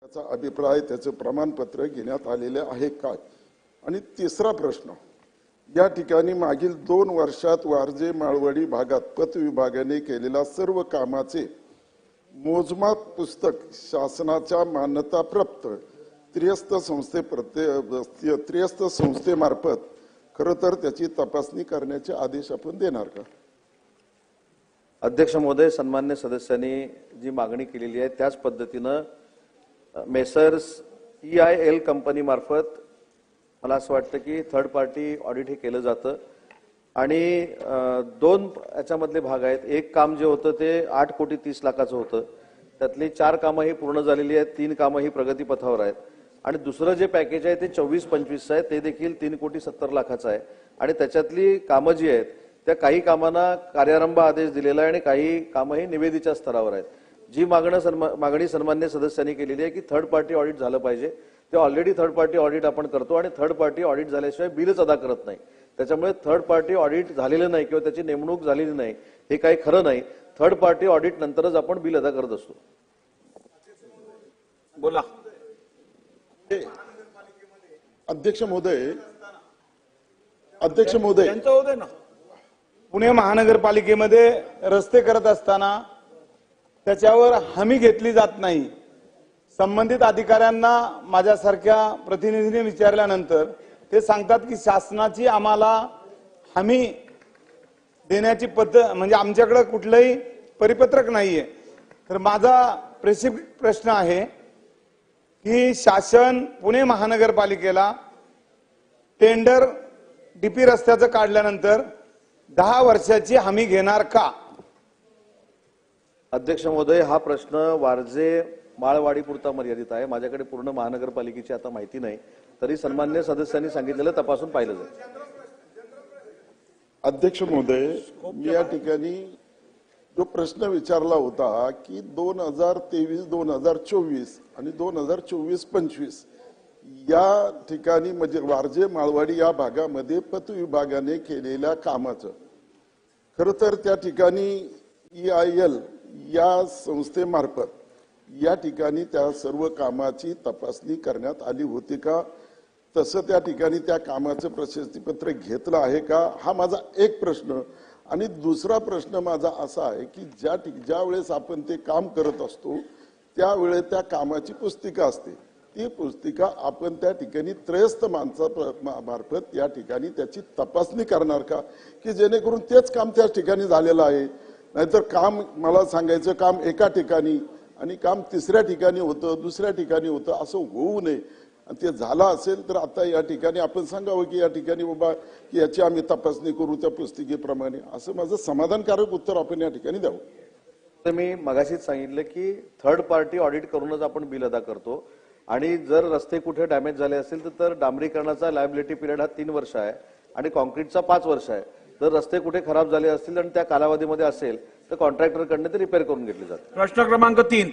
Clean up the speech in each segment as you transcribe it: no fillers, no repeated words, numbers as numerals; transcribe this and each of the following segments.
त्याचा अभिप्राय त्याचे प्रमाणपत्र घेण्यात आलेले आहे काय? आणि तिसरा प्रश्न, या ठिकाणी मागील 2 वर्षात वारजे माळवाडी भागात पत विभागाने केलेल्या सर्व कामाचे मोजमाप पुस्तक शासनाच्या मान्यताप्राप्त त्रियस्थ संस्थेमार्फत खरं तर त्याची तपासणी करण्याचे आदेश आपण देणार का? अध्यक्ष महोदय, सन्मान्य सदस्यांनी जी मागणी केलेली आहे त्याच पद्धतीनं मेसर्स EIL कंपनी मार्फत मला असं वाटतं की थर्ड पार्टी ऑडिट हे केलं जातं आणि 2 याच्यामधले भाग आहेत. एक काम जे होतं ते 8,30,00,000 होतं, त्यातली 4 कामं ही पूर्ण झालेली आहेत, 3 कामं ही प्रगतीपथावर आहेत आणि दुसरं जे पॅकेज आहे ते 24-25 आहे, ते देखील 3,70,00,000 आहे आणि त्याच्यातली कामं जी आहेत त्या काही कामांना कार्यारंभ आदेश दिलेला आहे आणि काही कामं ही निवेदीच्या स्तरावर आहेत. जी मागणी सन्मान्य सदस्यांनी केलेली आहे की थर्ड पार्टी ऑडिट झालं पाहिजे, ते ऑलरेडी थर्ड पार्टी ऑडिट आपण करतो आणि थर्ड पार्टी ऑडिट झाल्याशिवाय बिलच अदा करत नाही. त्याच्यामुळे थर्ड पार्टी ऑडिट झालेलं नाही किंवा त्याची नेमणूक झालेली नाही हे काही खरं नाही. थर्ड पार्टी ऑडिट नंतरच आपण बिल अदा करत असतो. बोला अध्यक्ष महोदय, त्यांचं होते ना. पुणे महानगरपालिकेमध्ये रस्ते करत असताना त्याच्यावर हमी घेतली जात नाही. संबंधित अधिकाऱ्यांना माझ्यासारख्या प्रतिनिधीने विचारल्यानंतर ते सांगतात की शासनाची आम्हाला हमी देण्याची पद्धत म्हणजे आमच्याकडे कुठलंही परिपत्रक नाहीये. तर माझा प्रश्न आहे की शासन पुणे महानगरपालिकेला टेंडर DP रस्त्याचं काढल्यानंतर 10 वर्षाची हमी घेणार का? अध्यक्ष महोदय, हा प्रश्न वारजे माळवाडी पुरता मर्यादित आहे. माझ्याकडे पूर्ण महानगरपालिकेची आता माहिती नाही, तरी सन्मान्य सदस्यांनी सांगितलेलं तपासून पाहिलं जाईल. अध्यक्ष महोदय, मी या ठिकाणी जो प्रश्न विचारला होता की 2023-2024 आणि 2024-25 या ठिकाणी म्हणजे वारजे माळवाडी या भागामध्ये पत विभागाने केलेल्या कामाचं खरं तर त्या ठिकाणी EIL या संस्थेमार्फत या ठिकाणी त्या सर्व कामाची तपासणी करण्यात आली होती का? तसं त्या ठिकाणी त्या कामाचं प्रशस्तीपत्र घेतलं आहे का? हा माझा एक प्रश्न. आणि दुसरा प्रश्न माझा असा आहे की ज्या वेळेस आपण ते काम करत असतो त्यावेळेस त्या कामाची पुस्तिका असते, ती पुस्तिका आपण त्या ठिकाणी त्रयस्थ माणसामार्फत या ठिकाणी त्याची तपासणी करणार का, की जेणेकरून तेच काम त्या ठिकाणी झालेलं आहे? नाहीतर काम मला सांगायचं काम एका ठिकाणी आणि काम तिसऱ्या ठिकाणी होतं, दुसऱ्या ठिकाणी होतं, असं होऊ नये. आणि ते झालं असेल तर आता या ठिकाणी आपण सांगावं की या ठिकाणी बाबा की याची आम्ही तपासणी करू त्या पुस्तिकेप्रमाणे, असं माझं समाधानकारक उत्तर आपण या ठिकाणी द्यावं. तर मी मगाशीच सांगितलं की थर्ड पार्टी ऑडिट करूनच आपण बिल अदा करतो आणि जर रस्ते कुठे डॅमेज झाले असतील तर डांबरीकरणाचा लायबिलिटी पिरियड हा 3 वर्ष आहे आणि कॉन्क्रीटचा 5 वर्ष आहे. जर रस्ते कुठे खराब झाले असतील आणि त्या कालावधीमध्ये असेल तर कॉन्ट्रॅक्टरकडनं ते रिपेअर करून घेतले जाते. प्रश्न क्रमांक 3.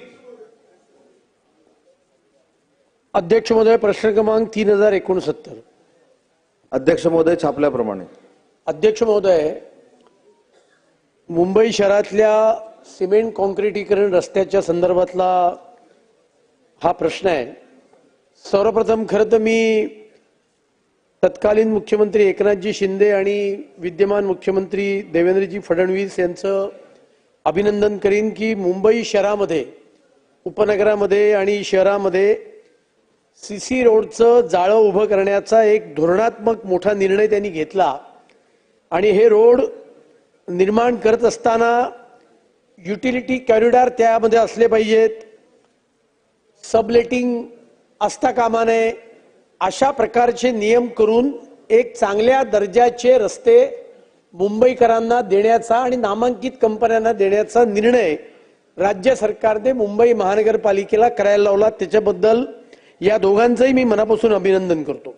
अध्यक्ष महोदय, प्रश्न क्रमांक 3069. अध्यक्ष महोदय, छापल्याप्रमाणे. अध्यक्ष महोदय, मुंबई शहरातल्या सिमेंट कॉन्क्रिटीकरण रस्त्याच्या संदर्भातला हा प्रश्न आहे. सर्वप्रथम खरं तर मी तत्कालीन मुख्यमंत्री एकनाथजी शिंदे आणि विद्यमान मुख्यमंत्री देवेंद्रजी फडणवीस यांचं अभिनंदन करीन की मुंबई शहरामध्ये, उपनगरामध्ये आणि शहरामध्ये CC रोडचं जाळं उभं करण्याचा एक धोरणात्मक मोठा निर्णय त्यांनी घेतला आणि हे रोड निर्माण करत असताना युटिलिटी कॉरिडॉर त्यामध्ये असले पाहिजेत, सबलेटिंग असता कामा नये, अशा प्रकारचे नियम करून एक चांगल्या दर्जाचे रस्ते मुंबईकरांना देण्याचा आणि नामांकित कंपन्यांना देण्याचा निर्णय राज्य सरकारने मुंबई महानगरपालिकेला करायला लावला. त्याच्याबद्दल या दोघांचंही मी मनापासून अभिनंदन करतो.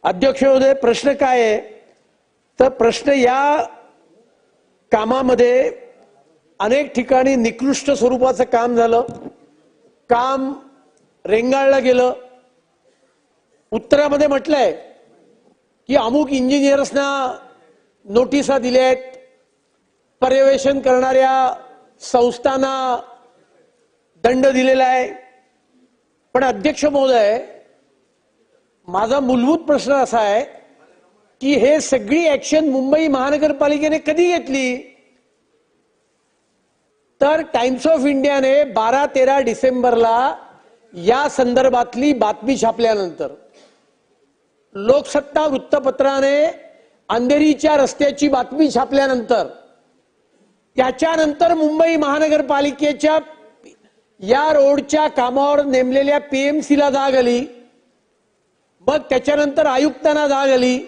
अध्यक्ष महोदय, प्रश्न काय आहे तर प्रश्न या कामामध्ये अनेक ठिकाणी निकृष्ट स्वरूपाचं काम झालं, काम रेंगाळलं गेलं. उत्तरामध्ये म्हटलंय की अमुक इंजिनियर्सना नोटिसा दिल्या आहेत, पर्यवेक्षण करणाऱ्या संस्थांना दंड दिलेला आहे, पण अध्यक्ष महोदय, माझा मूलभूत प्रश्न असा आहे की हे सगळी ऍक्शन मुंबई महानगरपालिकेने कधी घेतली? तर टाइम्स ऑफ इंडियाने 12-13 डिसेंबरला या संदर्भातली बातमी छापल्यानंतर, लोकसत्ता वृत्तपत्राने अंधेरीच्या रस्त्याची बातमी छापल्यानंतर, त्याच्यानंतर मुंबई महानगरपालिकेच्या या रोडच्या कामावर नेमलेल्या पीएमसीला जाग आली, मग त्याच्यानंतर आयुक्तांना जाग आली.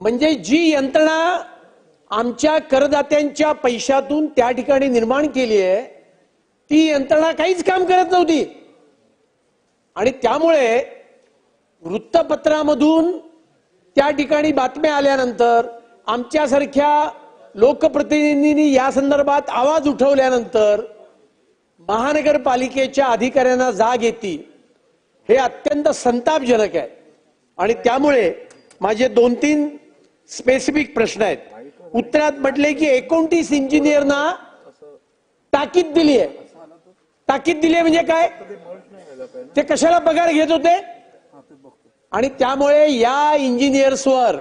म्हणजे जी यंत्रणा आमच्या करदात्यांच्या पैशातून त्या ठिकाणी निर्माण केली आहे, ती यंत्रणा काहीच काम करत नव्हती. आणि त्यामुळे वृत्तपत्रामधून त्या ठिकाणी बातम्या आल्यानंतर, आमच्यासारख्या लोकप्रतिनिधींनी या संदर्भात आवाज उठवल्यानंतर महानगरपालिकेच्या अधिकाऱ्यांना जाग येते. हे अत्यंत संतापजनक आहे. आणि त्यामुळे माझे 2-3 स्पेसिफिक प्रश्न आहेत. उत्तरात म्हटले की 29 इंजिनियरना ताकीद दिली आहे. ताकीद दिली म्हणजे काय? ते कशाला पगार घेत होते? आणि त्यामुळे या इंजिनियर्सवर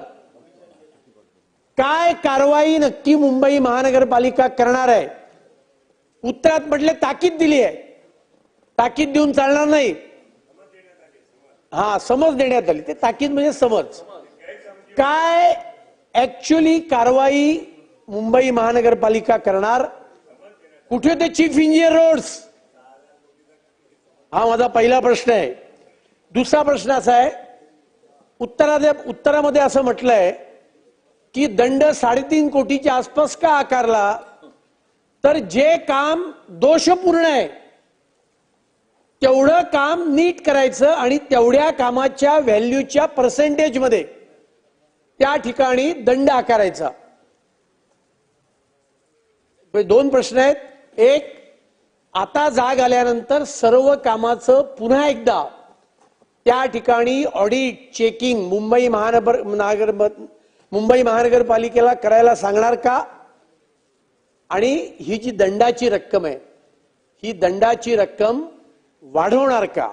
काय कारवाई नक्की मुंबई महानगरपालिका करणार आहे? उत्तरात म्हटले ताकीद दिली आहे. ताकीद देऊन चालणार नाही. हा, समज देण्यात आली. ते ताकीद म्हणजे समज. काय ऍक्च्युअली कारवाई मुंबई महानगरपालिका करणार? कुठे ते चीफ इंजिनियर रोड्स? हा माझा पहिला प्रश्न आहे. दुसरा प्रश्न असा आहे, उत्तरामध्ये असं म्हटलंय की दंड 3.5 कोटीच्या आसपास का आकारला? तर जे काम दोषपूर्ण आहे तेवढं काम नीट करायचं आणि तेवढ्या कामाच्या व्हॅल्यूच्या पर्सेंटेजमध्ये त्या ठिकाणी दंड आकारायचा. 2 प्रश्न आहेत. एक, आता जाग आल्यानंतर सर्व कामाचं पुन्हा एकदा त्या ठिकाणी ऑडिट चेकिंग मुंबई महानगरपालिकेला करायला सांगणार का? आणि ही जी दंडाची रक्कम आहे, ही दंडाची रक्कम वाढवणार का?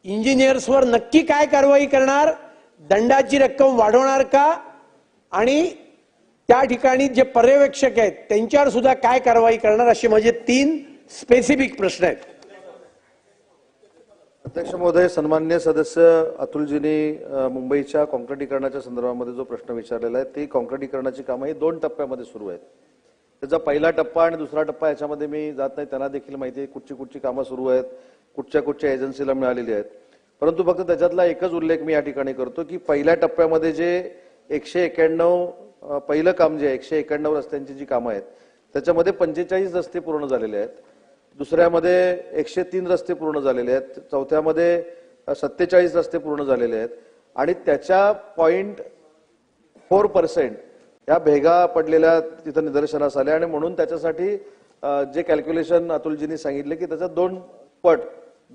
इंजिनियर्सवर नक्की काय कारवाई करणार? दंडाची रक्कम वाढवणार का? आणि त्या ठिकाणी जे पर्यवेक्षक आहेत त्यांच्यावर सुद्धा काय कारवाई करणार? असे माझे 3 स्पेसिफिक प्रश्न आहेत. अध्यक्ष महोदय, सन्माननीय सदस्य अतुलजींनी मुंबईच्या कॉन्क्रिटीकरणाच्या संदर्भामध्ये जो प्रश्न विचारलेला आहे, ती कॉन्क्रिटीकरणाची कामं ही 2 टप्प्यामध्ये सुरू आहेत. त्याचा पहिला टप्पा आणि दुसरा टप्पा याच्यामध्ये मी जात नाही. त्यांना देखील माहिती आहे कुठची कामं सुरू आहेत, कुठच्या एजन्सीला मिळालेली आहेत. परंतु फक्त त्याच्यातला एकच उल्लेख मी या ठिकाणी करतो की पहिल्या टप्प्यामध्ये जे 191 पहिलं काम जे 191 रस्त्यांची जी कामं आहेत त्याच्यामध्ये 45 रस्ते पूर्ण झालेले आहेत. दुसऱ्यामध्ये 103 रस्ते पूर्ण झालेले आहेत. चौथ्यामध्ये 47 रस्ते पूर्ण झालेले आहेत. आणि त्याच्या 0.4% या भेगा पडलेल्या तिथं निदर्शनास आल्या. आणि म्हणून त्याच्यासाठी जे कॅल्क्युलेशन अतुलजींनी सांगितले की त्याचा 2 पट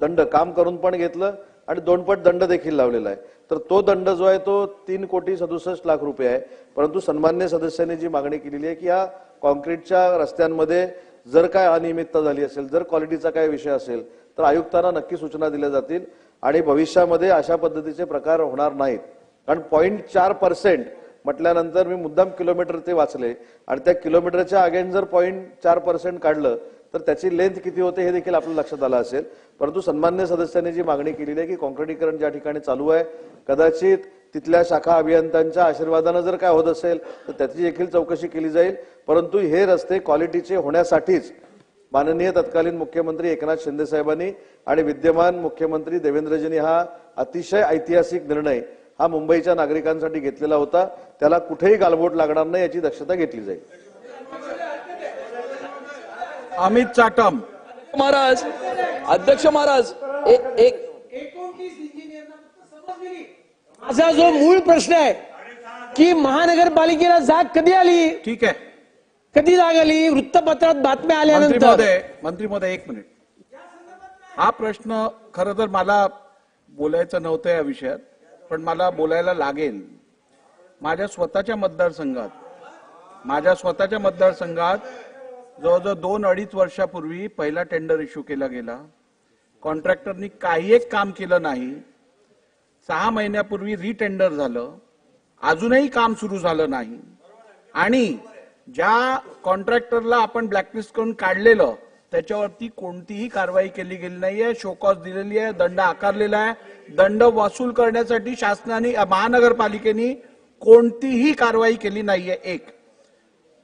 दंड काम करून पण घेतलं आणि 2 पट दंड देखील लावलेला आहे. तर तो दंड जो आहे तो 3,67,00,000 रुपये आहे. परंतु सन्मान्य सदस्यांनी जी मागणी केलेली आहे की या कॉन्क्रीटच्या रस्त्यांमध्ये जर काय अनियमितता झाली असेल, जर क्वालिटीचा काय विषय असेल तर आयुक्तांना नक्की सूचना दिल्या जातील आणि भविष्यामध्ये अशा पद्धतीचे प्रकार होणार नाहीत. कारण 0.4% म्हटल्यानंतर मी मुद्दाम किलोमीटर ते वाचले आणि त्या किलोमीटरच्या अगेन जर 0.4% काढलं तर त्याची लेंथ किती होते हे देखील आपल्या लक्षात आलं असेल. परंतु सन्मान्य सदस्यांनी जी मागणी केलेली आहे की कॉन्क्रिटीकरण ज्या ठिकाणी चालू आहे कदाचित तिथल्या शाखा अभियंत्यांच्या आशीर्वादानं जर काय होत असेल तर त्याची देखील चौकशी केली जाईल. परंतु हे रस्ते क्वालिटीचे होण्यासाठीच माननीय तत्कालीन मुख्यमंत्री एकनाथ शिंदे साहेबांनी आणि विद्यमान मुख्यमंत्री देवेंद्रजींनी हा अतिशय ऐतिहासिक निर्णय हा मुंबईच्या नागरिकांसाठी घेतलेला होता. त्याला कुठेही गालबोट लागणार नाही याची दक्षता घेतली जाईल. अमित चाटम. महाराज, अध्यक्ष महाराज, एक माझा जो मूळ प्रश्न आहे की महानगरपालिकेला जाग कधी आली? ठीक आहे. कधी जाग आली? वृत्तपत्रात बातम्या आल्यानंतर. मंत्री महोदय 1 मिनिट. हा प्रश्न खरं तर मला बोलायचं नव्हतं या विषयात, पण मला बोलायला लागेल. माझ्या स्वतःच्या मतदारसंघात जवळजवळ 2-2.5 वर्षापूर्वी पहिला टेंडर इश्यू केला गेला. कॉन्ट्रॅक्टरनी काही एक काम केलं नाही. 6 महिन्यापूर्वी रिटेंडर झालं, अजूनही काम सुरू झालं नाही. आणि ज्या कॉन्ट्रॅक्टरला आपण ब्लॅकलिस्ट करून काढलेलं त्याच्यावरती कोणतीही कारवाई केली गेली नाहीये. शोकॉज दिलेली आहे, दंड आकारलेला आहे. दंड वसूल करण्यासाठी शासनाने महानगरपालिकेने कोणतीही कारवाई केली नाहीये. एक,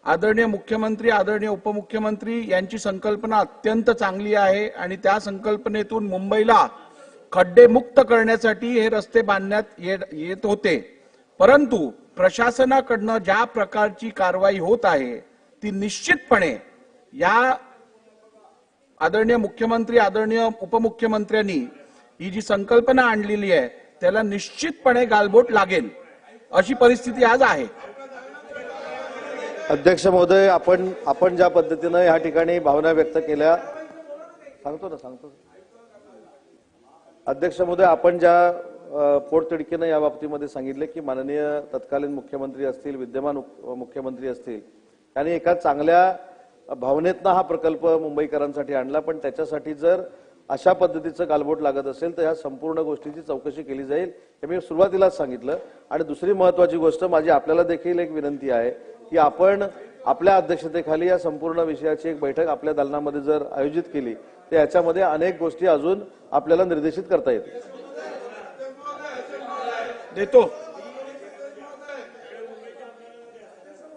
आदरणीय मुख्यमंत्री, आदरणीय उपमुख्यमंत्री यांची संकल्पना अत्यंत चांगली आहे आणि त्या संकल्पनेतून मुंबईला खड्डेमुक्त करण्यासाठी हे रस्ते बांधण्यात येत होते. परंतु प्रशासनाकडनं ज्या प्रकारची कारवाई होत आहे ती निश्चितपणे या आदरणीय मुख्यमंत्री, आदरणीय उपमुख्यमंत्र्यांनी ही जी संकल्पना आणलेली आहे त्याला निश्चितपणे गालबोट लागेल अशी परिस्थिती आज आहे. अध्यक्ष महोदय, आपण ज्या पद्धतीनं या ठिकाणी भावना व्यक्त केल्या, सांगतो. अध्यक्ष महोदय, आपण ज्या पोटतिडकीनं या बाबतीमध्ये सांगितले की माननीय तत्कालीन मुख्यमंत्री असतील, विद्यमान मुख्यमंत्री असतील, यांनी एका चांगल्या भावनेतनं हा प्रकल्प मुंबईकरांसाठी आणला. पण त्याच्यासाठी जर अशा पद्धतीचं गालबोट लागत असेल तर ह्या संपूर्ण गोष्टीची चौकशी केली जाईल हे मी सुरुवातीलाच सांगितलं. आणि दुसरी महत्वाची गोष्ट माझी आपल्याला देखील एक विनंती आहे की आपण आपल्या अध्यक्षतेखाली या संपूर्ण विषयाची एक बैठक आपल्या दालनामध्ये जर आयोजित केली तर याच्यामध्ये अनेक गोष्टी अजून आपल्याला निर्देशित करता येतील. देतो.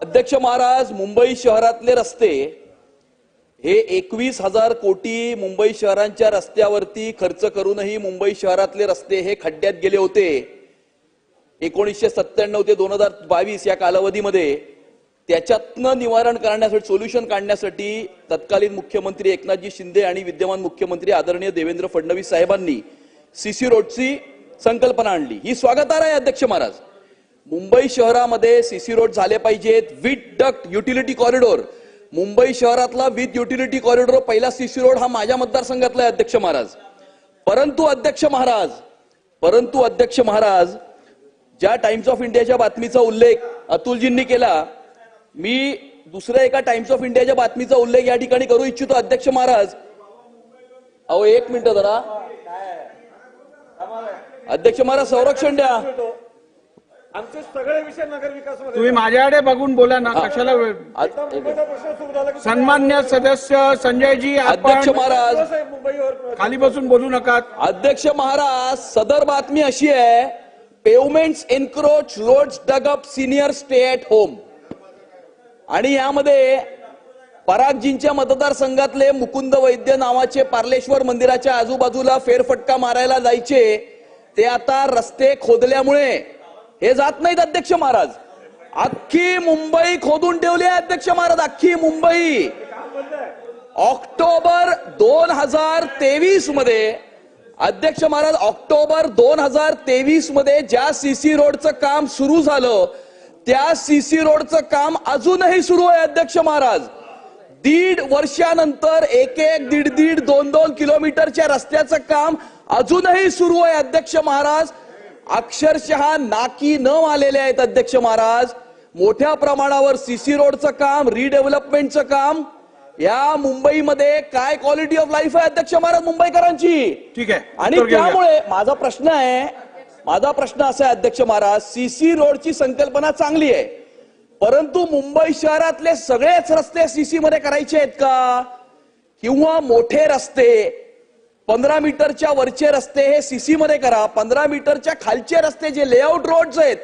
अध्यक्ष महाराज, मुंबई शहरातले रस्ते हे 21,000 कोटी मुंबई शहरांच्या रस्त्यावरती खर्च करूनही मुंबई शहरातले रस्ते हे खड्ड्यात गेले होते. 1997 ते 2022 या कालावधीमध्ये त्याच्यातनं निवारण करण्यासाठी, सोल्युशन काढण्यासाठी तत्कालीन मुख्यमंत्री एकनाथजी शिंदे आणि विद्यमान मुख्यमंत्री आदरणीय देवेंद्र फडणवीस साहेबांनी सीसी रोडची संकल्पना आणली. ही स्वागतार्ह आहे अध्यक्ष महाराज. मुंबई शहरामध्ये सीसी रोड झाले पाहिजेत with duct utility corridor. Mumbai शहरातला विथ युटिलिटी कॉरिडॉर पहिला सीसी रोड हा माझ्या मतदारसंघातला आहे अध्यक्ष महाराज. परंतु अध्यक्ष महाराज ज्या टाइम्स ऑफ इंडियाच्या बातमीचा उल्लेख अतुलजींनी केला, मी दुसऱ्या एका टाइम्स ऑफ इंडियाच्या बातमीचा उल्लेख या ठिकाणी करू इच्छितो अध्यक्ष महाराज. अहो एक मिनिट जरा अध्यक्ष महाराज, संरक्षण द्या. आमचे सगळे विषय नगर विकास तुम्ही माझ्याकडे बघून बोला ना, कशाला वेळ. सन्मान्य सदस्य संजयजी, अध्यक्ष महाराज खाली बसून बोलू नका. अध्यक्ष महाराज, सदर बातमी अशी आहे, pavements encroach, roads dug up, senior stay at home. आणि यामध्ये परागजींच्या मतदारसंघातले मुकुंद वैद्य नावाचे पार्लेश्वर मंदिराच्या आजूबाजूला फेरफटका मारायला जायचे, ते आता रस्ते खोदल्यामुळे हे जात नाहीत अध्यक्ष महाराज. अख्खी मुंबई खोदून ठेवली आहे अध्यक्ष महाराज, अख्खी मुंबई. ऑक्टोबर 2023 मध्ये अध्यक्ष महाराज, ऑक्टोबर 2023 मध्ये ज्या सीसी रोडचं काम सुरू झालं त्या सीसी रोडचं काम अजूनही सुरू आहे अध्यक्ष महाराज. 1.5 वर्षानंतर 1-1, 1.5, 2-2 किलोमीटरच्या रस्त्याचं काम अजूनही सुरू आहे अध्यक्ष महाराज. अक्षरशः नाकी न आलेले आहेत अध्यक्ष महाराज. मोठ्या प्रमाणावर सीसी रोडचं काम, रिडेव्हलपमेंटचं काम. या मुंबईमध्ये काय क्वालिटी ऑफ लाईफ आहे अध्यक्ष महाराज मुंबईकरांची. ठीक आहे. आणि त्यामुळे माझा प्रश्न असा आहे अध्यक्ष महाराज, सीसी रोडची संकल्पना चांगली आहे, परंतु मुंबई शहरातले सगळेच रस्ते सीसी मध्ये करायचे आहेत का? किंवा मोठे रस्ते 15 मीटरच्या वरचे रस्ते हे सीसी मध्ये करा, 15 मीटरच्या खालचे रस्ते जे लेआउट रोड्स आहेत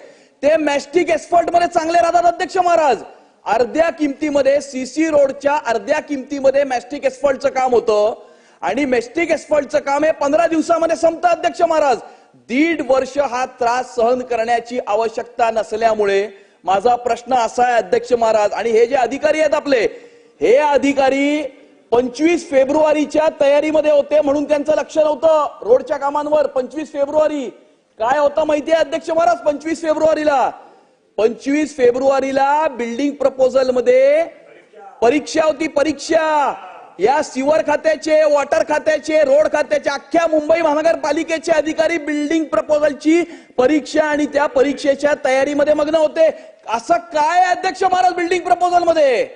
ते मॅस्टिक एस्फॉल्ट मध्ये चांगले राहतात अध्यक्ष महाराज. अर्ध्या किमतीमध्ये सीसी रोडच्या अर्ध्या किमतीमध्ये मॅस्टिक एस्फॉल्टचं काम होतं आणि मॅस्टिक एस्फॉल्टचं काम हे 15 दिवसामध्ये संपतं अध्यक्ष महाराज. 1.5 वर्ष हा त्रास सहन करण्याची आवश्यकता नसल्यामुळे माझा प्रश्न असा आहे अध्यक्ष महाराज, आणि हे जे अधिकारी आहेत आपले, हे अधिकारी 25 फेब्रुवारीच्या तयारीमध्ये होते म्हणून त्यांचं लक्ष नव्हतं रोडच्या कामांवर. 25 फेब्रुवारी काय होतं माहितीये अध्यक्ष महाराज? 25 फेब्रुवारीला बिल्डिंग प्रपोजल मध्ये परीक्षा होती, परीक्षा. या सिवर खात्याचे, वॉटर खात्याचे, रोड खात्याचे, अख्ख्या मुंबई महानगरपालिकेचे अधिकारी बिल्डिंग प्रपोजलची परीक्षा आणि त्या परीक्षेच्या तयारीमध्ये मग्न होते. असं काय अध्यक्ष महाराज बिल्डिंग प्रपोजल मध्ये?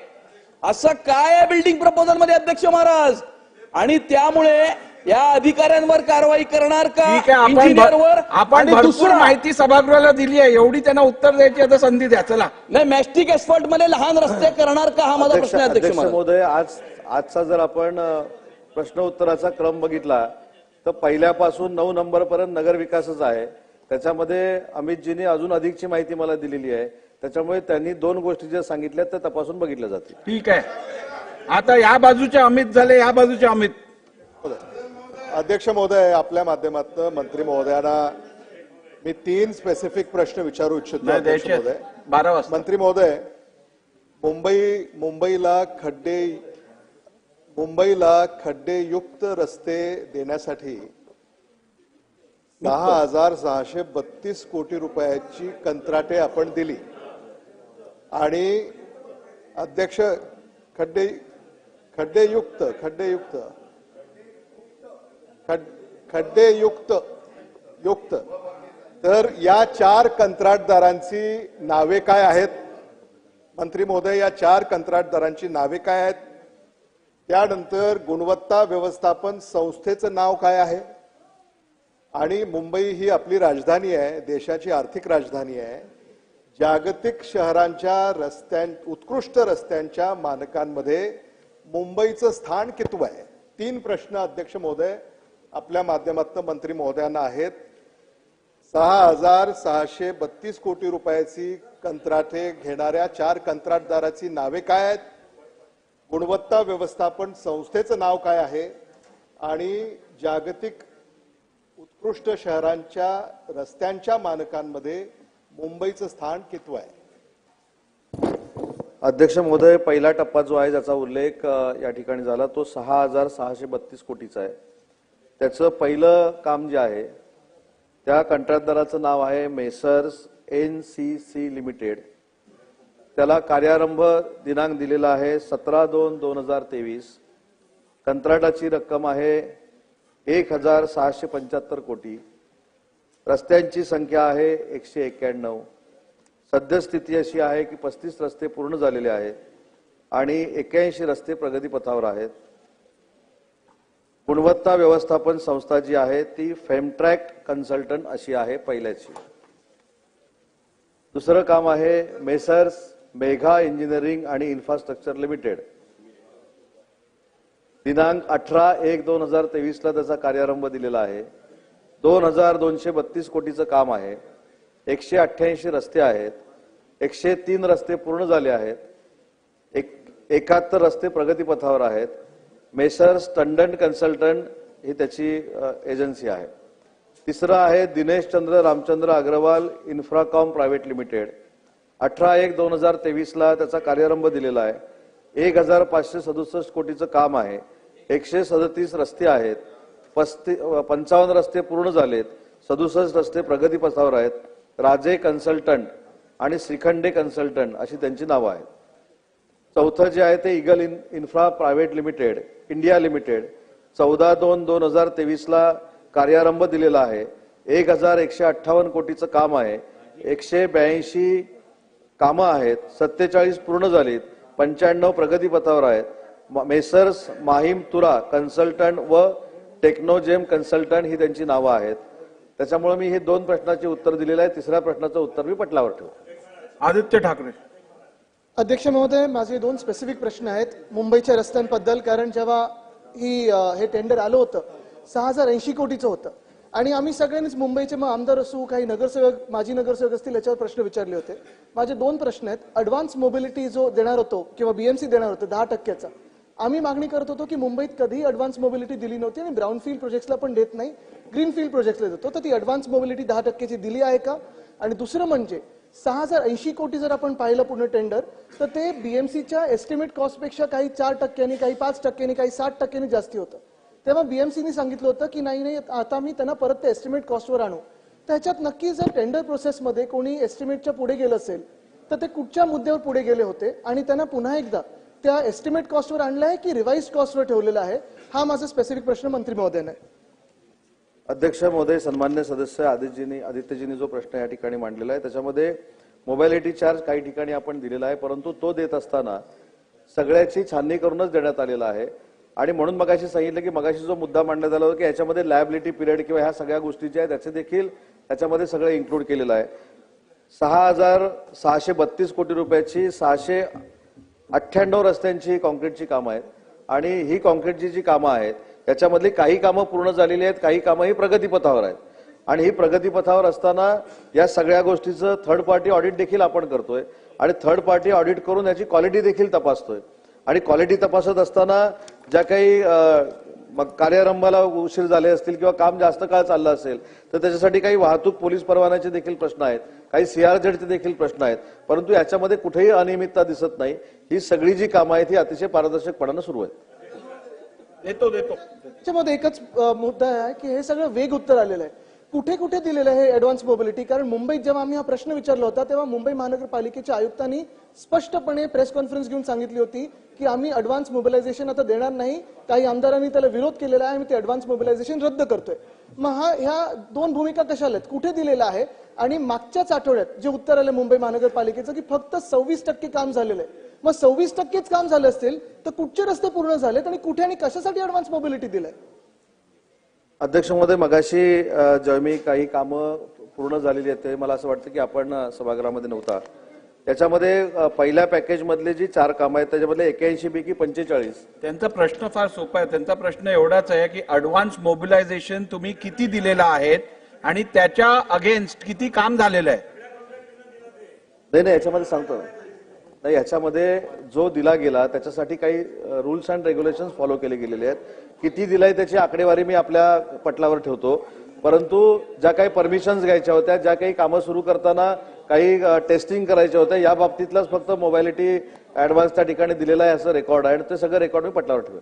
असं काय आहे बिल्डिंग प्रपोजल मध्ये अध्यक्ष महाराज? आणि त्यामुळे या अधिकाऱ्यांवर कारवाई करणार का ठीक आहे, इंजिनियरवर? आपण आणि भरपूर दुसरं, माहिती सभागृहाला दिली आहे, एवढी त्यांना उत्तर द्यायची आता संधी द्या. चला, नाही मॅस्टिक एक्सपर्ट मध्ये लहान रस्ते करणार का, हा माझा प्रश्न आहे अध्यक्ष अध्यक्ष महाराज. महोदय, आजचा जर आपण प्रश्न उत्तराचा क्रम बघितला तर पहिल्यापासून 9 नंबर पर्यंत नगर विकासच आहे. त्याच्यामध्ये अमितजींनी अजून अधिकची माहिती मला दिलेली आहे. त्याच्यामुळे त्यांनी 2 गोष्टी ज्या सांगितल्या त्या तपासून बघितल्या जातील. ठीक आहे. आता या बाजूचे अमित झाले, या बाजूचे अमित. अध्यक्ष महोदय, आपल्या माध्यमातून मंत्री महोदयांना मी 3 स्पेसिफिक प्रश्न विचारू इच्छितो. नाही अध्यक्ष द्यायचे, महोदय, 12 वाजता. मंत्री महोदय, मुंबईला खड्डेयुक्त रस्ते देण्यासाठी 6,632 कोटी रुपयाची कंत्राटे आपण दिली आणि अध्यक्ष खड्डेयुक्त तर या 4 कंत्राटदारांची नावे काय आहेत? मंत्री महोदय, या 4 कंत्राटदारांची नावे काय आहेत? त्यानंतर गुणवत्ता व्यवस्थापन संस्थेचं नाव काय आहे? आणि मुंबई ही आपली राजधानी आहे, देशाची आर्थिक राजधानी आहे. जागतिक शहरांच्या उत्कृष्ट रस्त्यांच्या मानकांमध्ये मुंबईचं स्थान कितवं आहे? 3 प्रश्न अध्यक्ष महोदय आपल्या माध्यमातून मंत्री महोदयांना आहेत. 6,632 कोटी रुपयाची कंत्राटे घेणाऱ्या 4 कंत्राटदाराची नावे काय आहेत? गुणवत्ता व्यवस्थापन संस्थेचं नाव काय आहे? आणि जागतिक उत्कृष्ट शहरांच्या रस्त्यांच्या मानकांमध्ये मुंबईचं स्थान कितवं आहे? अध्यक्ष महोदय, पहिला टप्पा जो आहे ज्याचा उल्लेख या ठिकाणी झाला तो 6,632 कोटीचा आहे. त्याचं पहिलं काम जे आहे त्या कंत्राटदाराचं नाव आहे मेसर्स NCC लिमिटेड. त्याला कार्यारंभ दिनांक दिलेला आहे 17/2/2023. कंत्राटाची रक्कम आहे 1,675 कोटी. रस्त्यांची संख्या आहे 191. सद्यस्थिती अशी आहे की 35 रस्ते पूर्ण झालेले आहेत आणि 81 रस्ते प्रगतीपथावर आहेत. गुणवत्ता व्यवस्थापन संस्था जी आहे ती फेमट्रॅक कन्सल्टंट अशी आहे पहिल्याची. दुसरं काम आहे मेसर्स मेघा इंजिनिअरिंग आणि इन्फ्रास्ट्रक्चर लिमिटेड. दिनांक 18/1/2023 ला त्याचा कार्यारंभ दिलेला आहे. 2,232 कोटीचं काम आहे. 188 रस्ते आहेत. 103 रस्ते पूर्ण झाले आहेत. 71 रस्ते प्रगतीपथावर आहेत. मेसर्स टंडन कन्सल्टंट ही त्याची एजन्सी आहे. तिसरं आहे दिनेश चंद्र रामचंद्र अग्रवाल इन्फ्राकॉम प्रायव्हेट लिमिटेड. 18/1/2023 ला त्याचा कार्यारंभ दिलेला आहे. 1,567 कोटीचं काम आहे. 137 रस्ते आहेत. 55 रस्ते पूर्ण झालेत. 67 रस्ते प्रगतीपथावर आहेत. राजे कन्सल्टंट आणि श्रीखंडे कन्सल्टंट अशी त्यांची नावं आहेत. चौथं जे आहे ते eagle infra private limited India limited. 14/2/2023 ला कार्यारंभ दिलेला आहे. 1,158 कोटीचं काम आहे. 182 कामं आहेत. 47 पूर्ण झालीत. 95 प्रगतीपथावर आहेत. मेसर्स माहीम तुरा कन्सल्टंट व टेक्नोजेम कन्सल्टंट ही त्यांची नावं आहेत. त्याच्यामुळे मी हे 2 प्रश्नाचे उत्तर दिलेलं आहे. तिसऱ्या प्रश्नाचं उत्तर मी पटलावर ठेवतो. आदित्य ठाकरे. अध्यक्ष महोदय, माझे 2 स्पेसिफिक प्रश्न आहेत मुंबईच्या रस्त्यांबद्दल. कारण जेव्हा हे टेंडर आलं होतं 6,080 कोटीचं होतं आणि आम्ही सगळ्यांनीच मुंबईचे मग आमदार असू काही नगरसेवक माजी नगरसेवक असतील याच्यावर प्रश्न विचारले होते. माझे 2 प्रश्न आहेत. ॲडव्हान्स मोबिलिटी जो देणार होतो किंवा BMC देणार होतं 10%चा, आम्ही मागणी करत होतो की मुंबईत कधीही ॲडव्हान्स मोबिलिटी दिली नव्हती आणि ब्राऊनफील्ड प्रोजेक्ट्सला पण देत नाही, ग्रीनफील्ड प्रोजेक्ट्सला देतो. तर ती ॲडव्हान्स मोबिलिटी 10%ची दिली आहे का? आणि दुसरं म्हणजे 6,080 कोटी जर आपण पाहिलं पूर्ण टेंडर तर ते BMCच्या एस्टिमेट कॉस्टपेक्षा काही 4%, काही 5%, काही 60% जास्ती होतं. तेव्हा BMCने सांगितलं होतं की नाही आता मी त्यांना परत ते एस्टिमेट कॉस्टवर आणू. त्याच्यात नक्की जर टेंडर प्रोसेसमध्ये कोणी एस्टिमेटच्या पुढे गेलं असेल तर ते कुठच्या मुद्द्यावर पुढे गेले होते आणि त्यांना पुन्हा एकदा त्या एस्टिमेट कॉस्टवर आणलं आहे की रिवाइज कॉस्टवर ठेवलेला आहे? हा माझा स्पेसिफिक प्रश्न मंत्री महोदयांना आहे. अध्यक्ष महोदय, सन्मान्य सदस्य आदित्यजींनी जो प्रश्न या ठिकाणी मांडलेला आहे त्याच्यामध्ये मोबायलिटी चार्ज काही ठिकाणी आपण दिलेला आहे, परंतु तो देत असताना सगळ्याची छाननी करूनच देण्यात आलेला आहे. आणि म्हणून मगाशी सांगितलं की मगाशी जो मुद्दा मांडण्यात आला होता की याच्यामध्ये लायबिलिटी पिरियड किंवा ह्या सगळ्या गोष्टी ज्या आहेत त्याचे देखील त्याच्यामध्ये सगळं इन्क्लूड केलेलं आहे. 6,632 कोटी रुपयाची 698 रस्त्यांची कॉन्क्रीटची कामं आहेत आणि ही कॉन्क्रीटची जी कामं आहेत त्याच्यामधली काही कामं पूर्ण झालेली आहेत, काही कामं ही प्रगतीपथावर आहेत. आणि ही प्रगतीपथावर असताना या सगळ्या गोष्टीचं थर्ड पार्टी ऑडिट देखील आपण करतोय आणि थर्ड पार्टी ऑडिट करून याची क्वालिटी देखील तपासतोय. आणि क्वालिटी तपासत असताना ज्या काही कार्यारंभाला उशीर झाले असतील किंवा काम जास्त काळ चाललं असेल तर त्याच्यासाठी काही वाहतूक पोलीस परवान्याचे देखील प्रश्न आहेत, काही CRZचे देखील प्रश्न आहेत. परंतु याच्यामध्ये कुठेही अनियमितता दिसत नाही. ही सगळी जी कामं आहेत ही अतिशय पारदर्शकपणानं सुरू आहेत. त्याच्यामध्ये एकच मुद्दा आहे की हे सगळं वेग उत्तर आलेलं आहे. कुठे कुठे दिलेलं आहे ऍडव्हान्स मोबिलिटी? कारण मुंबईत जेव्हा आम्ही हा प्रश्न विचारला होता तेव्हा मुंबई महानगरपालिकेच्या आयुक्तांनी स्पष्टपणे प्रेस कॉन्फरन्स घेऊन सांगितली होती की आम्ही ऍडव्हान्स मोबिलायझेशन आता देणार नाही. काही आमदारांनी त्याला विरोध केलेला आहे, आम्ही ते ऍडव्हान्स मोबिलायझेशन रद्द करतोय. मग ह्या दोन भूमिका कशाला आहेत? कुठे दिलेला आहे? आणि मागच्याच आठवड्यात जे उत्तर आलं मुंबई महानगरपालिकेचं की फक्त 26% काम झालेलं आहे. मग 26%च काम झालं असतील तर कुठचे रस्ते पूर्ण झालेत आणि कुठे आणि कशासाठी ऍडव्हान्स मोबिलिटी दिलंय? अध्यक्ष महोदय, मगाशी जेव्हा मी काही कामं पूर्ण झालेली आहेत ते मला असं वाटतं की आपण सभागृहामध्ये नव्हता. त्याच्यामध्ये पहिल्या पॅकेज मधले जी 4 कामं आहेत त्याच्यामधले 81 पैकी 45. त्यांचा प्रश्न फार सोपा आहे. त्यांचा प्रश्न एवढाच आहे की ऍडव्हान्स मोबिलायझेशन तुम्ही किती दिलेलं आहेत आणि त्याच्या अगेन्स्ट किती काम झालेलं आहे? नाही, याच्यामध्ये सांगतो नाही, याच्यामध्ये जो दिला गेला त्याच्यासाठी काही रूल्स अँड रेग्युलेशन्स फॉलो केले गेलेले आहेत. किती दिलाय त्याची आकडेवारी मी आपल्या पटलावर ठेवतो. परंतु ज्या काही परमिशन्स घ्यायच्या होत्या, ज्या काही कामं सुरू करताना काही टेस्टिंग करायच्या होत्या, या बाबतीतलाच फक्त मोबालिटी ऍडव्हान्स त्या ठिकाणी दिलेला आहे असं रेकॉर्ड आहे आणि ते सगळं रेकॉर्ड मी पटलावर ठेवेल.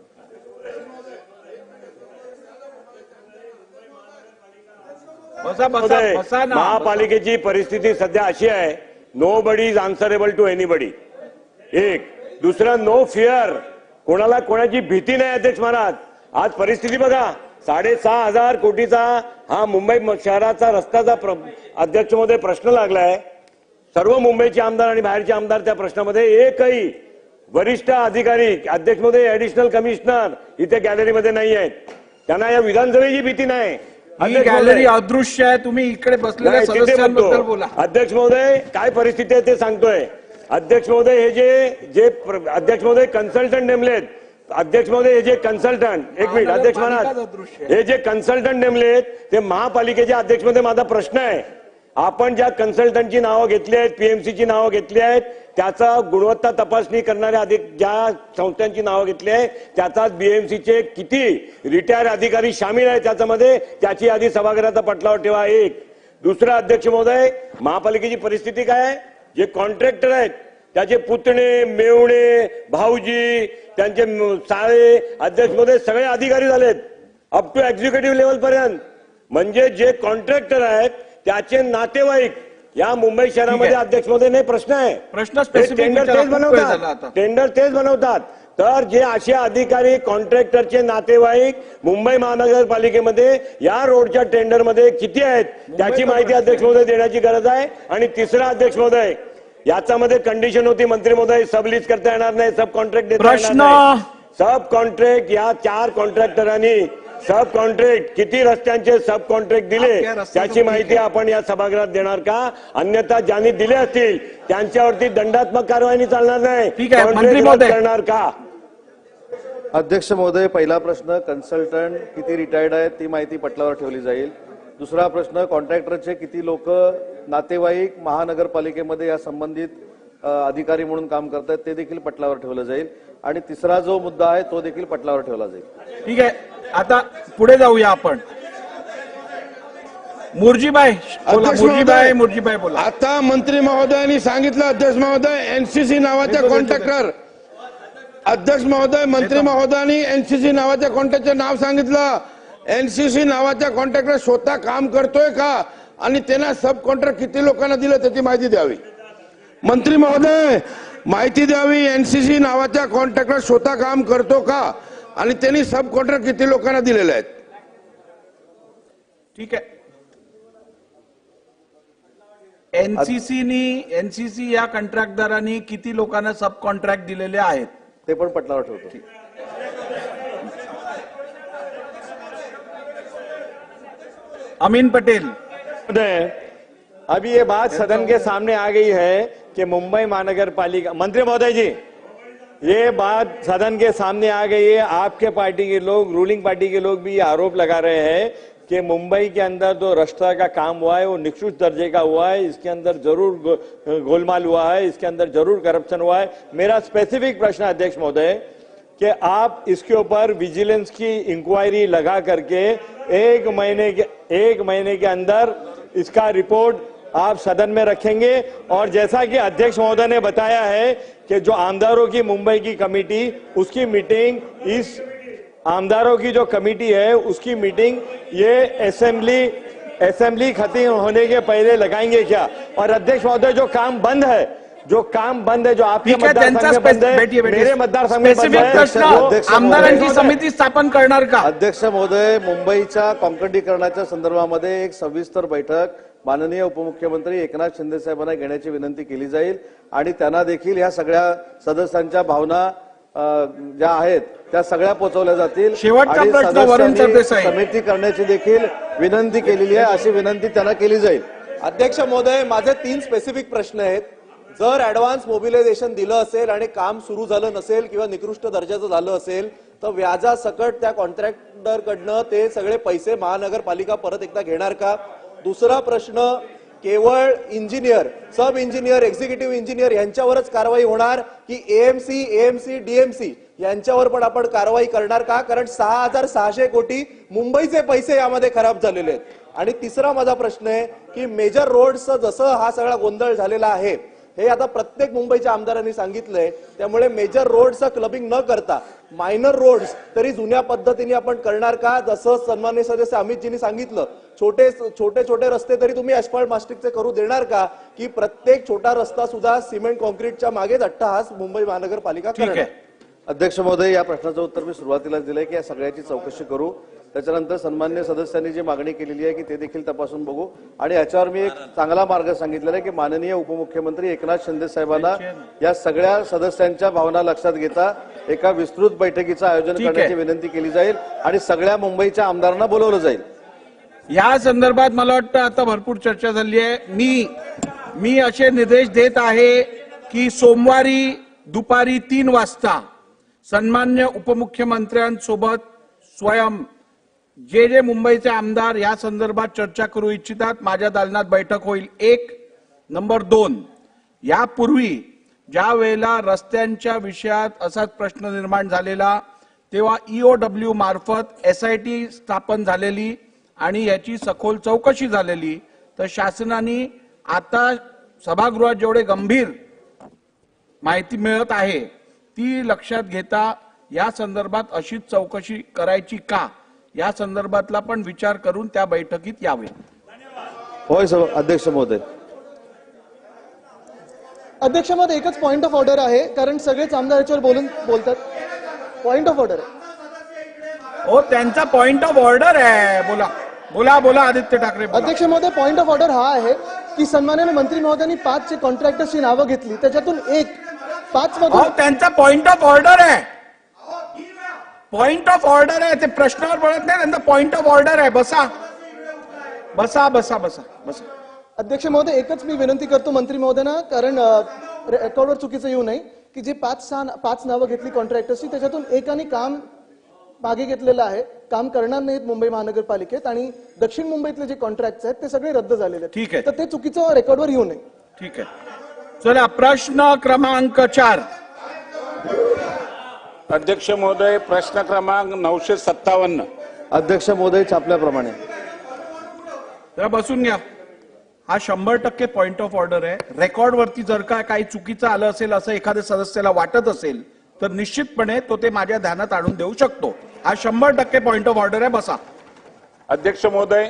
महापालिकेची परिस्थिती सध्या अशी आहे, nobody is answerable to anybody. एक दुसरं, नो फिअर, कोणाला कोणाची भीती नाही. अध्यक्ष महाराज, आज परिस्थिती बघा, 6,500 कोटीचा हा मुंबई शहराचा रस्त्याचा अध्यक्ष मध्ये प्रश्न लागलाय. सर्व मुंबईचे आमदार आणि बाहेरचे आमदार त्या प्रश्नामध्ये एकही वरिष्ठ अधिकारी, अध्यक्ष मध्ये ऍडिशनल कमिशनर इथे गॅलरीमध्ये नाही आहेत. त्यांना या विधानसभेची भीती नाही. गॅलरी अदृश्य आहे, तुम्ही इकडे बसलेल्या सदस्यांबद्दल बोला. अध्यक्ष महोदय, काय परिस्थिती आहे ते सांगतोय. अध्यक्ष महोदय, हे जे अध्यक्ष महोदय कन्सल्टंट नेमलेत, अध्यक्ष महोदय हे जे कन्सल्टंट, एक मिनिट अध्यक्ष महाराज, हे जे कन्सल्टंट नेमलेत ते महापालिकेचे अध्यक्ष मध्ये माझा प्रश्न आहे, आपण ज्या कन्सल्टंटची नावं घेतली आहेत, पीएमसीची नावं घेतली आहेत, त्याचा गुणवत्ता तपासणी करणाऱ्या ज्या संस्थांची नावं घेतली आहे त्याचा बीएमसीचे किती रिटायर अधिकारी सामील आहेत त्याच्यामध्ये, त्याची यादी सभागृहाचा पटलावर ठेवा. एक. दुसरं, अध्यक्ष महोदय, महापालिकेची परिस्थिती काय आहे, जे कॉन्ट्रॅक्टर आहेत त्याचे पुतणे, मेवणे, भाऊजी, त्यांचे साळे, अध्यक्ष महोदय सगळे अधिकारी झालेत अप टू एक्झिक्युटिव्ह लेवल पर्यंत. म्हणजे जे कॉन्ट्रॅक्टर आहेत त्याचे नातेवाईक या मुंबई शहरामध्ये अध्यक्ष महोदय नाही प्रश्न आहे. टेंडर तेच बनवतात. तर जे असे अधिकारी, कॉन्ट्रॅक्टरचे नातेवाईक मुंबई महानगरपालिकेमध्ये या रोडच्या टेंडरमध्ये किती आहेत त्याची माहिती अध्यक्ष महोदय देण्याची गरज आहे. आणि तिसरा, अध्यक्ष महोदय, याच्यामध्ये कंडिशन होती मंत्री महोदय, सब लीज करता येणार नाही, सब कॉन्ट्रॅक्ट देता येणार नाही. सब कॉन्ट्रॅक्ट या 4 कॉन्ट्रॅक्टरांनी सब कॉन्ट्रॅक्ट किती रस्त्यांचे सब कॉन्ट्रॅक्ट दिले त्याची माहिती आपण या सभागृहात देणार का? अन्यथा ज्यांनी दिले असतील त्यांच्यावरती दंडात्मक कारवाई चालणार नाही. करणार का? अध्यक्ष महोदय, पहिला प्रश्न, कन्सल्टंट किती रिटायर्ड आहेत ती माहिती पटलावर ठेवली जाईल. दुसरा प्रश्न, कॉन्ट्रॅक्टरचे किती लोक नातेवाईक महानगरपालिकेमध्ये या संबंधित अधिकारी म्हणून काम करतात ते देखील पटलावर ठेवलं जाईल. आणि तिसरा जो मुद्दा आहे तो देखील पटलावर ठेवला जाईल. ठीक आहे, आता पुढे जाऊया आपण. मुरजीबाई बोला. आता मंत्री महोदयांनी सांगितलं, अध्यक्ष महोदय, एनसीसी नावाच्या कॉन्ट्रॅक्टर, अध्यक्ष महोदय, मंत्री महोदयांनी एनसीसी नावाच्या कॉन्ट्रॅक्टरचं नाव सांगितलं. एनसीसी नावाच्या कॉन्ट्रॅक्टर स्वतः काम करतोय का आणि त्यांना सब कॉन्ट्रॅक्ट किती लोकांना दिलं त्याची माहिती द्यावी. मंत्री महोदय, माहिती द्यावी, एनसीसी नावाच्या कॉन्ट्रॅक्टर स्वतः काम करतो का आणि त्यांनी सब कॉन्ट्रॅक्ट किती लोकांना दिलेले आहेत. ठीक आहे. एनसीसी या कंत्राटदारांनी किती लोकांना सब कॉन्ट्रॅक्ट दिलेले आहेत ते पण पटलावर ठेवतो. अमीन पटेल। महोदय, अभी ये बात सदन के सामने आ गई है कि मुंबई महानगर पालिका, मंत्री महोदय जी, ये बात सदन के सामने आ गई है। आपके पार्टी के लोग, रूलिंग पार्टी के लोग भी ये आरोप लगा रहे हैं कि मुंबई के अंदर जो रास्ता का काम हुआ है वो निकृष्ट दर्जे का हुआ है, इसके अंदर जरूर गोलमाल हुआ है, इसके अंदर जरूर करप्शन हुआ है। मेरा स्पेसिफिक प्रश्न अध्यक्ष महोदय कि आप इसके ऊपर विजिलेंस की इंक्वायरी लगा करके एक महीने के अंदर इसका रिपोर्ट आप सदन में रखेंगे। और जैसा कि अध्यक्ष महोदय ने बताया है कि जो आमदारों की मुंबई की कमेटी, उसकी मीटिंग, इस आमदारों की जो कमेटी है उसकी मीटिंग ये असेंबली खत्म होने के पहले लगाएंगे क्या? और अध्यक्ष महोदय, जो काम बंद है, जो आपके मतदार संघ में बंद है, मेरे मतदार संघ में बंद है, आमदारांची समिती स्थापन करणार का? अध्यक्ष महोदय, मुंबईच्या कॉन्क्रिटीकरणाच्या संदर्भामध्ये एक सविस्तर बैठक माननीय उपमुख्यमंत्री एकनाथ शिंदे साहेबांना घेण्याची विनंती केली जाईल आणि त्यांना देखील या सगळ्या सदस्यांच्या भावना ज्या आहेत त्या सगळ्या पोहोचवल्या जातील। शेवटचा प्रश्न वरुण सरदेसाई। समिती करण्याची देखील विनंती केलेली आहे, अशी विनंती त्यांना केली जाईल। अध्यक्ष महोदय, माझे 3 स्पेसिफिक प्रश्न आहेत। जर ऍडव्हान्स मोबिलायझेशन दिलं असेल आणि काम सुरू झालं नसेल किंवा निकृष्ट दर्जाचं झालं असेल तर व्याजासकट त्या कॉन्ट्रॅक्टर कडनं ते सगळे पैसे महानगरपालिका परत एकदा घेणार का? दुसरा प्रश्न, केवळ इंजिनियर, सब इंजिनियर, एक्झिक्युटिव्ह इंजिनियर यांच्यावरच कारवाई होणार की एएमसी, डीएमसी यांच्यावर पण आपण कारवाई करणार का? कारण 6,600 कोटी मुंबईचे पैसे यामध्ये खराब झालेले आहेत। आणि तिसरा माझा प्रश्न आहे की मेजर रोड्सचा जसं हा सगळा गोंधळ झालेला आहे, हे आता प्रत्येक मुंबईच्या आमदारांनी सांगितलंय, त्यामुळे मेजर रोड्सचं क्लबिंग न करता मायनर रोड्स तरी जुन्या पद्धतीने आपण करणार का? जसं सन्माननीय सदस्य अमितजींनी सांगितलं, छोटे रस्ते तरी तुम्ही ऍस्फाल्ट मास्टिकचे करू देणार का? की प्रत्येक छोटा रस्ता सुद्धा सिमेंट कॉन्क्रीटच्या मागेच अट्टहास मुंबई महानगरपालिका करणार? अध्यक्ष महोदय, या प्रश्नाचं उत्तर मी सुरुवातीलाच दिलंय की या सगळ्याची चौकशी करू, त्याच्यानंतर सन्मान्य सदस्यांनी जी मागणी केलेली आहे की ते देखील तपासून बघू। आणि याच्यावर मी एक चांगला मार्ग सांगितलेला आहे की माननीय उपमुख्यमंत्री एकनाथ शिंदे साहेबांना या सगळ्या सदस्यांच्या भावना लक्षात घेता एका विस्तृत बैठकीचं आयोजन करण्याची विनंती केली जाईल आणि सगळ्या मुंबईच्या आमदारांना बोलवलं जाईल। या संदर्भात मला वाटतं आता भरपूर चर्चा झाली आहे। मी असे निर्देश देत आहे की सोमवारी दुपारी 3 वाजता सन्मान्य उपमुख्यमंत्र्यांसोबत स्वयं जे मुंबईचे आमदार या संदर्भात चर्चा करू इच्छितात माझ्या दालनात बैठक होईल। 1 नंबर 2, यापूर्वी ज्या वेळेला रस्त्यांच्या विषयात असाच प्रश्न निर्माण झालेला तेव्हा EOW मार्फत SIT स्थापन झालेली आणि याची सखोल चौकशी झालेली, तर शासनाने आता सभागृहात जेवढे गंभीर माहिती मिळत आहे ती लक्षात घेता या संदर्भात अशीच चौकशी करायची का या संदर्भातला पण विचार करून त्या बैठकीत यावे। होय अध्यक्ष महोदय। अध्यक्ष महोदय, एकच पॉइंट ऑफ ऑर्डर आहे, कारण सगळेच आमदार याच्यावर बोलतात। पॉइंट ऑफ ऑर्डर हो, त्यांचा पॉइंट ऑफ ऑर्डर आहे। बोला आदित्य ठाकरे। अध्यक्ष महोदय, पॉइंट ऑफ ऑर्डर हा आहे की सन्माननीय मंत्री महोदयांनी 5 चे कॉन्ट्रॅक्टर्सची नावं घेतली, त्याच्यातून 5 मधून त्यांचा पॉइंट ऑफ ऑर्डर आहे। पॉइंट ऑफ ऑर्डर आहे, ते प्रश्नावर बोलत नाही, त्यांचा पॉइंट ऑफ ऑर्डर आहे। बसा। अध्यक्ष महोदय, एकच मी विनंती करतो मंत्री महोदयांना, कारण रेकॉर्डवर चुकीचं येऊ नये की जे 5 नावं घेतली कॉन्ट्रॅक्टर्सची त्याच्यातून एकाने काम मागे घेतलेलं आहे, काम करणार नाहीत मुंबई महानगरपालिकेत, आणि दक्षिण मुंबईतले जे कॉन्ट्रॅक्ट आहेत ते सगळे रद्द झालेले आहेत। ठीक आहे, तर ते चुकीचं रेकॉर्डवर येऊ नये। ठीक आहे, चला प्रश्न क्रमांक 4। अध्यक्ष महोदय, प्रश्न क्रमांक 957। अध्यक्ष महोदय, छापल्याप्रमाणे जरा बसून घ्या। हा 100% पॉइंट ऑफ ऑर्डर आहे। रेकॉर्ड वरती जर का काही चुकीचं आलं असेल असं एखाद्या सदस्याला वाटत असेल तर निश्चितपणे तो ते माझ्या ध्यानात आणून देऊ शकतो। हा 100% पॉइंट ऑफ ऑर्डर आहे। बसा। अध्यक्ष महोदय,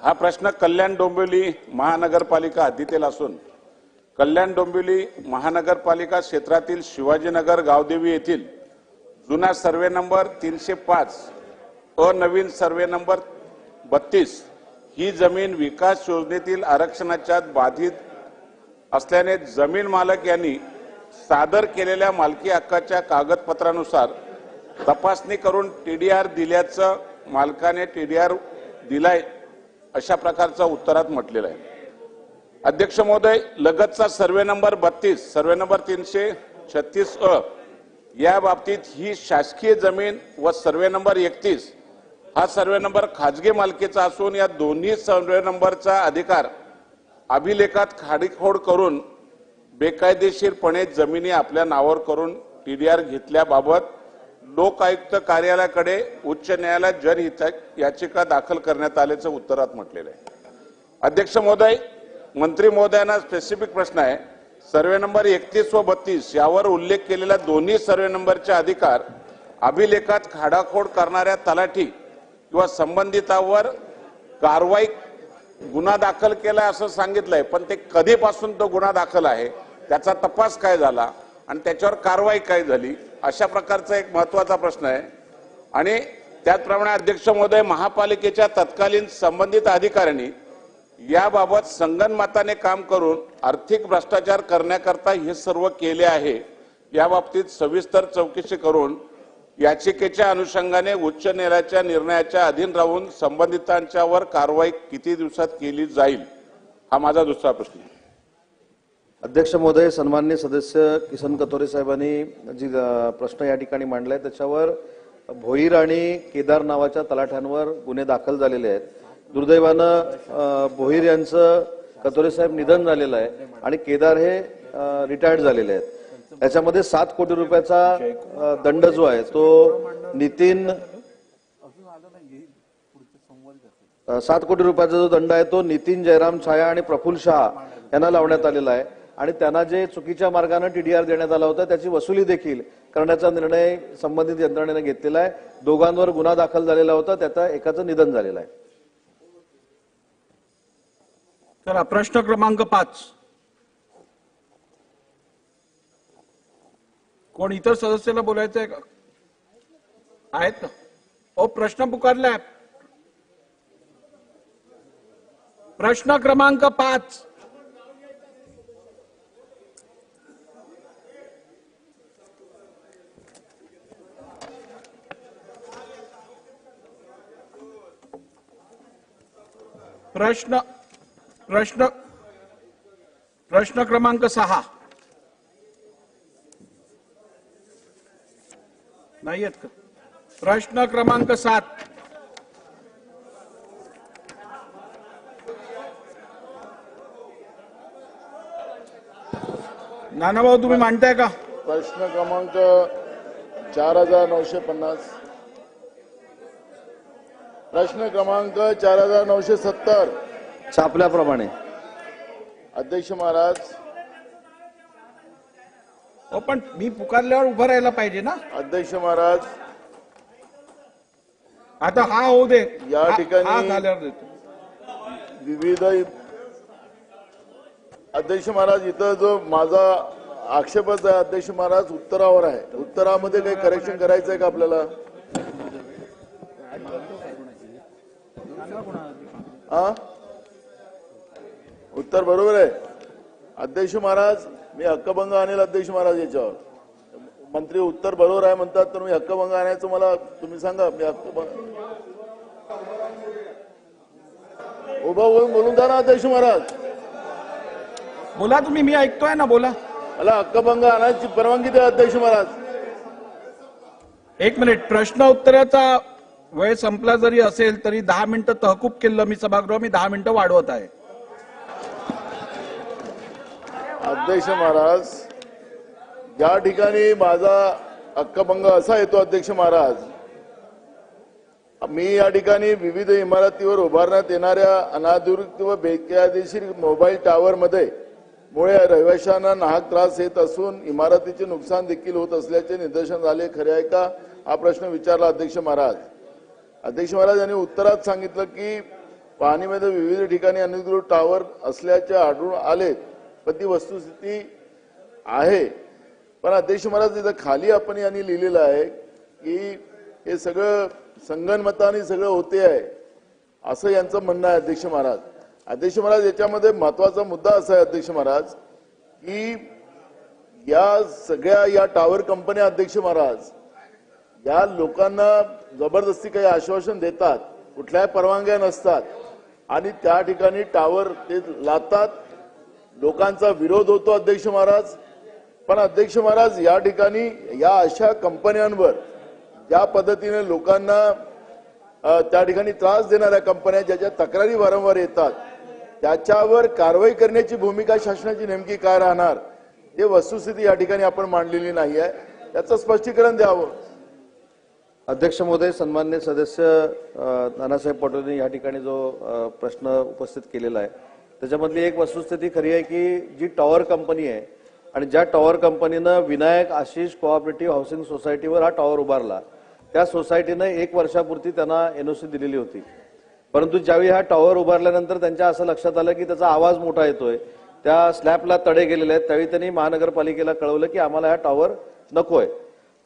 हा प्रश्न कल्याण डोंबिवली महानगरपालिका हद्दीतील असून कल्याण डोंबिवली महानगरपालिका क्षेत्रातील शिवाजीनगर गावदेवी येथील जुना सर्वे नंबर 305 नवीन सर्वे नंबर 32 ही जमीन विकास योजनेतील आरक्षणाच्या बाधित असल्याने जमीन मालक यांनी सादर केलेल्या मालकी हक्काच्या कागदपत्रानुसार तपासणी करून TDR दिल्याचं मालकाने TDR दिलाय अशा प्रकारचं उत्तरात म्हटलेलं आहे. अध्यक्ष महोदय, लगतचा सर्वे नंबर 32, सर्वे नंबर 336 या बाबतीत ही शासकीय जमीन व सर्वे नंबर 31 हा सर्वे नंबर खाजगी मालकीचा असून या दोन्ही सर्वे नंबरचा अधिकार अभिलेखात खाडीखोड करून बेकायदेशीरपणे जमिनी आपल्या नावावर करून TDR घेतल्याबाबत लोकायुक्त कार्यालयाकडे उच्च न्यायालयात जनहित याचिका दाखल करण्यात आल्याचं उत्तरात म्हटलेलं आहे. अध्यक्ष महोदय, मंत्री महोदयांना स्पेसिफिक प्रश्न आहे. सर्वे नंबर 31 व 32 यावर उल्लेख केलेल्या दोन्ही सर्वे नंबरचे अधिकार अभिलेखात खाडाखोड करणाऱ्या तलाठी किंवा संबंधितावर कारवाई गुन्हा दाखल केला असं सांगितलंय, पण ते कधीपासून तो गुन्हा दाखल आहे, त्याचा तपास काय झाला आणि त्याच्यावर कारवाई काय झाली, अशा प्रकारचा एक महत्वाचा प्रश्न आहे. आणि त्याचप्रमाणे अध्यक्ष महोदय, महापालिकेच्या तत्कालीन संबंधित अधिकाऱ्यांनी याबाबत संगनमताने काम करून आर्थिक भ्रष्टाचार करण्याकरता हे सर्व केले आहे. या बाबतीत सविस्तर चौकशी करून याचिकेच्या अनुषंगाने उच्च न्यायालयाच्या निर्णयाच्या अधीन राहून संबंधितांच्यावर कारवाई किती दिवसात केली जाईल, हा माझा दुसरा प्रश्न आहे. अध्यक्ष महोदय, सन्माननीय सदस्य किसन कथोरे साहेबांनी जी प्रश्न या ठिकाणी मांडलाय त्याच्यावर भोईर आणि केदार नावाच्या तलाठ्यांवर गुन्हे दाखल झालेले आहेत. दुर्दैवानं भोईर यांचं कथोरे साहेब निधन झालेलं आहे आणि केदार हे रिटायर्ड झालेले आहेत. त्याच्यामध्ये 7 कोटी रुपयाचा दंड जो आहे तो नितीन 7 कोटी रुपयाचा जो दंड आहे तो नितीन जयराम छाया आणि प्रफुल्ल शहा यांना लावण्यात आलेला आहे आणि त्यांना जे चुकीच्या मार्गाने TDR देण्यात आला होता त्याची वसुली देखील करण्याचा निर्णय संबंधित यंत्रणेने घेतलेला आहे. दोघांवर गुन्हा दाखल झालेला होता, त्याचा एकाचं निधन झालेलं आहे. चला, प्रश्न क्रमांक 5. कोण इतर सदस्याला बोलायचं आहे का? आहेत का? ओ, प्रश्न पुकारलाय. प्रश्न क्रमांक 5. प्रश्न क्रमांक 6. नाही आहेत का? प्रश्न क्रमांक 7. नानाभाऊ, तुम्ही मांडताय का? प्रश्न क्रमांक 4950. प्रश्न क्रमांक 4970. छापल्याप्रमाणे. अध्यक्ष महाराज, हो, पण मी पुकारल्यावर उभं राहायला पाहिजे ना. अध्यक्ष महाराज, आता हा होऊ दे. या ठिकाणी हा झाल्यावर देतो. विविध अध्यक्ष महाराज, इथं जो माझा आक्षेपच आहे अध्यक्ष महाराज, उत्तरावर आहे. उत्तरामध्ये काही करेक्शन करायचं आहे का आपल्याला? उत्तर बरोबर आहे अध्यक्ष महाराज. मी हक्कभंग आणेल अध्यक्ष महाराज. याच्यावर मंत्री उत्तर बरोबर आहे म्हणतात, तर मी हक्कभंग आणायचं मला तुम्ही सांगा. मी हक्कभंग उभा होऊन बोलून द्या ना अध्यक्ष महाराज. बोला तुम्ही, मी ऐकतोय ना, बोला. मला हक्कभंग आणायची परवानगी द्या अध्यक्ष महाराज. 1 मिनिट. प्रश्न उत्तराचा वेळ संपला जरी असेल तरी 10 मिनिटं तहकूब केलं मी सभागृह. मी 10 मिनिटं वाढवत आहे. अध्यक्ष महाराज, या ठिकाणी माझा हक्कभंग असा येतो अध्यक्ष महाराज, मी या ठिकाणी विविध इमारतीवर उभारण्यात येणाऱ्या अनाधिकृत व बेकायदेशीर मोबाईल टावर मध्ये मुळे रहिवाशांना नाहक त्रास येत असून इमारतीचे नुकसान देखील होत असल्याचे निदर्शन झाले, खरे आहे का, हा प्रश्न विचारला अध्यक्ष महाराज. अध्यक्ष महाराज यांनी उत्तरात सांगितलं की पाहणीमध्ये विविध ठिकाणी अनधिकृत टावर असल्याचे आढळून आले, पण ती वस्तुस्थिती आहे. पण अध्यक्ष महाराज, इथं खाली आपण यांनी लिहिलेलं आहे की हे सगळं संगनमताने सगळं होते आहे, असं यांचं म्हणणं आहे अध्यक्ष महाराज. अध्यक्ष महाराज, याच्यामध्ये महत्वाचा मुद्दा असा आहे अध्यक्ष महाराज की या सगळ्या या टावर कंपन्या अध्यक्ष महाराज या लोकांना जबरदस्ती काही आश्वासन देतात, कुठल्याही परवानग्या नसतात आणि त्या ठिकाणी टावर ते लादतात. लोकांचा विरोध होतो अध्यक्ष महाराज. पण अध्यक्ष महाराज, या ठिकाणी या अशा कंपन्यांवर ज्या पद्धतीने लोकांना त्या ठिकाणी त्रास देणाऱ्या कंपन्या ज्याच्या तक्रारी वारंवार येतात, त्याच्यावर कारवाई करण्याची भूमिका शासनाची नेमकी काय राहणार, हे वस्तुस्थिती या ठिकाणी आपण मांडलेली नाही आहे. त्याचं स्पष्टीकरण द्यावं. अध्यक्ष महोदय, सन्माननीय सदस्य नानासाहेब पाटोलेंनी या ठिकाणी जो प्रश्न उपस्थित केलेला आहे त्याच्यामधली एक वस्तुस्थिती खरी आहे की जी टॉवर कंपनी आहे आणि ज्या टॉवर कंपनीनं विनायक आशिष कोऑपरेटिव्ह हाऊसिंग सोसायटीवर हा टॉवर उभारला, त्या सोसायटीनं 1 वर्षापुरती त्यांना एनओसी दिलेली होती. परंतु ज्यावेळी हा टॉवर उभारल्यानंतर त्यांच्या असं लक्षात आलं की त्याचा आवाज मोठा येतोय, त्या स्लॅबला तडे गेलेले आहेत, त्यावेळी त्यांनी महानगरपालिकेला कळवलं की आम्हाला हा टॉवर नकोय.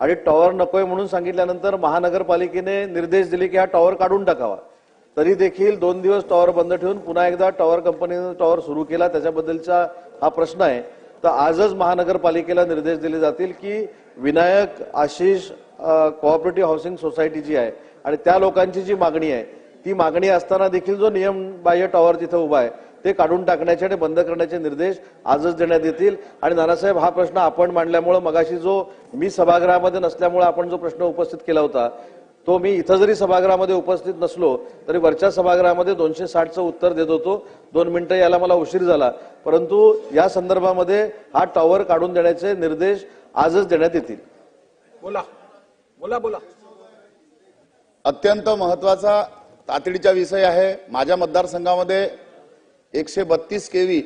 आणि टॉवर नकोय म्हणून सांगितल्यानंतर महानगरपालिकेने निर्देश दिले की हा टॉवर काढून टाकावा. तरी देखील 2 दिवस टॉवर बंद ठेवून पुन्हा एकदा टॉवर कंपनीने टॉवर सुरू केला. त्याच्याबद्दलचा हा प्रश्न आहे. तर आजच महानगरपालिकेला निर्देश दिले जातील की Vinayak Ashish cooperative housing society जी आहे आणि त्या लोकांची जी मागणी आहे ती मागणी असताना देखील जो नियमबाह्य टॉवर तिथे उभा आहे ते काढून टाकण्याचे आणि बंद करण्याचे निर्देश आजच देण्यात येतील. आणि नानासाहेब, हा प्रश्न आपण मांडल्यामुळे मगाशी जो मी सभागृहामध्ये नसल्यामुळे आपण जो प्रश्न उपस्थित केला होता तो मी इथं जरी सभागृहामध्ये उपस्थित नसलो तरी वरच्या सभागृहामध्ये 260चं उत्तर देत होतो. 2 मिनिटं याला मला उशीर झाला, परंतु या संदर्भामध्ये हा टॉवर काढून देण्याचे निर्देश आजच देण्यात येतील. बोला बोला बोला. अत्यंत महत्वाचा तातडीचा विषय आहे. माझ्या मतदारसंघामध्ये 132 केवी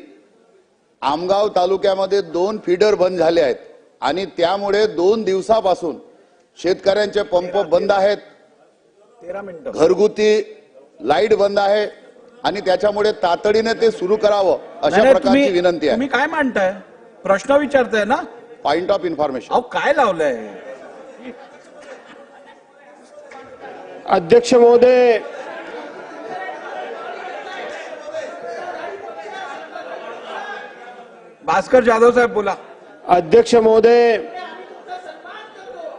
आमगाव तालुक्यामध्ये 2 फीडर बंद झाले आहेत आणि त्यामुळे 2 दिवसापासून शेतकऱ्यांचे पंप बंद आहेत, 13 मिनिटं, घरगुती लाईट बंद आहे आणि त्याच्यामुळे तातडीने ते सुरू करावं अशा प्रकारची विनंती आहे. तुम्ही काय मांडताय? प्रश्न विचारताय ना? Point of information. अहो काय लावलंय? अध्यक्ष महोदय, भास्कर जाधव साहेब बोला. अध्यक्ष महोदय,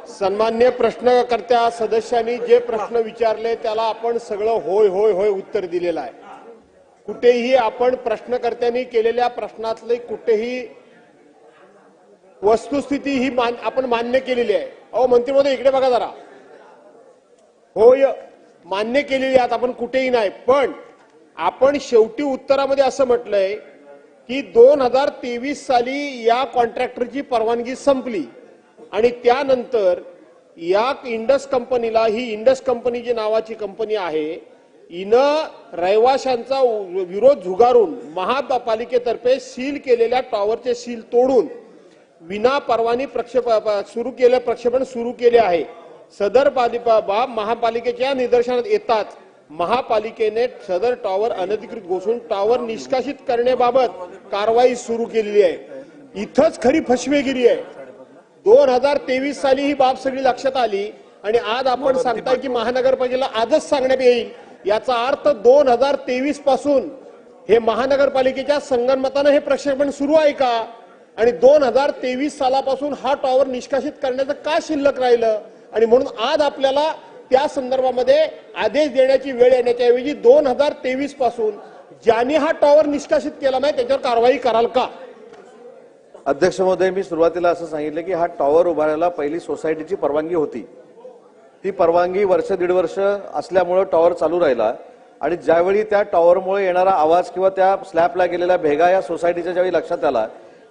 सन्मान्य प्रश्नकर्त्या सदस्यांनी जे प्रश्न विचारले त्याला आपण सगळं होय होय होय उत्तर दिलेलं आहे. कुठेही आपण प्रश्नकर्त्यांनी केलेल्या प्रश्नातले कुठेही वस्तुस्थिती ही आपण मान्य केलेली आहे. अहो मंत्री महोदय इकडे बघा जरा. होय मान्य केलेली आहेत आपण, कुठेही नाही. पण आपण शेवटी उत्तरामध्ये असं म्हटलंय की 2023 साली या कॉन्ट्रॅक्टरची परवानगी संपली आणि त्यानंतर या इंडस कंपनीला, ही इंडस कंपनी जी नावाची कंपनी आहे, हिनं रहिवाशांचा विरोध झुगारून महापालिकेतर्फे सील केलेल्या टॉवरचे सील तोडून विना परवानगी प्रक्षेपण सुरू केले आहे. सदर बाब महापालिकेच्या निदर्शनात येतात महापालिकेने सदर टॉवर अनधिकृत घोषून टॉवर निष्कासित करण्याबाबत कारवाई सुरू केलेली आहे. इथंच खरी फसवेगिरी आहे. 2023 साली ही बाब सगळी लक्षात आली आणि आज आपण सांगताय की महानगरपालिकेला आजच सांगण्यात येईल. याचा अर्थ 2023 पासून हे महानगरपालिकेच्या संगनमतानं हे प्रक्षेपण सुरू आहे का? आणि 2023 सालापासून हा टॉवर निष्कासित करण्याचं का शिल्लक राहिलं? आणि म्हणून आज आपल्याला त्या संदर्भामध्ये आदेश देण्याची वेळ येण्याच्या ऐवजी 2023 पासून ज्यांनी हा टॉवर निष्कासित केला नाही त्याच्यावर कारवाई कराल का? अध्यक्ष महोदय, मी सुरुवातीला असं सांगितलं की हा टॉवर उभारायला पहिली सोसायटीची परवानगी होती. ती परवानगी 1-1.5 वर्ष असल्यामुळे टॉवर चालू राहिला आणि ज्यावेळी त्या टॉवरमुळे येणारा आवाज किंवा त्या स्लॅबला गेलेल्या भेगा या सोसायटीच्या ज्यावेळी लक्षात आला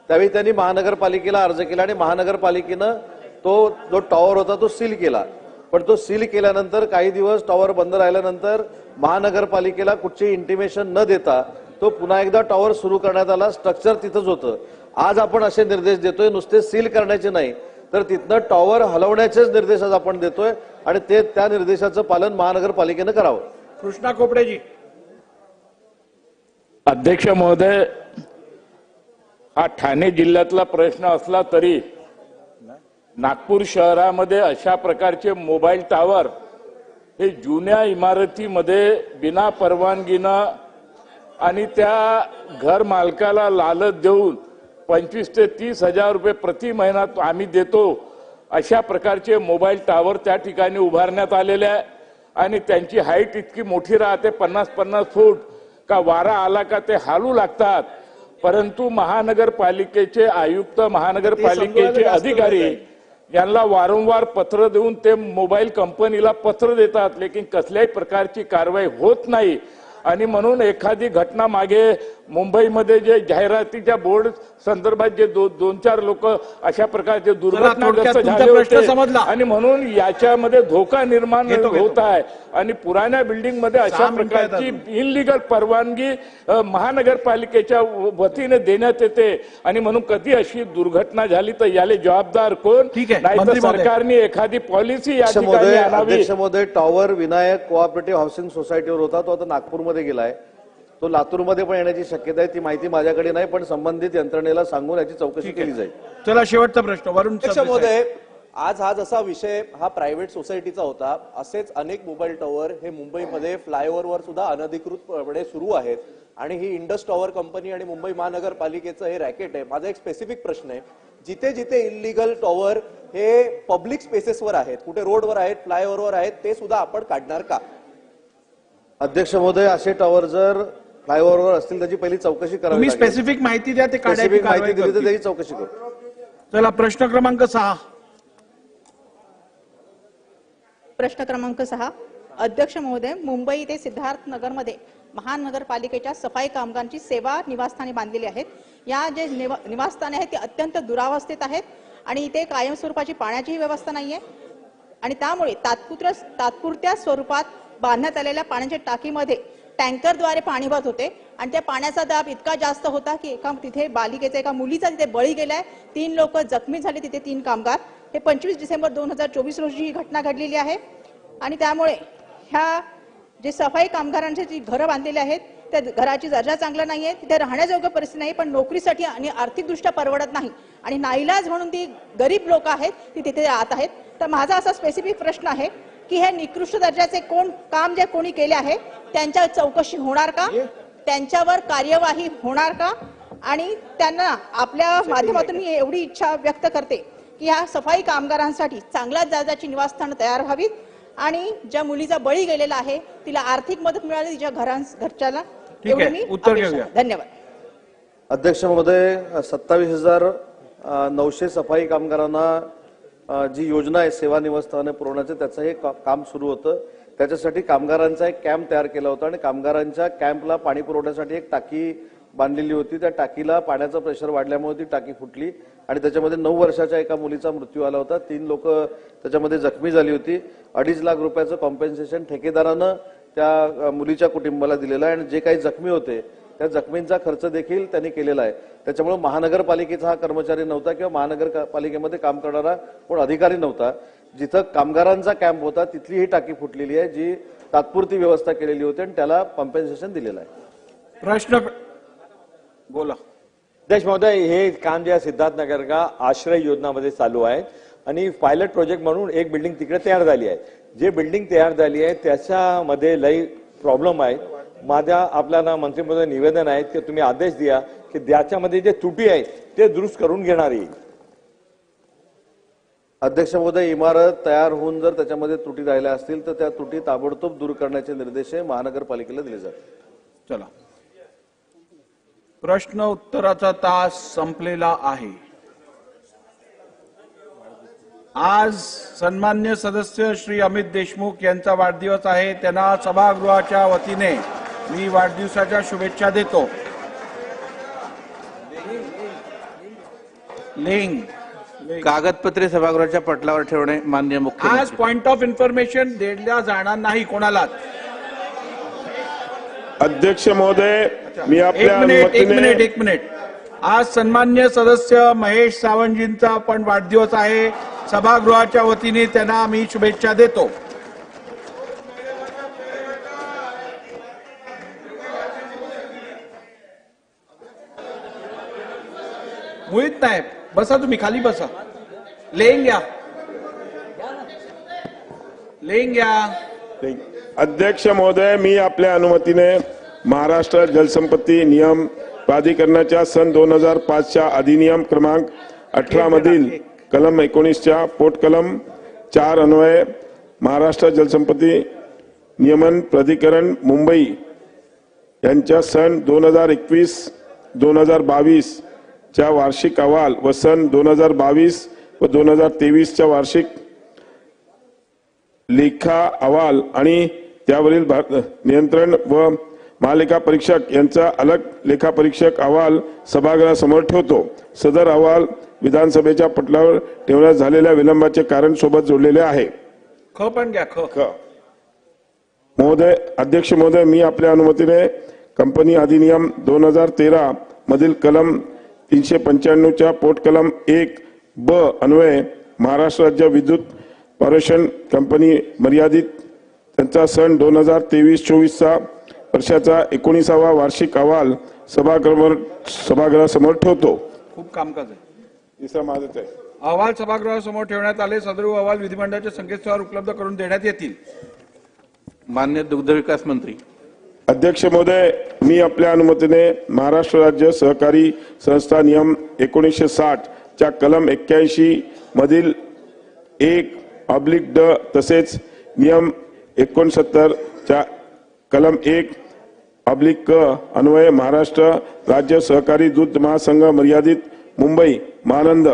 त्यावेळी त्यांनी महानगरपालिकेला अर्ज केला आणि महानगरपालिकेनं तो जो टॉवर होता तो सील केला. पण तो सील केल्यानंतर काही दिवस टॉवर बंद राहिल्यानंतर महानगरपालिकेला कुठची इंटिमेशन न देता तो पुन्हा एकदा टॉवर सुरू करण्यात आला. स्ट्रक्चर तिथंच होतं. आज आपण असे निर्देश देतोय, नुसते सील करण्याचे नाही तर तिथनं टॉवर हलवण्याचेच निर्देश आज आपण देतोय आणि ते त्या निर्देशाचं पालन महानगरपालिकेनं करावं. कृष्णा खोपडेजी. अध्यक्ष महोदय, हा ठाणे जिल्ह्यातला प्रश्न असला तरी नागपूर शहरामध्ये अशा प्रकारचे मोबाईल टावर हे जुन्या इमारतीमध्ये बिना परवानगीनं आणि त्या घर मालकाला लालच देऊन 25 ते 30 हजार रुपये प्रति महिना आम्ही देतो अशा प्रकारचे मोबाईल टावर त्या ठिकाणी उभारण्यात आलेले आहे आणि त्यांची हाईट इतकी मोठी राहते 50-50 फूट का वारा आला का ते हालू लागतात. परंतु महानगरपालिकेचे आयुक्त, महानगरपालिकेचे अधिकारी यांना वारंवार पत्र देऊन ते मोबाईल कंपनीला पत्र देतात, लेकिन कसल्याही प्रकारची कारवाई होत नाही. आणि म्हणून एखादी घटना मागे मुंबईमध्ये जे जाहिरातीच्या बोर्ड संदर्भात जे दोन चार लोक अशा प्रकारचे दुर्घटनाग्रस्त झाले होते आणि म्हणून याच्यामध्ये धोका निर्माण होत आहे. आणि पुराण्या बिल्डिंग मध्ये अशा प्रकारची इनलिगल परवानगी महानगरपालिकेच्या वतीने देण्यात येते. आणि म्हणून कधी अशी दुर्घटना झाली तर याला जबाबदार कोण? नाही तर सरकारने एखादी पॉलिसी या ठिकाणी आणावी. अध्यक्ष महोदय, टॉवर विनायक कोऑपरेटिव्ह हाऊसिंग सोसायटीवर होता, तो आता नागपूरमध्ये गेलाय. तो लातूरमध्ये पण येण्याची शक्यता आहे. ती माहिती माझ्याकडे नाही, पण संबंधित यंत्रणेला सांगून याची चौकशी केली जाईल. चला शेवटचा प्रश्न वरुण महोदय, आज हा जसा विषय हा प्रायव्हेट सोसायटीचा होता, असेच अनेक मोबाईल टॉवर हे मुंबईमध्ये फ्लायओव्हरवर सुद्धा अनधिकृतपणे सुरू आहेत. आणि ही इंडस टॉवर कंपनी आणि मुंबई महानगरपालिकेचं हे रॅकेट आहे. माझा एक स्पेसिफिक प्रश्न आहे, जिथे जिथे इलिगल टॉवर हे पब्लिक स्पेसेसवर आहेत, कुठे रोडवर आहेत, फ्लायओव्हरवर आहेत, ते सुद्धा आपण काढणार का? अध्यक्ष महोदय, असे टॉवर जर फ्लायओव्हरवर असतील त्याची पहिली चौकशी करावी. तुम्ही स्पेसिफिक माहिती द्या, ते काढायची माहिती दिली तर त्याची चौकशी करू. चला प्रश्न क्रमांक 6. प्रश्न क्रमांक 6. अध्यक्ष महोदय, मुंबई ते सिद्धार्थ नगरमध्ये महानगरपालिकेच्या सफाई कामगारांची सेवा निवासस्थाने बांधलेली आहेत. या जे निवासस्थाने आहेत ते अत्यंत दुरावस्थेत आहेत आणि इथे कायमस्वरूपाची पाण्याचीही व्यवस्था नाहीये. आणि त्यामुळे तात्पुरत्या स्वरूपात बांधण्यात आलेल्या पाण्याच्या टाकीमध्ये टँकरद्वारे पाणी भरत होते आणि त्या पाण्याचा दाब इतका जास्त होता की तिथे बालिकेचा एका मुलीचा तिथे बळी गेलाय. 3 लोक जखमी झाले, तिथे 3 कामगार. हे 25 डिसेंबर 2024 रोजी ही घटना घडलेली आहे. आणि त्यामुळे ह्या जे सफाई कामगारांची जी घरं बांधलेली आहेत त्या घराची दर्जा चांगला नाहीये, तिथे राहण्याजोग्य परिस्थिती नाही, पण नोकरीसाठी आणि आर्थिकदृष्ट्या परवडत नाही आणि नाईलाज म्हणून ती गरीब लोक आहेत ती तिथे राहत आहेत. तर माझा असा स्पेसिफिक प्रश्न आहे की हे निकृष्ट दर्जाचे काम जे कोणी केले आहे त्यांच्या चौकशी होणार का? त्यांच्यावर कार्यवाही होणार का? आणि त्यांना आपल्या माध्यमातून मी एवढी इच्छा व्यक्त करते की ह्या सफाई कामगारांसाठी चांगल्या दर्जाची निवासस्थान तयार व्हावीत आणि ज्या मुलीचा बळी गेलेला आहे तिला आर्थिक मदत मिळाली, तिच्या घरच्याला. उत्तर घेऊया. धन्यवाद. अध्यक्ष महोदय, 27,900 सफाई कामगारांना जी योजना आहे सेवा निवासस्थाने पुरवण्याचं त्याचं हे काम सुरू होतं. त्याच्यासाठी कामगारांचा एक कॅम्प तयार केला होता आणि कामगारांच्या कॅम्पला पाणी पुरवण्यासाठी एक टाकी बांधलेली होती. त्या टाकीला पाण्याचं प्रेशर वाढल्यामुळे ती टाकी फुटली आणि त्याच्यामध्ये 9 वर्षाच्या एका मुलीचा मृत्यू आला होता. 3 लोक त्याच्यामध्ये जखमी झाली होती. 2.5 लाख रुपयाचं कॉम्पेन्सेशन ठेकेदारानं त्या मुलीच्या कुटुंबाला दिलेलं आहे आणि जे काही जखमी होते त्या जखमींचा खर्च देखील त्यांनी केलेला आहे. त्याच्यामुळे महानगरपालिकेचा हा कर्मचारी नव्हता किंवा महानगरपालिकेमध्ये काम करणारा कोण अधिकारी नव्हता. जिथं कामगारांचा कॅम्प होता तिथली ही टाकी फुटलेली आहे, जी तात्पुरती व्यवस्था केलेली होती आणि त्याला कॉम्पेन्सेशन दिलेलं आहे. प्रश्न बोला. अध्यक्ष महोदय, हे काम जे सिद्धार्थ नगर का आश्रय योजनामध्ये चालू आहे आणि पायलट प्रोजेक्ट म्हणून एक बिल्डिंग तिकडे तयार झाली आहे. जे बिल्डिंग तयार झाली आहे त्याच्यामध्ये लई प्रॉब्लेम आहे. माझ्या आपल्याला मंत्री महोदय निवेदन आहे की तुम्ही आदेश द्या की त्याच्यामध्ये जे त्रुटी आहेत ते दुरुस्त करून घेणार येईल. अध्यक्ष महोदय, इमारत तयार होऊन जर त्याच्यामध्ये त्रुटी राहिल्या असतील तर त्या त्रुटी ताबडतोब दूर करण्याचे निर्देश महानगरपालिकेला दिले जातात. चला प्रश्न उत्तराचा तास संपलेला आहे. आज सन्मान्य सदस्य श्री अमित देशमुख यांचा वाढदिवस आहे. त्यांना सभागृहाच्या वतीने मी वाढदिवसाच्या शुभेच्छा देतो. लिंग कागदपत्रे सभागृहाच्या पटलावर ठेवणे माननीय मुख्यमंत्री. आज पॉइंट ऑफ इन्फॉर्मेशन दिल्या जाणार नाही कोणालाच. अध्यक्ष महोदय, मी आपल्या एक मिनिट. आज सन्मान्य सदस्य महेश सावंतजींचा पण वाढदिवस आहे. सभागृहाच्या वतीने त्यांना मी शुभेच्छा देतो. मोहित नायब, बसा तुम्ही खाली बसा. लेंग घ्या. अध्यक्ष महोदय, मी आपल्या अनुमतीने महाराष्ट्र जलसंपत्ती नियम प्राधिकरणाच्या सन 2005च्या अधिनियम क्रमांक 18 मधील कलम 19च्या पोटकलम 4 अन्वये महाराष्ट्र जलसंपत्ती नियमन प्राधिकरण मुंबई यांच्या सन 2021-2022 च्या वार्षिक अहवाल व सन 2022 व 2023 च्या वार्षिक लेखा अहवाल आणि त्यावरील नियंत्रण व महालेखा परीक्षक यांचा अलग लेखा परीक्षक अहवाल सभागृहासमोर ठेवतो. सदर अहवाल विधानसभेच्या पटलावर ठेवण्यास झालेल्या विलंबाचे कारण सोबत जोडलेले आहे. ख पण घ्या. ख महोदय, अध्यक्ष महोदय, मी आपल्या अनुमतीने कंपनी अधिनियम 2013 मधील कलम 395 च्या पोट कलम 1(ब) अन्वये महाराष्ट्र राज्य विद्युत पारेषण कंपनी मर्यादित त्यांचा सन 2023-24 चा वर्षाचा 19वा वार्षिक अहवाल सभागृहासमोर ठेवतो. खूप कामकाज आहे. तिसरा माझच आहे. अहवाल सभागृहासमोर ठेवण्यात आले. सदर अहवाल विधिमंडळाच्या संकेतस्थळावर उपलब्ध करून देण्यात येतील. मान्य दुग्धविकास मंत्री. अध्यक्ष महोदय, मी आपल्या अनुमतीने महाराष्ट्र राज्य सहकारी संस्था नियम 1960 च्या कलम 81 मधील 1(ड) तसेच नियम 69 च्या कलम 1(क) अन्वये महाराष्ट्र राज्य सहकारी दूध महासंघ मर्यादित मुंबई महानंद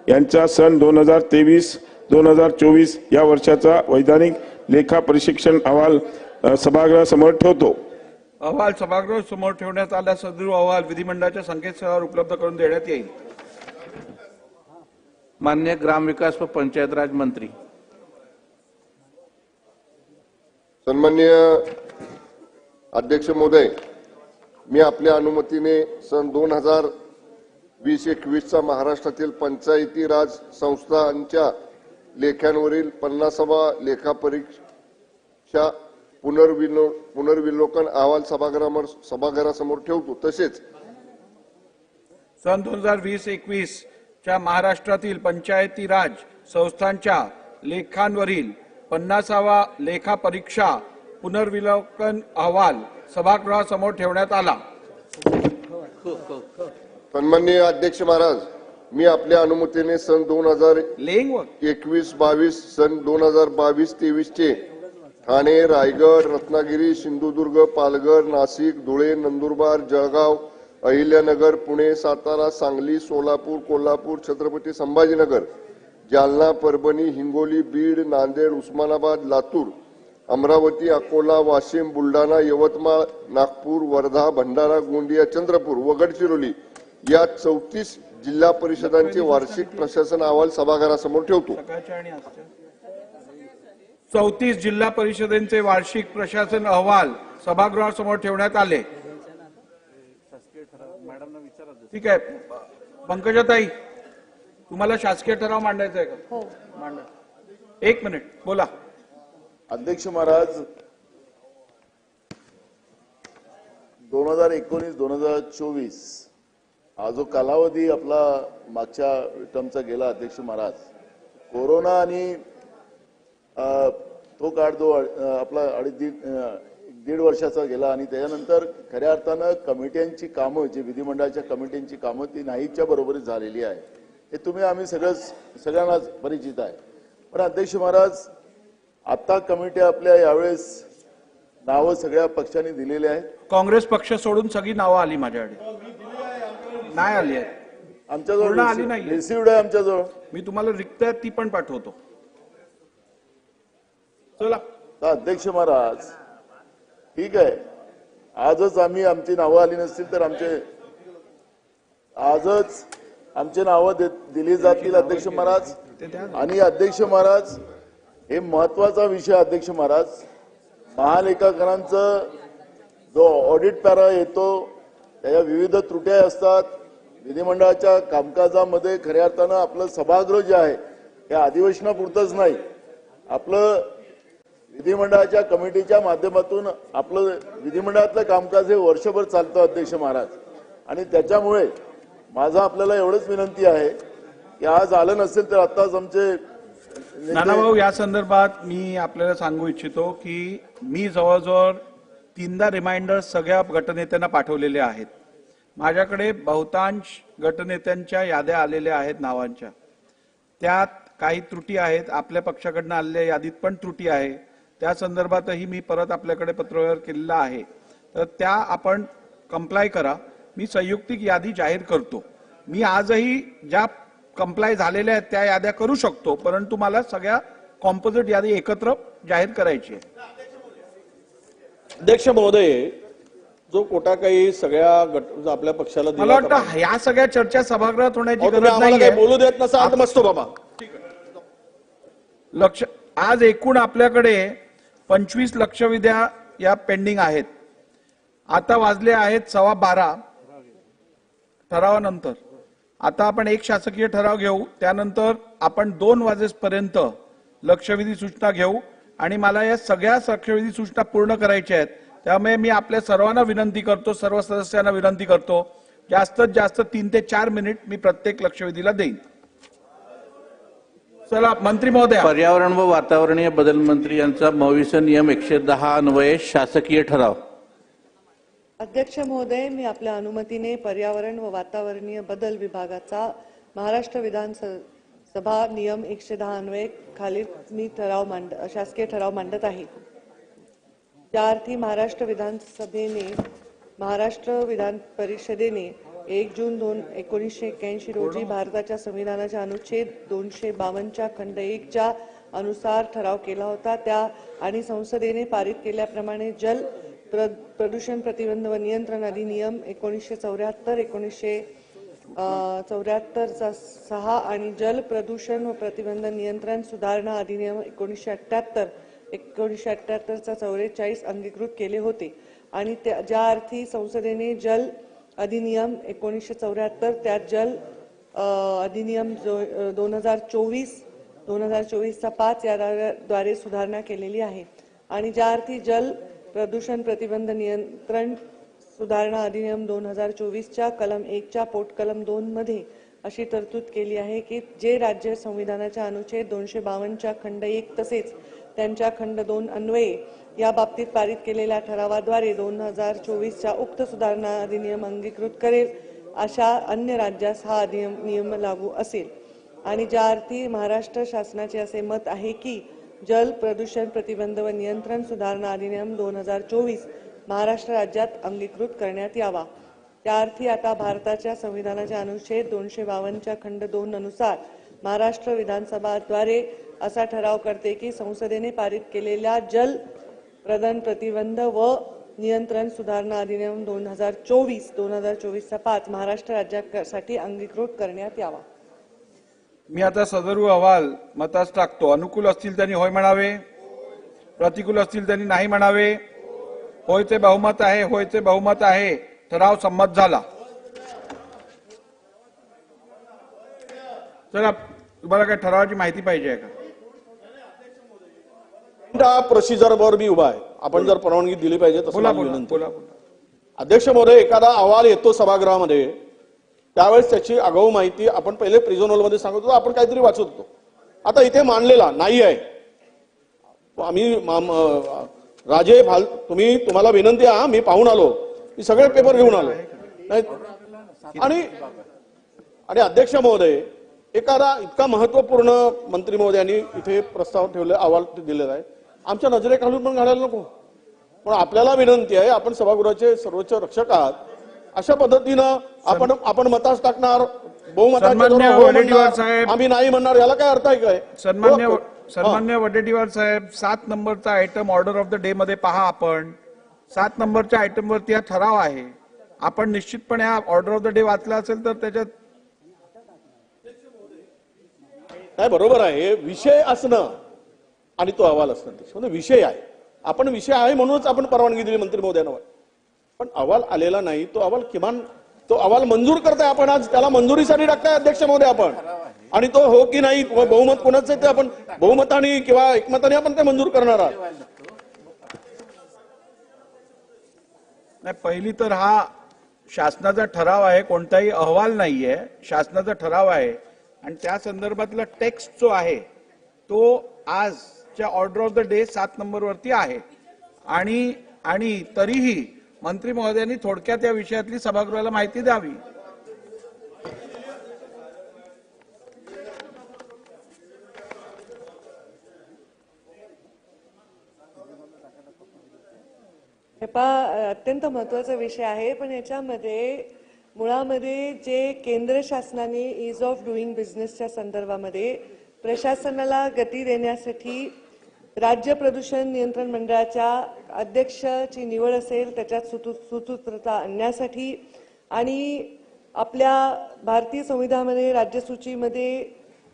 यांचा सन 2023-2024 या वर्षाचा वैधानिक लेखा प्रशिक्षण अहवाल सभागृहासमोर ठेवतो. अहवाल सभागृहासमोर ठेवण्यात आला. सदर अहवाल विधिमंडळाच्या संकेतस्थळावर उपलब्ध करून देण्यात येईल. मान्य ग्रामविकास व पंचायत राज मंत्री. सन्माननीय अध्यक्ष महोदय, मी आपल्या अनुमतीने सन 2020-21 चा महाराष्ट्रातील पंचायती राज संस्थांच्या लेख्यांवरील 50वा लेखा परीक्षा पुनर्विलोकन अहवाल सभागृहासमोर ठेवतो. तसेच सन 2020-21 च्या महाराष्ट्रातील पंचायती राज संस्थांच्या लेखांवरील 50वा लेखा परीक्षा पुनर्विलोकन अहवाल सभागृहासमोर ठेवण्यात आला. सन्माननीय अध्यक्ष महाराज, मी आपल्या अनुमतीने सन 2021-22 सन 2022-23 चे ठाणे, रायगड, रत्नागिरी, सिंधुदुर्ग, पालघर, नाशिक, धुळे, नंदुरबार, जळगाव, अहिल्यानगर, पुणे, सातारा, सांगली, सोलापूर, कोल्हापूर, छत्रपती संभाजीनगर, जालना, परभणी, हिंगोली, बीड, नांदेड, उस्मानाबाद, लातूर, अमरावती, अकोला, वाशिम, बुलढाणा, यवतमाळ, नागपूर, वर्धा, भंडारा, गोंदिया, चंद्रपूर व गडचिरोली या 34 जिल्हा परिषदांचे वार्षिक प्रशासन अहवाल सभागृहासमोर ठेवतो. 34 जिल्हा परिषदेचे वार्षिक प्रशासन अहवाल सभागृहासमोर ठेवण्यात आले. ठीक आहे. पंकजाताई, तुम्हाला शासकीय ठराव मांडायचा आहे का? हो, मांडा. 1 मिनिट बोला. अध्यक्ष महाराज, 2019-2024 हा जो कालावधी आपला मागच्या टर्मचा गेला अध्यक्ष महाराज, कोरोना आणि तो काळ जो आपला 1.5-1.5 वर्षाचा गेला आणि त्याच्यानंतर खऱ्या अर्थानं कमिट्यांची कामं, जी विधिमंडळाच्या कमिट्यांची कामं ती नाहीच्या बरोबरीत झालेली आहे. हे तुम्ही आम्ही सगळ्यांना परिचित आहे. पण अध्यक्ष महाराज, आता कमिट्या आपल्या यावेळेस नावं सगळ्या पक्षांनी दिलेली आहेत. काँग्रेस पक्ष सोडून सगळी नावं आली माझ्याकडे. नाही आली आहे आमच्याजवळ, आली नाही, रिसिव्ड आहे आमच्याजवळ. मी तुम्हाला रिक्त आहे ती पण पाठवतो. चला अध्यक्ष महाराज, ठीक आहे, आजच आमची नावं आली नसतील तर आजच आमची नावं दिली जातील अध्यक्ष महाराज. आणि अध्यक्ष महाराज, हे महत्वाचा विषय अध्यक्ष महाराज, महालेखाकारांचं जो ऑडिट पॅरा येतो त्याच्या विविध त्रुटी असतात. विधिमंडळाच्या कामकाजामध्ये खऱ्या अर्थानं आपलं सभागृह जे आहे हे अधिवेशनापुरतंच नाही, आपलं विधिमंडळाच्या कमिटीच्या माध्यमातून आपलं विधिमंडळातलं कामकाज हे वर्षभर चालतं अध्यक्ष महाराज. आणि त्याच्यामुळे माझा आपल्याला एवढंच विनंती आहे की आज आलं नसेल तर आताच आमचे नानाभाऊ, या संदर्भात मी आपल्याला सांगू इच्छितो की मी जवळजवळ 3दा रिमाइंडर्स सगळ्या गटनेत्यांना पाठवलेले आहेत. माझ्याकडे बहुतांश गटनेत्यांच्या याद्या आलेल्या आहेत नावांच्या. त्यात काही त्रुटी आहेत. आपल्या पक्षाकडनं आलेल्या यादीत पण त्रुटी आहे. त्या संदर्भातही मी परत आपल्याकडे पत्रव्यवहार केलेला आहे. तर त्या आपण कंप्लाय करा. मी संयुक्तिक यादी जाहीर करतो. मी आजही ज्या कंप्लाय झालेल्या आहेत त्या याद्या करू शकतो, परंतु मला सगळ्या कॉम्पोजिट यादी एकत्र जाहीर करायची आहे. अध्यक्ष महोदय, जो कोटा काही सगळ्या आपल्या पक्षाला मला वाटतं ह्या सगळ्या चर्चा सभागृहात होण्याची गरज नाही. नाही. बोलू देत नसाल तर मस्तो बाबा. लक्ष आज एकूण आपल्याकडे 25 लक्षवेध्या या पेंडिंग आहेत. आता वाजले आहेत 12:15 ठरावानंतर. आता आपण एक शासकीय ठराव घेऊ, त्यानंतर आपण 2 वाजेपर्यंत लक्षवेधी सूचना घेऊ आणि मला या सगळ्या लक्षवेधी सूचना पूर्ण करायच्या आहेत. त्यामुळे मी आपल्या सर्वांना विनंती करतो, सर्व सदस्यांना विनंती करतो, जास्तीत जास्त 3 ते 4 मिनिट मी प्रत्येक लक्षवेधीला देईन. चला मंत्री महोदय. पर्यावरण व वातावरणीय बदल मंत्री यांचा मविष्य नियम 110 अन्वये शासकीय ठराव. अध्यक्ष महोदय, मी आपल्या अनुमतीने पर्यावरण व वातावरणीय बदल विभागाचा महाराष्ट्र विधानसभा नियम 110 अन्वये खालील मी शासकीय ठराव मांडत आहे. ज्या अर्थी महाराष्ट्र विधान परिषदेने 1 जून 1981 रोजी भारताच्या संविधानाच्या अनुच्छेद 252 खंड 1 च्या अनुसार ठराव केला होता, त्या आणि संसदेने पारित केल्याप्रमाणे जल प्रदूषण प्रतिबंध व नियंत्रण अधिनियम 1974 चा 6 आणि जल प्रदूषण व प्रतिबंध नियंत्रण सुधारणा अधिनियम 1978 चा 44 अंगीकृत केले होते आणि ज्या अर्थी संसदेने जल अधिनियम 1974 त्यात जल अधिनियम 2024 चा 5 याद्वारे सुधारणा केलेली आहे आणि ज्या अर्थी जल प्रदूषण प्रतिबंध नियंत्रण सुधारणा अधिनियम 2024 च्या कलम 1 च्या पोटकलम 2 मध्ये अशी तरतूद केली आहे की जे राज्य संविधानाच्या अनुच्छेद 252 च्या खंड 1 तसेच त्यांच्या खंड 2 अन्वये या बाबतीत पारित केलेल्या ठरावाद्वारे 2024 च्या उक्त सुधारणा अधिनियम अंगीकृत करेल अशा अन्य राज्यास हा नियम लागू असेल आणि ज्या अर्थी महाराष्ट्र शासनाचे असे मत आहे की जल प्रदूषण प्रतिबंध व नियंत्रण सुधारणा अधिनियम 2024 महाराष्ट्र राज्यात अंगीकृत करण्यात यावा. त्या अर्थी आता भारताच्या संविधानाच्या अनुच्छेद 252 च्या खंड 2 अनुसार महाराष्ट्र विधानसभाद्वारे असा ठराव करते की संसदेने पारित केलेल्या जल प्रदूषण प्रतिबंध व नियंत्रण सुधारणा अधिनियम 2024 चा 5 महाराष्ट्र राज्यासाठी अंगीकृत करण्यात यावा. मी आता सदर अहवाल मतास टाकतो. अनुकूल असतील त्यांनी होय म्हणावे, प्रतिकूल असतील त्यांनी नाही म्हणावे. होयचे बहुमत आहे, होयचे बहुमत आहे. ठराव संमत झाला. चला, तुम्हाला काय ठरावाची माहिती पाहिजे का? प्रोसिजर वर मी उभा आहे. आपण जर परवानगी दिली पाहिजे तसं बोला. अध्यक्ष महोदय, एखादा अहवाल येतो सभागृहामध्ये त्यावेळेस त्याची आगाऊ माहिती आपण पहिले प्रिझन हॉल मध्ये सांगत होतो, आपण काहीतरी वाचत होतो. आता इथे मांडलेला नाही आहे. आम्ही राजे तुम्हाला विनंती आहे, मी पाहून आलो, मी सगळे पेपर घेऊन आलो आणि अध्यक्ष महोदय, एखादा इतका महत्वपूर्ण मंत्री महोदयांनी इथे प्रस्ताव ठेवले, अहवाल दिलेला आहे, आमच्या नजरेखालून पण घालायला नको. पण आपल्याला विनंती आहे, आपण सभागृहाचे सर्वोच्च रक्षक आहात, अशा पद्धतीनं आपण मतास टाकणार, बहुमताचे आम्ही नाही म्हणणार, याला काय अर्थ आहे काय? सन्मान्य वडेट्टीवार साहेब, 7 नंबरचा item order of the day मध्ये पहा. आपण 7 नंबरच्या आयटम वरती हा ठराव आहे. आपण निश्चितपणे हा ऑर्डर ऑफ द डे वाचला असेल तर त्याच्यात काय बरोबर आहे. विषय असणं आणि तो अहवाल असणं, विषय आहे. आपण विषय आहे म्हणूनच आपण परवानगी दिली मंत्री महोदयांना, पण अहवाल आलेला नाही. तो अहवाल किमान तो अहवाल मंजूर करताय आपण, आज त्याला मंजुरीसाठी टाकताय अध्यक्ष महोदय आपण, आणि तो हो की नाही बहुमत कोणाचं ते आपण बहुमताने किंवा एकमताने आपण ते मंजूर करणार आहात. नाही, पहिली तर हा शासनाचा ठराव आहे, कोणताही अहवाल नाहीये, शासनाचा ठराव आहे आणि त्या संदर्भातला टेक्स्ट जो आहे तो आजच्या order of the day 7 number वरती आहे आणि तरीही मंत्री महोदयांनी थोडक्यात या विषयातली सभागृहाला माहिती द्यावी. हे अत्यंत महत्वाचा विषय आहे, पण याच्यामध्ये मुळामध्ये जे केंद्र शासनाने इज ऑफ डुईंग बिझनेसच्या संदर्भामध्ये प्रशासनाला गती देण्यासाठी राज्य प्रदूषण नियंत्रण मंडळाच्या अध्यक्षाची निवड असेल, त्याच्यात सुसूत्रता आणण्यासाठी आणि आपल्या भारतीय संविधानामध्ये राज्यसूचीमध्ये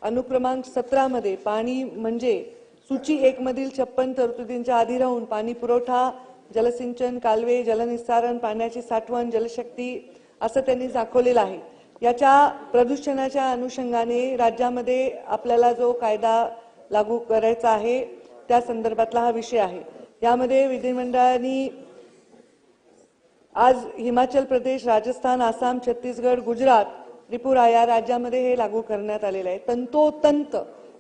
अनुक्रमांक 17 मध्ये पाणी म्हणजे सूची 1 मधील 56 तरतुदींच्या आधी राहून पाणी पुरवठा, जलसिंचन, कालवे, जलनिस्सारण, पाण्याची साठवण, जलशक्ती असं त्यांनी दाखवलेलं आहे. याच्या प्रदूषणाच्या अनुषंगाने राज्यामध्ये आपल्याला जो कायदा लागू करायचा आहे त्या संदर्भातला हा विषय आहे. यामध्ये विधिमंडळाने आज हिमाचल प्रदेश, राजस्थान, आसाम, छत्तीसगड, गुजरात, त्रिपुरा या राज्यामध्ये हे लागू करण्यात आलेलं आहे. तंतोतंत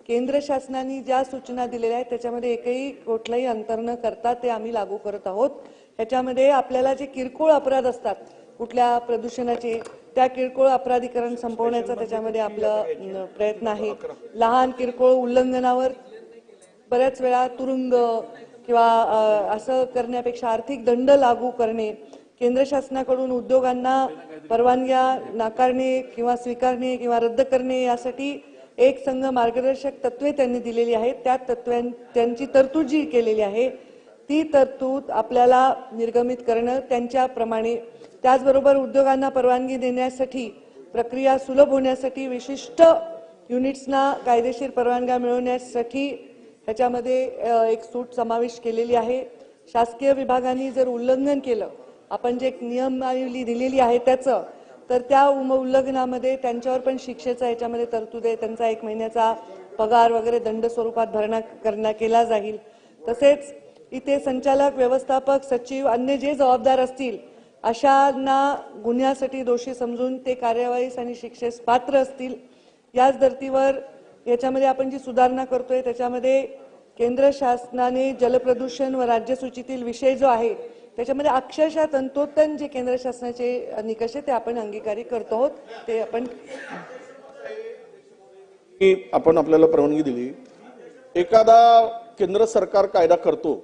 केंद्र शासनाने ज्या सूचना दिलेल्या आहेत त्याच्यामध्ये एकही कुठलाही अंतर न करता ते आम्ही लागू करत आहोत. ह्याच्यामध्ये आपल्याला जे किरकोळ अपराध असतात कुठल्या प्रदूषणाचे, त्या किरकोळ अपराधीकरण संपवण्याचा त्याच्यामध्ये आपला प्रयत्न आहे. लहान किरकोळ उल्लंघनावर बऱ्याच वेळा तुरुंग किंवा असं करण्यापेक्षा आर्थिक दंड लागू करणे, केंद्र शासनाकडून उद्योगांना परवानग्या नाकारणे किंवा स्वीकारणे किंवा रद्द करणे यासाठी एक संघ मार्गदर्शक तत्वे त्यांनी दिलेली आहेत. त्या त्यांची तरतूद जी केलेली आहे ती तरतूद आपल्याला निर्गमित करणं त्यांच्याप्रमाणे. त्याचबरोबर उद्योगांना परवानगी देण्यासाठी प्रक्रिया सुलभ होण्यासाठी विशिष्ट युनिट्सना कायदेशीर परवानग्या मिळवण्यासाठी ह्याच्यामध्ये एक सूट समावेश केलेली आहे. शासकीय विभागांनी जर उल्लंघन केलं, आपण जे नियमावली दिलेली आहे त्याचं, तर त्या उल्लंघनामध्ये त्यांच्यावर पण शिक्षेचा याच्यामध्ये तरतूद आहे. त्यांचा 1 महिन्याचा पगार वगैरे दंड स्वरूपात भरणा केला जाईल. तसेच इथे संचालक, व्यवस्थापक, सचिव, अन्य जे जबाबदार असतील अशांना गुन्ह्यासाठी दोषी समजून ते कार्यवाहीस आणि शिक्षेस पात्र असतील. याच धर्तीवर याच्यामध्ये आपण जी सुधारणा करतोय त्याच्यामध्ये केंद्र शासनाने जलप्रदूषण व राज्यसूचीतील विषय जो आहे त्याच्यामध्ये अक्षरशः तंतोतंत जे केंद्र शासनाचे निकष आहे ते आपण अंगीकारी करतो आहोत. ते आपण आपल्याला परवानगी दिली. एखादा केंद्र सरकार कायदा करतो,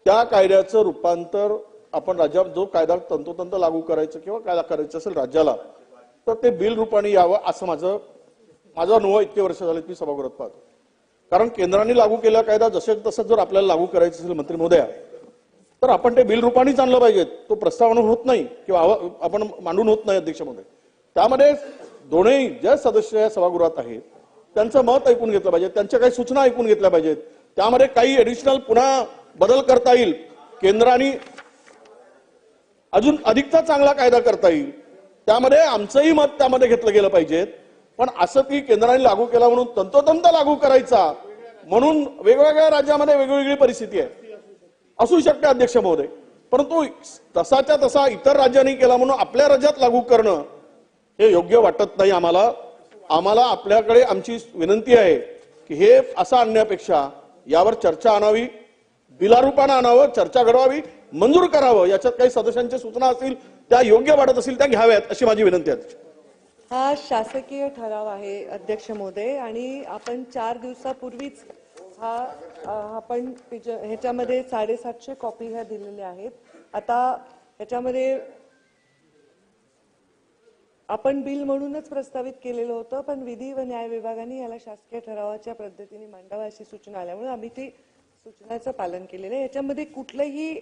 त्या कायद्याचं रूपांतर आपण राज्यात जो कायदा तंतोतंत लागू करायचं किंवा कायदा करायचं असेल राज्याला, तर ते बिल रूपाने यावं असं माझा अनुभव इतके वर्ष झाले मी सभागृहात पाहतो. कारण केंद्राने लागू केलेला कायदा जसे तसं जर आपल्याला लागू करायचं असेल मंत्री महोदया, तर आपण ते बिल रूपानेच आणलं पाहिजे. तो प्रस्तावना होत नाही किंवा आपण मांडून होत नाही अध्यक्ष महोदय. त्यामध्ये दोन्ही जे सदस्य या सभागृहात आहेत त्यांचं मत ऐकून घेतलं पाहिजे, त्यांच्या काही सूचना ऐकून घेतल्या पाहिजेत. त्यामध्ये काही ऍडिशनल पुन्हा बदल करता येईल, केंद्राने अजून अधिकचा चांगला कायदा करता येईल, त्यामध्ये आमचंही मत त्यामध्ये घेतलं गेलं पाहिजे. पण असं की केंद्राने लागू केला म्हणून तंतोतंत लागू करायचा म्हणून वेगवेगळ्या राज्यामध्ये वेगवेगळी परिस्थिती आहे, असू शकते अध्यक्ष महोदय. परंतु तसाच्या तसा इतर राज्यांनी केला म्हणून आपल्या राज्यात लागू करणं हे योग्य वाटत नाही आम्हाला आपल्याकडे आमची विनंती आहे की हे असं आणण्यापेक्षा यावर चर्चा आणावी, बिलारूपानं आणावं, चर्चा घडवावी, मंजूर करावं. याच्यात काही सदस्यांच्या सूचना असतील त्या योग्य वाटत असतील त्या घ्याव्यात अशी माझी विनंती आहे. हा शासकीय ठराव आहे अध्यक्ष महोदय आणि आपण 4 दिवसापूर्वीच आपण ह्याच्यामध्ये 750 कॉपी ह्या दिलेल्या आहेत. आता ह्याच्यामध्ये आपण बिल म्हणूनच प्रस्तावित केलेलं होतं, पण विधी व न्याय विभागाने याला शासकीय ठरावाच्या पद्धतीने मांडावा अशी सूचना आल्यामुळे आम्ही ती सूचनाचं पालन केलेलं आहे. याच्यामध्ये कुठलाही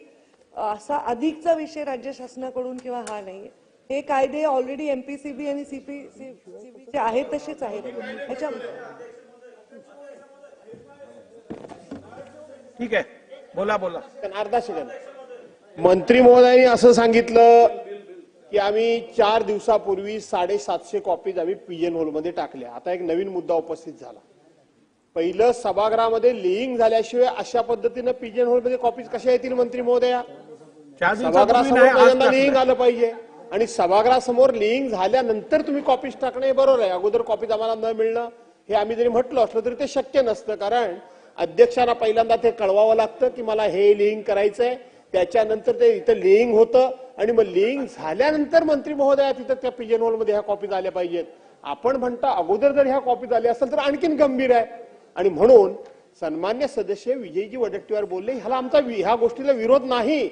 असा अधिकचा विषय राज्य शासनाकडून किंवा हा नाही. हे कायदे ऑलरेडी एमपीसीबी आणि सीपीसीबीचे आहेत तसेच आहेत. ठीक आहे, बोला अर्धा सेकंद. मंत्री महोदयांनी असं सांगितलं की आम्ही 4 दिवसापूर्वी 750 कॉपीज आम्ही पीएन हॉलमध्ये टाकल्या. आता एक नवीन मुद्दा उपस्थित झाला. पहिलं सभागृहामध्ये लिहिंग झाल्याशिवाय अशा पद्धतीनं पीएन हॉलमध्ये कॉपीज कशा येतील मंत्री महोदया? सभागृहासमोर पहिल्यांदा लिहिंग आलं पाहिजे आणि सभागृहासमोर लिहिंग झाल्यानंतर तुम्ही कॉपीज टाकणे बरोबर आहे. अगोदर कॉपीज आम्हाला न मिळणं हे आम्ही जरी म्हटलं असलं तरी ते शक्य नसतं, कारण अध्यक्षांना पहिल्यांदा ते कळवावं लागतं की मला हे लिहिंग करायचंय, त्याच्यानंतर ते इथं लिहिंग होतं आणि मग लिहिंग झाल्यानंतर मंत्री महोदया तिथं त्या पीएन हॉलमध्ये ह्या कॉपीज आल्या पाहिजेत. आपण म्हणता अगोदर जर ह्या कॉपीज आल्या असेल तर आणखीन गंभीर आहे. आणि म्हणून सन्मान्य सदस्य विजयजी वडेट्टीवार बोलले ह्याला ह्या गोष्टीला विरोध नाही,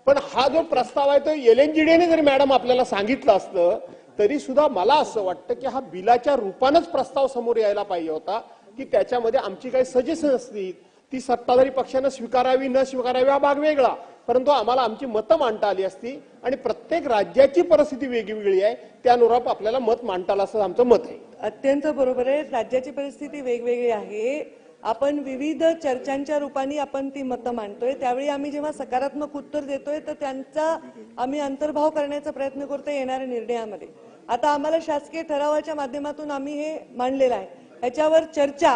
पण हा जो प्रस्ताव आहे तो LNGDने जरी मॅडम आपल्याला सांगितलं असतं तरी सुद्धा मला असं वाटतं की हा बिलाच्या रूपानंच प्रस्ताव समोर यायला पाहिजे होता, की त्याच्यामध्ये आमची काही सजेशन असतील ती सत्ताधारी पक्षानं स्वीकारावी न स्वीकारावी हा भाग वेगळा, परंतु आम्हाला आमची मतं मांडता आली असती आणि प्रत्येक राज्याची परिस्थिती वेगवेगळी आहे त्यानुसार आपल्याला मत मांडता आलं असं आमचं मत आहे. अत्यंत बरोबर आहे. राज्याची परिस्थिती वेगवेगळी आहे. आपण विविध चर्चांच्या रूपाने आपण ती मतं मांडतोय. त्यावेळी आम्ही जेव्हा सकारात्मक उत्तर देतोय तर त्यांचा आम्ही अंतर्भाव करण्याचा प्रयत्न करतोय येणाऱ्या निर्णयामध्ये. आता आम्हाला शासकीय ठरावाच्या माध्यमातून आम्ही हे मांडलेलं आहे. याच्यावर चर्चा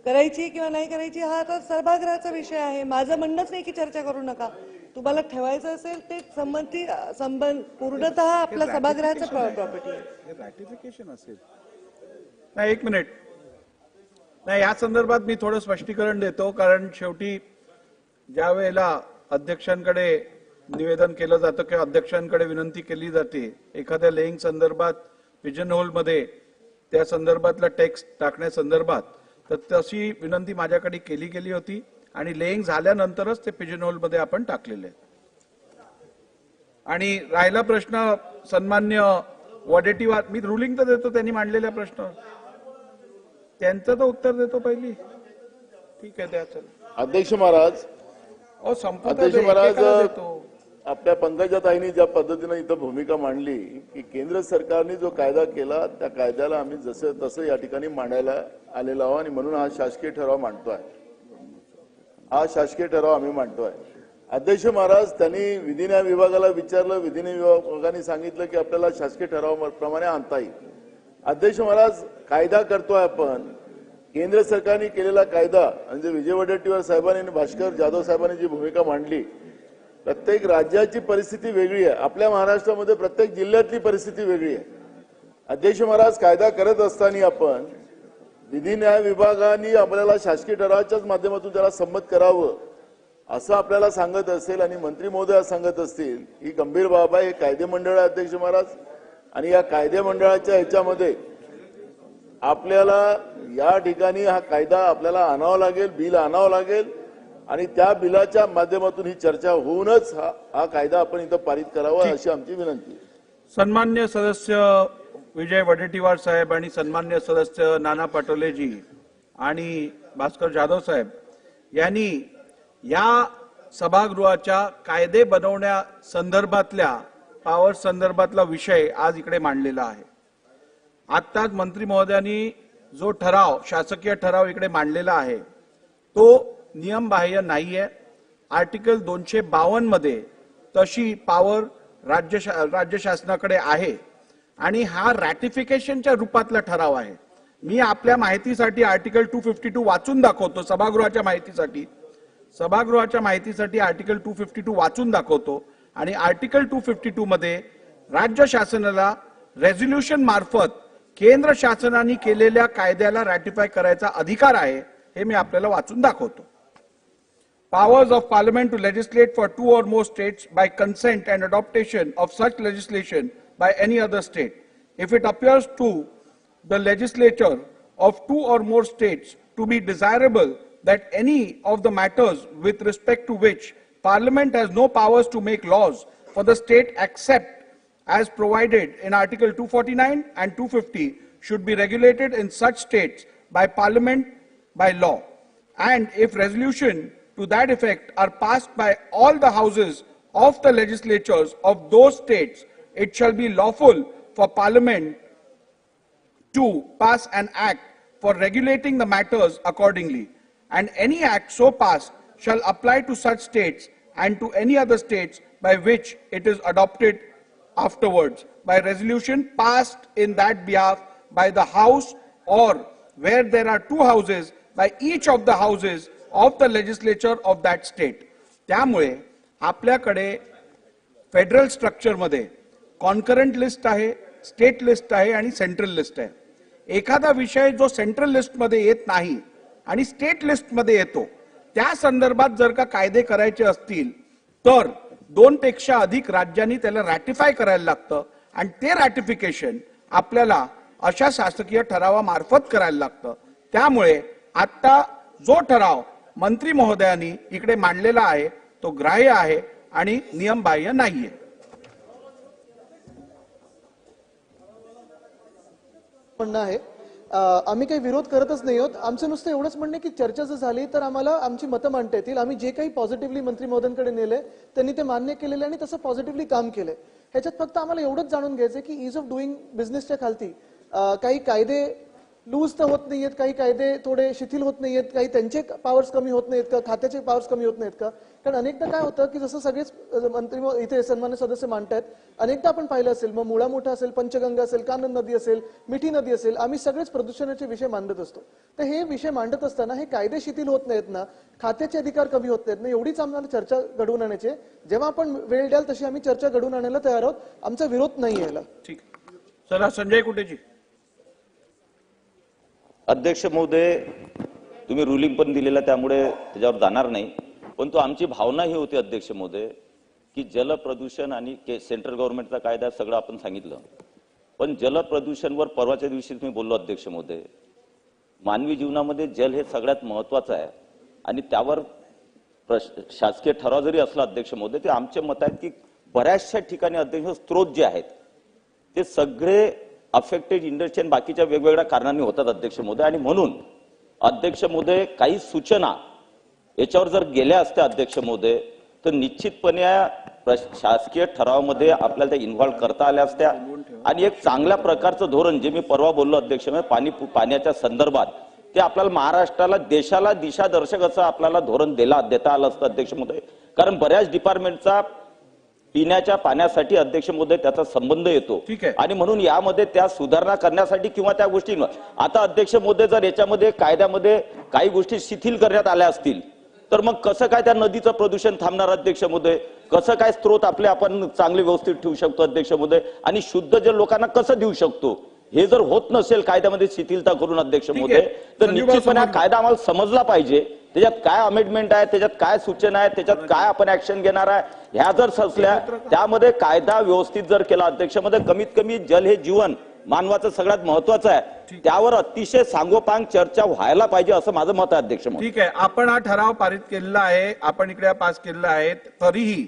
करायची किंवा नाही करायची हा आता सभागृहाचा विषय आहे. माझं म्हणणंच नाही की चर्चा करू नका. तुम्हाला ठेवायचं असेल ते संबंध पूर्णतः आपल्या सभागृहाचं प्रॉपर्टी आहे. रॅटिफिकेशन असेल नाही. एक मिनिट नाही, या संदर्भात मी थोडं स्पष्टीकरण देतो, कारण शेवटी ज्या वेळेला अध्यक्षांकडे निवेदन केलं जातं किंवा अध्यक्षांकडे विनंती केली जाते एखाद्या लेईंग संदर्भात पिजन होलमध्ये त्या संदर्भातला टेक्स्ट टाकण्यासंदर्भात, तर तशी विनंती माझ्याकडे केली गेली होती आणि लेईंग झाल्यानंतरच ते पिजन होलमध्ये आपण टाकलेले आहेत. आणि राहिला प्रश्न सन्मान्य वडेट्टीवार, मी रुलिंग तर देतो त्यांनी मांडलेल्या प्रश्न त्यांचं तर उत्तर देतो पहिली. ठीक आहे, द्या. चल अध्यक्ष महाराज, अध्यक्ष महाराज, आपल्या पंकजाताईंनी ज्या पद्धतीने इथं भूमिका मांडली की केंद्र सरकारने जो कायदा केला त्या कायद्याला आम्ही जसं तसं या ठिकाणी मांडायला आलेलो आहोत आणि म्हणून हा शासकीय ठराव मांडतोय. हा शासकीय ठराव आम्ही मांडतोय. अध्यक्ष महाराज, त्यांनी विधी न्याय विभागाला विचारलं, विधी न्याय विभागाने सांगितलं की आपल्याला शासकीय ठरावाप्रमाणे आणता येईल. अध्यक्ष महाराज, कायदा करतोय आपण, केंद्र सरकारने केलेला कायदा म्हणजे विजय वडेट्टीवार साहेबांनी आणि भास्कर जाधव साहेबांनी जी भूमिका मांडली, प्रत्येक राज्याची परिस्थिती वेगळी आहे. आपल्या महाराष्ट्रामध्ये प्रत्येक जिल्ह्यातली परिस्थिती वेगळी आहे. अध्यक्ष महाराज, कायदा करत असताना आपण विधी न्याय विभागाने आपल्याला शासकीय ठरावाच्याच माध्यमातून त्याला संमत करावं असं आपल्याला सांगत असेल आणि मंत्री महोदय सांगत असतील, ही गंभीर बाब आहे. हे कायदे मंडळ आहे अध्यक्ष महाराज, आणि या कायदे मंडळाच्या ह्याच्यामध्ये आपल्याला या ठिकाणी हा कायदा आपल्याला आणावा लागेल, बिल आणावं लागेल आणि त्या बिलाच्या माध्यमातून ही चर्चा होऊनच हा कायदा आपण इथं पारित करावा अशी आमची विनंती. सन्मान्य सदस्य विजय वडेट्टीवार साहेब आणि सन्मान्य सदस्य नाना पटोलेजी आणि भास्कर जाधव साहेब यांनी या सभागृहाच्या कायदे बनवण्या संदर्भातल्या पॉवर संदर्भातला विषय आज इकडे मांडलेला आहे. आत्ताच मंत्री महोदयांनी जो ठराव, शासकीय ठराव इकडे मांडलेला आहे तो नियमबाह्य नाहीये. आर्टिकल 252 मध्ये तशी पॉवर राज्य शासनाकडे आहे आणि हा रॅटिफिकेशनच्या रूपातला ठराव आहे. मी आपल्या माहितीसाठी आर्टिकल 252 वाचून दाखवतो. सभागृहाच्या माहितीसाठी आर्टिकल 252 वाचून दाखवतो आणि आर्टिकल 252 मध्ये राज्य शासनाला रेझोल्युशन मार्फत केंद्र शासनाने केलेल्या कायद्याला रॅटिफाय करायचा अधिकार आहे. हे मी आपल्याला वाचून दाखवतो. Powers of Parliament to legislate for 2 or more states by consent and adoption of such legislation by any other state. If it appears to the legislature of 2 or more states to be desirable that any of the matters with respect to which Parliament has no powers to make laws for the state except as provided in Article 249 and 250 should be regulated in such states by Parliament by law. And if resolution to that effect are passed by all the houses of the legislatures of those states, it shall be lawful for Parliament to pass an act for regulating the matters accordingly. And any act so passed shall apply to such states and to any other states by which it is adopted afterwards by resolution passed in that behalf by the House, or where there are 2 houses, by each of the houses of the legislature of that state. त्यामुळे आपल्याकडे federal structure मध्ये concurrent list आहे, state list आहे आणि central list आहे. एखादा विषय जो सेंट्रल लिस्ट मध्ये येत नाही आणि स्टेट लिस्ट मध्ये येतो, त्या संदर्भात जर का कायदे करायचे असतील तर 2 पेक्षा अधिक राज्यांनी त्याला रॅटिफाय करायला लागतं आणि ते रॅटिफिकेशन आपल्याला अशा शासकीय ठरावामार्फत करायला लागतं. त्यामुळे आता जो ठराव मंत्री महोदयांनी इकडे मांडलेला आहे तो ग्राह्य आहे आणि नियमबाह्य नाहीये. म्हणणं आहे आम्ही काही विरोध करतच नाही आहोत. आमचं नुसतं एवढंच म्हणणं आहे की चर्चा जर झाली तर आम्हाला आमची मतं मांडता येतील. आम्ही जे काही पॉझिटिव्हली मंत्री महोदयांकडे नेले त्यांनी ते मान्य केलेले आणि तसं पॉझिटिव्हली काम केलंय. ह्याच्यात फक्त आम्हाला एवढंच जाणून घ्यायचं की इज ऑफ डुईंग बिझनेसच्या खालती काही कायदे लूज तर होत नाहीयेत, काही कायदे थोडे शिथिल होत नाहीयेत, काही त्यांचे पॉवर्स कमी होत नाहीत का, खात्याचे पॉवर्स कमी होत नाहीत का? कारण अनेकदा काय होतं की जसं सगळेच मंत्री इथे सन्मान्य सदस्य मांडतायत, अनेकदा आपण पाहिलं असेल, मग मुळा मोठा असेल, पंचगंगा असेल, कानन नदी असेल, मिठी नदी असेल, आम्ही सगळेच प्रदूषणाचे विषय मांडत असतो. तर हे विषय मांडत असताना हे कायदे शिथिल होत नाहीत ना, खात्याचे अधिकार कमी होत नाहीत ना, एवढीच आम्हाला चर्चा घडवून आणायची. जेव्हा आपण वेळ द्याल तशी आम्ही चर्चा घडवून आणायला तयार आहोत. आमचा विरोध नाही यायला. ठीक. चला संजय कुटेजी. अध्यक्ष महोदय, तुम्ही रुलिंग पण दिलेला त्यामुळे त्याच्यावर जाणार नाही, परंतु आमची भावना ही होती अध्यक्ष महोदय की जल प्रदूषण आणि सेंट्रल गव्हर्नमेंटचा कायदा सगळं आपण सांगितलं, पण जल प्रदूषणवर परवाच्या दिवशी तुम्ही बोललो अध्यक्ष महोदय. मानवी जीवनामध्ये जल हे सगळ्यात महत्वाचं आहे आणि त्यावर शासकीय ठराव जरी असला अध्यक्ष महोदय, ते आमचे मत आहेत की बऱ्याचशा ठिकाणी अध्यक्ष स्त्रोत जे आहेत ते सगळे अफेक्टेड इंडस्ट्री आणि बाकीच्या वेगवेगळ्या कारणांनी होतात अध्यक्ष महोदय. आणि म्हणून अध्यक्ष महोदय काही सूचना याच्यावर जर गेल्या असत्या अध्यक्ष महोदय तर निश्चितपणे शासकीय ठरावामध्ये आपल्याला त्या इन्व्हॉल्व करता आल्या असत्या आणि एक चांगल्या प्रकारचं धोरण जे मी परवा बोललो अध्यक्ष महोदय पाण्याच्या संदर्भात ते आपल्याला महाराष्ट्राला देशाला दिशादर्शक असं आपल्याला धोरण देता आलं असतं अध्यक्ष महोदय. कारण बऱ्याच डिपार्टमेंटचा पिण्याच्या पाण्यासाठी अध्यक्ष महोदय त्याचा संबंध येतो आणि म्हणून यामध्ये त्या सुधारणा करण्यासाठी किंवा त्या गोष्टींवर आता अध्यक्ष महोदय जर याच्यामध्ये कायद्यामध्ये काही गोष्टी शिथिल करण्यात आल्या असतील तर मग कसं काय त्या नदीचं प्रदूषण थांबणार अध्यक्ष महोदय, कसं काय स्त्रोत आपले आपण चांगले व्यवस्थित ठेवू शकतो अध्यक्ष महोदय आणि शुद्ध जल लोकांना कसं देऊ शकतो, हे जर होत नसेल कायद्यामध्ये शिथिलता करून अध्यक्ष महोदय तर निश्चितपणे कायदा आम्हाला समजला पाहिजे. त्याच्यात काय अमेंडमेंट आहे, त्याच्यात काय सूचना आहे, त्याच्यात काय आपण ऍक्शन घेणार आहे, ह्या जर असल्या त्यामध्ये कायदा व्यवस्थित जर केला अध्यक्ष महोदय, कमीत कमी जल हे जीवन मानवाचं सगळ्यात महत्वाचं आहे, त्यावर अतिशय सांगोपांग चर्चा व्हायला पाहिजे असं माझं मत आहे अध्यक्ष महोदय. ठीक आहे, आपण हा ठराव पारित केलेला आहे, आपण इकडे पास केलेला आहे. तरीही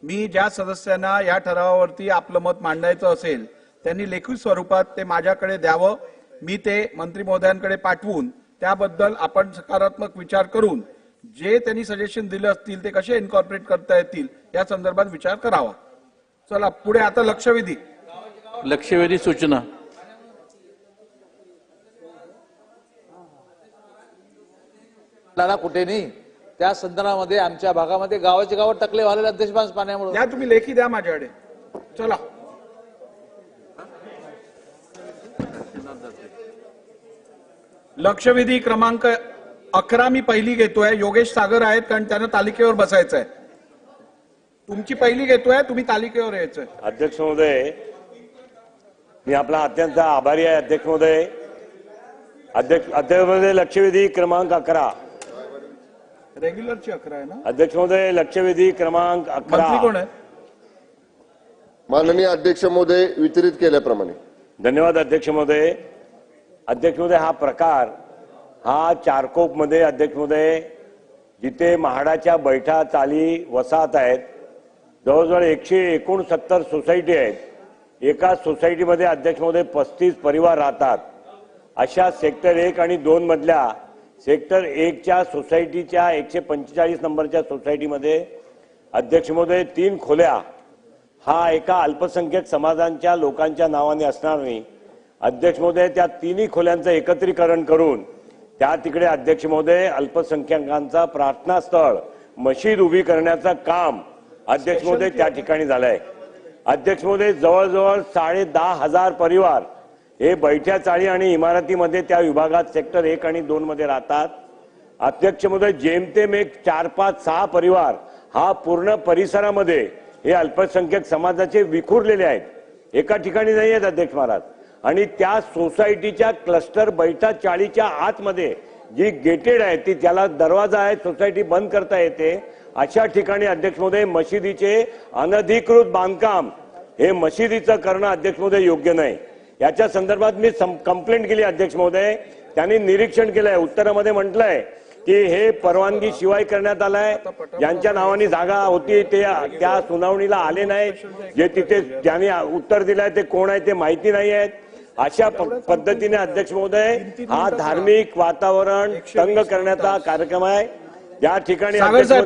मी ज्या सदस्यांना या ठरावावरती आपलं मत मांडायचं असेल त्यांनी लेखी स्वरूपात ते माझ्याकडे द्यावं. मी ते मंत्री महोदयांकडे पाठवून त्याबद्दल आपण सकारात्मक विचार करून जे त्यांनी सजेशन दिले असतील ते कसे इन्कॉर्पोरेट करता येतील या संदर्भात विचार करावा. चला पुढे आता लक्षवेधी सूचना. कुठे नाही त्या संदर्भामध्ये आमच्या भागामध्ये गावाचे गाव टकले व्हायला अध्यक्ष पाण्यामुळे या तुम्ही लेखी द्या माझ्याकडे. चला लक्षवेधी क्रमांक 11 मी पहिली घेतोय. योगेश सागर आहेत कारण त्यांना तालिकेवर बसायचं आहे. तुमची पहिली घेतोय, तुम्ही तालिकेवर यायचंय. अध्यक्ष महोदय, मी आपला अत्यंत आभारी आहे अध्यक्ष महोदय. अध्यक्ष महोदय, लक्षवेधी क्रमांक 11 रेग्युलरची 11 आहे ना अध्यक्ष महोदय. लक्षवेधी क्रमांक 11 कोण आहे? माननीय अध्यक्ष महोदय, वितरित केल्याप्रमाणे. धन्यवाद अध्यक्ष महोदय. अध्यक्ष महोदय, हा प्रकार हा चारकोप मध्ये अध्यक्ष महोदय जिथे म्हाडाच्या बैठा चाली वसाहत आहेत, जवळजवळ 169 सोसायटी आहेत. एका सोसायटीमध्ये अध्यक्ष महोदय 35 परिवार राहतात. अशा सेक्टर 1 आणि 2 मधल्या सेक्टर 1च्या सोसायटीच्या 145 नंबरच्या सोसायटीमध्ये अध्यक्ष महोदय 3 खोल्या हा एका अल्पसंख्याक समाजांच्या लोकांच्या नावाने असणार नाही. अध्यक्ष महोदय, त्या 3 खोल्यांचं एकत्रीकरण करून त्या तिकडे अध्यक्ष महोदय अल्पसंख्याकांचा प्रार्थनास्थळ मशीद उभी करण्याचं काम अध्यक्ष महोदय त्या ठिकाणी झालंय. अध्यक्ष महोदय, जवळजवळ 10,500 परिवार हे बैठ्या चाळी आणि इमारतीमध्ये त्या विभागात सेक्टर 1 आणि 2 मध्ये राहतात. अध्यक्ष महोदय, जेमतेम एक 4, 5, 6 परिवार हा पूर्ण परिसरामध्ये हे अल्पसंख्याक समाजाचे विखुरलेले आहेत, एका ठिकाणी नाही आहेत अध्यक्ष महाराज. आणि त्या सोसायटीच्या क्लस्टर बैठा चाळीच्या आतमध्ये जी गेटेड आहे ती त्याला दरवाजा आहे, सोसायटी बंद करता येते. अशा ठिकाणी अध्यक्ष महोदय मशिदीचे अनधिकृत बांधकाम हे मशिदीचं करणं अध्यक्ष महोदय योग्य नाही. याच्या संदर्भात मी कंप्लेंट केली अध्यक्ष महोदय. त्यांनी निरीक्षण केलंय. उत्तरामध्ये म्हटलंय की हे परवानगी शिवाय करण्यात आलंय, ज्यांच्या नावाने जागा होती ते त्या सुनावणीला आले नाहीत, जे तिथे ज्यांनी उत्तर दिलंय ते कोण आहे ते माहिती नाही आहेत. अशा पद्धतीने अध्यक्ष महोदय हा धार्मिक वातावरण तंग करण्याचा कार्यक्रम आहे. या ठिकाणी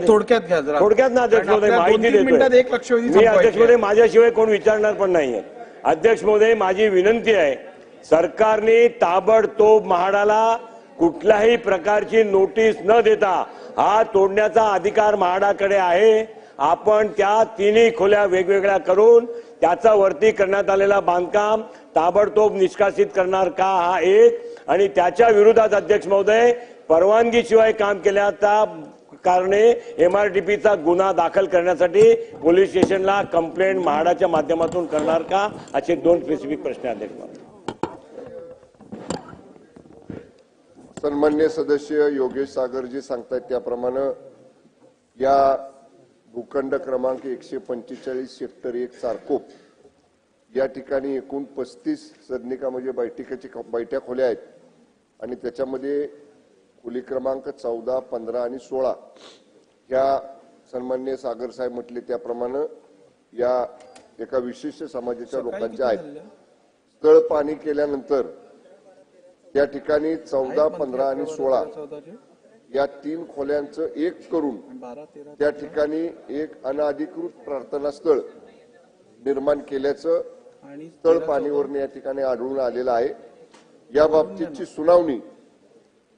थोडक्यात घ्या जरा. थोडक्यात ना अध्यक्ष महोदय माहिती देतोय मी. अध्यक्ष महोदय माझ्याशिवाय कोण विचारणार पण नाहीये. अध्यक्ष महोदय माझी विनंती आहे, सरकारने ताबडतोब म्हाडाला कुठल्याही प्रकारची नोटीस न देता हा तोडण्याचा अधिकार म्हाडाकडे आहे. आपण त्या तिन्ही खोल्या वेगवेगळ्या करून त्याचा वरती करण्यात आलेला बांधकाम ताबडतोब निष्कासित करणार का हा एक, आणि त्याच्या विरोधात अध्यक्ष महोदय परवानगीशिवाय काम केल्याचा कारणे MRDPचा गुन्हा दाखल करण्यासाठी पोलीस स्टेशनला कंप्लेंट म्हाडाच्या माध्यमातून करणार का, असे 2 स्पेसिफिक प्रश्न अध्यक्ष महोदय. सन्मान्य सदस्य योगेश सागरजी सांगतायत त्याप्रमाणे या भूखंड क्रमांक 145 सेक्टर 1 सारकोप या ठिकाणी एकूण 35 सदनिका म्हणजे बैठ्या खोल्या आहेत आणि त्याच्यामध्ये खोली क्रमांक 14, 15 आणि 16 ह्या सन्मान्य सागर साहेब म्हटले त्याप्रमाणे या एका विशिष्ट समाजाच्या लोकांच्या आहेत. स्थळ पाणी केल्यानंतर त्या ठिकाणी 14, 15 आणि 16 या 3 खोल्यांचं एक करून त्या ठिकाणी एक अनधिकृत प्रार्थना स्थळ निर्माण केल्याचं स्थळ पाणीवरून या ठिकाणी आढळून आलेलं आहे. या बाबतीची सुनावणी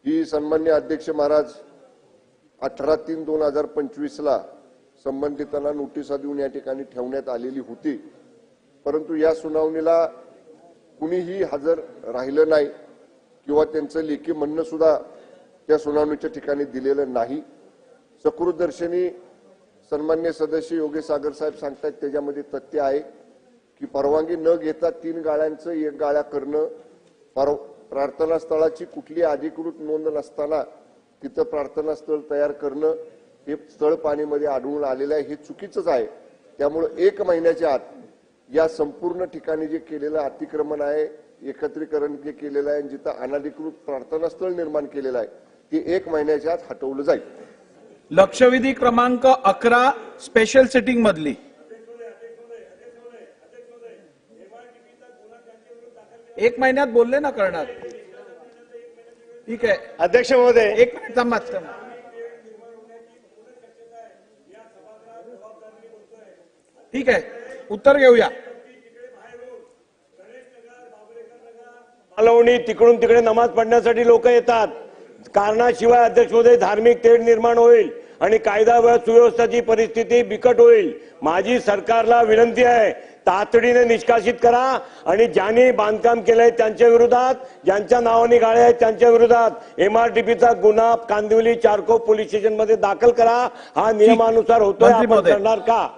ही सन्मान्य अध्यक्ष महाराज 18/3/2025 ला संबंधितांना नोटिसा देऊन या ठिकाणी ठेवण्यात आलेली होती, परंतु या सुनावणीला कुणीही हजर राहिलं नाही किंवा त्यांचं लेखी म्हणणं सुद्धा त्या सुनावणीच्या ठिकाणी दिलेलं नाही. सकृतदर्शनी सन्मान्य सदस्य योगेश सागर साहेब सांगतात त्याच्यामध्ये तथ्य आहे की परवानगी न घेता 3 गाळ्यांचं 1 गाळा करणं, प्रार्थना स्थळाची कुठली अधिकृत नोंद नसताना तिथं प्रार्थना स्थळ तयार करणं हे स्थळ पाणीमध्ये आढळून आलेलं आहे. हे चुकीचंच आहे. त्यामुळे 1 महिन्याच्या आत या संपूर्ण ठिकाणी जे केलेलं अतिक्रमण आहे, एकत्रीकरण जे केलेलं आहे, जिथं अनधिकृत प्रार्थना स्थळ निर्माण केलेलं आहे ते 1 महिन्याच्या आत हटवलं जाईल. लक्षवेधी क्रमांक 11 स्पेशल सिटिंग मधली 1 महिन्यात बोलले ना करणार. ठीक आहे अध्यक्ष महोदय 1 मिनिट थांबा. ठीक आहे उत्तर घेऊया. मालवणी तिकडून तिकडे नमाज पढण्यासाठी लोक येतात. कारणाशिवाय अध्यक्ष महोदय धार्मिक तेढ निर्माण होईल आणि कायदा व सुव्यवस्थेची परिस्थिती बिकट होईल. माझी सरकारला विनंती आहे, तातडीने निष्कासित करा आणि ज्यांनी बांधकाम केलंय त्यांच्या विरोधात, ज्यांच्या नावाने गाळे आहेत त्यांच्या विरोधात MRDPचा गुन्हा कांदिवली चारकोप पोलीस स्टेशन मध्ये दाखल करा. हा नियमानुसार होतोय, आपण करणार का?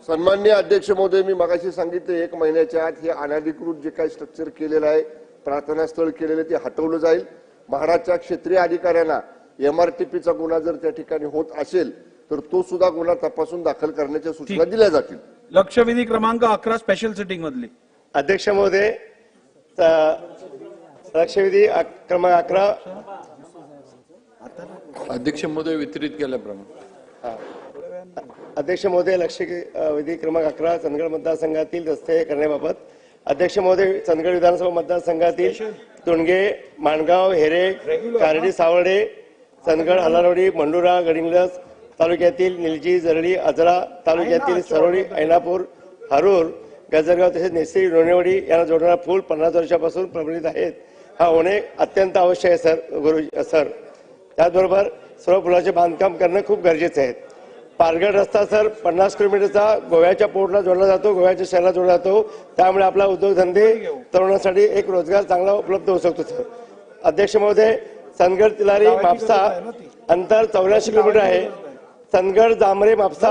सन्मान्य अध्यक्ष महोदय मी मगाशी सांगितलं 1 महिन्याच्या आत हे अनधिकृत जे काही स्ट्रक्चर केलेलं आहे, प्रार्थना स्थळ केलेलं ते हटवलं जाईल. महाराष्ट्राच्या क्षेत्रीय अधिकाऱ्यांना MRDPचा गुन्हा जर त्या ठिकाणी होत असेल तर तो सुद्धा गुन्हा तपासून दाखल करण्याच्या सूचना दिल्या जातील. लक्षवेधी क्रमांक 11 स्पेशल सिटिंग मधली अध्यक्ष महोदय लक्षवेधी क्रमांक 11 अध्यक्ष महोदय वितरित केल्याप्रमाणे अध्यक्ष महोदय लक्षवेधी क्रमांक 11 चंदगड मतदारसंघातील रस्ते करण्याबाबत अध्यक्ष महोदय चंदगड विधानसभा मतदारसंघातील तुणगे, माणगाव, हेरे, कारडी, सावर्डे, चंदगड, हलारवाडी, मंडुरा, गडिंग्लज तालुक्यातील निलजी, जरळी, आजरा तालुक्यातील सरोळी, ऐनापूर, हारूर, गजरगाव तसेच नेसरी, लोणेवाडी यांना जोडणारा पूल 50 वर्षापासून प्रबलित आहेत. हा होणे अत्यंत आवश्यक आहे सर. त्याचबरोबर सर्व पुलाचे बांधकाम करणं खूप गरजेचं आहे. पारगड रस्ता सर 50 किलोमीटरचा गोव्याच्या पोर्टला जोडला जातो, गोव्याच्या शहराला जोडला जातो. त्यामुळे आपला उद्योगधंदे तरुणांसाठी एक रोजगार चांगला उपलब्ध होऊ शकतो सर. अध्यक्ष महोदय चंदगड तिलारी म्हापसा अंतर 84 किलोमीटर आहे. चंदगड जांभरे म्हापसा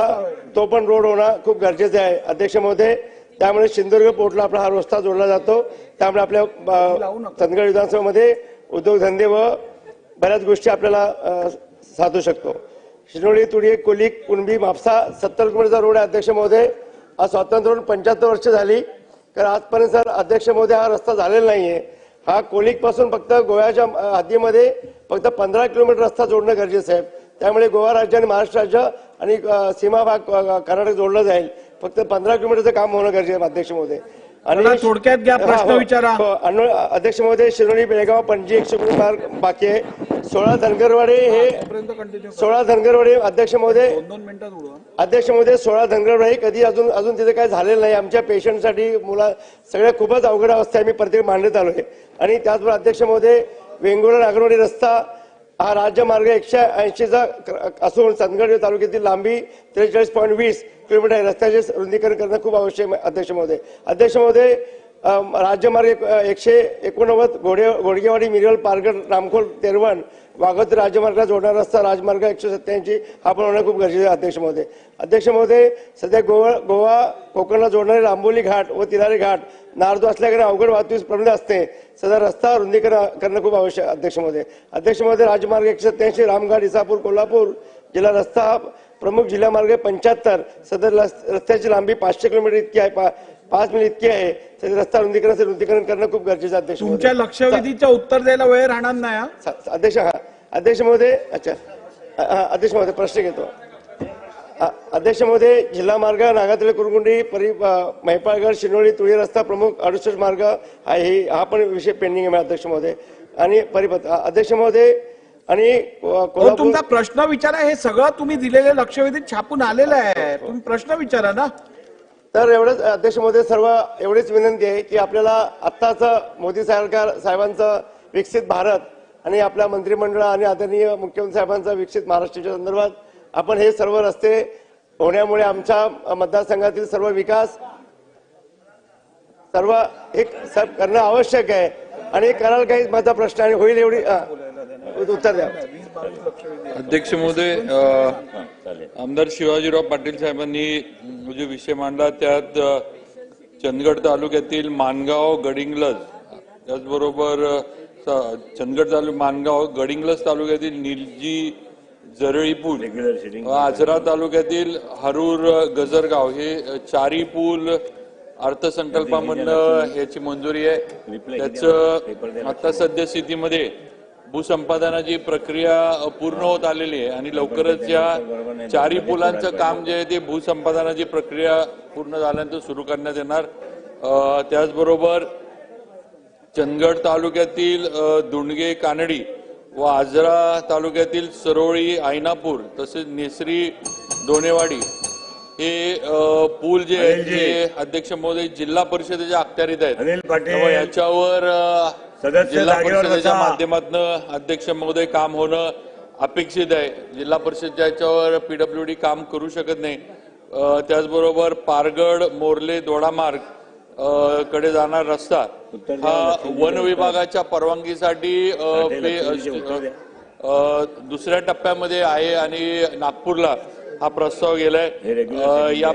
तो पण रोड होणं खूप गरजेचं आहे अध्यक्ष महोदय. त्यामुळे सिंधुदुर्ग पोर्टला आपला हा रस्ता जोडला जातो. त्यामुळे आपल्या चंदगड विधानसभेमध्ये उद्योगधंदे व बऱ्याच गोष्टी आपल्याला साधू शकतो. शिनोळी, तुडी, कोलिक, कुणबी, म्हापसा 70 किलोमीटरचा रोड आहे अध्यक्ष महोदय. आज स्वातंत्र्य होऊन 75 वर्ष झाली, तर आजपर्यंत सर अध्यक्ष महोदय हा रस्ता झालेला नाहीये. हा कोलिक पासून फक्त गोव्याच्या हद्दीमध्ये फक्त 15 किलोमीटर रस्ता जोडणं गरजेचं आहे. त्यामुळे गोवा राज्य आणि महाराष्ट्र राज्य आणि सीमा भाग कर्नाटक जोडलं जाईल. फक्त 15 किलोमीटरचं काम होणं गरजेचं आहे अध्यक्ष महोदय. आणि थोडक्यात घ्या, प्रश्न विचारा. अध्यक्ष महोदय, शिरोली बेळगाव पणजी 100 मार्ग बाकी आहे. 16 धनगरवाडे हे 16 धनगरवाडे अध्यक्ष महोदय 16 धनगरवाडे कधी अजून तिथे काय झालेलं नाही. आमच्या पेशंटसाठी सगळ्या खूपच अवघड अवस्था आहे. मी प्रत्येक मांडण्यात आलो आहे. आणि त्याचबरोबर अध्यक्ष महोदय, वेंगुर्ला नागरवाडी रस्ता हा राज्यमार्ग 180चा असून चंदगड तालुक्यातील लांबी 43.20 किलोमीटर आहे. रस्त्याचे रुंदीकरण करणं खूप आवश्यक आहे अध्यक्ष महोदय. अध्यक्ष महोदय, राज्यमार्ग 189 घोडगेवाडी मिरवल पारगड रामखोल तेरवण वाघोत्री राज्यमार्गाला जोडणारा रस्ता राजमार्ग 187 हा पण होणं खूप गरजेचं आहे अध्यक्ष महोदय. अध्यक्ष महोदय, सध्या गोवा कोकणला जोडणारे रांबोली घाट व तिलारी घाट नारदो असल्याकडे अवघड वाहतूक प्रबंध असते. सध्या रस्ता रुंदीकरण करणं खूप आवश्यक अध्यक्ष महोदय. अध्यक्ष महोदय, राजमार्ग 187 रामघाट इसापूर कोल्हापूर जिल्हा रस्ता प्रमुख जिल्हा मार्ग 75 सदर रस्त्याची लांबी 500 किलोमीटर इतकी आहे, 5 मिल इतकी आहे. रस्ता रुंदीकरण करणं खूप गरजेचं आहे अध्यक्ष. तुमच्या लक्षवेधीचं उत्तर द्यायला वेळ राहणार नाही. अध्यक्ष महोदय, अच्छा अध्यक्ष महोदय, प्रश्न घेतो. अध्यक्ष महोदय, जिल्हा मार्ग नागातळे कुरकुंडी महिपाळगड शिनोळी तुळी रस्ता प्रमुख 68 मार्ग हा पण विषय पेंडिंग आहे अध्यक्ष महोदय. आणि परिपत्र अध्यक्ष महोदय, आणि तुमचा प्रश्न विचारा. हे सगळं तुम्ही दिलेले लक्षवेधीत छापून आलेलं आहे. तुम्ही प्रश्न विचारा ना. तर एवढंच अध्यक्ष महोदय, एवढीच विनंती आहे की आपल्याला आत्ताच मोदी साहेबांचं विकसित भारत आणि आपल्या मंत्रिमंडळ आणि आदरणीय मुख्यमंत्री साहेबांचा विकसित महाराष्ट्राच्या संदर्भात आपण हे सर्व रस्ते होण्यामुळे आमच्या मतदारसंघातील सर्व विकास करणं आवश्यक आहे. आणि कराल काही माझा प्रश्न आणि होईल एवढी उत्तर द्या. अध्यक्ष महोदय, आमदार शिवाजीराव पाटील साहेबांनी जो विषय मांडला त्यात चंदगड तालुक्यातील मानगाव गडिंग्लज त्याचबरोबर चंदगड मानगाव गडिंग्लज तालुक्यातील निलजी जरळी पूल, आजरा तालुक्यातील हरूर गजरगाव हे 4ही पूल अर्थसंकल्पामधनं याची मंजुरी आहे. त्याचं आता सध्या स्थितीमध्ये भूसंपादनाची प्रक्रिया पूर्ण होत आलेली आहे आणि लवकरच या 4ही पुलांचं काम जे आहे ते भूसंपादनाची प्रक्रिया पूर्ण झाल्यानंतर सुरू करण्यात येणार. त्याचबरोबर चंदगड तालुक्यातील दुंडगे कानडी व आजरा तालुक्यातील सरोळी आयनापूर तसेच नेसरी दोनेवाडी हे पूल जे आहेत ते अध्यक्ष महोदय जिल्हा परिषदेच्या अखत्यारीत आहेत. याच्यावर जिल्हा परिषदेच्या माध्यमातून अध्यक्ष महोदय काम होणं अपेक्षित आहे. जिल्हा परिषदच्या याच्यावर PWD काम करू शकत नाही. त्याचबरोबर पारगड मोर्ले दोडा मार्ग कडे जाणार रस्ता हा वन विभागाच्या परवानगीसाठी दुसऱ्या टप्प्यामध्ये आहे आणि नागपूरला हा प्रस्ताव गेलाय. या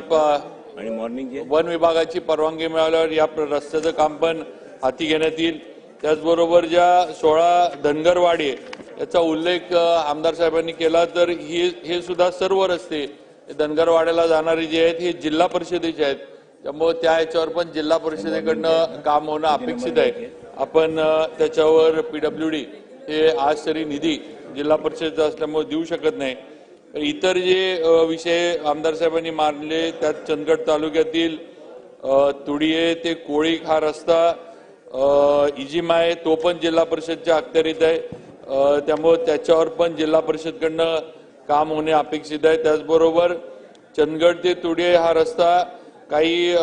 वन विभागाची परवानगी मिळाल्यावर या रस्त्याचं काम पण हाती घेण्यात येईल. त्याचबरोबर ज्या 16 धनगरवाडी याचा उल्लेख आमदार साहेबांनी केला तर हे सुद्धा सर्व रस्ते धनगरवाड्याला जाणारे जे आहेत हे जिल्हा परिषदेचे आहेत. त्यामुळे त्या याच्यावर पण जिल्हा परिषदेकडनं काम होणं अपेक्षित आहे. आपण त्याच्यावर PWD हे आज तरी निधी जिल्हा परिषदेचा असल्यामुळे देऊ शकत नाही. इतर जे विषय आमदार साहेबांनी मांडले त्यात चंदगड तालुक्यातील तुडिये ते कोळीक हा रस्ता इजिमा आहे तो पण जिल्हा परिषदच्या अखत्यारीत आहे. त्यामुळे त्याच्यावर पण जिल्हा परिषदकडनं काम होणे अपेक्षित आहे. त्याचबरोबर चंदगड ते तुडिये हा रस्ता काही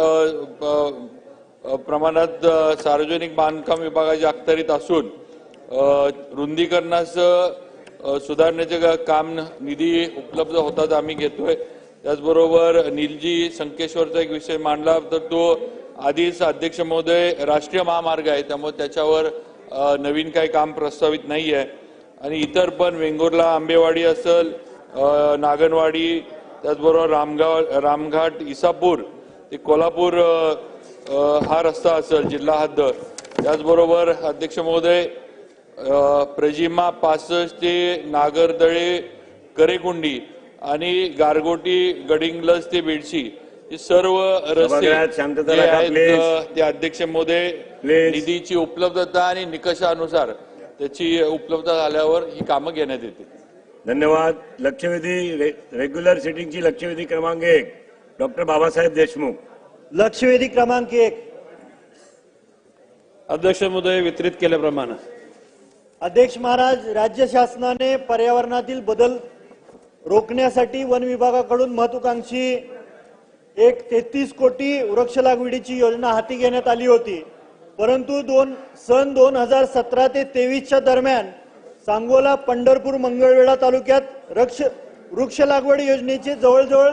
प्रमाणात सार्वजनिक बांधकाम विभागाच्या अखत्यारीत असून रुंदीकरणाचं सुधारण्याचे काम निधी उपलब्ध होतात आम्ही घेतोय. त्याचबरोबर निलजी संकेश्वरचा एक विषय मांडला तर तो आधीच अध्यक्ष महोदय राष्ट्रीय महामार्ग आहे त्यामुळे त्याच्यावर नवीन काही काम प्रस्तावित नाही आहे. आणि इतर पण वेंगुर्ला आंबेवाडी असेल नागनवाडी त्याचबरोबर रामघाट इसापूर ते कोल्हापूर हा रस्ता असेल जिल्हा हद्द. त्याचबरोबर अध्यक्ष महोदय प्रजिमा 65 ते नागरदळे करेकुंडी आणि गारगोटी गडिंग्लज ते बेडशी हे सर्व रस्ते सभागृहात शांतता जे राखा, आहेत प्लीज. ते अध्यक्ष महोदय प्लीज. निधीची उपलब्धता आणि निकषानुसार त्याची उपलब्धता झाल्यावर ही कामं घेण्यात येतील. धन्यवाद. लक्षवेधी रेग्युलर सिटिंगची लक्षवेधी क्रमांक 1 डॉक्टर बाबासाहेब देशमुख. लक्षवेधी क्रमांक 1 अध्यक्ष महोदय वितरित केल्याप्रमाणे अध्यक्ष महाराज, राज्य शासनाने पर्यावरणातील बदल रोखण्यासाठी वन विभागाकडून महत्वाकांक्षी एक 33 कोटी वृक्ष लागवडीची योजना हाती घेण्यात आली होती. परंतु सन 2017 ते 23च्या दरम्यान सांगोला, पंढरपूर, मंगळवेढा तालुक्यात वृक्ष लागवड योजनेचे जवळजवळ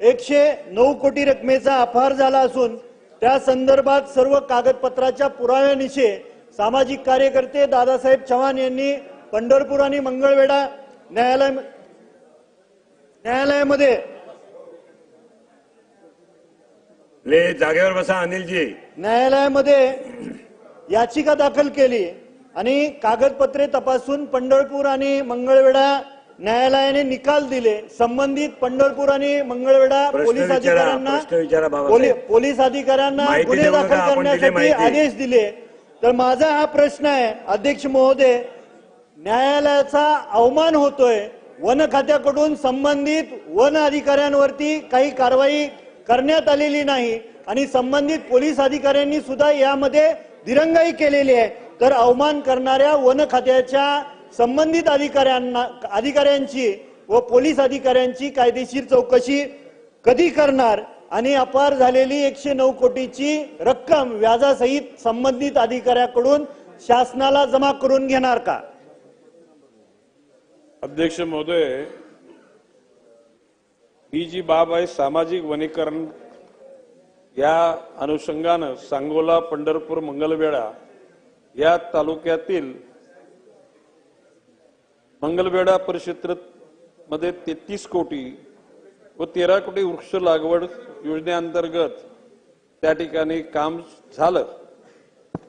109 कोटी रकमेचा अपहार झाला असून त्या संदर्भात सर्व कागदपत्राच्या पुराव्यानिशी सामाजिक कार्यकर्ते दादासाहेब चव्हाण यांनी पंढरपूर आणि मंगळवेढा न्यायालयामध्ये जागेवर बसा अनिलजी. न्यायालयामध्ये याचिका दाखल केली आणि कागदपत्रे तपासून पंढरपूर आणि मंगळवेढा न्यायालयाने निकाल दिले. संबंधित पंढरपूर आणि मंगळवेढा पोलीस अधिकाऱ्यांना गुन्हे दाखल करण्यासाठी आदेश दिले. तर माझा हा प्रश्न आहे अध्यक्ष महोदय, न्यायालयाचा अवमान होतोय. वन खात्याकडून संबंधित वन अधिकाऱ्यांवरती काही कारवाई करण्यात आलेली नाही आणि संबंधित पोलीस अधिकाऱ्यांनी सुद्धा यामध्ये दिरंगाई केलेली आहे. तर अवमान करणाऱ्या वन खात्याच्या संबंधित अधिकाऱ्यांची व पोलीस अधिकाऱ्यांची कायदेशीर चौकशी कधी करणार आणि अपहार झालेली 109 कोटीची रक्कम व्याजासहित संबंधित अधिकाऱ्याकडून शासनाला जमा करून घेणार का? अध्यक्ष महोदय, ही जी बाब आहे सामाजिक वनीकरण या अनुषंगानं सांगोला, पंढरपूर, मंगळवेढा या तालुक्यातील मंगळवेढा परिक्षेत्रामध्ये 33 कोटी व 13 कोटी वृक्ष लागवड योजनेअंतर्गत त्या ठिकाणी काम झालं.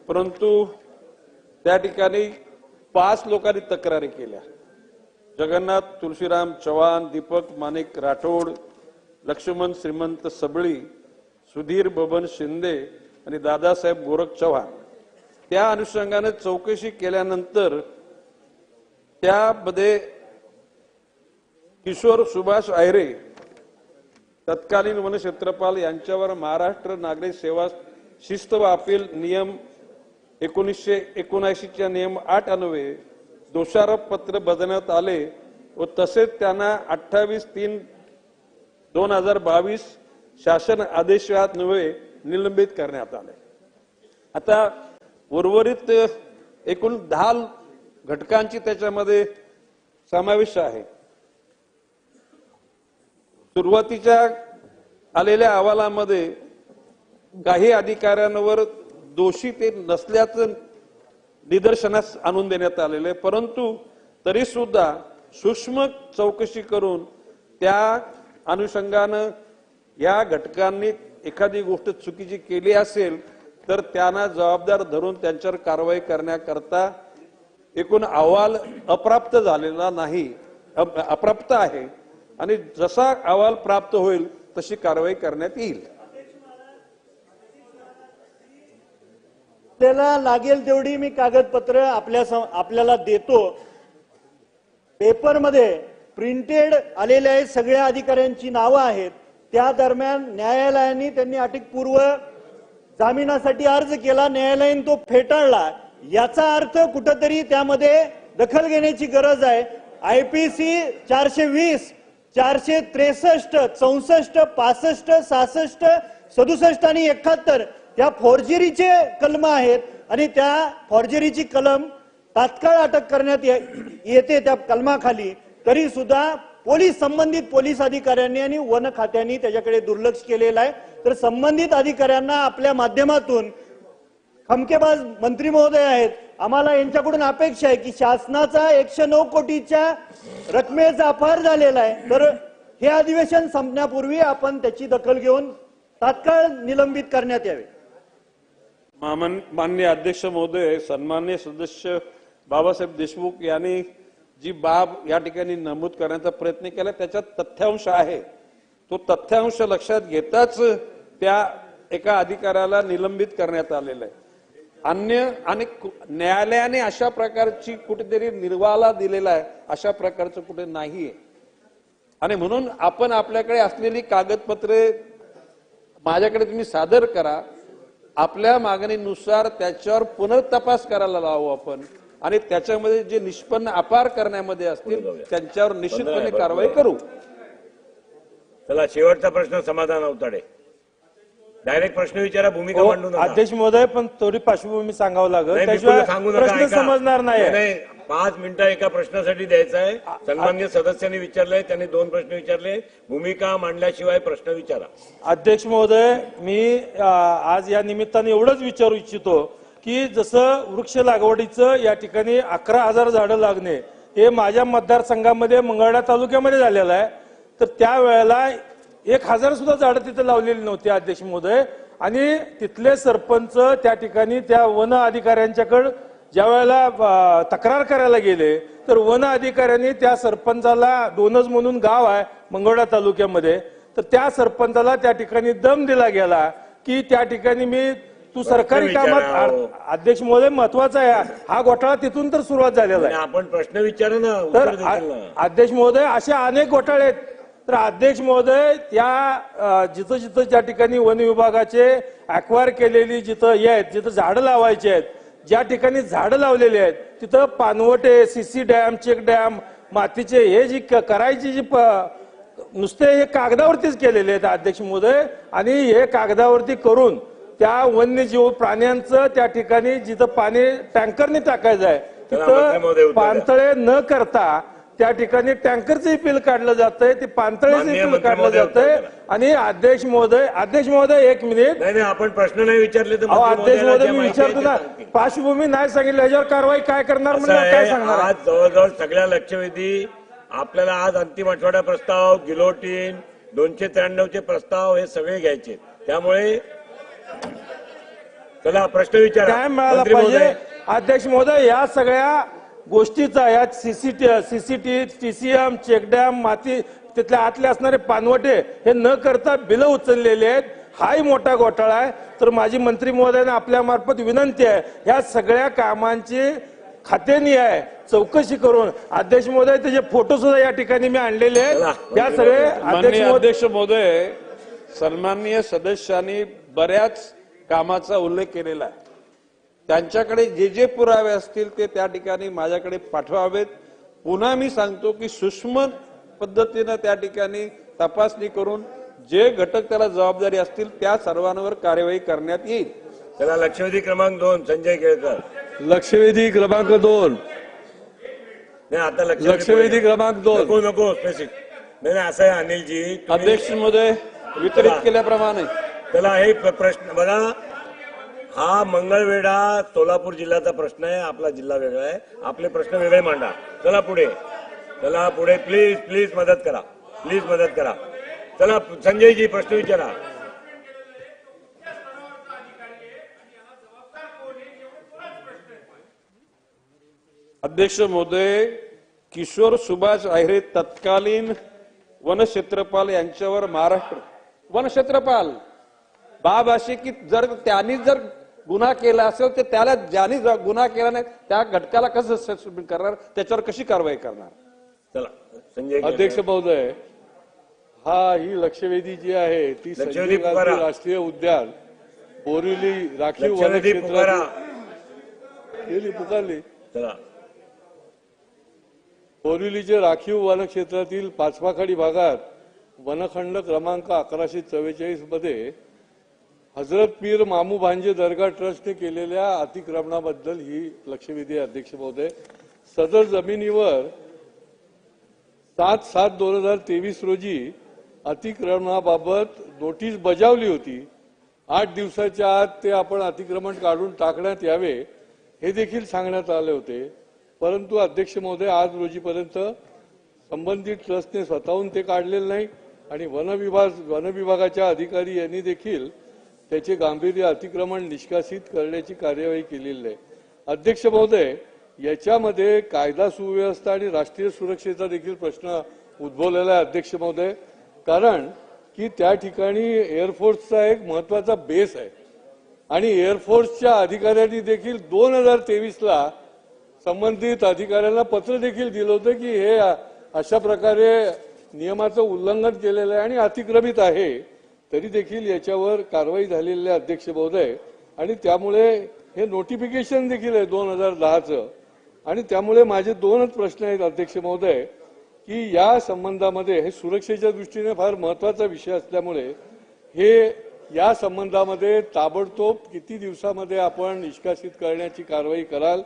परंतु त्या ठिकाणी 5 लोकांनी तक्रारी केल्या. जगन्नाथ तुळशीराम चव्हाण, दीपक माणिक राठोड, लक्ष्मण श्रीमंत सबळी, सुधीर बबन शिंदे आणि दादासाहेब गोरख चव्हाण. त्या अनुषंगाने चौकशी केल्यानंतर त्यामध्ये किशोर सुभाष आयरे तत्कालीन वनक्षेत्रपाल यांच्यावर महाराष्ट्र नागरिक सेवा शिस्त व अपील नियम 1979 नियम 8 अन्वये दोषारोप पत्र बजावण्यात आले व तसेच त्यांना 28/3/2022 शासन आदेशान्वये निलंबित करण्यात आले. आता उर्वरित एकूण 10 घटकांची त्याच्यामध्ये समावेश आहे. सुरुवातीच्या आलेल्या अहवालामध्ये काही अधिकाऱ्यांवर दोषी ते नसल्याचं निदर्शनास आणून देण्यात आलेले, परंतु तरी सुद्धा सूक्ष्म चौकशी करून त्या अनुषंगानं या घटकांनी एखादी गोष्ट चुकीची केली असेल तर त्यांना जबाबदार धरून त्यांच्यावर कारवाई करण्याकरता एकूण अहवाल अप्राप्त झालेला नाही, अप्राप्त आहे आणि जसा अहवाल प्राप्त होईल तशी कारवाई करण्यात येईल. आपल्याला लागेल तेवढी मी कागदपत्र आपल्याला देतो. पेपरमध्ये प्रिंटेड आलेल्या आहेत, सगळ्या अधिकाऱ्यांची नावं आहेत. त्या दरम्यान न्यायालयाने त्यांनी अटकपूर्व जामिनासाठी अर्ज केला, न्यायालयाने तो फेटाळला. याचा अर्थ कुठंतरी त्यामध्ये दखल घेण्याची गरज आहे. IPC 420, 463, 64, 65, 66, 67 आणि 71 त्या फॉर्जरीचे कलम आहेत आणि त्या फॉर्जरीची कलम तात्काळ अटक करण्यात येते त्या कलमाखाली. तरी सुद्धा संबंधित पोलीस अधिकाऱ्यांनी आणि वन खात्याने त्याच्याकडे दुर्लक्ष केलेलं आहे. तर संबंधित अधिकाऱ्यांना आपल्या माध्यमातून खमकेबाज मंत्री महोदय आहेत, आम्हाला यांच्याकडून अपेक्षा आहे की शासनाचा 109 कोटीच्या रकमेचा अपहार झालेला आहे, तर हे अधिवेशन संपण्यापूर्वी आपण त्याची दखल घेऊन तात्काळ निलंबित करण्यात यावे. माननीय अध्यक्ष महोदय, सन्माननीय सदस्य बाबासाहेब देशमुख यांनी जी बाब या ठिकाणी नमूद करण्याचा प्रयत्न केला त्याच्यात तथ्यांश आहे. तो तथ्यांश लक्षात घेताच त्या एका अधिकाऱ्याला निलंबित करण्यात आलेलं आहे. अन्य आणि न्यायालयाने अशा प्रकारची कुठेतरी निर्वाला दिलेला आहे, अशा प्रकारचं कुठे नाहीये. आणि म्हणून आपण आपल्याकडे असलेली कागदपत्रे माझ्याकडे तुम्ही सादर करा, आपल्या मागणीनुसार त्याच्यावर पुनर्तपास करायला लावू आपण, आणि त्याच्यामध्ये जे निष्पन्न अपार करण्यामध्ये असतील त्यांच्यावर निश्चितपणे कारवाई करू. चला, शेवटचा प्रश्न समाधान अवताडे. डायरेक्ट प्रश्न विचारा, भूमिका मांडू नका. अध्यक्ष महोदय, पण थोडी पार्श्वभूमी सांगावं लागेल, नाही, त्याशिवाय बिलकुल सांगू नका, प्रश्न ऐका. समजणार नाही. नाही, 5 मिनिटं एका प्रश्नासाठी द्यायचा आहे. सन्माननीय सदस्यांनी विचारलंय, त्यांनी 2 प्रश्न विचारले. भूमिका मांडल्याशिवाय प्रश्न विचारा. अध्यक्ष महोदय, मी आज या निमित्ताने एवढंच विचारू इच्छितो की जसं वृक्ष लागवडीचं या ठिकाणी 11,000 झाडं लागणे हे माझ्या मतदारसंघामध्ये मंगळवेढा तालुक्यामध्ये झालेलं आहे, तर त्यावेळेला 1,000 सुद्धा झाडं तिथे लावलेली नव्हती अध्यक्ष महोदय. आणि तिथले सरपंच त्या ठिकाणी त्या वन अधिकाऱ्यांच्याकडे ज्या वेळेला तक्रार करायला गेले, तर वन अधिकाऱ्यांनी त्या सरपंचाला, डोनज म्हणून गाव आहे मंगळवेढा तालुक्यामध्ये, तर त्या सरपंचाला त्या ठिकाणी दम दिला गेला की त्या ठिकाणी तू सरकारी कामात. अध्यक्ष महोदय, महत्वाचा आहे हा घोटाळा, तिथून तर सुरुवात झालेला आहे. आपण प्रश्न विचारा ना, तर उत्तर देतील ना. अध्यक्ष महोदय, असे अनेक घोटाळे आहेत. तर अध्यक्ष महोदय, त्या जिथं जिथं ज्या ठिकाणी वन विभागाचे अक्वायर केलेली जिथं हे आहेत, जिथं झाडं लावायची आहेत, ज्या ठिकाणी झाडं लावलेली आहेत तिथं पानवटे, सीसी डॅम, चेक डॅम, मातीचे हे जी करायची जी नुसते हे कागदावरतीच केलेले आहेत अध्यक्ष महोदय. आणि हे कागदावरती करून त्या वन्यजीव प्राण्यांचं त्या ठिकाणी जिथं पाणी टँकरने टाकायचं आहे तिथं पाणतळे न करता त्या ठिकाणी टँकरचंही बिल काढलं जातंय, ते पाणतळेचं बिल काढलं जातंय. आणि अध्यक्ष महोदय, 1 मिनिट. नाही, आपण प्रश्न नाही विचारले तर अध्यक्ष महोदय, मी विचारतो ना, पार्श्वभूमी नाही सांगितलं, याच्यावर कारवाई काय करणार म्हणजे काय सांगणार? आज जवळजवळ सगळ्या लक्षवेधी आपल्याला आज अंतिम आठवडा प्रस्ताव, गिलोटीन, 293 प्रस्ताव हे सगळे घ्यायचे. त्यामुळे चला, प्रश्न विचारा. काय मिळाला पाहिजे अध्यक्ष महोदय? या सगळ्या गोष्टीचा, या सीसीटी, टीसीएम, चेकडॅम, माती, तिथल्या आतले असणारे पानवटे हे न करता बिलं उचललेले आहेत, हाही मोठा घोटाळा आहे. तर माझी मंत्री महोदयांना आपल्या मार्फत विनंती आहे, या सगळ्या कामांची खातेनिहाय चौकशी करून, अध्यक्ष महोदय त्याचे फोटो सुद्धा या ठिकाणी मी आणलेले आहेत. या सगळे अध्यक्ष महोदय, सन्माननीय सदस्यांनी बऱ्याच कामाचा उल्लेख केलेला आहे. त्यांच्याकडे जे जे पुरावे असतील ते त्या ठिकाणी माझ्याकडे पाठवावेत. पुन्हा मी सांगतो की सूक्ष्म पद्धतीनं त्या ठिकाणी तपासणी करून जे घटक त्याला जबाबदारी असतील त्या सर्वांवर कार्यवाही करण्यात येईल. चला, लक्षवेधी क्रमांक 2 संजय केळकर. लक्षवेधी क्रमांक 2. नाही, आता लक्षवेधी क्रमांक 2. नको स्पेसिफिक. नाही, असं आहे अनिलजी, अध्यक्ष महोदय, वितरित केल्याप्रमाणे. चला, हे प्रश्न बघा, हा मंगळवेढा सोलापूर जिल्ह्याचा प्रश्न आहे, आपला जिल्हा वेगळा आहे, आपले प्रश्न वेगळे मांडा. चला पुढे, प्लीज मदत करा. चला, संजयजी प्रश्न विचारा. अध्यक्ष महोदय, किशोर सुभाष अहिरे तत्कालीन वनक्षेत्रपाल यांच्यावर महाराष्ट्र वनक्षेत्रपाल बाब अशी की जर त्यांनी जर गुन्हा केला असेल तर त्याला ज्यांनी गुन्हा केला नाही त्या घटकाला कसं सस्पेंड करणार, त्याच्यावर कशी कारवाई करणार? चला, संजय. अध्यक्ष महोदय, ही लक्षवेधी जी आहे ती संजय गांधी राष्ट्रीय उद्यान, बोरिवली राखीव पुकारली. बोरिवलीच्या राखीव वनक्षेत्रातील पाचपाखाडी भागात वनखंड क्रमांक 1144 मध्ये हजरत पीर मामू भांजे दर्गा ट्रस्टने केलेल्या अतिक्रमणाबद्दल ही लक्षवेधी. अध्यक्ष महोदय, सदर जमिनीवर 7/7/2023 रोजी अतिक्रमणाबाबत नोटीस बजावली होती. 8 दिवसाच्या आत ते आपण अतिक्रमण काढून टाकण्यात यावे हे देखील सांगण्यात आले होते. परंतु अध्यक्ष महोदय, आज रोजीपर्यंत संबंधित ट्रस्टने स्वतःहून ते काढलेले नाही आणि वन विभागाच्या अधिकारी यांनी देखील त्याचे गांभीर्य अतिक्रमण निष्कासित करण्याची कार्यवाही केलेली आहे. अध्यक्ष महोदय, याच्यामध्ये कायदा सुव्यवस्था आणि राष्ट्रीय सुरक्षेचा देखील प्रश्न उद्भवलेला आहे. अध्यक्ष महोदय, कारण की त्या ठिकाणी एअरफोर्सचा एक महत्वाचा बेस आहे आणि एअरफोर्सच्या अधिकाऱ्यांनी देखील 2023ला संबंधित अधिकाऱ्यांना पत्र देखील दिलं होतं की हे अशा प्रकारे नियमाचं उल्लंघन केलेलं आहे आणि अतिक्रमित आहे, तरी देखील याच्यावर कारवाई झालेली आहे अध्यक्ष महोदय. आणि त्यामुळे हे नोटिफिकेशन देखील आहे 2010चं. आणि त्यामुळे माझे दोनच प्रश्न आहेत अध्यक्ष महोदय की या संबंधामध्ये हे सुरक्षेच्या दृष्टीने फार महत्वाचा विषय असल्यामुळे हे या संबंधामध्ये ताबडतोब किती दिवसामध्ये आपण निष्कासित करण्याची कारवाई कराल.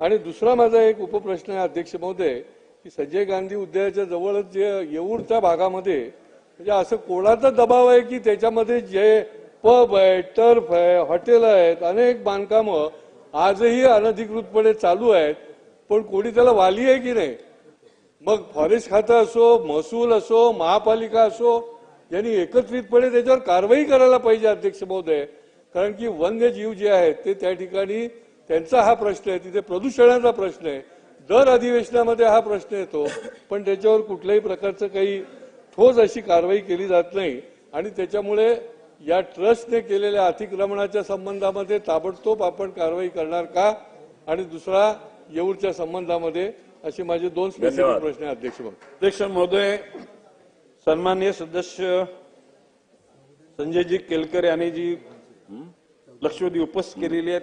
आणि दुसरा माझा एक उपप्रश्न आहे अध्यक्ष महोदय की संजय गांधी उद्यानाच्या जवळच जे येऊरच्या भागामध्ये म्हणजे असं कोणाचा दबाव आहे की त्याच्यामध्ये जे पब आहे, टर्फ आहे, हॉटेल आहेत, अनेक बांधकामं आजही अनधिकृतपणे चालू आहेत, पण कोणी त्याला वाली आहे की नाही. मग फॉरेस्ट खातं असो, महसूल असो, महापालिका असो, यांनी एकत्रितपणे त्याच्यावर कारवाई करायला पाहिजे अध्यक्ष महोदय. कारण की वन्यजीव जे आहेत ते त्या ठिकाणी त्यांचा हा प्रश्न आहे, तिथे प्रदूषणाचा प्रश्न आहे, दर अधिवेशनामध्ये हा प्रश्न येतो, पण त्याच्यावर कुठल्याही प्रकारचं काही ठोस अशी कारवाई केली जात नाही. आणि त्याच्यामुळे या ट्रस्टने केलेल्या अतिक्रमणाच्या संबंधामध्ये ताबडतोब आपण कारवाई करणार का, आणि दुसरा येऊरच्या संबंधामध्ये, असे माझे दोन स्पेसिफिक प्रश्न आहेत अध्यक्ष महोदय. अध्यक्ष महोदय, सन्माननीय सदस्य संजयजी केलकर यांनी जी लक्षवेधी उपस्थित केलेली आहेत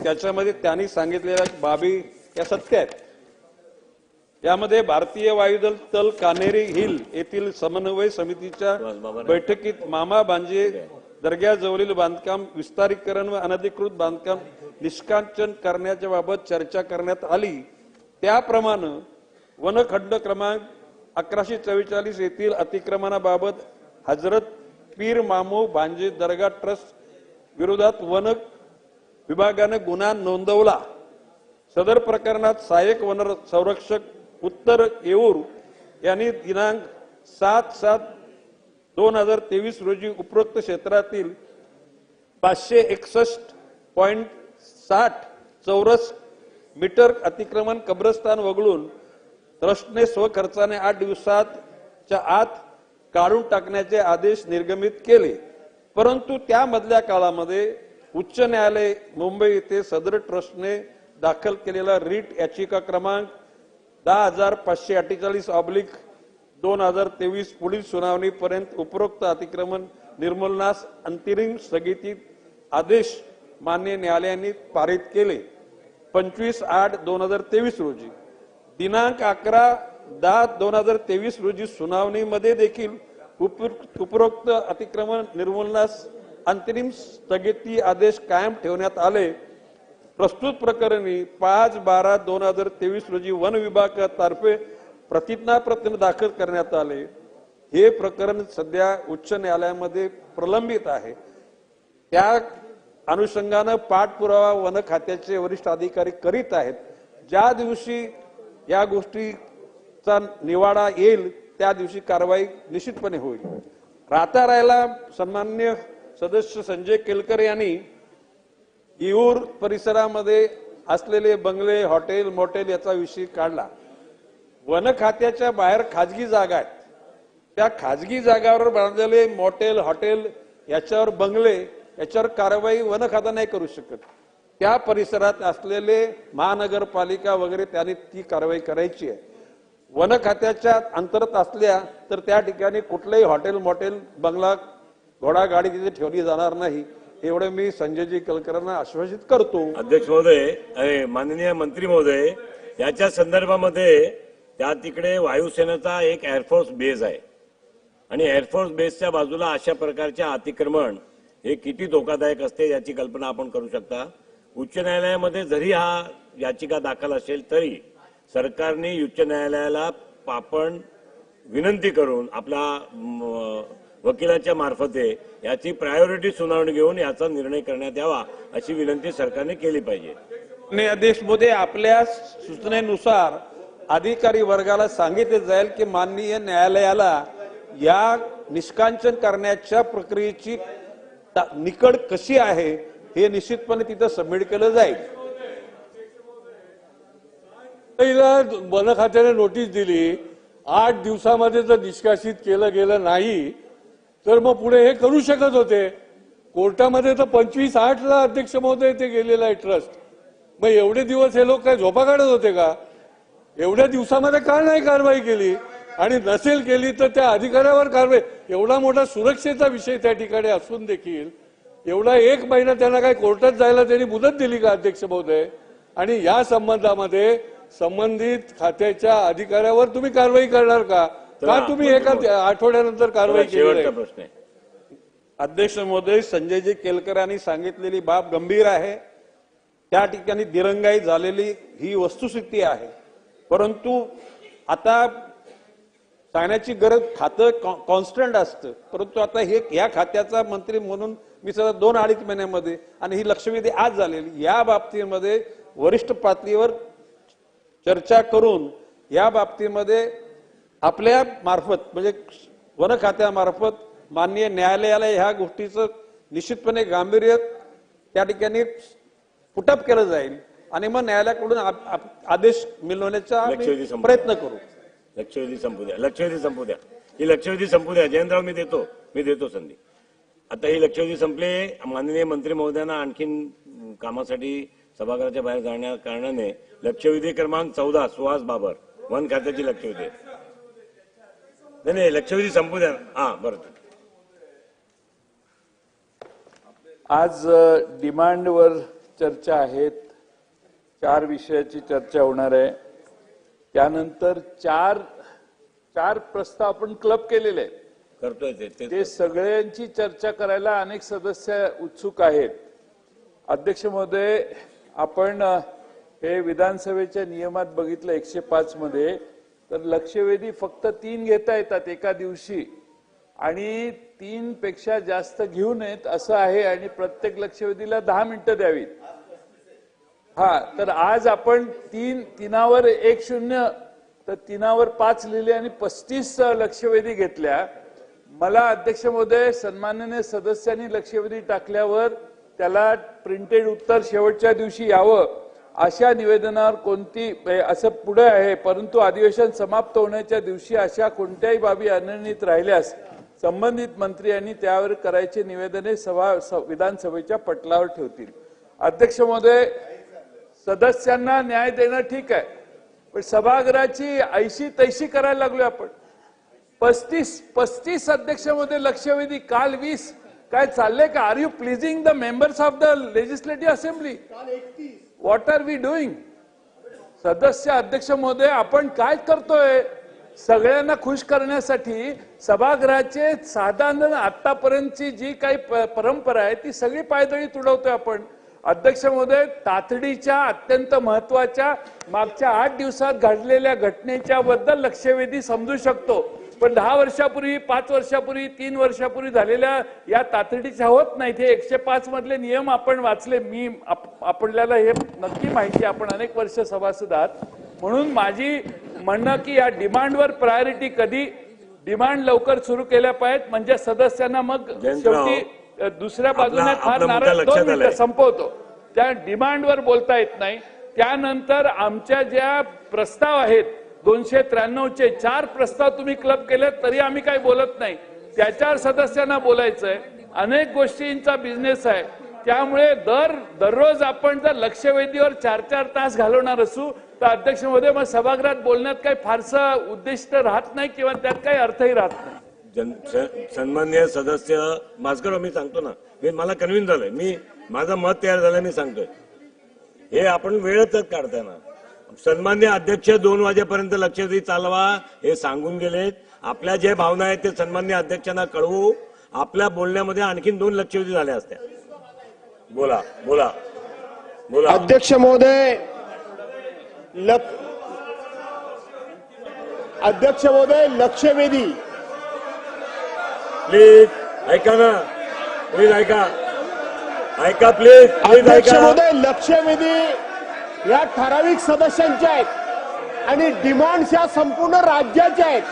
त्याच्यामध्ये त्यांनी सांगितलेल्या बाबी या सत्य आहेत. यामध्ये भारतीय वायुदल तल कान्हेरी हिल येथील समन्वय समितीच्या बैठकीत मामा भांजे दर्ग्याजवळील बांधकाम विस्तारीकरण व अनधिकृत बांधकाम निष्कासन करण्याच्या बाबत चर्चा करण्यात आली. त्याप्रमाणे वनखंड क्रमांक 1144 येथील अतिक्रमणाबाबत हजरत पीर मामू भांजे दर्गा ट्रस्ट विरोधात वन विभागाने गुन्हा नोंदवला. सदर प्रकरणात सहाय्यक वन संरक्षक उत्तर येऊर यांनी दिनांक 7/7/2023 रोजी उपरोक्त क्षेत्रातील 561.60 चौरस मीटर अतिक्रमण कब्रस्तान वगळून ट्रस्टने स्वखर्चाने 8 दिवसाच्या आत काढून टाकण्याचे आदेश निर्गमित केले. परंतु त्यामधल्या काळामध्ये उच्च न्यायालय मुंबई येथे सदर ट्रस्टने दाखल केलेला रीट याचिका क्रमांक 10,548/2023 पुढील सुनावणीपर्यंत उपरोक्त अतिक्रमण निर्मूलनास अंतरिम स्थगिती आदेश मान्य न्यायालयाने पारित केले. 25/8/2023 रोजी दिनांक 11/10/2023 रोजी सुनावणीमध्ये देखील उपरोक्त अतिक्रमण निर्मूलनास अंतरिम स्थगिती आदेश कायम ठेवण्यात आले. प्रस्तुत प्रकरणी 5/12/2023 रोजी वन विभागातर्फे प्रतिज्ञापत्र दाखल करण्यात आले. हे प्रकरण सध्या उच्च न्यायालयामध्ये प्रलंबित आहे. त्या अनुषंगाने पाठपुरावा वन खात्याचे वरिष्ठ अधिकारी करीत आहेत. ज्या दिवशी या गोष्टीचा निवाडा येईल त्या दिवशी कारवाई निश्चितपणे होईल. राहिला सन्माननीय सदस्य संजय केलकर यांनी येऊर परिसरामध्ये असलेले बंगले, हॉटेल, मोटेल याचा विषय काढला. वन खात्याच्या बाहेर खाजगी जागा आहेत. त्या खाजगी जागावर बांधलेले मोटेल, हॉटेल याच्यावर बंगले याच्यावर कारवाई वन खाता नाही करू शकत. त्या परिसरात असलेले महानगरपालिका वगैरे त्यांनी ती कारवाई करायची आहे. वन खात्याच्या अंतर्गत असल्या तर त्या ठिकाणी कुठलेही हॉटेल, मोटेल, बंगला, घोडागाडी तिथे ठेवली जाणार नाही, एवढे मी संजयजी केलकरांना आश्वासित करतो. अध्यक्ष महोदय, माननीय मंत्री महोदय, याच्या संदर्भामध्ये त्या तिकडे वायुसेनेचा एक एअरफोर्स बेस आहे आणि एअरफोर्स बेसच्या बाजूला अशा प्रकारचे अतिक्रमण हे किती धोकादायक असते याची कल्पना आपण करू शकता. उच्च न्यायालयामध्ये जरी हा याचिका दाखल असेल तरी सरकारने उच्च न्यायालयाला आपण विनंती करून आपल्या वकिलाच्या मार्फते याची प्रायोरिटी सुनावणी घेऊन याचा निर्णय करण्यात यावा अशी विनंती सरकारने केली पाहिजे. अध्यक्ष महोदय, आपल्या सूचनेनुसार अधिकारी वर्गाला सांगितले जाईल की माननीय न्यायालयाला या निष्कासन करण्याच्या प्रक्रियेची निकड कशी आहे हे निश्चितपणे तिथं सबमिट केलं जाईल. वन खात्याने नोटीस दिली, 8 दिवसामध्ये जर निष्कासित केलं गेलं नाही तर मग पुढे हे करू शकत होते. कोर्टामध्ये तर 25/8 अध्यक्ष महोदय ते गेलेलं आहे ट्रस्ट. मग एवढे दिवस हे लोक काय झोपा काढत होते का? एवढ्या दिवसामध्ये का नाही कारवाई केली? आणि नसेल केली तर त्या अधिकाऱ्यावर कारवाई. एवढा मोठा सुरक्षेचा विषय त्या ठिकाणी असून देखील एवढा 1 महिना त्यांना काय कोर्टात जायला त्यांनी मुदत दिली का अध्यक्ष महोदय? आणि या संबंधामध्ये संबंधित खात्याच्या अधिकाऱ्यावर तुम्ही कारवाई करणार का? का तुम्ही एका आठवड्यानंतर कारवाई केली? प्रश्न आहे अध्यक्ष महोदय, संजयजी केलकर यांनी सांगितलेली बाब गंभीर आहे. त्या ठिकाणी दिरंगाई झालेली ही वस्तुस्थिती आहे. परंतु आता सांगण्याची गरज, खातं कॉन्स्टंट असतं, परंतु आता हे या खात्याचा मंत्री म्हणून मी सध्या 2-2.5 महिन्यामध्ये आणि ही लक्षवेधी आज झालेली, या बाबतीमध्ये वरिष्ठ पातळीवर चर्चा करून या बाबतीमध्ये आपल्या मार्फत म्हणजे वन खात्यामार्फत माननीय न्यायालयाला ह्या गोष्टीचं निश्चितपणे गांभीर्य त्या ठिकाणी पुटअप केलं जाईल आणि मग न्यायालयाकडून आदेश मिळवण्याचा प्रयत्न करू. लक्षवेधी संपू द्या, लक्षवेधी संपू द्या, ही लक्षवेधी संपू द्या. जयंतराव मी देतो संधी. आता ही लक्षवेधी संपले. माननीय मंत्री महोदयांना आणखीन कामासाठी सभागृहाच्या बाहेर जाण्या कारणाने लक्षवेधी क्रमांक 14 सुहास बाबर वन खात्याची लक्षवेधी. नाही, लक्षवेधी संपू द्या. हा बरं. आज डिमांडवर चर्चा आहेत. 4 विषयाची चर्चा होणार आहे. त्यानंतर चार प्रस्ताव आपण क्लब केलेले आहेत. करतोय ते सगळ्यांची चर्चा करायला अनेक सदस्य उत्सुक आहेत. अध्यक्ष महोदय, आपण हे विधानसभेच्या नियमात बघितलं 105 मध्ये तर लक्षवेधी फक्त 3 घेता येतात एका दिवशी आणि 3 पेक्षा जास्त घेऊ नयेत असं आहे आणि प्रत्येक लक्षवेधीला 10 मिनिटं द्यावीत. हा, तर आज आपण 3वर 1-0 तर 3वर 5 लिहिले आणि 35 लक्षवेधी घेतल्या. मला अध्यक्ष महोदय, सन्माननीय सदस्यांनी लक्षवेधी टाकल्यावर त्याला प्रिंटेड उत्तर शेवटच्या दिवशी यावं अशा निवेदनावर कोणती असं पुढे आहे. परंतु अधिवेशन समाप्त होण्याच्या दिवशी अशा कोणत्याही बाबी अनिर्णित राहिल्यास संबंधित मंत्री यांनी त्यावर करायचे निवेदने विधानसभेच्या पटलावर ठेवतील. अध्यक्ष महोदय, सदस्यांना न्याय देणं ठीक आहे, पण सभागृहाची ऐशी तैशी करायला लागलो आपण. 35 अध्यक्ष महोदय लक्षवेधी, काल 20. काय चाललंय का? Are you pleasing the members of the legislative assembly? What are we doing? सदस्य अध्यक्ष महोदय, आपण काय करतोय? सगळ्यांना खुश करण्यासाठी सभागृहाचे साधारण आतापर्यंतची जी काही परंपरा आहे ती सगळी पायदळी तुडवतोय आपण. अध्यक्ष महोदय, तातडीच्या अत्यंत महत्वाच्या मागच्या 8 दिवसात घडलेल्या घटनेच्या बद्दल लक्षवेधी समजू शकतो, पण 10 वर्षापूर्वी, 5 वर्षापूर्वी, 3 वर्षापूर्वी झालेल्या या तातडीच्या होत नाहीत. हे 105 मधले नियम आपण वाचले. आपल्याला हे नक्की माहिती, आपण अनेक वर्ष सभासद आहात. म्हणून माझी म्हणणं की या डिमांडवर प्रायोरिटी कधी, डिमांड लवकर सुरू केल्या पाहिजेत म्हणजे सदस्यांना मग शेवटी दुसऱ्या बाजूने फार नाराज. 2 मिनिटं संपवतो. त्या डिमांडवर बोलता येत नाही. त्यानंतर आमच्या ज्या प्रस्ताव आहेत 293चे 4 प्रस्ताव तुम्ही क्लब केले तरी आम्ही काही बोलत नाही. त्याच्यावर सदस्यांना बोलायचंय. अनेक गोष्टींचा बिझनेस आहे. त्यामुळे दररोज आपण जर लक्षवेधीवर 4-4 तास घालवणार असू तर अध्यक्ष महोदय, मग सभागृहात बोलण्यात काही फारसं उद्दिष्ट राहत नाही किंवा त्यात काही अर्थही राहत नाही. सन्माननीय सदस्य भास्कर, मी सांगतो ना, मला कन्व्हिन्स झालंय, माझं मत तयार झालं, मी सांगतोय. हे आपण वेळच काढताय ना. सन्माननीय अध्यक्ष 2 वाजेपर्यंत लक्षवेधी चालवा हे सांगून गेलेत. आपल्या जे भावना आहेत ते सन्माननीय अध्यक्षांना कळवू. आपल्या बोलण्यामध्ये आणखीन 2 लक्षवेधी झाल्या असत्या. बोला बोला बोला. अध्यक्ष महोदय, अध्यक्ष महोदय, लक्षवेधी प्लीज ऐका ना, प्लीज ऐका प्लीज. अध्यक्ष महोदय, लक्षवेधी या ठराविक सदस्यांच्या आहेत आणि डिमांड्स या संपूर्ण राज्याच्या आहेत.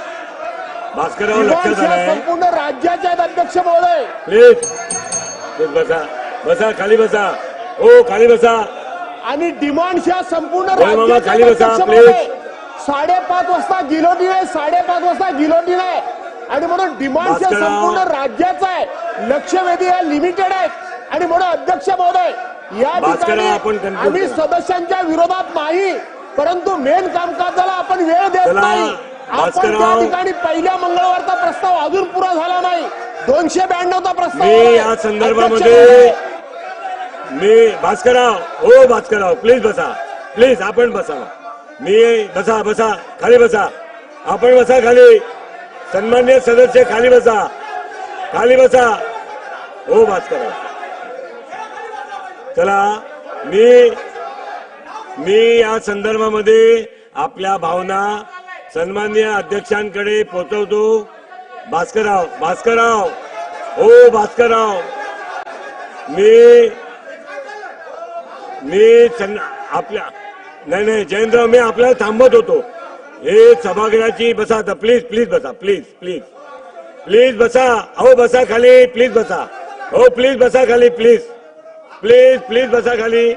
भास्करराव, लक्षात आलंय, संपूर्ण राज्याच्या आहेत. अध्यक्ष महोदय, प्लीज बसा खाली बसा. हो, खाली बसा. आणि डिमांड्स या संपूर्ण राज्याच्या खाली बसा प्लीज. 5:30 वाजता गिलोटिन आहे, 5:30 वाजता गिलोटिन आहे. आणि म्हणून डिमांड संपूर्ण राज्याचं आहे, लक्षवेधी आहे, लिमिटेड आहेत आणि म्हणून अध्यक्ष महोदय या ठिकाणी आम्ही सदस्यांच्या विरोधात नाही, परंतु मेन कामकाजाला आपण वेळ देत नाही. आपण त्या ठिकाणी पहिल्या मंगळवारचा प्रस्ताव अजून पुरा झाला नाही, 292चा प्रस्ताव. मी या संदर्भामध्ये भास्करराव, हो भास्करराव प्लीज बसा, प्लीज आपण बसा. मी बसा बसा खाली बसा, आपण बसा खाली. सन्मान्य सदस्य खाली बसा, खाली बसा. हो भास्करराव, चला मी या संदर्भामध्ये आपल्या भावना सन्मान्य अध्यक्षांकडे पोहोचवतो. भास्करराव, हो भास्करराव, आपल्या नाही जयंतराव, मी आपल्याला थांबत होतो. हे सभागृहाची बसा आता, प्लीज बसा, प्लीज बसा. हो बसा खाली, प्लीज बसा. हो प्लीज बसा खाली, प्लीज बसा खाली.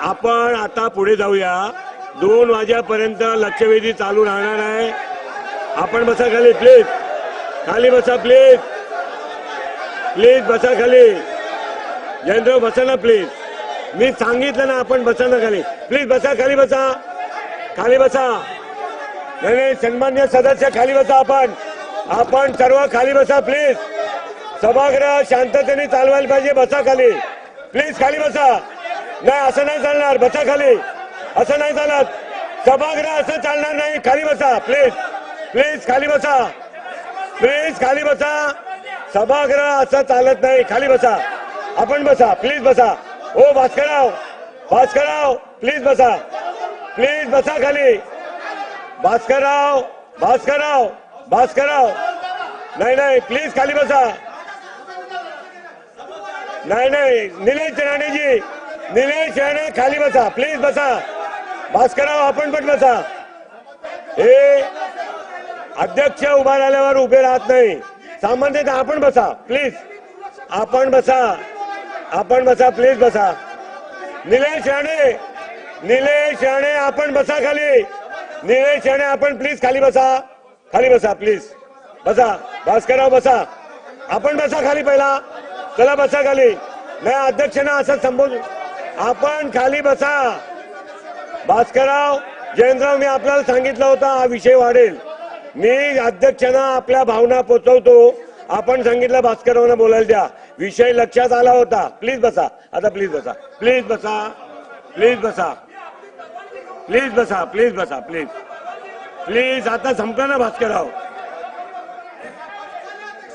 आपण आता पुढे जाऊया. 2 वाजेपर्यंत लक्षवेधी चालू राहणार आहे. आपण बसा खाली, प्लीज खाली बसा, प्लीज बसा खाली. जयंतराव बसा ना प्लीज, मी सांगितलं ना आपण बसा ना खाली, प्लीज बसा खाली बसा, खाली बसा. नाही सन्मान्य सदस्य खाली बसा. आपण सर्व खाली बसा प्लीज. सभागृह शांततेने चालवायला पाहिजे. बसा खाली प्लीज, खाली बसा. नाही असं नाही चालणार, बसा खाली. असं नाही चालत, सभागृह असं चालणार नाही. खाली बसा प्लीज खाली बसा, खाली बसा. सभागृह असं चालत नाही, खाली बसा. आपण बसा, प्लीज बसा. ओ भास्करराव प्लीज बसा खाली. भास्करराव नाही प्लीज खाली बसा. नाही निलेश राणे खाली बसा, प्लीज बसा. भास्करराव आपण पण बसा. हे अध्यक्ष उभा राहिल्यावर उभे राहत नाही, सामान्यतः आपण बसा प्लीज. आपण बसा प्लीज बसा. निलेश राणे आपण बसा खाली. निलेश राणे आपण प्लीज खाली बसा प्लीज बसा. भास्करराव बसा, आपण बसा खाली पहिला. चला बसा खाली. नाही अध्यक्षांना असं संबोध, आपण खाली बसा. भास्करराव, जयंतराव, मी आपल्याला सांगितलं होतं हा विषय वाढेल. मी अध्यक्षांना आपल्या भावना पोहोचवतो. आपण सांगितलं भास्कररावांना बोलायला द्या, विषय लक्षात आला होता. प्लीज बसा आता, प्लीज बसा. प्लीज आता संपलं ना भास्करराव,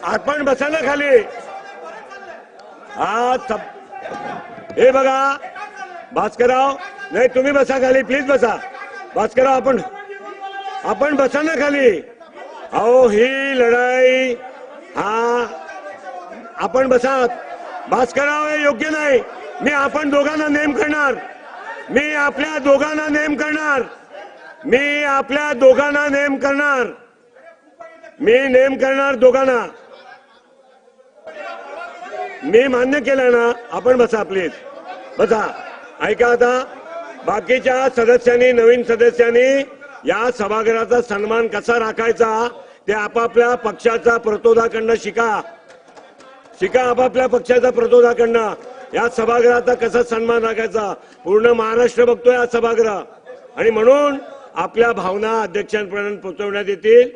आपण बसा ना खाली. हे बघा भास्करराव, नाही तुम्ही बसा खाली, प्लीज बसा. भास्करराव आपण बसा ना खाली. अहो ही लढाई, आपण बसा. भास्करराव हे योग्य नाही. मी आपण दोघांना नेम करणार. मी आपल्या दोघांना नेम करणार. मी नेम करणार दोघांना. मी मान्य केलं ना. आपण बसा प्लीज बसा. ऐका आता, बाकीच्या सदस्यांनी, नवीन सदस्यांनी या सभागृहाचा सन्मान कसा राखायचा ते आपापल्या पक्षाचा प्रतोदाकडनं शिका. आपापल्या पक्षाचा प्रतोदाकडनं या सभागृहाचा कसा सन्मान राखायचा. पूर्ण महाराष्ट्र बघतोय हा सभागृह, आणि म्हणून आपल्या भावना अध्यक्षांपर्यंत पोहोचवण्यात येतील.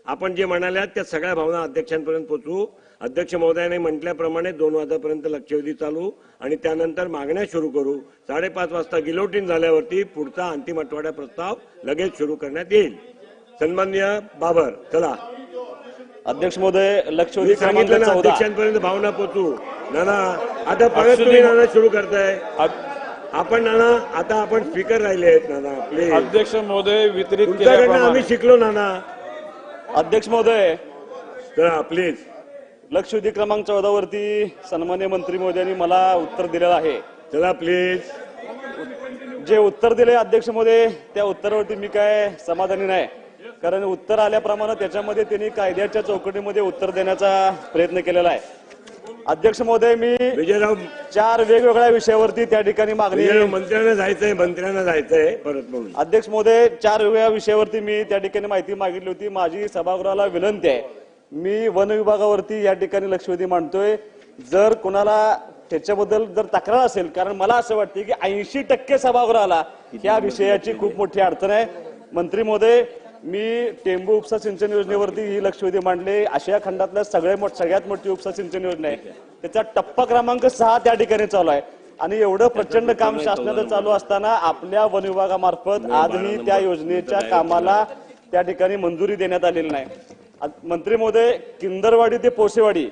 आपण जे म्हणाल्यात त्या सगळ्या भावना अध्यक्षांपर्यंत पोहोचवू. अध्यक्ष महोदयाने म्हटल्याप्रमाणे 2 वाजेपर्यंत लक्षवेधी चालू आणि त्यानंतर मागण्या सुरू करू. 5:30 वाजता गिलोटिन झाल्यावरती पुढचा अंतिम आठवडा प्रस्ताव लगेच सुरू करण्यात येईल. सन्माननीय बाबर, चला. अध्यक्ष महोदय, लक्षवेधी सांगितलं ना अध्यक्षांपर्यंत भावना पोहोचू. नाना आता परत तुम्ही नाना सुरू करताय. आपण नाना आता आपण स्पीकर राहिले आहेत नाना, प्लीज. अध्यक्ष महोदय, वितरित केल्याप्रमाणे आम्ही शिकलो नाना. अध्यक्ष महोदय, चला प्लीज. लक्षवेधी क्रमांक 14 वरती सन्मान्य मंत्री महोदयांनी मला उत्तर दिलेलं आहे. चला प्लीज. जे उत्तर दिले अध्यक्ष महोदय, त्या उत्तरावरती मी काय समाधानी नाही. कारण उत्तर आल्याप्रमाणे त्याच्यामध्ये त्यांनी कायद्याच्या चौकटीमध्ये उत्तर देण्याचा प्रयत्न केलेला आहे. अध्यक्ष महोदय, मी विजयराव 4 वेगवेगळ्या विषयावरती त्या ठिकाणी मागणी मंत्र्यांना जायचंय परत म्हणून. अध्यक्ष महोदय, 4 वेगवेगळ्या विषयावरती मी त्या ठिकाणी माहिती मागितली होती. माझी सभागृहाला विनंती आहे, मी वन विभागावरती या ठिकाणी लक्षवेधी मांडतोय. जर कोणाला त्याच्याबद्दल जर तक्रार असेल, कारण मला असं वाटतं की 80% सभागृहाला या विषयाची खूप मोठी अडचण आहे. मंत्री महोदय, मी टेंबू उपसा सिंचन योजनेवरती ही लक्षवेधी मांडले. आशिया खंडातल्या सगळ्यात मोठी उपसा सिंचन योजना आहे. त्याचा टप्पा क्रमांक 6 त्या ठिकाणी चालू आहे आणि एवढं प्रचंड काम शासनाचं चालू असताना आपल्या वन विभागामार्फत आजही त्या योजनेच्या कामाला त्या ठिकाणी मंजुरी देण्यात आलेली नाही. मंत्री महोदय, किंदरवाडी ते पोसेवाडी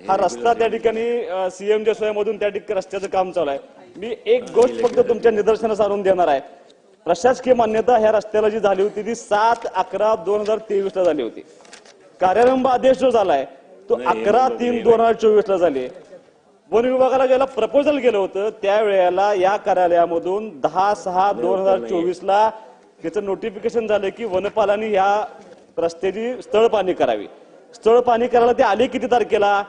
हा रस्ता त्या ठिकाणी सीएमच्या सोयामधून त्या ठिकाणी रस्त्याचं काम चालू आहे. मी एक गोष्ट फक्त तुमच्या निदर्शनास आणून देणार आहे. प्रशासकीय मान्यता ह्या रस्त्याला जी झाली होती ती 7/11/2023 ला झाली होती. कार्यारंभ आदेश जो झालाय तो 11/3/2024 ला झाले. वन विभागाला ज्याला प्रपोजल केलं होतं त्यावेळेला या कार्यालयामधून 10/6/2024 ला त्याचं नोटिफिकेशन झालं की वनपालांनी ह्या रस्त्याची स्थळ पाहणी करावी. स्थळ पाहणी करायला ते आले किती तारखेला?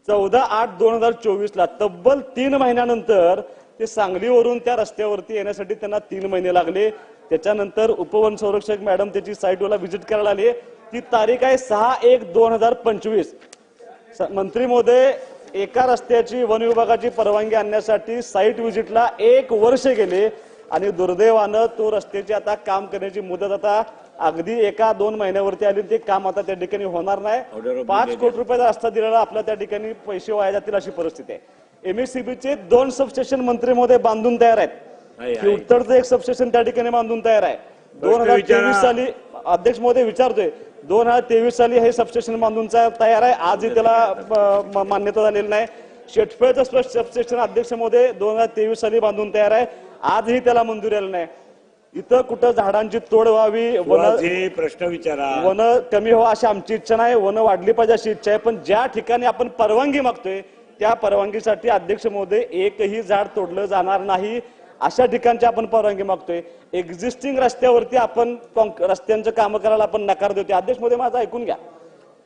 14/8/2024 ला. तब्बल 3 महिन्यानंतर ते सांगलीवरून त्या रस्त्यावरती येण्यासाठी त्यांना 3 महिने लागले. त्याच्यानंतर उपवन संरक्षक मॅडम त्याची साईटवर व्हिजिट करायला आले. ती तारीख आहे 6/1/2025. मंत्री महोदय, एका रस्त्याची वन विभागाची परवानगी आणण्यासाठी साईट व्हिजिटला 1 वर्ष गेले आणि दुर्दैवानं तो रस्त्याची आता काम करण्याची मुदत आता अगदी 1-2 महिन्यावरती आली. ते काम आता त्या ठिकाणी होणार नाही. 5 कोटी रुपयाचा रस्ता दिलेला आपल्या त्या ठिकाणी पैसे वाया जातील अशी परिस्थिती आहे. एमएससीबीचे 2 सबस्टेशन मंत्री महोदय बांधून तयार आहेत. उत्तरचं एक सबस्टेशन त्या ठिकाणी बांधून तयार आहे. 2023 साली अध्यक्ष महोदय विचारतोय, 2023 साली हे सबस्टेशन बांधून तयार आहे. आजही त्याला मान्यता झालेली नाही. शेटफळचं सबस्टेशन अध्यक्ष महोदय 2023 साली बांधून तयार आहे. आजही त्याला मंजुरी आली नाही. इथं कुठं झाडांची तोड व्हावी, प्रश्न विचारा, वन कमी व्हावं अशी आमची इच्छा नाही. वन वाढली पाहिजे अशी इच्छा आहे. पण ज्या ठिकाणी आपण परवानगी मागतोय त्या परवानगीसाठी अध्यक्ष महोदय एकही झाड तोडलं जाणार नाही अशा ठिकाणची आपण परवानगी मागतोय. एक्झिस्टिंग रस्त्यावरती आपण रस्त्यांचं काम करायला आपण नकार देतोय. अध्यक्ष महोदय, माझं ऐकून घ्या,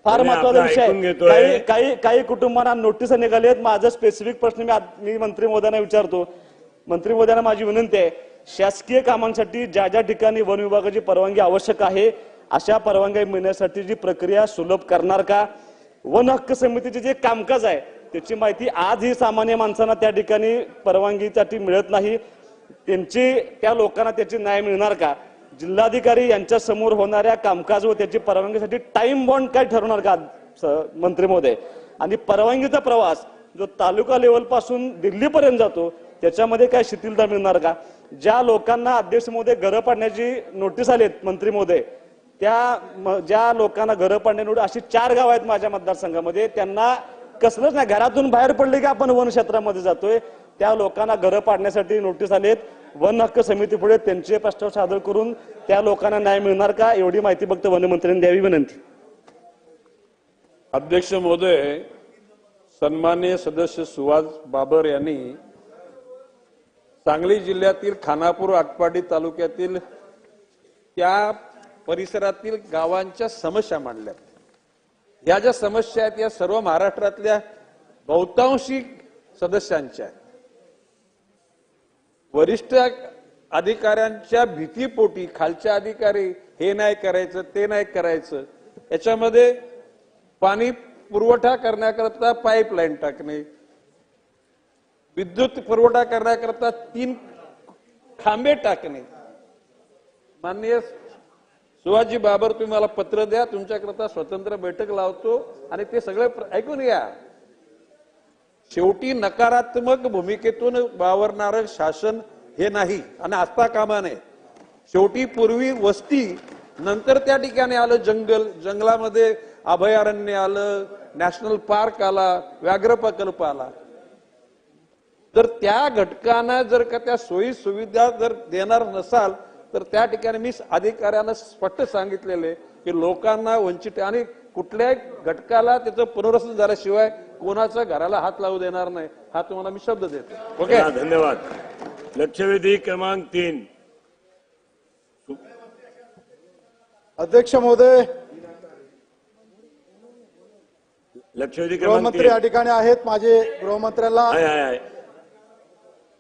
फार महत्वाचा विषय. काही कुटुंबांना नोटीस निघालेत. माझं स्पेसिफिक प्रश्न मी मंत्री महोदयांना विचारतो. मंत्री महोदयांना माझी विनंती आहे, शासकीय कामांसाठी ज्या ज्या ठिकाणी वन विभागाची परवानगी आवश्यक आहे अशा परवानगी मिळण्यासाठी जी प्रक्रिया सुलभ करणार का? वन हक्क समितीचे जे कामकाज आहे त्याची माहिती आजही सामान्य माणसांना त्या ठिकाणी परवानगीसाठी मिळत नाही. त्या लोकांना त्याची न्याय मिळणार का? जिल्हाधिकारी यांच्या समोर होणाऱ्या कामकाज व त्याची परवानगीसाठी टाइम बॉन्ड काय ठरवणार का मंत्री महोदय? आणि परवानगीचा प्रवास जो तालुका लेवल पासून दिल्लीपर्यंत जातो त्याच्यामध्ये काय शिथिलता मिळणार का? ज्या लोकांना अध्यक्ष महोदय घरं पाडण्याची नोटीस आलीत मंत्री महोदय, ज्या लोकांना घरं पाडण्याची नोटीस, अशी 4 गाव आहेत माझ्या मतदारसंघामध्ये, त्यांना कसलंच नाही, घरातून बाहेर पडले की आपण वन क्षेत्रामध्ये जातोय. त्या लोकांना घरं पाडण्यासाठी नोटीस आलेत. वन हक्क समिती पुढे त्यांचे प्रस्ताव सादर करून त्या लोकांना न्याय मिळणार का? एवढी माहिती फक्त वनमंत्र्यांनी द्यावी विनंती. अध्यक्ष महोदय, सन्माननीय सदस्य सुहास बाबर यांनी सांगली जिल्ह्यातील खानापूर आटपाडी तालुक्यातील त्या परिसरातील गावांच्या समस्या मांडल्या. या ज्या समस्या आहेत या सर्व महाराष्ट्रातल्या बहुतांशी सदस्यांच्या आहेत. वरिष्ठ अधिकाऱ्यांच्या भीतीपोटी खालच्या अधिकारी हे नाही करायचं ते नाही करायचं, याच्यामध्ये पाणी पुरवठा करण्याकरता पाईपलाईन टाकणे, विद्युत पुरवठा करण्याकरता 3 खांबे टाकणे. माननीय सुहासजी बाबर, तुम्ही मला पत्र द्या, तुमच्याकरता स्वतंत्र बैठक लावतो आणि ते सगळे ऐकून घ्या. शेवटी नकारात्मक भूमिकेतून वावरणारं शासन हे नाही आणि असता कामा नये. शेवटी पूर्वी वस्ती, नंतर त्या ठिकाणी आलं जंगल, जंगलामध्ये अभयारण्य आलं, नॅशनल पार्क आला, व्याघ्र प्रकल्प आला. तर त्या घटकांना जर का त्या सोयी सुविधा जर देणार नसाल तर त्या ठिकाणी मी अधिकाऱ्यांना स्पष्ट सांगितलेले की लोकांना वंचित आणि कुठल्याही घटकाला त्याचं पुनर्वसन झाल्याशिवाय कोणाच्या घराला हात लावू देणार नाही, हा तुम्हाला मी शब्द देतो. ओके, धन्यवाद. लक्षवेधी क्रमांक 3. अध्यक्ष महोदय, लक्षवेधी क्रमांक गृहमंत्री या ठिकाणी आहेत. माझे गृहमंत्र्यांना आहे.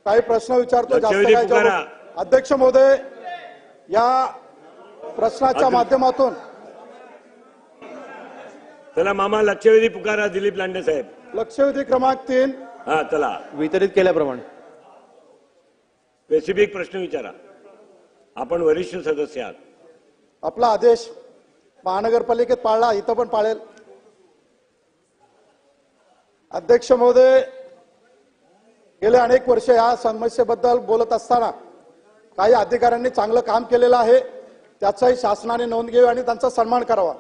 काही प्रश्न विचारतो. जास्त लक्षवेधी काय पुकारा. अध्यक्ष महोदय, या प्रश्नाच्या माध्यमातून चला मामा, लक्षवेधी पुकारा. दिलीप लांडे साहेब, लक्षवेधी क्रमांक 3 हा चला. वितरित केल्याप्रमाणे स्पेसिफिक प्रश्न विचारा. आपण वरिष्ठ सदस्य आहात. आपला आदेश महानगरपालिकेत पाळला, इथं पण पाळेल. अध्यक्ष महोदय, गेले अनेक वर्ष या समस्येबद्दल बोलत असताना काही अधिकाऱ्यांनी चांगलं काम केलेलं आहे, त्याचाही शासनाने नोंद घ्यावी आणि त्यांचा सन्मान करावा.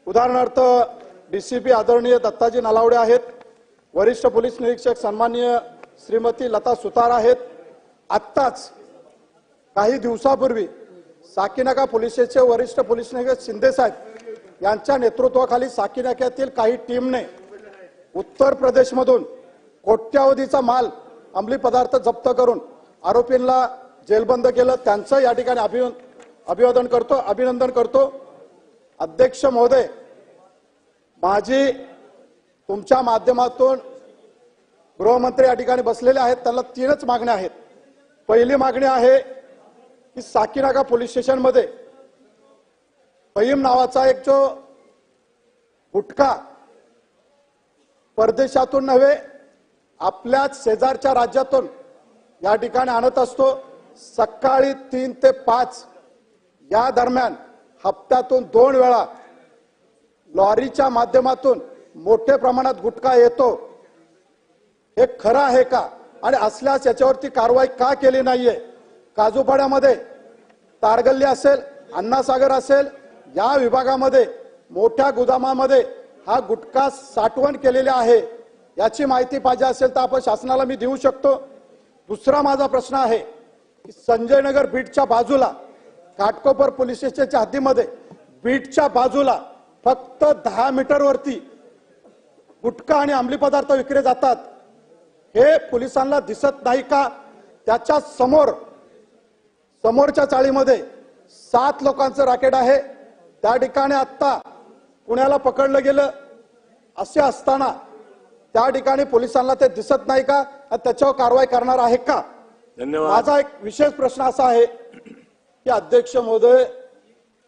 उदाहरणार्थ डीसीपी आदरणीय दत्ताजी नलावडे आहेत, वरिष्ठ पोलीस निरीक्षक सन्माननीय श्रीमती लता सुतार आहेत. आत्ताच काही दिवसापूर्वी साकीनाका पोलीस स्टेशनचे वरिष्ठ पोलीस निरीक्षक शिंदे साहेब यांच्या नेतृत्वाखाली साकीनाक्यातील काही टीमने उत्तर प्रदेशमधून कोट्यावधीचा माल, अंमली पदार्थ जप्त करून आरोपींना जेलबंद केलं. त्यांचं या ठिकाणी अभिनंदन करतो. अध्यक्ष महोदय, माझी तुमच्या माध्यमातून गृहमंत्री या ठिकाणी बसलेले आहेत, त्यांना 3च मागण्या आहेत. पहिली मागणी आहे की साकीनाका पोलीस स्टेशन मध्ये फहीम नावाचा एक जो गुटखा परदेशातून नव्हे आपल्याच शेजारच्या राज्यातून या ठिकाणी आणत असतो. सकाळी 3 ते 5 या दरम्यान हप्त्यातून 2 वेळा लॉरीच्या माध्यमातून मोठ्या प्रमाणात गुटखा येतो. हे खरं आहे का? आणि असल्यास याच्यावरती कारवाई का केली नाहीये? काजूपाड्यामध्ये तारगल्ली असेल, अण्णासागर असेल, या विभागामध्ये मोठ्या गोदामामध्ये हा गुटखा साठवण केलेले आहे. याची माहिती पाहिजे असेल तर आपण शासनाला मी देऊ शकतो. दुसरा माझा प्रश्न आहे की संजयनगर बीटच्या बाजूला घाटकोपर पोलीस स्टेशनच्या हद्दीमध्ये बीटच्या बाजूला फक्त 10 मीटरवरती गुटखा आणि अंमली पदार्थ विकले जातात. हे पोलिसांना दिसत नाही का? त्याच्या समोरच्या चाळीमध्ये 7 लोकांचं रॅकेट आहे. त्या ठिकाणी आता पुण्याला पकडलं गेलं. असे असताना त्या ठिकाणी पोलिसांना ते दिसत नाही का? त्याच्यावर कारवाई करणार आहे का? धन्यवाद. माझा एक विशेष प्रश्न असा आहे की अध्यक्ष महोदय,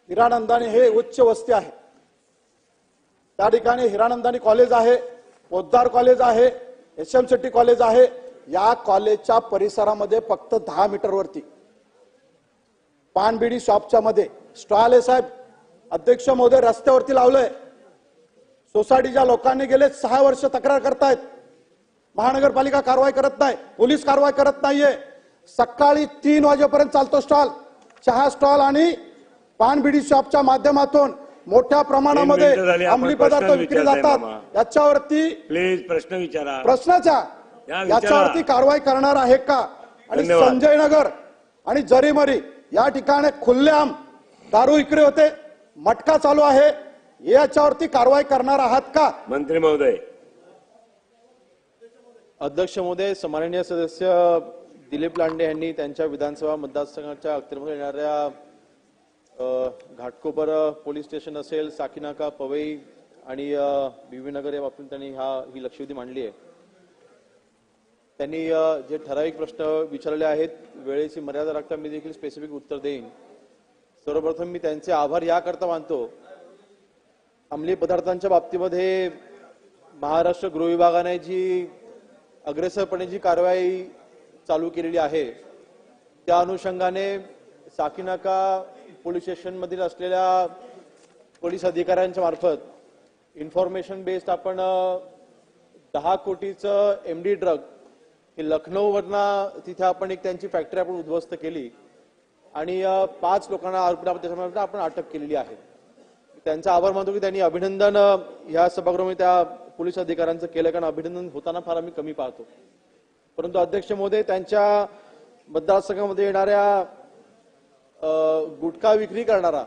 हिरानंदानी हे उच्च वस्ती आहे. त्या ठिकाणी हिरानंदानी कॉलेज आहे, पोद्दार कॉलेज आहे, एसएम सिटी कॉलेज आहे. या कॉलेजच्या परिसरामध्ये फक्त 10 मीटरवरती पानबिडी शॉपच्या मध्ये स्टॉल आहे. साहेब, अध्यक्ष महोदय, रस्त्यावरती लावलंय. सोसायटीच्या लोकांनी गेले 6 वर्ष तक्रार करतायत. महानगरपालिका कारवाई करत नाही, पोलीस कारवाई करत नाहीये. सकाळी 3 वाजेपर्यंत चालतो स्टॉल, चहा स्टॉल आणि पानबिडी शॉपच्या माध्यमातून मोठ्या प्रमाणामध्ये अंमली पदार्थ विकले जातात. याच्यावरती प्लीज प्रश्न विचारा. प्रश्नाच्या याच्यावरती कारवाई करणार आहे का? आणि संजयनगर आणि जरीमरी या ठिकाणी खुल्लेआम दारू विक्री होते, मटका चालू आहे. याच्यावरती कारवाई करणार आहात का? मंत्री महोदय. अध्यक्ष महोदय, सन्माननीय सदस्य दिलीप लांडे यांनी त्यांच्या विधानसभा मतदारसंघाच्या अखत्यारीमध्ये येणाऱ्या घाटकोपर पोलीस स्टेशन असेल, साकीनाका, पवई आणि बीबीनगर या बाबतीत त्यांनी ही लक्षवेधी मांडली आहे. त्यांनी जे ठराविक प्रश्न विचारले आहेत, वेळेची मर्यादा राखता मी देखील स्पेसिफिक उत्तर देईन. सर्वप्रथम मी त्यांचे आभार याकरता मानतो, अंमली पदार्थांच्या बाबतीमध्ये महाराष्ट्र गृह विभागाने जी अग्रेसरपणे जी कारवाई चालू केलेली आहे, त्या अनुषंगाने साकीनाका पोलीस स्टेशन मधील असलेल्या पोलीस अधिकाऱ्यांच्या मार्फत इन्फॉर्मेशन बेस्ड आपण 10 कोटीचं MD ड्रग हे लखनौवरनं तिथे आपण एक त्यांची फॅक्टरी आपण उद्ध्वस्त केली आणि 5 लोकांना त्याच्यामध्ये आपण अटक केलेली आहे. त्यांचा आभार मानतो की त्यांनी अभिनंदन या सभागृहामध्ये त्या पोलीस अधिकाऱ्यांचं केलं, कारण अभिनंदन होताना फार आम्ही कमी पाहतो. परंतु अध्यक्ष महोदय, त्यांच्या मतदारसंघामध्ये येणाऱ्या गुटखा विक्री करणारा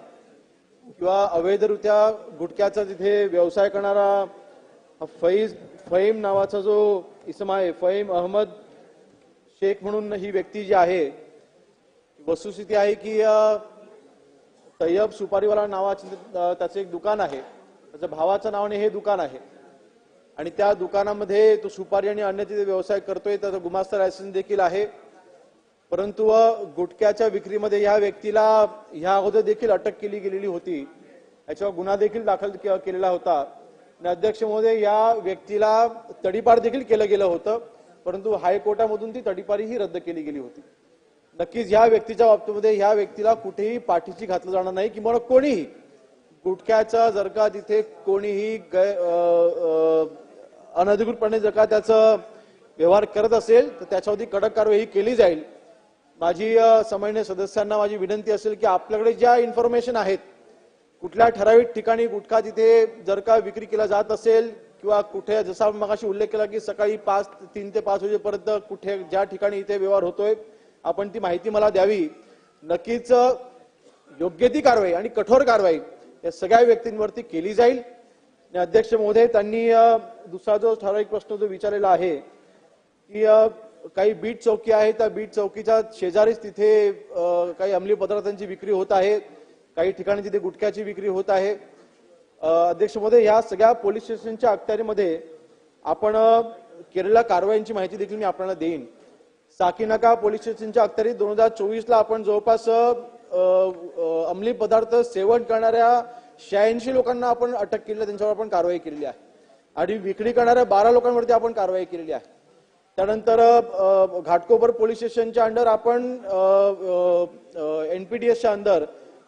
किंवा अवैधरित्या गुटख्याचा तिथे व्यवसाय करणारा फहीम नावाचा जो इसम आहे, फहीम अहमद शेख म्हणून ही व्यक्ती जी आहे, वस्तुस्थिती आहे की तय्यब सुपारीवाला नावाचे त्याचं एक दुकान आहे, त्याच्या भावाच्या नावाने हे दुकान आहे. आणि त्या दुकानामध्ये तो सुपारी आणि अन्य तिथे व्यवसाय करतोय, त्याचा गुमास्ता लायसन्स देखील आहे. परंतु गुटख्याच्या विक्रीमध्ये या व्यक्तीला ह्या अगोदर देखील अटक केली गेलेली होती, याच्यावर गुन्हा देखील दाखल केलेला होता. आणि अध्यक्ष महोदय, या व्यक्तीला तडीपार देखील केलं गेलं होतं, परंतु हायकोर्टामधून ती तडीपारी ही रद्द केली गेली होती. नक्कीच ह्या व्यक्तीच्या बाबतीमध्ये ह्या व्यक्तीला कुठेही पाठीशी घातलं जाणार नाही, किंवा कोणीही गुटख्याचा जर का तिथे कोणीही अनधिकृतपणे जर का त्याचा व्यवहार करत असेल तर त्याच्यावरती कडक कारवाई केली जाईल. माझी सामान्य सदस्यांना माझी विनंती असेल की आपल्याकडे ज्या इन्फॉर्मेशन आहेत, कुठल्या ठराविक ठिकाणी गुटखा तिथे जर का विक्री केला जात असेल किंवा कुठे, जसा मगाशी उल्लेख केला की सकाळी 3 ते 5 वाजेपर्यंत कुठे ज्या ठिकाणी इथे व्यवहार होतोय, आपण ती माहिती मला द्यावी. नक्कीच योग्य ती कारवाई आणि कठोर कारवाई या सगळ्या व्यक्तींवरती केली जाईल. आणि अध्यक्ष महोदय, त्यांनी दुसरा जो ठराविक प्रश्न जो विचारलेला आहे की काही बीट चौकी आहे, त्या बीट चौकीच्या शेजारीच तिथे काही अंमली पदार्थांची विक्री होत आहे, काही ठिकाणी तिथे गुटख्याची विक्री होत आहे. अध्यक्ष महोदय, या सगळ्या पोलीस स्टेशनच्या अखत्यारीमध्ये आपण केलेल्या कारवाईची माहिती देखील मी आपल्याला देईन. साकीनाका पोलीस स्टेशनच्या अखत्यारीत 2024 ला आपण जवळपास अंमली पदार्थ सेवन करणाऱ्या 86 लोकांना आपण अटक केली, त्यांच्यावर आपण कारवाई केलेली आहे. आणि विक्री करणाऱ्या 12 लोकांवरती आपण कारवाई केलेली आहे. त्यानंतर घाटकोपर पोलीस स्टेशनच्या अंडर आपण NPTSच्या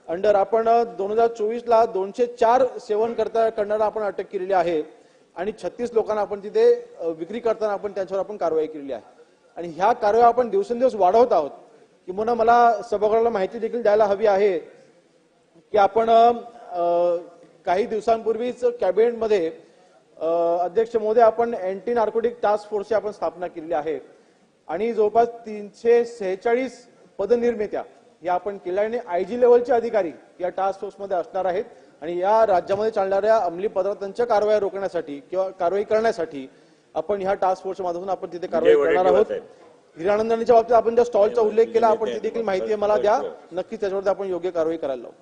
अंडर आपण 2024 ला 204 सेवन करणारा आपण अटक केलेली आहे. आणि 36 लोकांना आपण तिथे विक्री करताना आपण त्यांच्यावर आपण कारवाई केलेली आहे. आणि ह्या कारवाई आपण दिवसेंदिवस वाढवत आहोत. किंवा मला सभागृहाला माहिती देखील द्यायला हवी आहे की आपण काही दिवसांपूर्वीच कॅबिनेटमध्ये अध्यक्ष महोदय आपण अँटी नार्कोटिक टास्क फोर्सची आपण स्थापना केलेली आहे आणि जवळपास 346 पदनिर्मित्या या आपण केल्या आणि IG लेवलचे अधिकारी या टास्क फोर्समध्ये असणार आहेत. आणि या राज्यामध्ये चालणाऱ्या अंमली पदार्थांच्या कारवाई रोखण्यासाठी किंवा कारवाई करण्यासाठी आपण ह्या टास्क फोर्सच्या माध्यमातून आपण तिथे कारवाई करणार आहोत. हिरानंदानीच्या बाबतीत आपण ज्या स्टॉलचा उल्लेख केला, आपण ती देखील माहिती मला द्या, नक्कीच त्याच्यावरती आपण योग्य कारवाई करायला लावू.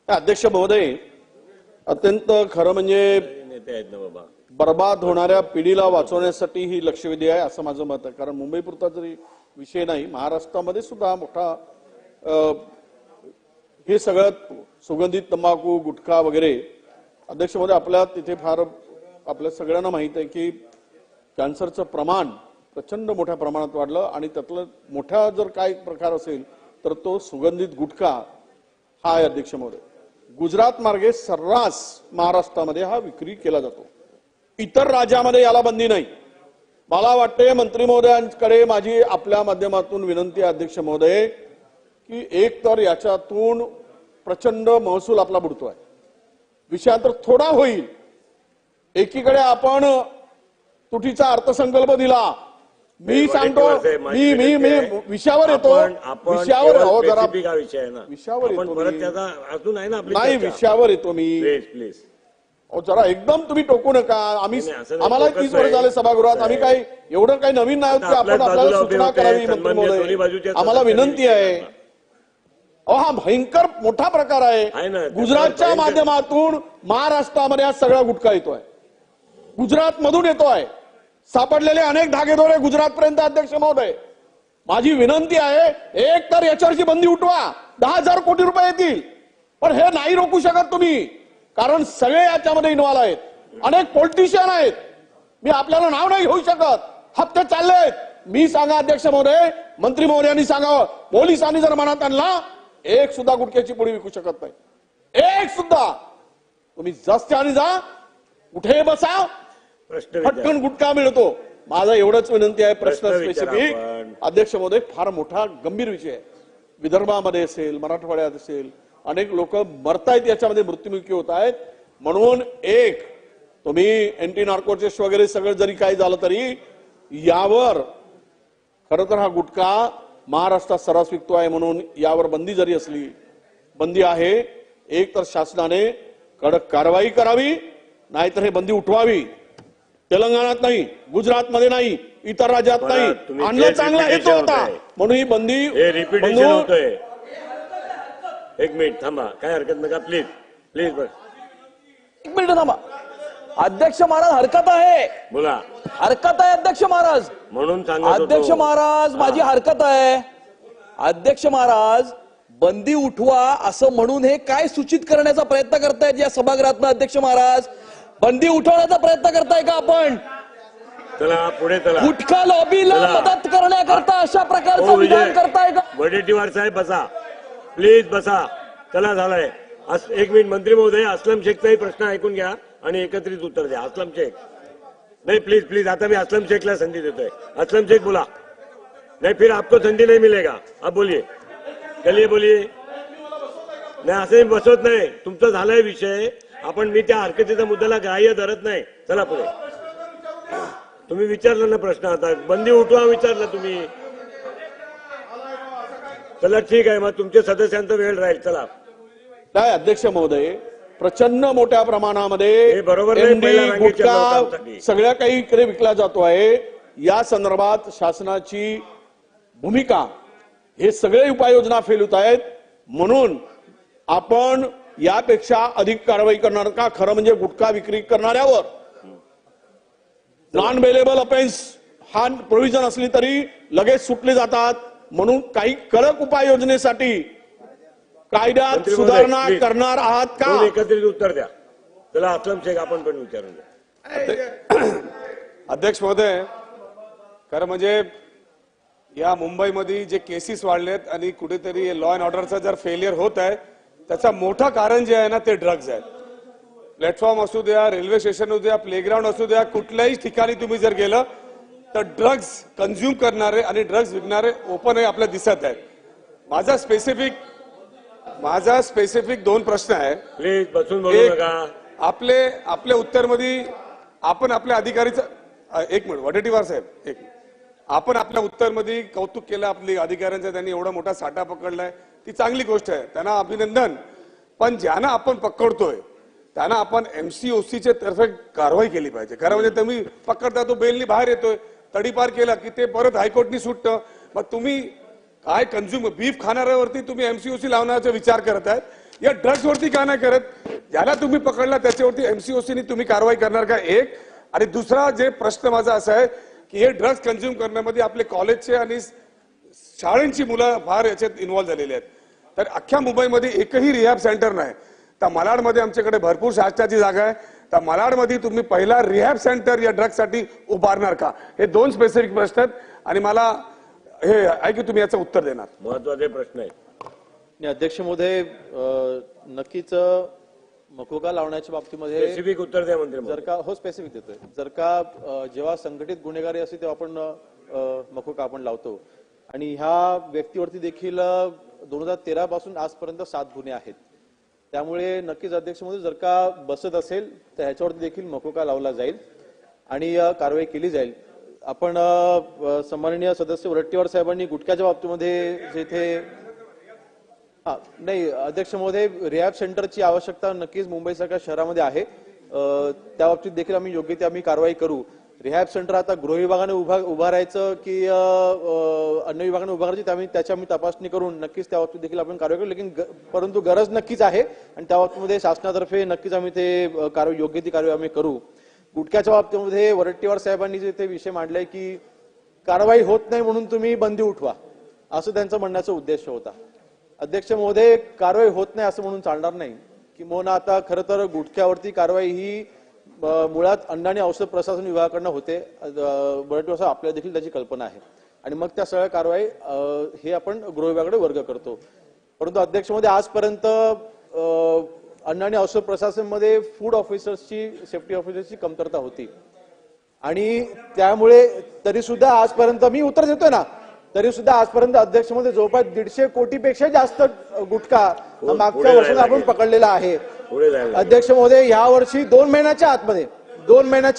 अध्यक्ष महोदय, अत्यंत खरं म्हणजे बर्बाद होणाऱ्या पिढीला वाचवण्यासाठी ही लक्षवेधी आहे असं माझं मत आहे. कारण मुंबईपुरता जरी विषय नाही, महाराष्ट्रामध्ये सुद्धा मोठा हे सगळं सुगंधित तंबाखू, गुटखा वगैरे. अध्यक्ष महोदय, आपल्या तिथे फार आपल्या सगळ्यांना माहित आहे की कॅन्सरचं प्रमाण प्रचंड मोठ्या प्रमाणात वाढलं आणि त्यातलं मोठा जर काही प्रकार असेल तर तो सुगंधित गुटखा हा आहे. अध्यक्ष महोदय, गुजरात मार्गे सर्रास महाराष्ट्रामध्ये हा विक्री केला जातो. इतर राज्यामध्ये याला बंदी नाही. मला वाटते मंत्री महोदयांकडे माझी आपल्या माध्यमातून विनंती आहे अध्यक्ष महोदय की एक तर याच्यातून प्रचंड महसूल आपला बुडतोय, विषयांतर थोडा होईल. एकीकडे आपण तुटीचा अर्थसंकल्प दिला, मी सांगतो मी विषयावर येतो, विषयावर नाही विषयावर येतो मी. जरा एकदम तुम्ही टोकू नका. आम्हाला 30 वर्ष झाले सभागृहात, आम्ही काही एवढं काही नवीन नाही की आपण आपल्याला सूचना करावी. मंत्री महोदय, आम्हाला विनंती आहे. हा भयंकर मोठा प्रकार आहे. गुजरातच्या माध्यमातून महाराष्ट्रामध्ये आज सगळा गुटखा येतोय, गुजरात मधून येतोय. सापडलेले अनेक धागेदोरे गुजरात पर्यंत. अध्यक्ष महोदय, माझी विनंती आहे, एक तर याच्यावरची बंदी उठवा, 10,000 कोटी रुपये येतील. पण हे नाही रोखू शकत तुम्ही, कारण सगळे याच्यामध्ये इन्व्हॉल्व आहेत. अनेक पॉलिटिशियन आहेत, मी आपल्याला नाव नाही घेऊ शकत. हप्ते चालले आहेत. मी सांगा अध्यक्ष महोदय, मंत्री महोदयांनी सांगावं, पोलिसांनी जर मनात आणला, एक सुद्धा गुटख्याची पुडी विकू शकत नाही, एक सुद्धा. तुम्ही जस्त्याने जा, कुठे बसा, पटकन गुटखा मिळतो. माझा एवढंच विनंती आहे. प्रश्न स्पेसिफिक अध्यक्ष महोदय, फार मोठा गंभीर विषय आहे. विदर्भामध्ये असेल, मराठवाड्यात असेल, अनेक लोक मरतायत, याच्यामध्ये मृत्युमुखी होत आहेत. म्हणून एक तुम्ही अँटी नार्कोटिक्स वगैरे सगळं जरी काही झालं तरी यावर खरं तर हा गुटखा महाराष्ट्रात सर्रास विकतो आहे. म्हणून यावर बंदी जरी असली, बंदी आहे, एक तर शासनाने कडक कारवाई करावी, नाहीतर हे बंदी उठवावी. तेलंगणात नाही, गुजरातमध्ये नाही, इतर राज्यात नाही. आणलं चांगला हेतू होता म्हणून ही बंदी रिपीटेशन होतोय. एक मिनिट थांबा, काय हरकत नका, प्लीज प्लीज. एक मिनिट थांबा. अध्यक्ष महाराज हरकत आहे, बोला. हरकत आहे अध्यक्ष महाराज. म्हणून सांगत होतो. अध्यक्ष महाराज माझी हरकत आहे. अध्यक्ष महाराज बंदी उठवा असं म्हणून हे काय सूचित करण्याचा प्रयत्न करतायत या सभागृहातनं? अध्यक्ष महाराज बंदी उठवण्याचा प्रयत्न करताय का आपण? चला पुढे चला. गुटखा लॉबीला मदत करण्याकरता अशा प्रकारचं विधान करताय का? वडेट्टीवार साहेब बसा, प्लीज बसा. चला झालंय. एक मिनिट मंत्री महोदय, अस्लम शेखचाही प्रश्न ऐकून घ्या आणि एकत्रित उत्तर द्या. अस्लम शेख नाही, प्लीज प्लीज. आता मी अस्लम शेखला संधी देतोय. अस्लम शेख बोला. नहीं फिर आपको संधी नहीं मिलेगा. आप बोलिए, चलिए बोलिए. नाही असं बसवत नाही. तुमचं झालंय विषय. आपण मी त्या हरकतीचा मुद्द्याला ग्राह्य धरत नाही. चला पुढे. तुम्ही विचारलं ना प्रश्न, आता बंदी उठवा विचारलं तुम्ही. चला ठीक आहे, मग तुमच्या सदस्यांचा वेळ राहील. चला. काय अध्यक्ष महोदय, प्रचंड मोठ्या प्रमाणामध्ये बरोबर MD, गुटखा सगळ्या काही इकडे विकला जातो आहे. या संदर्भात शासनाची भूमिका, हे सगळे उपाययोजना फेल होत आहेत. म्हणून आपण यापेक्षा अधिक कारवाई करणार का? खरं म्हणजे गुटखा विक्री करणाऱ्यावर नॉन बेलेबल ऑफेन्स हा प्रोव्हिजन असली तरी लगेच सुटले जातात. म्हणून काही कडक उपाययोजनेसाठी कायद्यात सुधारणा करणार आहात का? एकत्रित उत्तर द्या. चला अस्लम शेख आपण पण विचारून द्या. अध्यक्ष महोदय, खरं म्हणजे या मुंबईमध्ये जे केसेस वाढलेत आणि कुठेतरी लॉ अँड ऑर्डरचं जर फेलियर होत आहे, त्याचं मोठं कारण जे आहे ना ते ड्रग्ज आहेत. प्लॅटफॉर्म असू द्या, रेल्वे स्टेशन असू द्या, प्लेग्राऊंड असू द्या, कुठल्याही ठिकाणी तुम्ही जर गेलं तर ड्रग्ज कन्झ्युम करणारे आणि ड्रग्ज विकणारे ओपन हे आपल्याला दिसत आहेत. माझा स्पेसिफिक दोन प्रश्न आहे. प्लीज बसून बोलू नका. आपल्या उत्तरमध्ये आपण आपल्या अधिकारीचं, एक मिनिट वडेट्टीवार साहेब, एक मिनिट. आपण आपल्या उत्तरमध्ये कौतुक केलं आपल्या अधिकाऱ्यांचं, त्यांनी एवढा मोठा साठा पकडलाय, ती चांगली गोष्ट आहे, त्यांना अभिनंदन. पण ज्यांना आपण पकडतोय त्यांना आपण MCOCच्या तर्फे कारवाई केली पाहिजे. खरं म्हणजे तुम्ही पकडता, तो बेलनी बाहेर येतोय, तडीपार केला की ते परत हायकोर्टनी सुटतं. मग तुम्ही काय कंझ्युम बीफ खाणाऱ्यावरती तुम्ही MCOC लावण्याचा विचार करत आहेत, या ड्रग्ज वरती का नाही करत? ज्याला तुम्ही पकडला त्याच्यावरती MCOCनी तुम्ही कारवाई करणार का? एक. आणि दुसरा जे प्रश्न माझा असा आहे की हे ड्रग्ज कंझ्युम करण्यामध्ये आपले कॉलेजचे आणि शाळांची मुलं फार याच्यात इन्व्हॉल्व्ह झालेली आहेत. तर अख्ख्या मुंबईमध्ये एकही रिहॅब सेंटर नाही. तर मालाडमध्ये आमच्याकडे भरपूर शासनाची जागा आहे. तर मालाडमध्ये तुम्ही पहिला रिहॅब सेंटर या ड्रग्जसाठी उभारणार का? हे दोन स्पेसिफिक प्रश्न आहेत आणि मला हे आहे की तुम्ही याचं उत्तर देणार. महत्वाचे प्रश्न आहेत. अध्यक्ष महोदय, नक्कीच मकोका लावण्याच्या बाबतीमध्ये स्पेसिफिक उत्तर द्या मंत्री. जर का हो स्पेसिफिक देतोय. जर का जेव्हा संघटित गुन्हेगारी असते तेव्हा आपण मकोका आपण लावतो आणि ह्या व्यक्तीवरती देखील 2013 पासून आजपर्यंत 7 गुन्हे आहेत. त्यामुळे नक्कीच अध्यक्ष महोदय, जर का बसत असेल तर ह्याच्यावरती देखील मकोका लावला जाईल आणि कारवाई केली जाईल. आपण सन्माननीय सदस्य वडेट्टीवार साहेबांनी गुटख्याच्या बाबतीमध्ये जिथे नाही अध्यक्ष महोदय, रिहॅब सेंटरची आवश्यकता नक्कीच मुंबईसारख्या शहरामध्ये आहे. त्या बाबतीत देखील आम्ही योग्य ती आम्ही कारवाई करू. रिहॅब सेंटर आता गृह विभागाने उभारायचं की अन्न विभागाने उभारायची त्याची आम्ही तपासणी करून नक्कीच त्या बाबतीत देखील आपण कारवाई करू. परंतु गरज नक्कीच आहे आणि त्या बाबतीमध्ये शासनातर्फे नक्कीच आम्ही ते कारवाई योग्य ती कारवाई आम्ही करू. गुटख्याच्या बाबतीमध्ये वडेट्टीवार साहेबांनी जे ते विषय मांडलाय की कारवाई होत नाही म्हणून तुम्ही बंदी उठवा, असं त्यांचा म्हणण्याचा उद्देश होता. अध्यक्ष महोदय, कारवाई होत नाही असं म्हणून चालणार नाही. किंवा आता खरं तर गुटख्यावरती कारवाई ही मुळात अन्न आणि औषध प्रशासन विभागाकडनं होते. वडेट्टीवार साहेब आपल्याला देखील त्याची कल्पना आहे आणि मग त्या सगळ्या कारवाई हे आपण गृह विभागाकडे वर्ग करतो. परंतु अध्यक्ष महोदय, आजपर्यंत अन्न आणि औषध प्रशासनमध्ये फूड ऑफिसर्सची, सेफ्टी ऑफिसर्सची कमतरता होती आणि त्यामुळे तरी सुद्धा आजपर्यंत मी उत्तर देतोय ना, तरी सुद्धा आजपर्यंत अध्यक्ष मध्ये जवळपास 150 कोटीपेक्षा जास्त गुटखा मागच्या वर्षात आपण पकडलेला आहे. अध्यक्ष महोदय, या वर्षी 2 महिन्याच्या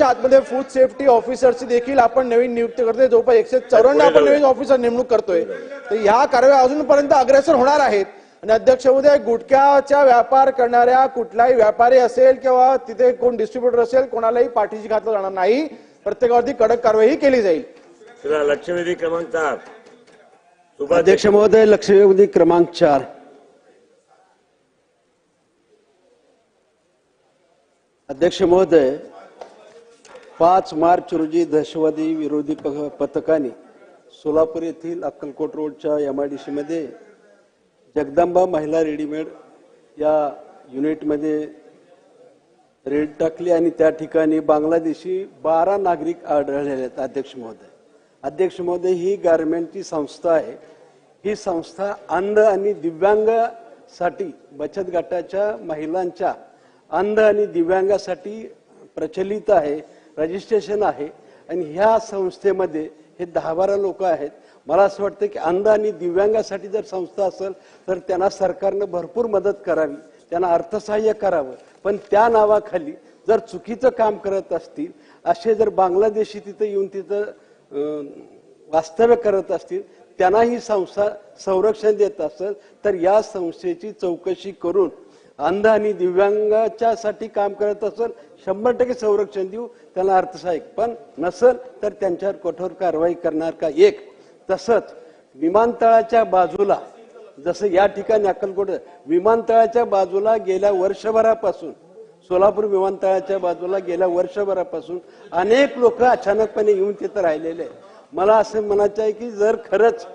आतमध्ये फूड सेफ्टी ऑफिसरची देखील आपण नवीन नियुक्ती करतोय. जवळपास 194 आपण नवीन ऑफिसर नेमणूक करतोय. तर ह्या कारवाई अजूनपर्यंत अग्रेसर होणार आहेत. आणि अध्यक्ष महोदय, गुटख्याचा व्यापार करणाऱ्या कुठलाही व्यापारी असेल किंवा तिथे कोण डिस्ट्रीब्युटर असेल, कोणालाही पाठीशी घातलं जाणार नाही. प्रत्येकावरती कडक कारवाई केली जाईल. लक्षवेधी क्रमांक 4. अध्यक्ष महोदय, लक्षवेधी क्रमांक 4. अध्यक्ष महोदय, 5 मार्च रोजी दहशतवादी विरोधी पथकाने सोलापूर येथील अक्कलकोट रोडच्या MIDC मध्ये जगदंबा महिला रेडीमेड या युनिटमध्ये रेड टाकली आणि त्या ठिकाणी बांगलादेशी 12 नागरिक आढळलेले आहेत. अध्यक्ष महोदय, ही गारमेंटची संस्था आहे. ही संस्था अंध आणि दिव्यांगासाठी बचत गटाच्या महिलांच्या अंध आणि दिव्यांगासाठी प्रचलित आहे, रजिस्ट्रेशन आहे. आणि ह्या संस्थेमध्ये हे 10-12 लोक आहेत. मला असं वाटतं की अंध आणि दिव्यांगासाठी जर संस्था असेल तर त्यांना सरकारनं भरपूर मदत करावी, त्यांना अर्थसहाय्य करावं. पण त्या नावाखाली जर चुकीचं काम करत असतील, असे जर बांगलादेशी तिथं येऊन तिथं वास्तव्य करत असतील, त्यांना ही संस्था संरक्षण देत असेल तर या संस्थेची चौकशी करून अंध आणि दिव्यांगाच्यासाठी काम करत असेल 100% संरक्षण देऊ, त्यांना अर्थसहाय्य. पण नसेल तर त्यांच्यावर कठोर कारवाई करणार का? एक. तसंच विमानतळाच्या बाजूला, जसं या ठिकाणी अक्कलकोट विमानतळाच्या बाजूला गेल्या वर्षभरापासून, सोलापूर विमानतळाच्या बाजूला गेल्या वर्षभरापासून अनेक लोक अचानकपणे येऊन तिथं राहिलेले आहेत. मला असं म्हणायचं आहे की जर खरंच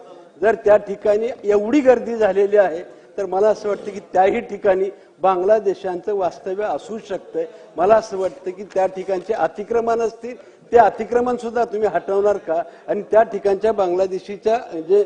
जर त्या ठिकाणी एवढी गर्दी झालेली आहे तर मला असं वाटतं की त्याही ठिकाणी बांगलादेशांचं वास्तव्य असू शकतंय. मला असं वाटतं की त्या ठिकाणचे अतिक्रमण असतील, ते अतिक्रमण सुद्धा तुम्ही हटवणार का? आणि त्या ठिकाणच्या बांगलादेशीच्या जे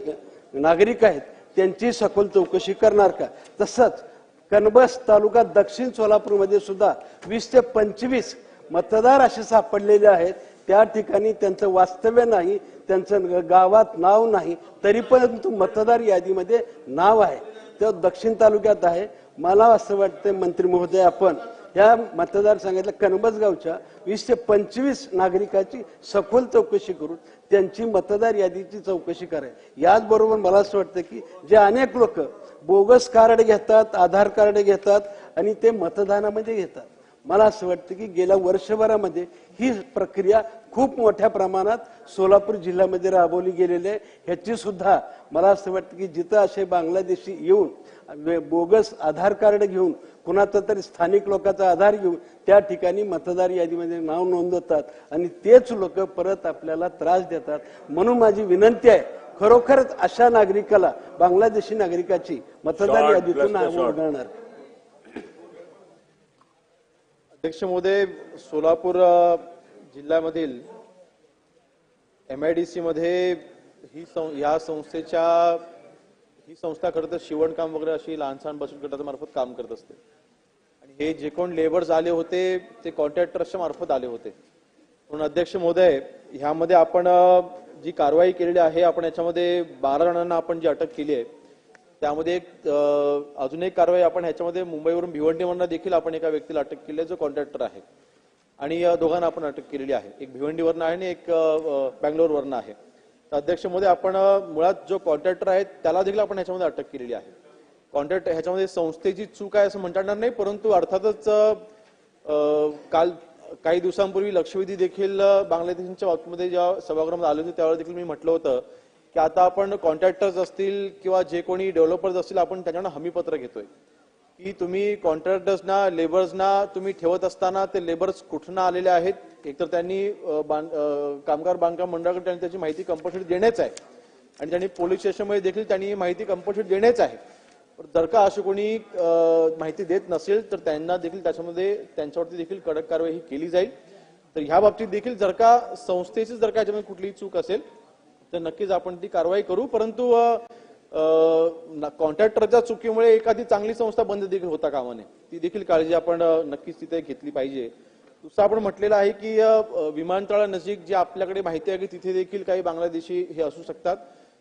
नागरिक आहेत त्यांची सखोल चौकशी करणार का? तसंच कनबस तालुका दक्षिण सोलापूरमध्ये सुद्धा 20 ते 25 मतदार असे सापडलेले आहेत. त्या ठिकाणी त्यांचं वास्तव्य नाही, त्यांचं गावात नाव नाही, तरी पण मतदार यादीमध्ये नाव आहे. ते दक्षिण तालुक्यात आहे. मला असं वाटतं मंत्री महोदय, आपण या मतदारसंघातल्या कनबस गावच्या 20 ते 25 नागरिकांची सखोल चौकशी करून त्यांची मतदार यादीची चौकशी करावी. याचबरोबर मला असं वाटतं की जे अनेक लोक बोगस कार्ड घेतात, आधार कार्ड घेतात आणि ते मतदानामध्ये घेतात, मला असं वाटतं की गेल्या वर्षभरामध्ये ही प्रक्रिया खूप मोठ्या प्रमाणात सोलापूर जिल्ह्यामध्ये राबवली गेलेली आहे. ह्याची सुद्धा मला असं वाटतं की जिथं असे बांगलादेशी येऊन बोगस आधार कार्ड घेऊन, कुणाचा तरी स्थानिक लोकांचा आधार घेऊन त्या ठिकाणी मतदार यादीमध्ये नाव नोंदवतात आणि तेच लोक परत आपल्याला त्रास देतात. म्हणून माझी विनंती आहे, खरोखरच अशा नागरिकाला, बांगलादेशी नागरिकाची मतदार यादीतून नाव वगळणार. अध्यक्ष महोदय, सोलापूर जिल्ह्यामधील MIDC मध्ये या संस्थेच्या ही संस्था खरं तर शिवणकाम वगैरे अशी लहान सहान बचत गटामार्फत काम करत असते. आणि हे जे कोण लेबर्स आले होते ते कॉन्ट्रॅक्टर्सच्या मार्फत आले होते. म्हणून अध्यक्ष महोदय, ह्यामध्ये आपण जी कारवाई केलेली आहे, आपण याच्यामध्ये 12 जणांना आपण जी अटक केली आहे, त्यामध्ये अजून एक कारवाई आपण ह्याच्यामध्ये मुंबईवरून भिवंडीवरनं देखील आपण एका व्यक्तीला अटक केली आहे जो कॉन्ट्रॅक्टर आहे. आणि दोघांना आपण अटक केलेली आहे. एक भिवंडीवरनं आहे आणि एक बँगलोरवरनं आहे. तर अध्यक्ष महोदय, आपण मुळात जो कॉन्ट्रॅक्टर आहे त्याला देखील आपण ह्याच्यामध्ये अटक केलेली आहे. कॉन्ट्रॅक्ट ह्याच्यामध्ये संस्थेची चूक आहे असं म्हणता येणार नाही, परंतु अर्थातच काल काही दिवसांपूर्वी लक्षवेधी देखील बांगलादेशच्या बाबतीमध्ये जेव्हा सभागृहामध्ये आले होते त्यावेळेला देखील मी म्हटलं होतं की आता आपण कॉन्ट्रॅक्टर्स असतील किंवा जे कोणी डेव्हलपर्स असतील, आपण त्यांच्याकडून हमीपत्र घेतोय की तुम्ही कॉन्ट्रॅक्टर्सना, लेबर्सना तुम्ही ठेवत असताना ते लेबर्स कुठून आलेले आहेत, एकतर त्यांनी कामगार बांधकाम मंडळाकडे त्यांनी त्याची माहिती कंपल्सरी देणेच आहे आणि त्यांनी पोलीस स्टेशनमध्ये देखील त्यांनी माहिती कंपल्सरी देणेच आहे. जर का अशी कोणी माहिती देत नसेल तर त्यांना देखील त्याच्यामध्ये त्यांच्यावरती देखील कडक कारवाई केली जाईल. तर ह्या बाबतीत देखील जर का संस्थेची जर का याच्यामध्ये कुठलीही चूक असेल तर नक्कीच आपण ती कारवाई करू. परंतु कॉन्ट्रॅक्टरच्या चुकीमुळे एखादी चांगली संस्था बंद देखील होता कामा नये, ती देखील काळजी आपण नक्कीच तिथे घेतली पाहिजे. दुसरं आपण म्हटलेलं आहे की विमानतळानजीक जे आपल्याकडे माहिती आहे की तिथे देखील काही बांगलादेशी हे असू शकतात.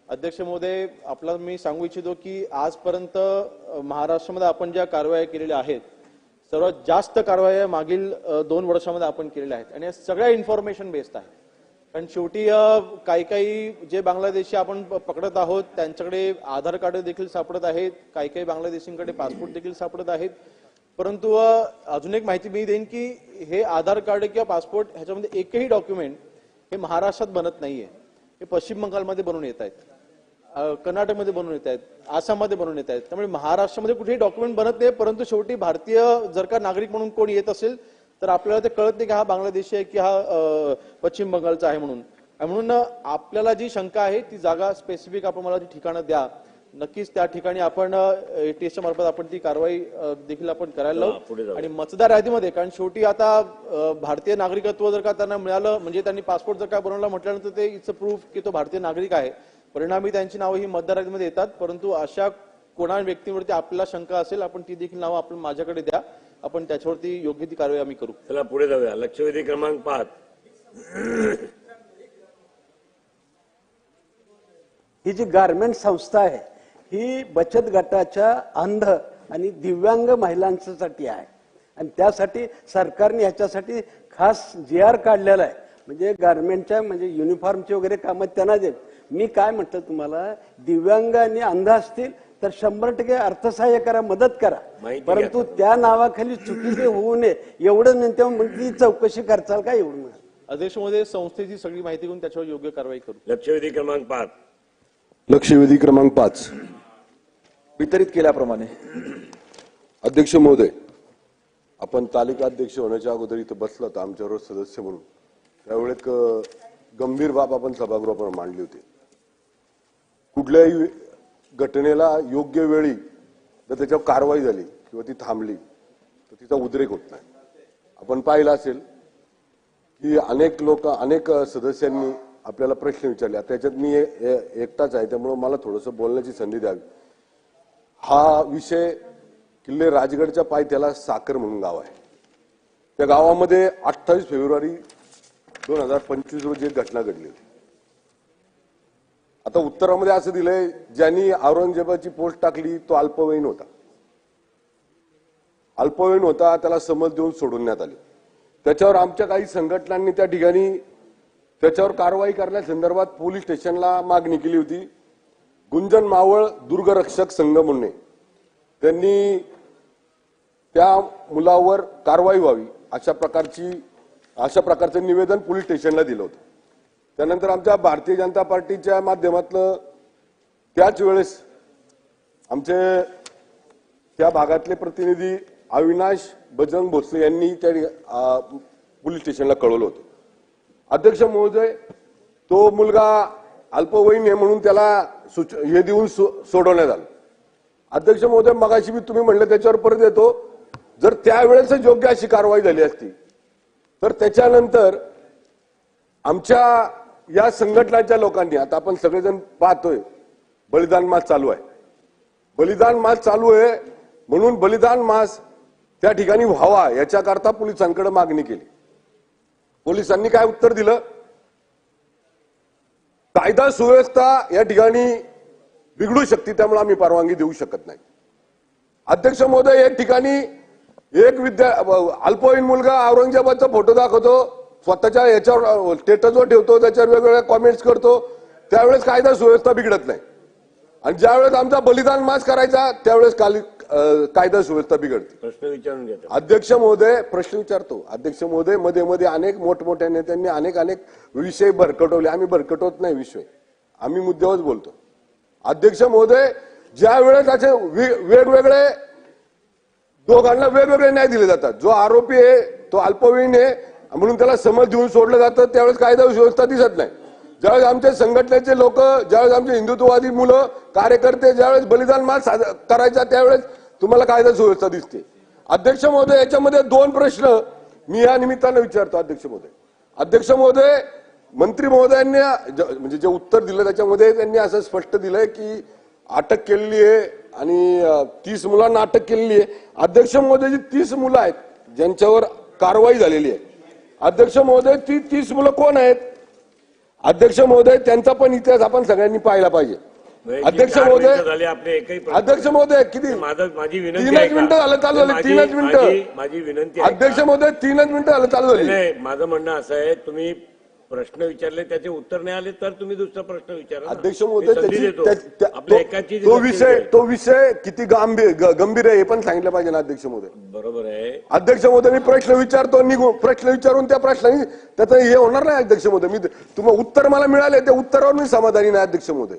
अध्यक्ष महोदय, आपल्याला मी सांगू इच्छितो की आजपर्यंत महाराष्ट्रामध्ये आपण ज्या कारवाया केलेल्या आहेत, सर्वात जास्त कारवाया मागील 2 वर्षामध्ये आपण केलेल्या आहेत आणि सगळ्या इन्फॉर्मेशन बेस्ड आहे. कारण शेवटी काही जे बांगलादेशी आपण पकडत आहोत त्यांच्याकडे आधार कार्ड देखील सापडत आहेत, काही बांगलादेशींकडे पासपोर्ट देखील सापडत आहेत. परंतु अजून एक माहिती मी देईन की हे आधार कार्ड किंवा पासपोर्ट ह्याच्यामध्ये एकही डॉक्युमेंट हे महाराष्ट्रात बनत नाहीये. हे पश्चिम बंगालमध्ये बनवून येत आहेत, कर्नाटकमध्ये बनवून येत आहेत, आसाममध्ये बनवून येत आहेत. त्यामुळे महाराष्ट्रामध्ये कुठेही डॉक्युमेंट बनत नाही. परंतु शेवटी भारतीय जर का नागरिक म्हणून कोण येत असेल तर आपल्याला ते कळत नाही की हा बांगलादेशी आहे की हा पश्चिम बंगालचा आहे म्हणून. म्हणून आपल्याला जी शंका आहे ती जागा स्पेसिफिक आपण मला ती ठिकाणं द्या, नक्कीच त्या ठिकाणी आपण टेस्टच्या मार्फत आपण ती कारवाई देखील आपण करायला लावू. आणि मतदार यादीमध्ये, कारण शेवटी आता भारतीय नागरिकत्व जर का त्यांना मिळालं म्हणजे त्यांनी पासपोर्ट जर का बनवला म्हटल्यानंतर ते इट्स अ प्रूफ की तो भारतीय नागरिक आहे. परिणामी त्यांची नावं ही मतदार यादीमध्ये येतात. परंतु अशा कोणा व्यक्तीवरती आपल्याला शंका असेल आपण ती देखील नावं आपण माझ्याकडे द्या, आपण त्याच्यावरती योग्य ती कारवाई आम्ही करू. चला पुढे जाऊया. लक्षवेधी क्रमांक 5. ही जी गारमेंट संस्था आहे ही बचत गटाच्या अंध आणि दिव्यांग महिलांसाठी आहे आणि त्यासाठी सरकारने ह्याच्यासाठी खास GR काढलेला आहे. म्हणजे गारमेंटच्या म्हणजे युनिफॉर्मचे वगैरे कामं त्यांना देत. मी काय म्हटलं तुम्हाला, दिव्यांग आणि अंध असतील तर 100% अर्थसहाय्य करा, मदत करा, परंतु त्या नावाखाली चुकीचे होऊ नये एवढं म्हणते. मग ती चौकशी करचाल का एवढं म्हणा. अध्यक्ष महोदय, संस्थेची सगळी माहिती घेऊन त्याच्यावर योग्य कारवाई करू. लक्षवेधी क्रमांक 5. लक्षवेधी क्रमांक 5 वितरित केल्याप्रमाणे अध्यक्ष महोदय, आपण तालिका अध्यक्ष होण्याच्या अगोदर इथं बसला तर आमच्यावर सदस्य म्हणून त्यावेळी एक गंभीर बाब आपण सभागृहावर मांडली होती. कुठल्याही घटनेला योग्य वेळी जर त्याच्यावर कारवाई झाली किंवा ती थांबली तर तिचा उद्रेक होत नाही. आपण पाहिलं असेल की अनेक सदस्यांनी आपल्याला प्रश्न विचारले. त्याच्यात मी एकटाच आहे त्यामुळे मला थोडंसं बोलण्याची संधी द्यावी. हा विषय किल्ले राजगडच्या पायथ्याला साखर म्हणून गाव आहे. त्या गावामध्ये 28 फेब्रुवारी 2025 रोजी एक घटना घडली होती. आता उत्तरामध्ये असं दिलंय, ज्यांनी औरंगजेबाची पोस्ट टाकली तो अल्पवयीन होता, त्याला समज देऊन सोडवण्यात आली. त्याच्यावर आमच्या काही संघटनांनी त्या ठिकाणी त्याच्यावर कारवाई करण्यासंदर्भात पोलीस स्टेशनला मागणी केली होती. गुंजन मावळ दुर्गरक्षक संघ म्हणून त्यांनी त्या मुलावर कारवाई व्हावी अशा प्रकारचं निवेदन पोलीस स्टेशनला दिलं होतं. त्यानंतर आमच्या भारतीय जनता पार्टीच्या माध्यमातून त्याच वेळेस आमचे त्या भागातले प्रतिनिधी अविनाश बजरंग भोसले यांनी त्या पोलीस स्टेशनला कळवलं होतं. अध्यक्ष महोदय, तो मुलगा अल्पवयीन आहे म्हणून त्याला हे देऊन सोडवण्यात आलं. अध्यक्ष महोदय, मगाशी मी तुम्ही म्हणलं त्याच्यावर परत येतो. जर त्यावेळेस योग्य अशी कारवाई झाली असती तर त्याच्यानंतर आमच्या या संघटनाच्या लोकांनी, आता आपण सगळेजण पाहतोय बलिदान मास चालू आहे. बलिदान मास चालू आहे म्हणून बलिदान मास त्या ठिकाणी व्हावा याच्याकरता पोलिसांकडे मागणी केली. पोलिसांनी काय उत्तर दिलं? कायदा सुव्यवस्था या ठिकाणी बिघडू शकते त्यामुळे आम्ही परवानगी देऊ शकत नाही. अध्यक्ष महोदय, एक ठिकाणी अल्पवयीन मुलगा औरंगजेबाचा फोटो दाखवतो, स्वतःच्या याच्यावर स्टेटसवर ठेवतो, त्याच्यावर वेगवेगळ्या कॉमेंट्स करतो, त्यावेळेस कायदा सुव्यवस्था बिघडत नाही. आणि ज्यावेळेस आमचा बलिदान मास करायचा त्यावेळेस कायदा सुव्यवस्था बिघडते. प्रश्न विचारून घेतो. अध्यक्ष महोदय, प्रश्न विचारतो. अध्यक्ष महोदय, मध्ये अनेक मोठमोठ्या नेत्यांनी अनेक विषय भरकटवले. आम्ही भरकटवत नाही विषय, आम्ही मुद्द्यावरच बोलतो. अध्यक्ष महोदय, ज्या वेळेस असे वेगवेगळे दोघांना वेगवेगळे न्याय दिले जातात, जो आरोपी आहे तो अल्पवयीन आहे म्हणून त्याला समज देऊन सोडलं जातं, त्यावेळेस कायदा सुव्यवस्था दिसत नाही. ज्यावेळेस आमच्या संघटनेचे लोक, ज्यावेळेस आमचे हिंदुत्ववादी मुलं कार्यकर्ते ज्यावेळेस बलिदान मास करायचा त्यावेळेस तुम्हाला कायदा सुव्यवस्था दिसते. अध्यक्ष महोदय, याच्यामध्ये 2 प्रश्न मी या निमित्तानं विचारतो. अध्यक्ष महोदय, मंत्री महोदयांनी म्हणजे जे उत्तर दिलं त्याच्यामध्ये त्यांनी असं स्पष्ट दिलंय की अटक केलेली आहे आणि 30 मुलांना अटक केलेली आहे. अध्यक्ष महोदय, जी 30 मुलं आहेत ज्यांच्यावर कारवाई झालेली आहे, अध्यक्ष महोदय, ती 30 मुलं कोण आहेत? अध्यक्ष महोदय, त्यांचा पण इतिहास आपण सगळ्यांनी पाहिला पाहिजे. अध्यक्ष महोदय, किती माझी विनंती 3 मिनिटं झालं चालू झाली. 3 मिनिटं माझी विनंती. अध्यक्ष महोदय, 3 मिनिटं झालं चालू झाली. नाही, माझं म्हणणं असं आहे, तुम्ही प्रश्न विचारले त्याचे उत्तर नाही आले तर तुम्ही दुसरा प्रश्न विचारा. अध्यक्ष महोदय, आपल्या तो विषय किती गंभीर आहे हे पण सांगितलं पाहिजे ना अध्यक्ष महोदय. बरोबर आहे. अध्यक्ष महोदय, मी प्रश्न विचारतो, प्रश्न विचारून त्या प्रश्नाने त्याचं हे होणार नाही. अध्यक्ष महोदय, मी तुम्हाला उत्तर मला मिळाले त्या उत्तरावर मी समाधानी नाही. अध्यक्ष महोदय,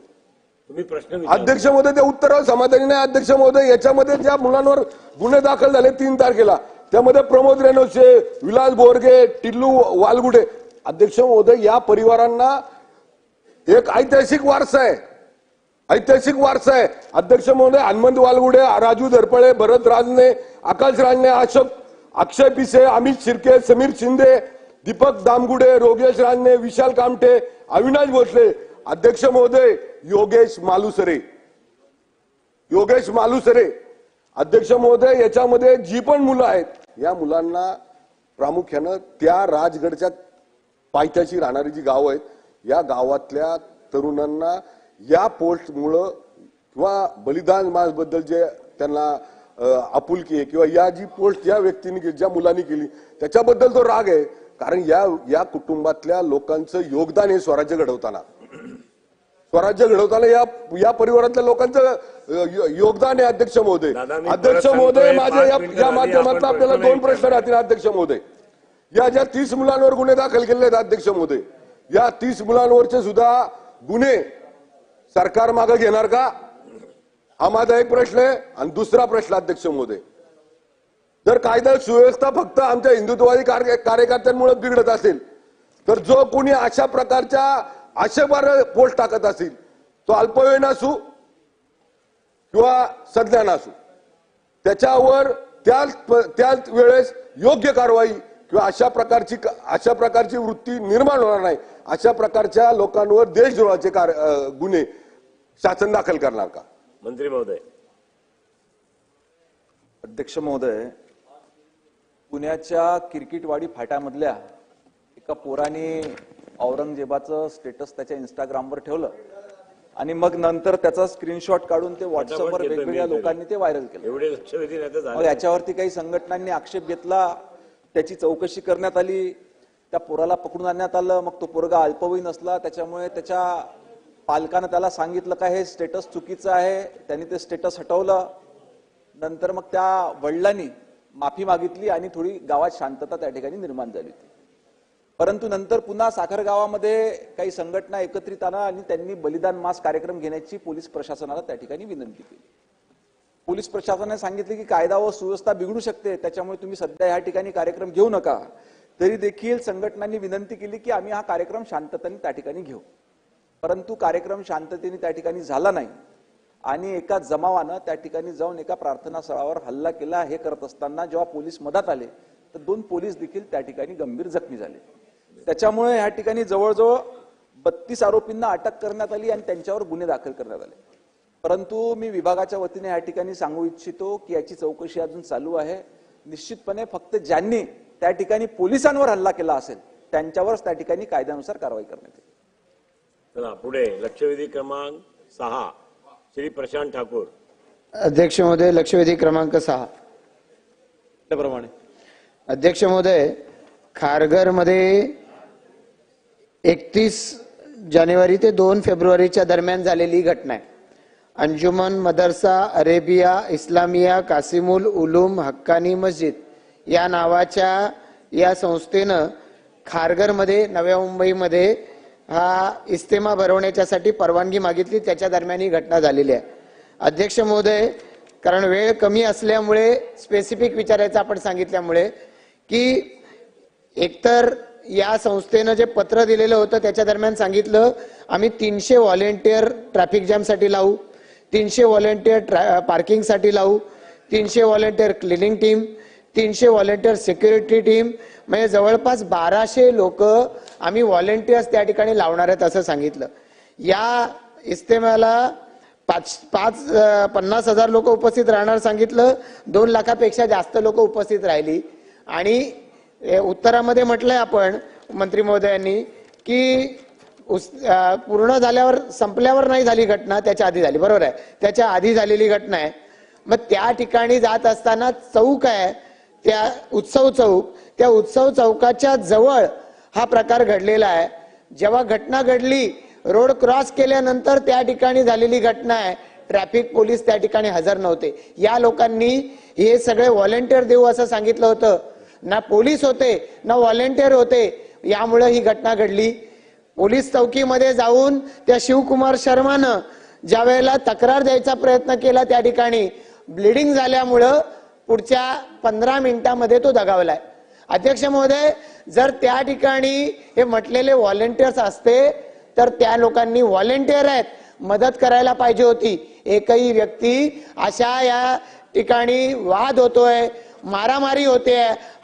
तुम्ही प्रश्न अध्यक्ष महोदय, त्या उत्तरावर समाधानी नाही. अध्यक्ष महोदय, याच्यामध्ये ज्या मुलांवर गुन्हे दाखल झाले 3 तारखेला त्यामध्ये प्रमोद रेणोसे, विलास बोरगे, टिल्लू वालगुडे. अध्यक्ष महोदय, या परिवारांना एक ऐतिहासिक वारसा आहे, ऐतिहासिक वारसा आहे. अध्यक्ष महोदय, हनुमंत वालगुडे, राजू धरपळे, भरत राजने, आकाश राजने, अक्षय पिसे, अमित शिर्के, समीर शिंदे, दीपक दामगुडे, रोगेश राजने, विशाल कामठे, अविनाश भोसले. अध्यक्ष महोदय, योगेश मालुसरे. अध्यक्ष महोदय, याच्यामध्ये जी पण मुलं आहेत, या मुलांना प्रामुख्यानं त्या राजगडच्या पायथ्याशी राहणारी जी गावं आहेत, या गावातल्या तरुणांना या पोस्टमुळं किंवा बलिदान मास बद्दल जे त्यांना आपुलकी आहे किंवा या जी पोस्ट ज्या व्यक्तीने ज्या मुलांनी केली त्याच्याबद्दल तो राग आहे. कारण या कुटुंबातल्या लोकांचं योगदान हे स्वराज्य घडवताना या परिवारातल्या लोकांचं योगदान आहे. अध्यक्ष महोदय, माझ्या या माध्यमातून आपल्याला 2 प्रश्न राहतील. अध्यक्ष महोदय, या ज्या 30 मुलांवर गुन्हे दाखल केले आहेत, अध्यक्ष महोदय, या 30 मुलांवरचे सुद्धा गुन्हे सरकार मागे घेणार का? हा माझा एक प्रश्न आहे. आणि दुसरा प्रश्न, अध्यक्ष महोदय, जर कायदा सुव्यवस्था फक्त आमच्या हिंदुत्ववादी कार्यकर्त्यांमुळे बिघडत असेल, तर जो कोणी अशा प्रकारच्या आक्षेपार्ह पोस्ट टाकत असेल, तो अल्पवयीन असू किंवा सज्ञान असू, त्याच्यावर त्याच वेळेस योग्य कारवाई किंवा अशा प्रकारची वृत्ती निर्माण होणार नाही, अशा प्रकारच्या लोकांवर देशद्रोहाचे गुन्हे शासन दाखल करणार का? मंत्री महोदय. अध्यक्ष महोदय, पुण्याच्या किरकिटवाडी फाट्यामधल्या एका पोराने औरंगजेबाचं स्टेटस त्याच्या इंस्टाग्रामवर ठेवलं आणि मग नंतर त्याचा स्क्रीनशॉट काढून ते व्हॉट्सअपवर वेगवेगळ्या लोकांनी ते व्हायरल केलं. मग याच्यावरती काही संघटनांनी आक्षेप घेतला, त्याची चौकशी करण्यात आली, त्या पोराला पकडून आणण्यात आलं. मग तो पोरगा अल्पवयीन असला, त्याच्यामुळे त्याच्या पालकानं त्याला सांगितलं का हे स्टेटस चुकीचं आहे, त्यांनी ते स्टेटस हटवलं. नंतर मग त्या वडिलांनी माफी मागितली आणि थोडी गावात शांतता त्या ठिकाणी निर्माण झाली होती. परंतु नंतर पुन्हा साखर गावामध्ये काही संघटना एकत्रित आल्या आणि त्यांनी बलिदान मास कार्यक्रम घेण्याची पोलीस प्रशासनाला त्या ठिकाणी विनंती केली. पोलीस प्रशासनाने सांगितले की कायदा व सुव्यवस्था बिघडू शकते, त्याच्यामुळे तुम्ही सध्या या ठिकाणी कार्यक्रम घेऊ नका. तरी देखील संघटनांनी विनंती केली की आम्ही हा कार्यक्रम शांततेने त्या ठिकाणी घेऊ. परंतु कार्यक्रम शांततेने त्या ठिकाणी झाला नाही आणि एका जमावानं त्या ठिकाणी जाऊन एका प्रार्थना स्थळावर हल्ला केला. हे करत असताना जेव्हा पोलीस मदत आले तर 2 पोलीस देखील त्या ठिकाणी गंभीर जखमी झाले. त्याच्यामुळे या ठिकाणी जवळजवळ 32 आरोपींना अटक करण्यात आली आणि त्यांच्यावर गुन्हे दाखल करण्यात आले. परंतु मी विभागाच्या वतीने या ठिकाणी सांगू इच्छितो की याची चौकशी अजून चालू आहे. निश्चितपणे फक्त ज्यांनी त्या ठिकाणी पोलिसांवर हल्ला केला असेल त्यांच्यावरच त्या ठिकाणी कायद्यानुसार कारवाई करण्यात येईल. चला पुढे लक्षवेधी क्रमांक 6 श्री प्रशांत ठाकूर. अध्यक्ष महोदय, लक्षवेधी क्रमांक 6. त्याप्रमाणे अध्यक्ष महोदय, खारघरमध्ये 31 जानेवारी ते 2 फेब्रुवारीच्या दरम्यान झालेली घटना आहे. अंजुमन मदरसा अरेबिया इस्लामिया कासिमुल उलूम हक्कानी मस्जिद या नावाच्या या संस्थेनं खारघरमध्ये नव्या मुंबईमध्ये हा इस्तेमा भरवण्याच्यासाठी परवानगी मागितली. त्याच्या दरम्यान ही घटना झालेली आहे. अध्यक्ष महोदय, कारण वेळ कमी असल्यामुळे स्पेसिफिक विचारायचं आपण सांगितल्यामुळे की एकतर या संस्थेनं जे पत्र दिलेलं होतं त्याच्या दरम्यान सांगितलं आम्ही 300 व्हॉलेंटियर ट्रॅफिक जॅमसाठी लावू, 300 व्हॉलेंटियर पार्किंगसाठी लावू, 300 volunteer cleaning team, 300 volunteer security team, म्हणजे जवळपास 1200 लोक आम्ही व्हॉलेंटियर्स त्या ठिकाणी लावणार आहेत असं सांगितलं. या इस्तेमाला 50,000 लोक उपस्थित राहणार सांगितलं. 2 लाखापेक्षा जास्त लोक उपस्थित राहिली आणि उत्तरामध्ये म्हटलंय आपण मंत्री महोदयांनी की पूर्ण झाल्यावर संपल्यावर नाही झाली घटना, त्याच्या आधी झाली. बरोबर आहे, त्याच्या आधी झालेली घटना आहे. मग त्या ठिकाणी जात असताना चौक आहे, त्या उत्सव चौक, त्या उत्सव चौकाच्या जवळ हा प्रकार घडलेला आहे. जेव्हा घटना घडली रोड क्रॉस केल्यानंतर त्या ठिकाणी झालेली घटना आहे. ट्रॅफिक पोलीस त्या ठिकाणी हजर नव्हते. या लोकांनी हे सगळे व्हॉलेंटियर देऊ असं सांगितलं होतं. ना पोलीस होते ना व्हॉलेंटियर होते, यामुळे ही घटना घडली. पोलीस चौकीमध्ये जाऊन त्या शिवकुमार शर्मानं ज्या वेळेला तक्रार द्यायचा प्रयत्न केला त्या ठिकाणी ब्लिडिंग झाल्यामुळं पुढच्या 15 मिनिटांमध्ये तो दगावलाय. अध्यक्ष महोदय, जर त्या ठिकाणी हे म्हटलेले व्हॉलेंटियर्स असते तर त्या लोकांनी व्हॉलेंटियर आहेत मदत करायला पाहिजे होती. एकही व्यक्ती अशा या ठिकाणी वाद होतोय, मारामारी होते,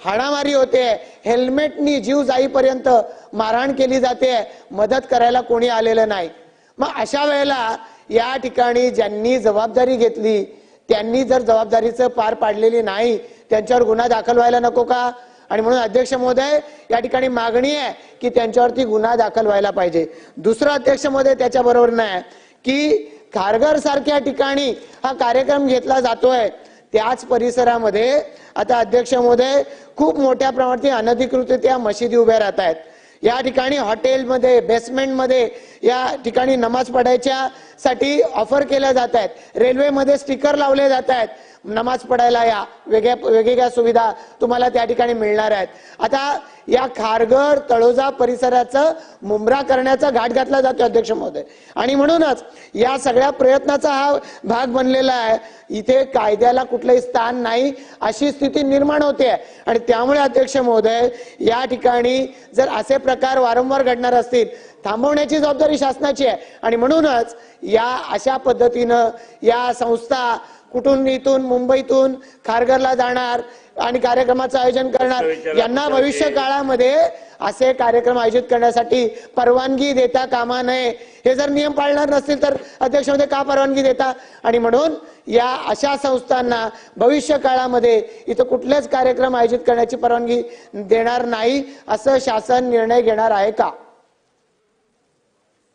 हाणामारी होते, हेल्मेटनी जीव जाईपर्यंत मारहाण केली जाते, मदत करायला कोणी आलेलं नाही. मग अशा वेळेला या ठिकाणी ज्यांनी जबाबदारी घेतली त्यांनी जर जबाबदारीचं पार पाडलेली नाही त्यांच्यावर गुन्हा दाखल व्हायला नको का? आणि म्हणून अध्यक्ष महोदय, या ठिकाणी मागणी आहे की त्यांच्यावरती गुन्हा दाखल व्हायला पाहिजे. दुसरं अध्यक्ष महोदय, त्याच्याबरोबर नाही की खारघर सारख्या ठिकाणी हा कार्यक्रम घेतला जातोय, त्याच परिसरामध्ये आता अध्यक्ष महोदय खूप मोठ्या प्रमाणात अनधिकृतरित्या मशिदी उभ्या राहत आहेत. या ठिकाणी हॉटेलमध्ये, बेसमेंटमध्ये या ठिकाणी नमाज पढायच्या साठी ऑफर केल्या जात आहेत. रेल्वेमध्ये स्टिकर लावले जात आहेत, नमाज पढायला या, वेगवेगळ्या सुविधा तुम्हाला त्या ठिकाणी मिळणार आहेत. आता या खारघर तळोजा परिसराचं मुंब्रा करण्याचा घाट घातला जातो अध्यक्ष महोदय. आणि म्हणूनच या सगळ्या प्रयत्नाचा हा भाग बनलेला आहे. इथे कायद्याला कुठलंही स्थान नाही अशी स्थिती निर्माण होते. आणि त्यामुळे अध्यक्ष महोदय, या ठिकाणी जर असे प्रकार वारंवार घडणार असतील थांबवण्याची जबाबदारी शासनाची आहे. आणि म्हणूनच या अशा पद्धतीनं या संस्था कुठून इथून मुंबईतून खारघरला जाणार आणि कार्यक्रमाचं आयोजन करणार, यांना भविष्य काळामध्ये असे कार्यक्रम आयोजित करण्यासाठी परवानगी देता कामा नये. हे जर नियम पाळणार नसतील तर अध्यक्ष महोदय का परवानगी देता? आणि म्हणून या अशा संस्थांना भविष्य काळामध्ये इथं कुठलेच कार्यक्रम आयोजित करण्याची परवानगी देणार नाही असं शासन निर्णय घेणार आहे का?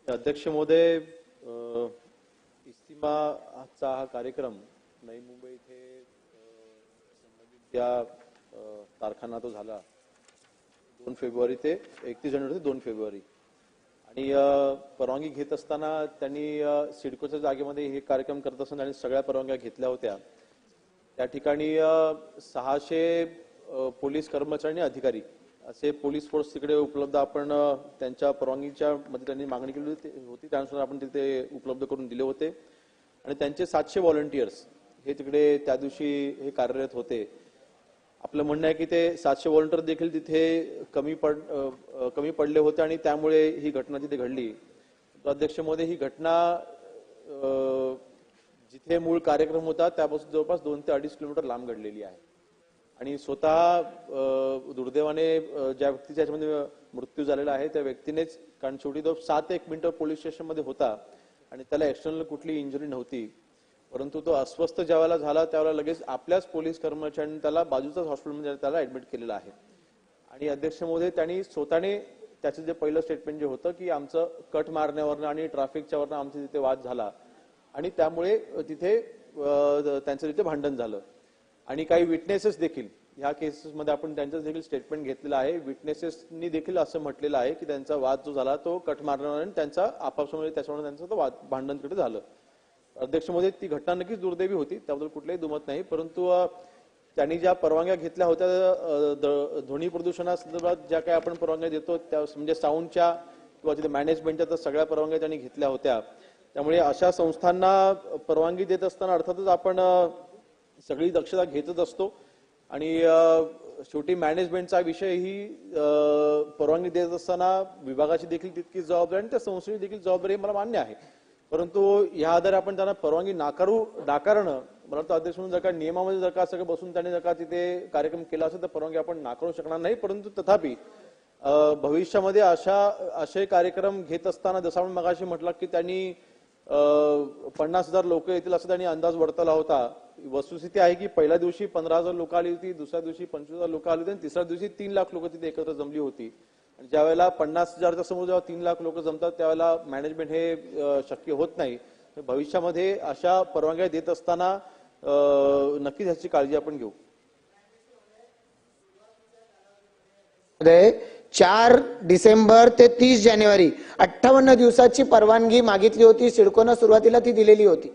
अध्यक्ष महोदय, इस्तिमाचा हा कार्यक्रम नवी मुंबई इथे संबंधित त्या तारखांना तो झाला 2 फेब्रुवारी ते 31 जानेवारी ते 2 फेब्रुवारी. आणि परवानगी घेत असताना त्यांनी सिडकोच्या जागेमध्ये हे कार्यक्रम करत असताना त्यांनी सगळ्या परवानग्या घेतल्या होत्या. त्या ठिकाणी 600 पोलीस कर्मचारी आणि अधिकारी असे पोलीस फोर्स तिकडे उपलब्ध आपण त्यांच्या परवानगीच्या मध्ये त्यांनी मागणी केली होती, त्यानुसार आपण तिथे उपलब्ध करून दिले होते. आणि त्यांचे 700 व्हॉलंटियर्स हे तिकडे त्या दिवशी हे कार्यरत होते. आपलं म्हणणं आहे की ते 700 व्हॉलंटियर देखील तिथे कमी पडले होते आणि त्यामुळे ही घटना तिथे घडली. अध्यक्ष महोदय, ही घटना जिथे मूळ कार्यक्रम होता त्यापासून जवळपास 2 ते 2.5 किलोमीटर लांब घडलेली आहे. आणि स्वतः दुर्दैवाने ज्या व्यक्तीच्या याच्यामध्ये मृत्यू झालेला आहे त्या व्यक्तीनेच, कारण शेवटी तो 7-1 मिनिटं पोलीस स्टेशनमध्ये होता आणि त्याला एक्सटर्नल कुठली इंजुरी नव्हती, परंतु तो अस्वस्थ ज्यावेळेला झाला त्यावेळेला लगेच आपल्याच पोलीस कर्मचाऱ्यांनी त्याला बाजूच्याच हॉस्पिटलमध्ये त्याला ऍडमिट केलेलं आहे. आणि अध्यक्ष महोदय, त्यांनी स्वतःने त्याचं जे पहिलं स्टेटमेंट जे होतं की आमचं कट मारण्यावरनं आणि ट्रॅफिकच्या वरनं आमचा तिथे वाद झाला आणि त्यामुळे तिथे त्यांचं तिथे भांडण झालं. आणि काही विटनेसेस देखील ह्या केसेसमध्ये आपण त्यांचं देखील स्टेटमेंट घेतलेलं आहे. विटनेसेसनी देखील असं म्हटलेलं आहे की त्यांचा वाद जो झाला तो कट मारण्यावर त्यांचा आपापसामध्ये त्याच्यामुळे त्यांचं तो भांडण तिकडे झालं. अध्यक्ष महोदय, ती घटना नक्कीच दुर्दैवी होती, त्याबद्दल कुठलाही दुमत नाही. परंतु त्यांनी ज्या परवानग्या घेतल्या होत्या ध्वनी प्रदूषणासंदर्भात ज्या काही आपण परवानग्या देतो त्या म्हणजे साऊंडच्या किंवा तिथे मॅनेजमेंटच्या तर सगळ्या परवानग्या त्यांनी घेतल्या होत्या. त्यामुळे अशा संस्थांना परवानगी देत असताना अर्थातच आपण सगळी दक्षता घेतच असतो. आणि शेवटी मॅनेजमेंटचा विषय ही परवानगी देत असताना विभागाची देखील तितकीच जबाबदारी आणि त्या संस्थेची देखील जबाबदारी मला मान्य आहे. परंतु ह्या आधारे आपण त्यांना परवानगी नाकारणं मला वाटतं अध्यक्ष म्हणून जर का नियमामध्ये जर का सगळं बसून त्यांनी जर का तिथे कार्यक्रम केला असेल तर परवानगी आपण नाकारू शकणार नाही. परंतु तथापि भविष्यामध्ये असे कार्यक्रम घेत असताना जसं आपण मगाशी म्हटलं की त्यांनी 50,000 लोक येतील असं त्यांनी अंदाज वर्तवला होता. वस्तुस्थिती आहे की पहिल्या दिवशी 15,000 लोक आली होती, दुसऱ्या दिवशी 25,000 लोक आली होती आणि तिसऱ्या दिवशी 3 लाख लोक तिथे एकत्र जमली होती. आणि ज्या वेळेला 50,000च्या समोर जेव्हा 3 लाख लोक जमतात त्यावेळेला मॅनेजमेंट हे शक्य होत नाही. भविष्यामध्ये अशा परवानग्या देत असताना नक्कीच ह्याची काळजी आपण घेऊ. 4 डिसेंबर ते 30 जानेवारी 58 दिवसाची परवानगी मागितली होती. सिडकोनं सुरुवातीला ती दिलेली होती.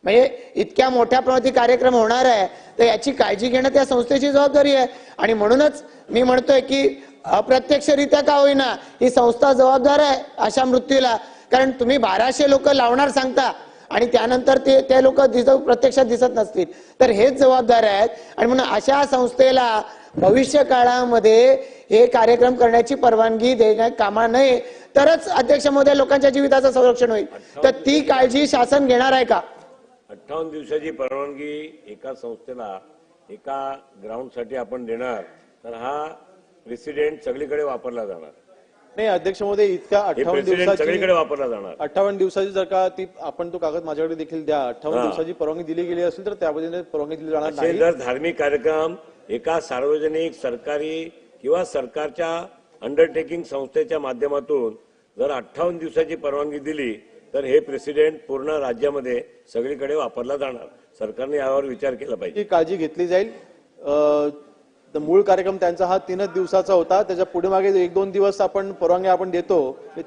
म्हणजे इतक्या मोठ्या प्रमाणात कार्यक्रम होणार आहे तर याची काळजी घेणं त्या संस्थेची जबाबदारी आहे. आणि म्हणूनच मी म्हणतोय की अप्रत्यक्षरित्या का होईना ही संस्था जबाबदार आहे अशा मृत्यूला. कारण तुम्ही 1200 लोक लावणार सांगता आणि त्यानंतर ते लोक प्रत्यक्षात दिसत नसतील तर हेच जबाबदार आहेत. आणि म्हणून अशा संस्थेला भविष्य काळामध्ये हे कार्यक्रम करण्याची परवानगी देण्यात कामा नये, तरच अध्यक्ष महोदय लोकांच्या जीविताचं संरक्षण होईल. तर ती काळजी शासन घेणार आहे का? 58 दिवसाची परवानगी एका संस्थेला एका ग्राउंडसाठी आपण देणार तर हा प्रेसिडेंट सगळीकडे वापरला जाणार नाही अध्यक्ष महोदय, इतक्या 58 दिवसाची सगळीकडे वापरला जाणार. 58 दिवसाची जर का ती आपण तो कागद माझ्याकडे देखील द्या, 58 दिवसाची परवानगी दिली गेली असेल तर त्या पद्धतीने परवानगी दिली जाणार नाही. जर धार्मिक कार्यक्रम एका सार्वजनिक सरकारी किंवा सरकारच्या अंडरटेकिंग संस्थेच्या माध्यमातून जर 58 दिवसाची परवानगी दिली तर हे प्रेसिडेंट पूर्ण राज्यामध्ये सगळीकडे वापरला जाणार. सरकारने यावर विचार केला पाहिजे. ही काळजी घेतली जाईल. मूळ कार्यक्रम त्यांचा हा 3 दिवसाचा होता. त्याच्या पुढे मागे 1-2 दिवस आपण परवानगी आपण देतो.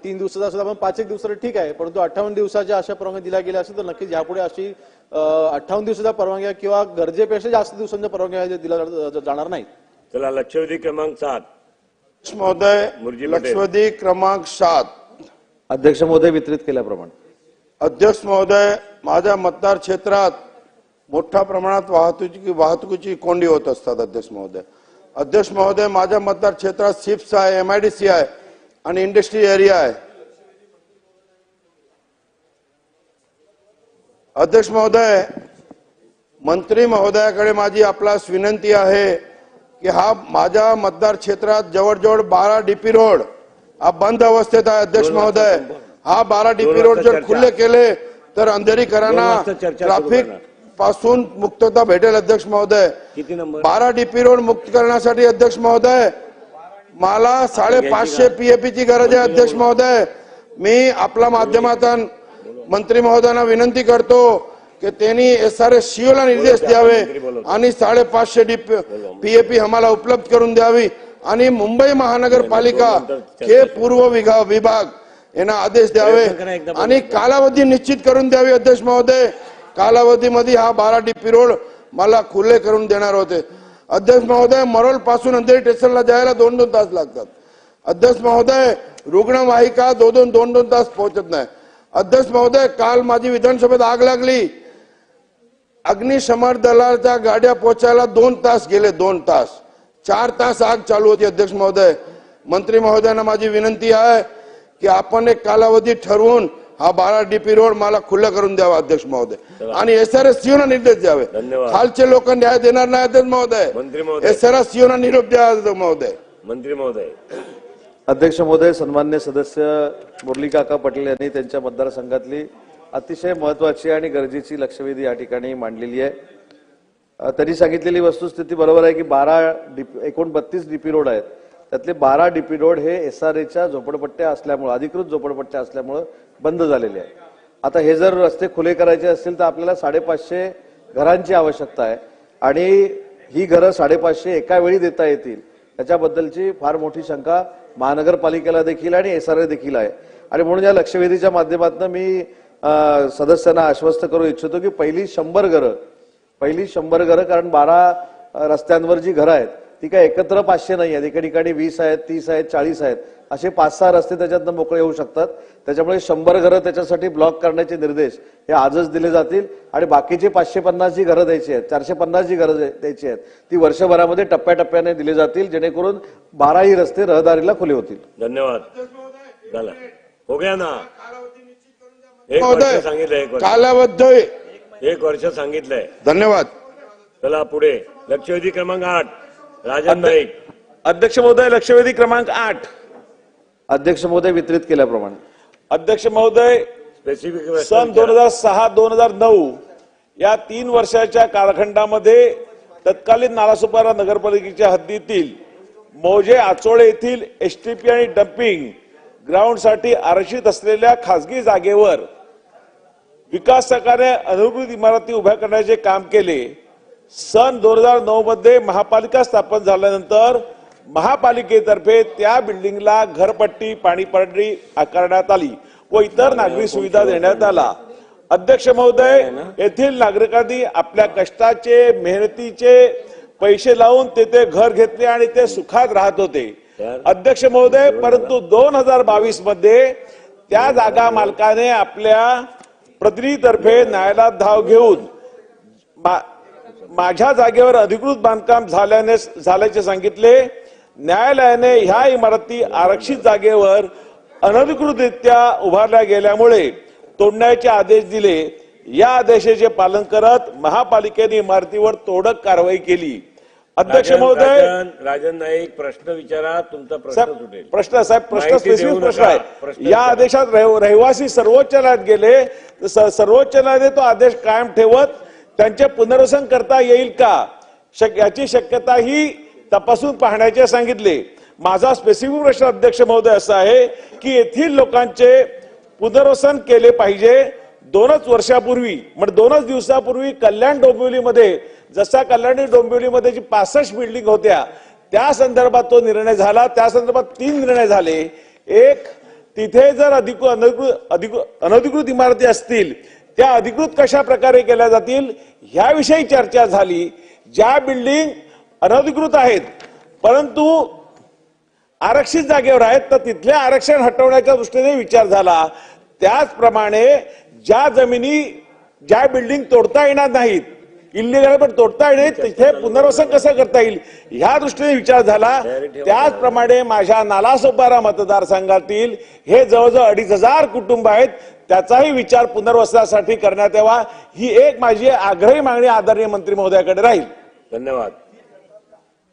3 दिवसाचा असेल आपण 5-1 दिवस ठीक आहे, परंतु 58 दिवसाच्या अशा परवानगी दिल्या गेल्या असेल तर नक्कीच यापुढे अशी 58 दिवसाच्या परवानग्या किंवा गरजेपेक्षा जास्त दिवसांच्या परवानग्या दिल्या जाणार नाहीत. चला लक्षवेधी क्रमांक 7 महोदय, लक्षवेधी क्रमांक 7 अध्यक्ष महोदय वितरित केल्याप्रमाणे. अध्यक्ष महोदय, माझ्या मतदार क्षेत्रात मोठ्या प्रमाणात वाहतुकीची कोंडी होत असतात. अध्यक्ष महोदय, माझ्या मतदार क्षेत्रात सिप्स आहे, MIDC आहे आणि इंडस्ट्री एरिया आहे. अध्यक्ष महोदय, मंत्री महोदयाकडे माझी आपल्यास विनंती आहे की हा माझ्या मतदार क्षेत्रात जवळजवळ 12 DP रोड हा बंद अवस्थेत आहे. अध्यक्ष महोदय, हा 12 DP रोड जर खुले केले तर अंधेरीकरांना ट्रॅफिक पासून मुक्तता भेटेल. अध्यक्ष महोदय, 12 DP रोड मुक्त करण्यासाठी अध्यक्ष महोदय मला 550 PAP ची गरज आहे. अध्यक्ष महोदय, मी आपल्या माध्यमातून मंत्री महोदयांना विनंती करतो की त्यांनी SRS CO ला निर्देश द्यावे आणि 550 PAP आम्हाला उपलब्ध करून द्यावी आणि मुंबई महानगरपालिका हे पूर्व विभाग यांना आदेश द्यावे आणि कालावधी निश्चित करून द्यावी. अध्यक्ष महोदय, कालावधीमध्ये हा 12 DP रोड मला खुले करून देणार होते. अध्यक्ष महोदय, मरोल पासून अंधेरी स्टेशनला जायला 2-2 तास लागतात. अध्यक्ष महोदय, रुग्णवाहिका 2-2 तास पोहोचत नाही. अध्यक्ष महोदय, काल माझी विधानसभेत आग लागली, अग्निशमन दलाच्या गाड्या पोहोचायला 2 तास गेले. 2 तास 4 तास आग चालू होती. अध्यक्ष महोदय, मंत्री महोदयांना माझी विनंती आहे की आपण एक कालावधी ठरवून हा 12 DP रोड मला खुला करून द्यावा. अध्यक्ष महोदय, आणि SRS CO ला निर्देश द्यावे. खालचे लोक न्याय देणार नाही. अध्यक्ष महोदय, SRS CO ला निरोप द्या. महोदय, मंत्री महोदय. अध्यक्ष महोदय, सन्मान्य सदस्य मुरली काका पटेल यांनी त्यांच्या मतदारसंघातली अतिशय महत्वाची आणि गरजेची लक्षवेधी या ठिकाणी मांडलेली आहे. त्यांनी सांगितलेली वस्तुस्थिती बरोबर आहे की एकूण 32 DP रोड आहेत. त्यातले 12 DP रोड हे SRAच्या झोपडपट्ट्या असल्यामुळे, अधिकृत झोपडपट्ट्या असल्यामुळे बंद झालेले आहे. आता हे जर रस्ते खुले करायचे असतील तर आपल्याला 550 घरांची आवश्यकता आहे आणि ही घरं 550 एका वेळी देता येतील याच्याबद्दलची फार मोठी शंका महानगरपालिकेला देखील आणि SRA देखील आहे. आणि म्हणून या लक्षवेधीच्या माध्यमातून मी सदस्यांना आश्वस्त करू इच्छितो की पहिली 100 घरं, कारण 12 रस्त्यांवर जी घरं आहेत ती काय एकत्र 500 नाही आहेत. एका ठिकाणी 20 आहेत, 30 आहेत, 40 आहेत, असे 5-6 रस्ते त्याच्यातनं मोकळे होऊ शकतात. त्याच्यामुळे 100 घरं त्याच्यासाठी ब्लॉक करण्याचे निर्देश हे आजच दिले जातील आणि बाकीची 550 जी घरं द्यायची आहेत, 450 जी घरं द्यायची आहेत ती वर्षभरामध्ये टप्प्याटप्प्याने दिली जातील, जेणेकरून 12ही रस्ते रहदारीला खुले होतील. धन्यवाद. झालं, हो गया ना. 1 वर्ष सांगितलंय, 1 वर्ष सांगितलंय. धन्यवाद. चला पुढे लक्षवेधी क्रमांक 8 राजन नाईक. अध्यक्ष महोदय, लक्षवेधी क्रमांक 8 अध्यक्ष महोदय वितरित केल्याप्रमाणे. अध्यक्ष महोदय, सन 2006-2009 या 3 वर्षाच्या कालखंडामध्ये तत्कालीन नालासोपारा नगरपालिकेच्या हद्दीतील मौजे आचोळे येथील STP आणि डम्पिंग ग्राउंडसाठी आरक्षित असलेल्या खासगी जागेवर विकासकाने अनुकृत इमारती उभ्या करण्याचे काम केले. सन 2009 मध्ये महापालिका स्थापन झाल्यानंतर महापालिकेतर्फे त्या बिल्डिंगला घरपट्टी, पाणीपट्टी आकारण्यात आली व इतर नागरी सुविधा देण्यात आला. अध्यक्ष महोदय, येथील नागरिकांनी आपल्या कष्टाचे, मेहनतीचे पैसे लावून तेथे घर घेतले आणि ते सुखात राहत होते. अध्यक्ष महोदय, परंतु 2022 मध्ये त्या जागा मालकाने आपल्या प्रतिनिधीतर्फे न्यायालयात धाव घेऊन माझ्या जागेवर अधिकृत बांधकाम झाल्याचे सांगितले। न्यायालयाने ह्या इमारती आरक्षित जागेवर अनधिकृतरित्या उभारल्या गेल्यामुळे तोडण्याचे आदेश दिले। या आदेशाचे पालन करत महापालिकेने इमारतीवर तोडक कारवाई केली। अध्यक्ष महोदय, राजन नाईक प्रश्न विचारा, तुमचा प्रश्न सुटेल। प्रश्न साहेब, प्रश्न स्पेसिफिक प्रश्न आहे। या आदेशात रहिवासी सर्वोच्च न्यायालयात गेले, सर्वोच्च न्यायालयाने तो आदेश कायम ठेवत त्यांचे पुनर्वसन करता येईल का याची शक्यता ही तपासून पाहण्याचे सांगितले। माझा स्पेसिफिक प्रश्न अध्यक्ष महोदय असा आहे की येथील लोकांचे पुनर्वसन केले पाहिजे। 2 वर्षापूर्वी म्हणजे 2 दिवसापूर्वी कल्याण डोंबिवलीमध्ये जसा कल्याणी डोंबिवलीमध्ये जी 65 बिल्डिंग होत्या त्या संदर्भात तो निर्णय झाला। त्या संदर्भात 3 निर्णय झाले। एक, तिथे जर अनधिकृत इमारती असतील त्या अधिकृत कशा प्रकारे केल्या जातील ह्याविषयी चर्चा झाली। ज्या बिल्डिंग अनधिकृत आहेत परंतु आरक्षित जागेवर आहेत तर तिथले आरक्षण हटवण्याच्या दृष्टीने विचार झाला। त्याचप्रमाणे ज्या जमिनी ज्या बिल्डिंग तोडता येणार नाहीत, इल्लीगल पण तोडता येईल, तिथे पुनर्वसन कसं करता येईल ह्या दृष्टीने विचार झाला। त्याचप्रमाणे माझ्या नालासोपारा मतदारसंघातील हे जवळजवळ 2,500 कुटुंब आहेत, त्याचाही विचार पुनर्वसनासाठी करण्यात यावा ही एक माझी आग्रही मागणी आदरणीय मंत्री महोदयाकडे राहील। धन्यवाद।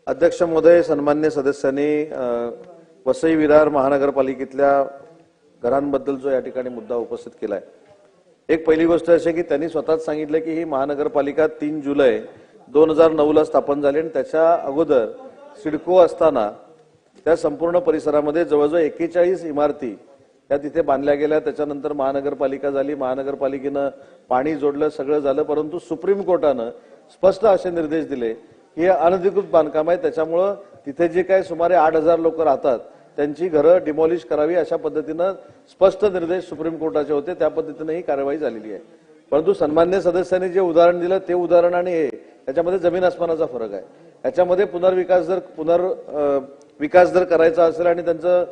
अध्यक्ष महोदय, सन्मान्य सदस्यांनी वसई विरार महानगरपालिकेतल्या घरांबद्दल जो या ठिकाणी मुद्दा उपस्थित केलाय, एक पहिली गोष्ट अशी की त्यांनी स्वतःच सांगितलं की ही महानगरपालिका 3 जुलै 2009ला स्थापन झाली आणि त्याच्या अगोदर सिडको असताना त्या संपूर्ण परिसरामध्ये जवळजवळ 41 इमारती त्या तिथे बांधल्या गेल्या। त्याच्यानंतर महानगरपालिका झाली, महानगरपालिकेनं पाणी जोडलं, सगळं झालं, परंतु सुप्रीम कोर्टानं स्पष्ट असे निर्देश दिले की हे अनधिकृत बांधकाम आहे, त्याच्यामुळं तिथे जे काही सुमारे 8,000 लोक राहतात त्यांची घरं डिमॉलिश करावी अशा पद्धतीनं स्पष्ट निर्देश सुप्रीम कोर्टाचे होते। त्या पद्धतीने ही कारवाई झालेली आहे। परंतु सन्मान्य सदस्यांनी जे उदाहरण दिलं ते उदाहरण आणि हे याच्यामध्ये जमीन आसमानाचा फरक आहे। याच्यामध्ये विकास जर करायचा असेल आणि त्यांचं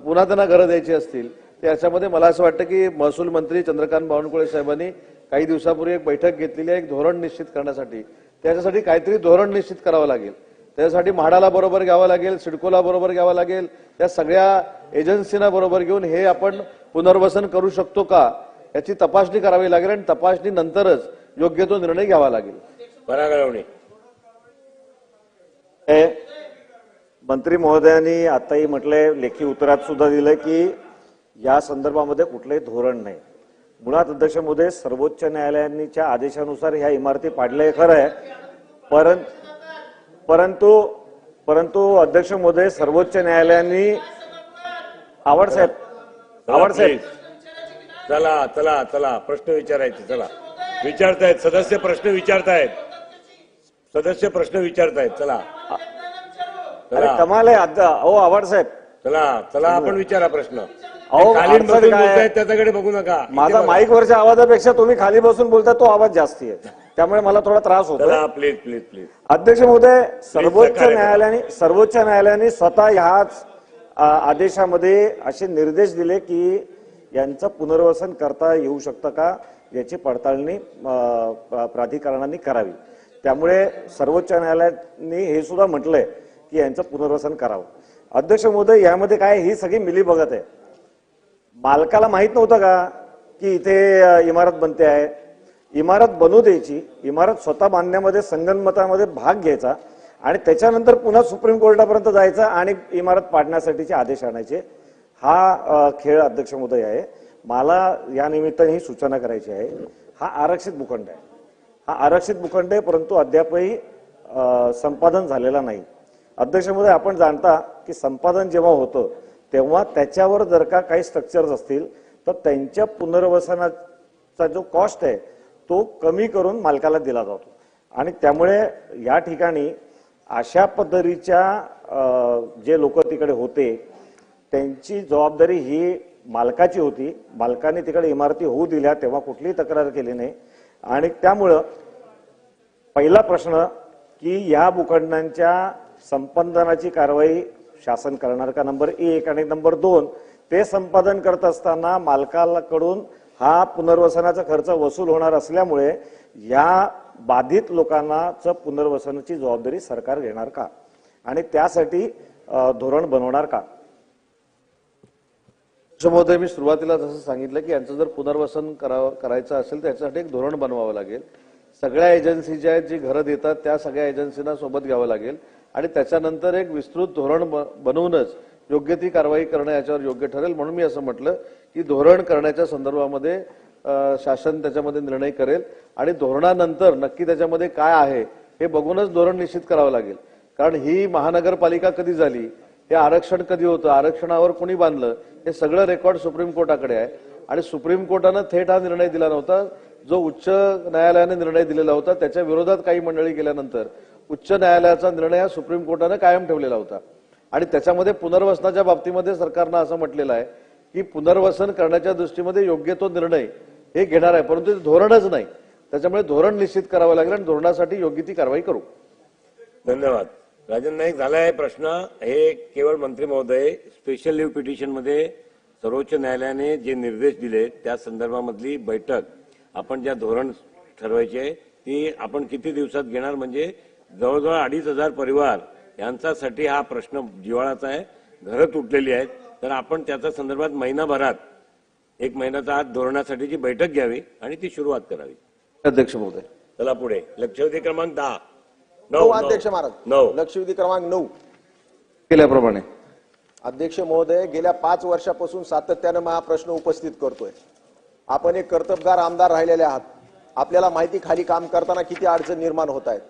पुन्हा त्यांना घरं द्यायची असतील तर याच्यामध्ये मला असं वाटतं की महसूल मंत्री चंद्रकांत बावनकुळे साहेबांनी काही दिवसापूर्वी एक बैठक घेतलेली आहे एक धोरण निश्चित करण्यासाठी। त्याच्यासाठी काहीतरी धोरण निश्चित करावं लागेल। त्यासाठी म्हाडाला बरोबर घ्यावं लागेल, सिडकोला बरोबर घ्यावं लागेल, त्या सगळ्या एजन्सीना बरोबर घेऊन हे आपण पुनर्वसन करू शकतो का याची तपासणी करावी लागेल आणि तपासणी नंतरच योग्य तो निर्णय घ्यावा लागेल। मंत्री महोदयांनी आताही म्हटलंय, लेखी उत्तरात सुद्धा दिलंय की या संदर्भामध्ये कुठलंही धोरण नाही। मुळात अध्यक्ष महोदय, सर्वोच्च न्यायालयाच्या आदेशानुसार ह्या इमारती पाडल्या खरं आहे, परंतु अध्यक्ष महोदय सर्वोच्च न्यायालयाने आवडसाहेब चला चला चला प्रश्न विचारायचे, चला विचारतायत सदस्य, प्रश्न विचारतायत सदस्य, प्रश्न विचारतायत, चला कमाल आहे आवडसाहेब, चला चला आपण विचारा प्रश्न। त्याच्याकडे बघू नका, माझा माईक वरच्या आवाजापेक्षा तुम्ही खाली बसून बोलता तो आवाज जास्ती आहे, त्यामुळे मला थोडा त्रास होतो। प्लीज प्लीज प्लीज अध्यक्ष महोदय, सर्वोच्च न्यायालयाने स्वतः ह्याच आदेशामध्ये असे निर्देश दिले की यांचं पुनर्वसन करता येऊ शकतं का याची पडताळणी प्राधिकरणाने करावी। त्यामुळे सर्वोच्च न्यायालयाने हे सुद्धा म्हटलंय की यांचं पुनर्वसन करावं। अध्यक्ष महोदय, यामध्ये काय ही सगळी मिलीभगत आहे। मालकाला माहित नव्हतं का की इथे इमारत बनते आहे, इमारत बनवू द्यायची, इमारत स्वतः बांधण्यामध्ये संगनमतामध्ये भाग घ्यायचा आणि त्याच्यानंतर पुन्हा सुप्रीम कोर्टापर्यंत जायचा आणि इमारत पाडण्यासाठीचे आदेश आणायचे। हा खेळ अध्यक्ष महोदय आहे। मला या निमित्ताने ही सूचना करायची आहे, हा आरक्षित भूखंड आहे, हा आरक्षित भूखंड आहे, परंतु अद्यापही संपादन झालेला नाही। अध्यक्ष महोदय, आपण जाणता की संपादन जेव्हा होतं तेव्हा त्याच्यावर जर का काही स्ट्रक्चर्स असतील तर त्यांच्या पुनर्वसनाचा जो कॉस्ट आहे तो कमी करून मालकाला दिला जातो आणि त्यामुळे या ठिकाणी अशा पद्धतीच्या जे लोक तिकडे होते त्यांची जबाबदारी ही मालकाची होती। मालकाने तिकडे इमारती होऊ दिल्या तेव्हा कुठलीही तक्रार केली नाही आणि त्यामुळं पहिला प्रश्न की या भूखंडांच्या संपादनाची कारवाई शासन करणार का, नंबर 1, आणि नंबर 2 ते संपादन करत असताना मालकाकडून हा पुनर्वसनाचा खर्च वसूल होणार असल्यामुळे या बाधित लोकांनाच पुनर्वसनाची जबाबदारी सरकार घेणार का आणि त्यासाठी धोरण बनवणार का? महोदय, मी सुरुवातीला जसं सांगितलं की यांचं जर पुनर्वसन करायचं असेल तर याच्यासाठी एक धोरण बनवावं लागेल. सगळ्या एजन्सी ज्या आहेत जी घरं देतात त्या सगळ्या एजन्सींना सोबत घ्यावं लागेल आणि त्याच्यानंतर एक विस्तृत धोरण बनवूनच योग्य ती कारवाई करणं याच्यावर योग्य ठरेल. म्हणून मी असं म्हटलं की धोरण करण्याच्या संदर्भामध्ये शासन त्याच्यामध्ये निर्णय करेल आणि धोरणानंतर नक्की त्याच्यामध्ये काय आहे हे बघूनच धोरण निश्चित करावं लागेल. कारण ही महानगरपालिका कधी झाली, हे आरक्षण कधी होतं, आरक्षणावर कोणी बांधलं, हे सगळं रेकॉर्ड सुप्रीम कोर्टाकडे आहे आणि सुप्रीम कोर्टानं थेट हा निर्णय दिला नव्हता. जो उच्च न्यायालयाने निर्णय दिलेला होता त्याच्या विरोधात काही मंडळी गेल्यानंतर उच्च न्यायालयाचा निर्णय हा सुप्रीम कोर्टानं कायम ठेवलेला होता आणि त्याच्यामध्ये पुनर्वसनाच्या बाबतीमध्ये सरकारनं असं म्हटलेलं आहे की पुनर्वसन करण्याच्या दृष्टीमध्ये योग्य तो निर्णय हे घेणार आहे, परंतु ते धोरणच नाही. त्याच्यामुळे धोरण निश्चित करावं लागेल आणि धोरणासाठी योग्य ती कारवाई करू. धन्यवाद. राजन नाईक, झालाय प्रश्न. हे केवळ मंत्री महोदय स्पेशल लीव्ह पिटिशन मध्ये सर्वोच्च न्यायालयाने जे निर्देश दिले त्या संदर्भामधली बैठक आपण ज्या धोरण ठरवायचे ती आपण किती दिवसात घेणार, म्हणजे जवळजवळ 2,500 परिवार यांच्यासाठी हा प्रश्न जिव्हाळाचा आहे. घरं तुटलेली आहेत, तर आपण त्याच्या संदर्भात महिनाभरात 1 महिन्याचा आत धोरणासाठीची बैठक घ्यावी आणि ती सुरुवात करावी. अध्यक्ष महोदय, चला पुढे. लक्षवेधी क्रमांक 10. अध्यक्ष महाराज, लक्षवेधी क्रमांक 9 केल्याप्रमाणे अध्यक्ष महोदय, गेल्या 5 वर्षापासून सातत्यानं हा प्रश्न उपस्थित करतोय. आपण एक कर्तबगार आमदार राहिलेले आहात. आपल्याला माहिती खाली काम करताना किती अडचण निर्माण होत आहेत.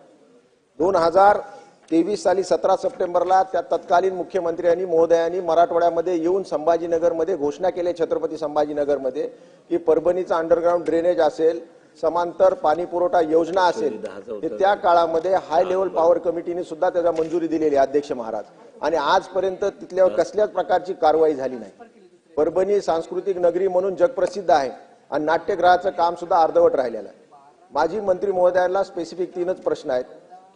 2023 साली 17 सप्टेंबरला त्या तत्कालीन मुख्यमंत्र्यांनी महोदयांनी मराठवाड्यामध्ये येऊन संभाजीनगरमध्ये घोषणा केली, छत्रपती संभाजीनगरमध्ये, की परभणीचा अंडरग्राऊंड ड्रेनेज असेल, समांतर पाणी पुरवठा योजना असेल, त्या काळामध्ये हाय लेवल पॉवर कमिटीने सुद्धा त्याला मंजुरी दिलेली आहे अध्यक्ष महाराज. आणि आजपर्यंत तिथल्यावर कसल्याच प्रकारची कारवाई झाली नाही. परभणी सांस्कृतिक नगरी म्हणून जगप्रसिद्ध आहे आणि नाट्यगृहाचं काम सुद्धा अर्धवट राहिलेलं आहे. माजी मंत्री महोदयांना स्पेसिफिक 3च प्रश्न आहेत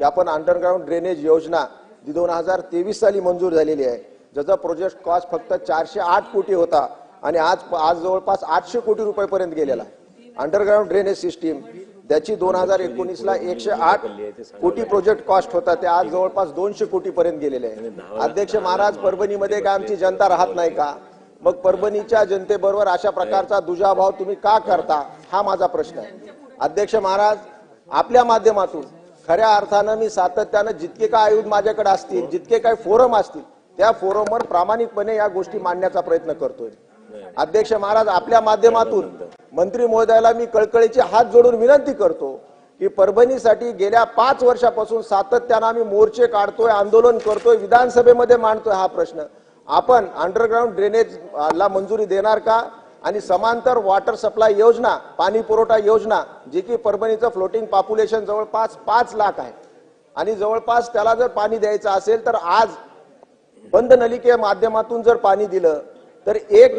की आपण अंडरग्राऊंड ड्रेनेज योजना 2023 साली मंजूर झालेली आहे, ज्याचा प्रोजेक्ट कॉस्ट फक्त 408 कोटी होता आणि आज जवळपास 800 कोटी रुपयापर्यंत गेलेला आहे. अंडरग्राऊंड ड्रेनेज सिस्टीम त्याची 2019ला 108 कोटी प्रोजेक्ट कॉस्ट होता, ते आज जवळपास 200 कोटी पर्यंत गेलेले आहे. अध्यक्ष महाराज, परभणीमध्ये काय आमची जनता राहत नाही का? मग परभणीच्या जनतेबरोबर अशा प्रकारचा दुजाभाव तुम्ही का करता, हा माझा प्रश्न आहे. अध्यक्ष महाराज, आपल्या माध्यमातून खऱ्या अर्थानं मी सातत्यानं जितके काय आयुध माझ्याकडे असतील, जितके काय फोरम असतील, त्या फोरमवर प्रामाणिकपणे या गोष्टी मांडण्याचा प्रयत्न करतोय. अध्यक्ष महाराज, आपल्या माध्यमातून मंत्री महोदयाला मी कळकळीचे हात जोडून विनंती करतो की परभणीसाठी गेल्या 5 वर्षापासून सातत्यानं आम्ही मोर्चे काढतोय, आंदोलन करतोय, विधानसभेमध्ये मांडतोय हा प्रश्न. आपण अंडरग्राऊंड ड्रेनेजला मंजुरी देणार का? आणि समांतर वॉटर सप्लाय योजना, पाणी पुरवठा योजना, जी की परभणीचं फ्लोटिंग पॉप्युलेशन जवळपास 5 लाख आहे आणि जवळपास त्याला जर पाणी द्यायचं असेल तर आज बंद नलिके माध्यमातून जर पाणी दिलं तर एक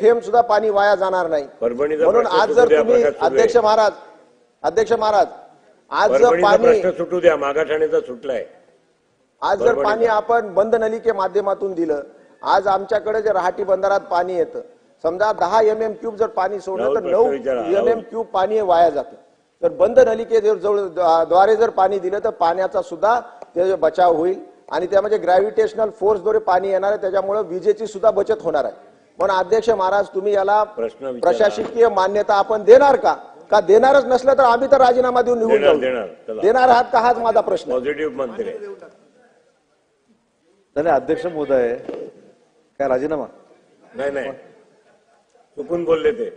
थेंब सुद्धा पाणी वाया जाणार नाही. म्हणून आज जर तुम्ही अध्यक्ष महाराज आज जर पाणी सुटू द्या, मागाठाणेचा सुटलाय, आज जर पाणी आपण बंद नलिके माध्यमातून दिलं, आज आमच्याकडे जे रहाटी बंदरात पाणी येतं, समजा 10 MM³ जर पाणी सोडलं तर 9 MM³ पाणी वाया जातं. तर बंद नलिके द्वारे जर पाणी दिलं तर पाण्याचा सुद्धा ते बचाव होईल आणि त्यामध्ये ग्रॅव्हिटेशनल फोर्सद्वारे पाणी येणार आहे, त्याच्यामुळे विजेची सुद्धा बचत होणार आहे. म्हणून अध्यक्ष महाराज, तुम्ही याला प्रशासकीय मान्यता आपण देणार का? का देणारच नसलं तर आम्ही तर राजीनामा देऊन निघून जाऊ. देणार आहात का, हाच माझा प्रश्न. पॉझिटिव्ह मंत्री नाही. अध्यक्ष महोदय, काय राजीनामा नाही, चुकून बोलले ते.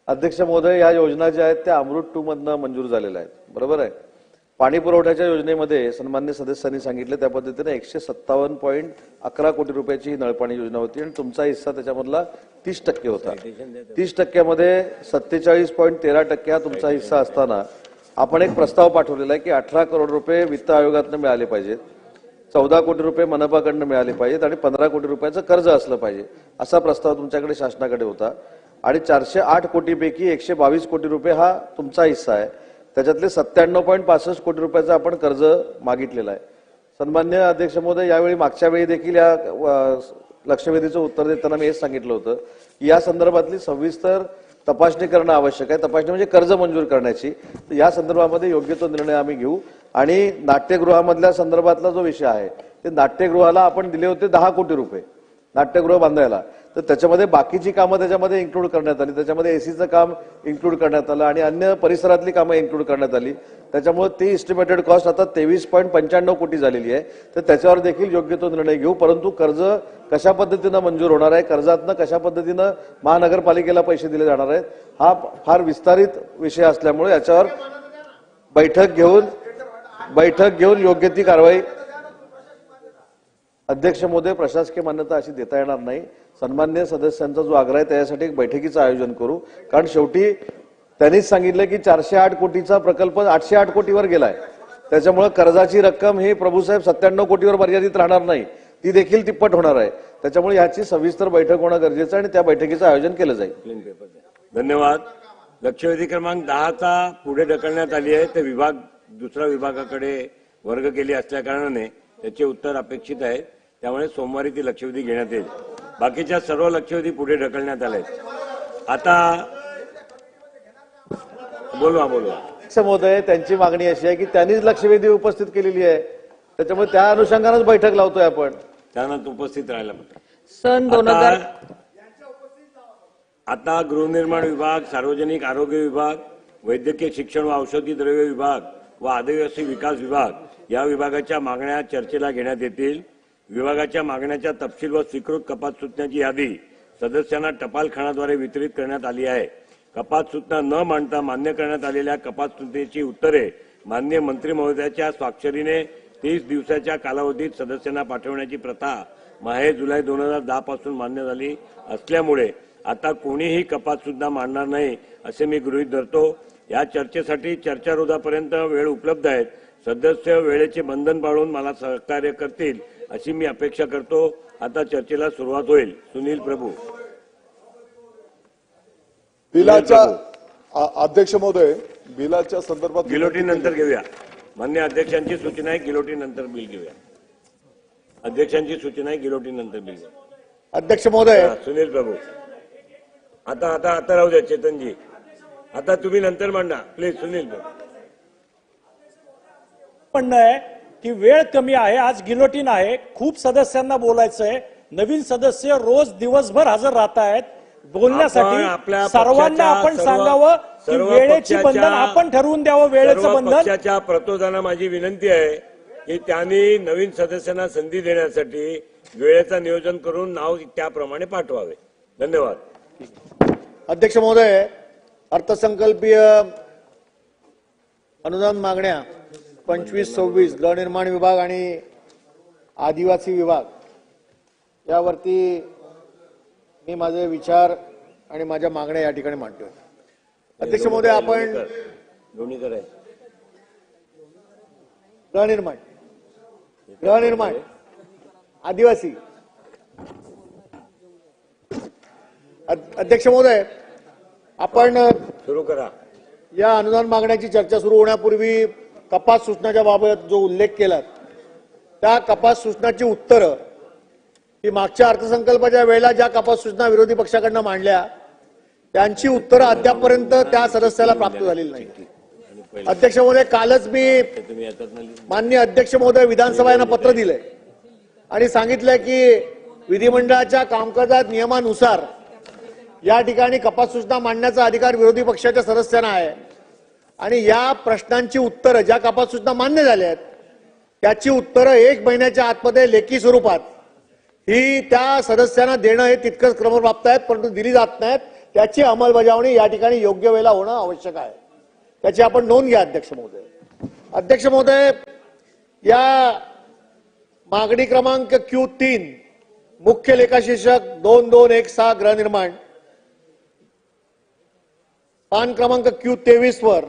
अध्यक्ष महोदय, या योजना ज्या आहेत त्या अमृत 2 मधनं मंजूर झालेल्या आहेत, बरोबर आहे. पाणी पुरवठ्याच्या योजनेमध्ये सन्मान्य सदस्यांनी सांगितलं त्या पद्धतीने 157.11 कोटी रुपयाची ही नळपाणी योजना होती आणि तुमचा हिस्सा त्याच्यामधला 30% होता. 30%मध्ये 47.13% हा तुमचा हिस्सा असताना आपण एक प्रस्ताव पाठवलेला आहे की 18 करोड रुपये वित्त आयोगातनं मिळाले पाहिजेत, 14 कोटी रुपये मनपाकडनं मिळाले पाहिजेत आणि 15 कोटी रुपयाचं कर्ज असलं पाहिजे, असा प्रस्ताव तुमच्याकडे शासनाकडे होता. आणि 408 कोटीपैकी 122 कोटी रुपये हा तुमचा हिस्सा आहे, त्याच्यातले 97.65 कोटी रुपयाचं आपण कर्ज मागितलेलं आहे. सन्मान्य अध्यक्ष महोदय, यावेळी मागच्या वेळी देखील या लक्षवेधीचं उत्तर देताना मी हेच सांगितलं होतं की या संदर्भातली सविस्तर तपासणी करणं आवश्यक आहे. तपासणी म्हणजे कर्ज मंजूर करण्याची. तर या संदर्भामध्ये योग्य तो निर्णय आम्ही घेऊ. आणि नाट्यगृहामधल्या संदर्भातला जो विषय आहे ते नाट्यगृहाला आपण दिले होते 10 कोटी रुपये नाट्यगृह बांधायला. तर त्याच्यामध्ये बाकीची कामं त्याच्यामध्ये इन्क्लूड करण्यात आली. त्याच्यामध्ये एसीचं काम इन्क्लूड करण्यात आलं आणि अन्य परिसरातली कामं इन्क्लूड करण्यात आली. त्याच्यामुळे ती इस्टिमेटेड कॉस्ट आता 23.95 कोटी झालेली आहे. तर त्याच्यावर देखील योग्य तो निर्णय घेऊ. परंतु कर्ज कशा पद्धतीनं मंजूर होणार आहे, कर्जातनं कशा पद्धतीनं महानगरपालिकेला पैसे दिले जाणार आहेत, हा फार विस्तारित विषय असल्यामुळे याच्यावर बैठक घेऊन योग्य ती कारवाई. अध्यक्ष महोदय, प्रशासकीय मान्यता अशी देता येणार नाही. सन्मान्य सदस्यांचा जो आग्रह आहे त्यासाठी एक बैठकीचं आयोजन करू. कारण शेवटी त्यांनीच सांगितलं की 408 कोटीचा प्रकल्प 808 कोटीवर गेलाय. त्याच्यामुळे कर्जाची रक्कम ही प्रभूसाहेब 97 कोटीवर मर्यादित राहणार नाही, ती देखील तिप्पट होणार आहे. त्याच्यामुळे याची सविस्तर बैठक होणं गरजेचं आहे आणि त्या बैठकीचं आयोजन केलं जाईल. धन्यवाद. लक्षवेधी क्रमांक 10 पुढे ढकलण्यात आली आहे. ते दुसऱ्या विभागाकडे वर्ग केली असल्या कारणाने त्याचे उत्तर अपेक्षित आहे. त्यामुळे सोमवारी ती लक्षवेधी घेण्यात येईल. बाकीच्या सर्व लक्षवेधी पुढे ढकलण्यात आले. आता बोलवा. अध्यक्ष महोदय, त्यांची मागणी अशी आहे की त्यांनीच लक्षवेधी उपस्थित केलेली आहे. त्याच्यामुळे त्या अनुषंगानेच बैठक लावतोय आपण. त्यांना उपस्थित राहायला पाहिजे. सन 2000 आता गृहनिर्माण विभाग, सार्वजनिक आरोग्य विभाग, वैद्यकीय शिक्षण व औषधी द्रव्य विभाग व आदिवासी विकास विभाग या विभागाच्या मागण्या चर्चेला घेण्यात येतील. विभागाच्या मागण्याच्या तपशील व स्वीकृत कपात सूचनाची यादी सदस्यांना टपाल खानाद्वारे वितरित करण्यात आली आहे. कपात सूचना न मांडता मान्य करण्यात आलेल्या कपात सूचनेची उत्तरे माननीय मंत्री महोदयाच्या स्वाक्षरीने 30 दिवसाच्या कालावधीत सदस्यांना पाठवण्याची प्रथा माहे जुलै 2010 पासून मान्य झाली असल्यामुळे आता कोणीही कपात सुद्धा मांडणार नाही असे मी गृहीत धरतो. या चर्चेसाठी चर्चारोधापर्यंत वेळ उपलब्ध आहे. सदस्य वेळेचे बंधन पाळून मला सहकार्य करतील अशी मी अपेक्षा करतो. आता चर्चेला सुरुवात होईल. सुनील प्रभू. बिलाच्या अध्यक्ष महोदय, बिलाच्या संदर्भात गिलोटी नंतर घेऊया. मान्य अध्यक्षांची सूचना आहे, गिलोटी नंतर बिल घेऊया. अध्यक्षांची सूचना आहे, गिलोटी नंतर बिल घेऊया. अध्यक्ष महोदय, सुनील प्रभू. आता राहू द्या चेतनजी. आता तुम्ही नंतर मांडा प्लीज. सुनील प्रभू. म्हणणं आहे की वेळ कमी आहे, आज गिलोटीन आहे, खूप सदस्यांना बोलायचं आहे. नवीन सदस्य रोज दिवसभर हजर राहत आहेत बोलण्यासाठी. सर्वांना आपण सांगावं की वेळेची बंधन आपण ठरवून द्यावं. वेळेचं बंधन. पक्षाच्या प्रतोदाना माझी विनंती आहे की त्यांनी नवीन सदस्यांना संधी देण्यासाठी वेळेचं नियोजन करून नाव त्याप्रमाणे पाठवावे. धन्यवाद. अध्यक्ष महोदय, अर्थसंकल्पीय अनुदान मागण्या 25-26 गृहनिर्माण विभाग आणि आदिवासी विभाग यावरती मी माझे विचार आणि माझ्या मागण्या या ठिकाणी मांडतोय. अध्यक्ष महोदय, आपण दोन्ही करायचं. गृहनिर्माण आदिवासी. अध्यक्ष महोदय, आपण सुरू करा. या अनुदान मागण्याची चर्चा सुरू होण्यापूर्वी कपात सूचनाच्या बाबत जो उल्लेख केला त्या कपात सूचनाची उत्तरं ही मागच्या अर्थसंकल्पाच्या वेळेला ज्या कपात सूचना विरोधी पक्षाकडनं मांडल्या त्यांची उत्तरं अद्यापपर्यंत त्या सदस्याला प्राप्त झालेली नाही. अध्यक्ष महोदय, कालच मी माननीय अध्यक्ष महोदय विधानसभा यांना पत्र दिलंय आणि सांगितलंय की विधिमंडळाच्या कामकाजात नियमानुसार या ठिकाणी कपात सूचना मांडण्याचा अधिकार विरोधी पक्षाच्या सदस्यांना आहे आणि या प्रश्नांची उत्तरं ज्या कपात सूचना मान्य झाल्या आहेत त्याची उत्तरं 1 महिन्याच्या आतमध्ये लेखी स्वरूपात ही त्या सदस्यांना देणं हे तितकंच क्रमप्राप्त आहेत, परंतु दिली जात नाहीत. त्याची अंमलबजावणी या ठिकाणी योग्य वेळेला होणं आवश्यक आहे. त्याची आपण नोंद घ्या अध्यक्ष महोदय. अध्यक्ष महोदय, या मागणी क्रमांक Q3 मुख्य लेखाशीर्षक 2216 गृहनिर्माण पान क्रमांक Q23 वर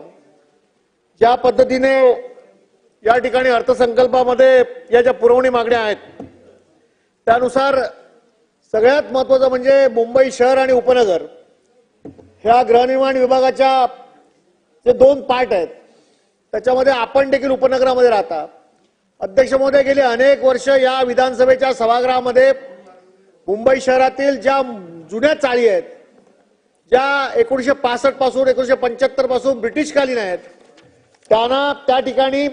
ज्या पद्धतीने या ठिकाणी अर्थसंकल्पामध्ये या ज्या पुरवणी मागण्या आहेत त्यानुसार सगळ्यात महत्वाचं म्हणजे मुंबई शहर आणि उपनगर ह्या गृहनिर्माण विभागाच्या जे 2 पार्ट आहेत त्याच्यामध्ये आपण देखील उपनगरामध्ये राहता. अध्यक्ष महोदय, गेली अनेक वर्ष या विधानसभेच्या सभागृहामध्ये मुंबई शहरातील ज्या जुन्या चाळी आहेत, ज्या 1965 पासून 1975 पासून ब्रिटिशकालीन आहेत त्यांना त्या ठिकाणी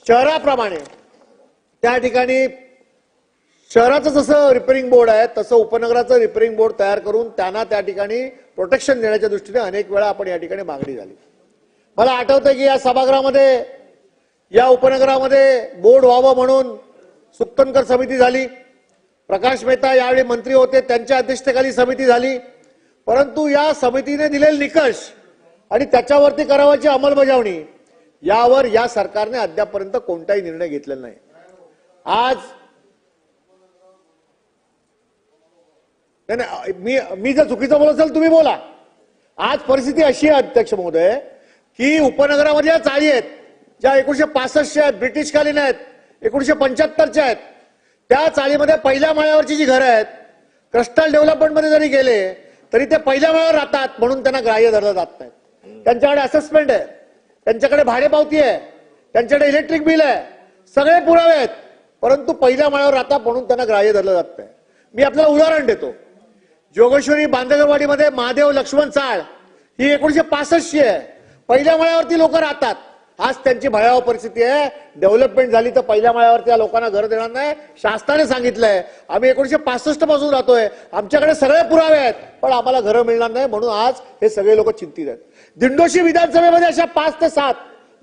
शहराप्रमाणे त्या ठिकाणी शहराचं जसं रिपेअरिंग बोर्ड आहे तसं उपनगराचं रिपेअरिंग बोर्ड तयार करून त्यांना त्या ठिकाणी प्रोटेक्शन देण्याच्या दृष्टीने अनेक वेळा आपण या ठिकाणी मागणी झाली. मला आठवतं की या सभागृहामध्ये या उपनगरामध्ये बोर्ड व्हावं म्हणून सुक्तनकर समिती झाली. प्रकाश मेहता यावेळी मंत्री होते, त्यांच्या अध्यक्षतेखाली समिती झाली. परंतु या समितीने दिलेले निकष आणि त्याच्यावरती करावाची अंमलबजावणी यावर या सरकारने अद्यापपर्यंत कोणताही निर्णय घेतलेला नाही. आज मी जर चुकीचं बोलत असेल तुम्ही बोला. आज परिस्थिती अशी आहे अध्यक्ष महोदय की उपनगरामध्ये ज्या चाळी आहेत ज्या 1965च्या आहेत, ब्रिटिशकालीन आहेत, 1975च्या आहेत, त्या चाळीमध्ये पहिल्या माळ्यावरची जी घरं आहेत क्रिस्टल डेव्हलपमेंटमध्ये जरी गेले तरी ते पहिल्या माळ्यावर राहतात म्हणून त्यांना ग्राह्य धरलं जात नाही. त्यांच्याकडे असेसमेंट आहे, त्यांच्याकडे भाडेपावती आहे, त्यांच्याकडे इलेक्ट्रिक बिल आहे, सगळे पुरावे आहेत, परंतु पहिल्या माळ्यावर राहतात म्हणून त्यांना ग्राह्य धरलं जात नाही. मी आपल्याला उदाहरण देतो. जोगेश्वरी बांदेगरवाडीमध्ये महादेव लक्ष्मण चाळ ही 1965ची आहे. पहिल्या माळ्यावरती लोक राहतात. आज त्यांची भयावह परिस्थिती आहे. डेव्हलपमेंट झाली तर पहिल्या माळ्यावरती लोकांना घर देणार नाही. शासनाने सांगितलंय आम्ही 1965 पासून राहतोय, आमच्याकडे सगळे पुरावे आहेत, पण आम्हाला घरं मिळणार नाही म्हणून आज हे सगळे लोक चिंतित आहेत. दिंडोशी विधानसभेमध्ये अशा 5 ते 7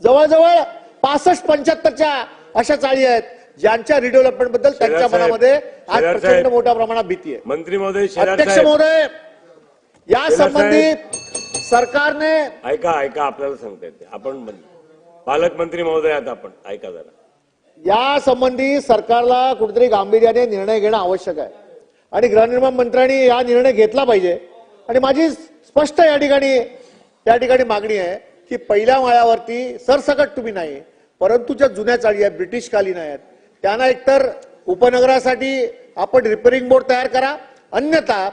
जवळजवळ 65-75च्या अशा चाळी आहेत ज्यांच्या रिडेव्हलपमेंट बद्दल त्यांच्या मनामध्ये आज प्रचंड मोठ्या प्रमाणात भीती आहे. मंत्री महोदय, अध्यक्ष महोदय, या संबंधी सरकारने ऐका आपल्याला सांगता येते. आपण पालकमंत्री महोदय आता आपण ऐका जरा. या संबंधी सरकारला कुठेतरी गांभीर्याने निर्णय घेणं आवश्यक आहे आणि गृहनिर्माण मंत्र्यांनी हा निर्णय घेतला पाहिजे. आणि माझी स्पष्ट या ठिकाणी मागणी आहे की पहिल्या माळ्यावरती सरसकट तुम्ही नाही, परंतु ज्या जुन्या चाळी आहेत ब्रिटिशकालीन आहेत त्यांना एकतर उपनगरासाठी आपण रिपेअरिंग बोर्ड तयार करा, अन्यथा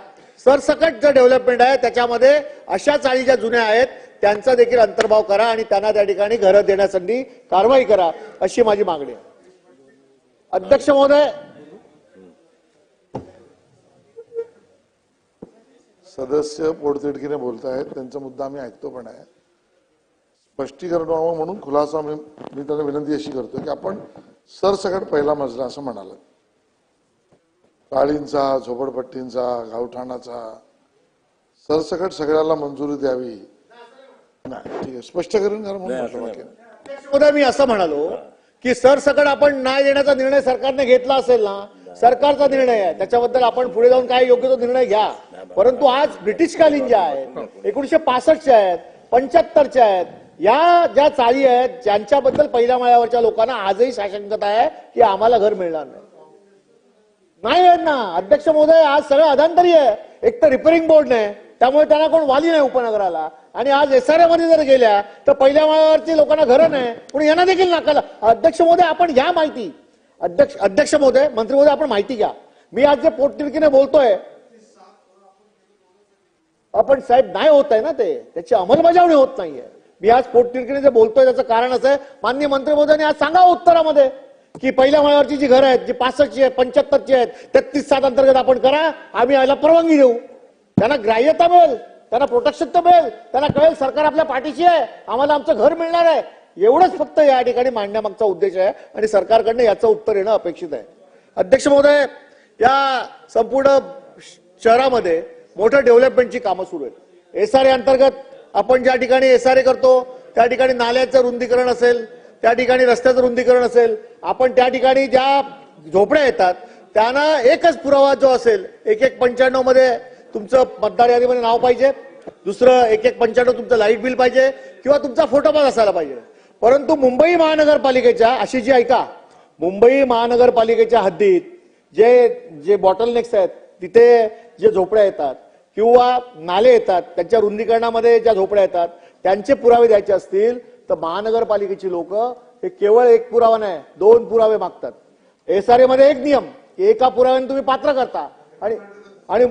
सरसकट जे डेव्हलपमेंट आहे त्याच्यामध्ये अशा चाळी ज्या जुन्या आहेत त्यांचा देखील अंतर्भाव करा आणि त्यांना त्या ठिकाणी घरं देण्यासाठी कारवाई करा, अशी माझी मागणी आहे. अध्यक्ष महोदय, सदस्य पोटतिडकीने बोलतायत, त्यांचा मुद्दा आम्ही ऐकतो पण आहे. स्पष्टीकरण व्हावं म्हणून खुलासा मी त्यांना विनंती अशी करतो की आपण सरसकट पहिला मजला असं म्हणाला, चाळींचा, झोपडपट्टींचा, गावठाणाचा सरसकट सगळ्याला मंजुरी द्यावी. नाही, ठीक आहे, स्पष्टीकरण करा म्हणून मी असं म्हणालो की सरसकट आपण नाही देण्याचा निर्णय सरकारने घेतला असेल ना, सरकारचा निर्णय आहे, त्याच्याबद्दल आपण पुढे जाऊन काय योग्य तो निर्णय घ्या. परंतु आज ब्रिटिशकालीन ज्या आहेत 1965च्या आहेत, 75च्या आहेत, या ज्या चाळी आहेत ज्यांच्याबद्दल पहिल्या माळ्यावरच्या लोकांना आजही साशंकता आहे की आम्हाला घर मिळणार नाही आहेत ना. अध्यक्ष महोदय, आज सगळं अधांतरी आहे. एक तर रिपेअरिंग बोर्ड नाही, त्यामुळे त्यांना कोण वाली नाही उपनगराला, आणि आज SRA मध्ये जर गेल्या तर पहिल्या माळ्यावरची लोकांना घरं नाही, पण यांना देखील नाकारलं. अध्यक्ष महोदय, आपण घ्या माहिती. अध्यक्ष महोदय, मंत्री महोदय, आपण माहिती घ्या. मी आज जे पोटतिडकीने बोलतोय आपण साहेब नाही होत आहे ना, त्याची अंमलबजावणी होत नाहीये. मी आज पोटतिडकीने जे बोलतोय त्याचं कारण असं आहे, माननीय मंत्री महोदयांनी आज सांगावं उत्तरामध्ये की पहिल्या माळ्यावरची जी घरं आहेत जी 65ची आहेत, 75ची आहेत, 33-7 अंतर्गत आपण करा, आम्ही याला परवानगी देऊ. त्यांना ग्राह्यता मिळेल, त्यांना प्रोटेक्शन तर मिळेल, त्यांना कळेल सरकार आपल्या पाठीशी आहे, आम्हाला आमचं घर मिळणार आहे. एवढंच फक्त या ठिकाणी मांडण्यामागचा उद्देश आहे आणि सरकारकडनं याचं उत्तर येणं अपेक्षित आहे. अध्यक्ष महोदय, या संपूर्ण शहरामध्ये मोठ्या डेव्हलपमेंटची कामं सुरू आहेत. SRA अंतर्गत आपण ज्या ठिकाणी SRA करतो त्या ठिकाणी नाल्याचं रुंदीकरण असेल, त्या ठिकाणी रस्त्याचं रुंदीकरण असेल, आपण त्या ठिकाणी ज्या झोपड्या येतात त्यांना एकच पुरावा जो असेल, 1195 मध्ये तुमचं मतदार यादीमध्ये नाव पाहिजे, दुसरं 1195 तुमचं लाईट बिल पाहिजे किंवा तुमचा फोटो पण असायला पाहिजे. परंतु मुंबई महानगरपालिकेच्या अशी जी ऐका, मुंबई महानगरपालिकेच्या हद्दीत जे बॉटलनेक्स आहेत तिथे जे झोपड्या येतात किंवा नाले येतात त्यांच्या रुंदीकरणामध्ये ज्या झोपड्या येतात त्यांचे पुरावे द्यायचे असतील तर महानगरपालिकेची लोक हे केवळ एक पुरावा नाही 2 पुरावे मागतात. SRA मध्ये एक नियम की एका पुराव्याने तुम्ही पात्र करता आणि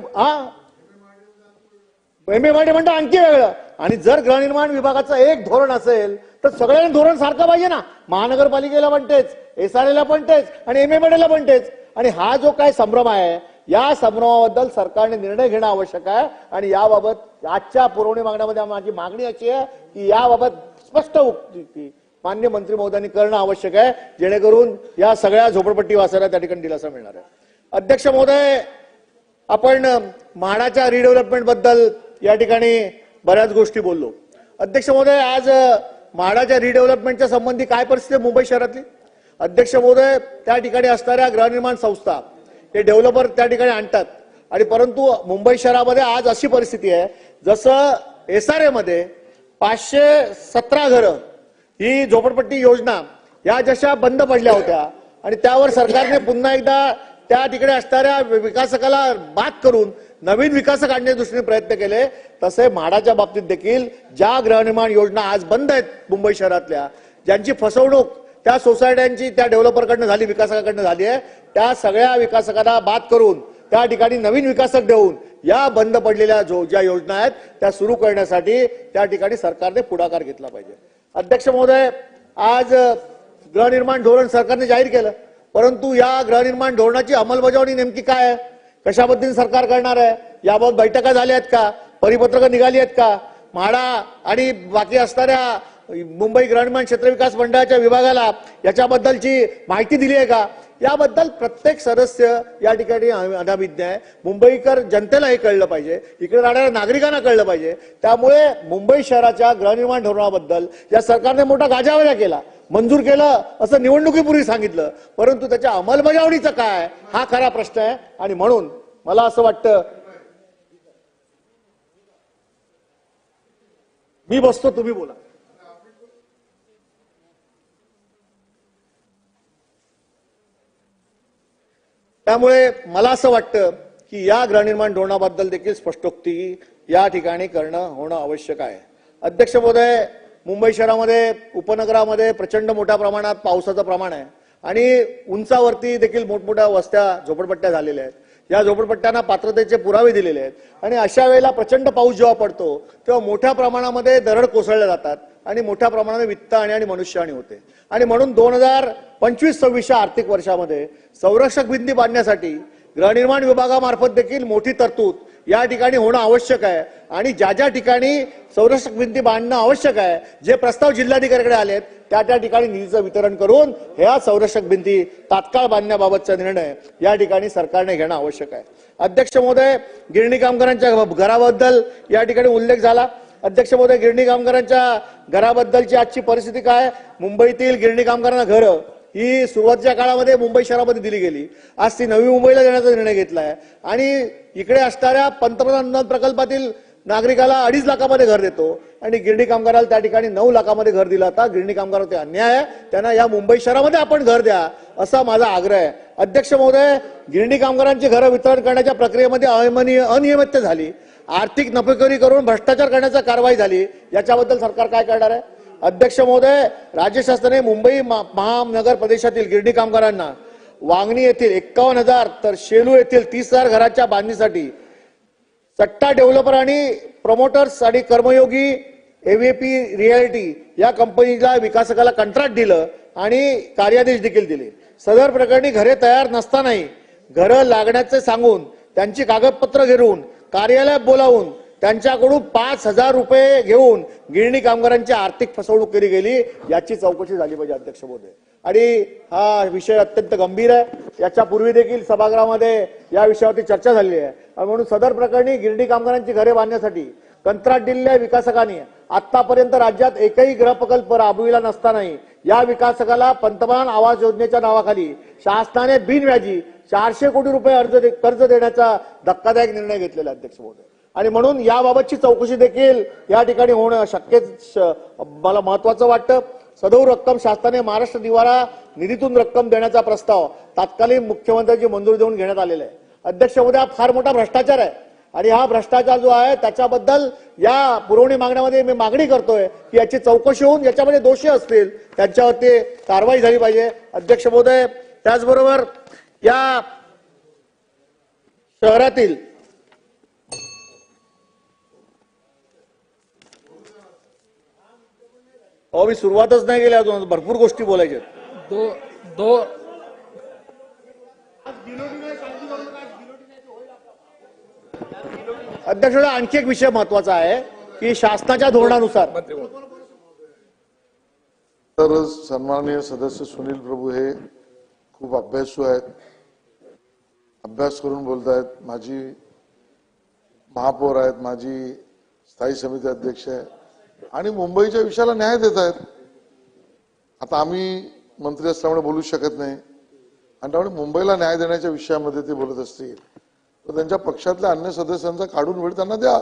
MMRD म्हणतो आणखी वेगळं. आणि जर गृहनिर्माण विभागाचं एक धोरण असेल तर सगळ्यांना धोरण सारखं पाहिजे ना. महानगरपालिकेला पण तेच, SRA पण तेच आणि MMRD पण तेच. आणि हा जो काय संभ्रम आहे या संभ्रमाबद्दल सरकारने निर्णय घेणं आवश्यक आहे आणि याबाबत आजच्या पुरवणी मागण्यामध्ये माझी मागणी अशी आहे की याबाबत स्पष्ट उक्ती मान्य मंत्री महोदयांनी करणं आवश्यक आहे, जेणेकरून या सगळ्या झोपडपट्टी वासियांना त्या ठिकाणी दिलासा मिळणार आहे. अध्यक्ष महोदय, आपण म्हाडाच्या रिडेव्हलपमेंट बद्दल या ठिकाणी बऱ्याच गोष्टी बोललो. अध्यक्ष महोदय, आज म्हाडाच्या रिडेव्हलपमेंटच्या संबंधी काय परिस्थिती आहे मुंबई शहरातली? अध्यक्ष महोदय, त्या ठिकाणी असणाऱ्या गृहनिर्माण संस्था हे डेव्हलपर त्या ठिकाणी आणतात आणि परंतु मुंबई शहरामध्ये आज अशी परिस्थिती आहे जसं SRA मध्ये 517 घरं ही झोपडपट्टी योजना या जशा बंद पडल्या होत्या आणि त्यावर सरकारने पुन्हा एकदा त्या तिकडे असणाऱ्या विकासकाला बाद करून नवीन विकासक आणण्याच्या दृष्टीने प्रयत्न केले, तसे म्हाडाच्या बाबतीत देखील ज्या गृहनिर्माण योजना आज बंद आहेत मुंबई शहरातल्या, ज्यांची फसवणूक त्या सोसायट्यांची त्या डेव्हलपरकडनं झाली, विकासकाकडनं झाली आहे, त्या सगळ्या विकासकांना बाद करून त्या ठिकाणी नवीन विकासक देऊन या बंद पडलेल्या ज्या योजना आहेत त्या सुरू करण्यासाठी त्या ठिकाणी सरकारने पुढाकार घेतला पाहिजे. अध्यक्ष महोदय, आज गृहनिर्माण धोरण सरकारने जाहीर केलं, परंतु या गृहनिर्माण धोरणाची अंमलबजावणी नेमकी काय आहे, कशा पद्धतीने सरकार करणार आहे, याबाबत बैठका झाल्या आहेत का, परिपत्रकं निघाली आहेत का, म्हाडा आणि बाकी असणाऱ्या मुंबई गृहनिर्माण क्षेत्र विकास मंडळाच्या विभागाला याच्याबद्दलची माहिती दिली आहे का, याबद्दल प्रत्येक सदस्य या ठिकाणी अनाभिज्ञ आहे. मुंबईकर जनतेला हे कळलं पाहिजे, इकडे राहणाऱ्या नागरिकांना कळलं पाहिजे. त्यामुळे मुंबई शहराच्या गृहनिर्माण धोरणाबद्दल या सरकारने मोठा गाजावाजा केला, मंजूर केलं असं निवडणुकीपूर्वी सांगितलं, परंतु त्याच्या अंमलबजावणीचं काय हा खरा प्रश्न आहे. आणि म्हणून मला असं वाटतं, मी बसतो, तुम्ही बोला. त्यामुळे मला असं वाटतं की या गृहनिर्माण धोरणाबद्दल देखील स्पष्टोक्ती या ठिकाणी होणं आवश्यक आहे. अध्यक्ष महोदय, मुंबई शहरामध्ये उपनगरामध्ये प्रचंड मोठ्या प्रमाणात पावसाचं प्रमाण आहे आणि उंचावरती देखील मोठमोठ्या वस्त्या झोपडपट्ट्या झालेल्या आहेत. या झोपडपट्ट्यांना पात्रतेचे पुरावे दिलेले आहेत आणि अशा वेळेला प्रचंड पाऊस जेव्हा पडतो तेव्हा मोठ्या प्रमाणामध्ये दरड कोसळल्या जातात आणि मोठ्या प्रमाणामध्ये वित्तहानी आणि मनुष्यहानी होते. आणि म्हणून 2025-26 आर्थिक वर्षामध्ये संरक्षक भिंती बांधण्यासाठी गृहनिर्माण विभागामार्फत देखील मोठी तरतूद या ठिकाणी होणं आवश्यक आहे. आणि ज्या ज्या ठिकाणी संरक्षक भिंती बांधणं आवश्यक आहे, जे प्रस्ताव जिल्हाधिकाऱ्याकडे आलेत त्या ठिकाणी निधीचं वितरण करून ह्या संरक्षक भिंती तात्काळ बांधण्याबाबतचा निर्णय या ठिकाणी सरकारने घेणं आवश्यक आहे. अध्यक्ष महोदय, गिरणी कामगारांच्या घराबद्दल या ठिकाणी उल्लेख झाला. अध्यक्ष महोदय, गिरणी कामगारांच्या घराबद्दलची आजची परिस्थिती काय? मुंबईतील गिरणी कामगारांना घरं ही सुरुवातीच्या काळामध्ये मुंबई शहरामध्ये दिली गेली, आज ती नवी मुंबईला देण्याचा निर्णय घेतलाय आणि इकडे असणाऱ्या पंतप्रधान अनुदान प्रकल्पातील नागरिकाला 2.5 लाखामध्ये घर देतो आणि गिरणी कामगाराला त्या ठिकाणी 9 लाखामध्ये घर दिलं होता. गिरणी कामगार ते अन्याय आहे, त्यांना या मुंबई शहरामध्ये आपण घर द्या असा माझा आग्रह आहे. अध्यक्ष महोदय, गिरणी कामगारांची घरं वितरण करण्याच्या प्रक्रियेमध्ये अनियमितता झाली, आर्थिक नफेखोरी करून भ्रष्टाचार करण्याची कारवाई झाली, याच्याबद्दल सरकार काय करणार आहे? अध्यक्ष महोदय, राज्य शासनाने मुंबई महानगर प्रदेशातील गिरणी कामगारांना वांगणी येथील 51,000 तर शेलू येथील 30,000 घराच्या बांधणीसाठी सट्टा डेव्हलपर आणि प्रमोटर्स आणि कर्मयोगी AVP रियालिटी या कंपनीला विकासकाला कंत्राट दिलं आणि कार्यादेश देखील दिले. सदर प्रकरणी घरे तयार नसतानाही घरं लागण्याचे सांगून त्यांची कागदपत्र घेऊन कार्यालयात बोलावून त्यांच्याकडून 5,000 रुपये घेऊन गिरणी कामगारांची आर्थिक फसवणूक केली गेली, याची चौकशी झाली पाहिजे अध्यक्ष महोदय. आणि हा विषय अत्यंत गंभीर आहे. याच्यापूर्वी देखील सभागृहामध्ये या विषयावरती चर्चा झाली आहे आणि म्हणून सदर प्रकरणी गिरणी कामगारांची घरे बांधण्यासाठी कंत्राट दिलेल्या विकासकांनी आतापर्यंत राज्यात एकही गृहप्रकल्प राबविला नसतानाही या विकासकाला पंतप्रधान आवास योजनेच्या नावाखाली शासनाने बिनव्याजी 400 कोटी रुपये कर्ज देण्याचा धक्कादायक निर्णय घेतलेला अध्यक्ष महोदय. आणि म्हणून याबाबतची चौकशी देखील या ठिकाणी होणं शक्य मला महत्वाचं वाटतं. सदौ रक्कम शासनाने महाराष्ट्र निवारा निधीतून रक्कम देण्याचा प्रस्ताव तात्कालीन मुख्यमंत्र्यांची मंजुरी देऊन घेण्यात आलेला आहे. अध्यक्ष महोदय, हा फार मोठा भ्रष्टाचार आहे आणि हा भ्रष्टाचार जो आहे त्याच्याबद्दल या पुरवणी मागण्यामध्ये मी मागणी करतोय की याची चौकशी होऊन याच्यामध्ये दोषी असतील त्यांच्यावरती कारवाई झाली पाहिजे. अध्यक्ष महोदय, त्याचबरोबर या शहरातील मी सुरुवातच नाही केली अजून, भरपूर गोष्टी बोलायच्या. अध्यक्ष महोदय, आणखी एक विषय महत्वाचा आहे की शासनाच्या धोरणानुसार तर सन्माननीय सदस्य सुनील प्रभू हे खूप अभ्यासू आहेत, अभ्यास करून बोलतायत. माझी महापौर आहेत, माझी स्थायी समिती अध्यक्ष आहे आणि मुंबईच्या विषयाला न्याय देत आहेत. आता आम्ही मंत्री असल्यामुळे बोलू शकत नाही आणि त्यामुळे मुंबईला न्याय देण्याच्या विषयामध्ये ते बोलत असतील तर त्यांच्या पक्षातल्या अन्य सदस्यांचा काढून वेळ त्यांना द्या.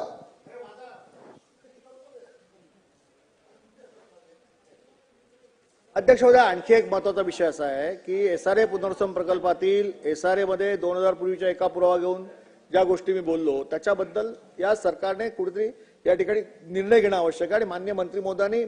अध्यक्ष महोदय, आणखी एक महत्वाचा विषय असा आहे की SRA पुनर्वसन प्रकल्पातील SRA मध्ये 2000 पूर्वीच्या एका पुरावा घेऊन ज्या गोष्टी मी बोललो त्याच्याबद्दल या सरकारने कुठेतरी या ठिकाणी निर्णय घेणं आवश्यक आहे आणि माननीय मंत्री महोदयांनी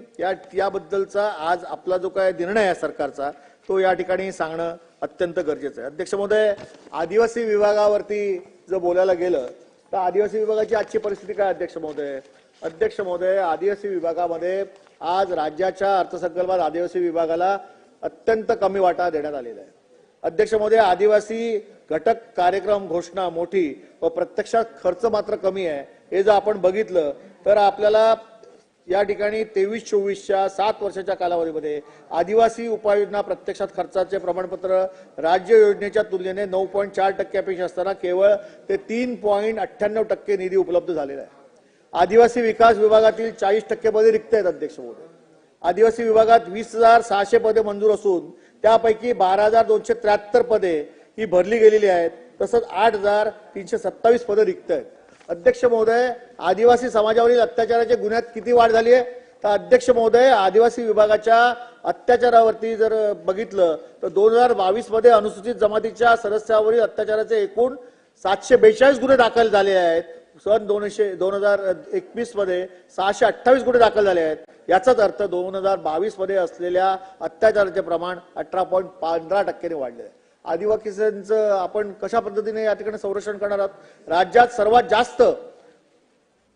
याबद्दलचा आज आपला जो काय निर्णय आहे सरकारचा तो या ठिकाणी सांगणं अत्यंत गरजेचं आहे. अध्यक्ष महोदय, आदिवासी विभागावरती जर बोलायला गेलं तर आदिवासी विभागाची आजची परिस्थिती काय अध्यक्ष महोदय? अध्यक्ष महोदय, आदिवासी विभागामध्ये आज राज्याच्या अर्थसंकल्पात आदिवासी विभागाला अत्यंत कमी वाटा देण्यात आलेला आहे. अध्यक्ष महोदय, आदिवासी घटक कार्यक्रम घोषणा मोठी व प्रत्यक्षात खर्च मात्र कमी आहे. हे जर आपण बघितलं तर आपल्याला या ठिकाणी 23-24च्या 7 वर्षाच्या कालावधीमध्ये आदिवासी उपाययोजना प्रत्यक्षात खर्चाचे प्रमाणपत्र राज्य योजनेच्या तुलनेने 9.4% असताना केवळ ते 3.98% निधी उपलब्ध झालेला आहे. आदिवासी विकास विभागातील 40% पदे रिक्त आहेत. अध्यक्ष महोदय, आदिवासी विभागात 20,600 पदे मंजूर असून त्यापैकी 12,273 पदे ही भरली गेलेली आहेत. तसंच 8,327 पदे रिक्त आहेत. अध्यक्ष महोदय, आदिवासी समाजावरील अत्याचाराच्या गुन्ह्यात किती वाढ झाली आहे? तर अध्यक्ष महोदय, आदिवासी विभागाच्या अत्याचारावरती जर बघितलं तर 2022 मध्ये अनुसूचित जमातीच्या सदस्यावरील अत्याचाराचे एकूण 742 गुन्हे दाखल झाले आहेत. सन 2021 मध्ये 628 गुन्हे दाखल झाले आहेत. याचाच अर्थ 2022 मध्ये असलेल्या अत्याचाराचे प्रमाण 18.15% वाढले आहे. आदिवासींचं आपण कशा पद्धतीने या ठिकाणी संरक्षण करणार आहात? राज्यात सर्वात जास्त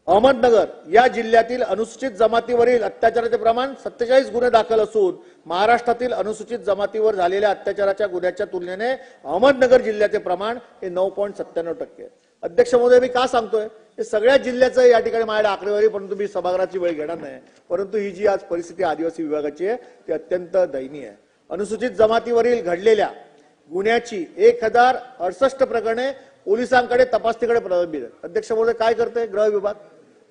अहमदनगर या जिल्ह्यातील अनुसूचित जमातीवरील अत्याचाराचे प्रमाण 47 गुन्हे दाखल असून महाराष्ट्रातील अनुसूचित जमातीवर झालेल्या अत्याचाराच्या गुन्ह्याच्या तुलनेने अहमदनगर जिल्ह्याचे प्रमाण हे 9.97% आहे. अध्यक्ष महोदय, मी का सांगतोय? हे सगळ्या जिल्ह्याचं या ठिकाणी माझ्या आकडेवारी, परंतु मी सभागृहाची वेळ घेणार नाही. परंतु ही जी आज परिस्थिती आदिवासी विभागाची आहे ती अत्यंत दयनीय आहे. अनुसूचित जमातीवरील घडलेल्या गुन्ह्याची 1068 प्रकरणे पोलिसांकडे तपासणीकडे प्रलंबित आहेत. अध्यक्ष महोदय, काय करते गृह विभाग?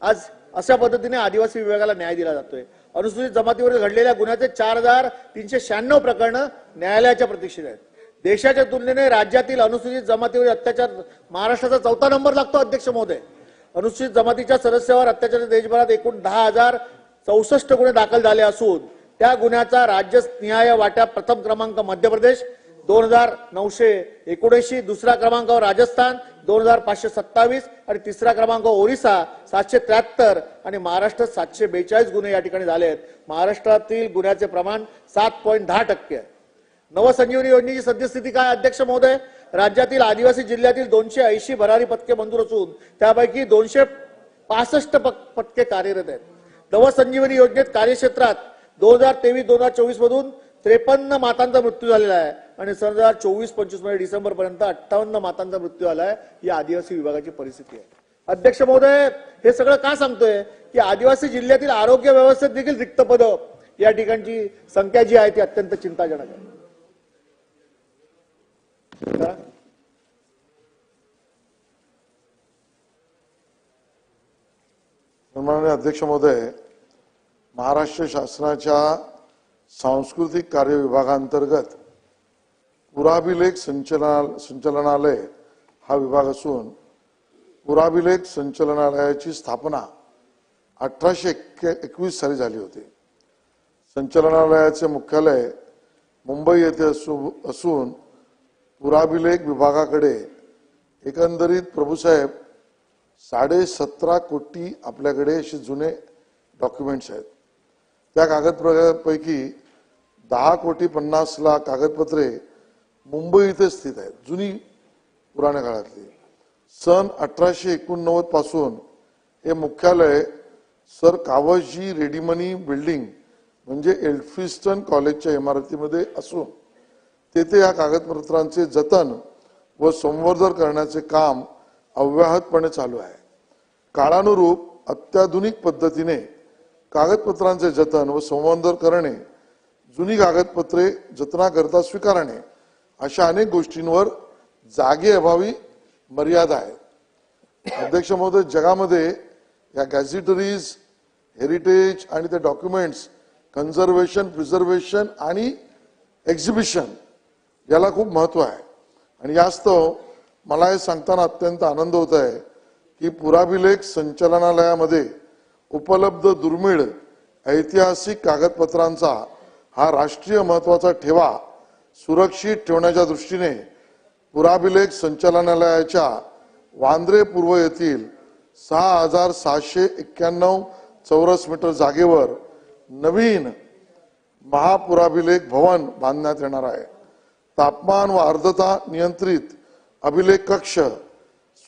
आज अशा पद्धतीने आदिवासी विभागाला न्याय दिला जातोय. अनुसूचित जमातीवरील घडलेल्या गुन्ह्याचे 4,396 प्रकरणं न्यायालयाच्या प्रतीक्षेत आहेत. देशाच्या तुलनेने राज्यातील अनुसूचित जमातीवरील अत्याचार महाराष्ट्राचा 4था नंबर लागतो. अध्यक्ष महोदय, अनुसूचित जमातीच्या सदस्यावर अत्याचार देशभरात एकूण 10,064 गुन्हे दाखल झाले असून त्या गुन्ह्याचा राज्यनिहाय वाट्या प्रथम क्रमांक मध्य प्रदेश 2,979, दुसऱ्या क्रमांकावर राजस्थान 2,527 आणि तिसरा क्रमांक ओरिसा 773 आणि महाराष्ट्रात 742 गुन्हे या ठिकाणी झाले आहेत. महाराष्ट्रातील गुन्ह्याचे प्रमाण 7.10% आहे. नवसंजीवनी योजनेची सद्यस्थिती काय अध्यक्ष महोदय? राज्यातील आदिवासी जिल्ह्यातील 280 भरारी पथके मंजूर असून त्यापैकी 265 पथके कार्यरत आहेत. नवसंजीवनी योजनेत कार्यक्षेत्रात 2023-2024 मधून 53 मातांचा मृत्यू झालेला आहे आणि 2024-25 मध्ये डिसेंबर पर्यंत 58 मातांचा मृत्यू झाला आहे. ही आदिवासी विभागाची परिस्थिती आहे. अध्यक्ष महोदय, हे सगळं का सांगतोय की आदिवासी जिल्ह्यातील आरोग्य व्यवस्थेत देखील रिक्त पदं या ठिकाणची संख्या जी आहे ती अत्यंत चिंताजनक आहे. सन्माननीय अध्यक्ष महोदय, महाराष्ट्र शासनाच्या सांस्कृतिक कार्य विभागांतर्गत पुराभिलेख संचलनालय हा विभाग असून पुराभिलेख संचलनालयाची स्थापना 1821 साली झाली होती. संचलनालयाचे मुख्यालय मुंबई येथे असून पुराभिलेख विभागाकडे एकंदरीत प्रभूसाहेब 17.5 कोटी आपल्याकडे असे जुने डॉक्युमेंट्स आहेत. त्या कागदपत्रांपैकी 10,50,00,000 कागदपत्रे मुंबई इथे स्थित आहेत, जुनी पुराण्या काळातली. सन 1889 पासून हे मुख्यालय सर कावसजी रेडिमनी बिल्डिंग म्हणजे एल्फिस्टन कॉलेजच्या इमारतीमध्ये असून तेथे या कागदपत्रांचे जतन व संवर्धन करण्याचे काम अव्याहतपणे चालू आहे. काळानुरूप अत्याधुनिक पद्धतीने कागदपत्रांचे जतन व संवर्धन करणे, जुनी कागदपत्रे जतनाकरता स्वीकारणे अशा अनेक गोष्टींवर जागेअभावी मर्यादा आहे. अध्यक्ष महोदय, जगामध्ये या गॅझेटरीज, हेरिटेज आणि ते डॉक्युमेंट्स कन्झर्वेशन, प्रिझर्वेशन आणि एक्झिबिशन याला खूप महत्व आहे. आणि यास्तव मला हे सांगताना अत्यंत आनंद होत आहे की पुराभिलेख संचालनालयामध्ये उपलब्ध दुर्मिळ ऐतिहासिक कागदपत्रांचा हा राष्ट्रीय महत्वाचा ठेवा सुरक्षित ठेवण्याच्या दृष्टीने पुराभिलेख संचालनालयाच्या वांद्रे पूर्व येथील 6,691 चौरस मीटर जागेवर नवीन महापुराभिलेख भवन बांधण्यात येणार आहे. तापमान व आर्द्रता नियंत्रित अभिलेख कक्ष,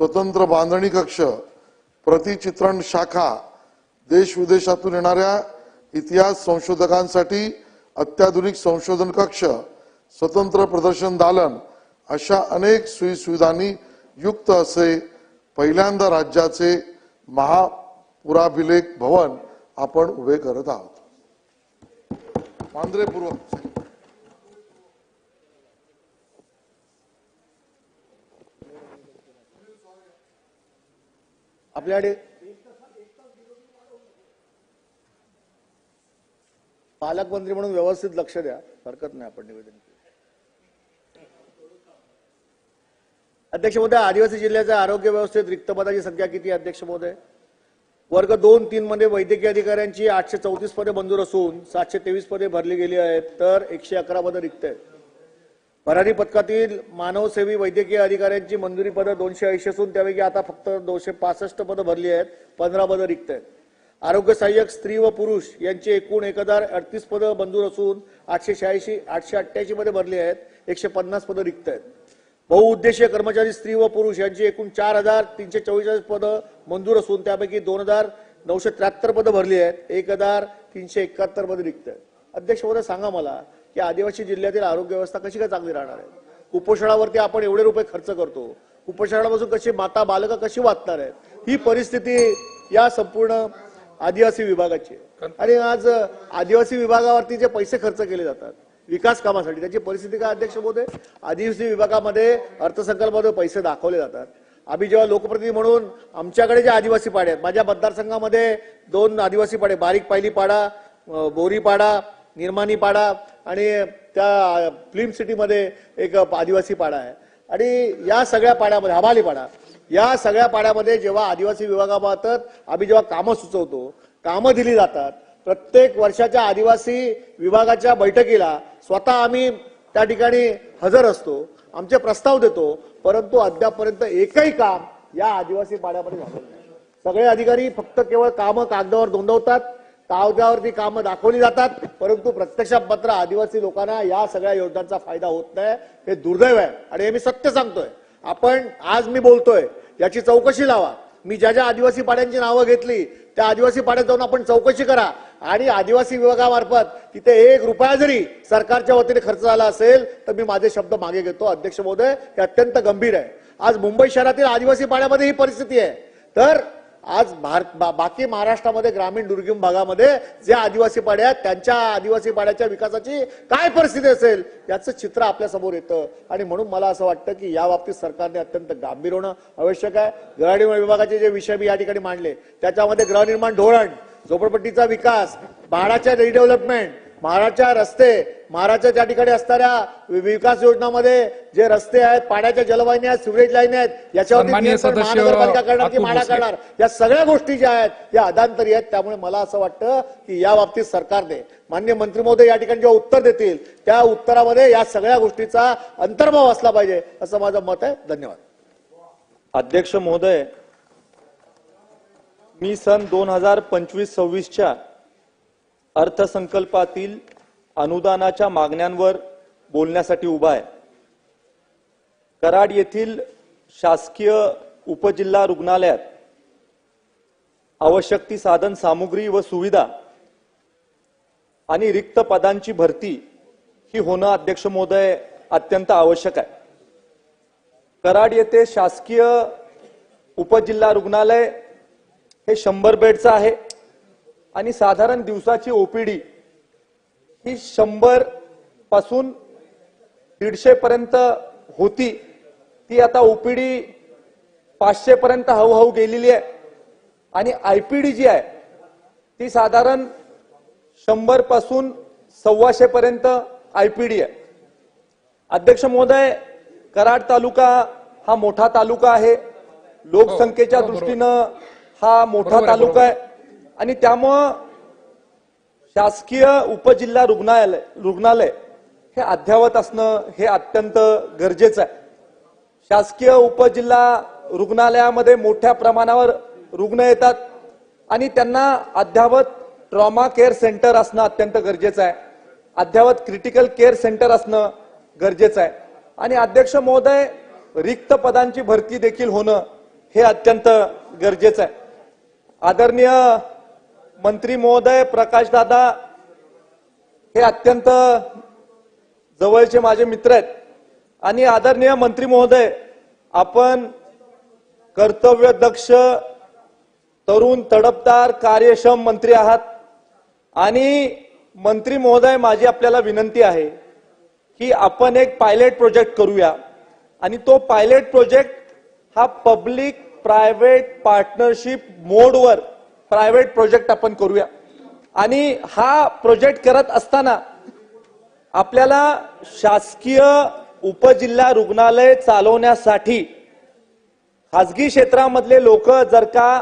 स्वतंत्र बांधणी कक्ष, प्रतिचित्रण शाखा, देश विदेशातून येणाऱ्या इतिहास संशोधकांसाठी अत्याधुनिक संशोधन कक्ष, स्वतंत्र प्रदर्शन दालन अशा अनेक सोयीसुविधांनी युक्त असे पहिल्यांदा राज्याचे महापुराभिलेख भवन आपण उभे करत आहोत. वांद्रे पूर्व आपल्याकडे पालकमंत्री म्हणून व्यवस्थित लक्ष द्या, हरकत नाही. आपण निवेदन केलं. अध्यक्ष महोदय, आदिवासी जिल्ह्याच्या आरोग्य व्यवस्थेत रिक्त पदाची संख्या किती आहे? अध्यक्ष महोदय, वर्ग 2-3 मध्ये वैद्यकीय अधिकाऱ्यांची 834 पदे मंजूर असून 723 पदे भरली गेली आहेत, तर 111 पदे रिक्त आहेत. भरारी पथकातील मानवसेवी वैद्यकीय अधिकाऱ्यांची मंजुरी पदं 280 असून त्यापैकी आता फक्त 265 पदं भरली आहेत, 15 पदं रिक्त आहेत. आरोग्य सहाय्यक स्त्री व पुरुष यांची एकूण 1038 पदं मंजूर असून 888 पदे भरली आहेत, 150 पदं रिक्त आहेत. बहुउद्देशीय कर्मचारी स्त्री व पुरुष यांची एकूण 4,344 पदं मंजूर असून त्यापैकी 2,973 पदं भरली आहेत, 1,371 पदं रिक्त आहेत. अध्यक्ष महोदय, सांगा मला की आदिवासी जिल्ह्यातील आरोग्य व्यवस्था कशी काय चांगली राहणार आहे? कुपोषणावरती आपण एवढे रुपये खर्च करतो, कुपोषणापासून कशी माता बालकं कशी वाचणार आहेत? ही परिस्थिती या संपूर्ण आदिवासी विभागाची आहे. आणि आज आदिवासी विभागावरती जे पैसे खर्च केले जातात विकास कामासाठी, त्याची परिस्थिती काय? अध्यक्ष महोदय, आदिवासी विभागामध्ये अर्थसंकल्पामध्ये पैसे दाखवले जातात. आम्ही जेव्हा लोकप्रतिनिधी म्हणून आमच्याकडे जे आदिवासी पाडे आहेत, माझ्या मतदारसंघामध्ये 2 आदिवासी पाडे, बारीक पायली पाडा, बोरी पाडा, निर्माणी पाडा आणि त्या फिल्म सिटीमध्ये एक आदिवासी पाडा आहे. आणि या सगळ्या पाड्यामध्ये हवाली पाडा, या सगळ्या पाड्यामध्ये जेव्हा आदिवासी विभागामार्फत आम्ही जेव्हा कामं सुचवतो, कामं दिली जातात, प्रत्येक वर्षाच्या आदिवासी विभागाच्या बैठकीला स्वतः आम्ही त्या ठिकाणी हजर असतो, आमचे प्रस्ताव देतो, परंतु अद्यापपर्यंत एकही काम या आदिवासी पाड्यामध्ये झालं नाही. सगळे अधिकारी फक्त केवळ कामं कागदावर नोंदवतात, कागदावरती कामं दाखवली जातात, परंतु प्रत्यक्षात मात्र आदिवासी लोकांना या सगळ्या योजनांचा फायदा होत नाही. हे दुर्दैव आहे आणि हे मी सत्य सांगतोय. आपण आज मी बोलतोय याची चौकशी लावा. मी ज्या ज्या आदिवासी पाड्यांची नावं घेतली त्या आदिवासी पाड्यात जाऊन आपण चौकशी करा आणि आदिवासी विभागामार्फत तिथे 1 रुपया जरी सरकारच्या वतीने खर्च झाला असेल तर मी माझे शब्द मागे घेतो. अध्यक्ष महोदय, हे अत्यंत गंभीर आहे. आज मुंबई शहरातील आदिवासी पाड्यामध्ये ही परिस्थिती आहे, तर आज बाकी महाराष्ट्रामध्ये ग्रामीण दुर्गम भागामध्ये जे आदिवासी पाडे आहेत त्यांच्या आदिवासी पाड्याच्या विकासाची काय परिस्थिती असेल याचं चित्र आपल्या समोर येतं. आणि म्हणून मला असं वाटतं की या बाबतीत सरकारने अत्यंत गांभीर होणं आवश्यक आहे. गृहनिर्माण विभागाचे जे विषय मी या ठिकाणी मांडले त्याच्यामध्ये गृहनिर्माण धोरण, झोपडपट्टीचा विकास, म्हाडाच्या रिडेव्हलपमेंट, म्हाडाच्या रस्ते, महाराष्ट्राच्या त्या ठिकाणी असणाऱ्या विकास योजनामध्ये जे रस्ते आहेत, पाण्याच्या जलवाहिनी आहेत, सिवरेज लाईन आहेत, याच्यावरती महानगरपालिका करणार की म्हाडा करणार, या सगळ्या गोष्टी ज्या आहेत या अदांतरी आहेत. त्यामुळे मला असं वाटतं की या बाबतीत सरकारने, माननीय मंत्री महोदय या ठिकाणी जेव्हा उत्तर देतील त्या उत्तरामध्ये या सगळ्या गोष्टीचा अंतर्भाव असला पाहिजे असं माझं मत आहे. धन्यवाद. अध्यक्ष महोदय, मी सन 2025-26च्या अर्थसंकल्पातील अनुदानाच्या मागण्यांवर बोलण्यासाठी उभा आहे. कराड येथील शासकीय उपजिल्हा रुग्णालयात आवश्यक ती साधन सामुग्री व सुविधा आणि रिक्त पदांची भरती ही होणं अध्यक्ष महोदय अत्यंत आवश्यक आहे. कराड येथे शासकीय उपजिल्हा रुग्णालय हे 100 बेडचं आहे आणि साधारण दिवसाची ओपीडी ही 100 पासून 150 पर्यंत होती, ती आता ओपीडी 500 पर्यंत हळूहळू गेलेली आहे आणि आयपीडी जी आहे ती साधारण 100 पासून 125 पर्यंत आयपीडी आहे. अध्यक्ष महोदय, कराड तालुका हा मोठा तालुका आहे, लोकसंख्येच्या दृष्टीनं हा मोठा तालुका आहे आणि त्यामुळं शासकीय उपजिल्हा रुग्णालय हे अद्ययावत असणं हे अत्यंत गरजेचं आहे. शासकीय उपजिल्हा रुग्णालयामध्ये मोठ्या प्रमाणावर रुग्ण येतात आणि त्यांना अद्ययावत ट्रॉमा केअर सेंटर असणं अत्यंत गरजेचं आहे, अद्ययावत क्रिटिकल केअर सेंटर असणं गरजेचं आहे आणि अध्यक्ष महोदय, रिक्त पदांची भरती देखील होणं हे अत्यंत गरजेचं आहे. आदरणीय मंत्री महोदय प्रकाश दादा हे अत्यंत जवळचे माझे मित्र आहेत आणि आदरणीय मंत्री महोदय, आपण कर्तव्यदक्ष, तरुण, तडफदार, कार्यक्षम मंत्री आहात आणि मंत्री महोदय, माझी आपल्याला विनंती आहे की आपण एक पायलट प्रोजेक्ट करूया आणि तो पायलट प्रोजेक्ट हा पब्लिक प्रायव्हेट पार्टनरशिप मोडवर प्रायव्हेट प्रोजेक्ट आपण करूया आणि हा प्रोजेक्ट करत असताना आपल्याला शासकीय उपजिल्हा रुग्णालय चालवण्यासाठी खासगी क्षेत्रामधले लोक जर का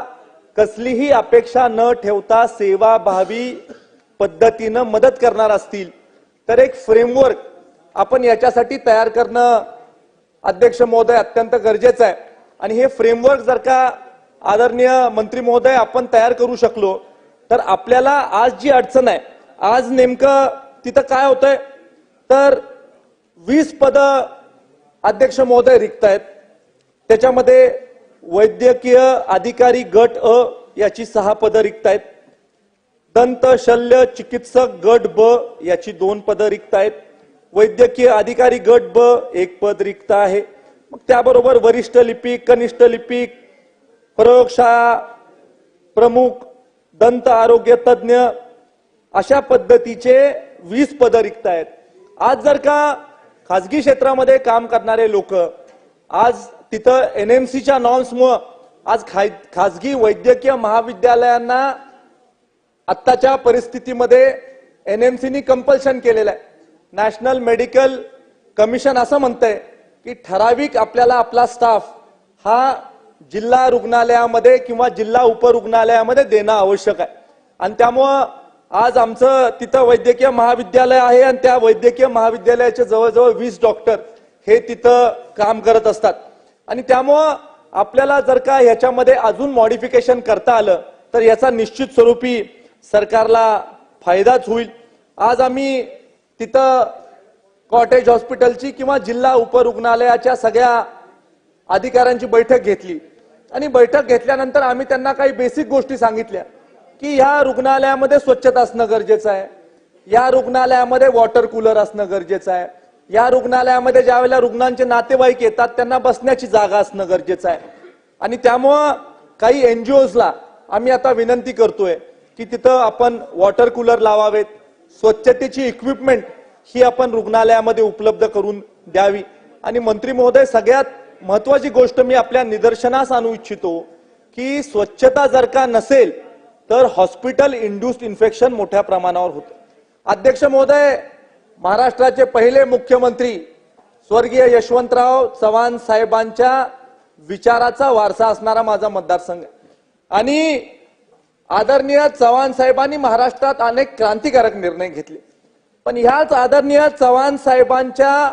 कसलीही अपेक्षा न ठेवता सेवाभावी पद्धतीनं मदत करणार असतील तर एक फ्रेमवर्क आपण याच्यासाठी तयार करणं अध्यक्ष महोदय अत्यंत गरजेचं आहे आणि हे फ्रेमवर्क जर का आदरणीय मंत्री महोदय आपण तयार करू शकलो तर आपल्याला आज जी अडचण आहे, आज नेमकं तिथं काय होतंय तर 20 पद अध्यक्ष महोदय रिक्त आहेत, त्याच्यामध्ये वैद्यकीय अधिकारी गट अ याची 6 पदं रिक्त आहेत, दंत शल्य चिकित्सक गट ब याची 2 पदं रिक्त आहेत, वैद्यकीय अधिकारी गट ब 1 पद रिक्त आहे, मग त्याबरोबर वरिष्ठ लिपिक, कनिष्ठ लिपिक, प्रयोगशाळा प्रमुख, दंत आरोग्य तज्ञ अशा पद्धतीचे 20 पदं रिक्त आहेत. आज जर का खासगी क्षेत्रामध्ये काम करणारे लोक आज तिथं एनएमसीच्या नॉर्म्समुळे आज खासगी वैद्यकीय महाविद्यालयांना आत्ताच्या परिस्थितीमध्ये एनएमसीनी कंपल्शन केलेलं आहे. नॅशनल मेडिकल कमिशन असं म्हणतंय की ठराविक आपल्याला आपला स्टाफ हा जिल्हा रुग्णालयामध्ये किंवा जिल्हा उपरुग्णालयामध्ये देणं आवश्यक आहे आणि त्यामुळं आज आमचं तिथं वैद्यकीय महाविद्यालय आहे आणि त्या वैद्यकीय महाविद्यालयाचे जवळजवळ 20 डॉक्टर हे तिथं काम करत असतात आणि त्यामुळं आपल्याला जर का ह्याच्यामध्ये अजून मॉडिफिकेशन करता आलं तर याचा निश्चित स्वरूपी सरकारला फायदाच होईल. आज आम्ही तिथं कॉटेज हॉस्पिटलची किंवा जिल्हा उपरुग्णालयाच्या सगळ्या अधिकाऱ्यांची बैठक घेतली आणि बैठक घेतल्यानंतर आम्ही त्यांना काही बेसिक गोष्टी सांगितल्या की ह्या रुग्णालयामध्ये स्वच्छता असणं गरजेचं आहे, या रुग्णालयामध्ये वॉटर कूलर असणं गरजेचं आहे, या रुग्णालयामध्ये ज्या वेळेला रुग्णांचे नातेवाईक येतात त्यांना बसण्याची जागा असणं गरजेचं आहे आणि त्यामुळं काही एनजीओजला आम्ही आता विनंती करतोय की तिथं आपण वॉटर कूलर लावावेत, स्वच्छतेची इक्विपमेंट ही आपण रुग्णालयामध्ये उपलब्ध करून द्यावी आणि मंत्री महोदय, सगळ्यात महत्वाची गोष्ट मी आपल्या निदर्शनास आणू इच्छितो की स्वच्छता जर का नसेल तर हॉस्पिटल इंड्युस्ड इन्फेक्शन मोठ्या प्रमाणावर होतं. अध्यक्ष महोदय, महाराष्ट्राचे पहिले मुख्यमंत्री स्वर्गीय यशवंतराव चव्हाण साहेबांच्या विचाराचा वारसा असणारा माझा मतदारसंघ आहे आणि आदरणीय चव्हाण साहेबांनी महाराष्ट्रात अनेक क्रांतिकारक निर्णय घेतले, पण ह्याच आदरणीय चव्हाण साहेबांच्या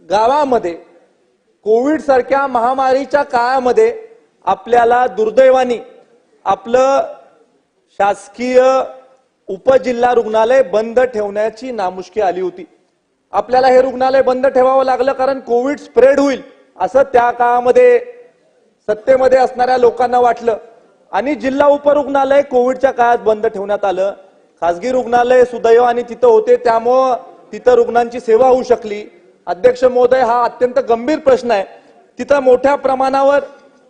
गावामध्ये कोविड सारख्या महामारीच्या काळामध्ये आपल्याला दुर्दैवाने आपलं शासकीय उपजिल्हा रुग्णालय बंद ठेवण्याची नामुष्की आली होती. आपल्याला हे रुग्णालय बंद ठेवावं लागलं कारण कोविड स्प्रेड होईल असं त्या काळामध्ये सत्तेमध्ये असणाऱ्या लोकांना वाटलं आणि जिल्हा उपरुग्णालय कोविडच्या काळात बंद ठेवण्यात आलं. खासगी रुग्णालय सुदैवाने तिथं होते त्यामुळं तिथं रुग्णांची सेवा होऊ शकली. अध्यक्ष महोदय, हा अत्यंत गंभीर प्रश्न आहे. तिथं मोठ्या प्रमाणावर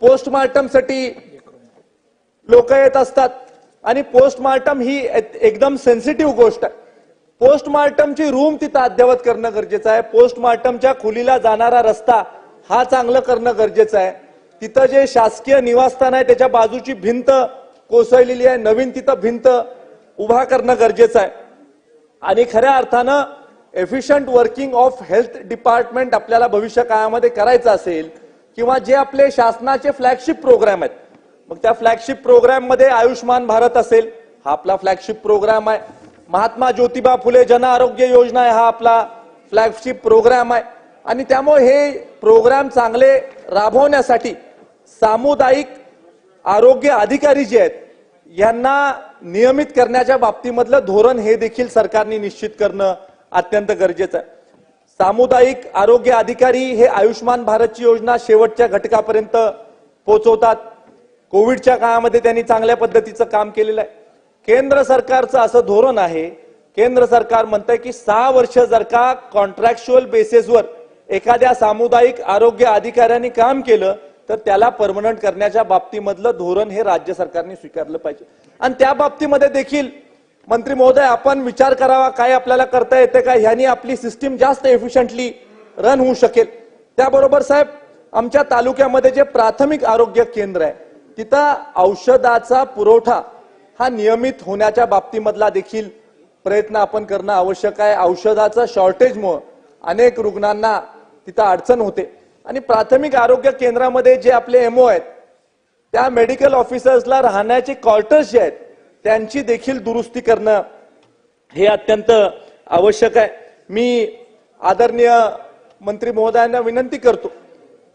पोस्टमार्टमसाठी लोक येत असतात आणि पोस्टमार्टम ही एकदम सेन्सिटिव्ह गोष्ट आहे. पोस्टमार्टमची रूम तिथं अद्ययावत करणं गरजेचं आहे. पोस्टमार्टमच्या खोलीला जाणारा रस्ता हा चांगलं करणं गरजेचं आहे. तिथं जे शासकीय निवासस्थान आहे त्याच्या बाजूची भिंत कोसळलेली आहे, नवीन तिथं भिंत उभा करणं गरजेचं आहे. आणि खऱ्या अर्थानं efficient working of health department आपल्याला भविष्य काळामध्ये करायचं असेल किंवा जे आपले शासनाचे फ्लॅगशिप प्रोग्राम आहेत, मग त्या फ्लॅगशिप प्रोग्राम मध्ये आयुष्मान भारत असेल, हा आपला फ्लॅगशिप प्रोग्राम आहे. महात्मा ज्योतिबा फुले जन आरोग्य योजना आहे, हा आपला फ्लॅगशिप प्रोग्राम आहे. आणि त्यामुळे हे प्रोग्राम चांगले राबवण्यासाठी सामुदायिक आरोग्य अधिकारी जे आहेत यांना नियमित करण्याच्या बाबतीमधलं धोरण हे देखील सरकारने निश्चित करणं अत्यंत गरजेचं आहे. सामुदायिक आरोग्य अधिकारी हे आयुष्मान भारतची योजना शेवटच्या घटकापर्यंत पोहोचवतात. कोविडच्या काळामध्ये त्यांनी चांगल्या पद्धतीचं काम केलेलं आहे. केंद्र सरकारचं असं धोरण आहे, केंद्र सरकार म्हणतंय की 6 वर्ष जर का कॉन्ट्रॅक्च्युअल बेसिसवर एखाद्या सामुदायिक आरोग्य अधिकाऱ्यांनी काम केलं तर त्याला परमनंट करण्याच्या बाबतीमधलं धोरण हे राज्य सरकारने स्वीकारलं पाहिजे. आणि त्या बाबतीमध्ये देखील मंत्री महोदय आपण विचार करावा, काय आपल्याला करता येते का, ह्यानी आपली सिस्टीम जास्त एफिशियंटली रन होऊ शकेल. त्याबरोबर साहेब, आमच्या तालुक्यामध्ये जे प्राथमिक आरोग्य केंद्र आहे तिथं औषधाचा पुरवठा हा नियमित होण्याच्या बाबतीमधला देखील प्रयत्न आपण करणं आवश्यक आहे. औषधाचं शॉर्टेजमुळे अनेक रुग्णांना तिथं अडचण होते. आणि प्राथमिक आरोग्य केंद्रामध्ये जे आपले एमओ आहेत त्या मेडिकल ऑफिसर्सला राहण्याचे क्वार्टर्स जे आहेत त्यांची देखील दुरुस्ती करणं हे अत्यंत आवश्यक आहे. मी आदरणीय मंत्री महोदयांना विनंती करतो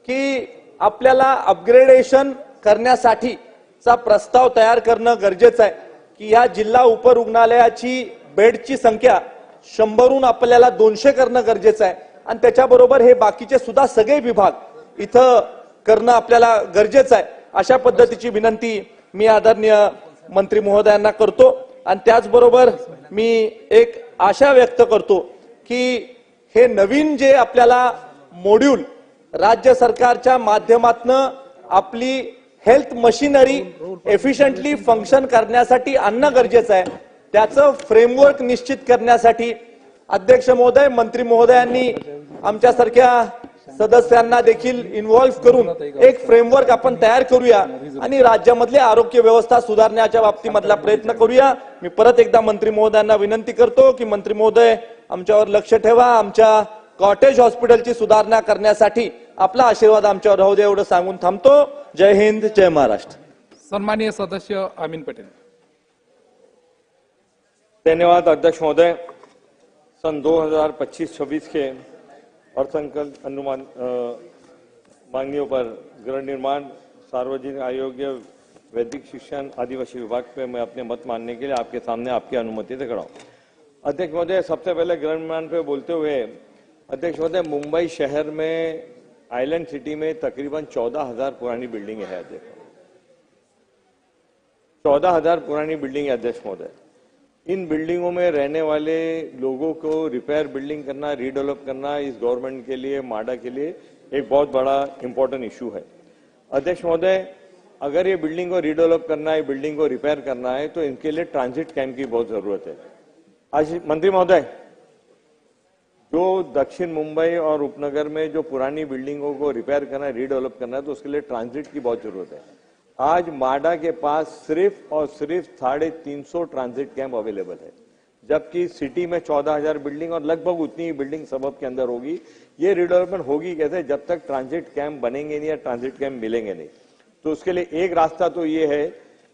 की आपल्याला अपग्रेडेशन करण्यासाठीचा प्रस्ताव तयार करणं गरजेचं आहे. की या जिल्हा उपरुग्णालयाची बेडची संख्या 100हून आपल्याला 200 करणं गरजेचं आहे. आणि त्याच्याबरोबर हे बाकीचे सुद्धा सगळे विभाग इथं करणं आपल्याला गरजेचं आहे. अशा पद्धतीची विनंती मी आदरणीय मंत्री महोदयांना करतो. आणि त्याचबरोबर मी एक आशा व्यक्त करतो की हे नवीन जे आपल्याला मॉड्यूल राज्य सरकारच्या माध्यमातून आपली हेल्थ मशिनरी एफिशियंटली फंक्शन करण्यासाठी आणणं गरजेचं आहे. त्याचं फ्रेमवर्क निश्चित करण्यासाठी अध्यक्ष महोदय, मंत्री महोदयांनी आमच्यासारख्या सदस्यांना देखील इन्व्हॉल्व्ह करून एक फ्रेमवर्क आपण तयार करूया आणि राज्यामधली आरोग्य व्यवस्था सुधारण्याच्या बाबतीमधला प्रयत्न करूया. मी परत एकदा मंत्री महोदयांना विनंती करतो की मंत्री महोदय आमच्यावर लक्ष ठेवा, आमच्या कॉटेज हॉस्पिटलची सुधारणा करण्यासाठी आपला आशीर्वाद आमच्यावर राहू दे, एवढं सांगून थांबतो. जय हिंद, जय महाराष्ट्र. सन्माननीय सदस्य अमीन पटेल. धन्यवाद अध्यक्ष महोदय. सन 2025-26 के अर्थसंकल्प अनुमान मांगनियों पर गृह निर्माण, सार्वजनिक आरोग्य, वैदिक शिक्षण, आदिवासी विभाग पे मैं अपने मत मानने के लिए आपके सामने आपकी अनुमति से खड़ा हूँ. अध्यक्ष महोदय, सबसे पहले गृह निर्माण पे बोलते हुए अध्यक्ष महोदय, मुंबई शहर में आइलैंड सिटी में तकरीबन 14,000 पुरानी बिल्डिंग है अध्यक्ष. 14,000 पुरानी बिल्डिंग है अध्यक्ष महोदय. इन बिल्डिंगों में रहने वाले लोगों को रिपेयर बिल्डिंग करना, रीडेवलप करना इस गवर्नमेंट के लिए, माडा के लिए एक बहुत बड़ा इंपॉर्टेंट इशू है. अध्यक्ष महोदय, अगर ये बिल्डिंग को रीडेवलप करना है, बिल्डिंग को रिपेयर करना है तो इनके लिए ट्रांजिट कैंप की बहुत जरूरत है. आज मंत्री महोदय, जो दक्षिण मुंबई और उपनगर में जो पुरानी बिल्डिंगों को रिपेयर करना है, रीडेवलप करना है, तो उसके लिए ट्रांजिट की बहुत जरूरत है. आज माडा के पास सिर्फ और सिर्फ 350 ट्रांजिट कैंप अवेलेबल है, जबकि सिटी में 14,000 बिल्डिंग और लगभग उतनी ही बिल्डिंग सबब के अंदर होगी. ये रिडेवलपमेंट होगी कैसे जब तक ट्रांजिट कैंप बनेंगे नहीं या ट्रांजिट कैंप मिलेंगे नहीं. तो उसके लिए एक रास्ता तो ये है,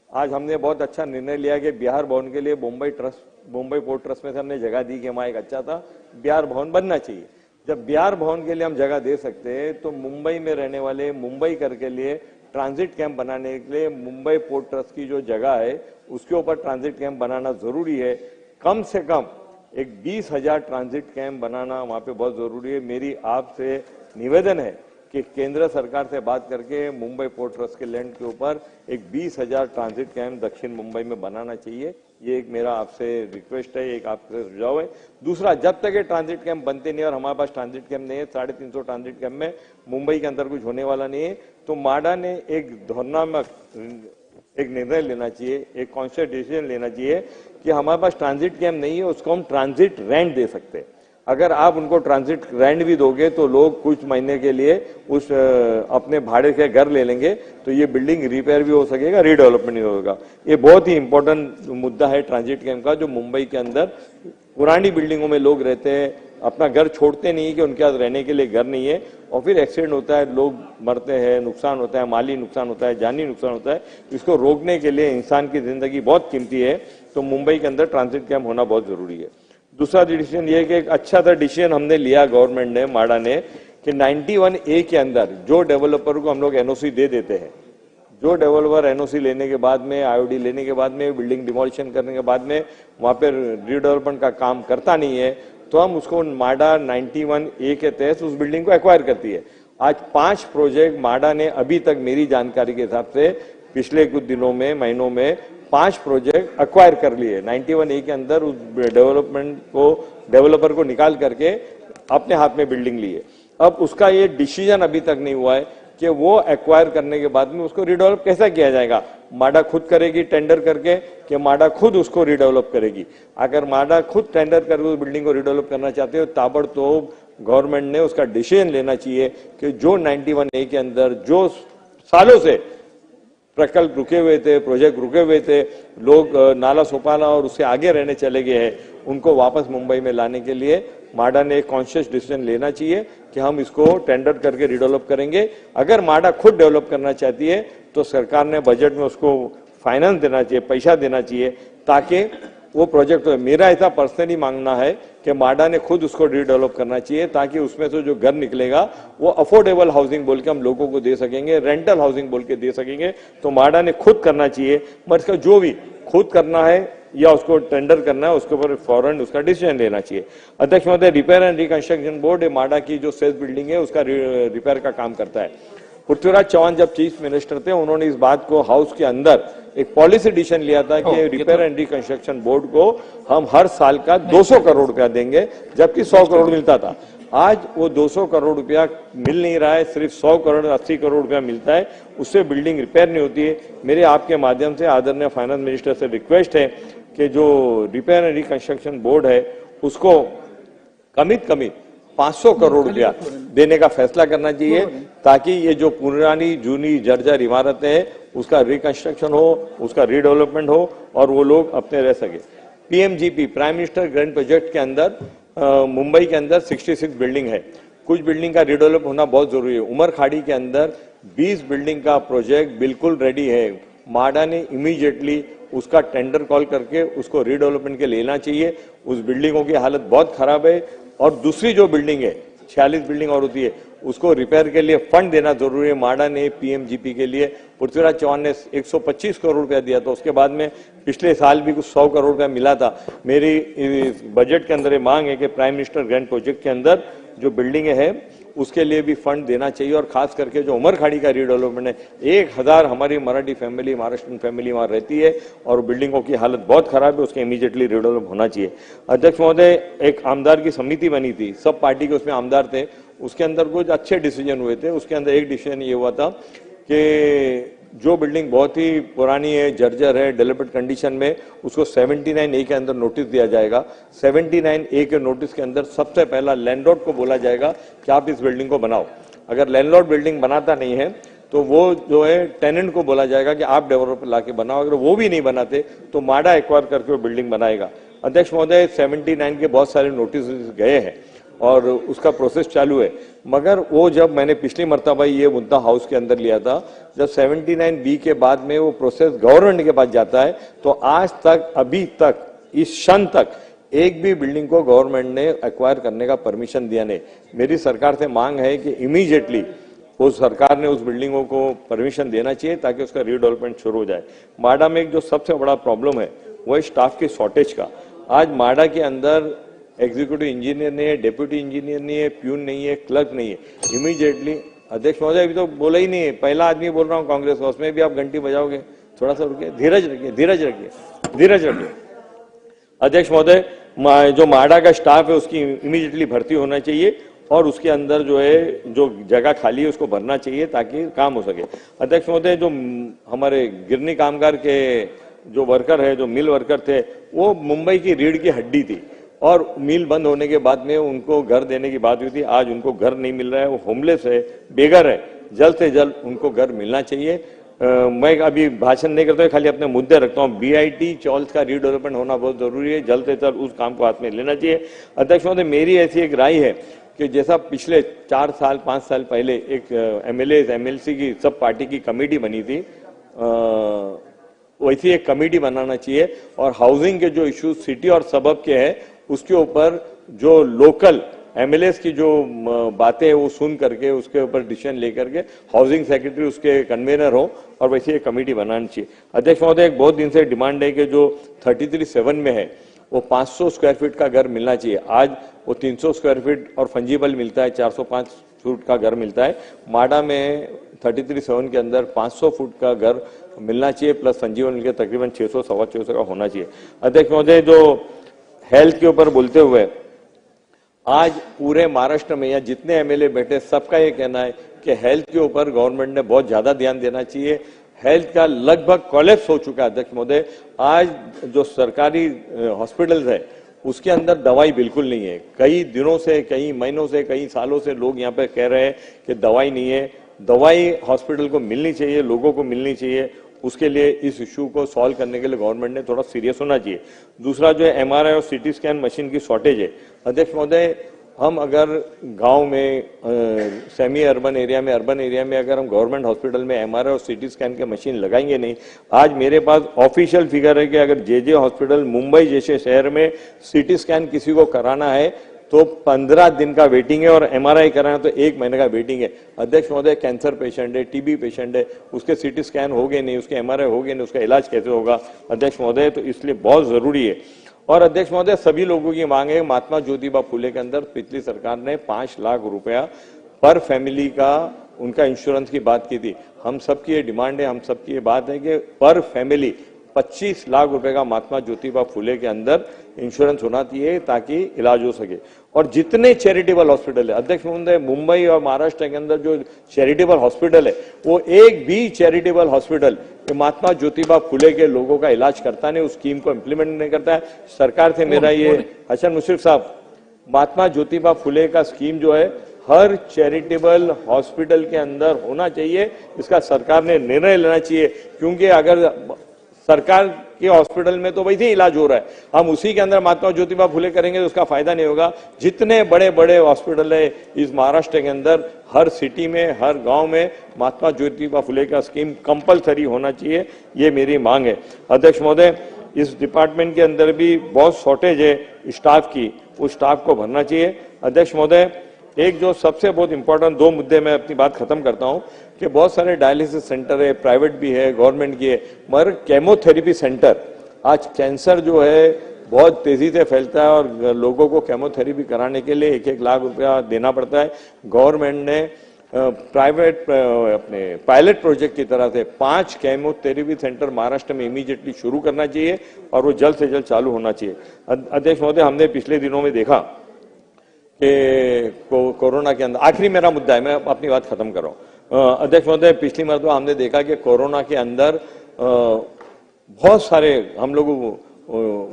आज हमने बहुत अच्छा निर्णय लिया कि बिहार भवन के लिए मुंबई पोर्ट ट्रस्ट में से हमने जगह दी कि वहां एक अच्छा था बिहार भवन बनना चाहिए. जब बिहार भवन के लिए हम जगह दे सकते हैं तो मुंबई में रहने वाले मुंबई कर के लिए ट्रांजिट कैंप बनाने के लिए मुंबई पोर्ट ट्रस्ट की जो जगह है उसके ऊपर ट्रांजिट कैंप बनाना जरूरी है. कम से कम एक 20,000 ट्रांजिट कैंप बनाना वहां पे बहुत जरूरी है. मेरी आपसे निवेदन है कि केंद्र सरकार से बात करके मुंबई पोर्ट ट्रस्ट के लैंड के ऊपर एक 20,000 ट्रांजिट कैंप दक्षिण मुंबई में बनाना चाहिए. ये एक मेरा आपसे रिक्वेस्ट है, एक आपसे सुझाव है. दूसरा, जब तक ये ट्रांजिट कैंप बनते नहीं और हमारे पास ट्रांजिट कैंप नहीं है, 350 ट्रांजिट कैंप में मुंबई के अंदर कुछ होने वाला नहीं है. तो माडा ने एक धोरणात्मक एक निर्णय लेना चाहिए, एक कॉन्शियस डिसीजन लेना चाहिए कि हमारे पास ट्रांजिट कैंप नहीं है, उसको हम ट्रांजिट रेंट दे सकते हैं। अगर आप उनको ट्रांजिट रेंट भी दोगे तो लोग कुछ महीने के लिए उस अपने भाड़े के घर ले लेंगे, तो ये बिल्डिंग रिपेयर भी हो सकेगा, रीडेवलपमेंट भी होगा। ये बहुत ही इंपॉर्टेंट मुद्दा है ट्रांजिट कैंप का, जो मुंबई के अंदर पुरानी बिल्डिंगों में लोग रहते हैं, अपना घर छोड़ते नहीं कि उनके पास रहने के लिए घर नहीं है, और फिर एक्सीडेंट होता है, लोग मरते हैं, नुकसान होता है, माली नुकसान होता है, जानी नुकसान होता है। इसको रोकने के लिए इंसान की जिंदगी बहुत कीमती है, तो मुंबई के अंदर ट्रांजिट कैंप होना बहुत जरूरी है। दूसरा डिसीजन ये है कि एक अच्छा सा डिसीजन हमने लिया गवर्नमेंट ने, माडा ने, कि 91A के अंदर जो डेवलपर को हम लोग एनओसी दे देते हैं, जो डेवलपर एनओसी लेने के बाद में, आईओडी लेने के बाद में, बिल्डिंग डिमोलिशन करने के बाद में वहां पर रीडेवलपमेंट का काम करता नहीं है, तो हम उसको माडा 91A के तहत उस बिल्डिंग को एक्वायर करती है। आज 5 प्रोजेक्ट माडा ने अभी तक मेरी जानकारी के हिसाब से पिछले कुछ दिनों में, महीनों में 5 प्रोजेक्ट एक्वायर कर लिए 91A के अंदर। उस डेवलपर को निकाल करके अपने हाथ में बिल्डिंग ली है। अब उसका ये डिसीजन अभी तक नहीं हुआ है कि वो एक्वायर करने के बाद में उसको रिडेवलप कैसा किया जाएगा। माडा खुद करेगी टेंडर करके कि माडा खुद उसको रिडेवलप करेगी। अगर माडा खुद टेंडर करके उस बिल्डिंग को रिडेवलप करना चाहते हो, ताबड़तोड़ गवर्नमेंट ने उसका डिसीजन लेना चाहिए कि जो 91A के अंदर जो सालों से प्रकल्प रुके हुए थे, प्रोजेक्ट रुके हुए थे, लोग नाला सोपाना और उससे आगे रहने चले गए हैं, उनको वापस मुंबई में लाने के लिए माडा ने एक कॉन्शियस डिसीजन लेना चाहिए कि हम इसको टेंडर करके रिडेवलप करेंगे। अगर माडा खुद डेवलप करना चाहती है तो सरकार ने बजट में उसको फाइनेंस देना चाहिए, पैसा देना चाहिए, ताकि वो प्रोजेक्ट हो। मेरा ऐसा पर्सनली मांगना है कि माडा ने खुद उसको रीडेवलप करना चाहिए, ताकि उसमें से जो घर निकलेगा वो अफोर्डेबल हाउसिंग बोल के हम लोगों को दे सकेंगे, रेंटल हाउसिंग बोल के दे सकेंगे। तो माडा ने खुद करना चाहिए, मगर इसका जो भी खुद करना है या उसको टेंडर करना है, उसके ऊपर फौरन उसका डिसीजन लेना चाहिए। अध्यक्ष महोदय, रिपेयर एंड रिकंस्ट्रक्शन बोर्ड माडा की जो सेल्स बिल्डिंग है उसका रिपेयर का काम करता है। पृथ्वीराज चौहान जब चीफ मिनिस्टर थे, उन्होंने इस बात को हाउस के अंदर एक पॉलिसी डिसीजन लिया था कि रिपेयर एंड रिकंस्ट्रक्शन बोर्ड को हम हर साल का 200 करोड़ रुपया देंगे, जबकि 100 करोड़ मिलता था। आज वो 200 करोड़ रुपया मिल नहीं रहा है, सिर्फ 100 करोड़ 80 करोड़ रुपया मिलता है, उससे बिल्डिंग रिपेयर नहीं होती है। मेरे आपके माध्यम से आदरणीय फाइनेंस मिनिस्टर से रिक्वेस्ट है कि जो रिपेयर एंड रिकंस्ट्रक्शन बोर्ड है उसको कमित कमी 500 करोड़ रुपया देने का फैसला करना चाहिए, ताकि ये जो पुरानी जूनी जर्जर इमारतें हैं उसका रिकंस्ट्रक्शन हो, उसका रीडेवलपमेंट हो और वो लोग अपने रह सके। PMGP prime minister grand project के अंदर मुंबई के अंदर 66 बिल्डिंग है। कुछ बिल्डिंग का रिडेवलप होना बहुत जरूरी है। उमर खाड़ी के अंदर 20 बिल्डिंग का प्रोजेक्ट बिल्कुल रेडी है। माडा ने इमीडिएटली उसका टेंडर कॉल करके उसको रीडेवलपमेंट के लेना चाहिए। उस बिल्डिंगों की हालत बहुत खराब है, और दूसरी जो बिल्डिंग है 46 बिल्डिंग और होती है उसको रिपेयर के लिए फंड देना जरूरी है। माडा ने पीएमजीपी के लिए पृथ्वीराज चौहान ने 125 करोड़ रुपया दिया था, उसके बाद में पिछले साल भी कुछ 100 करोड़ रुपया मिला था। मेरी बजट के अंदर मांग है कि प्राइम मिनिस्टर ग्रैंड प्रोजेक्ट के अंदर जो बिल्डिंगें है उसके लिए भी फंड देना चाहिए, और खास करके जो उमर खाड़ी का रीडेवलपमेंट है, 1000 हमारी मराठी फैमिली, महाराष्ट्रन फैमिली वहां रहती है और बिल्डिंगों की हालत बहुत खराब है, उसके इमीडिएटली रीडेवलप होना चाहिए। अध्यक्ष महोदय, एक आमदार की समिति बनी थी, सब पार्टी के उसमें आमदार थे, उसके अंदर कुछ अच्छे डिसीजन हुए थे। उसके अंदर एक डिसीजन ये हुआ था कि जो बिल्डिंग बहुत ही पुरानी है, जर्जर है, डेवलप्ड कंडीशन में, उसको 79A के अंदर नोटिस दिया जाएगा। 79A के नोटिस के अंदर सबसे पहला लैंडलॉर्ड को बोला जाएगा कि आप इस बिल्डिंग को बनाओ। अगर लैंडलॉर्ड बिल्डिंग बनाता नहीं है तो वो जो है टेनेंट को बोला जाएगा कि आप डेवलपर लाके बनाओ। अगर वो भी नहीं बनाते तो माडा एक्वायर करके वो बिल्डिंग बनाएगा। अध्यक्ष महोदय, 79 के बहुत सारे नोटिस गए हैं और उसका प्रोसेस चालू है, मगर वो जब मैंने पिछली मर्तबा ये मुद्दा हाउस के अंदर लिया था, जब 79B के बाद में वो प्रोसेस गवर्नमेंट के पास जाता है, तो आज तक, अभी तक, इस क्षण तक एक भी बिल्डिंग को गवर्नमेंट ने एक्वायर करने का परमिशन दिया नहीं। मेरी सरकार से मांग है कि इमीडिएटली उस सरकार ने उस बिल्डिंगों को परमिशन देना चाहिए ताकि उसका रीडेवलपमेंट शुरू हो जाए। माडा में एक जो सबसे बड़ा प्रॉब्लम है वो है स्टाफ की शॉर्टेज का। आज माडा के अंदर एग्जीक्यूटिव इंजीनियर नहीं है, डेप्यूटी इंजीनियर नहीं है, प्यून नहीं है, क्लर्क नहीं है। इमीडिएटली, अध्यक्ष महोदय अभी तो बोला ही नहीं है, पहला आदमी बोल रहा हूँ कांग्रेस का, उसमें भी आप घंटी बजाओगे, थोड़ा सा रुकिए, धीरज रखिए, धीरज रखिए, धीरज रखिए। अध्यक्ष महोदय, जो माडा का स्टाफ है उसकी इमीडिएटली भर्ती होना चाहिए और उसके अंदर जो है जो जगह खाली है उसको भरना चाहिए ताकि काम हो सके। अध्यक्ष महोदय, जो हमारे गिरनी कामगार के जो वर्कर है, जो मिल वर्कर थे, वो मुंबई की रीढ़ की हड्डी थी और मिल बंद होने के बाद में उनको घर देने की बात हुई थी। आज उनको घर नहीं मिल रहा है, वो होमलेस है, बेघर है। जल्द से जल्द उनको घर मिलना चाहिए। मैं अभी भाषण नहीं करता, खाली अपने मुद्दे रखता हूँ। बीआईटी चॉल्स का रीडेवलपमेंट होना बहुत जरूरी है, जल्द से जल्द उस काम को हाथ में लेना चाहिए। अध्यक्ष महोदय, मेरी ऐसी एक राय है कि जैसा पिछले 4 साल 5 साल पहले एक एमएलए एमएलसी की सब पार्टी की कमेटी बनी थी, वैसी एक कमेटी बनाना चाहिए और हाउसिंग के जो इश्यूज सिटी और सबब के हैं उसके ऊपर जो लोकल एमएलएस की जो बातें है वो सुन करके उसके ऊपर डिसीजन लेकर के हाउसिंग सेक्रेटरी उसके कन्वेनर हो और वैसे एक कमेटी बनानी चाहिए। अध्यक्ष महोदय, एक बहुत दिन से डिमांड है कि जो 33(7) में है वो 500 स्क्वायर फीट का घर मिलना चाहिए। आज वो 300 स्क्वायर फीट और फंजीबल मिलता है, 405 फुट का घर मिलता है। माडा में 33(7) के अंदर 500 फुट का घर मिलना चाहिए प्लस फंजीबल मिलकर तकरीबन 600 सवा 600 का होना चाहिए। अध्यक्ष महोदय, जो हेल्थ के ऊपर बोलते हुए आज पूरे महाराष्ट्र में या जितने एमएलए बैठे सबका ये कहना है कि हेल्थ के ऊपर गवर्नमेंट ने बहुत ज्यादा ध्यान देना चाहिए। हेल्थ का लगभग कोलैप्स हो चुका है। अध्यक्ष महोदय, आज जो सरकारी हॉस्पिटल्स है उसके अंदर दवाई बिल्कुल नहीं है। कई दिनों से, कई महीनों से, कई सालों से लोग यहाँ पे कह रहे हैं कि दवाई नहीं है। दवाई हॉस्पिटल को मिलनी चाहिए, लोगों को मिलनी चाहिए। उसके लिए इस इशू को सॉल्व करने के लिए गवर्नमेंट ने थोड़ा सीरियस होना चाहिए। दूसरा जो है एमआरआई और सीटी स्कैन मशीन की शॉर्टेज है। अध्यक्ष महोदय, हम अगर गांव में, सेमी अर्बन एरिया में, अर्बन एरिया में अगर हम गवर्नमेंट हॉस्पिटल में एमआरआई और सीटी स्कैन के मशीन लगाएंगे नहीं, आज मेरे पास ऑफिशियल फिगर है कि अगर जे हॉस्पिटल मुंबई जैसे शहर में सीटी स्कैन किसी को कराना है तो 15 दिन का वेटिंग है और एमआरआई कराना तो 1 महीने का वेटिंग है। अध्यक्ष महोदय, कैंसर पेशेंट है, टीबी पेशेंट है, उसके सीटी स्कैन हो गए नहीं, उसके एमआरआई हो गए नहीं, उसका इलाज कैसे होगा? अध्यक्ष महोदय, तो इसलिए बहुत जरूरी है। और अध्यक्ष महोदय, सभी लोगों की मांग है। महात्मा ज्योतिबा फुले के अंदर पिछली सरकार ने 5 लाख रुपया पर फैमिली का उनका इंश्योरेंस की बात की थी। हम सबकी ये डिमांड है, हम सबकी ये बात है कि पर फैमिली 25 लाख रुपए का महात्मा ज्योतिबा फुले के अंदर इंश्योरेंस होना चाहिए ताकि इलाज हो सके। और जितने चैरिटेबल हॉस्पिटल है अध्यक्ष महोदय, मुंबई और महाराष्ट्र के अंदर जो चैरिटेबल हॉस्पिटल है वो एक भी चैरिटेबल हॉस्पिटल महात्मा ज्योतिबा फुले के लोगों का इलाज करता नहीं, उस स्कीम को इम्प्लीमेंट नहीं करता है। सरकार से मेरा ये, हसन मुश्रिफ साहब, महात्मा ज्योतिबा फुले का स्कीम जो है हर चैरिटेबल हॉस्पिटल के अंदर होना चाहिए। इसका सरकार ने निर्णय लेना चाहिए, क्योंकि अगर सरकार के हॉस्पिटल में तो वैसे ही इलाज हो रहा है, हम उसी के अंदर महात्मा ज्योतिबा फुले करेंगे तो उसका फायदा नहीं होगा। जितने बड़े बड़े हॉस्पिटल है इस महाराष्ट्र के अंदर, हर सिटी में, हर गांव में महात्मा ज्योतिबा फुले का स्कीम कंपलसरी होना चाहिए, ये मेरी मांग है। अध्यक्ष महोदय, इस डिपार्टमेंट के अंदर भी बहुत शॉर्टेज है स्टाफ की, उस स्टाफ को भरना चाहिए। अध्यक्ष महोदय, एक जो सबसे बहुत इंपॉर्टेंट 2 मुद्दे में अपनी बात खत्म करता हूं कि बहुत सारे डायलिसिस सेंटर है, प्राइवेट भी है, गवर्नमेंट की है, मगर केमोथेरेपी सेंटर, आज कैंसर जो है बहुत तेजी से फैलता है और लोगों को केमोथेरेपी कराने के लिए 1-1 लाख रुपया देना पड़ता है। गवर्नमेंट ने प्राइवेट अपने पायलट प्रोजेक्ट की तरह से 5 केमोथेरेपी सेंटर महाराष्ट्र में इमीडिएटली शुरू करना चाहिए और वो जल्द से जल्द चालू होना चाहिए। अध्यक्ष महोदय, हमने पिछले दिनों में देखा कि कोरोना के अंदर, आखिरी मेरा मुद्दा है, मैं अपनी बात खत्म कर रहा हूं। अध्यक्ष महोदय, पिछली मरतबा हमने देखा कि कोरोना के अंदर बहुत सारे हम लोगों को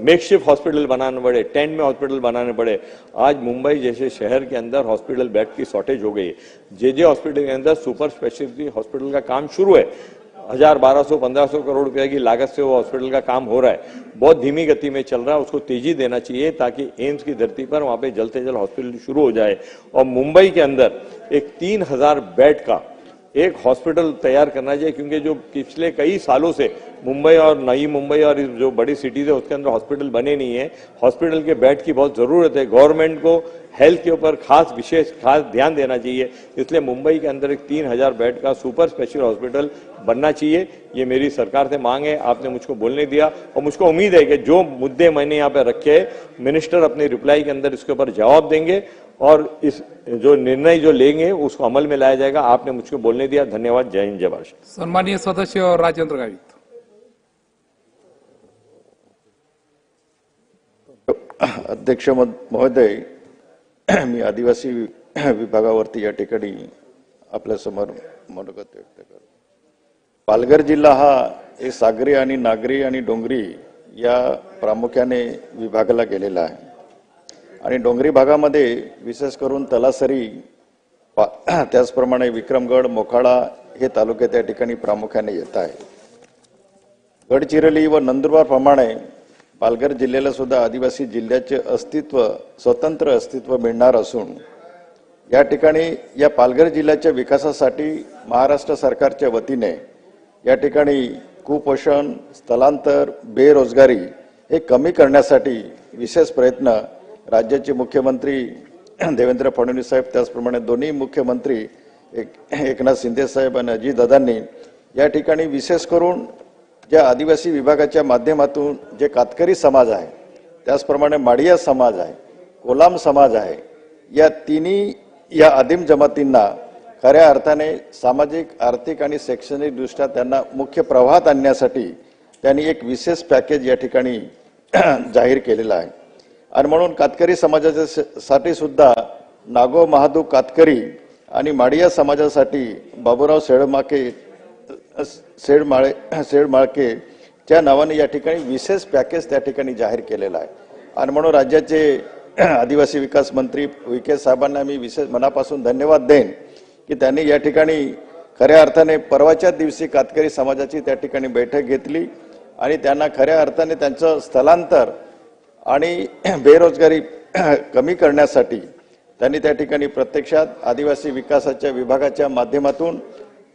मेकशिफ्ट हॉस्पिटल बनाने पड़े, टेंट में हॉस्पिटल बनाने पड़े। आज मुंबई जैसे शहर के अंदर हॉस्पिटल बेड की शॉर्टेज हो गई है। जे हॉस्पिटल के अंदर सुपर स्पेशलिटी हॉस्पिटल का काम शुरू है, 1000, 1200, 1500 करोड़ रुपए की लागत से वो हॉस्पिटल का काम हो रहा है, बहुत धीमी गति में चल रहा है, उसको तेजी देना चाहिए ताकि एम्स की धरती पर वहां पे जल्द से जल्द हॉस्पिटल शुरू हो जाए। और मुंबई के अंदर एक 3000 बेड का एक हॉस्पिटल तैयार करना चाहिए, क्योंकि जो पिछले कई सालों से मुंबई और नई मुंबई और जो बड़ी सिटीज है उसके अंदर हॉस्पिटल बने नहीं है। हॉस्पिटल के बेड की बहुत जरूरत है। गवर्नमेंट को हेल्थ के ऊपर खास ध्यान देना चाहिए, इसलिए मुंबई के अंदर एक 3000 बेड का सुपर स्पेशल हॉस्पिटल बनना चाहिए। ये मेरी सरकार से मांग है, आपने मुझको बोलने दिया और मुझको उम्मीद है कि जो मुद्दे मैंने यहाँ पे रखे मिनिस्टर अपने रिप्लाई के अंदर इसके ऊपर जवाब देंगे और इस जो निर्णय जो लेंगे उसको अमल में लाया जाएगा। आपने मुझको बोलने दिया, धन्यवाद। जय हिंद, जय महाराष्ट्र। सन्माननीय सदस्य राजेंद्र गावित। अध्यक्ष महोदय, मी आदिवासी विभागावरती या ठिकाणी आपल्यासमोर मनोगत व्यक्त करतो. पालघर जिल्हा हा एक सागरी आणि नागरी आणि डोंगरी या प्रामुख्याने विभागला गेलेला आहे आणि डोंगरी भागामध्ये विशेष करून तलासरी त्याचप्रमाणे विक्रमगड मोखाडा हे तालुके त्या ठिकाणी प्रामुख्याने येत आहे. गडचिरोली व नंदुरबार प्रमाणे पालघर जिल्ह्याला सुद्धा आदिवासी जिल्ह्याचे अस्तित्व स्वतंत्र अस्तित्व मिळणार असून या ठिकाणी या पालघर जिल्ह्याच्या विकासासाठी महाराष्ट्र सरकारच्या वतीने या ठिकाणी कुपोषण स्थलांतर बेरोजगारी हे कमी करण्यासाठी विशेष प्रयत्न राज्याचे मुख्यमंत्री देवेंद्र फडणवीस साहेब त्याचप्रमाणे दोन्ही मुख्यमंत्री एकनाथ शिंदे साहेब आणि अजितदादांनी या ठिकाणी विशेष करून ज्या आदिवासी विभागाच्या माध्यमातून जे कातकरी समाज आहे त्याचप्रमाणे माडिया समाज आहे कोलाम समाज आहे या तिन्ही या आदिम जमातींना खऱ्या अर्थाने सामाजिक आर्थिक आणि शैक्षणिक दृष्ट्या त्यांना मुख्य प्रवाहात आणण्यासाठी त्यांनी एक विशेष पॅकेज या ठिकाणी जाहीर केलेलं आहे आणि म्हणून कातकरी समाजासाठी सुद्धा नागो महादू कातकरी आणि माडिया समाजासाठी बाबूराव शेडमाळके च्या नावाने या ठिकाणी विशेष पॅकेज त्या ठिकाणी जाहीर केलेला आहे आणि म्हणून राज्याचे आदिवासी विकास मंत्री विखे साहेबांना मी विशेष मनापासून धन्यवाद देईन की त्यांनी या ठिकाणी खऱ्या अर्थाने परवाच्या दिवशी कातकरी समाजाची त्या ठिकाणी बैठक घेतली आणि त्यांना खऱ्या अर्थाने त्यांचं स्थलांतर आणि बेरोजगारी कमी करण्यासाठी त्यांनी त्या ठिकाणी प्रत्यक्षात आदिवासी विकासाच्या विभागाच्या माध्यमातून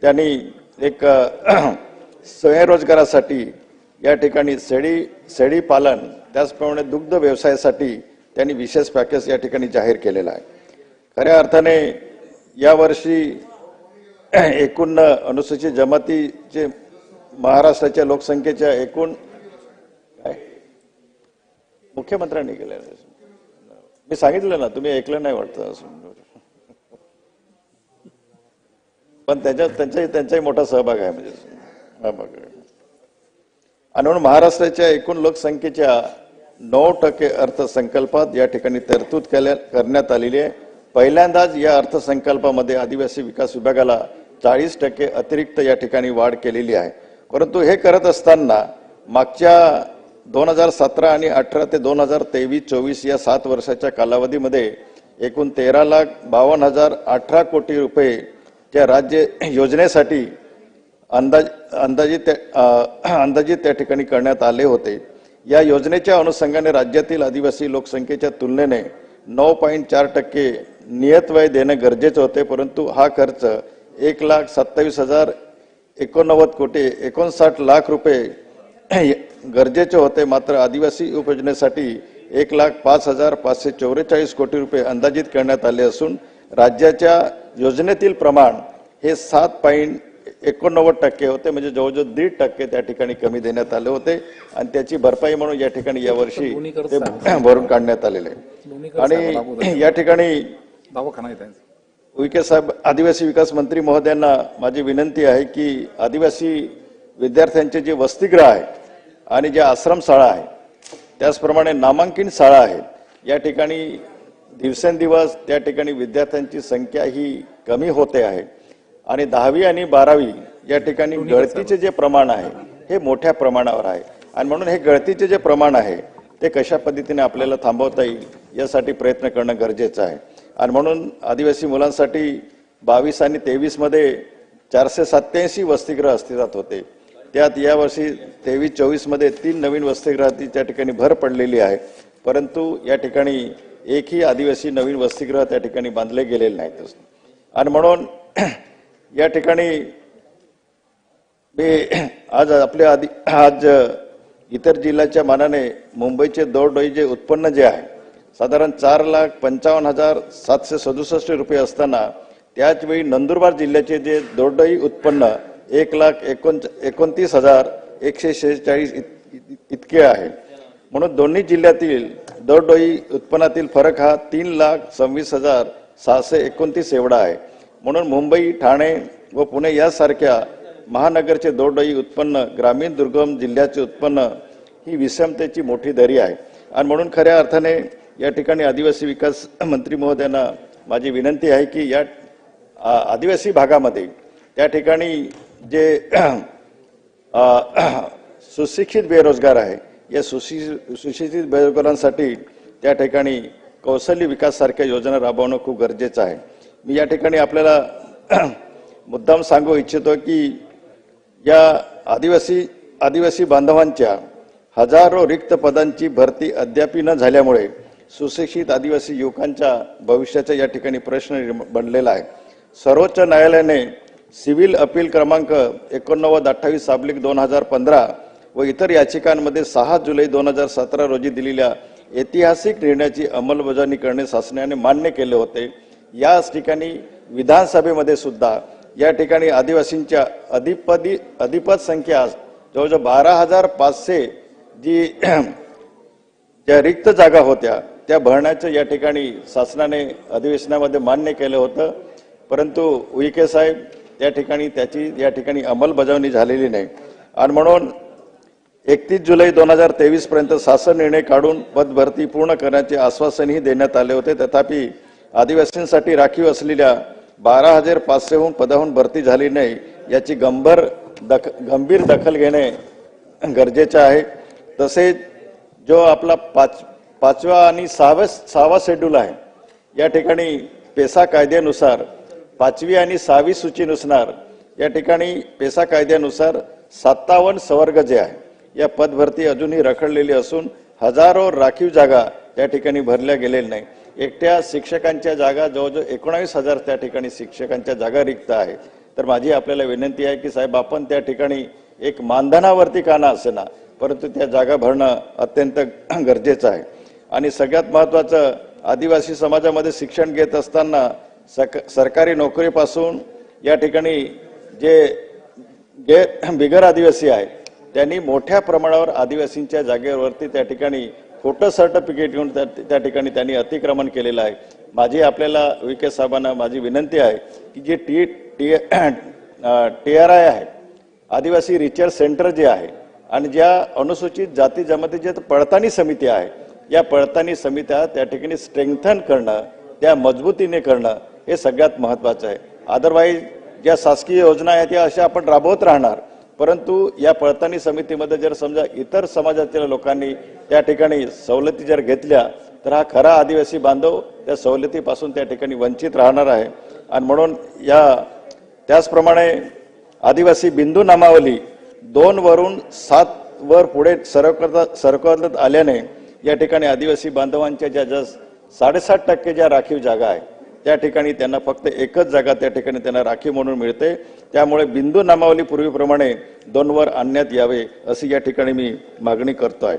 त्यांनी एक स्वयंरोजगारासाठी या ठिकाणी शेळी पालन त्याचप्रमाणे दुग्ध व्यवसायासाठी त्यांनी विशेष पॅकेज या ठिकाणी जाहीर केलेला आहे. खऱ्या अर्थाने यावर्षी एकूण अनुसूचित जमातीचे महाराष्ट्राच्या लोकसंख्येच्या एकूण मुख्यमंत्र्यांनी केलेलं मी सांगितलं ना तुम्ही ऐकलं नाही वाटतं पण त्यांचाही मोठा सहभाग आहे म्हणजे आणि म्हणून महाराष्ट्राच्या एकूण लोकसंख्येच्या 9% अर्थसंकल्पात या ठिकाणी तरतूद करण्यात आलेली आहे. पहिल्यांदाच या अर्थसंकल्पामध्ये आदिवासी विकास विभागाला 40% अतिरिक्त या ठिकाणी वाढ केलेली आहे. परंतु हे करत असताना मागच्या 2017 आणि 18 ते 2023-24 या 7 वर्षाच्या कालावधीमध्ये एकूण 13,52,018 कोटी रुपये त्या राज्य योजनेसाठी अंदाजित त्या ठिकाणी करण्यात आले होते. या योजनेच्या अनुषंगाने राज्यातील आदिवासी लोकसंख्येच्या तुलनेने 9.4% नियतव्यय देणे गरजेचे होते परंतु हा खर्च 1,27,089 कोटी 59 लाख रुपये गरजेचे होते. मात्र आदिवासी उपयोजनेसाठी 1,05,544 कोटी रुपये अंदाजित करण्यात आले असून राज्याच्या योजनेतील प्रमाण हे 7.89% होते म्हणजे जवळजवळ 1.5% त्या ठिकाणी कमी देण्यात आले होते आणि त्याची भरपाई म्हणून या ठिकाणी यावर्षी ते भरून काढण्यात आलेले आहे. आणि या ठिकाणी विखे साहेब आदिवासी विकास मंत्री महोदयांना माझी विनंती आहे की आदिवासी विद्यार्थ्यांचे जे वसतिगृह आहे आणि जे आश्रमशाळा आहे त्याचप्रमाणे नामांकित शाळा आहेत या ठिकाणी दिवसेंदिवस त्या ठिकाणी विद्यार्थ्यांची संख्या ही कमी होते आहे आणि 10वी आणि 12वी या ठिकाणी गळतीचे जे प्रमाण आहे हे मोठ्या प्रमाणावर आहे आणि म्हणून हे गळतीचे जे प्रमाण आहे ते कशा पद्धतीने आपल्याला थांबवता येईल यासाठी प्रयत्न करणं गरजेचं आहे. आणि म्हणून आदिवासी मुलांसाठी 22 आणि 23 मध्ये 487 वसतिगृह अस्तित्वात होते त्यात यावर्षी 23-24 मध्ये 3 नवीन वसतिगृहाची त्या ठिकाणी भर पडलेली आहे परंतु या ठिकाणी एकही आदिवासी नवीन वसतिगृह त्या ठिकाणी बांधले गेलेले नाहीत. आणि म्हणून या ठिकाणी आज इतर जिल्ह्याच्या मानाने मुंबईचे दरडोई जे उत्पन्न जे आहे साधारण 4,55,767 रुपये असताना त्याचवेळी नंदुरबार जिल्ह्याचे जे दरडोई उत्पन्न 1,29,146 इतके आहे. म्हणून दोन्ही जिल्ह्यातील दरडोई उत्पन्नातील फरक हा 3,26,629 एवढा आहे. म्हणून मुंबई ठाणे व पुणे यासारख्या महानगरचे दरडोई उत्पन्न ग्रामीण दुर्गम जिल्ह्याचे उत्पन्न ही विषमतेची मोठी दरी आहे. आणि म्हणून खऱ्या अर्थाने या ठिकाणी आदिवासी विकास मंत्री महोदयांना माझी विनंती आहे की या आदिवासी भागामध्ये त्या ठिकाणी जे सुशिक्षित बेरोजगार आहे या सुशिक्षित बेरोजगारांसाठी त्या ठिकाणी कौशल्य विकास सारख्या योजना राबवणं खूप गरजेचं आहे. मी या ठिकाणी आपल्याला मुद्दाम सांगू इच्छितो की या आदिवासी बांधवांच्या हजारो रिक्त पदांची भरती अद्याप न झाल्यामुळे सुशिक्षित आदिवासी युवकांच्या भविष्याचा या ठिकाणी प्रश्न बनलेला आहे. सर्वोच्च न्यायालयाने सिव्हिल अपील क्रमांक 8928/2015 व इतर याचिकांमध्ये 6 जुलै 2017 रोजी दिलेल्या ऐतिहासिक निर्णयाची अंमलबजावणी करणे शासनाने मान्य केले होते. याच ठिकाणी विधानसभेमध्ये सुद्धा या ठिकाणी आदिवासींच्या अधिपद संख्या जवळजवळ 12,500 ज्या रिक्त जागा होत्या त्या भरण्याचं या ठिकाणी शासनाने अधिवेशनामध्ये मान्य केलं होतं. परंतु उईके साहेब त्या ठिकाणी त्याची या ठिकाणी अंमलबजावणी झालेली नाही आणि म्हणून 31 जुलै 2023 पर्यंत शासन निर्णय काढून पदभरती पूर्ण करण्याचे आश्वासनही देण्यात आले होते. तथापि आदिवासींसाठी राखीव असलेल्या 12,500 पदाहून भरती झाली नाही याची गंभीर दखल घेणे गरजेचे आहे. तसेच जो आपला पाचवा आणि सहावा शेड्यूल आहे या ठिकाणी पेसा कायद्यानुसार 5वी आणि 6वी सूचीनुसार या ठिकाणी पेसा कायद्यानुसार 57 संवर्ग जे आहे या पदभरती अजूनही रखडलेली असून हजारो राखीव जागा त्या ठिकाणी भरल्या गेलेल्या नाही. एकट्या शिक्षकांच्या जागा जवळजवळ 19,000 त्या ठिकाणी शिक्षकांच्या जागा रिक्त आहे. तर माझी आपल्याला विनंती आहे की साहेब आपण त्या ठिकाणी एक मानधनावरती का ना असेना परंतु त्या जागा भरणं अत्यंत गरजेचं आहे. आणि सगळ्यात महत्त्वाचं आदिवासी समाजामध्ये शिक्षण घेत असताना सरकारी नोकरीपासून या ठिकाणी जे बिगर आदिवासी आहे त्यांनी मोठ्या प्रमाणावर आदिवासींच्या जागेवरती त्या ठिकाणी खोटं सर्टिफिकेट घेऊन त्या ठिकाणी त्यांनी अतिक्रमण केलेलं आहे. माझी आपल्याला विखे साहेबांना माझी विनंती आहे की जे TRI आहे आदिवासी रिसर्च सेंटर जे आहे आणि ज्या अनुसूचित जाती जमातीच्या पडताळणी समिती आहे या पडताळणी समित्या त्या ठिकाणी स्ट्रेंथन करणं त्या मजबूतीने करणं हे सगळ्यात महत्त्वाचं आहे. अदरवाईज ज्या शासकीय योजना आहेत त्या अशा आपण राबवत राहणार परंतु या पडताळणी समितीमध्ये जर समजा इतर समाजातील लोकांनी त्या ठिकाणी सवलती जर घेतल्या तर हा खरा आदिवासी बांधव त्या सवलतीपासून त्या ठिकाणी वंचित राहणार आहे. आणि म्हणून त्याचप्रमाणे आदिवासी बिंदू नामावली 2 वरून 7 वर पुढे सरकवण्यात आल्याने या ठिकाणी आदिवासी बांधवांच्या ज्या 7.5% ज्या राखीव जागा आहे त्या ठिकाणी त्यांना फक्त एकच जागा त्या ठिकाणी त्यांना राखीव म्हणून मिळते. त्यामुळे बिंदू नामावली पूर्वीप्रमाणे 2 वर आणण्यात यावे अशी या ठिकाणी मी मागणी करतो आहे.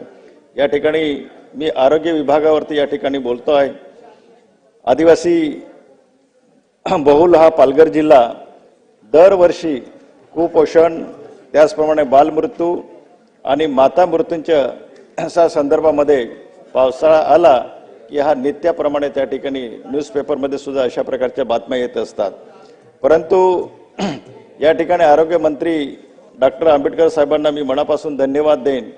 या ठिकाणी मी आरोग्य विभागावरती या ठिकाणी बोलतो आहे. आदिवासी बहुल हा पालघर जिल्हा दरवर्षी कुपोषण त्याचप्रमाणे बालमृत्यू आणि माता मृत्यूंच्या संदर्भामध्ये पावसाळा आला की हा नित्याप्रमाणे त्या ठिकाणी न्यूजपेपरमध्ये सुद्धा अशा प्रकारच्या बातम्या येत असतात. परंतु या ठिकाणी आरोग्य मंत्री डॉक्टर आंबेडकर साहेबांना मी मनापासून धन्यवाद देईन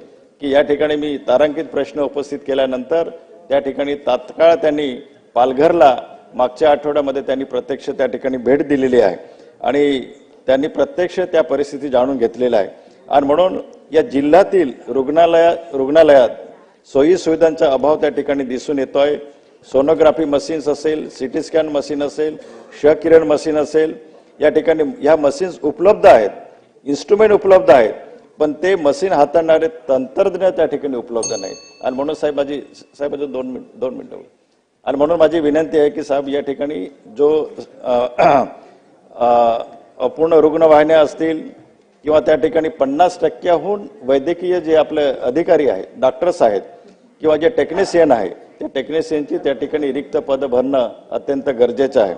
की या ठिकाणी मी तारांकित प्रश्न उपस्थित केल्यानंतर त्या ठिकाणी तात्काळ त्यांनी पालघरला मागच्या आठवड्यामध्ये त्यांनी प्रत्यक्ष त्या ठिकाणी भेट दिलेली आहे आणि त्यांनी प्रत्यक्ष त्या परिस्थिती जाणून घेतलेल्या आहे. आणि म्हणून या जिल्ह्यातील रुग्णालयात सोयी सुविधांचा अभाव त्या ठिकाणी दिसून येतोय. सोनोग्राफी मशीन्स असेल, सिटी स्कॅन मशीन असेल, क्षकिरण मशीन असेल या ठिकाणी ह्या मशीन्स उपलब्ध आहेत, इन्स्ट्रुमेंट उपलब्ध आहेत पण ते मशीन हाताळणारे तंत्रज्ञ त्या ठिकाणी उपलब्ध नाहीत. आणि म्हणून साहेब अजून 2 मिनिटं आणि म्हणून माझी विनंती आहे की साहेब या ठिकाणी जो अपूर्ण रुग्णवाहिन्या असतील किंवा त्या ठिकाणी 50%हून वैद्यकीय जे आपले अधिकारी आहेत, डॉक्टर्स आहेत किंवा जे टेक्निशियन आहे त्या टेक्निशियनची त्या ठिकाणी रिक्त पद भरणं अत्यंत गरजेचं आहे.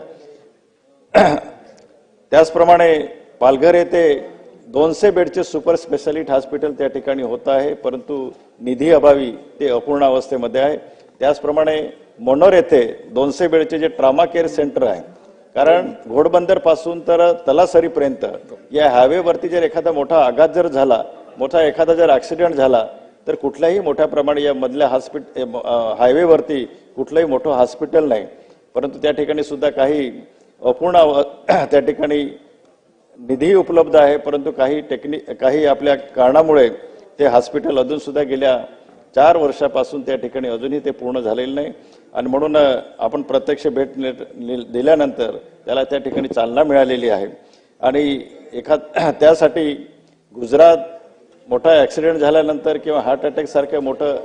त्याचप्रमाणे पालघर येथे 200 बेडचे सुपर स्पेशालिटी हॉस्पिटल त्या ठिकाणी होत आहे परंतु निधी अभावी ते अपूर्ण अवस्थेमध्ये आहे. त्याचप्रमाणे मनोर येथे 200 बेडचे जे ट्रॉमा केअर सेंटर आहे कारण घोडबंदर पासून तर तलासरीपर्यंत या हायवेवरती जर एखादा मोठा आघात जर झाला, मोठा एखादा जर ऍक्सिडेंट झाला तर कुठल्याही मोठ्या प्रमाणे या मधल्या हायवेवरती कुठलंही मोठं हॉस्पिटल नाही. परंतु त्या ठिकाणी सुद्धा काही अपूर्ण त्या ठिकाणी निधी उपलब्ध आहे, परंतु काही आपल्या कारणामुळे ते हॉस्पिटल अजून सुद्धा गेल्या 4 वर्षापासून त्या ठिकाणी अजूनही ते पूर्ण झालेलं नाही आणि म्हणून आपण प्रत्यक्ष भेट दिल्यानंतर त्याला त्या ठिकाणी चालना मिळालेली आहे आणि त्यासाठी गुजरात मोठा ॲक्सिडेंट झाल्यानंतर किंवा हार्ट अटॅक सारख्या मोठं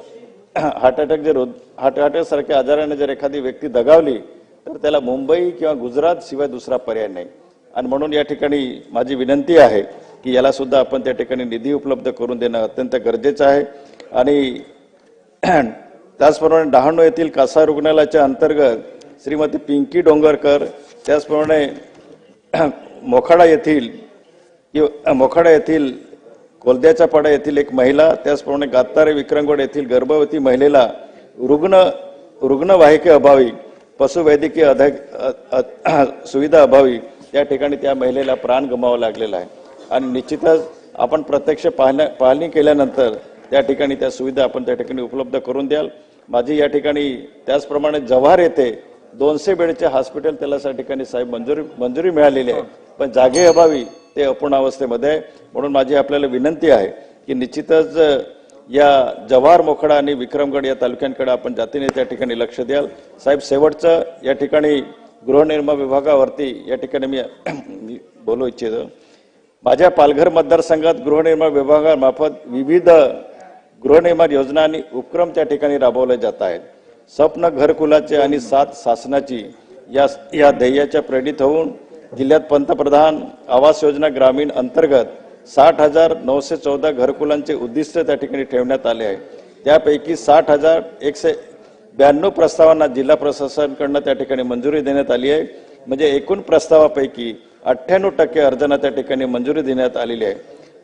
हार्ट अटॅक सारख्या आजाराने जर एखादी व्यक्ती दगावली तर त्याला मुंबई किंवा गुजरात शिवाय दुसरा पर्याय नाही आणि म्हणून या ठिकाणी माझी विनंती आहे की याला सुद्धा आपण त्या ठिकाणी निधी उपलब्ध करून देणं अत्यंत गरजेचं आहे आणि त्याचप्रमाणे डहाणू येथील कासा रुग्णालयाच्या अंतर्गत श्रीमती पिंकी डोंगरकर, त्याचप्रमाणे मोखाडा येथील कोलद्याच्या पाडा येथील एक महिला, त्याचप्रमाणे गातारे विक्रमगड येथील गर्भवती महिलेला रुग्णवाहिके अभावी पशुवैद्यकीय सुविधा अभावी त्या ठिकाणी त्या महिलेला प्राण गमावा लागलेला आहे आणि निश्चितच आपण प्रत्यक्ष पाहणी केल्यानंतर त्या ठिकाणी त्या सुविधा आपण त्या ठिकाणी उपलब्ध करून द्याल. माझी या ठिकाणी त्याचप्रमाणे जव्हार येथे 200 बेडचे हॉस्पिटल त्याला त्या ठिकाणी साहेब मंजुरी मिळालेली आहे, पण जागे अभावी ते अपूर्ण अवस्थेमध्ये आहे. म्हणून माझी आपल्याला विनंती आहे की निश्चितच या जव्हार, मोखाडा आणि विक्रमगड या तालुक्यांकडे आपण जातीने त्या ठिकाणी लक्ष द्याल. साहेब, शेवटचं या ठिकाणी गृहनिर्माण विभागावरती या ठिकाणी मी बोलू इच्छितो. माझ्या पालघर मतदारसंघात गृहनिर्माण विभागामार्फत विविध गृहनिर्माण योजना आणि उपक्रम त्या ठिकाणी राबवले जात आहेत. स्वप्न घरकुलाचे आणि 7 शासनाची या ध्येयाच्या प्रेरित होऊन जिल्ह्यात पंतप्रधान आवास योजना ग्रामीण अंतर्गत 60,914 घरकुलांचे उद्दिष्ट त्या ठिकाणी ठेवण्यात आले आहे. त्यापैकी 60,192 प्रस्तावांना जिल्हा प्रशासनाकडून त्या ठिकाणी मंजुरी देण्यात आली आहे. म्हणजे एकूण प्रस्तावापैकी 98% अर्जांना त्या ठिकाणी मंजुरी देण्यात आलेली आहे.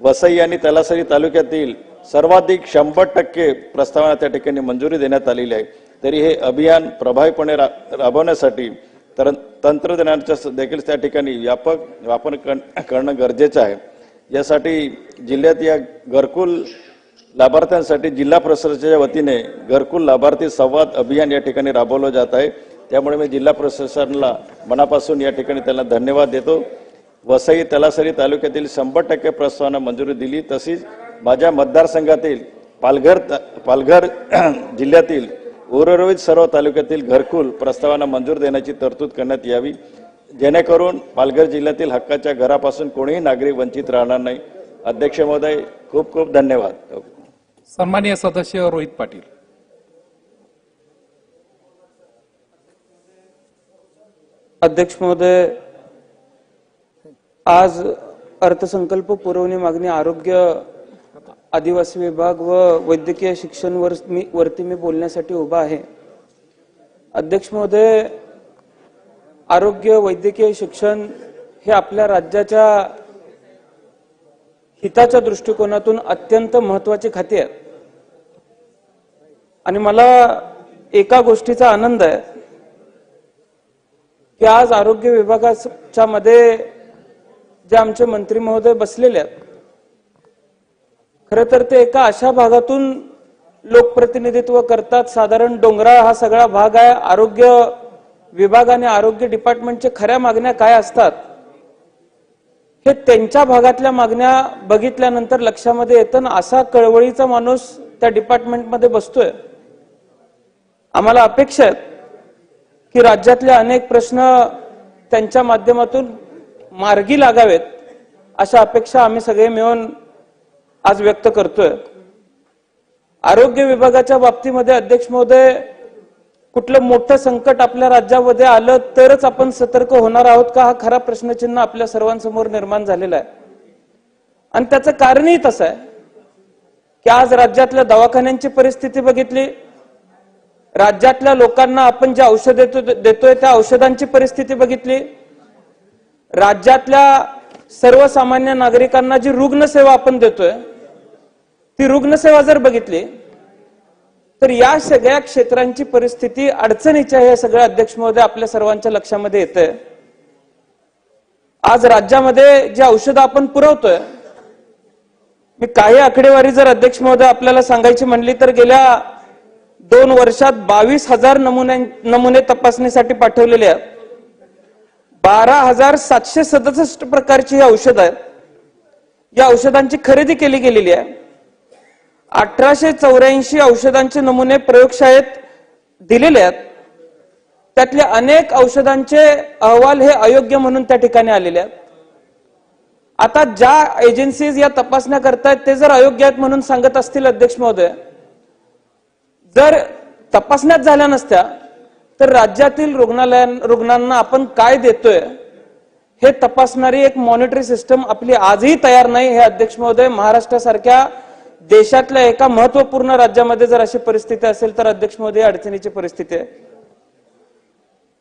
वसई आणि तलासरी तालुक्यातील सर्वाधिक 100% प्रस्तावांना त्या ठिकाणी मंजुरी देण्यात आलेली आहे. तरी हे अभियान प्रभावीपणे राबवण्यासाठी तंत्रज्ञानाचा देखील त्या ठिकाणी व्यापक वापर करणं गरजेचं आहे. यासाठी जिल्ह्यात या घरकुल लाभार्थ्यांसाठी जिल्हा प्रशासनाच्या वतीने घरकुल लाभार्थी संवाद अभियान या ठिकाणी राबवलं जात आहे. त्यामुळे मी जिल्हा प्रशासनाला मनापासून या ठिकाणी त्यांना धन्यवाद देतो. वसई तलासरी तालुक्यातील 100% प्रस्तावांना मंजुरी दिली. तसेच माझ्या मतदारसंघातील पालघर जिल्ह्यातील उर्वरित सर्व तालुक्यातील घरकुल प्रस्तावांना मंजूर देण्याची तरतूद करण्यात यावी, जेणेकरून पालघर जिल्ह्यातील हक्काच्या घरापासून कोणीही नागरिक वंचित राहणार नाही. अध्यक्ष महोदय, खूप खूप धन्यवाद. सन्माननीय सदस्य रोहित पाटील. अध्यक्ष महोदय, आज अर्थसंकल्प पुरवणी मागणी आरोग्य, आदिवासी विभाग व वैद्यकीय शिक्षण वरती मी बोलण्यासाठी उभा आहे. अध्यक्ष महोदय, आरोग्य, वैद्यकीय शिक्षण हे आपल्या राज्याच्या हिताच्या दृष्टिकोनातून अत्यंत महत्त्वाची खाती आहेत आणि मला एका गोष्टीचा आनंद आहे की आज आरोग्य विभागाच्या मध्ये जे आमचे मंत्री महोदय बसलेले आहेत, खरं तर ते एका अशा भागातून लोकप्रतिनिधित्व करतात. साधारण डोंगराळ हा सगळा भाग आहे. आरोग्य विभाग आणि आरोग्य डिपार्टमेंटचे खऱ्या मागण्या काय असतात हे त्यांच्या भागातल्या मागण्या बघितल्यानंतर लक्षामध्ये येतं. असा कळवळीचा माणूस त्या डिपार्टमेंटमध्ये बसतोय. आम्हाला अपेक्षा आहे की राज्यातले अनेक प्रश्न त्यांच्या माध्यमातून मार्गी लागावेत, अशा अपेक्षा आम्ही सगळे मिळून आज व्यक्त करतोय. आरोग्य विभागाच्या बाबतीमध्ये अध्यक्ष महोदय, कुठलं मोठं संकट आपल्या राज्यामध्ये आलं तरच आपण सतर्क होणार आहोत का, हा खरा प्रश्नचिन्ह आपल्या सर्वांसमोर निर्माण झालेला आहे. आणि त्याचं कारणही तसं आहे की आज राज्यातल्या दवाखान्यांची परिस्थिती बघितली, राज्यातल्या लोकांना आपण जे औषध देतोय त्या औषधांची परिस्थिती बघितली, राज्यातल्या सर्वसामान्य नागरिकांना जी रुग्णसेवा आपण देतोय ती रुग्णसेवा जर बघितली तर या सगळ्या क्षेत्रांची परिस्थिती अडचणीची आहे. हे सगळं अध्यक्ष महोदय आपल्या सर्वांच्या लक्षामध्ये येतंय. आज राज्यामध्ये जे औषधं आपण पुरवतोय, मी काही आकडेवारी जर अध्यक्ष महोदय आपल्याला सांगायची म्हणली तर गेल्या 2 वर्षात 22,000 नमुने तपासणीसाठी पाठवलेले आहेत. 12,767 प्रकारची ही औषधं आहेत. या औषधांची खरेदी केली गेलेली आहे. 1884 औषधांचे नमुने प्रयोगशाळेत दिलेले आहेत. त्यातले अनेक औषधांचे अहवाल हे अयोग्य म्हणून त्या ठिकाणी आलेले आहेत. आता ज्या एजन्सीज या तपासण्या करतायत ते जर अयोग्य आहेत म्हणून सांगत असतील अध्यक्ष महोदय, जर तपासण्यात झाल्या नसत्या तर राज्यातील रुग्णांना आपण काय देतोय हे तपासणारी एक मॉनिटरी सिस्टम आपली आजही तयार नाही. हे अध्यक्ष महोदय, महाराष्ट्रासारख्या देशातल्या एका महत्वपूर्ण राज्यामध्ये जर अशी परिस्थिती असेल तर अध्यक्ष महोदय अडचणीची परिस्थिती आहे.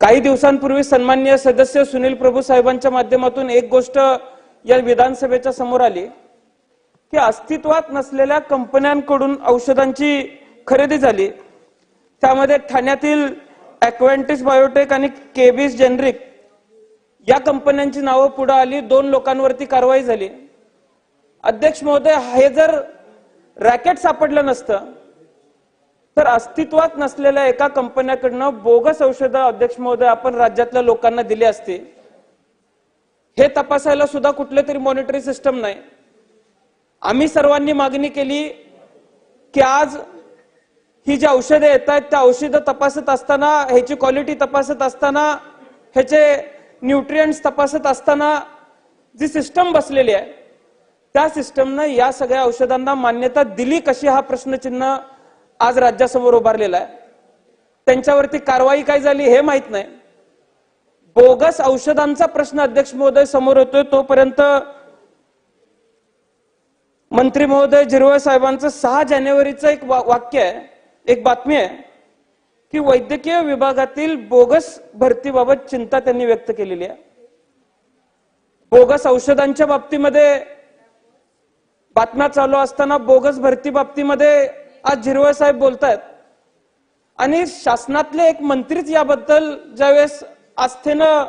काही दिवसांपूर्वी सन्माननीय सदस्य सुनील प्रभू साहेबांच्या माध्यमातून एक गोष्ट या विधानसभेच्या समोर आली की अस्तित्वात नसलेल्या कंपन्यांकडून औषधांची खरेदी झाली. त्यामध्ये ठाण्यातील ॲक्वेंटिस बायोटेक आणि केबीस जेनरिक या कंपन्यांची नावं पुढे आली. 2 लोकांवरती कारवाई झाली. अध्यक्ष महोदय, हे जर रॅकेट सापडलं नसतं तर अस्तित्वात नसलेल्या एका कंपन्याकडनं बोगस औषधं अध्यक्ष महोदय आपण राज्यातल्या लोकांना दिली असती. हे तपासायला सुद्धा कुठले तरी मॉनिटरी सिस्टम नाही. आम्ही सर्वांनी मागणी केली की आज ही जी औषधं येत आहेत त्या औषधं तपासत असताना, ह्याची क्वालिटी तपासत असताना, ह्याचे न्यूट्रिएंट्स तपासत असताना जी सिस्टम बसलेली आहे त्या सिस्टमनं या सगळ्या औषधांना मान्यता दिली कशी, हा प्रश्नचिन्ह आज राज्यासमोर उभारलेला आहे. त्यांच्यावरती कारवाई काय झाली हे माहित नाही. बोगस औषधांचा प्रश्न अध्यक्ष महोदय समोर येतोय तोपर्यंत मंत्री महोदय झिरवळ साहेबांचं 6 जानेवारीचं एक वाक्य आहे, एक बातमी आहे की वैद्यकीय विभागातील बोगस भरतीबाबत चिंता त्यांनी व्यक्त केलेली आहे. बोगस औषधांच्या बाबतीमध्ये बातम्या चालू असताना बोगस भरती बाबतीमध्ये आज झिरवळ साहेब बोलतायत आणि शासनातले एक मंत्रीच याबद्दल ज्यावेळेस आस्थेनं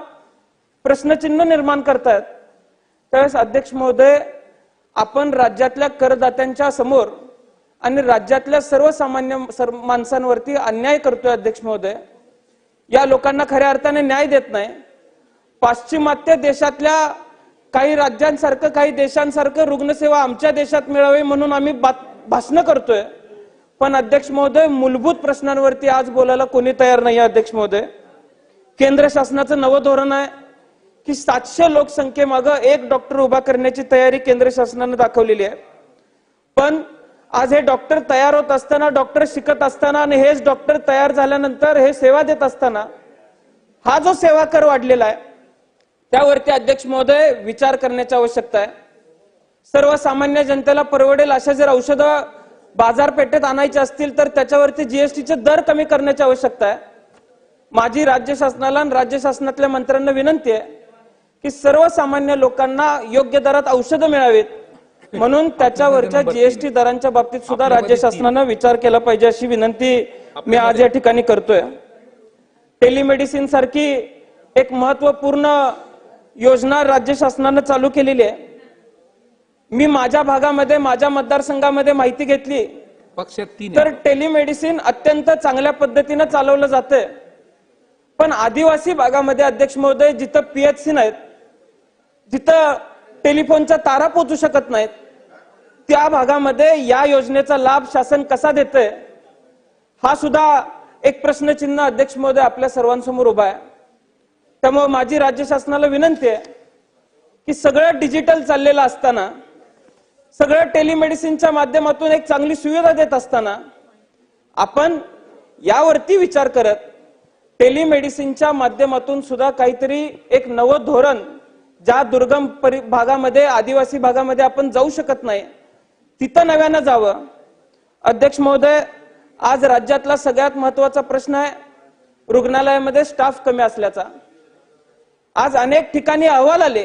प्रश्नचिन्ह निर्माण करतायत त्यावेळेस अध्यक्ष महोदय आपण राज्यातल्या करदात्यांच्या समोर आणि राज्यातल्या सर्वसामान्य माणसांवरती अन्याय करतोय. अध्यक्ष महोदय, या लोकांना खऱ्या अर्थाने न्याय देत नाही. पाश्चिमात्य देशातल्या काही राज्यांसारखं, काही देशांसारखं रुग्णसेवा आमच्या देशात मिळावी म्हणून आम्ही भाषणं करतोय, पण अध्यक्ष महोदय मूलभूत प्रश्नांवरती आज बोलायला कोणी तयार नाही. अध्यक्ष महोदय, केंद्र शासनाचं नवं धोरण आहे की 700 लोकसंख्येमागं 1 डॉक्टर उभा करण्याची तयारी केंद्र शासनानं दाखवलेली आहे. पण आज हे डॉक्टर तयार होत असताना, डॉक्टर शिकत असताना आणि हेच डॉक्टर तयार झाल्यानंतर हे सेवा देत असताना हा जो सेवा कर वाढलेला आहे त्यावरती अध्यक्ष महोदय विचार करण्याची आवश्यकता आहे. सर्वसामान्य जनतेला परवडेल अशा जर औषधं बाजारपेठेत आणायची असतील तर त्याच्यावरती जीएसटीचे दर कमी करण्याची आवश्यकता आहे. माझी राज्य शासनाला आणि राज्य शासनातल्या मंत्र्यांना विनंती आहे की सर्वसामान्य लोकांना योग्य दरात औषधं मिळावीत म्हणून त्याच्यावरच्या जीएसटी दरांच्या बाबतीत सुद्धा राज्य शासनानं विचार केला पाहिजे अशी विनंती मी आज या ठिकाणी करतोय. टेलिमेडिसिन सारखी एक महत्वपूर्ण योजना राज्य शासनानं चालू केलेली आहे. मी माझ्या भागामध्ये, माझ्या मतदारसंघामध्ये माहिती घेतली तर टेलिमेडिसिन अत्यंत चांगल्या पद्धतीनं चालवलं जातंय. पण आदिवासी भागामध्ये अध्यक्ष महोदय जिथं पीएचसी नाहीत, जिथं टेलिफोनच्या तारा पोहोचू शकत नाहीत, त्या भागामध्ये या योजनेचा लाभ शासन कसा देतंय हा सुद्धा एक प्रश्नचिन्ह अध्यक्ष महोदय आपल्या सर्वांसमोर उभा आहे. त्यामुळे माझी राज्य शासनाला विनंती आहे की सगळं डिजिटल चाललेलं असताना, सगळं टेलिमेडिसिनच्या माध्यमातून एक चांगली सुविधा देत असताना आपण यावरती विचार करत टेलिमेडिसिनच्या माध्यमातून सुद्धा काहीतरी एक नवं धोरण, ज्या दुर्गम भागामध्ये, आदिवासी भागामध्ये आपण जाऊ शकत नाही तिथं नव्यानं जावं. अध्यक्ष महोदय, आज राज्यातला सगळ्यात महत्वाचा प्रश्न आहे रुग्णालयामध्ये स्टाफ कमी असल्याचा. आज अनेक ठिकाणी अहवाल आले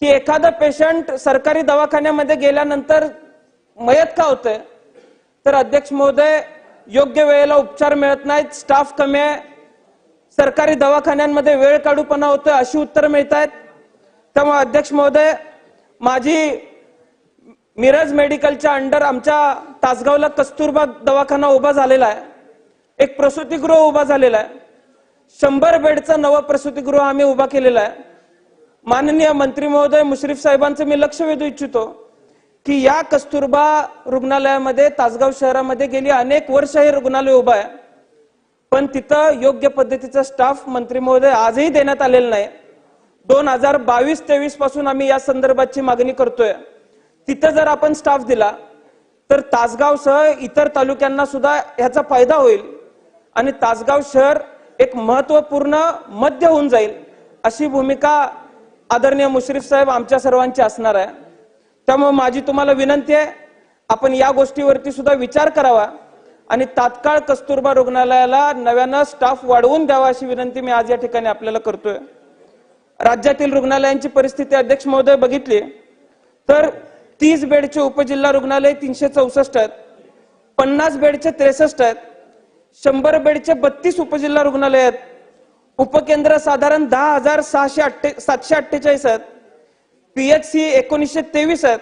की एखादा पेशंट सरकारी दवाखान्यामध्ये गेल्यानंतर मयत का होतंय, तर अध्यक्ष महोदय योग्य वेळेला उपचार मिळत नाहीत, स्टाफ कमी आहे, सरकारी दवाखान्यांमध्ये वेळ काढूपणा होतोय अशी उत्तर मिळत आहेत. त्यामुळे अध्यक्ष महोदय, माझी मिरज मेडिकलच्या अंडर आमच्या तासगावला कस्तुरबा दवाखाना उभा झालेला आहे. एक प्रसूतिगृह उभा झालेला आहे. 100 बेडचं नवं प्रसूतिगृह आम्ही उभा केलेलं आहे. माननीय मंत्री महोदय मुश्रीफ साहेबांचं मी लक्ष वेधू इच्छितो की या कस्तुरबा रुग्णालयामध्ये तासगाव शहरामध्ये गेली अनेक वर्ष हे रुग्णालय उभं आहे, पण तिथं योग्य पद्धतीचा स्टाफ मंत्री महोदय आजही देण्यात आलेला नाही. 2022-23 पासून आम्ही या संदर्भाची मागणी करतोय. तिथं जर आपण स्टाफ दिला तर तासगावसह इतर तालुक्यांना सुद्धा ह्याचा फायदा होईल आणि तासगाव शहर एक महत्वपूर्ण मध्य होऊन जाईल, अशी भूमिका आदरणीय मुश्रीफ साहेब आमच्या सर्वांची असणार आहे. त्यामुळे माझी तुम्हाला विनंती आहे, आपण या गोष्टीवरती सुद्धा विचार करावा आणि तात्काळ कस्तुरबा रुग्णालयाला नव्यानं स्टाफ वाढवून द्यावा अशी विनंती मी आज या ठिकाणी आपल्याला करतोय. राज्यातील रुग्णालयांची परिस्थिती अध्यक्ष महोदय बघितली तर 30 बेडचे उपजिल्हा रुग्णालय 364 आहेत, 50 बेडचे 63 आहेत, 100 बेडचे 32 उपजिल्हा रुग्णालय आहेत, उपकेंद्र साधारण 10,748 आहेत, पीएचसी 1923 आहेत,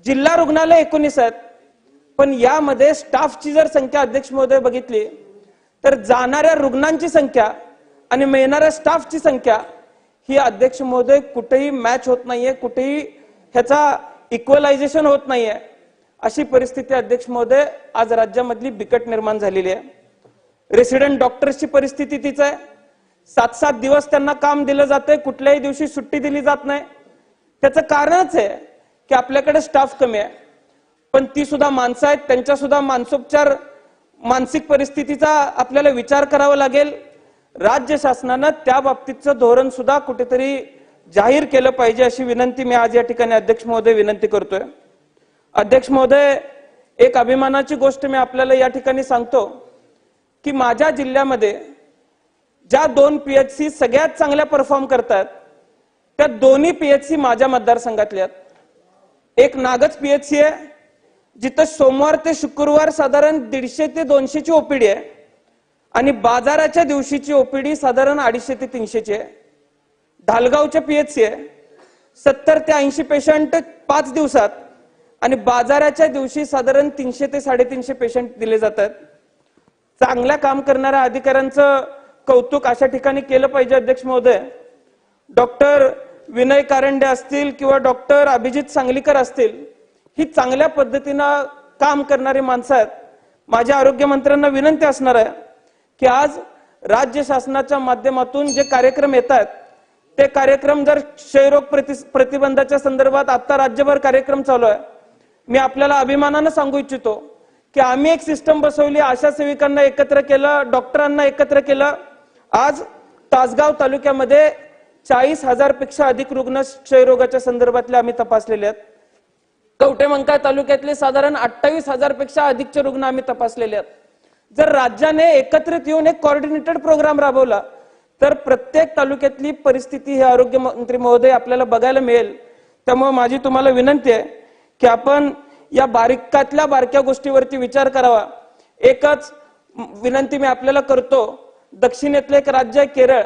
जिल्हा रुग्णालय 19 आहेत. पण यामध्ये स्टाफची जर संख्या अध्यक्ष महोदय बघितली तर जाणाऱ्या रुग्णांची संख्या आणि मिळणाऱ्या स्टाफची संख्या ही अध्यक्ष महोदय कुठेही मॅच होत नाहीये, कुठेही ह्याचा इक्वलायझेशन होत नाहीये. अशी परिस्थिती अध्यक्ष महोदय आज राज्यामधली बिकट निर्माण झालेली आहे. रेसिडेंट डॉक्टर्सची परिस्थिती तीच आहे. 7-7 दिवस त्यांना काम दिलं जातंय, कुठल्याही दिवशी सुट्टी दिली जात नाही. त्याचं कारणच आहे की आपल्याकडे स्टाफ कमी आहे, पण ती सुद्धा माणसं आहेत, त्यांच्या सुद्धा मानसोपचार मानसिक परिस्थितीचा आपल्याला विचार करावा लागेल. राज्य शासनानं त्या बाबतीतचं धोरण सुद्धा कुठेतरी जाहीर केलं पाहिजे अशी विनंती मी आज या ठिकाणी अध्यक्ष महोदय विनंती करतोय. अध्यक्ष महोदय, एक अभिमानाची गोष्ट मी आपल्याला या ठिकाणी सांगतो की माझ्या जिल्ह्यामध्ये ज्या 2 पीएचसी सगळ्यात चांगल्या परफॉर्म करतात त्या दोन्ही पीएचसी माझ्या मतदारसंघातल्या आहेत. एक नागज पीएचसी आहे जिथं सोमवार ते शुक्रवार साधारण 150 ते 200 ची ओपीडी आहे आणि बाजाराच्या दिवशीची ओपीडी साधारण 250 ते 300 आहे. ढालगावच्या पीएचसी आहे 70 ते 80 पेशंट 5 दिवसात आणि बाजाराच्या दिवशी साधारण 300 ते 350 पेशंट दिले जातात. चांगल्या काम करणाऱ्या अधिकाऱ्यांचं कौतुक अशा ठिकाणी केलं पाहिजे अध्यक्ष महोदय. डॉक्टर विनय कारंडे असतील किंवा डॉक्टर अभिजित सांगलीकर असतील, ही चांगल्या पद्धतीनं काम करणारी माणसं आहेत. माझ्या आरोग्य मंत्र्यांना विनंती असणार आहे की आज राज्य शासनाच्या माध्यमातून जे कार्यक्रम येत आहेत ते कार्यक्रम जर क्षयरोग प्रतिबंधाच्या संदर्भात आता राज्यभर कार्यक्रम चालू आहे, मी आपल्याला अभिमानानं सांगू इच्छितो की आम्ही एक सिस्टम बसवली, आशा सेविकांना एकत्र केलं, डॉक्टरांना एकत्र केलं. आज तासगाव तालुक्यामध्ये 40,000 पेक्षा अधिक रुग्ण क्षयरोगाच्या संदर्भातले आम्ही तपासलेले आहेत. कवठेमंकाळ तालुक्यातले साधारण 28,000 पेक्षा अधिकचे रुग्ण आम्ही तपासलेले आहेत. जर राज्याने एकत्रित येऊन एक कोऑर्डिनेटेड प्रोग्राम राबवला तर प्रत्येक तालुक्यातली परिस्थिती हे आरोग्य मंत्री महोदय आपल्याला बघायला मिळेल. त्यामुळे माझी तुम्हाला विनंती आहे की आपण या बारीकातल्या बारक्या गोष्टीवरती विचार करावा. एकच विनंती मी आपल्याला करतो, दक्षिणेतलं एक राज्य आहे केरळ,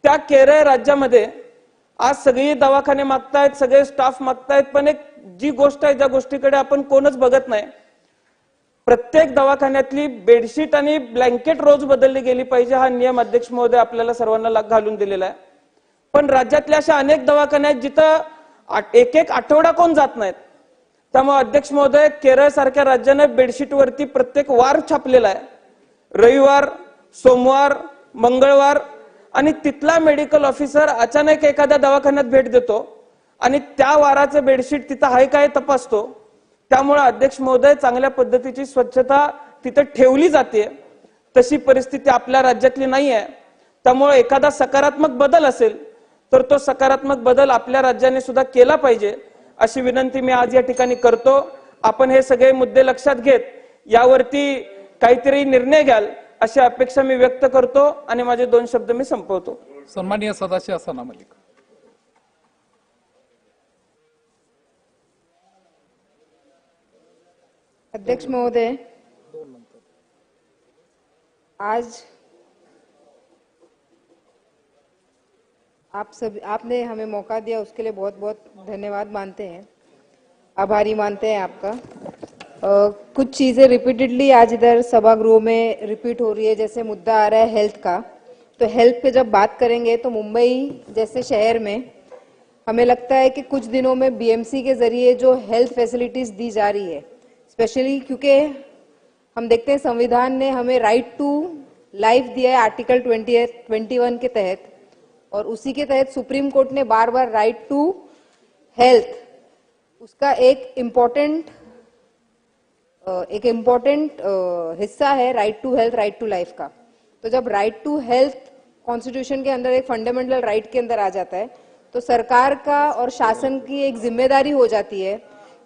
त्या केरळ राज्यामध्ये आज सगळे दवाखाने मागतायत, सगळे स्टाफ मागतायत, पण एक जी गोष्ट आहे ज्या गोष्टीकडे आपण कोणच बघत नाही, प्रत्येक दवाखान्यातली बेडशीट आणि ब्लँकेट रोज बदलली गेली पाहिजे हा नियम अध्यक्ष महोदय आपल्याला सर्वांना घालून दिलेला आहे. पण राज्यातल्या अशा अनेक दवाखाने आहेत जिथं एक आठवडा कोण जात नाहीत. त्यामुळे अध्यक्ष महोदय, केरळ सारख्या राज्याने बेडशीट वरती प्रत्येक वार छापलेला आहे, रविवार, सोमवार, मंगळवार, आणि तिथला मेडिकल ऑफिसर अचानक एखाद्या दवाखान्यात भेट देतो आणि त्या वाराचं बेडशीट तिथं आहे काय तपासतो. त्यामुळे अध्यक्ष महोदय, चांगल्या पद्धतीची स्वच्छता तिथे ठेवली जाते, तशी परिस्थिती आपल्या राज्यातली नाही आहे. त्यामुळे एखादा सकारात्मक बदल असेल तर तो सकारात्मक बदल आपल्या राज्याने सुद्धा केला पाहिजे अशी विनंती मी आज या ठिकाणी करतो. आपण हे सगळे मुद्दे लक्षात घेत यावरती काहीतरी निर्णय घ्याल अशी अपेक्षा मी व्यक्त करतो आणि माझे 2 शब्द मी संपवतो. सन्माननीय सदस्य सना मलिक. अध्यक्ष महोदय, आज आपने हमें मौका दिया उसके लिए बहुत बहुत धन्यवाद मानते हैं, आभारी मानते हैं आपका. कुछ चीजें रिपीटेडली आज इधर सभागृह में रिपीट हो रही है, जैसे मुद्दा आ रहा है हेल्थ का। तो हेल्थ पे जब बात करेंगे तो मुंबई जैसे शहर में हमें लगता है कि कुछ दिनों में बीएमसी के जरिए जो हेल्थ फैसिलिटीज दी जा रही है, स्पेशली क्योंकि हम देखते हैं संविधान ने हमें राइट टू लाइफ दिया है आर्टिकल 21 के तहत, और उसी के तहत सुप्रीम कोर्ट ने बार बार राइट टू हेल्थ उसका एक इम्पोर्टेंट हिस्सा है, right to health right to life का। तो जब राइट टू हेल्थ कॉन्स्टिट्यूशन के अंदर एक फंडामेंटल राइट के अंदर आ जाता है तो सरकार का और शासन की एक जिम्मेदारी हो जाती है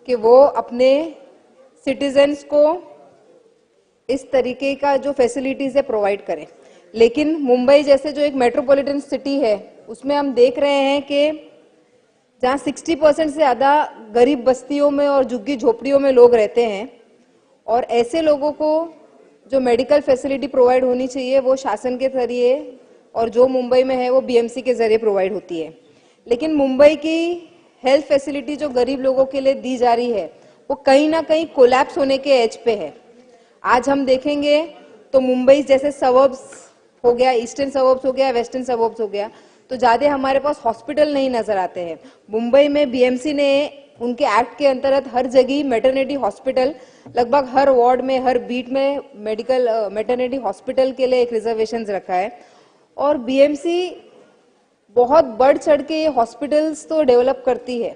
कि वो अपने सिटीजन्स को इस तरीके का जो फैसिलिटीज है प्रोवाइड करें। लेकिन मुंबई जैसे जो एक मेट्रोपॉलिटन सिटी है उसमें हम देख रहे हैं कि जहां 60% से ज्यादा गरीब बस्तियों में और झुग्गी झोपड़ियों में लोग रहते हैं, और ऐसे लोगों को जो मेडिकल फैसिलिटी प्रोवाइड होनी चाहिए वो शासन के जरिए, और जो मुंबई में है वो बीएमसी के जरिए प्रोवाइड होती है। लेकिन मुंबई की हेल्थ फैसिलिटी जो गरीब लोगों के लिए दी जा रही है वो कहीं ना कहीं कोलैप्स होने के एज पे है। आज हम देखेंगे तो मुंबई जैसे सबर्ब्स हो गया, ईस्टर्न सबर्ब्स हो गया, वेस्टर्न सबर्ब्स हो गया, तो ज्यादा हमारे पास हॉस्पिटल नहीं नजर आते हैं। मुंबई में बीएमसी ने उनके एक्ट के अंतर्गत हर जगह मैटरनिटी हॉस्पिटल, लगभग हर वार्ड में हर बीट में मेडिकल मैटरनिटी हॉस्पिटल के लिए एक रिजर्वेशन रखा है। और बीएमसी बहुत बढ़ चढ़ के ये हॉस्पिटल्स तो डेवलप करती है,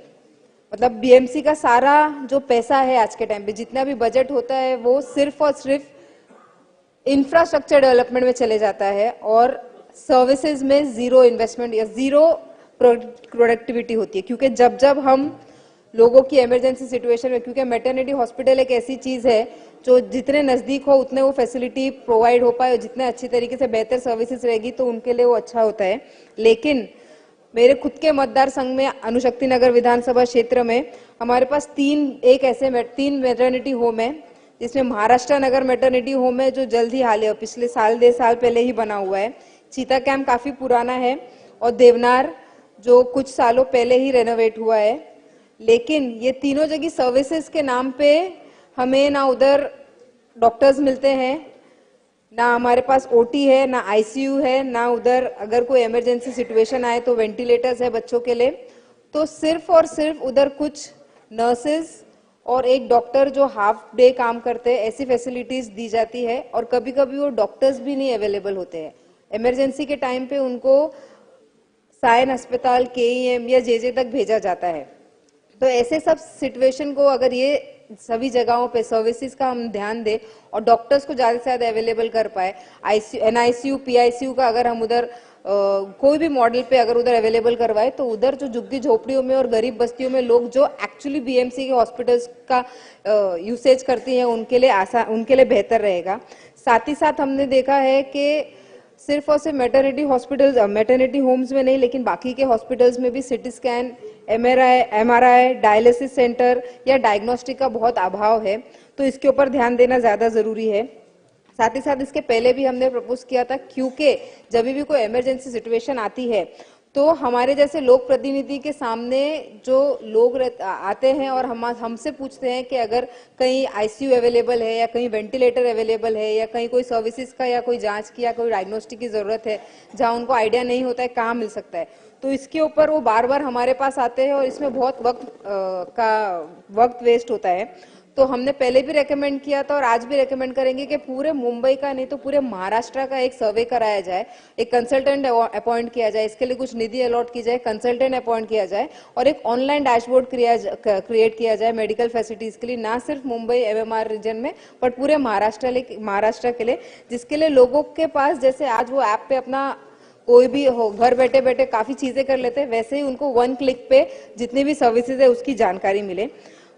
मतलब बीएमसी का सारा जो पैसा है आज के टाइम पे जितना भी बजट होता है वो सिर्फ और सिर्फ इंफ्रास्ट्रक्चर डेवलपमेंट में चले जाता है, और सर्विसेज में जीरो इन्वेस्टमेंट या जीरो प्रोडक्टिविटी होती है। क्योंकि जब जब हम लोगों की इमरजेंसी सिचुएशन में, क्योंकि मैटरनिटी हॉस्पिटल एक ऐसी चीज है जो जितने नजदीक हो उतने वो फैसिलिटी प्रोवाइड हो पाए, और जितने अच्छी तरीके से बेहतर सर्विसेज रहेगी तो उनके लिए वो अच्छा होता है। लेकिन मेरे खुद के मतदार संघ में अनुशक्ति नगर विधानसभा क्षेत्र में हमारे पास तीन मैटरनिटी होम है, जिसमें महाराष्ट्र नगर मैटरनिटी होम है जो जल्द ही हाल पिछले साल 1.5 साल पहले ही बना हुआ है, चीता कैंप काफी पुराना है, और देवनार जो कुछ सालों पहले ही रेनोवेट हुआ है। लेकिन ये तीनों जगह सर्विसेज के नाम पे हमें ना उधर डॉक्टर्स मिलते हैं, ना हमारे पास ओटी है, ना आईसीयू है, ना उधर अगर कोई इमरजेंसी सिचुएशन आए तो वेंटिलेटर्स है बच्चों के लिए। तो सिर्फ और सिर्फ उधर कुछ नर्सेज और एक डॉक्टर जो हाफ डे काम करते हैं, ऐसी फैसिलिटीज दी जाती है, और कभी कभी वो डॉक्टर्स भी नहीं अवेलेबल होते हैं। इमरजेंसी के टाइम पे उनको सायन अस्पताल, केईएम या जेजे तक भेजा जाता है। तो ऐसे सब सिचुएशन को अगर ये सभी जगहों पे सर्विसेज का हम ध्यान दें और डॉक्टर्स को ज्यादा से ज्यादा अवेलेबल कर पाए, आईसीयू, एनआईसीयू, पीआईसीयू का अगर हम उधर कोई भी मॉडल पे अगर उधर अवेलेबल करवाए, तो उधर जो झुग्गी झोपड़ियों में और गरीब बस्तियों में लोग जो एक्चुअली बीएमसी के हॉस्पिटल्स का यूसेज करती हैं उनके लिए बेहतर रहेगा। साथ ही साथ हमने देखा है कि सिर्फ और सिर्फ मैटरनिटी होम्स में नहीं, लेकिन बाकी के हॉस्पिटल्स में भी CT scan, MRI, dialysis centre या डायग्नोस्टिक का बहुत अभाव है, तो इसके ऊपर ध्यान देना ज्यादा जरूरी है। साथ ही साथ इसके पहले भी हमने प्रपोज किया था, क्योंकि जब भी कोई इमरजेंसी सिचुएशन आती है तो हमारे जैसे लोक प्रतिनिधि के सामने जो लोग आते हैं और हमसे पूछते हैं कि अगर कहीं आईसीयू अवेलेबल है या कहीं वेंटिलेटर अवेलेबल है या कहीं कोई सर्विसेज का या कोई जांच की या कोई डायग्नोस्टिक की जरूरत है, जहां उनको आइडिया नहीं होता है कहाँ मिल सकता है, तो इसके ऊपर वो बार बार हमारे पास आते हैं और इसमें बहुत वक्त वेस्ट होता है। तो हमने पहले भी रेकमेंड किया था और आज भी रेकमेंड करेंगे कि पूरे मुंबई का नहीं तो पूरे महाराष्ट्र का एक सर्वे कराया जाए, एक कंसल्टेंट अपॉइंट किया जाए, इसके लिए कुछ निधि अलॉट की जाए, कंसल्टेंट अपॉइंट किया जाए और एक ऑनलाइन डैशबोर्ड क्रिएट किया जाए मेडिकल फैसिलिटीज के लिए, ना सिर्फ मुंबई एमएमआर रीजन में बट पूरे महाराष्ट्र के लिए, जिसके लिए लोगों के पास जैसे आज वो ऐप पे अपना कोई भी हो घर बैठे बैठे काफी चीजें कर लेते हैं, वैसे ही उनको 1 क्लिक पे जितनी भी सर्विसेज है उसकी जानकारी मिले।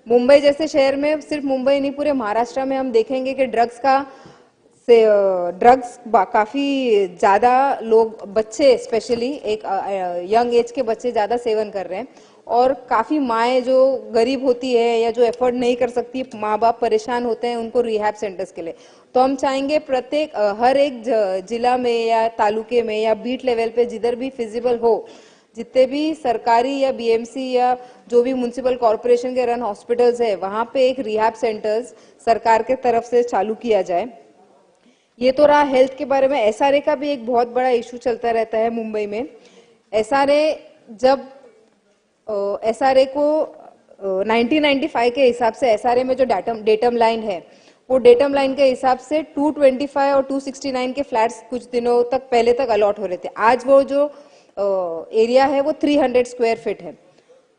मुंबई जैसे शहर में, सिर्फ मुंबई नहीं पूरे महाराष्ट्र में हम देखेंगे कि ड्रग्स काफी ज्यादा लोग, बच्चे स्पेशली एक यंग एज के बच्चे ज्यादा सेवन कर रहे हैं और काफी माएँ जो गरीब होती है या जो एफोर्ड नहीं कर सकती, माँ बाप परेशान होते हैं उनको रिहैब सेंटर्स के लिए। तो हम चाहेंगे हर एक जिला में या तालुके में या बीट लेवल पे जिधर भी फिजिबल हो, जितने भी सरकारी या बीएमसी या जो भी म्युनिसिपल कॉरपोरेशन के रन हॉस्पिटल्स है वहां पे एक रिहैब सेंटर्स सरकार के तरफ से चालू किया जाए। ये तो रहा हेल्थ के बारे में। एसआरए का भी एक बहुत बड़ा इशू चलता रहता है मुंबई में। एसआरए जब एसआरए को 1995 के हिसाब से एसआरए में जो डेटम लाइन है वो डेटम लाइन के हिसाब से 225 और 269 के फ्लैट्स कुछ दिनों तक पहले तक अलॉट हो रहे थे। आज वो जो एरिया है वो 300 स्क्वायर फीट है।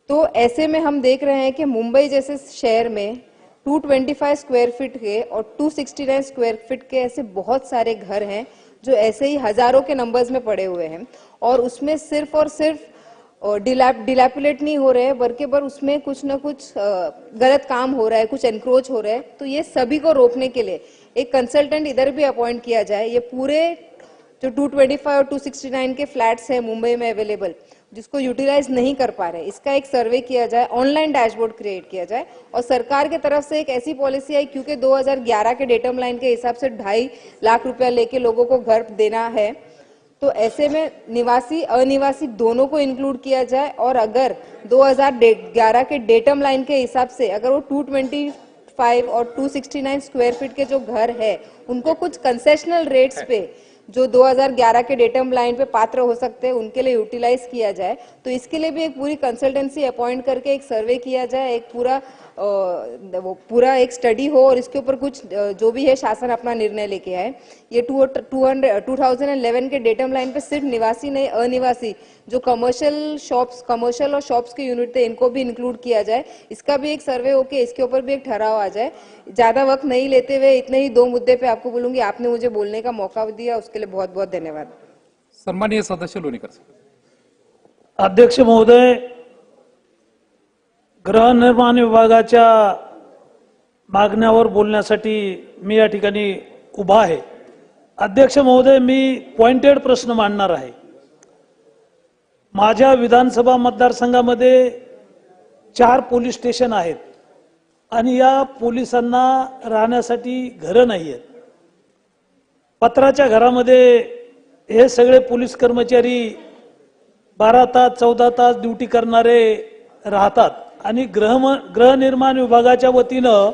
तो ऐसे में हम देख रहे हैं कि मुंबई जैसे शहर में 225 स्क्वायर फीट के और 269 स्क्वायर फीट के ऐसे बहुत सारे घर हैं जो ऐसे ही हजारों के नंबर्स में पड़े हुए हैं और उसमें सिर्फ और सिर्फ डिलैपुलेट नहीं हो रहे हैं बल्कि उसमें कुछ न कुछ गलत काम हो रहा है, कुछ एनक्रोच हो रहा है। तो ये सभी को रोकने के लिए एक कंसल्टेंट इधर भी अपॉइंट किया जाए। ये पूरे जो 225 और 269 के फ्लैट्स हैं मुंबई में अवेलेबल जिसको यूटिलाइज नहीं कर पा रहे, इसका एक सर्वे किया जाए, ऑनलाइन डैशबोर्ड क्रिएट किया जाए और सरकार के तरफ से एक ऐसी पॉलिसी आई क्योंकि 2011 के डेटम लाइन के हिसाब से 2.5 लाख रुपया लेके लोगों को घर देना है। तो ऐसे में निवासी अनिवासी दोनों को इंक्लूड किया जाए और अगर 2011 के डेटम लाइन के हिसाब से अगर वो 225 और 269 स्क्वायर फीट के जो घर है उनको कुछ कंसेशनल रेट्स पे जो 2011 के डेटम लाइन पे पात्र हो सकते हैं उनके लिए यूटिलाइज किया जाए। तो इसके लिए भी एक पूरी कंसल्टेंसी अपॉइंट करके एक सर्वे किया जाए, एक पूरा एक स्टडी हो और इसके ऊपर कुछ जो भी है शासन अपना निर्णय लेके आए। ये 2011 के डेटम लाइन पे सिर्फ निवासी नहीं अनिवासी जो कमर्शियल और शॉप्स के यूनिट थे इनको भी इंक्लूड किया जाए। इसका भी एक सर्वे होके इसके ऊपर भी एक ठहराव आ जाए। ज्यादा वक्त नहीं लेते हुए इतने ही 2 मुद्दे पे आपको बोलूंगी। आपने मुझे बोलने का मौका दिया उसके लिए बहुत बहुत धन्यवाद। सन्माननीय सदस्य लोणीकर साहेब। अध्यक्ष महोदय, गृहनिर्माण विभागाच्या मागण्यावर बोलण्यासाठी मी या ठिकाणी उभा आहे। अध्यक्ष महोदय, मी पॉइंटेड प्रश्न मांडणार आहे। माझ्या विधानसभा मतदारसंघामध्ये 4 पोलीस स्टेशन आहेत आणि या पोलिसांना राहण्यासाठी घरं नाही आहेत। पत्राच्या घरामध्ये हे सगळे पोलीस कर्मचारी 12 तास 14 तास ड्युटी करणारे राहतात आणि गृहनिर्माण विभागाच्या वतीनं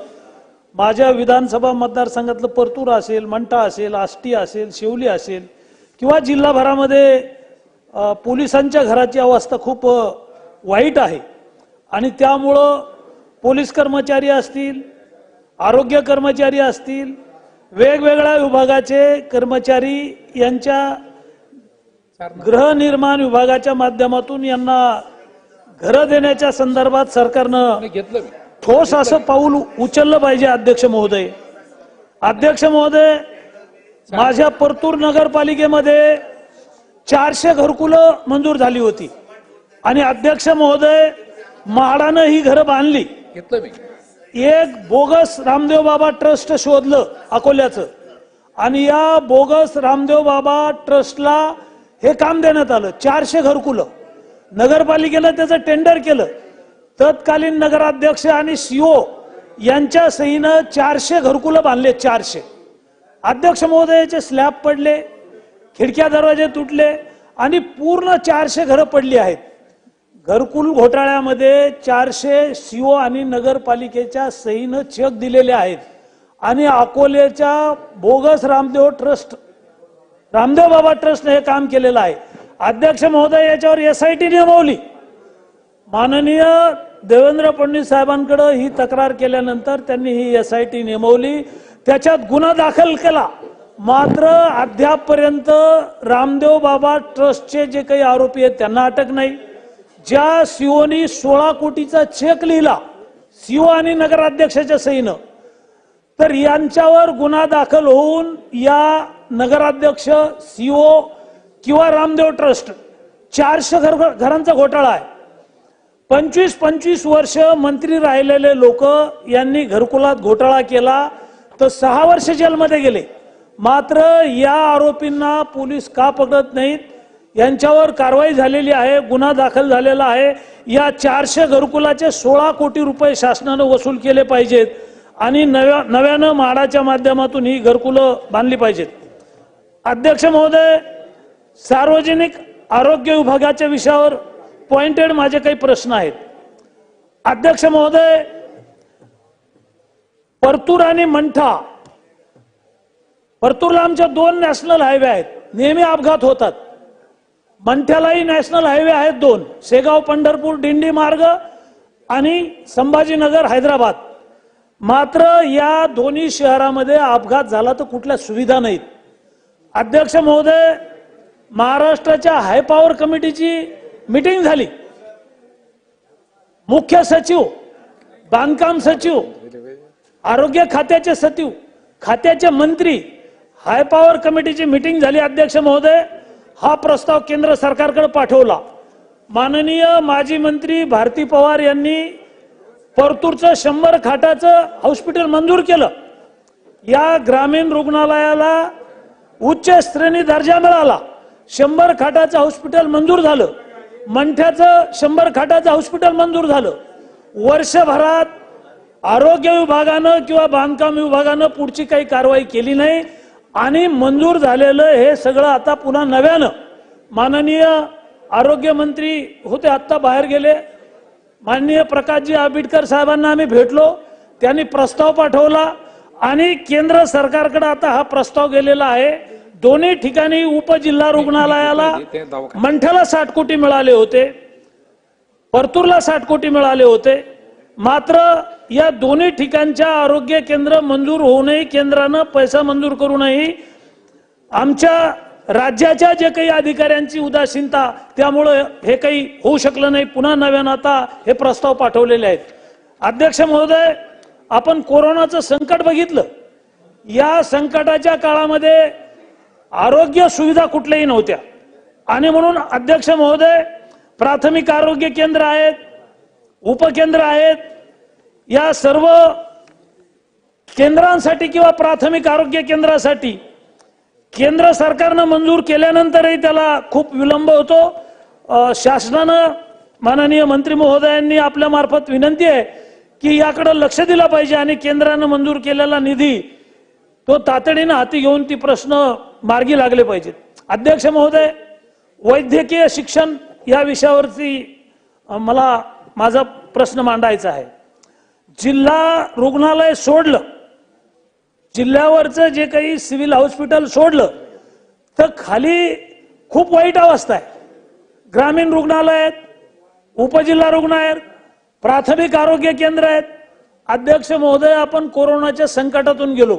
माझ्या विधानसभा मतदारसंघातलं परतूर असेल, मंठा असेल, आष्टी असेल, शिवली असेल किंवा जिल्हाभरामध्ये पोलिसांच्या घराची अवस्था खूप वाईट आहे आणि त्यामुळं पोलीस कर्मचारी असतील, आरोग्य कर्मचारी असतील, वेगवेगळ्या विभागाचे कर्मचारी यांच्या गृहनिर्माण विभागाच्या माध्यमातून यांना घर देण्याच्या संदर्भात सरकारनं ठोस असं पाऊल उचललं पाहिजे। अध्यक्ष महोदय, माझ्या परतूर नगरपालिकेमध्ये 400 घरकुलं मंजूर झाली होती आणि अध्यक्ष महोदय म्हाडानं ही घरं बांधली। एक बोगस रामदेव बाबा ट्रस्ट शोधलं अकोल्याचं आणि या बोगस रामदेव बाबा ट्रस्टला हे काम देण्यात आलं। 400 घरकुलं नगरपालिकेनं त्याचं टेंडर केलं। तत्कालीन नगराध्यक्ष आणि सीओ यांच्या सहीनं 400 घरकुलं बांधले। 400 अध्यक्ष महोदयाचे स्लॅब पडले, खिडक्या दरवाजे तुटले आणि पूर्ण 400 घरं पडली आहेत। घरकुल घोटाळ्यामध्ये 400 सीओ आणि नगरपालिकेच्या सहीनं चेक दिलेले आहेत आणि अकोल्याच्या बोगस रामदेव बाबा ट्रस्टने हे काम केलेलं आहे। अध्यक्ष महोदय, याच्यावर एसआयटी नेमवली। माननीय देवेंद्र फडणवीस साहेबांकडे ही तक्रार केल्यानंतर त्यांनी ही एसआयटी नेमवली, त्याच्यात गुन्हा दाखल केला। मात्र अद्यापपर्यंत रामदेव बाबा ट्रस्टचे जे काही आरोपी आहेत त्यांना अटक नाही। ज्या सीओनी 16 कोटीचा चेक लिहिला सीओ आणि नगराध्यक्षाच्या सहीनं, तर यांच्यावर गुन्हा दाखल होऊन या नगराध्यक्ष, सीओ किंवा रामदेव ट्रस्ट 400 घरांचा घोटाळा आहे। 25 वर्ष मंत्री राहिलेले लोक यांनी घरकुलात घोटाळा केला तर 6 वर्ष जेलमध्ये गेले। मात्र या आरोपींना पोलीस का पकडत नाहीत? यांच्यावर कारवाई झालेली आहे, गुन्हा दाखल झालेला आहे। या 400 घरकुलाचे 16 कोटी रुपये शासनाने वसूल केले पाहिजेत आणि नव्यानं म्हाडाच्या माध्यमातून ही घरकुलं बांधली पाहिजेत। अध्यक्ष महोदय, सार्वजनिक आरोग्य विभागाच्या विषयावर पॉइंटेड माझे काही प्रश्न आहेत. अध्यक्ष महोदय, परतूर आणि मंठा, परतूरला आमच्या 2 नॅशनल हायवे आहेत, नेहमी अपघात होतात. मंठ्यालाही नॅशनल हायवे आहेत 2, शेगाव पंढरपूर दिंडी मार्ग आणि संभाजीनगर हैदराबाद. मात्र या दोन्ही शहरामध्ये अपघात झाला तर कुठल्या सुविधा नाहीत. अध्यक्ष महोदय, महाराष्ट्राच्या हाय पॉवर कमिटीची मीटिंग झाली. मुख्य सचिव, बांधकाम सचिव, आरोग्य खात्याचे सचिव, खात्याचे मंत्री, हाय पॉवर कमिटीची मीटिंग झाली. अध्यक्ष महोदय, हा प्रस्ताव केंद्र सरकारकडे पाठवला. माननीय माजी मंत्री भारती पवार यांनी परतूरचं 100 खाटाचं हॉस्पिटल मंजूर केलं. या ग्रामीण रुग्णालयाला उच्च श्रेणी दर्जा मिळाला. 100 खाटाचं हॉस्पिटल मंजूर झालं. मंठ्याचं 100 खाटाचं हॉस्पिटल मंजूर झालं. वर्षभरात आरोग्य विभागानं किंवा बांधकाम विभागानं पुढची काही कारवाई केली नाही आणि मंजूर झालेलं हे सगळं आता पुन्हा नव्यानं माननीय आरोग्य मंत्री होते, आता बाहेर गेले, माननीय प्रकाशजी आंबेडकर साहेबांना आम्ही भेटलो. त्यांनी प्रस्ताव पाठवला आणि केंद्र सरकारकडे आता हा प्रस्ताव गेलेला आहे. दोन्ही ठिकाणी उपजिल्हा रुग्णालयाला मंठ्याला 60 कोटी मिळाले होते, परतूरला 60 कोटी मिळाले होते. मात्र या दोन्ही ठिकाणच्या आरोग्य केंद्र मंजूर होऊनही, केंद्रानं पैसा मंजूर करूनही आमच्या राज्याच्या जे काही अधिकाऱ्यांची उदासीनता, त्यामुळे हे काही होऊ शकलं नाही. पुन्हा नव्यानं आता हे प्रस्ताव पाठवलेले आहेत. अध्यक्ष महोदय, आपण कोरोनाचं संकट बघितलं. या संकटाच्या काळामध्ये आरोग्य सुविधा कुठल्याही नव्हत्या आणि म्हणून अध्यक्ष महोदय, प्राथमिक आरोग्य केंद्र आहेत, उपकेंद्र आहेत, या सर्व केंद्रांसाठी किंवा प्राथमिक आरोग्य केंद्रासाठी केंद्र सरकारनं मंजूर केल्यानंतरही त्याला खूप विलंब होतो. शासनानं, माननीय मंत्री महोदयांनी आपल्या मार्फत विनंती आहे की याकडे लक्ष दिलं पाहिजे आणि केंद्रानं मंजूर केलेला निधी तो तातडीनं हाती घेऊन ती प्रश्न मार्गी लागले पाहिजेत. अध्यक्ष महोदय, वैद्यकीय शिक्षण या विषयावरती मला माझा प्रश्न मांडायचा आहे. जिल्हा रुग्णालय सोडलं, जिल्ह्यावरचं जे काही सिव्हिल हॉस्पिटल सोडलं तर खाली खूप वाईट अवस्था आहे. ग्रामीण रुग्णालय आहेत, उपजिल्हा रुग्णालय आहेत, प्राथमिक आरोग्य केंद्र आहेत. अध्यक्ष महोदय, आपण कोरोनाच्या संकटातून गेलो.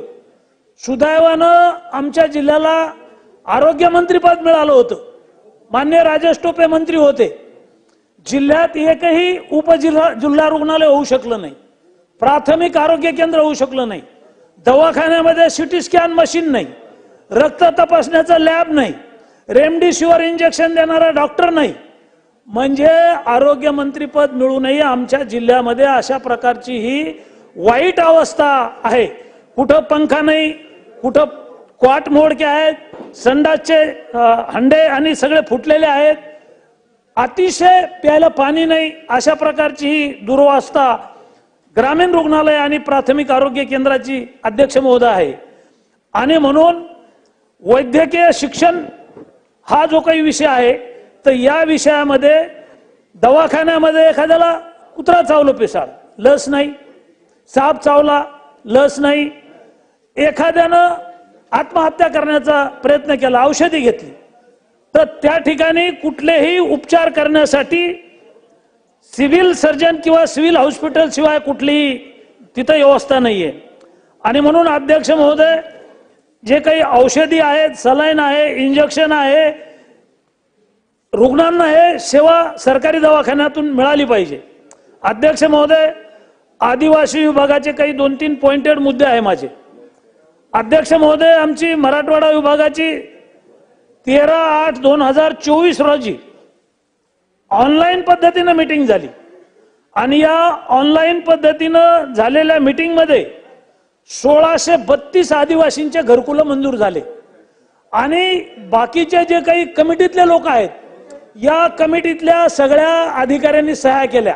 सुदैवानं आमच्या जिल्ह्याला आरोग्य मंत्रीपद मिळालं होतं. मान्य राजेश टोपे मंत्री होते. जिल्ह्यात एकही जिल्हा रुग्णालय होऊ शकलं नाही, प्राथमिक आरोग्य केंद्र होऊ शकलं नाही, दवाखान्यामध्ये सिटी स्कॅन मशीन नाही, रक्त तपासण्याचा लॅब नाही, रेमडेसिवीर इंजेक्शन देणारा डॉक्टर नाही. म्हणजे आरोग्य मंत्रीपद मिळूनही आमच्या जिल्ह्यामध्ये अशा प्रकारची ही वाईट अवस्था आहे. कुठं पंखा नाही, कुठं क्वाट मोडके आहेत, संडासचे हंडे आणि सगळे फुटलेले आहेत, अतिशय प्यायला पाणी नाही, अशा प्रकारची ही दुरवस्था ग्रामीण रुग्णालय आणि प्राथमिक आरोग्य केंद्राची अध्यक्ष महोदय आहे. आणि म्हणून वैद्यकीय शिक्षण हा जो काही विषय आहे तर या विषयामध्ये दवाखान्यामध्ये एखाद्याला कुत्रा चावलं पिसाळ, लस नाही, साप चावला, लस नाही, एखाद्यानं आत्महत्या करण्याचा प्रयत्न केला, औषधी घेतली, तर त्या ठिकाणी कुठलेही उपचार करण्यासाठी सिव्हिल सर्जन किंवा सिव्हिल हॉस्पिटल शिवाय कुठलीही तिथं व्यवस्था नाहीये. आणि म्हणून अध्यक्ष महोदय, जे काही औषधी आहेत, सलाईन आहे, इंजेक्शन आहे, रुग्णांना हे सेवा सरकारी दवाखान्यातून मिळाली पाहिजे. अध्यक्ष महोदय, आदिवासी विभागाचे काही 2-3 पॉइंटेड मुद्दे आहे माझे. अध्यक्ष महोदय, आमची मराठवाडा विभागाची 13/8/2024 रोजी ऑनलाईन पद्धतीनं मीटिंग झाली आणि या ऑनलाईन पद्धतीनं झालेल्या मीटिंग मध्ये 1632 आदिवासींचे घरकुलं मंजूर झाले. आणि बाकीचे जे काही कमिटीतले लोक आहेत, या कमिटीतल्या सगळ्या अधिकाऱ्यांनी सह्या केल्या,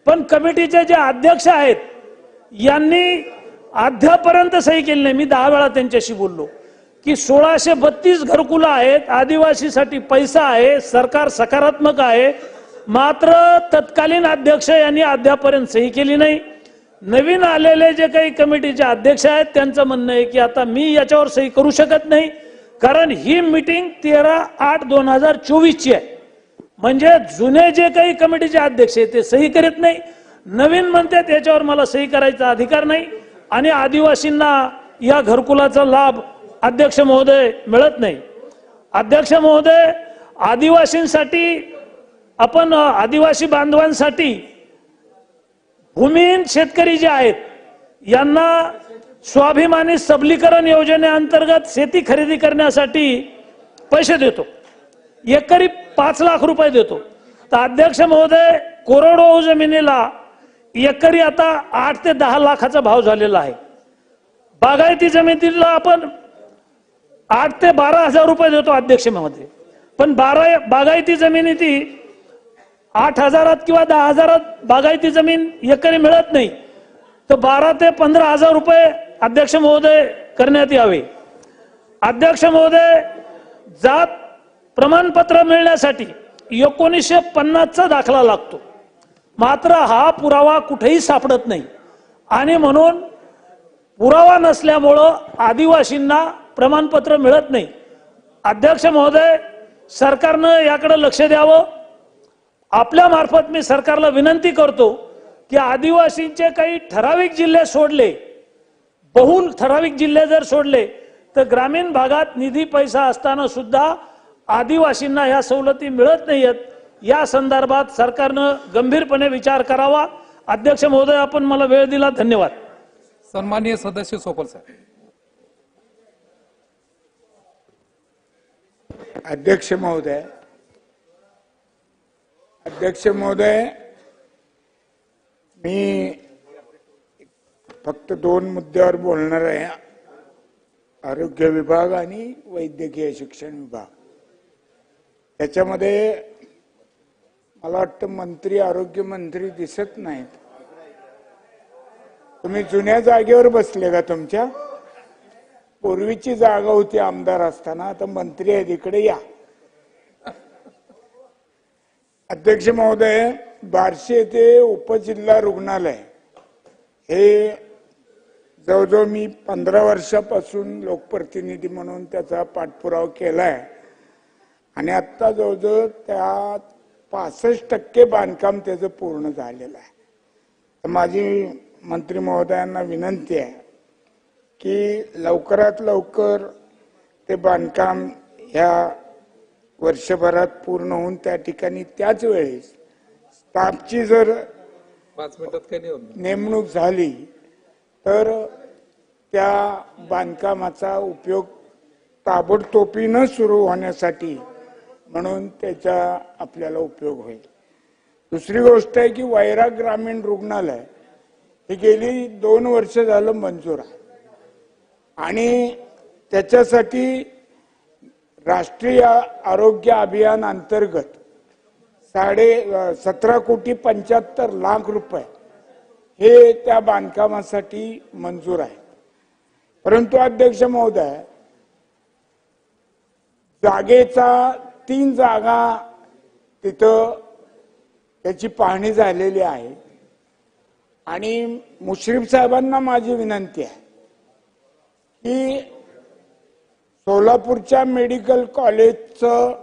पण कमिटीचे जे अध्यक्ष आहेत यांनी अद्यापर्यंत सही केली नाही. मी 10 वेळा त्यांच्याशी बोललो की 1632 घरकुलं आहेत, आदिवासीसाठी पैसा आहे, सरकार सकारात्मक आहे, मात्र तत्कालीन अध्यक्ष यांनी अद्यापर्यंत सही केली नाही. नवीन आलेले जे काही कमिटीचे अध्यक्ष आहेत त्यांचं म्हणणं आहे की आता मी याच्यावर सही करू शकत नाही, कारण ही मीटिंग 13/8/2024 ची आहे. म्हणजे जुने जे काही कमिटीचे अध्यक्ष आहेत ते सही करीत नाही, नवीन म्हणतात याच्यावर मला सही करायचा अधिकार नाही, आणि आदिवासींना या घरकुलाचा लाभ अध्यक्ष महोदय मिळत नाही. अध्यक्ष महोदय, आदिवासींसाठी आपण आदिवासी बांधवांसाठी भूमिहीन शेतकरी जे आहेत यांना स्वाभिमानी सबलीकरण योजनेअंतर्गत शेती खरेदी करण्यासाठी पैसे देतो, एकरी 5 लाख रुपये देतो. तर अध्यक्ष महोदय, कोरडवाहू जमिनीला एकरी आता 8 ते 10 लाखाचा भाव झालेला आहे. बागायती जमिनीला आपण 8 ते 12 हजार रुपये देतो अध्यक्ष महोदय, पण बागायती जमिनी ती 8,000 किंवा 10,000 बागायती जमीन एकरी मिळत नाही. तर 12 ते 15 हजार रुपये अध्यक्ष महोदय करण्यात यावे. अध्यक्ष महोदय, जात प्रमाणपत्र मिळण्यासाठी 1950चा दाखला लागतो, मात्र हा पुरावा कुठेही सापडत नाही, आणि म्हणून पुरावा नसल्यामुळं आदिवासींना प्रमाणपत्र मिळत नाही. अध्यक्ष महोदय, सरकारनं याकडे लक्ष द्यावं. आपल्या मार्फत मी सरकारला विनंती करतो की आदिवासींचे काही ठराविक जिल्हे सोडले, बहुल ठराविक जिल्हे जर सोडले तर ग्रामीण भागात निधी पैसा असताना सुद्धा आदिवासींना ह्या सवलती मिळत नाहीत. या संदर्भात सरकारनं गंभीरपणे विचार करावा. अध्यक्ष महोदय, आपण मला वेळ दिला, धन्यवाद. सन्माननीय सदस्य सोपल साहेब. अध्यक्ष महोदय, मी फक्त 2 मुद्द्यावर बोलणार आहे, आरोग्य विभाग आणि वैद्यकीय शिक्षण विभाग. त्याच्यामध्ये मला वाटतं मंत्री, आरोग्य मंत्री दिसत नाहीत. तुम्ही जुन्या जागेवर बसले का? तुमच्या पूर्वीची जागा होती आमदार असताना, आता मंत्री आहेत, इकडे या. अध्यक्ष महोदय, बार्शी येथे उपजिल्हा रुग्णालय हे जवळजवळ मी 15 वर्षापासून लोकप्रतिनिधी म्हणून त्याचा पाठपुरावा केलाय, आणि आता जवळजवळ त्या 65% बांधकाम त्याचं पूर्ण झालेलं आहे. तर माझी मंत्री महोदयांना विनंती आहे की लवकरात लवकर ते बांधकाम ह्या वर्षभरात पूर्ण होऊन त्या ठिकाणी त्याच वेळेस स्टाफची जर 5 मिनिटात काही नाही होत. नेमणूक झाली तर त्या बांधकामाचा उपयोग ताबडतोबीनं सुरू होण्यासाठी म्हणून त्याचा आपल्याला उपयोग होईल. दुसरी गोष्ट आहे की वैराग ग्रामीण रुग्णालय हे गेली 2 वर्ष झालं मंजूर आहे, आणि त्याच्यासाठी राष्ट्रीय आरोग्य अभियान अंतर्गत 17,75,00,000 रुपये हे त्या बांधकामासाठी मंजूर आहे. परंतु अध्यक्ष महोदय, जागेचा 3 जागा तिथं त्याची पाहणी झालेली आहे, आणि मुश्रीफ साहेबांना माझी विनंती आहे की सोलापूरच्या मेडिकल कॉलेजचं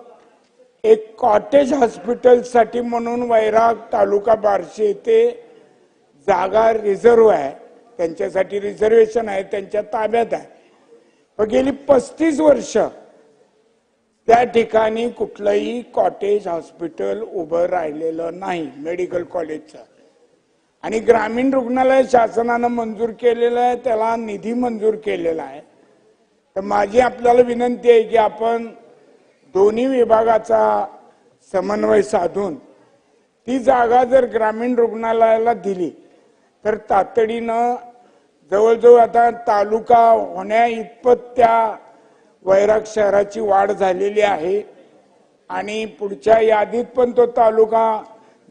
एक कॉटेज हॉस्पिटलसाठी म्हणून वैराग तालुका बार्शी येथे जागा रिझर्व आहे, त्यांच्यासाठी रिझर्वेशन आहे, त्यांच्या ताब्यात आहे. पण गेली 35 वर्ष त्या ठिकाणी कुठलंही कॉटेज हॉस्पिटल उभं राहिलेलं नाही मेडिकल कॉलेजचं, आणि ग्रामीण रुग्णालय शासनानं मंजूर केलेलं आहे, त्याला निधी मंजूर केलेला आहे. तर माझी आपल्याला विनंती आहे की आपण दोन्ही विभागाचा समन्वय साधून ती जागा जर ग्रामीण रुग्णालयाला दिली तर तातडीनं जवळजवळ आता तालुका होण्या इतपत त्या वैराग शहराची वाढ झालेली आहे, आणि पुढच्या यादीत पण तो तालुका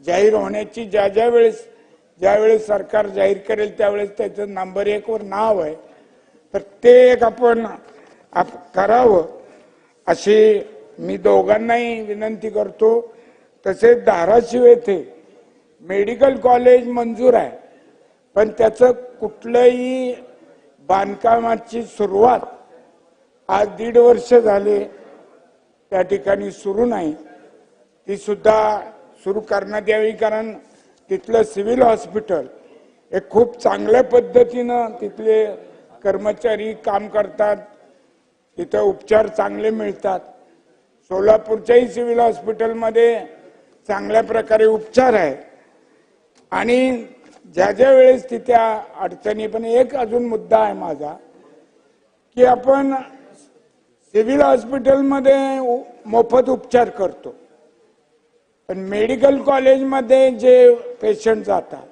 जाहीर होण्याची ज्यावेळेस सरकार जाहीर करेल त्यावेळेस त्याचं नंबर 1 वर नाव आहे. तर ते एक आपण करावं अशी मी दोघांनाही विनंती करतो. तसेच धाराशिव येथे मेडिकल कॉलेज मंजूर आहे, पण त्याचं कुठलंही बांधकामाची सुरुवात आज 1.5 वर्ष झाले त्या ठिकाणी सुरू नाही. ती सुद्धा सुरू करण्यात यावी, कारण तिथलं सिव्हिल हॉस्पिटल हे खूप चांगल्या पद्धतीनं तिथले कर्मचारी काम करतात, तिथं उपचार चांगले मिळतात. सोलापूरच्याही सिव्हिल हॉस्पिटलमध्ये चांगल्या प्रकारे उपचार आहे. आणि ज्या वेळेस तिथे अडचणी, पण एक अजून मुद्दा आहे माझा, की आपण सिव्हिल हॉस्पिटलमध्ये मोफत उपचार करतो, पण मेडिकल कॉलेजमध्ये जे पेशंट जातात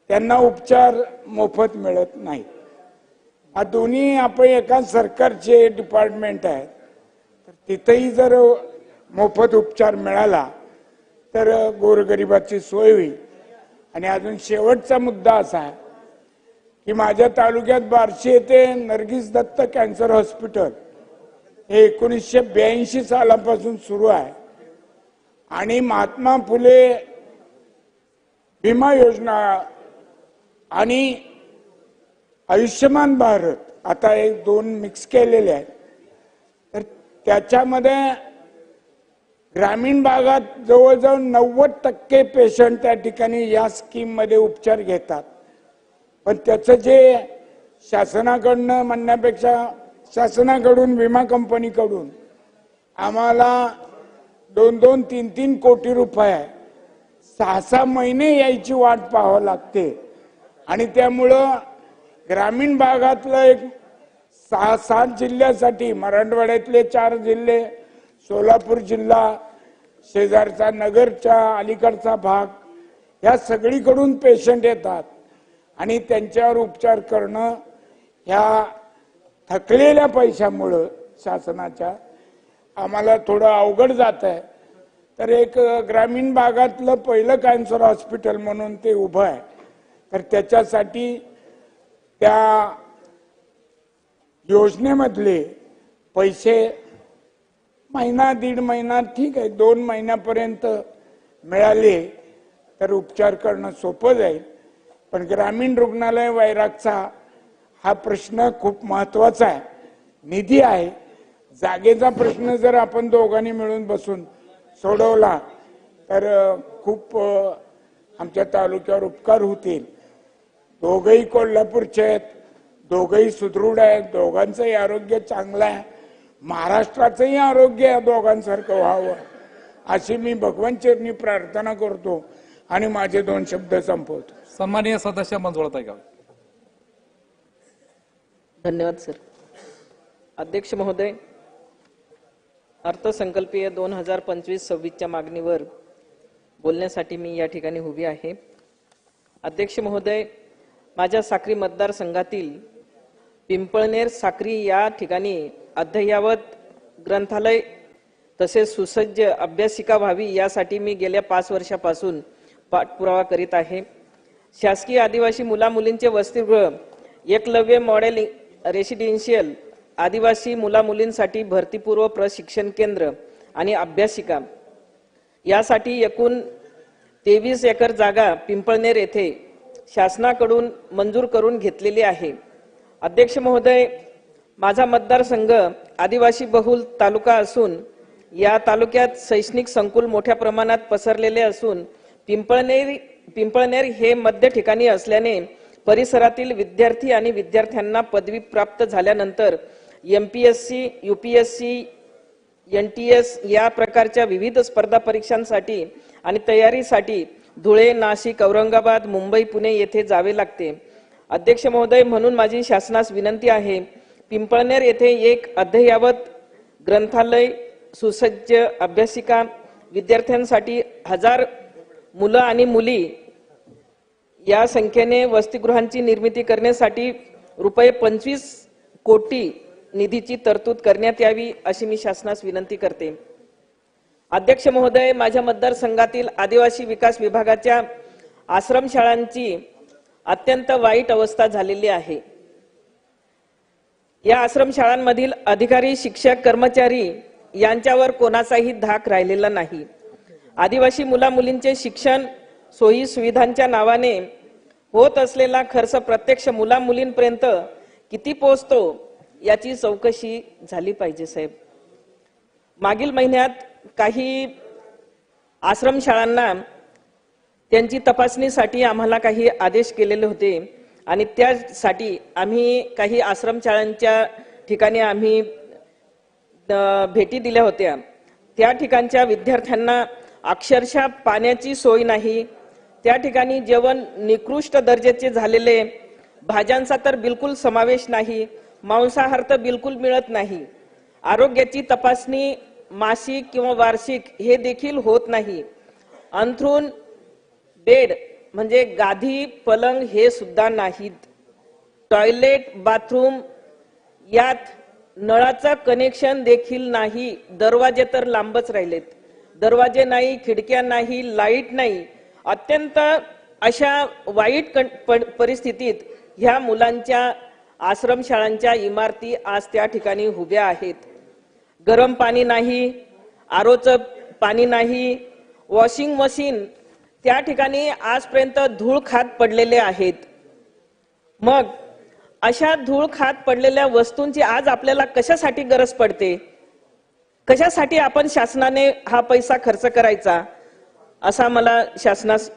त्यांना उपचार मोफत मिळत नाही. हा दोन्ही आपण एका सरकारचे डिपार्टमेंट आहे, तर तिथेही जर मोफत उपचार मिळाला तर गोरगरिबाची सोय होईल. आणि अजून शेवटचा मुद्दा असा आहे की माझ्या तालुक्यात बार्शी येथे नर्गिस दत्त कॅन्सर हॉस्पिटल हे 1982 सालापासून सुरू आहे. आणि महात्मा फुले विमा योजना आणि आयुष्यमान भारत आता एक 2 मिक्स केलेले आहेत. तर त्याच्यामध्ये ग्रामीण भागात जवळजवळ 90% पेशंट त्या ठिकाणी या स्कीम मध्ये उपचार घेतात. पण त्याचं जे शासनाकडनं म्हणण्यापेक्षा शासनाकडून विमा कंपनीकडून आम्हाला 2-2, 3-3 कोटी रुपये 6-6 महिने यायची वाट पाहावी लागते. आणि त्यामुळं ग्रामीण भागातलं एक 6-7 जिल्ह्यासाठी, मराठवाड्यातले 4 जिल्हे, सोलापूर जिल्हा, शेजारचा नगरच्या अलीकडचा भाग, या सगळीकडून पेशंट येतात आणि त्यांच्यावर उपचार करणं ह्या थकलेल्या पैशामुळं शासनाच्या आम्हाला थोडं अवघड जात आहे. तर एक ग्रामीण भागातलं पहिलं कॅन्सर हॉस्पिटल म्हणून ते उभं आहे. तर त्याच्यासाठी त्या योजनेमधले पैसे महिना 1.5 महिना ठीक आहे, 2 महिन्यापर्यंत मिळाले तर उपचार करणं सोपं जाईल. पण ग्रामीण रुग्णालय वैरागचा हा प्रश्न खूप महत्वाचा आहे. निधी आहे, जागेचा प्रश्न जर आपण दोघांनी मिळून बसून सोडवला तर खूप आमच्या तालुक्यावर उपकार होतील. दोघंही कोल्हापूरचे आहेत, दोघंही सुदृढ आहेत, दोघांचंही आरोग्य चांगलं आहे. महाराष्ट्राचंही आरोग्य या दोघांसारखं व्हावं अशी मी भगवान चरणी प्रार्थना करतो आणि माझे 2 शब्द संपवतो. सन्माननीय सदस्य मंजुळाताई गाव. धन्यवाद सर. अध्यक्ष महोदय, अर्थसंकल्पीय 2025-26च्या मागणीवर बोलण्यासाठी मी या ठिकाणी उभी आहे. अध्यक्ष महोदय, माझ्या साक्री मतदारसंघातील पिंपळनेर साक्री या ठिकाणी अद्ययावत ग्रंथालय तसेच सुसज्ज अभ्यासिका व्हावी यासाठी मी गेल्या 5 वर्षापासून पाठपुरावा करीत आहे. शासकीय आदिवासी मुलामुलींचे वसतिगृह, एकलव्य मॉडेल रेसिडेन्शियल, आदिवासी मुलामुलींसाठी भरतीपूर्व प्रशिक्षण केंद्र आणि अभ्यासिका यासाठी एकूण 23 एकर जागा पिंपळनेर येथे शासनाकडून मंजूर करून घेतलेली आहे. अध्यक्ष महोदय, माझा मतदारसंघ आदिवासी बहुल तालुका असून या तालुक्यात शैक्षणिक संकुल मोठ्या प्रमाणात पसरलेले असून पिंपळनेर हे मध्य ठिकाणी असल्याने परिसरातील विद्यार्थी आणि विद्यार्थ्यांना पदवी प्राप्त झाल्यानंतर MPSC, UPSC, NTS या प्रकारच्या विविध स्पर्धा परीक्षांसाठी आणि तयारीसाठी धुळे, नाशिक, औरंगाबाद, मुंबई, पुणे येथे जावे लागते. अध्यक्ष महोदय, म्हणून माझी शासनास विनंती आहे, पिंपळनेर येथे एक अद्ययावत ग्रंथालय, सुसज्ज अभ्यासिका, विद्यार्थ्यांसाठी 1000 मुलं आणि मुली या संख्येने वसतिगृहांची निर्मिती करण्यासाठी ₹25 कोटी निधीची तरतूद करण्यात यावी अशी मी शासनास विनंती करते. अध्यक्ष महोदय, माझ्या मतदारसंघातील आदिवासी विकास विभागाच्या आश्रमशाळांची अत्यंत वाईट अवस्था झालेली आहे. या आश्रमशाळांमधील अधिकारी, शिक्षक, कर्मचारी यांच्यावर कोणाचाही धाक राहिलेला नाही. आदिवासी मुलामुलींचे शिक्षण सोयी सुविधांच्या नावाने होत असलेला खर्च प्रत्यक्ष मुलामुलींपर्यंत किती पोहोचतो याची चौकशी झाली पाहिजे साहेब. मागील महिन्यात काही आश्रमशाळांना त्यांची तपासणीसाठी आम्हाला काही आदेश केलेले होते आणि त्यासाठी आम्ही काही आश्रमशाळांच्या ठिकाणी आम्ही भेटी दिल्या होत्या. त्या ठिकाणच्या विद्यार्थ्यांना अक्षरशः पाण्याची सोय नाही. त्या ठिकाणी जेवण निकृष्ट दर्जाचे झालेले, भाज्यांचा तर बिलकुल समावेश नाही, मांसाहार तर बिलकुल मिळत नाही. आरोग्याची तपासणी मासिक किंवा वार्षिक हे देखील होत नाही. अंथरूण, बेड म्हणजे गादी, पलंग हे सुद्धा नाहीत. टॉयलेट, बाथरूम यात नळाचं कनेक्शन देखील नाही. दरवाजे तर लांबच राहिलेत. दरवाजे नाही, खिडक्या नाही, लाईट नाही. अत्यंत अशा वाईट परिस्थितीत ह्या मुलांच्या आश्रमशाळांच्या इमारती आज त्या ठिकाणी उभ्या आहेत. गरम पाणी नाही, आरोचं पाणी नाही, वॉशिंग मशीन त्या ठिकाणी आजपर्यंत धूळ खात पडलेले आहेत. मग अशा धूळ खात पडलेल्या वस्तूंची आज आपल्याला कशासाठी गरज पडते? कशासाठी आपण शासनाने हा पैसा खर्च करायचा असा मला शासनास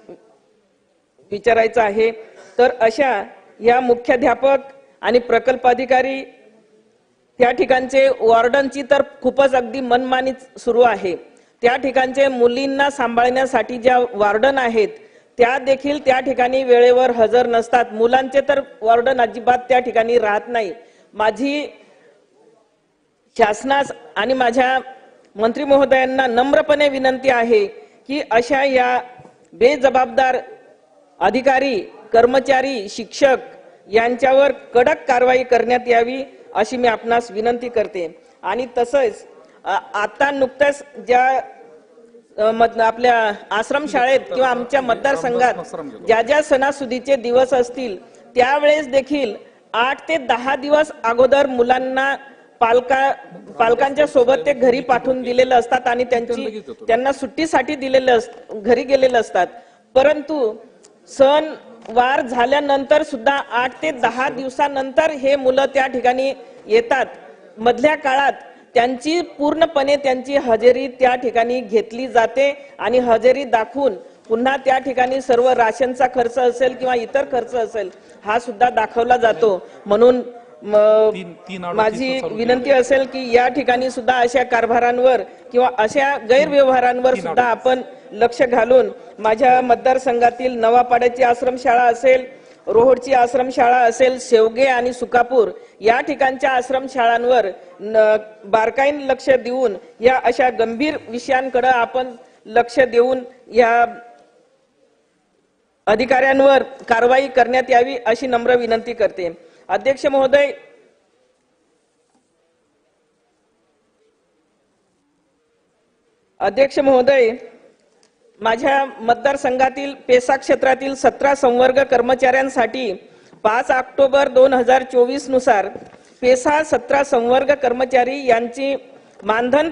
विचारायचं आहे. तर अशा या मुख्याध्यापक आणि प्रकल्प अधिकारी त्या ठिकाणचे वॉर्डनची तर खूपच अगदी मनमानी सुरू आहे. त्या ठिकाणचे मुलींना सांभाळण्यासाठी ज्या वॉर्डन आहेत त्या देखील त्या ठिकाणी वेळेवर हजर नसतात. मुलांचे तर वॉर्डन अजिबात त्या ठिकाणी राहत नाही. माझी शासनास आणि माझ्या मंत्री महोदयांना नम्रपणे विनंती आहे की अशा या बेजबाबदार अधिकारी, कर्मचारी, शिक्षक यांच्यावर कडक कारवाई करण्यात यावी अशी मी आपणास विनंती करते. आणि तसंच आता नुकतंच ज्या आपल्या आश्रमशाळेत किंवा आमच्या मतदारसंघात ज्या ज्या सणासुदीचे दिवस असतील त्यावेळेस देखील 8 ते 10 दिवस अगोदर मुलांना पालकांच्या सोबत ते घरी पाठवून दिलेले असतात आणि त्यांना सुट्टीसाठी घरी गेलेले असतात. परंतु सण वार झाल्यानंतर सुद्धा 8 ते 10 दिवसानंतर हे मुलं त्या ठिकाणी येतात. मधल्या काळात त्यांची पूर्णपणे त्यांची हजेरी त्या ठिकाणी घेतली जाते आणि हजेरी दाखवून पुन्हा त्या ठिकाणी सर्व राशनचा खर्च असेल किंवा इतर खर्च असेल हा सुद्धा दाखवला जातो. म्हणून माझी विनंती असेल की या ठिकाणी सुद्धा अशा कारभारांवर किंवा अशा गैरव्यवहारांवर सुद्धा आपण लक्ष घालून माझ्या मतदारसंघातील नवापाड्याची आश्रमशाळा असेल, रोहडची आश्रमशाळा असेल, शेवगे आणि सुकापूर या ठिकाणच्या आश्रमशाळांवर बारकाईने लक्ष देऊन या अशा गंभीर विषयांकडे आपण लक्ष देऊन या अधिकाऱ्यांवर कारवाई करण्यात यावी अशी नम्र विनंती करते. अध्यक्ष महोदय, माझ्या मतदारसंघातील पेसा क्षेत्रातील 17 संवर्ग कर्मचाऱ्यांसाठी 5 ऑक्टोबर 2024 नुसार पेसा 17 संवर्ग कर्मचारी यांची मानधन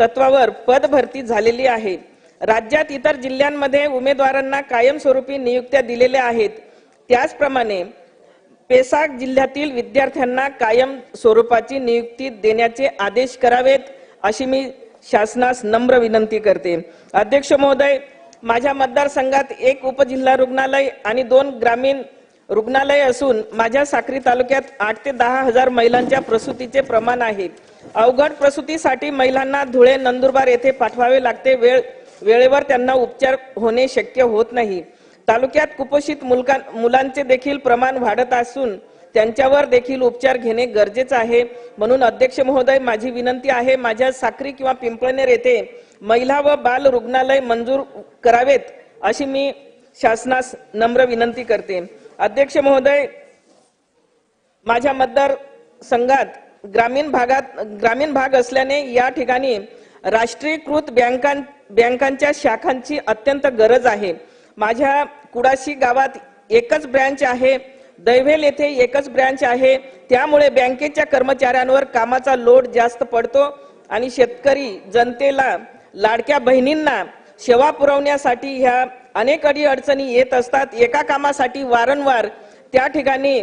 तत्वावर पदभरती झालेली आहे. राज्यात इतर जिल्ह्यांमध्ये उमेदवारांना कायमस्वरूपी नियुक्त्या दिलेल्या आहेत. त्याचप्रमाणे पेसा जिल्ह्यातील विद्यार्थ्यांना कायम स्वरूपाची नियुक्ती देण्याचे आदेश करावेत अशी मी शासनास नम्र विनंती करते. अध्यक्ष महोदय, माझ्या मतदारसंघात 1 उपजिल्हा रुग्णालय आणि 2 ग्रामीण रुग्णालय असून माझ्या साक्री तालुक्यात 8 ते 10 हजार महिलांच्या प्रसूतीचे प्रमाण आहे. अवघड प्रसूतीसाठी महिलांना धुळे, नंदुरबार येथे पाठवावे लागते. वेळेवर त्यांना उपचार होणे शक्य होत नाही. तालुक्यात कुपोषित मुलांचे देखील प्रमाण वाढत असून त्यांच्यावर देखील उपचार घेणे गरजेचे आहे. म्हणून अध्यक्ष महोदय, माझी विनंती आहे माझ्या साक्री किंवा पिंपळनेर येथे महिला व बाल रुग्णालय मंजूर करावेत अशी मी शासनास नम्र विनंती करते. अध्यक्ष महोदय, माझ्या मतदारसंघात ग्रामीण भाग असल्याने या ठिकाणी राष्ट्रीयकृत बँकांच्या शाखांची अत्यंत गरज आहे. माझ्या कुडाशी गावात एकच ब्रँच आहे, दैवेल येथे एकच ब्रँच आहे. त्यामुळे बँकेच्या कर्मचाऱ्यांवर कामाचा लोड जास्त पडतो आणि शेतकरी जनतेला, लाडक्या बहिणींना सेवा पुरवण्यासाठी ह्या अनेक अडचणी येत असतात. एका कामासाठी वारंवार त्या ठिकाणी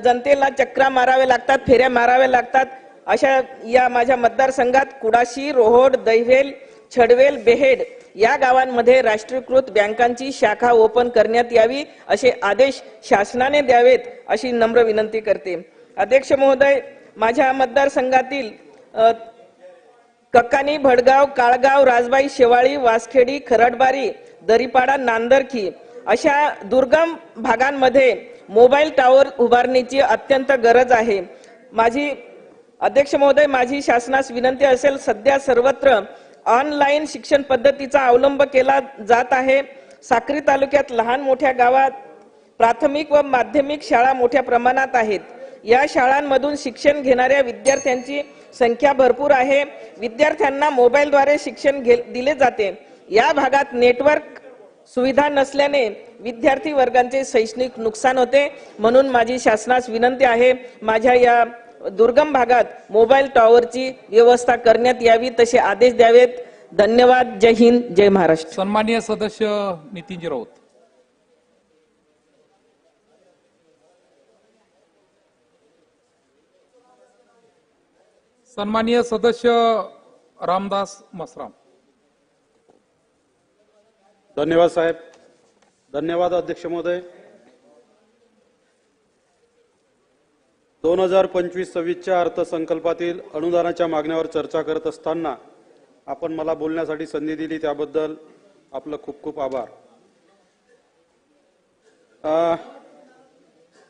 जनतेला चक्रा माराव्या लागतात, फेऱ्या माराव्या लागतात. अशा या माझ्या मतदारसंघात कुडाशी, रोहोड, दैवेल, छडवेल, बेहेड या गावांमध्ये राष्ट्रीयकृत बँकांची शाखा ओपन करण्यात यावी असे आदेश शासनाने द्यावेत अशी नम्र विनंती करते. अध्यक्ष महोदय, माझ्या मतदारसंघातील कक्कानी, भडगाव, काळगाव, राजबाई, शेवाळी, वासखेडी, खरडबारी, दरीपाडा, नांदरखी अशा दुर्गम भागांमध्ये मोबाईल टॉवर उभारणीची अत्यंत गरज आहे. माझी अध्यक्ष महोदय, माझी शासनास विनंती असेल, सध्या सर्वत्र ऑनलाईन शिक्षण पद्धतीचा अवलंब केला जात आहे. साक्री तालुक्यात लहान मोठ्या गावात प्राथमिक व माध्यमिक शाळा मोठ्या प्रमाणात आहेत. या शाळांमधून शिक्षण घेणाऱ्या विद्यार्थ्यांची संख्या भरपूर आहे. विद्यार्थ्यांना मोबाईलद्वारे शिक्षण दिले जाते. या भागात नेटवर्क सुविधा नसल्याने विद्यार्थी वर्गांचे शैक्षणिक नुकसान होते. म्हणून माझी शासनास विनंती आहे, माझ्या या दुर्गम भागात मोबाईल टॉवरची व्यवस्था करण्यात यावी, तसे आदेश द्यावेत. धन्यवाद. जय हिंद, जय महाराष्ट्र. सन्माननीय सदस्य नितीनजी राऊत. सन्माननीय सदस्य रामदास मसराम. धन्यवाद साहेब. धन्यवाद अध्यक्ष महोदय. 2025-26च्या अर्थसंकल्पातील अनुदानाच्या मागण्यावर चर्चा करत असताना आपण मला बोलण्यासाठी संधी दिली त्याबद्दल आपलं खूप खूप आभार.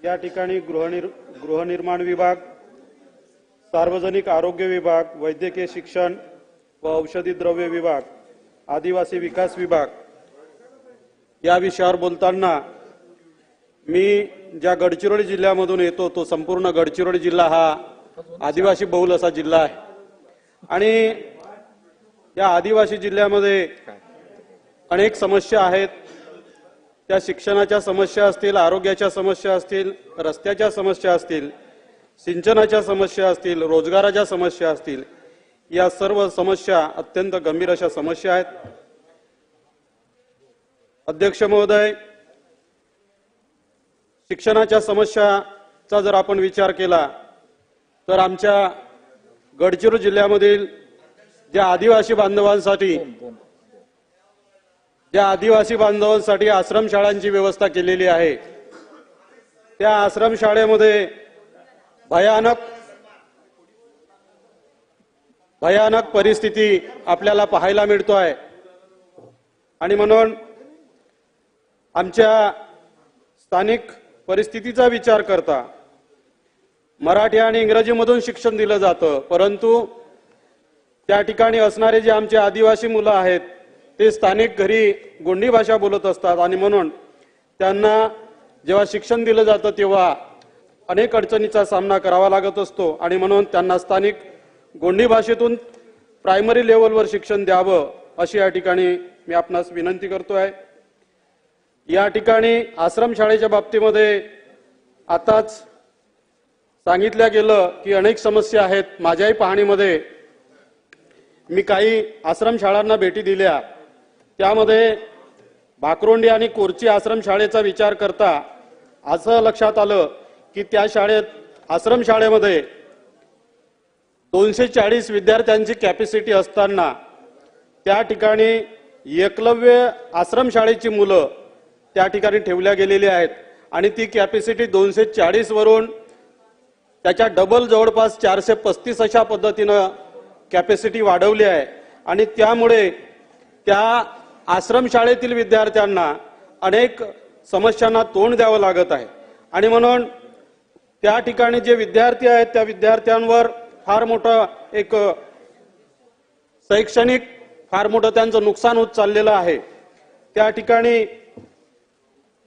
या ठिकाणी गृहनिर्माण विभाग, सार्वजनिक आरोग्य विभाग, वैद्यकीय शिक्षण व औषधी द्रव्य विभाग, आदिवासी विकास विभाग या विषयावर बोलताना मी ज्या गडचिरोली जिल्ह्यामधून येतो तो संपूर्ण गडचिरोली जिल्हा हा आदिवासी बहुल असा जिल्हा आहे आणि या आदिवासी जिल्ह्यामध्ये अनेक समस्या आहेत. त्या शिक्षणाच्या समस्या असतील, आरोग्याच्या समस्या असतील, रस्त्याच्या समस्या असतील, सिंचनाच्या समस्या असतील, रोजगाराच्या समस्या असतील, या सर्व समस्या अत्यंत गंभीर अशा समस्या आहेत. अध्यक्ष महोदय, शिक्षणाच्या समस्याचा जर आपण विचार केला तर आमच्या गडचिरोली जिल्ह्यामधील ज्या आदिवासी बांधवांसाठी आश्रमशाळांची व्यवस्था केलेली आहे, त्या आश्रमशाळेमध्ये भयानक परिस्थिती आपल्याला पाहायला मिळतो आहे आणि म्हणून आमच्या स्थानिक परिस्थितीचा विचार करता मराठी आणि इंग्रजीमधून शिक्षण दिलं जातं, परंतु त्या ठिकाणी असणारे जे आमचे आदिवासी मुलं आहेत ते स्थानिक घरी गोंडी भाषा बोलत असतात आणि म्हणून त्यांना जेव्हा शिक्षण दिलं जातं तेव्हा अनेक अडचणीचा सामना करावा लागत असतो आणि म्हणून त्यांना स्थानिक गोंडी भाषेतून प्रायमरी लेवलवर शिक्षण द्यावं अशी या ठिकाणी मी आपणास विनंती करतोय. या ठिकाणी आश्रमशाळेच्या बाबतीमध्ये आताच सांगितलं गेलं की अनेक समस्या आहेत. माझ्याही पाहणीमध्ये मी काही आश्रमशाळांना भेटी दिल्या, त्यामध्ये भाकरोंडी आणि कोरची आश्रमशाळेचा विचार करता असं लक्षात आलं की त्या आश्रमशाळेमध्ये 240 विद्यार्थ्यांची कॅपॅसिटी असताना त्या ठिकाणी एकलव्य आश्रमशाळेची मुलं त्या ठिकाणी ठेवल्या गेलेली आहेत आणि ती कॅपॅसिटी 240 वरून त्याच्या डबल जवळपास 435 अशा पद्धतीनं कॅपॅसिटी वाढवली आहे आणि त्यामुळे त्या आश्रमशाळेतील विद्यार्थ्यांना अनेक समस्यांना तोंड द्यावं लागत आहे आणि म्हणून त्या ठिकाणी जे विद्यार्थी आहेत त्या विद्यार्थ्यांवर फार मोठं एक शैक्षणिक फार मोठं त्यांचं नुकसान होत चाललेलं आहे. त्या ठिकाणी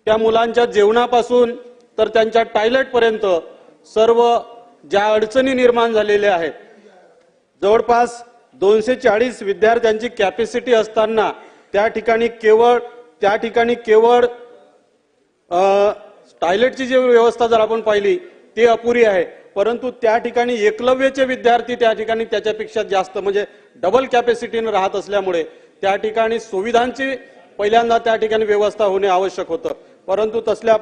त्या मुलांच्या जेवणापासून तर त्यांच्या टॉयलेट पर्यंत सर्व ज्या अडचणी निर्माण झालेल्या आहेत, जवळपास 240 विद्यार्थ्यांची कॅपॅसिटी असताना त्या ठिकाणी केवळ टॉयलेटची जी व्यवस्था जर आपण पाहिली ती अपुरी आहे, परंतु त्या ठिकाणी एकलव्यचे विद्यार्थी त्या ठिकाणी त्याच्यापेक्षा जास्त म्हणजे डबल कॅपॅसिटीने राहत असल्यामुळे त्या ठिकाणी सुविधांची पहिल्यांदा त्या ठिकाणी व्यवस्था होणे आवश्यक होतं, परंतु तसल्या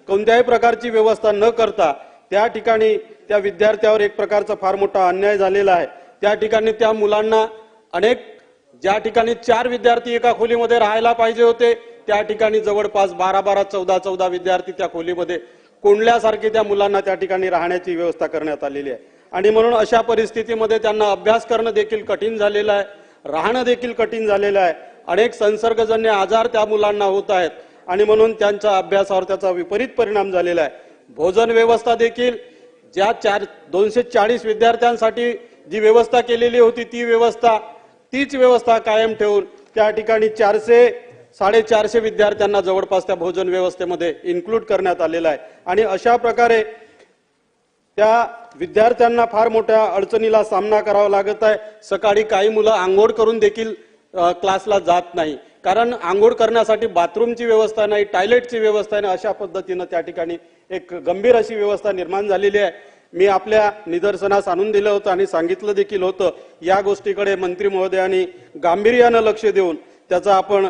कोणत्याही प्रकारची व्यवस्था न करता त्या ठिकाणी त्या विद्यार्थ्यावर एक प्रकारचा फार मोठा अन्याय झालेला आहे। त्या ठिकाणी त्या मुलांना अनेक ज्या ठिकाणी 4 विद्यार्थी एका खोलीमध्ये राहायला पाहिजे होते त्या ठिकाणी जवळपास 12-12, 14-14 विद्यार्थी त्या खोलीमध्ये कोंडल्यासारखे त्या मुलांना त्या ठिकाणी राहण्याची व्यवस्था करण्यात आलेली आहे। आणि म्हणून अशा परिस्थितीमध्ये त्यांना अभ्यास करणं देखील कठीण झालेलं आहे, राहणं देखील कठीण झालेलं आहे। अनेक संसर्गजन्य आजार त्या मुलांना होत आहेत आणि म्हणून त्यांच्या अभ्यासावर त्याचा विपरीत परिणाम झालेला आहे। भोजन व्यवस्था देखील ज्या 240 विद्यार्थ्यांसाठी जी व्यवस्था केलेली होती तीच व्यवस्था कायम ठेवून त्या ठिकाणी 400-450 विद्यार्थ्यांना जवळपास त्या भोजन व्यवस्थेमध्ये इन्क्लूड करण्यात आलेला आहे। आणि अशा प्रकारे त्या विद्यार्थ्यांना फार मोठ्या अडचणीला सामना करावा लागत आहे। सकाळी काही मुलं आंघोळ करून देखील क्लासला जात नाही, कारण आंघोळ करण्यासाठी बाथरूमची व्यवस्था नाही, टॉयलेटची व्यवस्था नाही। अशा पद्धतीनं त्या ठिकाणी एक गंभीर अशी व्यवस्था निर्माण झालेली आहे। मी आपल्या निदर्शनास आणून दिलं होतं आणि सांगितलं देखील होतं, या गोष्टीकडे मंत्री महोदयांनी गांभीर्यानं लक्ष देऊन त्याचा आपण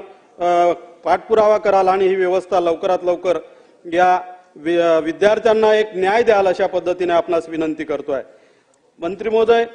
पाठपुरावा कराल आणि ही व्यवस्था लवकरात लवकर या विद्यार्थ्यांना एक न्याय द्याल अशा पद्धतीने आपणास विनंती करतोय। मंत्री महोदय,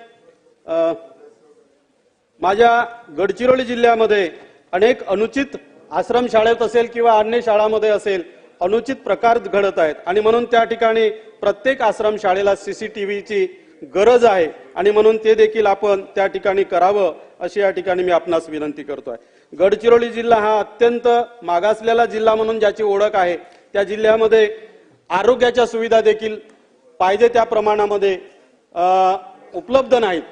माझ्या गडचिरोली जिल्ह्यामध्ये अनेक अनुचित आश्रम शाळेत असेल किंवा अन्य शाळांमध्ये असेल अनुचित प्रकार घडत आहेत आणि म्हणून त्या ठिकाणी प्रत्येक आश्रम शाळेला CCTVची गरज आहे आणि म्हणून ते देखील आपण त्या ठिकाणी करावं अशी या ठिकाणी मी आपणास विनंती करतोय। गडचिरोली जिल्हा हा अत्यंत मागासलेला जिल्हा म्हणून ज्याची ओळख आहे, त्या जिल्ह्यामध्ये आरोग्याच्या सुविधा देखील पाहिजे त्या प्रमाणामध्ये उपलब्ध नाहीत।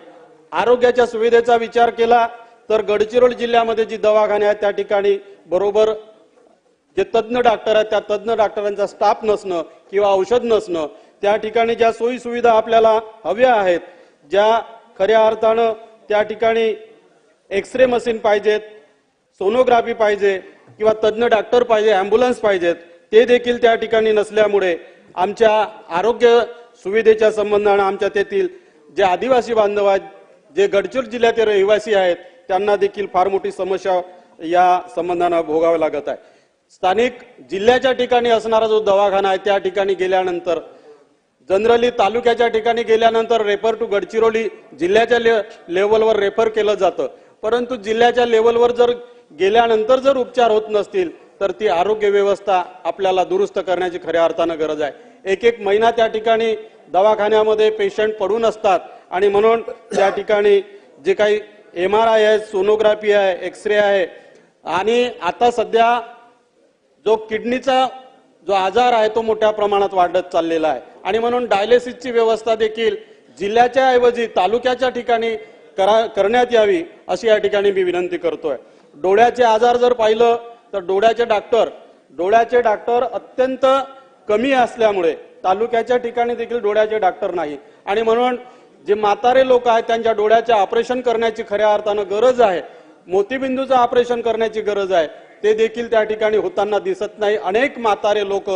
आरोग्याच्या सुविधेचा विचार केला तर गडचिरोली जिल्ह्यामध्ये जी दवाखाने आहेत त्या ठिकाणी बरोबर जे तज्ञ डॉक्टर आहेत त्या तज्ञ डॉक्टरांचा स्टाफ नसणं किंवा औषध नसणं, त्या ठिकाणी ज्या सोयी सुविधा आपल्याला हव्या आहेत, ज्या खऱ्या अर्थानं त्या ठिकाणी एक्सरे मशीन पाहिजेत, सोनोग्राफी पाहिजे किंवा तज्ञ डॉक्टर पाहिजे, ॲम्ब्युलन्स पाहिजेत, ते देखील त्या ठिकाणी नसल्यामुळे आमच्या आरोग्य सुविधेच्या संबंधाने आमच्या तेथील जे आदिवासी बांधव आहेत, जे गडचिरोली जिल्ह्यातील रहिवासी आहेत, त्यांना देखील फार मोठी समस्या या संबंधाने भोगावं लागत आहे। स्थानिक जिल्ह्याच्या ठिकाणी असणारा जो दवाखाना आहे त्या ठिकाणी गेल्यानंतर जनरली तालुक्याच्या ठिकाणी गेल्यानंतर रेफर टू गडचिरोली जिल्ह्याच्या लेवलवर रेफर केलं जातं, परंतु जिल्ह्याच्या लेवलवर जर गेल्यानंतर जर उपचार होत नसतील तर ती आरोग्य व्यवस्था आपल्याला दुरुस्त करण्याची खऱ्या अर्थानं गरज आहे। एक महिना त्या ठिकाणी दवाखान्यामध्ये पेशंट पडून असतात आणि म्हणून त्या ठिकाणी जे काही MRI आहे, सोनोग्राफी आहे, एक्सरे आहे आणि आता सध्या जो किडनीचा जो आजार आहे तो मोठ्या प्रमाणात वाढत चाललेला आहे आणि म्हणून डायलिसिसची व्यवस्था देखील जिल्ह्याच्या ऐवजी तालुक्याच्या ठिकाणी करण्यात यावी अशी या ठिकाणी मी विनंती करतोय। डोळ्याचे आजार जर पाहिलं तर डोळ्याचे डॉक्टर अत्यंत कमी असल्यामुळे तालुक्याच्या ठिकाणी देखील डोळ्याचे डॉक्टर नाही आणि म्हणून जे म्हातारे लोक आहेत त्यांच्या डोळ्याचे ऑपरेशन करण्याची खऱ्या अर्थानं गरज आहे, मोतीबिंदूचं ऑपरेशन करण्याची गरज आहे, ते देखील त्या ठिकाणी होताना दिसत नाही। अनेक म्हातारे लोक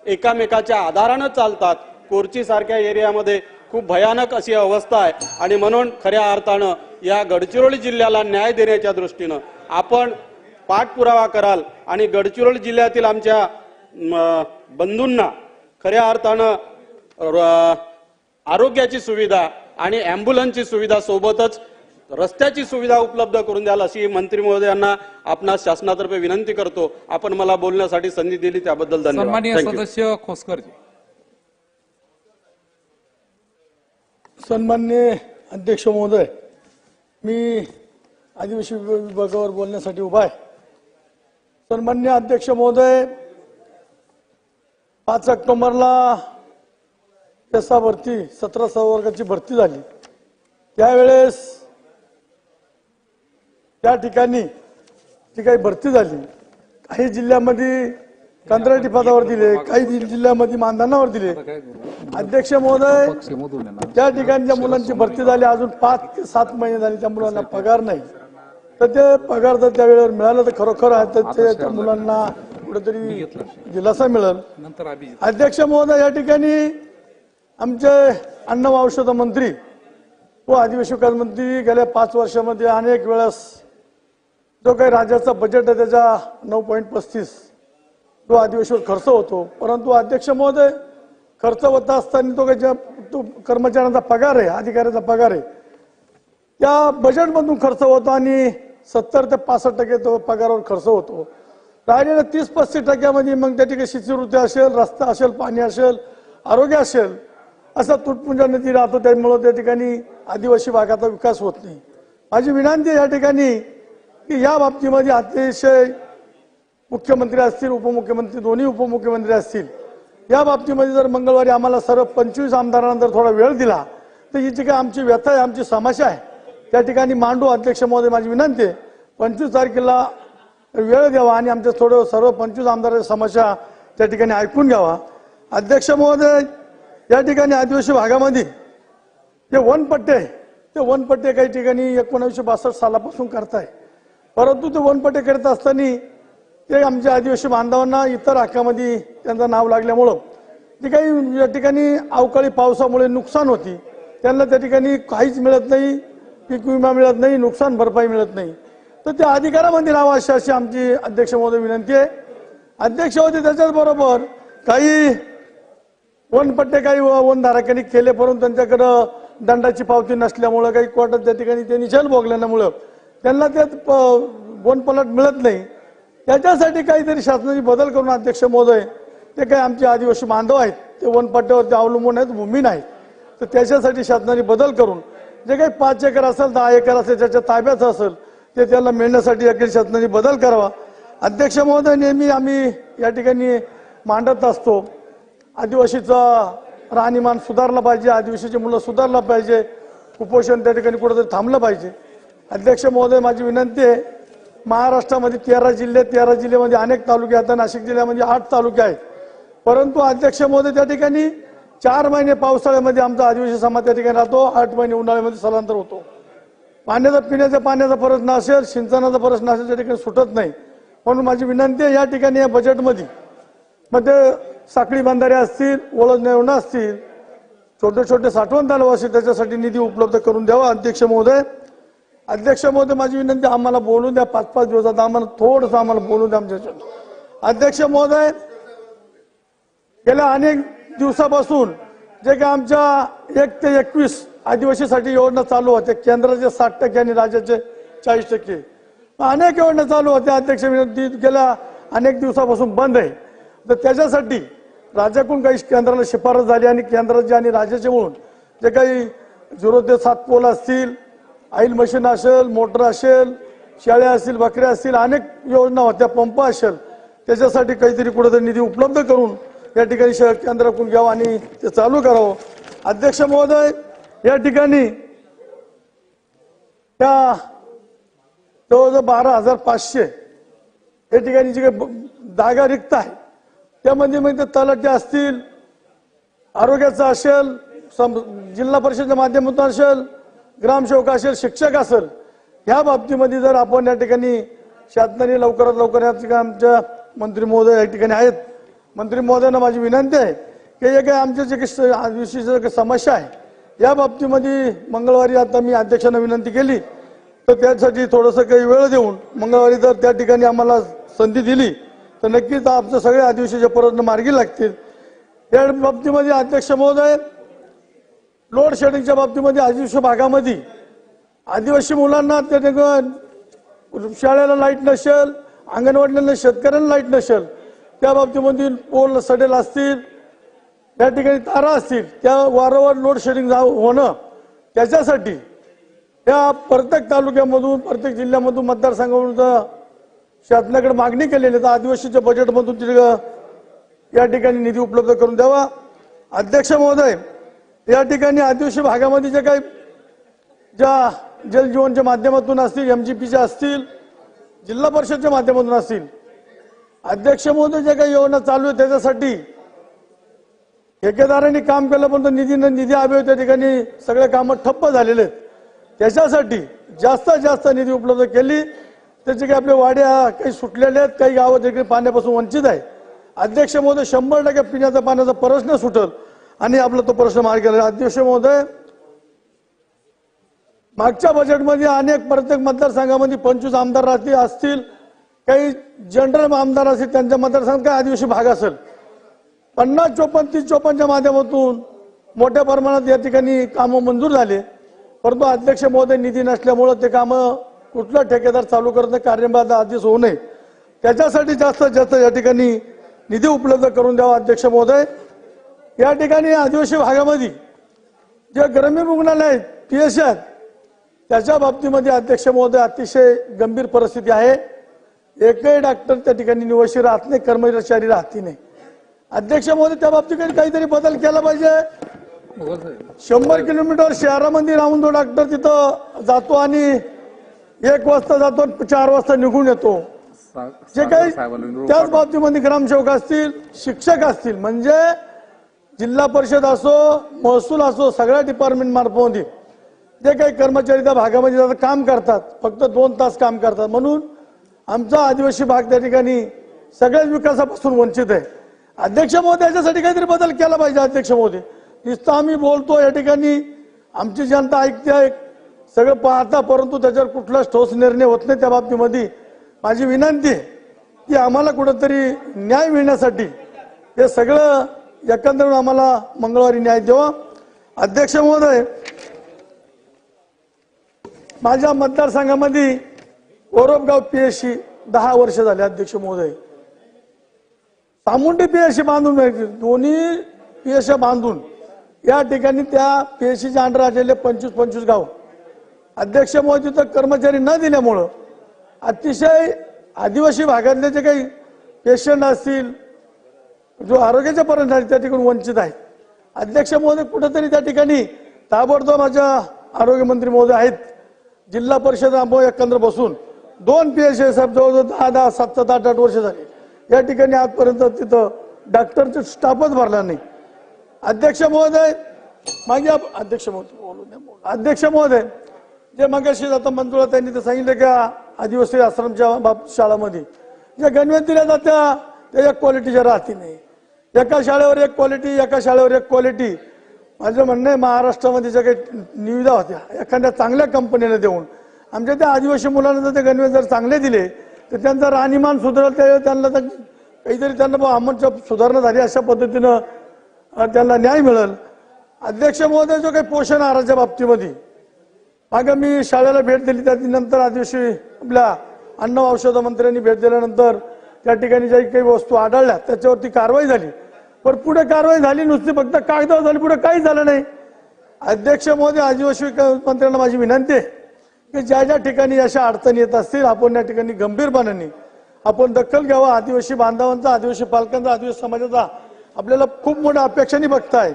एकामेकाच्या आधारानं चालतात। कोरची सारख्या एरियामध्ये खूप भयानक अशी अवस्था आहे आणि म्हणून खऱ्या अर्थानं या गडचिरोली जिल्ह्याला न्याय देण्याच्या दृष्टीनं आपण पाठपुरावा कराल आणि गडचिरोली जिल्ह्यातील आमच्या बंधूंना खऱ्या अर्थानं आरोग्याची सुविधा आणि ॲम्ब्युलन्सची सुविधा सोबतच रस्त्याची सुविधा उपलब्ध करून द्याल अशी मंत्री महोदयांना आपणास शासनातर्फे विनंती करतो। आपण मला बोलण्यासाठी संधी दिली त्याबद्दल धन्यवाद। सन्माननीय सदस्य खोसकरजी। सन्माननीय अध्यक्ष महोदय, मी आदिवासी विभागावर बोलण्यासाठी उभा आहे। सन्माननीय अध्यक्ष महोदय, 5 ऑक्टोबरला पेसा भरती 17 वर्गाची भरती झाली, त्यावेळेस त्या ठिकाणी जी काही भरती झाली काही जिल्ह्यामध्ये कंत्राटी पदावर दिले, काही जिल्ह्यामध्ये मानधनावर दिले। अध्यक्ष महोदय, त्या ठिकाणी ज्या मुलांची भरती झाली अजून 5 ते 7 महिने झाले, त्या मुलांना पगार नाही, तर ते पगार जर त्या वेळेवर मिळालं तर खरोखर आहे तर त्या मुलांना कुठेतरी दिलासा मिळेल। अध्यक्ष महोदय, या ठिकाणी आमचे अन्न व औषध मंत्री व आदिवासी विकास मंत्री गेल्या 5 वर्षामध्ये अनेक वेळेस जो काही राज्याचा बजेट आहे त्याचा 9.35 तो अधिवेशनावर खर्च होतो. परंतु अध्यक्ष महोदय, खर्च होत असताना तो काही तो कर्मचाऱ्यांचा पगार आहे, अधिकाऱ्याचा पगार आहे, त्या बजेटमधून खर्च होतो आणि 70 ते 65% तो पगारावर खर्च होतो. राहिलेल्या 30-35% मग त्या ठिकाणी शिष्यवृत्ती असेल, रस्ता असेल, पाणी असेल, आरोग्य असेल, असा तुटपुंजा निधी राहतो. त्यामुळे त्या ठिकाणी आदिवासी भागाचा विकास होत नाही. माझी विनंती आहे या ठिकाणी की या बाबतीमध्ये अतिशय मुख्यमंत्री असतील, उपमुख्यमंत्री, दोन्ही उपमुख्यमंत्री असतील, या बाबतीमध्ये जर मंगळवारी आम्हाला सर्व 25 आमदारांना जर थोडा वेळ दिला तर ही जी काही आमची व्यथा आहे, आमची समस्या आहे, त्या ठिकाणी मांडू. अध्यक्ष महोदय, माझी विनंती आहे 25 तारखेला वेळ द्यावा आणि आमच्या थोडं सर्व 25 आमदारांच्या समस्या त्या ठिकाणी ऐकून घ्यावा. अध्यक्ष महोदय, या ठिकाणी आदिवासी भागामध्ये जे वनपट्टे ते वनपट्टे काही ठिकाणी 1962 सालापासून करताय, परंतु ते वनपट्टे करत असताना ते आमच्या आदिवासी बांधवांना इतर हक्कामध्ये त्यांचं नाव लागल्यामुळं जे काही या ठिकाणी अवकाळी पावसामुळे नुकसान होती, त्यांना त्या ठिकाणी काहीच मिळत नाही, पीक विमा मिळत नाही, नुकसान भरपाई मिळत नाही. तर त्या अधिकारामध्ये राहावं अशी आमची अध्यक्ष महोदय विनंती आहे. अध्यक्ष होते त्याच्याच बरोबर काही वनपट्टे काही वनधारकांनी केले, परंतु त्यांच्याकडं दंडाची पावती नसल्यामुळं, काही कोर्टात त्या ठिकाणी त्यांनी जेल भोगल्यामुळं त्यांना त्यात वनपलट मिळत नाही. त्याच्यासाठी काहीतरी शासनाने बदल करून अध्यक्ष महोदय, ते काही आमचे आदिवासी बांधव आहेत ते वनपट्ट्यावरती अवलंबून आहेत, भूमी नाही, तर त्याच्यासाठी शासनाने बदल करून जे काही 5 एकर असेल, 10 एकर असेल, ज्याच्या ताब्यात असेल ते त्याला मिळण्यासाठी अखेर शासनाने बदल करावा. अध्यक्ष महोदय, नेहमी आम्ही या ठिकाणी मांडत असतो आदिवासीचा राहणीमान सुधारला पाहिजे, आदिवासीची मुलं सुधारला पाहिजे, कुपोषण त्या ठिकाणी कुठेतरी थांबलं पाहिजे. अध्यक्ष महोदय, माझी विनंती आहे, महाराष्ट्रामध्ये 13 जिल्हे, 13 जिल्ह्यामध्ये अनेक तालुके आहेत, नाशिक जिल्ह्यामध्ये 8 तालुके आहेत, परंतु अध्यक्ष महोदय त्या ठिकाणी 4 महिने पावसाळ्यामध्ये आमचा आदिवासी समाज त्या ठिकाणी राहतो, 8 महिने उन्हाळ्यामध्ये स्थलांतर होतो. पाण्याचा, पिण्याच्या पाण्याचा प्रश्न असेल, सिंचनाचा प्रश्न असेल, त्या ठिकाणी सुटत नाही. म्हणून माझी विनंती आहे या ठिकाणी या बजेटमध्ये साखळी बंधारे असतील, ओळखणे असतील, छोटे छोटे साठवण तलाव असतील, त्याच्यासाठी निधी उपलब्ध करून द्यावा. अध्यक्ष महोदय, माझी विनंती, आम्हाला बोलून द्या 5-5 दिवसात, आम्हाला थोडंसं आम्हाला बोलून द्या आमच्या. अध्यक्ष महोदय, गेल्या अनेक दिवसापासून जे काही आमच्या 1 ते 21 आदिवासीसाठी योजना चालू होत्या, केंद्राचे 60% आणि राज्याचे 40%, अनेक योजना चालू होत्या. अध्यक्ष विनंती, गेल्या अनेक दिवसापासून बंद आहे. तर त्याच्यासाठी राज्याकडून काही केंद्राला शिफारस झाली आणि केंद्राचे आणि राज्याचे मिळून जे काही 0 ते 7 पोल असतील, ऑइल मशीन असेल, मोटर असेल, शेळ्या असतील, बकऱ्या असतील, अनेक योजना होत्या, पंप असेल, त्याच्यासाठी काहीतरी कुठेतरी निधी उपलब्ध करून या ठिकाणी केंद्राकडून घ्यावं आणि ते चालू करावं. अध्यक्ष महोदय, या ठिकाणी त्या जवळजवळ 12,500 या ठिकाणी जी काही जागा रिक्त आहे, त्यामध्ये मग ते तलाठी असतील, आरोग्याचं असेल, जिल्हा परिषदेच्या माध्यमातून असेल, ग्रामसेवक असेल, शिक्षक असेल, ह्या बाबतीमध्ये जर आपण या ठिकाणी शासनाने लवकरात लवकर आमच्या मंत्री महोदय या ठिकाणी आहेत, मंत्री महोदयांना माझी विनंती आहे की हे काही आमच्या जे काही आदिवासीची समस्या आहे या बाबतीमध्ये मंगळवारी आता मी अध्यक्षांना विनंती केली, तर त्यासाठी थोडंसं काही वेळ देऊन मंगळवारी जर त्या ठिकाणी आम्हाला संधी दिली तर नक्कीच आमचे सगळे आदिवासीचे प्रश्न मार्गी लागतील. या बाबतीमध्ये अध्यक्ष महोदय, लोड शेडिंगच्या बाबतीमध्ये आदिवासी भागामध्ये आदिवासी मुलांना त्या ठिकाणी शाळेला लाईट नसेल, अंगणवाडीला शेतकऱ्यांना लाईट नसेल, त्या बाबतीमध्ये पोल सडेल असतील, त्या ठिकाणी तारा असतील, त्या वारंवार लोड शेडिंग होणं, त्याच्यासाठी त्या प्रत्येक तालुक्यामधून, प्रत्येक जिल्ह्यामधून, मतदारसंघामधून शासनाकडे मागणी केलेली, तर आदिवासीच्या बजेटमधून या ठिकाणी निधी उपलब्ध करून द्यावा. अध्यक्ष महोदय, या ठिकाणी आदिवासी भागामध्ये जे काही ज्या जल जीवनच्या माध्यमातून असतील, MGPच्या असतील, जिल्हा परिषदच्या माध्यमातून असतील, अध्यक्ष महोदय जे काही योजना चालू आहे त्याच्यासाठी ठेकेदारांनी काम केलं, पण निधी अभावी त्या ठिकाणी सगळे कामं ठप्प झालेले आहेत. त्याच्यासाठी जास्तीत जास्त निधी उपलब्ध केली, त्याचे काही आपल्या वाड्या काही सुटलेल्या आहेत, काही गावं देखील पाण्यापासून वंचित आहे. अध्यक्ष महोदय, 100% पिण्याच्या पाण्याचा प्रश्न सुटल आणि आपला तो प्रश्न मार्गी लागेल. अध्यक्ष महोदय, मागच्या बजेटमध्ये अनेक प्रत्येक मतदारसंघामध्ये 25 आमदार राहतील असतील, काही जनरल आमदार असतील, त्यांच्या मतदारसंघात काही आदिवासी भाग असेल. 50, 54, 30, 54च्या माध्यमातून मोठ्या प्रमाणात या ठिकाणी कामं मंजूर झाले. परंतु अध्यक्ष महोदय निधी नसल्यामुळे ते कामं कुठला ठेकेदार चालू करत नाही, कार्यभार आदेश होऊ नये त्याच्यासाठी जास्तीत जास्त या ठिकाणी निधी उपलब्ध करून द्यावा अध्यक्ष महोदय. या ठिकाणी आदिवासी भागामध्ये जे ग्रामीण रुग्णालय आहेत, पीएच आहेत, त्याच्या बाबतीमध्ये अध्यक्ष महोदय अतिशय गंभीर परिस्थिती आहे. एकही डॉक्टर त्या ठिकाणी निवासी राहत नाही, कर्मचारी राहती नाही. अध्यक्ष महोदय त्या बाबतीत काहीतरी बदल केला पाहिजे. 100 किलोमीटर शहरामध्ये राहून तो डॉक्टर तिथं जातो आणि 1 वाजता जातो, 4 वाजता निघून येतो. जे काही त्याच बाबतीमध्ये ग्रामसेवक असतील, शिक्षक असतील, म्हणजे जिल्हा परिषद असो, महसूल असो, सगळ्या डिपार्टमेंट मार्फत जे काही कर्मचारी त्या भागामध्ये जातात, काम करतात, फक्त 2 तास काम करतात. म्हणून आमचा आदिवासी भाग त्या ठिकाणी सगळ्याच विकासापासून वंचित आहे. अध्यक्ष महोदय याच्यासाठी काहीतरी बदल केला पाहिजे. अध्यक्ष महोदय नुसतं आम्ही बोलतो, या ठिकाणी आमची जनता ऐकते आहे, सगळं पाहता, परंतु त्याच्यावर कुठलाच ठोस निर्णय होत नाही. त्या बाबतीमध्ये माझी विनंती आहे की आम्हाला कुठंतरी न्याय मिळण्यासाठी हे सगळं एकंदरीत आम्हाला मंगळवारी न्याय द्यावा. अध्यक्ष महोदय, माझ्या मतदारसंघामध्ये ओरबगाव पीएचसी 10 वर्ष झाले. अध्यक्ष महोदय, सामुंडी पीएचसी बांधून, दोन्ही पीएचसी बांधून या ठिकाणी त्या पीएचसीच्या अंडर आलेले 25 गाव. अध्यक्ष महोदय, तिथं कर्मचारी न दिल्यामुळं अतिशय आदिवासी भागातले जे काही पेशंट असतील, जो आरोग्याच्या पर्यंत त्या ठिकाणी वंचित आहेत. अध्यक्ष महोदय, कुठेतरी त्या ठिकाणी ताबडतोब माझ्या आरोग्यमंत्री महोदय आहेत, जिल्हा परिषद एकंदर बसून 2 पीएचसी साहेब जवळजवळ 10, 7, 8 वर्ष झाली. या ठिकाणी आजपर्यंत तिथं डॉक्टरचा स्टाफच भरला नाही. अध्यक्ष महोदय, मागे अध्यक्ष महोदय, जे मगाशी आता मंजुळा त्यांनी ते सांगितलं की आदिवासी आश्रमच्या शाळामध्ये ज्या गणवेश दिल्या जात्या त्या एक क्वालिटीच्या राहती नाही. एका शाळेवर एक क्वालिटी, एका शाळेवर एक क्वालिटी. माझं म्हणणं आहे, महाराष्ट्रामध्ये ज्या काही निविदा होत्या एखाद्या चांगल्या कंपनीला देऊन आमच्या त्या आदिवासी मुलांना जर ते गणवेश जर चांगले दिले तर त्यांचा राहणीमान सुधारेल, त्यांना तर काहीतरी त्यांना आमच्या सुधारणा झाली अशा पद्धतीनं त्यांना न्याय मिळेल. अध्यक्ष महोदय, जो काही पोषण आहाराच्या बाबतीमध्ये मागे मी शाळेला भेट दिली, त्यानंतर आदिवासी आपल्या अन्न व औषध मंत्र्यांनी भेट दिल्यानंतर त्या ठिकाणी ज्या काही वस्तू आढळल्या त्याच्यावरती कारवाई झाली, पण पुढे कारवाई झाली नुसती फक्त कागदावर झाली, पुढे काहीच झालं नाही. अध्यक्ष महोदय, आदिवासी मंत्र्यांना माझी विनंती आहे की ज्या ज्या ठिकाणी अशा अडचणी येत असतील आपण या ठिकाणी गंभीरपणाने आपण दखल घ्यावा. आदिवासी बांधवांचा, आदिवासी पालकांचा, आदिवासी समाजाचा आपल्याला खूप मोठ्या अपेक्षांनी बघताय.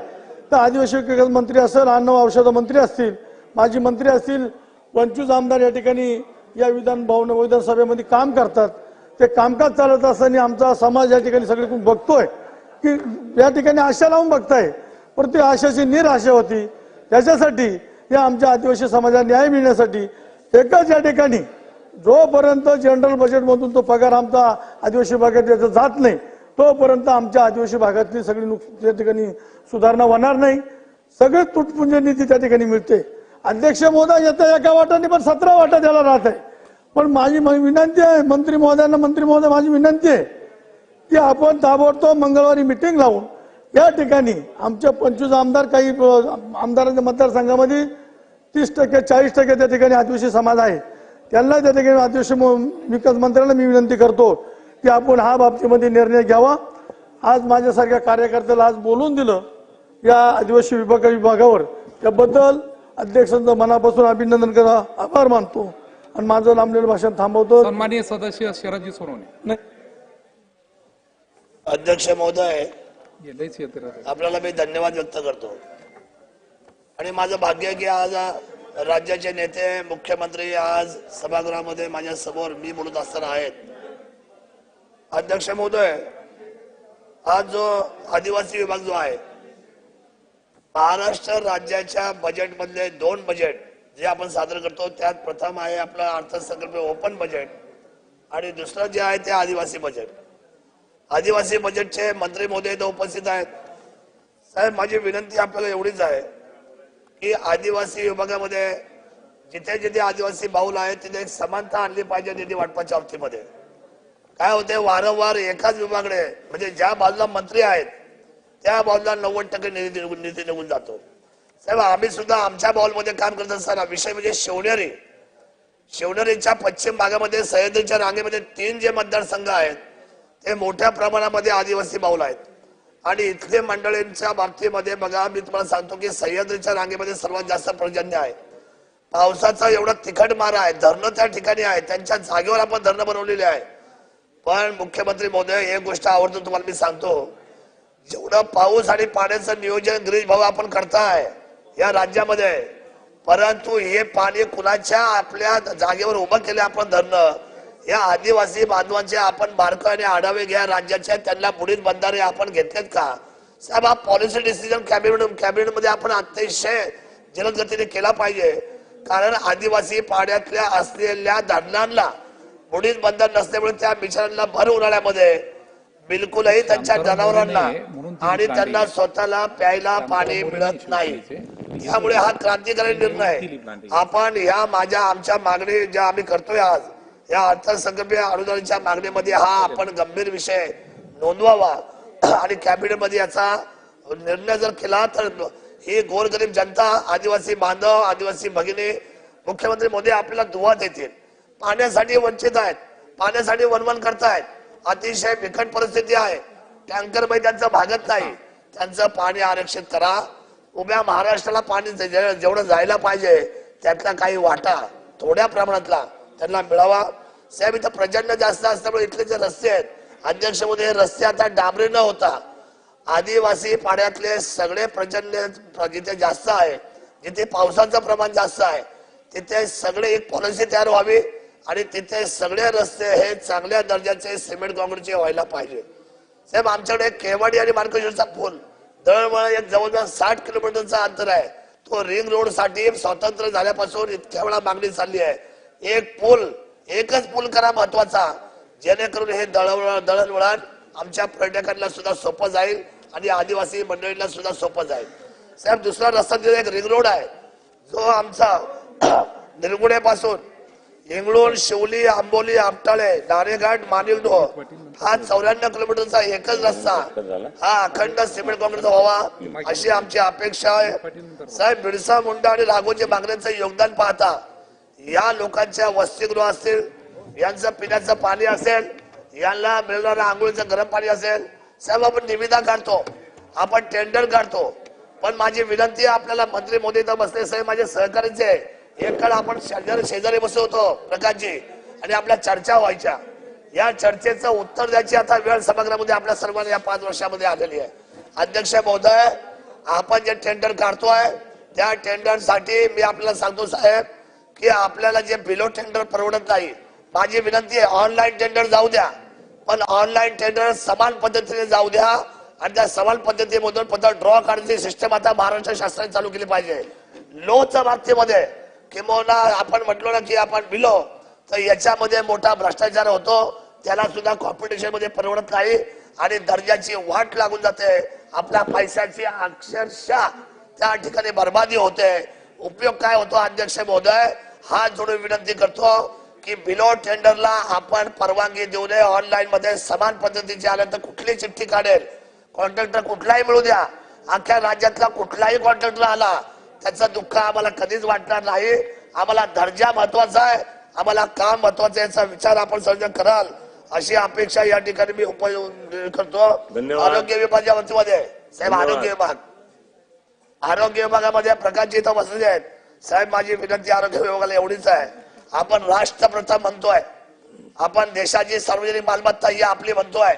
तर आदिवासी विकास मंत्री असेल, अन्न व औषध मंत्री असतील, माजी मंत्री असतील, 25 आमदार या ठिकाणी या विधानसभेमध्ये काम करतात. ते कामकाज चालत असताना आमचा समाज या ठिकाणी सगळे बघतोय की या ठिकाणी आशा लावून बघताय, पण ती आशाची निराशा होती. त्याच्यासाठी या आमच्या आदिवासी समाजाला न्याय मिळण्यासाठी एकच या ठिकाणी जोपर्यंत जनरल बजेटमधून तो पगार आमचा आदिवासी भागात जात नाही तोपर्यंत आमच्या आदिवासी भागातली सगळी त्या ठिकाणी सुधारणा होणार नाही. सगळे तुटपुंज निधी त्या ठिकाणी मिळते. अध्यक्ष महोदय, येत्या एका वाटाने पण 17 वाटा द्यायला राहत आहे. पण माझी विनंती आहे मंत्री महोदयांना, मंत्री महोदय माझी विनंती आहे की आपण ताबडतोब मंगळवारी मिटिंग लावून या ठिकाणी आमच्या 25 आमदार, काही आमदारांच्या मतदारसंघामध्ये 30%, 40% त्या ठिकाणी आदिवासी समाज आहे, त्यांना त्या ठिकाणी आदिवासी विकास मंत्र्यांना मी विनंती करतो की आपण हा बाबतीमध्ये निर्णय घ्यावा. आज माझ्यासारख्या कार्यकर्त्याला आज बोलून दिलं या आदिवासी विभागावर, त्याबद्दल अध्यक्षांचं मनापासून अभिनंदन करा, आभार मानतो आणि माझं लांबलेलं भाषण थांबवतो. सन्माननीय सदस्य शरदजी सोनवणे. अध्यक्ष महोदय, आपल्याला मी धन्यवाद व्यक्त करतो आणि माझं भाग्य आहे की आज राज्याचे नेते, मुख्यमंत्री आज सभागृहामध्ये माझ्या समोर मी बोलत असताना आहेत. अध्यक्ष महोदय, आज जो आदिवासी विभाग जो आहे, महाराष्ट्र राज्याच्या बजेट मधले 2 बजेट जे आपण सादर करतो त्यात प्रथम आहे आपला अर्थसंकल्प ओपन बजेट आणि दुसरं जे आहे ते आदिवासी बजेट. आदिवासी बजेटचे मंत्री महोदय इथं उपस्थित आहेत. साहेब, माझी विनंती आपल्याला एवढीच आहे की आदिवासी विभागामध्ये जिथे जिथे आदिवासी बाहुल आहेत तिथे एक समानता आणली पाहिजे निधी वाटपाच्या बाबतीमध्ये. काय होते वारंवार एकाच विभागाकडे म्हणजे ज्या बाजूला मंत्री आहेत त्या बाजूला 90% निधी निघून जातो. साहेब आम्ही सुद्धा आमच्या बाउलमध्ये काम करत असताना विषय म्हणजे शिवनेरीच्या पश्चिम भागामध्ये सह्याद्रीच्या रांगेमध्ये 3 जे मतदारसंघ आहेत ते मोठ्या प्रमाणामध्ये आदिवासी बाहुल आहेत आणि इथले मंडळींच्या बाबतीमध्ये बघा मी तुम्हाला सांगतो की सह्याद्रीच्या रांगेमध्ये सर्वात जास्त पर्जन्य आहे. पावसाचा एवढा तिखट मारा आहे, धरणं त्या ठिकाणी आहे, त्यांच्या जागेवर आपण धरणं बनवलेले आहे. पण मुख्यमंत्री महोदय एक गोष्ट आवडतो तुम्हाला मी सांगतो, जेवढं पाऊस आणि पाण्याचं नियोजन गिरीश भाऊ आपण करताय या राज्यामध्ये, परंतु हे पाणी कुणाच्या आपल्या जागेवर उभं केले आपण धरणं, या आदिवासी बांधवांचे आपण बारकाईने आढावे घ्या राज्याच्या, त्यांना बुडीत बंधारे आपण घेतलेत का? साहेब हा पॉलिसी डिसिजन कॅबिनेटमध्ये आपण अतिशय जलद गतीने केला पाहिजे. कारण आदिवासी पाड्यातल्या असलेल्या धरणांना बुडीत बंधन नसल्यामुळे त्या बिचाऱ्यांना भर उन्हाळ्यामध्ये बिलकुलही त्यांच्या जनावरांना आणि त्यांना स्वतःला प्यायला पाणी मिळत नाही. यामुळे हा क्रांतिकारी निर्णय आपण आमच्या मागणी ज्या आम्ही करतोय आज या अर्थसंकल्पीय अनुदानाच्या मागणीमध्ये हा आपण गंभीर विषय नोंदवावा आणि कॅबिनेटमध्ये याचा निर्णय जर केला तर ही गोरगरीब जनता, आदिवासी बांधव, आदिवासी भगिनी मुख्यमंत्री मोदी आपल्याला दुवा देतील. पाण्यासाठी वंचित आहेत, पाण्यासाठी वनवन करतायत, अतिशय बिकट परिस्थिती आहे, टँकर मध्ये त्यांचं भागत नाही, त्यांचं पाणी आरक्षित करा. उभ्या महाराष्ट्राला पाणी जेवढं जायला पाहिजे त्यातला काही वाटा थोड्या प्रमाणातला त्यांना मिळावा. साहेब इथं प्रचंड जास्त असल्यामुळे इथले जे रस्ते आहेत अध्यक्ष मोदी, हे रस्ते आता डांबरी न होता आदिवासी पाड्यातले सगळे प्रचंड जिथे जास्त आहे, जिथे पावसाचं प्रमाण जास्त आहे तिथे सगळे एक पॉलिसी तयार व्हावी आणि तिथे सगळे रस्ते हे चांगल्या दर्जाचे सिमेंट काँक्रीटचे व्हायला पाहिजे. साहेब आमच्याकडे केवाडी आणि मार्केटचा पूल दळवळ एक जवळजवळ 60 किलोमीटरचा अंतर आहे. तो रिंग रोड साठी स्वातंत्र्य झाल्यापासून इतक्या वेळा मागणी चालली आहे. एकच पूल करा महत्वाचा, जेणेकरून हे दळणवळण आमच्या पर्यटकांना सुद्धा सोपं जाईल आणि आदिवासी मंडळींना सुद्धा सोपं जाईल. साहेब दुसरा रस्ता एक रिंग रोड आहे जो आमचा निरगुड्यापासून इंगळूण, शिवली, आंबोली, आपटाळे, नाणेघाट, मानिलडोह हा 94 किलोमीटरचा एकच रस्ता हा अखंड सिमेंट काँक्रीटचा व्हावा अशी आमची अपेक्षा आहे. साहेब बिरसा मुंडा आणि राघोजी बांगरेंचं योगदान पाहता या लोकांच्या वसतिगृह असतील, यांचं पिण्याचं पाणी असेल, यांना मिळणारं आंघोळीचं गरम पाणी असेल, साहेब आपण निविदा काढतो, आपण टेंडर काढतो, पण माझी विनंती आहे आपल्याला मंत्री मोदी तर बसले साहेब माझे सहकारीचे आहे, एक काळ आपण शेजारी बसलो होतो प्रकाशजी आणि आपल्या चर्चा व्हायच्या, या चर्चेचं उत्तर द्यायची आता वेळ सभागृहामध्ये आपल्या सर्वांना या 5 वर्षामध्ये आलेली आहे. अध्यक्ष महोदय आपण जे टेंडर काढतोय त्या टेंडरसाठी मी आपल्याला सांगतो साहेब की आपल्याला जे बिलो टेंडर परवडत नाही, माझी विनंती आहे ऑनलाईन टेंडर जाऊ द्या, पण ऑनलाईन टेंडर समान पद्धतीने जाऊ द्या आणि त्या समान पद्धतीमधून पत्र ड्रॉ काढण्याची सिस्टम आता महाराष्ट्र शासनाने चालू केली पाहिजे. लोच्या बाबतीमध्ये किंवा आपण म्हटलो ना की आपण बिलो तर याच्यामध्ये मोठा भ्रष्टाचार होतो, त्याला सुद्धा कॉम्पिटिशन मध्ये परवडत नाही आणि दर्जाची वाट लागून जाते, आपल्या पैशाची अक्षरशः त्या ठिकाणी बर्बादी होते. उपयोग काय होतो अध्यक्ष महोदय, हात जोडून विनंती करतो की बिलो टेंडरला आपण परवानगी देऊ नये. ऑनलाईन मध्ये समान पद्धतीचे आलं तर कुठली चिठ्ठी काढेल, कॉन्ट्रॅक्टर कुठलाही मिळू द्या, अख्ख्या राज्यातला कुठलाही कॉन्ट्रॅक्टर आला त्याचं दुःख आम्हाला कधीच वाटणार नाही. आम्हाला दर्जा महत्वाचा आहे, आम्हाला काम महत्वाचं याचा विचार आपण सर्वजण कराल अशी अपेक्षा या ठिकाणी मी करतो. आरोग्य विभागाच्या वतीमध्ये साहेब आरोग्य विभागामध्ये प्रकाशजी इथं बसलेले आहेत. साहेब माझी विनंती आरोग्य विभागाला एवढीच आहे, आपण राष्ट्रप्रथम म्हणतोय, आपण देशाची सार्वजनिक मालमत्ता ही आपली म्हणतोय,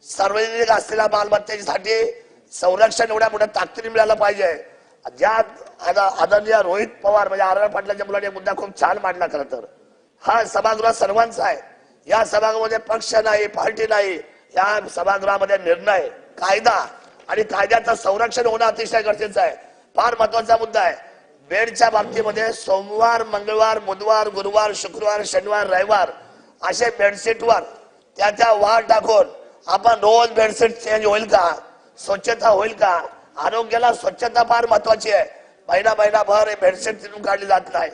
सार्वजनिक असलेल्या मालमत्तेसाठी संरक्षण एवढ्या मोठ्या ताकदीने मिळालं पाहिजे. ज्या आदरणीय रोहित पवार म्हणजे आर पाटलांच्या मुलाने मुद्दा खूप छान मांडला. खरं तर हा सभागृह सर्वांचा आहे, या सभागृहामध्ये पक्ष नाही, पार्टी नाही, या सभागृहामध्ये निर्णय, कायदा आणि कायद्याचं संरक्षण होणं अतिशय गरजेचं आहे. फार महत्वाचा मुद्दा आहे. बेडच्या बाबतीमध्ये सोमवार, मंगळवार, बुधवार, गुरुवार, शुक्रवार, शनिवार, रविवार असे बेडशीटवर त्याच्या वार टाकून आपण रोज बेडशीट चेंज होईल का, स्वच्छता होईल का? आरोग्याला स्वच्छता फार महत्वाची आहे. महिनाभर बेडशीट तिथून काढली जात नाही.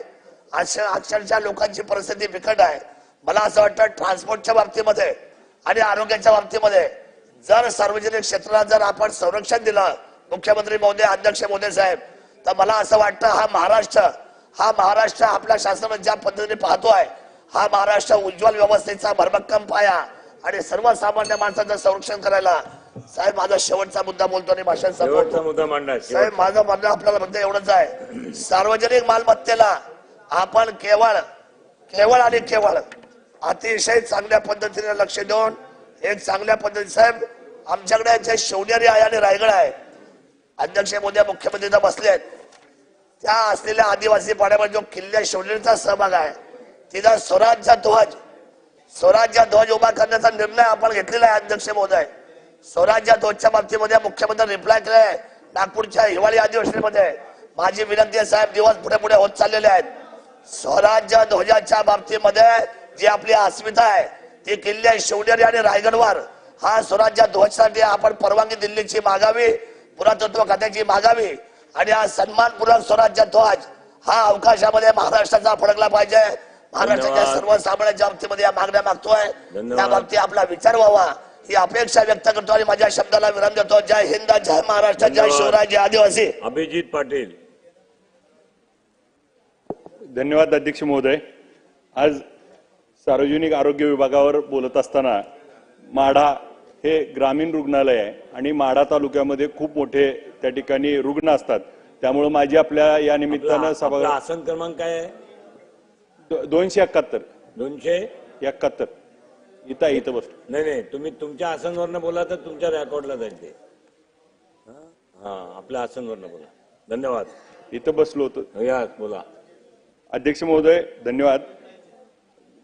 अक्षरशः लोकांची परिस्थिती बिकट आहे. मला असं वाटतं ट्रान्सपोर्टच्या बाबतीमध्ये आणि आरोग्याच्या बाबतीमध्ये जर सार्वजनिक क्षेत्राला जर आपण संरक्षण दिलं, मुख्यमंत्री महोदय, अध्यक्ष महोदय साहेब, तर मला असं वाटतं हा महाराष्ट्र आपल्या शासनाने ज्या पद्धतीने पाहतोय, हा महाराष्ट्र उज्ज्वल व्यवस्थेचा भरभक्कम पाया आणि सर्वसामान्य माणसाचं संरक्षण करायला. साहेब, माझा शेवटचा मुद्दा बोलतो आणि भाषण शेवटचा मुद्दा मांडा. साहेब, माझं म्हणणं आपल्याला फक्त एवढंच आहे, सार्वजनिक मालमत्तेला आपण केवळ आणि केवळ अतिशय चांगल्या पद्धतीने लक्ष देऊन एक चांगल्या पद्धती. साहेब, आमच्याकडे जे शिवनेरी आहे आणि रायगड आहे, अध्यक्ष मोदी मुख्यमंत्री बसलेत, त्या असलेल्या आदिवासी पाड्यामध्ये जो किल्ल्या शिवनेरीचा सहभाग आहे, तिथं स्वराज्य ध्वज उभा करण्याचा निर्णय आपण घेतलेला आहे. अध्यक्ष महोदय, स्वराज्य ध्वजच्या बाबतीमध्ये मुख्यमंत्री रिप्लाय केलाय नागपूरच्या हिवाळी अधिवेशनामध्ये. माझी विनंती आहे साहेब, दिवस पुढे पुढे होत चाललेले आहेत. स्वराज्य ध्वजाच्या बाबतीमध्ये जी आपली अस्मिता आहे ती किल्ले शिवनेरी आणि रायगडवर हा स्वराज्य ध्वजसाठी आपण परवानगी दिल्लीची मागावी, पुरातत्व खात्याची मागावी आणि हा सन्मानपूर्वक स्वराज्य ध्वज हा अवकाशामध्ये महाराष्ट्राचा फडकला पाहिजे. महाराष्ट्राच्या सर्वसामान्यांच्या बाबतीमध्ये या मागण्या मागतोय, त्या बाबतीत आपला विचार व्हावा ही अपेक्षा व्यक्त करतो आणि माझ्या शब्दाला विराम देतो. जय हिंद, जय महाराष्ट्र, जय शिवराय, जय आदिवासी. अभिजित पाटील. धन्यवाद अध्यक्ष महोदय. आज सार्वजनिक आरोग्य विभागावर बोलत असताना माढा हे ग्रामीण रुग्णालय आहे आणि माढा तालुक्यामध्ये खूप मोठे त्या ठिकाणी रुग्ण असतात. त्यामुळे माझी आपल्या या निमित्तानं सभा आसन क्रमांक काय आहे? 271. 271. इथं बसतो. नाही, तुम्ही तुमच्या आसनवरनं बोला तर तुमच्या रेकॉर्डला जाईल ते. आपल्या आसनवरनं बोला. धन्यवाद. इथं बसलो होतो. या बोला. अध्यक्ष महोदय, धन्यवाद.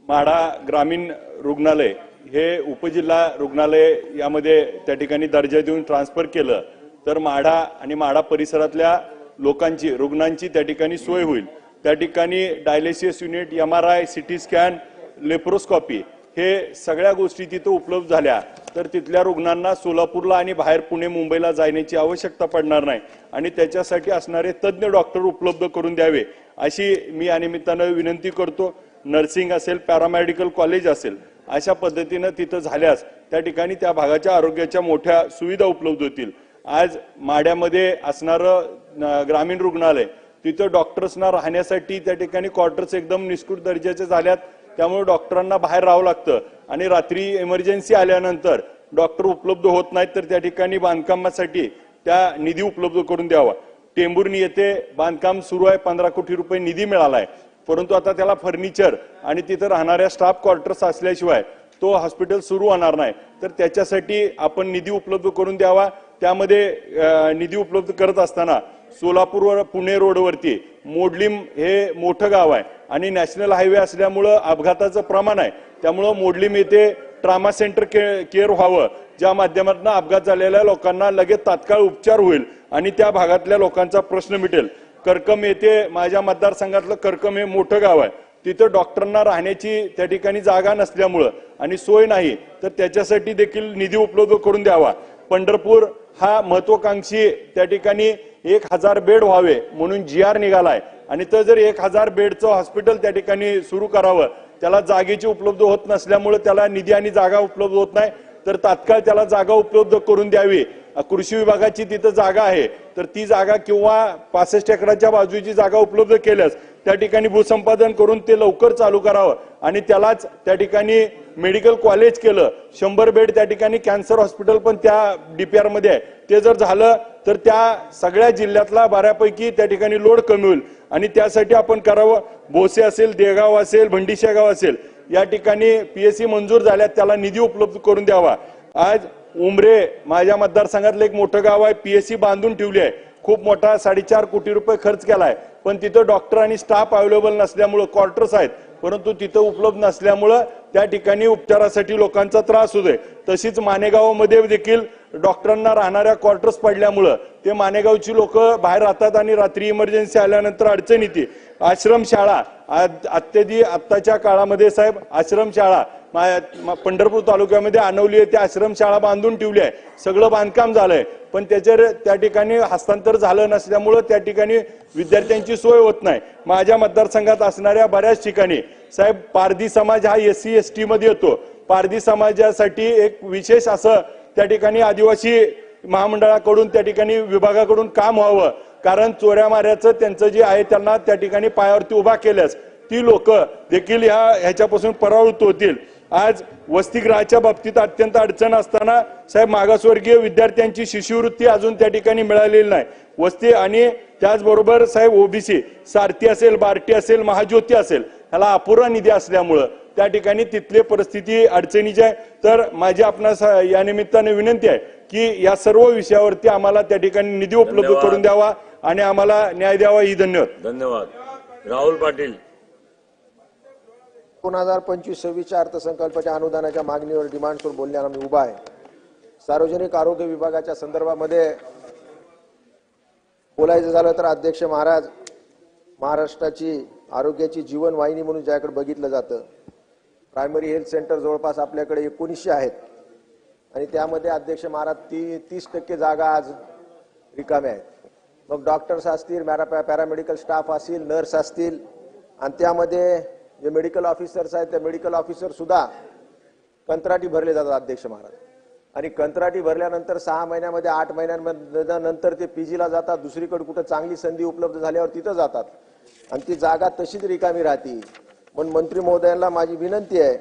माढा ग्रामीण रुग्णालय हे उपजिल्हा रुग्णालय यामध्ये त्या ठिकाणी दर्जा देऊन ट्रान्सफर केलं तर माढा आणि माढा परिसरातल्या लोकांची, रुग्णांची त्या ठिकाणी सोय होईल. त्या ठिकाणी dialysis unit, MRI, CT scan, laparoscopy हे सगळ्या गोष्टी तिथं उपलब्ध झाल्या तर तिथल्या रुग्णांना सोलापूरला आणि बाहेर पुणे, मुंबईला जाण्याची आवश्यकता पडणार नाही आणि त्याच्यासाठी असणारे तज्ज्ञ डॉक्टर उपलब्ध करून द्यावे अशी मी या निमित्तानं विनंती करतो. नर्सिंग असेल, पॅरामेडिकल कॉलेज असेल, अशा पद्धतीनं तिथं झाल्यास त्या ठिकाणी त्या भागाच्या आरोग्याच्या मोठ्या सुविधा उपलब्ध होतील. आज माढ्यामध्ये असणारं ग्रामीण रुग्णालय, तिथं डॉक्टर्सना राहण्यासाठी त्या ठिकाणी क्वार्टर्स एकदम निष्कृत दर्जाचे झाल्यात. त्यामुळे डॉक्टरांना बाहेर राहावं लागतं आणि रात्री इमर्जन्सी आल्यानंतर डॉक्टर उपलब्ध होत नाहीत तर त्या ठिकाणी बांधकामासाठी त्या निधी उपलब्ध करून द्यावा. टेंभुर्णी येथे बांधकाम सुरू आहे, 15 कोटी रुपये निधी मिळालाय, परंतु आता त्याला फर्निचर आणि तिथं राहणाऱ्या स्टाफ क्वार्टर्स असल्याशिवाय तो हॉस्पिटल सुरू होणार नाही. तर त्याच्यासाठी आपण निधी उपलब्ध करून द्यावा. त्यामध्ये निधी उपलब्ध करत असताना सोलापूर पुणे रोडवरती मोडलीम हे मोठं गाव आहे आणि नॅशनल हायवे असल्यामुळं अपघाताचं प्रमाण आहे. त्यामुळं मोडलीम येथे ट्रामा सेंटर केअर व्हावं, ज्या माध्यमातून अपघात झालेल्या लोकांना लगेच तात्काळ उपचार होईल आणि त्या भागातल्या लोकांचा प्रश्न मिटेल. करकम येथे माझ्या मतदारसंघातलं करकम हे मोठं गाव आहे, तिथं डॉक्टरांना राहण्याची त्या ठिकाणी जागा नसल्यामुळं आणि सोय नाही तर त्याच्यासाठी देखील निधी उपलब्ध करून द्यावा. पंढरपूर हा महत्वाकांक्षी त्या ठिकाणी 1000 बेड व्हावे म्हणून GR निघालाय आणि तर जर 1000 बेडचं हॉस्पिटल त्या ठिकाणी सुरू करावं, त्याला जागेची उपलब्ध होत नसल्यामुळे त्याला निधी आणि जागा उपलब्ध होत नाही तर तात्काळ त्याला जागा उपलब्ध करून द्यावी. कृषी विभागाची तिथं जागा आहे तर ती जागा किंवा 65 एकराच्या बाजूची जागा उपलब्ध केल्यास त्या ठिकाणी भूसंपादन करून ते लवकर चालू करावं आणि त्यालाच त्या ठिकाणी मेडिकल कॉलेज केलं. 100 बेड त्या ठिकाणी कॅन्सर हॉस्पिटल पण त्या DPR मध्ये आहे. ते जर झालं तर त्या सगळ्या जिल्ह्यातला बऱ्यापैकी त्या ठिकाणी लोड कमी होईल आणि त्यासाठी आपण करावं. भोसे असेल, देगाव असेल, भंडीशेगाव असेल, या ठिकाणी PSC मंजूर झाल्यात, त्याला निधी उपलब्ध करून द्यावा. आज उमरे माझ्या मतदारसंघातलं एक मोठं गाव आहे, PSC बांधून ठेवली आहे, खूप मोठा 4.5 कोटी रुपये खर्च केलाय, पण तिथं डॉक्टर आणि स्टाफ अवेलेबल नसल्यामुळं क्वार्टर्स आहेत परंतु तिथं उपलब्ध नसल्यामुळं त्या ठिकाणी उपचारासाठी लोकांचा त्रास होतोय. तशीच मानेगावमध्ये देखील डॉक्टरांना राहणाऱ्या क्वार्टर्स पडल्यामुळं ते मानेगावची लोक बाहेर राहतात आणि रात्री इमर्जन्सी आल्यानंतर अडचण येते. आश्रमशाळा आत्ताच्या काळामध्ये साहेब आश्रमशाळा पंढरपूर तालुक्यामध्ये आणवली आहे, त्या आश्रमशाळा बांधून ठेवली आहे, सगळं बांधकाम झालंय, पण त्या ठिकाणी हस्तांतर झालं नसल्यामुळं त्या ठिकाणी विद्यार्थ्यांची सोय होत नाही. माझ्या मतदारसंघात असणाऱ्या बऱ्याच ठिकाणी साहेब पारधी समाज हा SC ST मध्ये येतो. पारधी समाजासाठी एक विशेष असं त्या ठिकाणी आदिवासी महामंडळाकडून त्या ठिकाणी विभागाकडून काम व्हावं, कारण चोऱ्या माऱ्याचं त्यांचं जे आहे त्यांना त्या ठिकाणी पायावरती उभा केल्यास ती लोक देखील ह्याच्यापासून परावृत्त होतील. आज वसतिगृहाच्या बाबतीत अत्यंत अडचण असताना साहेब मागासवर्गीय विद्यार्थ्यांची शिष्यवृत्ती अजून त्या ठिकाणी मिळालेली नाही. वस्ती आणि त्याचबरोबर साहेब OBC सारथी असेल, बार्टी असेल, महाज्योती असेल, ह्याला अपुरा निधी असल्यामुळं त्या ठिकाणी तिथली परिस्थिती अडचणीची आहे. तर माझी आपणास या निमित्ताने विनंती आहे की या सर्व विषयावरती आम्हाला त्या ठिकाणी निधी उपलब्ध करून द्यावा आणि आम्हाला न्याय द्यावा. ही धन्यवाद. राहुल पाटील. 2025-26 अर्थसंकल्पाच्या अनुदानाच्या मागणीवर डिमांड्सवर बोलण्याला मी उभा आहे. सार्वजनिक आरोग्य विभागाच्या संदर्भामध्ये बोलायचं झालं तर अध्यक्ष महाराज, महाराष्ट्राची आरोग्याची जीवनवाहिनी म्हणून ज्याकडे बघितलं जातं, प्रायमरी हेल्थ सेंटर जवळपास आपल्याकडे 1900 आहेत आणि त्यामध्ये अध्यक्ष महाराज 30% जागा आज रिकाम्या आहेत. मग डॉक्टर्स असतील, पॅरामेडिकल स्टाफ असतील, नर्स असतील आणि त्यामध्ये जे मेडिकल ऑफिसर्स आहेत त्या मेडिकल ऑफिसर सुद्धा कंत्राटी भरले जातात अध्यक्ष महाराज. आणि कंत्राटी भरल्यानंतर 6 महिन्यामध्ये 8 महिन्यांनंतर ते PGला जातात, दुसरीकडे कुठं चांगली संधी उपलब्ध झाल्यावर तिथं जातात आणि ती जागा तशीच रिकामी राहते. म्हणून मंत्री महोदयांना माझी विनंती आहे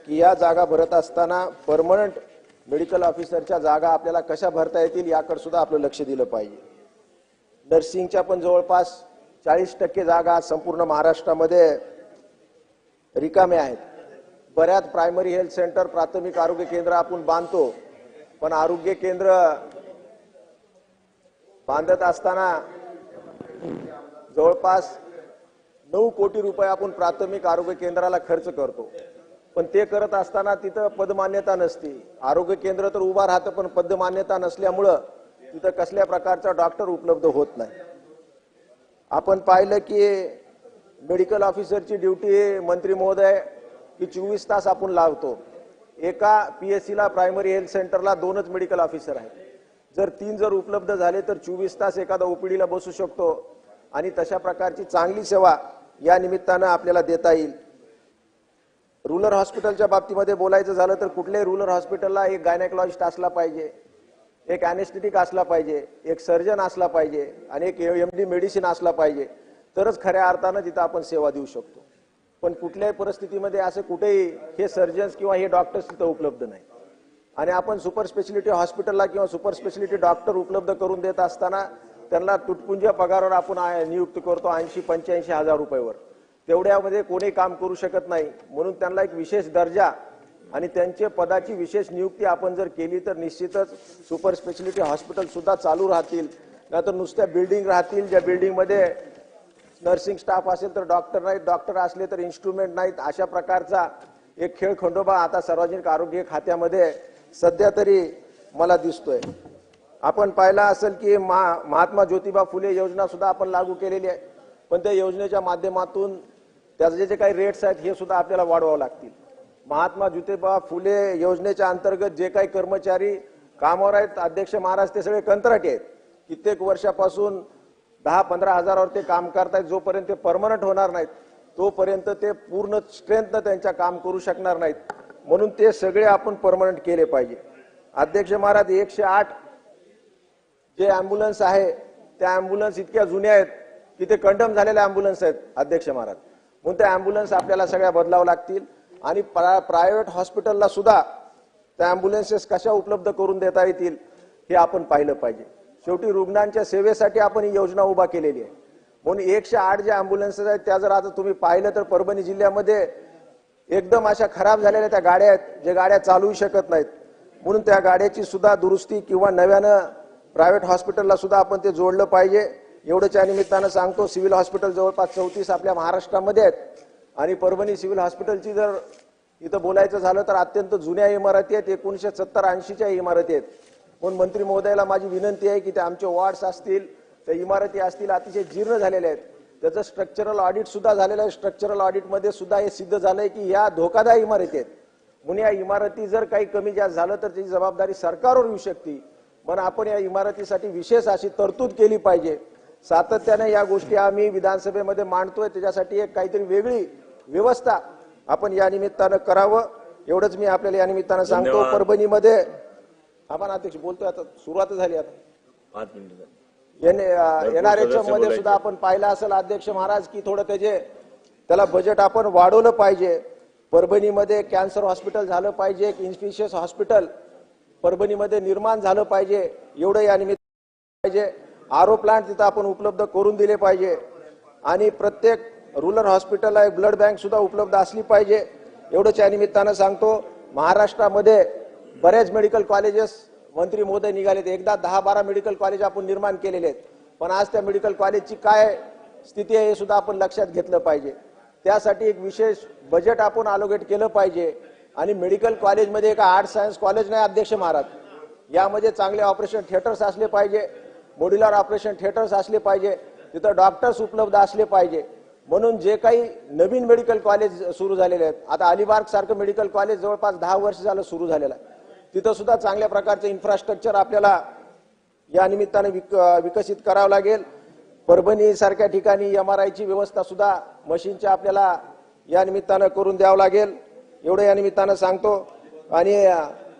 की या जागा भरत असताना परमनंट मेडिकल ऑफिसरच्या जागा आपल्याला कशा भरता येतील याकडे सुद्धा आपलं लक्ष दिलं पाहिजे. नर्सिंगच्या पण जवळपास 40% जागा संपूर्ण महाराष्ट्रामध्ये रिकाम्या आहेत. बऱ्याच प्रायमरी हेल्थ सेंटर, प्राथमिक आरोग्य केंद्र आपण बांधतो, पण आरोग्य केंद्र बांधत असताना जवळपास 9 कोटी रुपये आपण प्राथमिक आरोग्य केंद्राला खर्च करतो, पण ते करत असताना तिथं पदमान्यता नसते. आरोग्य केंद्र तर उभा राहतं पण पदमान्यता नसल्यामुळं तिथं कसल्या प्रकारचा डॉक्टर उपलब्ध होत नाही. आपण पाहिलं की मेडिकल ऑफिसरची ड्युटी मंत्री महोदय की 24 तास आपण लावतो. एका PSCला प्रायमरी हेल्थ सेंटरला 2च मेडिकल ऑफिसर आहेत. जर 3 जर उपलब्ध झाले तर 24 तास एखादा OPDला बसू शकतो आणि तशा प्रकारची चांगली सेवा या निमित्तानं आपल्याला देता येईल. रुरल हॉस्पिटलच्या बाबतीमध्ये बोलायचं झालं तर कुठल्याही रुरल हॉस्पिटलला एक गायनेकॉलॉजिस्ट असला पाहिजे, एक ॲनेस्थेटिक असला पाहिजे, एक सर्जन असला पाहिजे आणि एक MD मेडिसिन असला पाहिजे, तरच खऱ्या अर्थानं तिथं आपण सेवा देऊ शकतो. पण कुठल्याही परिस्थितीमध्ये असं कुठेही हे सर्जन्स किंवा हे डॉक्टर्स तिथं उपलब्ध नाही आणि आपण सुपर स्पेशालिटी हॉस्पिटलला किंवा सुपर स्पेशालिटी डॉक्टर उपलब्ध करून देत असताना त्यांना तुटपुंज पगारावर आपण नियुक्त करतो 80-85 हजार रुपयावर. तेवढ्यामध्ये कोणी काम करू शकत नाही. म्हणून त्यांना एक विशेष दर्जा आणि त्यांचे पदाची विशेष नियुक्ती आपण जर केली तर निश्चितच सुपर स्पेशालिटी हॉस्पिटल सुद्धा चालू राहतील. नाहीतर नुसत्या बिल्डिंग राहतील, ज्या बिल्डिंगमध्ये नर्सिंग स्टाफ असेल तर डॉक्टर नाहीत, डॉक्टर असले तर इन्स्ट्रुमेंट नाहीत. अशा प्रकारचा एक खेळखंडोबा आता सार्वजनिक आरोग्य खात्यामध्ये सध्या तरी मला दिसतोय. आपण पाहिला असेल की महात्मा ज्योतिबा फुले योजना सुद्धा आपण लागू केलेली आहे, पण त्या योजनेच्या माध्यमातून त्याचे जे काही रेट्स आहेत हे सुद्धा आपल्याला वाढवावं लागतील. महात्मा ज्योतिबा फुले योजनेच्या अंतर्गत जे काही कर्मचारी कामावर आहेत अध्यक्ष महाराज ते सगळे कंत्राटी आहेत. कित्येक वर्षापासून 10-15 हजारावर ते काम करतायत. जोपर्यंत ते परमनंट होणार नाहीत तोपर्यंत ते पूर्ण स्ट्रेंथनं त्यांच्या काम करू शकणार नाहीत. म्हणून ते सगळे आपण परमनंट केले पाहिजे. अध्यक्ष महाराज 108 जे अँब्युलन्स आहे त्या अँब्युलन्स इतक्या जुन्या आहेत की ते कंडम झालेल्या अँब्युलन्स आहेत अध्यक्ष महाराज. म्हणून त्या अँब्युलन्स आपल्याला सगळ्या बदलावं लागतील आणि प्रायव्हेट हॉस्पिटलला सुद्धा त्या अँब्युलन्सेस कशा उपलब्ध करून देता येतील हे आपण पाहिलं पाहिजे. शेवटी रुग्णांच्या सेवेसाठी आपण ही योजना उभा केलेली आहे. म्हणून 108 जे अँब्युलन्सेस आहेत त्या जर आता तुम्ही पाहिलं तर परभणी जिल्ह्यामध्ये एकदम अशा खराब झालेल्या त्या गाड्या आहेत जे गाड्या चालवू शकत नाहीत. म्हणून त्या गाड्याची सुद्धा दुरुस्ती किंवा नव्यानं प्रायव्हेट हॉस्पिटलला सुद्धा आपण ते जोडलं पाहिजे. एवढंच या निमित्तानं सांगतो. सिव्हिल हॉस्पिटल जवळपास 34 आपल्या महाराष्ट्रामध्ये आहेत आणि परभणी सिव्हिल हॉस्पिटलची जर इथं बोलायचं झालं तर अत्यंत जुन्या इमारती आहेत, 1970-80च्या इमारती आहेत. म्हणून मंत्री महोदयाला माझी विनंती आहे की ते आमचे वॉर्ड्स असतील, त्या इमारती असतील अतिशय जीर्ण झालेल्या आहेत. त्याचं स्ट्रक्चरल ऑडिट सुद्धा झालेलं आहे. स्ट्रक्चरल ऑडिटमध्ये सुद्धा हे सिद्ध झालंय की या धोकादायक इमारती आहेत, म्हणून या इमारती जर काही कमी जास्त झालं तर त्याची जबाबदारी सरकारवर येऊ शकते. पण आपण या इमारतीसाठी विशेष अशी तरतूद केली पाहिजे. सातत्याने या गोष्टी आम्ही विधानसभेमध्ये मांडतोय, त्याच्यासाठी एक काहीतरी वेगळी व्यवस्था आपण या निमित्तानं करावं, एवढंच मी आपल्याला या निमित्तानं सांगतो. धन्यवाद. परभणीमध्ये आपण अध्यक्ष बोलतोय, आता सुरुवात झाली. आता 5 मिनिटं. एनआरएचएम मध्ये सुद्धा आपण पाहिलं असेल अध्यक्ष महाराज की थोडं त्याला बजेट आपण वाढवलं पाहिजे. परभणीमध्ये कॅन्सर हॉस्पिटल झालं पाहिजे, एक इन्स्पिशियस हॉस्पिटल परभणीमध्ये निर्माण झालं पाहिजे, एवढं या निमित्त पाहिजे. आरो प्लांट तिथं आपण उपलब्ध करून दिले पाहिजे आणि प्रत्येक रुरल हॉस्पिटलला एक ब्लड बँक सुद्धा उपलब्ध असली पाहिजे, एवढंच या निमित्तानं सांगतो. महाराष्ट्रामध्ये बरेच मेडिकल कॉलेजेस मंत्री महोदय निघालेत, एकदा 10-12 मेडिकल कॉलेज आपण निर्माण केलेले आहेत, पण आज त्या मेडिकल कॉलेजची काय स्थिती आहे हे सुद्धा आपण लक्षात घेतलं पाहिजे. त्यासाठी एक विशेष बजेट आपण अलोकेट केलं पाहिजे. आणि मेडिकल कॉलेजमध्ये एक आर्ट सायन्स कॉलेज नाही अध्यक्ष महाराज, यामध्ये चांगले ऑपरेशन थिएटर्स असले पाहिजे, मॉड्युलर ऑपरेशन थिएटर्स असले पाहिजे, तिथं डॉक्टर्स उपलब्ध असले पाहिजे. म्हणून जे काही नवीन मेडिकल कॉलेज सुरू झालेले आहेत, आता अलिबाग सारखं मेडिकल कॉलेज जवळपास 10 वर्ष झालं सुरू झालेलं आहे, तिथं सुद्धा चांगल्या प्रकारचं इन्फ्रास्ट्रक्चर आपल्याला या निमित्ताने विकसित करावं लागेल. परभणी सारख्या ठिकाणी MRI ची व्यवस्था सुद्धा मशीनच्या आपल्याला या निमित्तानं करून द्यावं लागेल, एवढं या निमित्तानं सांगतो. आणि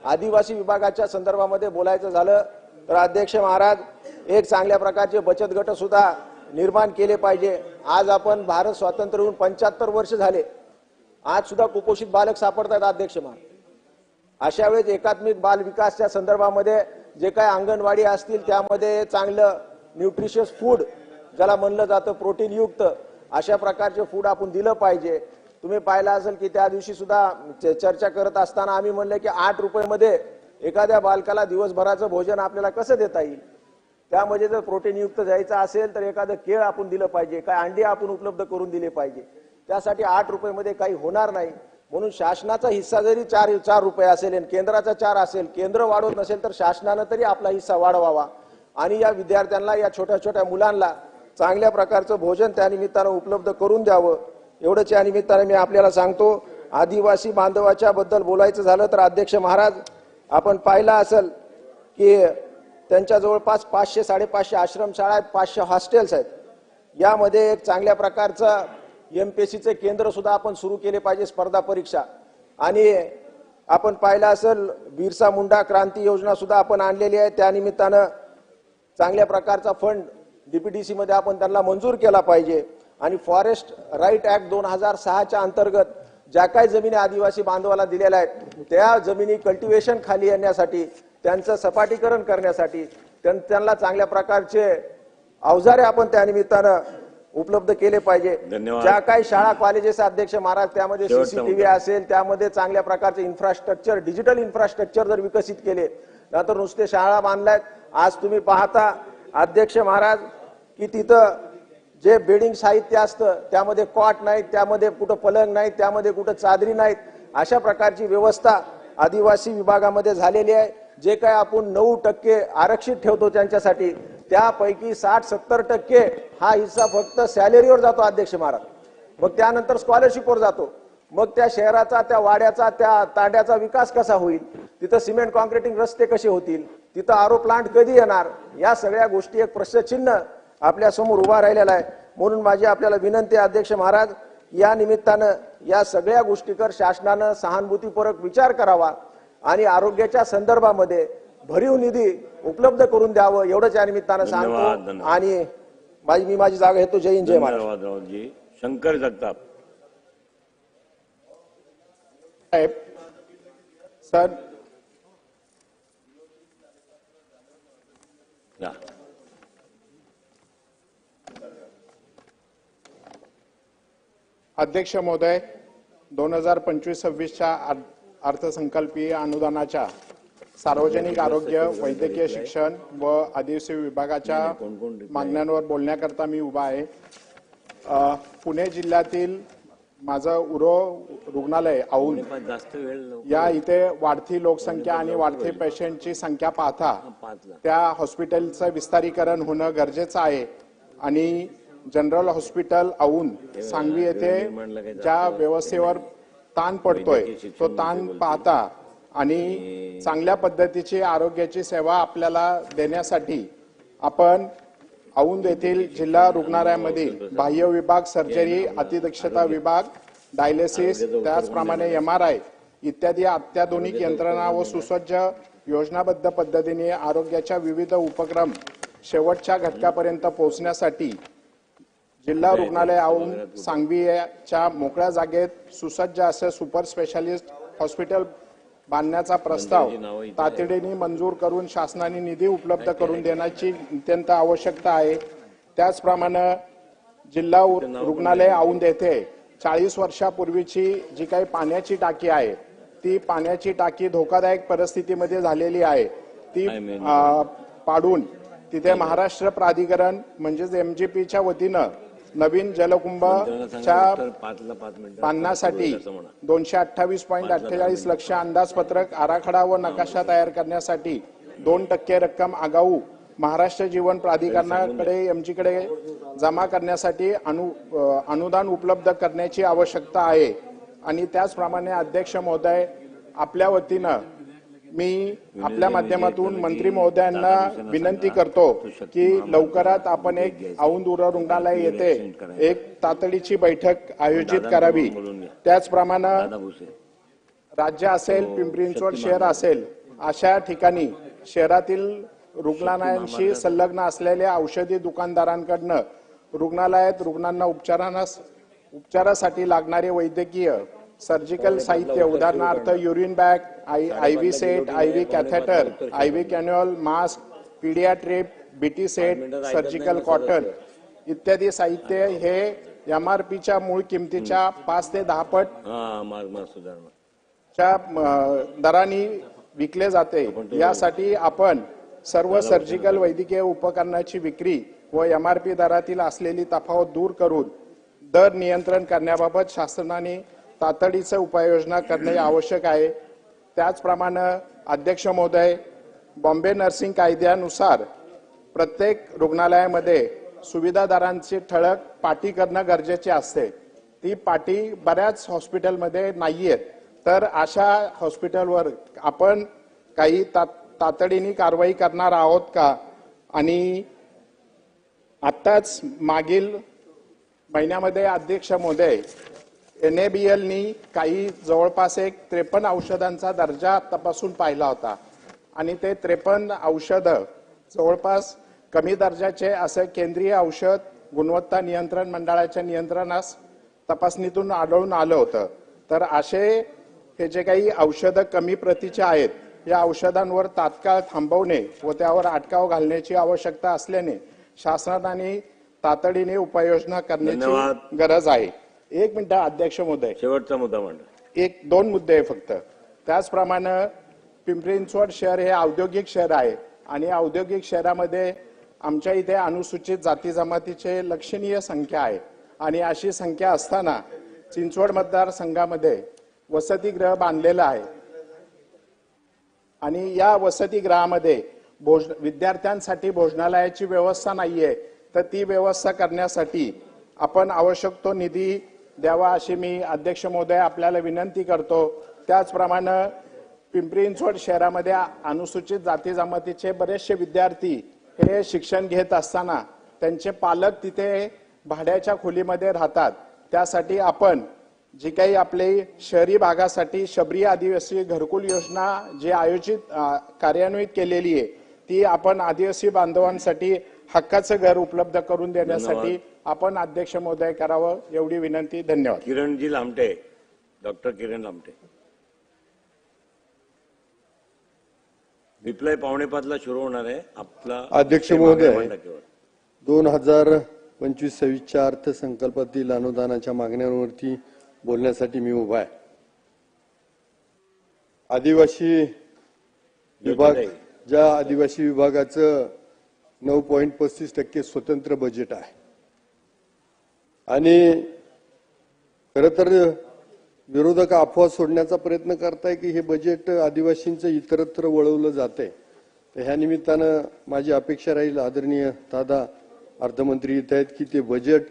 आदिवासी विभागाच्या संदर्भामध्ये बोलायचं झालं तर अध्यक्ष महाराज एक चांगल्या प्रकारचे बचत गट सुद्धा निर्माण केले पाहिजे. आज आपण भारत स्वातंत्र्य होऊन 75 वर्ष झाले, आज सुद्धा कुपोषित बालक सापडतात अध्यक्ष महाराज. अशा वेळेस एकात्मिक बाल विकासच्या संदर्भामध्ये जे काही अंगणवाडी असतील त्यामध्ये चांगलं न्यूट्रिशियस फूड ज्याला म्हणलं जातं प्रोटीनयुक्त अशा प्रकारचे फूड आपण दिलं पाहिजे. तुम्ही पाहिलं असेल की त्या दिवशी सुद्धा चर्चा करत असताना आम्ही म्हणलं की 8 रुपयामध्ये एखाद्या बालकाला दिवसभराचं भोजन आपल्याला कसं देता येईल. त्यामध्ये जर प्रोटीनयुक्त द्यायचं असेल तर एखादं केळ आपण दिलं पाहिजे, काय अंडी आपण उपलब्ध करून दिले पाहिजे. त्यासाठी 8 रुपयामध्ये काही होणार नाही. म्हणून शासनाचा हिस्सा जरी 4 रुपये असेल आणि केंद्राचा 4 असेल, केंद्र वाढवत नसेल तर शासनानं तरी आपला हिस्सा वाढवावा आणि या विद्यार्थ्यांना, या छोट्या छोट्या मुलांना चांगल्या प्रकारचं भोजन त्या निमित्तानं उपलब्ध करून द्यावं, एवढंच या निमित्तानं मी आपल्याला सांगतो. आदिवासी बांधवाच्या बद्दल बोलायचं झालं तर अध्यक्ष महाराज आपण पाहिलं असेल की त्यांच्या जवळपास 500-550 आश्रमशाळा आहेत, 500 हॉस्टेल्स आहेत. यामध्ये एक चांगल्या प्रकारचं MPSCचे केंद्र सुद्धा आपण सुरू केले पाहिजे, स्पर्धा परीक्षा. आणि आपण पाहिलं असेल बिरसा मुंडा क्रांती योजना सुद्धा आपण आणलेली आहे, त्या निमित्तानं चांगल्या प्रकारचा फंड DPDC मध्ये आपण त्यांना मंजूर केला पाहिजे. आणि फॉरेस्ट राईट ऍक्ट 2006च्या अंतर्गत ज्या काही जमिनी आदिवासी बांधवाला दिलेल्या आहेत त्या जमिनी कल्टिव्हेशन खाली येण्यासाठी, त्यांचं सपाटीकरण करण्यासाठी त्यांना चांगल्या प्रकारचे अवजारे आपण त्या निमित्तानं उपलब्ध केले पाहिजे. ज्या काही शाळा कॉलेजेस अध्यक्ष महाराज त्यामध्ये CCTV असेल, त्यामध्ये चांगल्या प्रकारचे इन्फ्रास्ट्रक्चर, डिजिटल इन्फ्रास्ट्रक्चर जर विकसित केले, नंतर नुसते शाळा बांधल्यात. आज तुम्ही पाहता अध्यक्ष महाराज की तिथं जे बेडिंग साहित्य असतं त्यामध्ये कॉट नाहीत, त्यामध्ये कुठं पलंग नाहीत, त्यामध्ये कुठं चादरी नाहीत, अशा प्रकारची व्यवस्था आदिवासी विभागामध्ये झालेली आहे. जे काय आपण 9% आरक्षित ठेवतो त्यांच्यासाठी, त्यापैकी 60-70% हा हिस्सा फक्त सॅलरीवर जातो अध्यक्ष महाराज, मग त्यानंतर स्कॉलरशिपवर जातो. मग त्या शहराचा, त्या वाड्याचा, त्या तांड्याचा विकास कसा होईल, तिथं सिमेंट कॉन्क्रिटिंग रस्ते कसे होतील, तिथं आरो प्लांट कधी येणार, या सगळ्या गोष्टी एक प्रश्नचिन्ह आपल्या समोर उभा राहिलेला आहे. म्हणून माझी आपल्याला विनंती आहे अध्यक्ष महाराज, या निमित्तानं या सगळ्या गोष्टीकर शासनानं सहानुभूतीपूर्वक विचार करावा आणि आरोग्याच्या संदर्भामध्ये भरीव निधी उपलब्ध करून द्यावं, एवढंच या निमित्तानं सांगतो. आणि मी माझी जागा घेतो. जय हिंद, जय महाराष्ट्र. धन्यवाद. शंकर जगताप साहेब. सर अध्यक्ष महोदय, 2025-26च्या अर्थसंकल्पीय अनुदानाच्या सार्वजनिक आरोग्य, वैद्यकीय शिक्षण व आदिवासी विभागाच्या मागण्यांवर बोलण्याकरता मी उभा आहे. पुणे जिल्ह्यातील माझं उरो रुग्णालय औंध या इथे वाढती लोकसंख्या आणि वाढती पेशंटची संख्या पाहता त्या हॉस्पिटलचं विस्तारीकरण होणं गरजेचं आहे. आणि जनरल हॉस्पिटल औंध सांगवी येथे ज्या व्यवस्थेवर ताण पडतोय तो ताण पाहता आणि चांगल्या पद्धतीची आरोग्याची सेवा आपल्याला देण्यासाठी आपण औंध येथील जिल्हा रुग्णालयामधील बाह्य विभाग, सर्जरी, अतिदक्षता विभाग, डायलिसिस, त्याचप्रमाणे MRI इत्यादी अत्याधुनिक यंत्रणा व सुसज्ज योजनाबद्ध पद्धतीने आरोग्याच्या विविध उपक्रम शेवटच्या घटकापर्यंत पोहोचण्यासाठी जिल्हा रुग्णालय औंध सांगवीच्या मोकळ्या जागेत सुसज्ज असे सुपर स्पेशालिस्ट हॉस्पिटल बांधण्याचा प्रस्ताव तातडीने मंजूर करून शासनाने निधी उपलब्ध करून देण्याची अत्यंत आवश्यकता आहे. त्याचप्रमाणे जिल्हा रुग्णालय औंध येथे 40 वर्षापूर्वीची जी काही पाण्याची टाकी आहे ती पाण्याची टाकी धोकादायक परिस्थितीमध्ये झालेली आहे. ती पाडून तिथे महाराष्ट्र प्राधिकरण म्हणजेच MGPच्या वतीनं नवीन जलकुंभच्या बांधण्यासाठी 228.48 लक्ष अंदाजपत्रक आराखडा व नकाशा तयार करण्यासाठी 2% रक्कम आगाऊ महाराष्ट्र जीवन प्राधिकरणाकडे MGकडे जमा करण्यासाठी अनुदान उपलब्ध करण्याची आवश्यकता आहे. आणि त्याचप्रमाणे अध्यक्ष महोदय, आपल्या वतीनं मी आपल्या माध्यमातून मंत्री महोदयांना विनंती करतो की लवकरात आपण एक औंध रुग्णालय येथे एक तातडीची बैठक आयोजित करावी. त्याचप्रमाणे राज्य असेल, पिंपरी चिंचवड शहर असेल, अशा ठिकाणी शहरातील रुग्णालयांशी संलग्न असलेल्या औषधी दुकानदारांकडनं रुग्णालयात रुग्णांना उपचारासाठी लागणारे वैद्यकीय सर्जिकल साहित्य, उदाहरणार्थ urine bag, IV set, IV catheter, IV cannula, mask, paediatric, BT set, surgical cotton इत्यादी साहित्य हे MRPच्या मूळ किमतीच्या 5 ते 10 पट दराने विकले जाते. यासाठी आपण सर्व सर्जिकल वैद्यकीय उपकरणाची विक्री व MRP दरातील असलेली तफावत दूर करून दर नियंत्रण करण्याबाबत शासनाने तातडीची उपाययोजना करणे आवश्यक आहे. त्याचप्रमाणे अध्यक्ष महोदय, बॉम्बे नर्सिंग कायद्यानुसार प्रत्येक रुग्णालयामध्ये सुविधादारांची ठळक पाटी करणं गरजेचे असते. ती पाटी बऱ्याच हॉस्पिटलमध्ये नाहीयेत. तर अशा हॉस्पिटलवर आपण काही तातडीने कारवाई करणार आहोत का? आणि आत्ताच मागील महिन्यामध्ये अध्यक्ष महोदय, NABLनी काही जवळपास 53 औषधांचा दर्जा तपासून पाहिला होता आणि ते 53 औषध जवळपास कमी दर्जाचे असे केंद्रीय औषध गुणवत्ता नियंत्रण मंडळाच्या नियंत्रणास तपासणीतून आढळून आलं होतं. तर असे हे जे काही औषधं कमी प्रतीचे आहेत या औषधांवर तात्काळ थांबवणे व त्यावर अटकाव घालण्याची आवश्यकता असल्याने शासनाने तातडीने उपाययोजना करण्याची गरज आहे. 1 मिनिट अध्यक्ष महोदय, शेवटचा मुद्दा मांडा. 1-2 मुद्दे आहे फक्त. त्याचप्रमाणे पिंपरी चिंचवड शहर हे औद्योगिक शहर आहे आणि औद्योगिक शहरामध्ये आमच्या इथे अनुसूचित जाती जमातीचे लक्षणीय संख्या आहे आणि अशी संख्या असताना चिंचवड मतदारसंघामध्ये वसतिगृह बांधलेलं आहे आणि या वसतिगृहामध्ये विद्यार्थ्यांसाठी भोजनालयाची व्यवस्था नाहीये. तर ती व्यवस्था करण्यासाठी आपण आवश्यक तो निधी द्यावा अशी मी अध्यक्ष महोदय आपल्याला विनंती करतो. त्याचप्रमाणे पिंपरी चिंचवड शहरामध्ये अनुसूचित जाती जमातीचे बरेचसे विद्यार्थी हे शिक्षण घेत असताना त्यांचे पालक तिथे भाड्याच्या खोलीमध्ये राहतात. त्यासाठी आपण जी काही आपली शहरी भागासाठी शबरी आदिवासी घरकुल योजना जी कार्यान्वित केलेली आहे ती आपण आदिवासी बांधवांसाठी हक्काचं घर उपलब्ध करून देण्यासाठी आपण अध्यक्ष महोदय करावं एवढी विनंती. धन्यवाद. किरणजी लामटे, डॉक्टर किरण लामटे. रिप्लाय 4:45ला सुरू होणार आहे. आपला अध्यक्ष महोदय, 2025-26च्या अर्थसंकल्पातील अनुदानाच्या मागण्यांवरती बोलण्यासाठी मी उभा आहे. आदिवासी विभाग, ज्या आदिवासी विभागाचं 9.35% स्वतंत्र बजेट आहे आणि खरं तर विरोधक अफवा सोडण्याचा प्रयत्न करताय की हे बजेट आदिवासींचं इतरत्र वळवलं जातंय. तर ह्या निमित्तानं माझी अपेक्षा राहील आदरणीय दादा अर्थमंत्री इथे आहेत की ते बजेट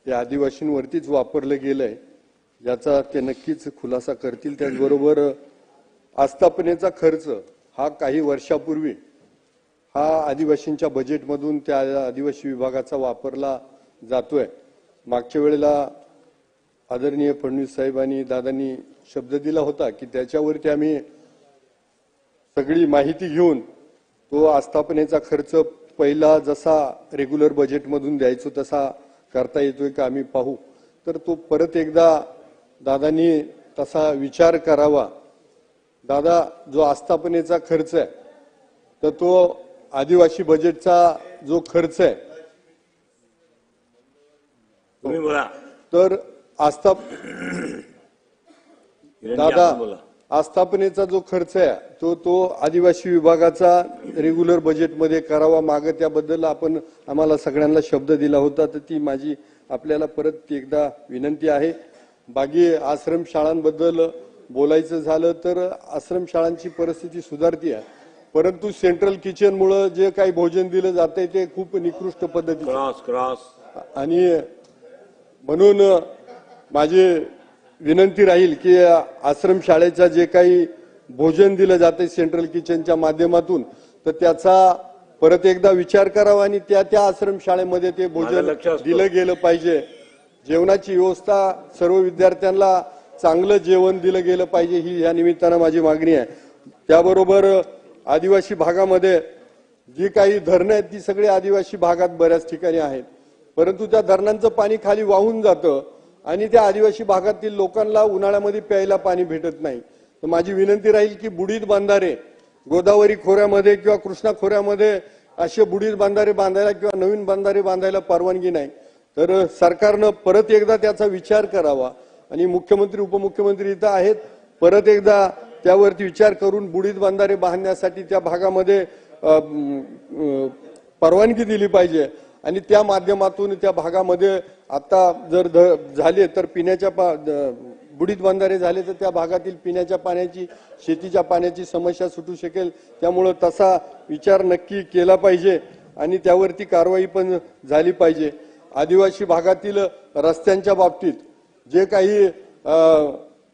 ते आदिवासींवरतीच वापरलं गेलंय याचा ते नक्कीच खुलासा करतील. त्याचबरोबर आस्थापनेचा खर्च हा काही वर्षापूर्वी हा आदिवासींच्या बजेटमधून त्या आदिवासी विभागाचा वापरला जातोय. मागच्या वेळेला आदरणीय फडणवीस साहेबांनी दादांनी शब्द दिला होता की त्याच्यावरती आम्ही सगळी माहिती घेऊन तो आस्थापनेचा खर्च पहिला जसा रेग्युलर बजेटमधून द्यायचो तसा करता येतोय का आम्ही पाहू. तर तो परत एकदा दादांनी तसा विचार करावा. दादा जो आस्थापनेचा खर्च आहे तर तो आदिवासी बजेटचा जो खर्च आहे तुम्ही बोला. तर दादा आस्थापनेचा जो खर्च आहे तो आदिवासी विभागाचा रेग्युलर बजेटमध्ये करावा. मागे त्याबद्दल आम्हाला सगळ्यांना शब्द दिला होता. तर ती माझी आपल्याला परत एकदा विनंती आहे. बाकी आश्रम शाळांबद्दल बोलायचं झालं तर आश्रम शाळांची परिस्थिती सुधारती आहे, परंतु सेंट्रल किचन मुळे जे काही भोजन दिलं जातंय ते खूप निकृष्ट पद्धतीने आणि म्हणून माझी विनंती राहील की आश्रम शाळेचा जे काही भोजन दिलं जाते सेंट्रल किचनच्या माध्यमातून तर त्याचा परत एकदा विचार करावा आणि त्या आश्रम शाळेमध्ये ते भोजन दिलं गेलं पाहिजे. जेवणाची व्यवस्था सर्व विद्यार्थ्यांना चांगलं जेवण दिलं गेलं पाहिजे ही या निमित्तानं माझी मागणी आहे. त्याबरोबर आदिवासी भागामध्ये जी काही धरणं आहेत ती सगळी आदिवासी भागात बऱ्याच ठिकाणी आहेत, परंतु त्या धरणांचं पाणी खाली वाहून जातं आणि त्या आदिवासी भागातील लोकांना उन्हाळ्यामध्ये प्यायला पाणी भेटत नाही. तर माझी विनंती राहील की बुडीत बांधारे गोदावरी खोऱ्यामध्ये किंवा कृष्णा खोऱ्यामध्ये असे बुडीत बांधारे बांधायला किंवा नवीन बांधारे बांधायला परवानगी नाही. तर सरकारनं परत एकदा त्याचा विचार करावा आणि मुख्यमंत्री उपमुख्यमंत्री इथं आहेत, परत एकदा त्यावरती विचार करून बुडीत बांधारे बांधण्यासाठी त्या भागामध्ये परवानगी दिली पाहिजे आणि त्या माध्यमातून त्या भागामध्ये आता जर झाले तर पिण्याच्या बुडीत बांधारे झाले तर त्या भागातील पिण्याच्या पाण्याची शेतीच्या पाण्याची समस्या सुटू शकेल. त्यामुळे तसा विचार नक्की केला पाहिजे आणि त्यावरती कारवाई पण झाली पाहिजे. आदिवासी भागातील रस्त्यांच्या बाबतीत जे काही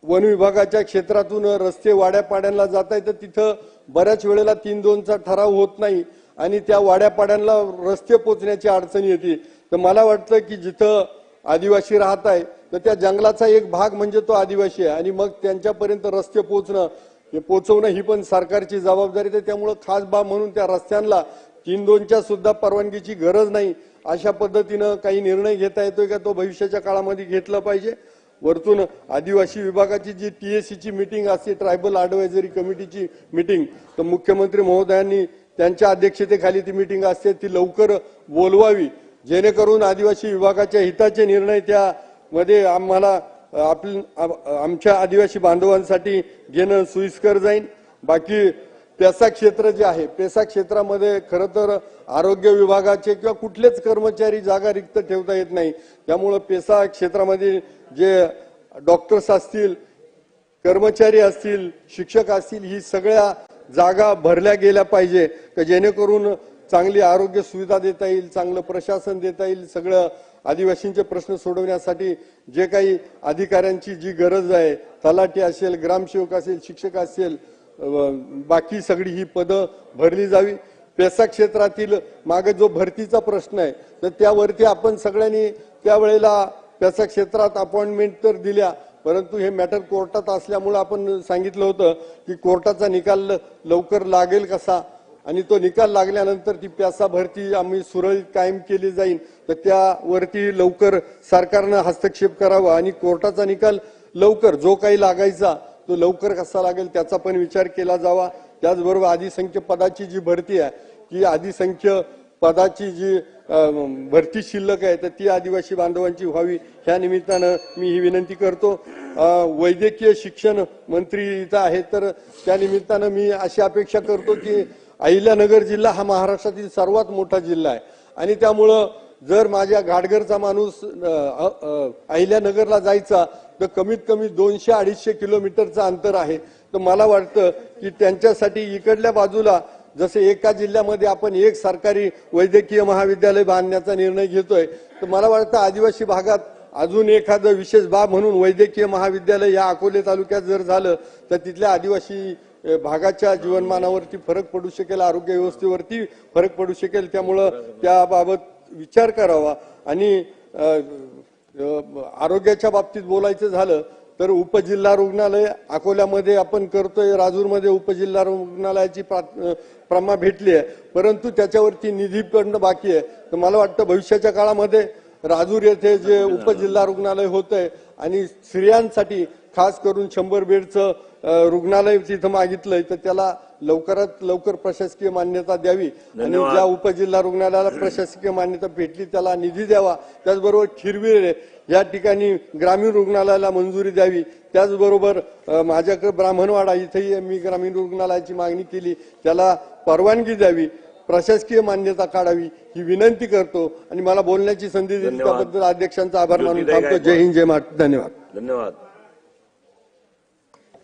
वन विभागाच्या क्षेत्रातून रस्ते वाड्यापाड्यांना जात आहे तर तिथं बऱ्याच वेळेला 3-2चा ठराव होत नाही आणि त्या वाड्यापाड्यांना रस्ते पोचण्याची अडचणी येते. तर मला वाटतं की जिथं आदिवासी राहत आहे तर त्या जंगलाचा एक भाग म्हणजे तो आदिवासी आहे आणि मग त्यांच्यापर्यंत रस्ते पोचवणं ही पण सरकारची जबाबदारी आहे. त्यामुळे खास बाब म्हणून त्या रस्त्यांना 3-2च्या सुद्धा परवानगीची गरज नाही अशा पद्धतीनं काही निर्णय घेता येतोय का तो भविष्याच्या काळामध्ये घेतला पाहिजे. वरतून आदिवासी विभागाची जी TSCची मीटिंग असते ट्रायबल ॲडवायझरी कमिटीची मीटिंग तर मुख्यमंत्री महोदयांनी त्यांच्या अध्यक्षतेखाली ती मीटिंग असते ती लवकर बोलवावी जेणेकरून आदिवासी विभागाच्या हिताचे निर्णय त्यामध्ये आम्हाला आमच्या आदिवासी बांधवांसाठी घेणं सोयीस्कर जाईल. बाकी पेसा क्षेत्र जे आहे पेसा क्षेत्रामध्ये खरं तर आरोग्य विभागाचे किंवा कुठलेच कर्मचारी जागा रिक्त ठेवता येत नाही. त्यामुळे पेसा क्षेत्रामध्ये जे डॉक्टर्स असतील कर्मचारी असतील शिक्षक असतील ही सगळ्या जागा भरल्या गेल्या पाहिजे की जेणेकरून चांगली आरोग्य सुविधा देता येईल, चांगलं प्रशासन देता येईल. सगळं आदिवासींचे प्रश्न सोडवण्यासाठी जे काही अधिकाऱ्यांची जी गरज आहे तलाठी असेल ग्रामसेवक असेल शिक्षक असेल बाकी सगळी ही पदं भरली जावी. पेसा क्षेत्रातील मागे जो भरतीचा प्रश्न आहे तर त्यावरती आपण सगळ्यांनी त्यावेळेला पेसा क्षेत्रात अपॉइंटमेंट तर दिल्या परंतु हे मॅटर कोर्टात असल्यामुळे आपण सांगितलं होतं की कोर्टाचा निकाल लवकर लागेल कसा आणि तो निकाल लागल्यानंतर ती पेसा भरती आम्ही सुरळीत कायम केली जाईल. तर त्यावरती लवकर सरकारनं हस्तक्षेप करावा आणि कोर्टाचा निकाल लवकर जो काही लागायचा तो लवकर कसा लागेल त्याचा पण विचार केला जावा. त्याचबरोबर आदिसंख्य पदाची जी भरती आहे ती आदिसंख्य पदाची जी भरती शिल्लक आहे तर ती आदिवासी बांधवांची व्हावी ह्या निमित्तानं मी ही विनंती करतो. वैद्यकीय शिक्षण मंत्री इथं आहेत तर त्या निमित्तानं मी अशी अपेक्षा करतो की अहिल्यानगर जिल्हा हा महाराष्ट्रातील सर्वात मोठा जिल्हा आहे आणि त्यामुळं जर माझ्या घाटघरचा माणूस अहिल्यानगरला जायचा तर कमीत कमी 200-250 किलोमीटरचं अंतर आहे. तर मला वाटतं की त्यांच्यासाठी इकडल्या बाजूला जसे एका जिल्ह्यामध्ये आपण एक सरकारी वैद्यकीय महाविद्यालय बांधण्याचा निर्णय घेतोय, तर मला वाटतं आदिवासी भागात अजून एखादं विशेष बाब म्हणून वैद्यकीय महाविद्यालय या अकोले तालुक्यात जर झालं तर तिथल्या आदिवासी भागाच्या जीवनमानावरती फरक पडू शकेल, आरोग्य व्यवस्थेवरती फरक पडू शकेल. त्यामुळं त्याबाबत विचार करावा. आणि आरोग्याच्या बाबतीत बोलायचं झालं तर उपजिल्हा रुग्णालय अकोल्यामध्ये आपण करतोय, राजूरमध्ये उपजिल्हा रुग्णालयाची प्रमा भेटली आहे, परंतु त्याच्यावरती निधी पडणं बाकी आहे. तर मला वाटतं भविष्याच्या काळामध्ये राजूर येथे जे उपजिल्हा रुग्णालय होत आहे आणि स्त्रियांसाठी खास करून 100 बेडचं रुग्णालय तिथं मागितलंय, तर त्याला लवकरात लवकर प्रशासकीय मान्यता द्यावी आणि ज्या उपजिल्हा रुग्णालयाला प्रशासकीय मान्यता भेटली त्याला निधी द्यावा. त्याचबरोबर खिरविरे या ठिकाणी ग्रामीण रुग्णालयाला मंजुरी द्यावी. त्याचबरोबर माझ्याकडे ब्राह्मणवाडा इथेही मी ग्रामीण रुग्णालयाची मागणी केली, त्याला परवानगी द्यावी, प्रशासकीय मान्यता काढावी ही विनंती करतो. आणि मला बोलण्याची संधी दिली त्याबद्दल अध्यक्षांचा आभार मानून थांबतो. जय हिंद, जय महाराष्ट्र. धन्यवाद. धन्यवाद.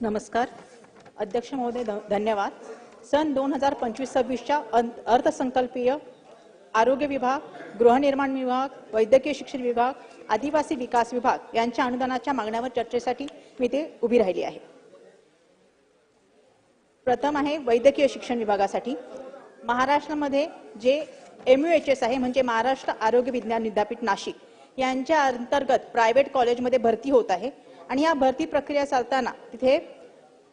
नमस्कार अध्यक्ष महोदय, धन्यवाद. सन 2025-26च्या अर्थसंकल्पीय आरोग्य विभाग, गृहनिर्माण विभाग, वैद्यकीय शिक्षण विभाग, आदिवासी विकास विभाग यांच्या अनुदानाच्या मागण्यावर चर्चेसाठी मी ते उभी राहिली आहे. प्रथम आहे वैद्यकीय शिक्षण विभागासाठी. महाराष्ट्रामध्ये जे MUHS आहे म्हणजे महाराष्ट्र आरोग्य विज्ञान विद्यापीठ नाशिक यांच्या अंतर्गत प्रायव्हेट कॉलेजमध्ये भरती होत आहे. आणि या भरती प्रक्रिया चालताना तिथे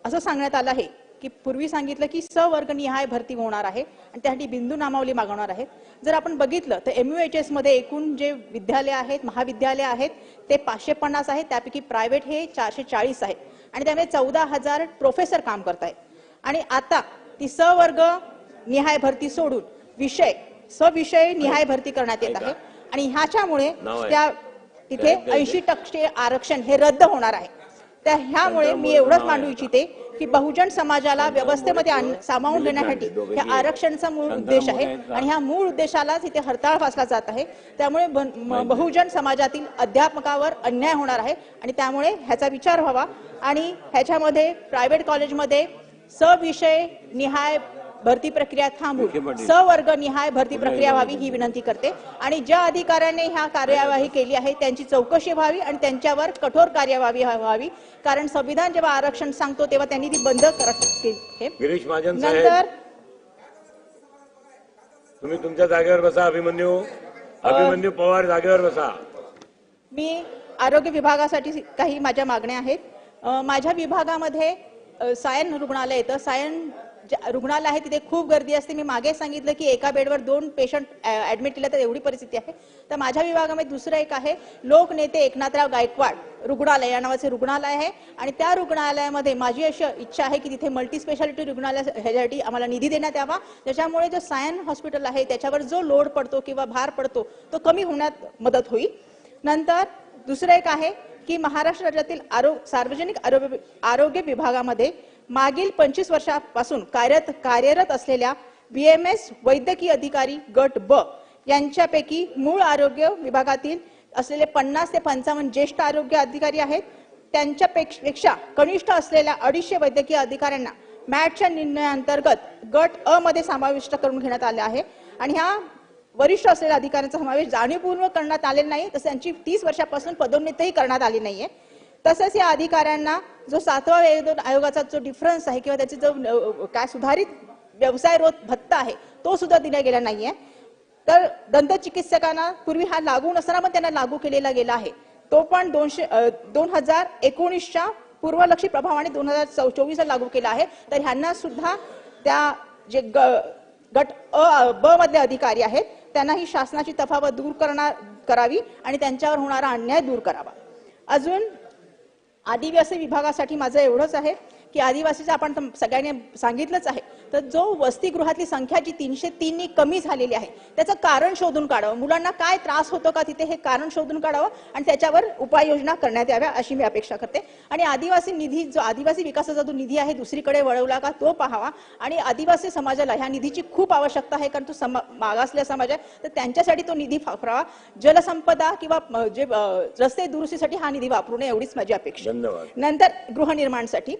असं सांगण्यात आलं आहे की पूर्वी सांगितलं की सवर्गनिहाय भरती होणार आहे आणि त्यासाठी बिंदू नामावली मागवणार आहेत. जर आपण बघितलं तर MUHS मध्ये एकूण जे विद्यालय आहेत, महाविद्यालय आहेत ते 550 आहेत, त्यापैकी प्रायव्हेट हे 440 आहेत आणि त्यामध्ये 14,000 प्रोफेसर काम करत आहेत. आणि आता ती सवर्ग निहाय भरती सोडून सविषय निहाय भरती करण्यात येत आहे आणि ह्याच्यामुळे त्या तिथे 80% आरक्षण हे रद्द होणार आहे. तर ह्यामुळे मी एवढंच मांडू इच्छिते की बहुजन समाजाला व्यवस्थेमध्ये सामावून घेण्यासाठी हे आरक्षणाचा मूळ उद्देश आहे आणि ह्या मूळ उद्देशालाच इथे हरताळ फासला जात आहे. त्यामुळे बहुजन समाजातील अध्यापकावर अन्याय होणार आहे आणि त्यामुळे ह्याचा विचार व्हावा आणि ह्याच्यामध्ये प्रायव्हेट कॉलेजमध्ये सविषय निहाय भरती प्रक्रिया थांबून सवर्ग निहाय भरती प्रक्रिया व्हावी ही विनंती करते. आणि ज्या अधिकाऱ्याने ह्या कार्यवाही केली आहे त्यांची चौकशी व्हावी आणि त्यांच्यावर कठोर कार्यवाही व्हावी, कारण संविधान जेव्हा आरक्षण सांगतो तेव्हा त्यांनी ती बंद गिरीश महाजन नंतर साहेब, तुम्ही तुमच्या जागेवर बसा. अभिमन्यू पवार जागेवर बसा. मी आरोग्य विभागासाठी काही माझ्या मागण्या आहेत. माझ्या विभागामध्ये सायन रुग्णालय येतं. सायन रुग्णालय आहे तिथे खूप गर्दी असते. मी मागे सांगितलं की एका बेडवर 2 पेशंट ऍडमिट केले तर एवढी परिस्थिती आहे. तर माझ्या विभागामध्ये दुसरं एक आहे लोकनेते एकनाथराव गायकवाड रुग्णालय या नावाचे रुग्णालय आहे आणि त्या रुग्णालयामध्ये माझी अशी इच्छा आहे की तिथे मल्टी स्पेशालिटी रुग्णालय ह्याच्यासाठी आम्हाला निधी देण्यात यावा, त्याच्यामुळे जो सायन हॉस्पिटल आहे त्याच्यावर जो लोड पडतो किंवा भार पडतो तो कमी होण्यात मदत होईल. नंतर दुसरं एक आहे की महाराष्ट्र राज्यातील सार्वजनिक आरोग्य विभागामध्ये मागील 25 वर्षापासून कार्यरत असलेल्या BMS वैद्यकीय अधिकारी गट ब यांच्यापैकी मूळ आरोग्य विभागातील असलेले 50 ते 55 ज्येष्ठ आरोग्य अधिकारी आहेत. त्यांच्यापेक्षा कनिष्ठ असलेल्या 250 वैद्यकीय अधिकाऱ्यांना मॅटच्या निर्णयाअंतर्गत गट अ मध्ये समाविष्ट करून घेण्यात आले आहे आणि ह्या वरिष्ठ असलेल्या अधिकाऱ्यांचा समावेश जाणीवपूर्वक करण्यात आलेला नाही, तसं त्यांची 30 वर्षापासून पदोन्नतीही करण्यात आली नाहीये. तसंच या अधिकाऱ्यांना जो 7व्या वेतन आयोगाचा जो डिफरन्स आहे किंवा त्याचे जो काय सुधारित व्यवसाय रोध भत्ता आहे तो सुद्धा दिला गेला नाहीये. तर दंतचिकित्सकांना पूर्वी हा लागू नसताना पण त्यांना लागू केलेला गेला आहे, तो पण 2019च्या पूर्वलक्षी प्रभावाने 2024 लागू केला आहे. तर ह्यांना सुद्धा त्या जे गट अ ब मधले अधिकारी आहेत त्यांना ही शासनाची तफावत दूर करावी आणि त्यांच्यावर होणारा अन्याय दूर करावा. अजून आदिवासी विभागासाठी माझं एवढंच आहे की आदिवासीचं आपण सगळ्यांनी सांगितलंच आहे, तर जो वसतिगृहातली संख्या जी 303 कमी झालेली आहे त्याचं कारण शोधून काढावं. मुलांना काय त्रास होतो का तिथे हे कारण शोधून काढावं आणि त्याच्यावर उपाययोजना करण्यात याव्या अशी मी अपेक्षा करते. आणि आदिवासी निधी जो आदिवासी विकासाचा जो निधी आहे दुसरीकडे वळवला का तो पाहावा. आणि आदिवासी समाजाला ह्या निधीची खूप आवश्यकता आहे, कारण तो मागासलेला समाज आहे, तर त्यांच्यासाठी तो निधी वापरावा. जलसंपदा किंवा जे रस्ते दुरुस्तीसाठी हा निधी वापरू नये एवढीच माझी अपेक्षा. नंतर गृहनिर्माणसाठी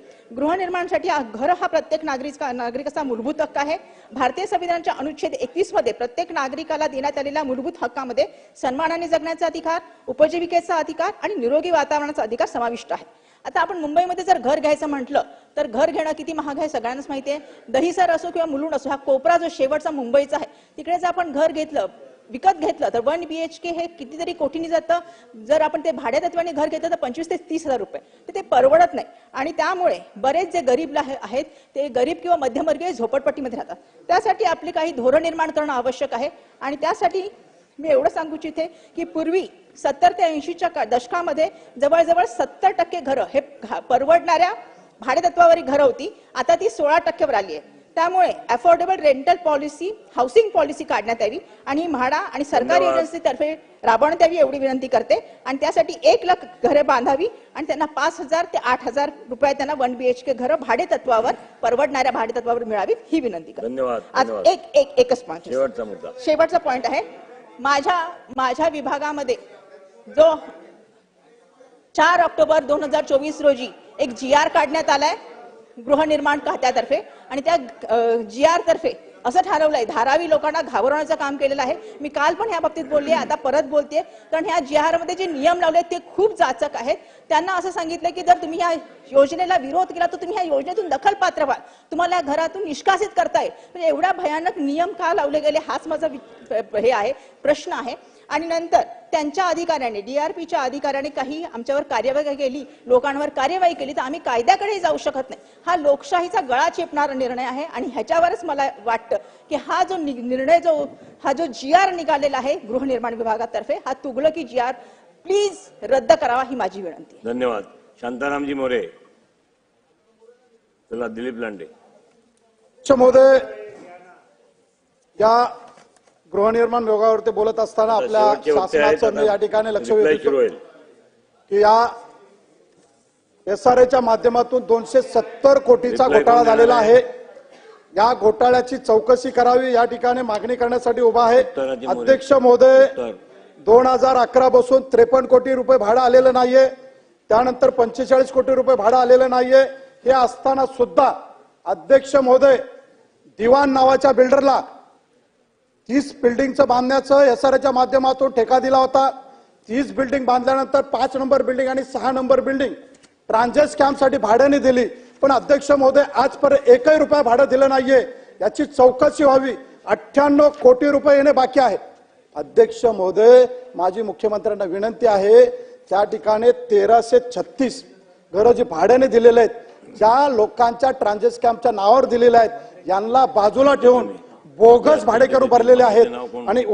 घर हा प्रत्येक नागरिकाचा शिक्षणाचा मूलभूत हक्क आहे. भारतीय संविधानाच्या अनुच्छेद 21 मध्ये प्रत्येक नागरिकाला देण्यात आलेल्या मूलभूत हक्कामध्ये सन्मानाने जगण्याचा अधिकार, उपजीविकेचा अधिकार आणि निरोगी वातावरणाचा अधिकार समाविष्ट आहे. आता आपण मुंबईमध्ये जर घर घ्यायचं म्हटलं तर घर घेणं किती महाग आहे सगळ्यांनाच माहिती आहे. दहिसर असो किंवा मुलुंड असो, हा कोपरा जो शेवटचा मुंबईचा आहे, तिकडे जर आपण घर घेतलं, विकत घेतलं तर 1 BHK हे कितीतरी कोटींनी जातं. जर आपण ते भाड्यातत्वाने घर घेतलं तर 25 ते 30 हजार रुपये, ते परवडत नाही. आणि त्यामुळे बरेच जे गरीब आहेत ते गरीब किंवा मध्यमवर्गीय झोपडपट्टीमध्ये राहतात. त्यासाठी आपली काही धोरण निर्माण करणं आवश्यक आहे. आणि त्यासाठी मी एवढं सांगू इच्छिते की पूर्वी 70 ते 80च्या दशकामध्ये जवळजवळ 70% घरं हे परवडणाऱ्या भाडेतत्वावरील घरं होती. आता ती 16%वर आली आहे. त्यामुळे affordable rental policy, housing policy काढण्यात यावी आणि म्हाडा आणि सरकारी एजन्सीतर्फे राबवण्यात यावी एवढी विनंती करते. आणि त्यासाठी 1 लाख घरे बांधावी आणि त्यांना 5,000 ते 8,000 रुपये त्यांना 1 BHK घरं भाडेतत्वावर, परवडणाऱ्या भाडेतत्वावर मिळावीत ही विनंती करते. धन्यवाद. आज एकच पॉईंट, शेवटचा मुद्दा, शेवटचा पॉईंट आहे. माझ्या विभागामध्ये जो 4 ऑक्टोबर 2024 रोजी एक GR काढण्यात आलाय गृहनिर्माण खात्यातर्फे आणि त्या GR तर्फे असं ठरवलंय, धारावी लोकांना घाबरवण्याचं काम केलेलं आहे. मी काल पण ह्या बाबतीत बोलली, आता परत बोलतेय. कारण ह्या GR मध्ये जे नियम लावले ते खूप जाचक आहेत. त्यांना असं सांगितलं की जर तुम्ही ह्या योजनेला विरोध केला तर तुम्ही ह्या योजनेतून दखलपात्र व्हाल, तुम्हाला या घरातून निष्कासित करता येईल. म्हणजे एवढा भयानक नियम का लावले गेले हाच माझा हे आहे, प्रश्न आहे. आणि नंतर त्यांच्या अधिकाऱ्यांनी, DRPच्या अधिकाऱ्यांनी काही आमच्यावर कार्यवाही केली, लोकांवर कार्यवाही केली, तर आम्ही कायद्याकडे जाऊ शकत नाही. हा लोकशाहीचा गळा चेपणारा निर्णय आहे. आणि ह्याच्यावरच मला वाटतं की हा जो निर्णय, हा जो GR निघालेला आहे गृहनिर्माण विभागातर्फे, हा तुगलकी GR प्लीज रद्द करावा ही माझी विनंती. धन्यवाद. शांतारामजी मोरे. चला दिलीप लांडे. महोदय, या गृहनिर्माण विभागावर ते बोलत असताना आपल्या शासनाचं मी या ठिकाणी लक्ष वेधतो की या SRAच्या माध्यमातून 270 कोटीचा घोटाळा झालेला आहे. या घोटाळ्याची चौकशी करावी या ठिकाणी मागणी करण्यासाठी उभा आहे. अध्यक्ष महोदय, 2011 पासून 53 कोटी रुपये भाडं आलेलं नाहीये, त्यानंतर 45 कोटी रुपये भाडं आलेलं नाहीये. हे असताना सुद्धा अध्यक्ष महोदय, दिवाण नावाच्या बिल्डरला 30 बिल्डिंगचं बांधण्याचं SRAच्या माध्यमातून ठेका दिला होता. 30 बिल्डिंग बांधल्यानंतर 5 नंबर बिल्डिंग आणि 6 नंबर बिल्डिंग ट्रान्झिट कॅम्पसाठी भाड्याने दिली. पण अध्यक्ष महोदय, आजपर्यंत 1 रुपया भाडं दिलं नाहीये. याची चौकशी व्हावी. 98 कोटी रुपये येणे बाकी आहेत. अध्यक्ष महोदय, माझी मुख्यमंत्र्यांना विनंती आहे, त्या ठिकाणी 1336 घरं जी भाड्याने दिलेले आहेत, ज्या लोकांच्या ट्रान्झिट कॅम्पच्या नावावर दिलेले आहेत, यांना बाजूला ठेवून बोगस भाडेकरू भरलेले आहेत. आणि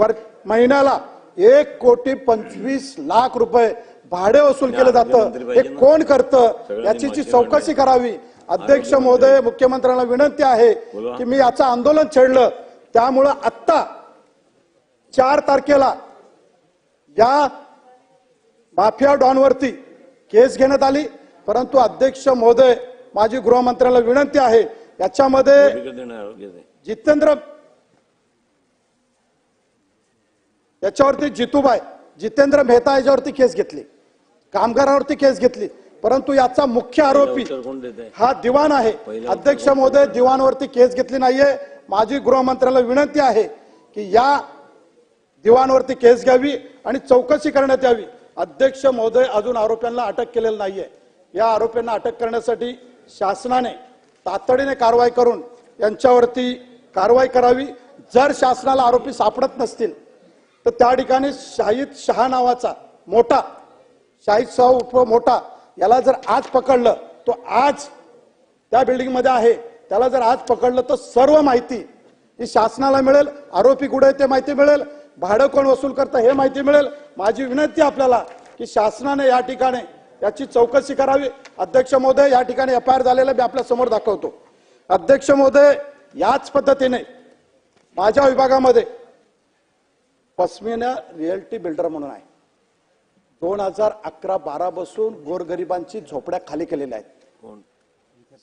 महिन्याला 1,25,00,000 रुपये भाडे वसूल केलं जातं. हे कोण करतं याची चौकशी करावी. अध्यक्ष महोदय, मुख्यमंत्र्यांना विनंती आहे की मी याचं आंदोलन छेडलं, त्यामुळं आत्ता 4 तारखेला या माफिया डॉनवरती केस घेण्यात आली. परंतु अध्यक्ष महोदय, माझी गृहमंत्र्यांना विनंती आहे, याच्यामध्ये याच्यावरती जितेंद्र मेहता याच्यावरती केस घेतली, कामगारांवरती केस घेतली. परंतु याचा मुख्य आरोपी हा दिवाण आहे. अध्यक्ष महोदय, दिवाणवरती केस घेतली नाहीये. माझी गृहमंत्र्यांना विनंती आहे की या दिवाणवरती केस घ्यावी आणि चौकशी करण्यात यावी. अध्यक्ष महोदय, अजून आरोपींना अटक केलेली नाहीये. या आरोपींना अटक करण्यासाठी शासनाने तातडीने कारवाई करून यांच्यावरती कारवाई करावी. जर शासनाला आरोपी सापडत नसतील तर त्या ठिकाणी शाहिद शहा नावाचा मोठा, शाहिद शहा उर्फ मोठा, याला जर आज पकडलं, तो आज त्या बिल्डिंग मध्ये आहे, त्याला जर आज पकडलं तर सर्व माहिती ही शासनाला मिळेल. आरोपी कुठे ते माहिती मिळेल, भाडं कोण वसूल करतं हे माहिती मिळेल. माझी विनंती आपल्याला की शासनाने या ठिकाणी याची चौकशी करावी. अध्यक्ष महोदय, या ठिकाणी FIR झालेला मी आपल्या समोर दाखवतो. अध्यक्ष महोदय, याच पद्धतीने माझ्या विभागामध्ये पश्मिना रिअल्टी बिल्डर म्हणून आहे. 2011-12 पासून गोरगरिबांची झोपड्या खाली केलेल्या आहेत.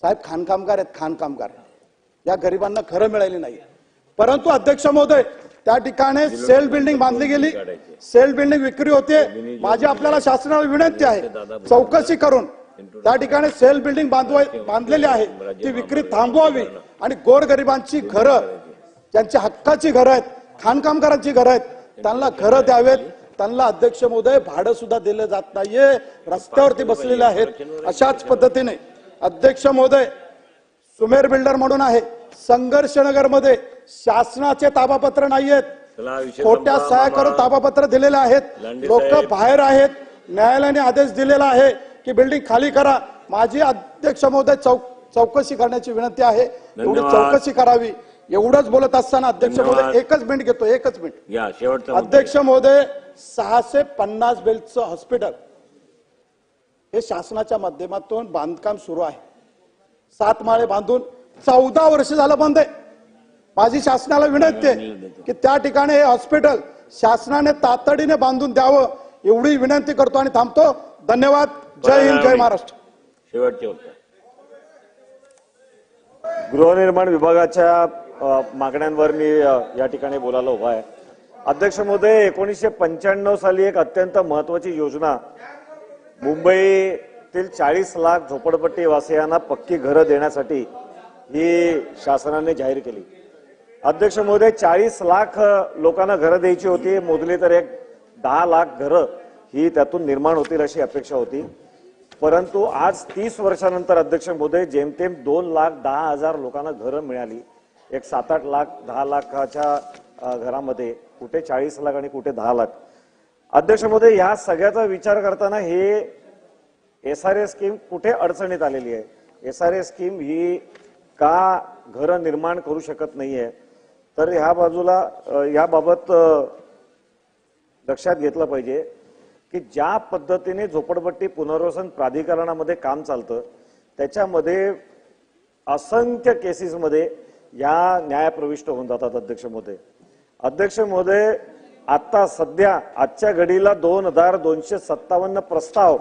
साहेब खाणकामगार आहेत, खाणकामगार. या गरिबांना घरं मिळाली नाही. परंतु अध्यक्ष महोदय, त्या ठिकाणी सेल बिल्डिंग बांधली गेली, सेल बिल्डिंग विक्री होते. माझी आपल्याला शासनाला विनंती आहे, चौकशी करून त्या ठिकाणी सेल बिल्डिंग बांधलेली आहे ती विक्री थांबवावी आणि गोरगरिबांची घरं, ज्यांची हक्काची घरं आहेत, खाणकामगारांची घरं आहेत, त्यांना घरं द्यावेत. त्यांना अध्यक्ष महोदय भाडं सुद्धा दिलं जात नाहीये, रस्त्यावरती बसलेले आहेत. अशाच पद्धतीने अध्यक्ष महोदय सुमेर बिल्डर म्हणून आहे, संघर्षनगर मध्ये शासनाचे ताबापत्र नाहीयेत, खोट्या सह्या करून ताबापत्र दिलेले आहेत. लोक बाहेर आहेत, न्यायालयाने आदेश दिलेला आहे की बिल्डिंग खाली करा. माझी अध्यक्ष महोदय चौकशी करण्याची विनंती आहे, एवढी चौकशी करावी. एवढंच बोलत असताना अध्यक्ष महोदय एकच मिनिट घेतो, एकच मिनिट. अध्यक्ष महोदय 650 बेडचं हॉस्पिटल हे शासनाच्या माध्यमातून बांधकाम सुरू आहे. 7 माळे बांधून 14 वर्ष झालं बंद आहे. माझी शासनाला विनंती आहे की त्या ठिकाणी हे हॉस्पिटल शासनाने तातडीने बांधून द्यावं, एवढी विनंती करतो आणि थांबतो. धन्यवाद. जय हिंद, जय महाराष्ट्र. शेवटचे उत्तर. गृहनिर्माण विभागाच्या मागण्यांवर मी या ठिकाणी बोलायला उभा आहे. अध्यक्ष महोदय, 1995 साली एक अत्यंत महत्वाची योजना मुंबईतील 40 लाख झोपडपट्टी वासियांना पक्की घरं देण्यासाठी ही शासनाने जाहीर केली. अध्यक्ष महोदय, 40 लाख लोकांना घरं द्यायची होती, मोजली तर एक 10 लाख घरं ही त्यातून निर्माण होतील अशी अपेक्षा होती. परंतु आज 30 वर्षानंतर अध्यक्ष महोदय जेमतेम 2,10,000 लोकांना घरं मिळाली. एक 7-8 लाख 10 लाखाच्या घरामध्ये कुठे 40 लाख आणि कुठे 10 लाख. अध्यक्ष महोदय, ह्या सगळ्याचा विचार करताना हे SRA स्कीम कुठे अडचणीत आलेली आहे. SRA स्कीम ही का घरं निर्माण करू शकत नाहीये, तर ह्या बाजूला याबाबत लक्षात घेतलं पाहिजे की ज्या पद्धतीने झोपडपट्टी पुनर्वसन प्राधिकरणामध्ये काम चालतं त्याच्यामध्ये असंख्य केसेसमध्ये या न्याय प्रविष्ट होऊन जातात. अध्यक्ष महोदय, आता सध्या आजच्या घडीला 2,257 प्रस्ताव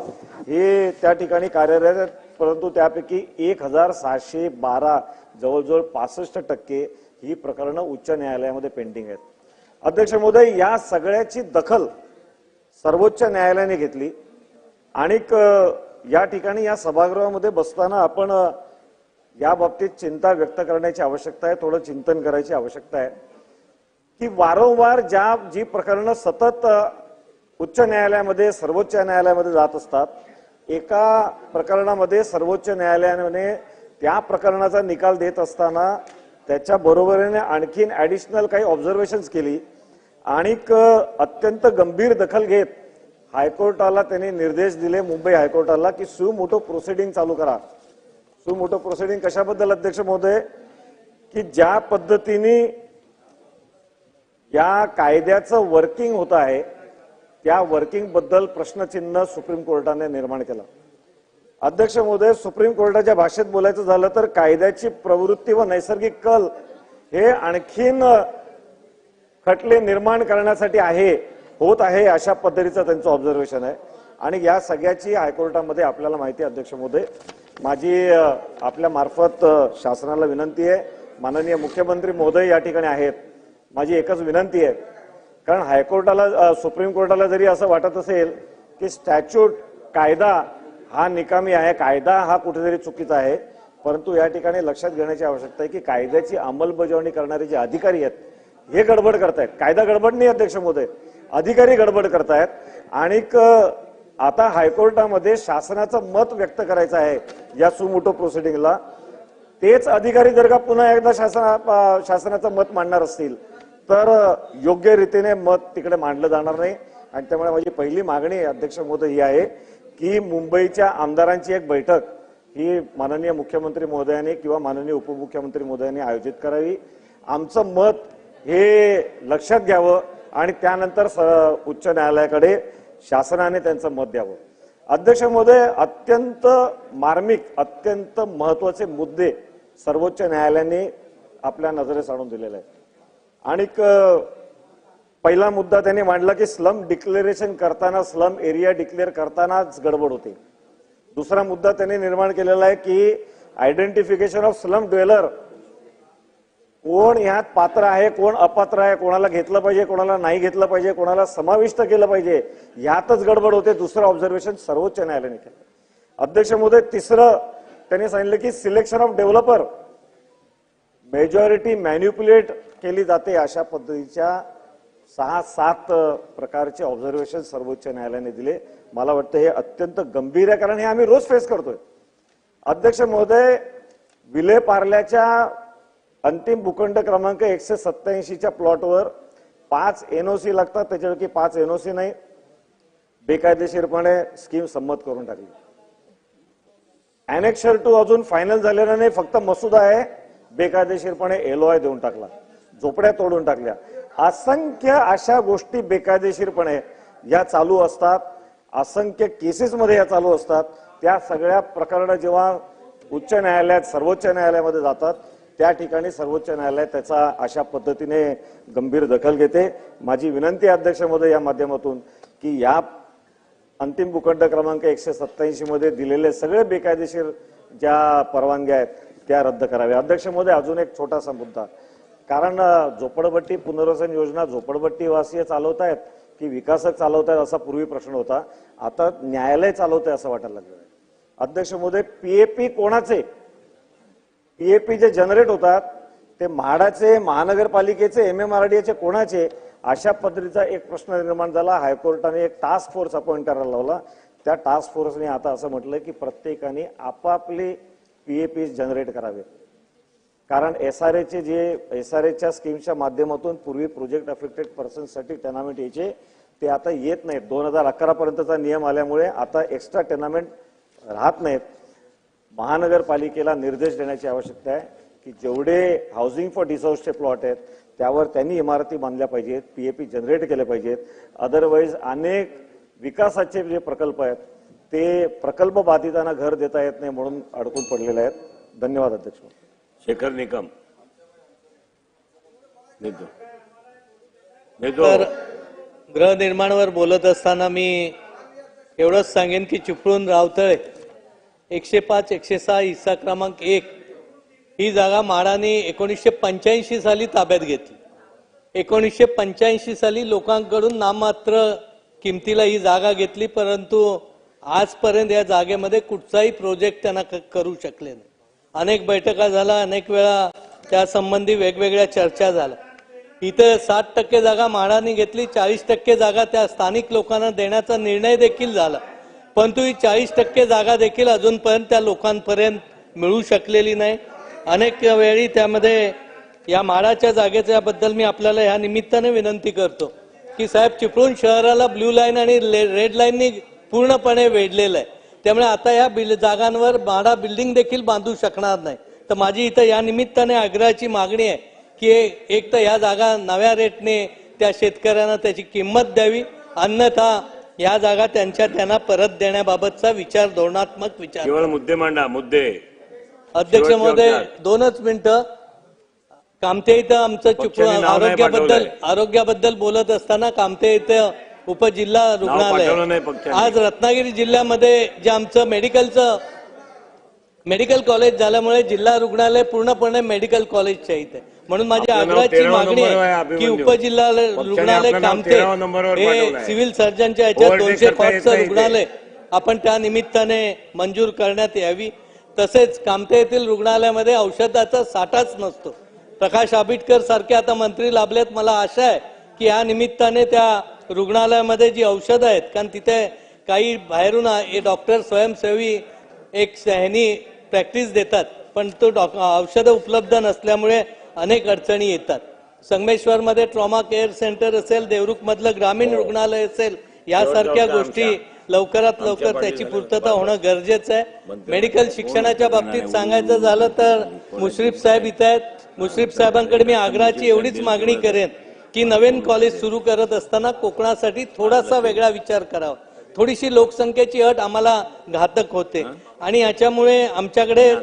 हे त्या ठिकाणी कार्यरत आहेत, परंतु त्यापैकी 1,612 जवळजवळ 65% ही प्रकरणं उच्च न्यायालयामध्ये पेंडिंग आहेत. अध्यक्ष महोदय, या सगळ्याची दखल सर्वोच्च न्यायालयाने घेतली आणि या ठिकाणी या सभागृहामध्ये बसताना आपण या बाबतीत चिंता व्यक्त करण्याची आवश्यकता आहे, थोडं चिंतन करायची आवश्यकता आहे की वारंवार जी प्रकरणं सतत उच्च न्यायालयामध्ये सर्वोच्च न्यायालयामध्ये जात असतात, एका प्रकरणामध्ये सर्वोच्च न्यायालयाने त्या प्रकरणाचा निकाल देत असताना त्याच्या बरोबरीने आणखीन ऍडिशनल काही ऑब्झर्वेशन्स केली आणि अत्यंत गंभीर दखल घेत हायकोर्टाला त्यांनी निर्देश दिले, मुंबई हायकोर्टाला, की सुमोटो प्रोसिडिंग चालू करा. सुमोटो प्रोसिडिंग कशाबद्दल अध्यक्ष महोदय, की ज्या पद्धतीने या कायद्याचं वर्किंग होत आहे त्या वर्किंग बद्दल प्रश्नचिन्ह सुप्रीम कोर्टाने निर्माण केला. अध्यक्ष महोदय, सुप्रीम कोर्टाच्या भाषेत बोलायचं झालं तर कायद्याची प्रवृत्ती व नैसर्गिक कल हे आणखीन खटले निर्माण करण्यासाठी होत आहे अशा पद्धतीचं त्यांचं ऑब्झर्वेशन आहे. आणि या सगळ्याची हायकोर्टामध्ये आपल्याला माहिती आहे. अध्यक्ष महोदय, माझी आपल्या मार्फत शासनाला विनंती आहे, माननीय मुख्यमंत्री महोदय या ठिकाणी आहेत, माझी एकच विनंती आहे, कारण हायकोर्टाला सुप्रीम कोर्टाला जरी असं वाटत असेल की स्टॅच्यूट कायदा हा निकामी आहे, कायदा हा कुठेतरी चुकीचा आहे, परंतु या ठिकाणी लक्षात घेण्याची आवश्यकता आहे की कायद्याची अंमलबजावणी करणारे जे अधिकारी आहेत हे गडबड करतायत. कायदा गडबड नाही अध्यक्ष महोदय, अधिकारी गडबड करतायत. आणि आता हायकोर्टामध्ये शासनाचं मत व्यक्त करायचं आहे या सुमोटो प्रोसिडिंगला. तेच अधिकारी जर का पुन्हा एकदा शासनाचं मत मांडणार असतील तर योग्य रीतीने मत तिकडे मांडलं जाणार नाही. आणि त्यामुळे माझी पहिली मागणी अध्यक्ष महोदय ही आहे की मुंबईच्या आमदारांची एक बैठक ही माननीय मुख्यमंत्री महोदयांनी किंवा माननीय उपमुख्यमंत्री महोदयांनी आयोजित करावी. आमचं मत हे लक्षात घ्यावं आणि त्यानंतर उच्च न्यायालयाकडे शासनाने त्यांचं मत द्यावं. अध्यक्ष महोदय, अत्यंत मार्मिक, अत्यंत महत्वाचे मुद्दे सर्वोच्च न्यायालयाने आपल्या नजरेस आणून दिलेले आहेत. आणि पहिला मुद्दा त्यांनी मांडला की स्लम डिक्लेरेशन करताना, स्लम एरिया डिक्लेअर करतानाच गडबड होते. दुसरा मुद्दा त्यांनी निर्माण केलेला आहे की आयडेंटिफिकेशन ऑफ स्लम ड्वेलर, कोण ह्यात पात्र आहे, कोण अपात्र आहे, कोणाला घेतलं पाहिजे, कोणाला नाही घेतलं पाहिजे, कोणाला समाविष्ट केलं पाहिजे, यातच गडबड होते. दुसरं ऑब्झर्वेशन सर्वोच्च न्यायालयाने केलं. अध्यक्ष महोदय, तिसरं त्यांनी सांगितलं की selection of developer majority manipulate केली जाते, अशा पद्धतीच्या 6-7 प्रकारचे ऑब्झर्वेशन सर्वोच्च न्यायालयाने दिले. मला वाटतं हे अत्यंत गंभीर आहे, कारण हे आम्ही रोज फेस करतोय. अध्यक्ष महोदय, विलेपार्ल्याच्या अंतिम भूखंड क्रमांक 187च्या प्लॉटवर 5 NOC लागतात, त्याच्यापैकी 5 NOC नाही, बेकायदेशीरपणे स्कीम संमत करून टाकली. अनेक्शर 2 अजून फायनल झालेला नाही, फक्त मसुदा आहे, बेकायदेशीरपणे LOI देऊन टाकला, झोपड्या तोडून टाकल्या. असंख्य अशा गोष्टी बेकायदेशीरपणे या चालू असतात, असंख्य केसेसमध्ये या चालू असतात. त्या सगळ्या प्रकरणं जेव्हा उच्च न्यायालयात, सर्वोच्च न्यायालयामध्ये जातात, त्या ठिकाणी सर्वोच्च न्यायालय त्याचा अशा पद्धतीने गंभीर दखल घेते. माझी विनंती आहे अध्यक्ष महोदय या माध्यमातून की या अंतिम भूखंड क्रमांक 187 मध्ये दिलेले सगळे बेकायदेशीर ज्या परवानग्या आहेत त्या रद्द कराव्या. अध्यक्ष महोदय, अजून एक छोटासा मुद्दा, कारण झोपडपट्टी पुनर्वसन योजना झोपडपट्टी वासीय चालवतायत की विकासक चालवतायत असा पूर्वी प्रश्न होता, आता न्यायालय चालवतंय असं वाटायला लागलं. अध्यक्ष महोदय, PAP कोणाचे? PAP जे जनरेट होतात ते म्हाडाचे, महानगरपालिकेचे, MMRDA कोणाचे? अशा पद्धतीचा एक प्रश्न निर्माण झाला. हायकोर्टाने एक टास्क फोर्स अपॉइंट करायला लावला. त्या टास्क फोर्सने आता असं म्हटलं की प्रत्येकाने आपापले PAP जनरेट करावेत, कारण SRAच्या स्कीमच्या माध्यमातून पूर्वी प्रोजेक्ट अफेक्टेड पर्सनसाठी टेनामेंट यायचे, ते आता येत नाहीत. 2011 पर्यंतचा नियम आल्यामुळे आता एक्स्ट्रा टेनामेंट राहत नाहीत. महानगरपालिकेला निर्देश देण्याची आवश्यकता आहे की जेवढे हाऊसिंग फॉर डिसॉर्स्ड प्लॉट आहेत त्यावर त्यांनी इमारती बांधल्या पाहिजेत, PAP जनरेट केले पाहिजेत. अदरवाईज अनेक विकासाचे जे प्रकल्प आहेत ते प्रकल्प बाधितांना घर देता येत नाही म्हणून अडकून पडलेले आहेत. धन्यवाद अध्यक्ष. शेखर निकम. तर गृहनिर्माणावर बोलत असताना मी एवढंच सांगेन की चिपळूण रावतळे 105, 106 हिस्सा क्रमांक 1 ही जागा म्हाडाने 1985 साली ताब्यात घेतली. 1985 साली लोकांकडून नाममात्र किमतीला ही जागा घेतली, परंतु आजपर्यंत या जागेमध्ये कुठचाही प्रोजेक्ट त्यांना करू शकले नाही. अनेक बैठका झाल्या, अनेक वेळा त्या संबंधी वेगवेगळ्या चर्चा झाल्या. इथे 60% जागा म्हाडाने घेतली, 40% जागा त्या स्थानिक लोकांना देण्याचा निर्णय देखील झाला, परंतु ही 40% जागा देखील अजूनपर्यंत त्या लोकांपर्यंत मिळू शकलेली नाही. अनेक वेळी त्यामध्ये या म्हाडाच्या जागेच्याबद्दल मी आपल्याला या निमित्ताने विनंती करतो की साहेब, चिपळूण शहराला ब्ल्यू लाईन आणि रेड लाईननी पूर्णपणे वेढलेलं आहे, त्यामुळे आता या जागांवर म्हाडा बिल्डिंग देखील बांधू शकणार नाही. तर माझी इथं या निमित्ताने आग्रहाची मागणी आहे की एक तर या जागा नव्या रेटने त्या शेतकऱ्यांना त्याची किंमत द्यावी, अन्यथा या जागा त्यांना परत देण्याबाबतचा विचार, धोरणात्मक विचार. केवळ मुद्दे मांडा, मुद्दे. अध्यक्ष महोदय, 2च मिनिटं. कामते इथं आमचं चिपळूण आरोग्याबद्दल बोलत असताना कामते इथं उपजिल्हा रुग्णालय, आज रत्नागिरी जिल्ह्यामध्ये जे आमचं मेडिकल कॉलेज झाल्यामुळे जिल्हा रुग्णालय पूर्णपणे मेडिकल कॉलेजच्या इथे, म्हणून माझी आग्रहाची मागणी आहे की उपजिल्हा रुग्णालय कामते हे सिव्हिल सर्जनच्या याच्यात 200 कॉटचं रुग्णालय आपण त्या निमित्ताने मंजूर करण्यात यावी. तसेच कामते येथील रुग्णालयामध्ये औषधाचा साठाच नसतो. प्रकाश आंबेडकर सारखे आता मंत्री लाभलेत, मला आशा आहे की या निमित्ताने त्या रुग्णालयामध्ये जी औषधं आहेत, कारण तिथे काही बाहेरून डॉक्टर स्वयंसेवी एक ह्यांनी प्रॅक्टिस देतात, पण तो औषधं उपलब्ध नसल्यामुळे अनेक अडचणी येतात. संगमेश्वरमध्ये ट्रॉमा केअर सेंटर असेल, देवरुख मधलं ग्रामीण रुग्णालय असेल, यासारख्या गोष्टी लवकरात लवकर त्याची पूर्तता होणं गरजेचं आहे. मेडिकल शिक्षणाच्या बाबतीत सांगायचं झालं तर मुश्रीफ साहेब इथे आहेत. मुश्रीफ साहेबांकडे मी आग्रहाची एवढीच मागणी करेन की नवीन कॉलेज सुरू करत असताना कोकणासाठी थोडासा वेगळा विचार करावा. थोडीशी लोकसंख्येची अट आम्हाला घातक होते आणि याच्यामुळे आमच्याकडे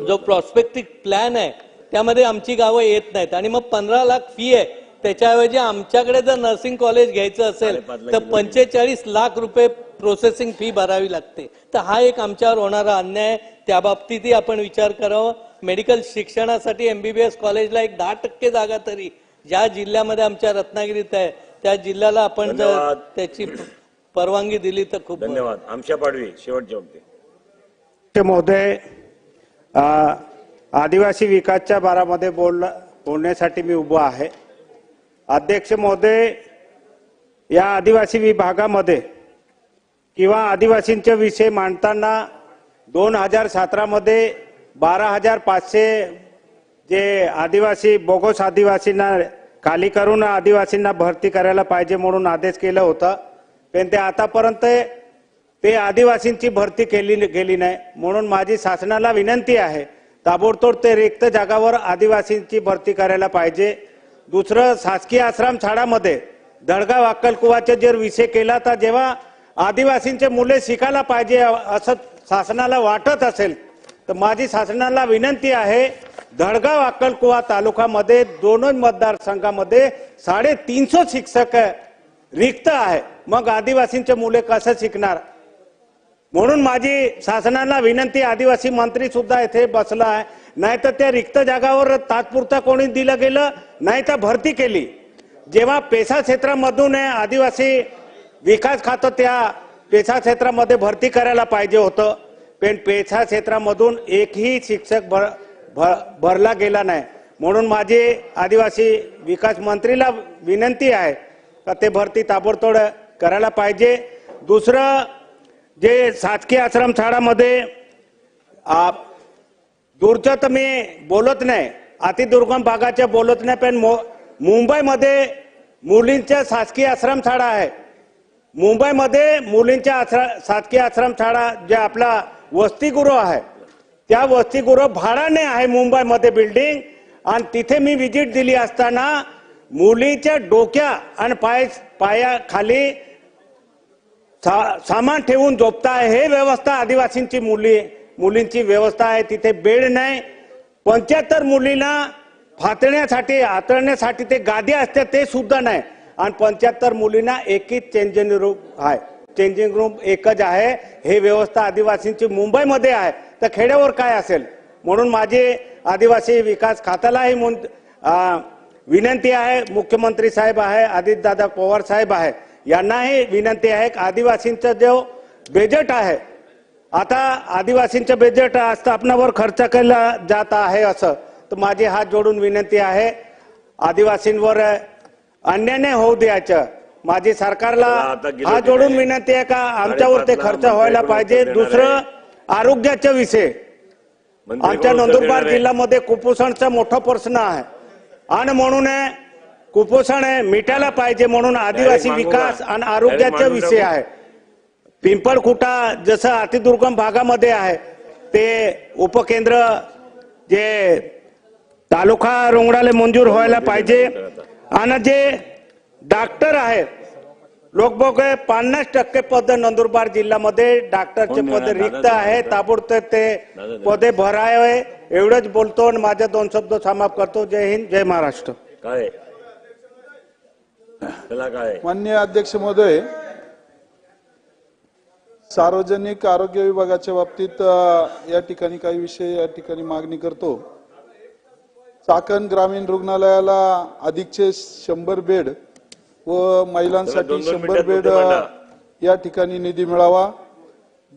जो प्रॉस्पेक्टिव्ह प्लॅन आहे त्यामध्ये आमची गावं येत नाहीत आणि मग 15 लाख फी आहे. त्याच्याऐवजी आमच्याकडे जर नर्सिंग कॉलेज घ्यायचं असेल तर 45 लाख रुपये प्रोसेसिंग फी भरावी लागते. तर हा एक आमच्यावर होणारा अन्याय आहे, त्या बाबतीतही आपण विचार करावा. मेडिकल शिक्षणासाठी MBBS कॉलेजला एक 10% जागा तरी ज्या जिल्ह्यामध्ये आमच्या रत्नागिरीत आहे त्या जिल्ह्याला आपण जर त्याची परवानगी दिली तर खूप धन्यवाद. आमच्या पाडवी शेवटचे होते. महोदय, आदिवासी विकासच्या बारामध्ये बोलण्यासाठी मी उभा आहे. अध्यक्ष महोदय, या आदिवासी विभागामध्ये किंवा आदिवासींचे विषय मांडताना 2017 मध्ये 12,500 जे आदिवासी बोगस आदिवासींना खाली करून आदिवासींना भरती करायला पाहिजे म्हणून आदेश केला होता, पण ते आतापर्यंत ते आदिवासींची भरती केली गेली नाही. म्हणून माझी शासनाला विनंती आहे, ताबडतोब ते रिक्त जागावर आदिवासींची भरती करायला पाहिजे. दुसरं, शासकीय आश्रम शाळामध्ये दडगाव अक्कलकुवाचे जर विषय केला तर जेव्हा आदिवासींचे मुले शिकायला पाहिजे असं शासनाला वाटत असेल तर माझी शासनाला विनंती आहे, दडगाव अक्कलकुवा तालुक्यामध्ये दोनों मतदारसंघामध्ये 350 शिक्षक रिक्त आहे. मग आदिवासींचे मुले कसं शिकणार? म्हणून माझी शासनाला विनंती, आदिवासी मंत्री सुद्धा इथे बसला आहे, नाही तर त्या रिक्त जागावर तात्पुरता कोणी दिलं गेलं नाही तर भरती केली. जेव्हा पेशा क्षेत्रामधून आदिवासी विकास खातं त्या पेशा क्षेत्रामध्ये भरती करायला पाहिजे होतं, पण पेशा क्षेत्रामधून एकही शिक्षक भरला गेला नाही. म्हणून माझी आदिवासी विकास मंत्रीला विनंती आहे का ते भरती ताबडतोब करायला पाहिजे. दुसरं, जे शासकीय आश्रम शाळामध्ये दूरचं तर मी बोलत नाही, अतिदुर्गम भागाच्या बोलत नाही, पण मुंबईमध्ये मुलींच्या शासकीय आश्रम शाळा आहे. मुंबईमध्ये मुलींच्या शासकीय आश्रम शाळा जे आपला वसतिगृह आहे, त्या वसतिगृह भाड्याने आहे मुंबईमध्ये बिल्डिंग, आणि तिथे मी विजिट दिली असताना मुलीच्या डोक्या आणि पायाखाली सामान ठेवून झोपता आहे. हे व्यवस्था आदिवासींची मुलींची व्यवस्था आहे. तिथे बेड नाही. 75 मुलींना फातण्यासाठी हातळण्यासाठी ते गाद्या असतात ते सुद्धा नाही, आणि 75 मुलींना एकच चेंजिंग रूम आहे. चेंजिंग रूम एकच आहे. हे व्यवस्था आदिवासींची मुंबईमध्ये आहे, तर खेड्यावर काय असेल? म्हणून माझी आदिवासी विकास खात्यालाही विनंती आहे, मुख्यमंत्री साहेब आहे, अजितदादा पवार साहेब आहे, यांनाही विनंती आहे की आदिवासींचा जो बजेट आहे, आता आदिवासींचं बजेट स्थापनावर खर्च केला जात आहे असं, तर माझी हात जोडून विनंती आहे, आदिवासींवर अन्याय नाही होऊ द्यायचं. माझी सरकारला हात जोडून विनंती आहे का आमच्यावर ते खर्च व्हायला पाहिजे. दुसरं, आरोग्याचा विषय, आमच्या नंदुरबार जिल्ह्यामध्ये कुपोषणचा मोठा प्रश्न आहे, आणि म्हणून कुपोषण मिटायला पाहिजे. म्हणून आदिवासी विकास आणि आरोग्याचा विषय आहे. पिंपळखुटा जसं अतिदुर्गम भागामध्ये आहे, ते उपकेंद्र जे तालुका रुग्णालय मंजूर व्हायला पाहिजे. आणि जे डॉक्टर आहेत, लोक बघे 50% पद नंदुरबार जिल्ह्यामध्ये डॉक्टरचे पद रिक्त आहे, ताबडतोब ते पदे भरावे. एवढंच बोलतो आणि माझे 2 शब्द समाप्त करतो. जय हिंद, जय महाराष्ट्र. काय माननीय अध्यक्ष महोदय, सार्वजनिक आरोग्य विभागाच्या बाबतीत या ठिकाणी काही विषय या ठिकाणी मागणी करतो. चाकण ग्रामीण रुग्णालयाला अधिकचे 100 बेड व महिलांसाठी 100 बेड या ठिकाणी निधी मिळावा.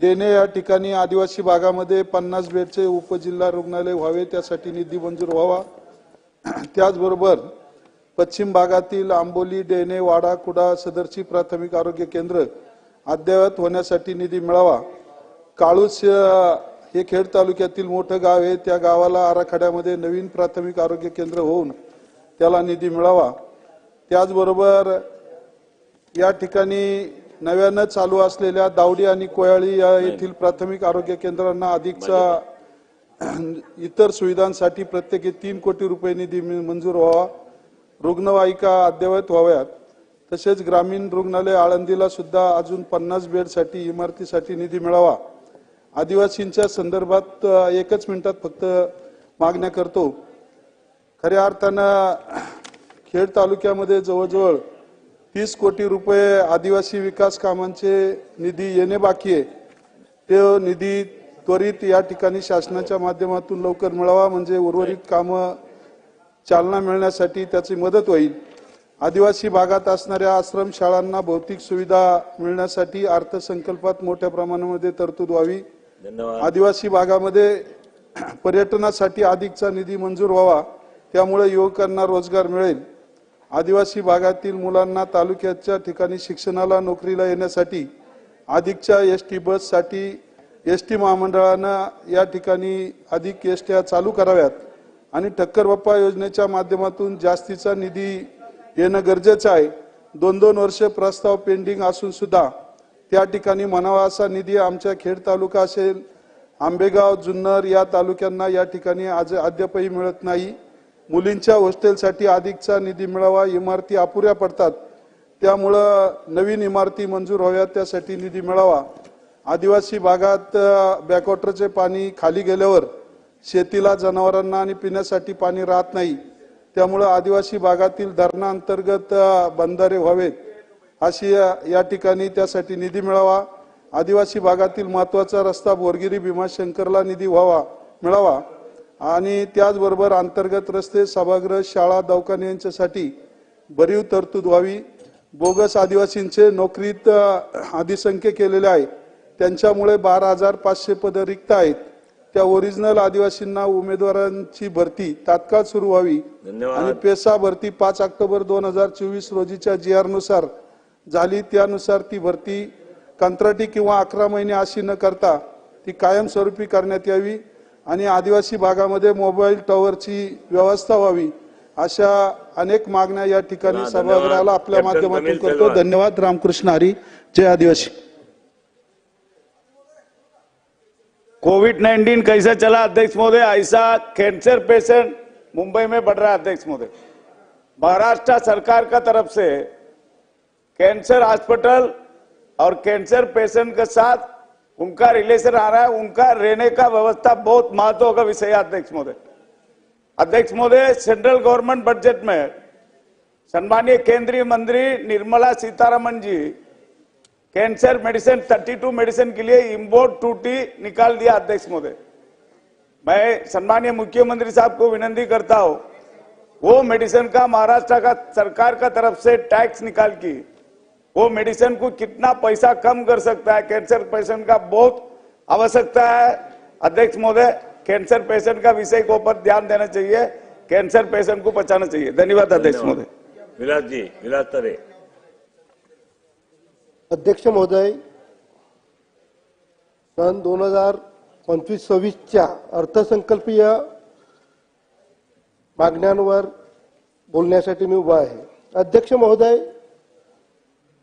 देणे या ठिकाणी आदिवासी भागामध्ये 50 बेडचे उपजिल्हा रुग्णालय व्हावे, त्यासाठी निधी मंजूर व्हावा. त्याचबरोबर पश्चिम भागातील आंबोली, डेणे, वाडा, कुडा सदरची प्राथमिक आरोग्य केंद्र अद्ययावत होण्यासाठी निधी मिळावा. काळूस हे खेड तालुक्यातील मोठं गाव आहे, त्या गावाला आराखड्यामध्ये नवीन प्राथमिक आरोग्य केंद्र होऊन त्याला निधी मिळावा. त्याचबरोबर या ठिकाणी नव्यानं चालू असलेल्या दावडी आणि कोयाळी येथील प्राथमिक आरोग्य केंद्रांना अधिकचा इतर सुविधांसाठी प्रत्येकी 3 कोटी रुपये निधी मंजूर व्हावा. रुग्णवाहिका अद्ययावत व्हाव्यात. तसेच ग्रामीण रुग्णालय आळंदीला सुद्धा अजून 50 बेडसाठी इमारतीसाठी निधी मिळावा. आदिवासींच्या संदर्भात 1 मिनिटात फक्त मागण्या करतो. खऱ्या अर्थानं खेड तालुक्यामध्ये जवळजवळ 30 कोटी रुपये आदिवासी विकास कामांचे निधी येणे बाकी आहे. ते निधी त्वरित या ठिकाणी शासनाच्या माध्यमातून लवकर मिळावा, म्हणजे उर्वरित कामं चालना मिळण्यासाठी त्याची मदत होईल. आदिवासी भागात असणाऱ्या आश्रम शाळांना भौतिक सुविधा मिळण्यासाठी अर्थसंकल्पात मोठ्या प्रमाणामध्ये तरतूद व्हावी. धन्यवाद. आदिवासी भागामध्ये पर्यटनासाठी अधिकचा निधी मंजूर व्हावा, त्यामुळे युवकांना रोजगार मिळेल. आदिवासी भागातील मुलांना तालुक्याच्या ठिकाणी शिक्षणाला नोकरीला येण्यासाठी अधिकच्या एसटी बससाठी एसटी महामंडळानं या ठिकाणी अधिक एसट्या चालू कराव्यात आणि ठक्कर बाप्पा योजनेच्या माध्यमातून जास्तीचा निधी येणं गरजेचं आहे. 2-2 वर्ष प्रस्ताव पेंडिंग असून सुद्धा त्या ठिकाणी म्हणावा असा निधी आमच्या खेड तालुका असेल, आंबेगाव, जुन्नर या तालुक्यांना या ठिकाणी अद्यापही मिळत नाही. मुलींच्या हॉस्टेलसाठी अधिकचा निधी मिळावा. इमारती अपुऱ्या पडतात, त्यामुळं नवीन इमारती मंजूर व्हाव्यात, त्यासाठी निधी मिळावा. आदिवासी भागात बॅकवॉटरचे पाणी खाली गेल्यावर शेतीला, जनावरांना आणि पिण्यासाठी पाणी राहत नाही, त्यामुळं आदिवासी भागातील धरणांतर्गत बंधारे व्हावेत अशी या ठिकाणी त्यासाठी निधी मिळावा. आदिवासी भागातील महत्वाचा रस्ता बोरगिरी भीमाशंकरला निधी मिळावा आणि त्याचबरोबर अंतर्गत रस्ते, सभागृह, शाळा, दवाखाने यांच्यासाठी भरीव तरतूद व्हावी. बोगस आदिवासींचे नोकरीत अधिसंख्य केलेले आहे, त्यांच्यामुळे 12,500 पद रिक्त आहेत. त्या ओरिजिनल आदिवासींना उमेदवारांची भरती तात्काळ सुरू व्हावी आणि पेसा भरती 5 ऑक्टोबर 2024 रोजीच्या GR नुसार झाली, त्यानुसार ती भरती कंत्राटी किंवा 11 महिने अशी न करता ती कायमस्वरूपी करण्यात यावी आणि आदिवासी भागामध्ये मोबाईल टॉवरची व्यवस्था व्हावी. अशा अनेक मागण्या या ठिकाणी सभागृहाला आपल्या माध्यमातून करतो. धन्यवाद. रामकृष्ण हरी. जय आदिवासी. कोविड-19 कैसा चला अध्यक्ष महोदय? ऐसा कैंसर पेशेंट मुंबई में बढ़ रहा है अध्यक्ष महोदय. महाराष्ट्र सरकार का तरफ से कैंसर हॉस्पिटल और कैंसर पेशेंट के साथ उनका रिलेशन आ रहा है, उनका रहने का व्यवस्था बहुत महत्व का विषय है अध्यक्ष महोदय. अध्यक्ष महोदय, सेंट्रल गवर्नमेंट बजट में सम्मानीय केंद्रीय मंत्री Nirmala Sitharaman ji cancer medicine 32 medicine के लिए इम्पोर्ट ड्यूटी निकाल दिया अध्यक्ष महोदय. मैं सम्मानीय मुख्यमंत्री साहब को विनती करता हूं, वो मेडिसिन का महाराष्ट्र का सरकार का तरफ से टैक्स निकाल की वो मेडिसिन को कितना पैसा कम कर सकता है. कैंसर पेशेंट का बहुत आवश्यकता है अध्यक्ष महोदय. कैंसर पेशेंट का विषय के ऊपर ध्यान देना चाहिए, कैंसर पेशेंट को बचाना चाहिए. धन्यवाद अध्यक्ष महोदय. विलास जी, विलास तरे. अध्यक्ष महोदय, सन 2025-26च्या अर्थसंकल्पीय मागण्यांवर बोलण्यासाठी मी उभा आहे. अध्यक्ष महोदय,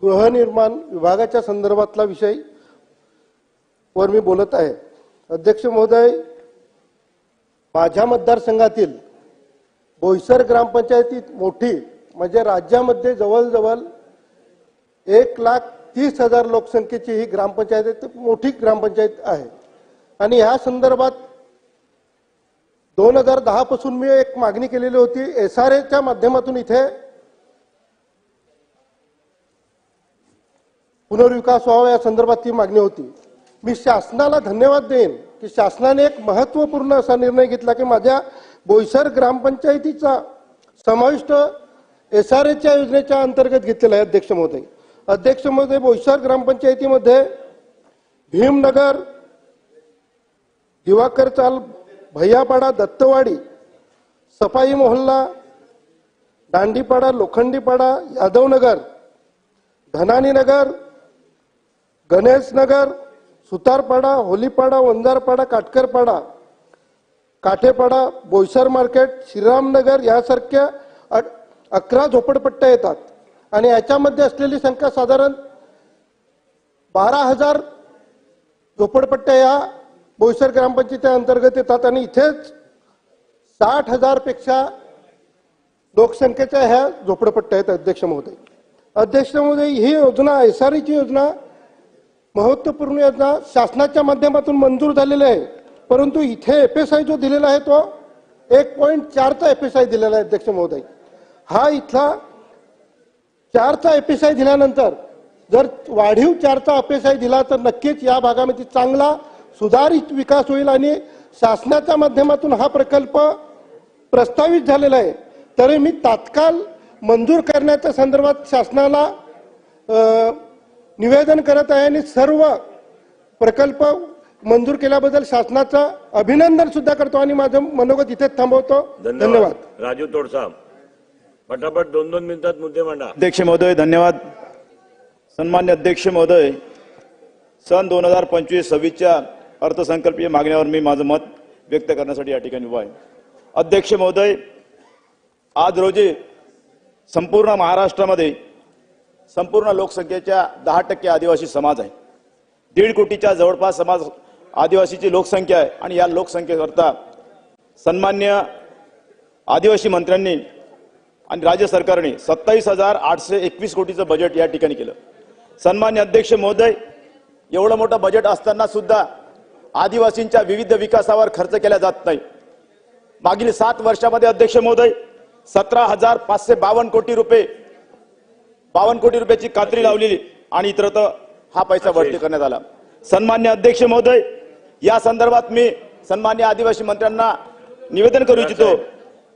गृहनिर्माण विभागाच्या संदर्भातला विषय वर मी बोलत आहे. अध्यक्ष महोदय, माझ्या मतदारसंघातील बोईसर ग्रामपंचायतीत मोठी म्हणजे राज्यामध्ये जवळजवळ 1,30,000 लोकसंख्येची ही ग्रामपंचायत मोठी ग्रामपंचायत आहे आणि ह्या संदर्भात 2010 पासून मी एक मागणी केलेली होती. SRAच्या माध्यमातून इथे पुनर्विकास व्हावा या संदर्भात ती मागणी होती. मी शासनाला धन्यवाद देईन की शासनाने एक महत्त्वपूर्ण असा निर्णय घेतला की माझ्या बोईसर ग्रामपंचायतीचा समाविष्ट SRAच्या योजनेच्या अंतर्गत घेतलेला आहे. अध्यक्ष महोदय, अध्यक्ष महोदय, बोईसर ग्रामपंचायतीमध्ये भीमनगर, दिवाकर चाल, भैयापाडा, दत्तवाडी, सफाई मोहल्ला, दांडीपाडा, लोखंडीपाडा, यादवनगर, धनानी नगर, गणेश नगर, सुतारपाडा, होलीपाडा, वंजारपाडा, काटकरपाडा, काठेपाडा, बोईसर मार्केट, श्रीरामनगर यासारख्या 11 झोपडपट्ट्या येतात आणि याच्यामध्ये असलेली संख्या साधारण 12,000 झोपडपट्ट्या या बोईसर ग्रामपंचायती अंतर्गत येतात आणि इथेच 60,000 पेक्षा लोकसंख्येच्या ह्या झोपडपट्ट्या आहेत. अध्यक्ष महोदय, ही योजना SRAची योजना महत्वपूर्ण योजना शासनाच्या माध्यमातून मंजूर झालेली आहे, परंतु इथे FSI जो दिलेला आहे तो 1.4चा FSI दिलेला आहे. अध्यक्ष महोदय, हा इथला 4चा FSI दिल्यानंतर जर वाढीव 4चा FSI दिला तर नक्कीच या भागामध्ये चांगला सुधारित विकास होईल आणि शासनाच्या माध्यमातून हा प्रकल्प प्रस्तावित झालेला आहे. तरी मी तात्काळ मंजूर करण्याच्या संदर्भात शासनाला निवेदन करत आहे आणि सर्व प्रकल्प मंजूर केल्याबद्दल शासनाचं अभिनंदन सुद्धा करतो आणि माझं मनोगत इथेच थांबवतो. धन्यवाद. राजू तोडसाम, पटापट 2-2 मिनिटात मुद्दे मांडा. अध्यक्ष महोदय धन्यवाद. सन्मान्य अध्यक्ष महोदय, सन 2025-26च्या अर्थसंकल्पीय मागण्यावर मी माझं मत व्यक्त करण्यासाठी या ठिकाणी उभा आहे. अध्यक्ष महोदय, आज रोजी संपूर्ण महाराष्ट्रामध्ये संपूर्ण लोकसंख्येच्या 10% आदिवासी समाज आहे. 1.5 कोटीच्या जवळपास समाज आदिवासीची लोकसंख्या आहे आणि या लोकसंख्येकरता सन्मान्य आदिवासी मंत्र्यांनी आणि राज्य सरकारने 27,821 कोटीचं बजेट या ठिकाणी केलं. सन्मान्य अध्यक्ष महोदय, एवढं मोठं बजेट असताना सुद्धा आदिवासींच्या विविध विकासावर खर्च केला जात नाही. मागील 7 वर्षामध्ये अध्यक्ष महोदय 17,552 कोटी रुपयाची कात्री लावलेली आणि इतरत्र हा पैसा वरती करण्यात आला. सन्मान्य अध्यक्ष महोदय, या संदर्भात मी सन्मान्य आदिवासी मंत्र्यांना निवेदन करू इच्छितो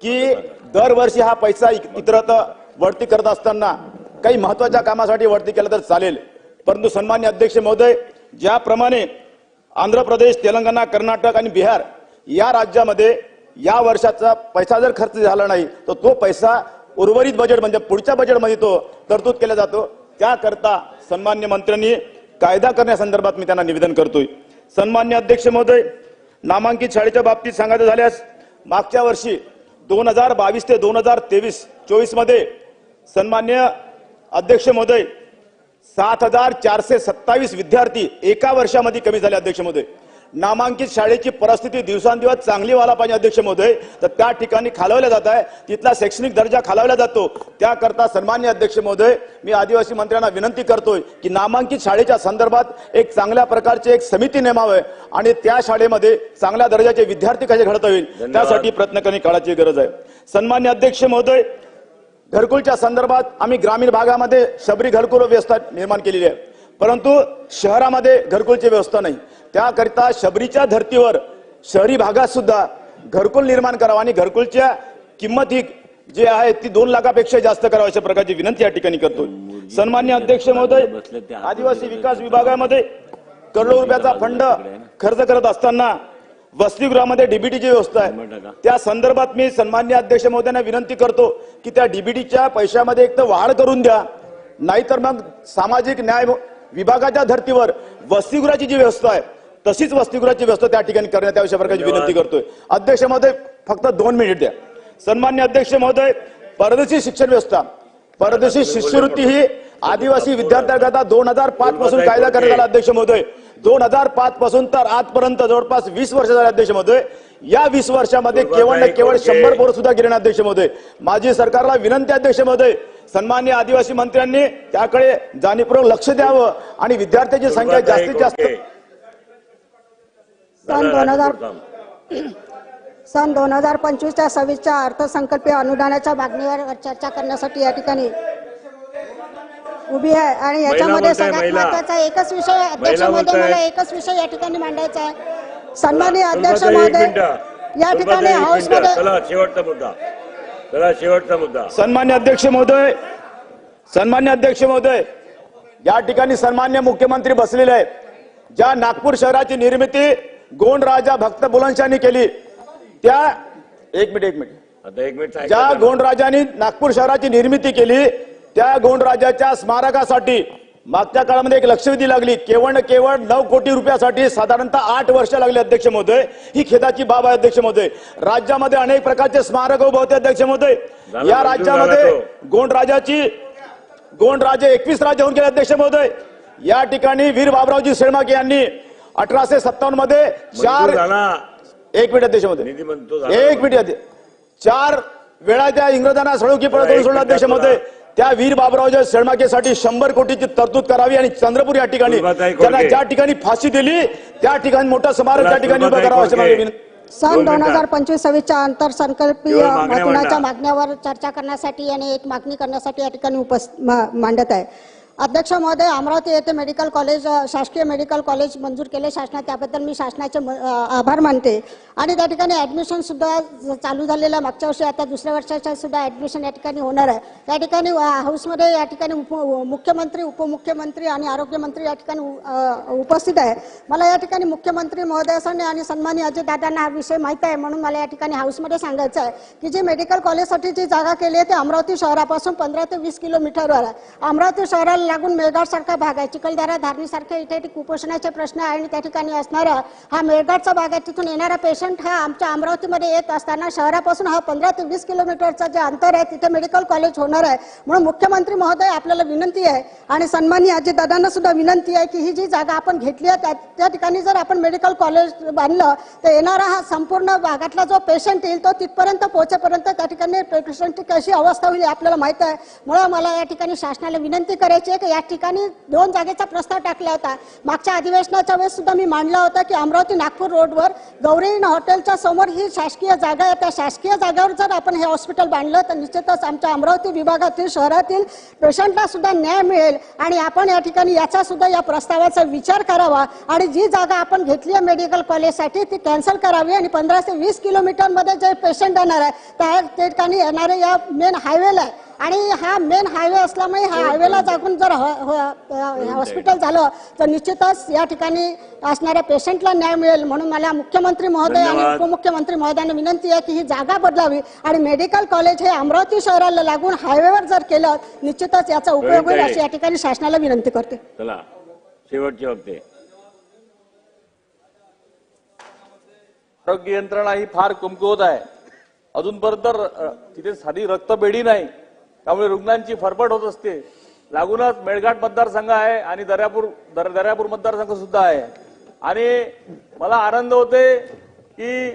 की दरवर्षी हा पैसा इतरत्र वरती करत असताना काही महत्वाच्या कामासाठी वरती केला तर चालेल, परंतु सन्मान्य अध्यक्ष महोदय, ज्याप्रमाणे आंध्र प्रदेश, तेलंगणा, कर्नाटक आणि बिहार या राज्यामध्ये या वर्षाचा पैसा जर खर्च झाला नाही तर तो पैसा उर्वरित बजेट म्हणजे पुढच्या बजेटमध्ये तो तरतूद केला जातो. त्याकरता सन्मान्य मंत्र्यांनी कायदा करण्यासंदर्भात मी त्यांना निवेदन करतोय. सन्मान्य अध्यक्ष महोदय, नामांकित शाळेच्या बाबतीत सांगायचं झाल्यास मागच्या वर्षी 2022 ते 2023-24 मध्ये सन्मान्य अध्यक्ष महोदय 7,427 विद्यार्थी एका वर्षामध्ये कमी झाले. अध्यक्ष महोदय, नामांकित शाळेची परिस्थिती दिवसांदिवस चांगली व्हायला पाहिजे. अध्यक्ष महोदय, तर त्या ठिकाणी खालवल्या जात आहे, तिथला शैक्षणिक दर्जा खालवला जातो. त्याकरता सन्मान्य अध्यक्ष महोदय, मी आदिवासी मंत्र्यांना विनंती करतोय की नामांकित शाळेच्या संदर्भात एक चांगल्या प्रकारची एक समिती नेमावे आणि त्या शाळेमध्ये चांगल्या दर्जाचे विद्यार्थी कसे घडता येईल त्यासाठी प्रयत्न करणे काळाची गरज आहे. सन्मान्य अध्यक्ष महोदय, घरकुलच्या संदर्भात आम्ही ग्रामीण भागामध्ये शबरी घरकुल व्यवस्था निर्माण केलेली आहे, परंतु शहरामध्ये घरकुलची व्यवस्था नाही. त्याकरिता शबरीच्या धर्तीवर शहरी भागात सुद्धा घरकुल निर्माण करावं आणि घरकुलच्या किंमत ही जी आहे ती 2 लाखापेक्षा जास्त करावी अशा प्रकारची विनंती या ठिकाणी करतो. सन्मान्य अध्यक्ष महोदय, आदिवासी विकास विभागामध्ये करोडो रुपयाचा फंड खर्च करत असताना वसतिगृहामध्ये डीबीटीची व्यवस्था आहे. त्या संदर्भात मी सन्मान्य अध्यक्ष महोदयांना विनंती करतो की त्या डीबीटीच्या पैशामध्ये एक तर वाढ करून द्या, नाहीतर मग सामाजिक न्याय विभागाच्या धर्तीवर वसतिगृहाची जी व्यवस्था आहे तशीच वसतिगृहाची व्यवस्था त्या ठिकाणी करण्यात यावी अशा प्रकारची विनंती करतोय. अध्यक्ष महोदय, फक्त 2 मिनिट द्या. सन्मान्य अध्यक्ष महोदय, परदेशी शिक्षण व्यवस्था, परदेशी शिष्यवृत्ती ही आदिवासी विद्यार्थ्यांकरता 2005 पासून कायदा करण्यात आला. अध्यक्ष महोदय, 2005 पासून तर आजपर्यंत जवळपास 20 वर्ष झाले. अध्यक्ष महोदय, या 20 वर्षामध्ये केवळ 100 पोरं सुद्धा गेले. अध्यक्ष महोदय, माझी सरकारला विनंती. अध्यक्ष महोदय, सन्मान्य आदिवासी मंत्र्यांनी त्याकडे जाणीवपूर्वक लक्ष द्यावं आणि विद्यार्थ्यांची संख्या जास्तीत जास्त सन 2025-26च्या अर्थसंकल्पीय अनुदानाच्या मागणीवर चर्चा करण्यासाठी या ठिकाणी उभी आहे आणि याच्यामध्ये सगळ्यात महत्त्वाचा एकच विषय अध्यक्ष महोदय, मला एकच विषय या ठिकाणी मांडायचा आहे. सन्माननीय अध्यक्ष महोदय, या ठिकाणी हाऊसमध्ये शेवटचा मुद्दा. सन्मान्य अध्यक्ष महोदय, या ठिकाणी सन्मान्य मुख्यमंत्री बसलेले आहेत. ज्या नागपूर शहराची निर्मिती गोंड राजा भक्त बुलंदशाहांनी केली त्या एक मिनिट ज्या गोंड राजांनी नागपूर शहराची निर्मिती केली त्या गोंड राजाच्या स्मारकासाठी मागच्या काळामध्ये एक लक्षवेधी लागली. केवळ 9 कोटी रुपयासाठी साधारणतः 8 वर्ष लागली. अध्यक्ष महोदय, ही खेदाची बाब आहे. अध्यक्ष महोदय, राज्यामध्ये अनेक प्रकारचे स्मारक उभे होते. अध्यक्ष महोदय, या राज्यामध्ये गोंड राजे 21 राज्य होऊन गेले. अध्यक्ष महोदय, या ठिकाणी वीर बाबरावजी शेळमाके यांनी 1857 मध्ये 4 वेळा त्या इंग्रजांना सळुकी पळ करून सोडलं. अध्यक्ष महोदय, त्या वीर बाबरावजी शेळमाकेसाठी 100 कोटीची तरतूद करावी आणि चंद्रपूर या ठिकाणी त्यांना ज्या ठिकाणी फाशी दिली त्या ठिकाणी मोठा स्मारक त्या ठिकाणी उभं करावं अशी माझी विनंती. सन 2025-26च्या अर्थसंकल्पीय महत्त्वाच्या मागण्यावर चर्चा करण्यासाठी आणि एक मागणी करण्यासाठी या ठिकाणी मांडत आहे. अध्यक्ष महोदय, अमरावती येथे मेडिकल कॉलेज, शासकीय मेडिकल कॉलेज मंजूर केले शासनाने, त्याबद्दल मी शासनाचे आभार मानते. आणि त्या ठिकाणी ऍडमिशन सुद्धा चालू झालेलं मागच्या वर्षी, आता दुसऱ्या वर्षाच्या सुद्धा ऍडमिशन या ठिकाणी होणार आहे. या ठिकाणी हाऊसमध्ये या ठिकाणी मुख्यमंत्री, उपमुख्यमंत्री आणि आरोग्यमंत्री या ठिकाणी उपस्थित आहे. मला या ठिकाणी मुख्यमंत्री महोदयासने आणि सन्माननीय अजितदादांना हा विषय माहीत आहे, म्हणून मला या ठिकाणी हाऊसमध्ये सांगायचं आहे की जी मेडिकल कॉलेजसाठी जी जागा केली आहे ती अमरावती शहरापासून 15 ते 20 किलोमीटरवर आहे. अमरावती शहराला लागून मेळघाट सारखा भाग आहे, चिखलदरा, धारणी सारखे इथे कुपोषणाचे प्रश्न आहे आणि त्या ठिकाणी असणारा हा मेळघाटचा भाग आहे. तिथून येणारा पेशंट हा आमच्या अमरावतीमध्ये येत असताना शहरापासून हा 15 ते 20 किलोमीटरचा जे अंतर आहे तिथे मेडिकल कॉलेज होणार आहे. म्हणून मुख्यमंत्री महोदय आपल्याला विनंती आहे आणि सन्माननीय अजितदादांना सुद्धा विनंती आहे की ही जी जागा आपण घेतली आहे त्या ठिकाणी जर आपण मेडिकल कॉलेज बांधलं तर येणारा हा संपूर्ण भागातला जो पेशंट येईल तो तिथपर्यंत पोहोचेपर्यंत त्या ठिकाणी पेशंटची कशी अवस्था होईल आपल्याला माहिती आहे. म्हणून मला या ठिकाणी शासनाला विनंती करायची आहे की या ठिकाणी 2 जागेचा प्रस्ताव टाकला होता. मागच्या अधिवेशनाच्या वेळेस सुद्धा मी मांडला होता की अमरावती नागपूर रोडवर गौरी हॉटेलच्या समोर ही शासकीय जागा आहे. त्या शासकीय जागेवर जर आपण हे हॉस्पिटल बांधलं तर निश्चितच आमच्या अमरावती विभागातील शहरातील पेशंटला सुद्धा न्याय मिळेल आणि आपण या ठिकाणी याचा सुद्धा या प्रस्तावाचा विचार करावा आणि जी जागा आपण घेतली आहे मेडिकल कॉलेजसाठी ती कॅन्सल करावी आणि 15 ते 20 किलोमीटरमध्ये जे पेशंट येणार आहे त्या ठिकाणी येणारे या मेन हायवेला आहे आणि हा मेन हायवे असल्यामुळे ह्या हायवेला जागून जर हॉस्पिटल झालं तर निश्चितच या ठिकाणी असणाऱ्या पेशंटला न्याय मिळेल. म्हणून मला मुख्यमंत्री महोदय आणि उपमुख्यमंत्री महोदयांना विनंती आहे की ही जागा बदलावी आणि मेडिकल कॉलेज हे अमरावती शहराला लागून हायवेवर जर केलं निश्चितच याचा उपयोग होईल अशी या ठिकाणी शासनाला विनंती करते. चला शेवटचे वक्ते. आरोग्य यंत्रणा ही फार कमकुवत आहे. अजूनपर्यंत तिथे साधी रक्तपेढी नाही, त्यामुळे रुग्णांची फरफट होत असते. लागूनच मेळघाट मतदारसंघ आहे आणि दर्यापूर मतदारसंघ सुद्धा आहे. आणि मला आनंद होते की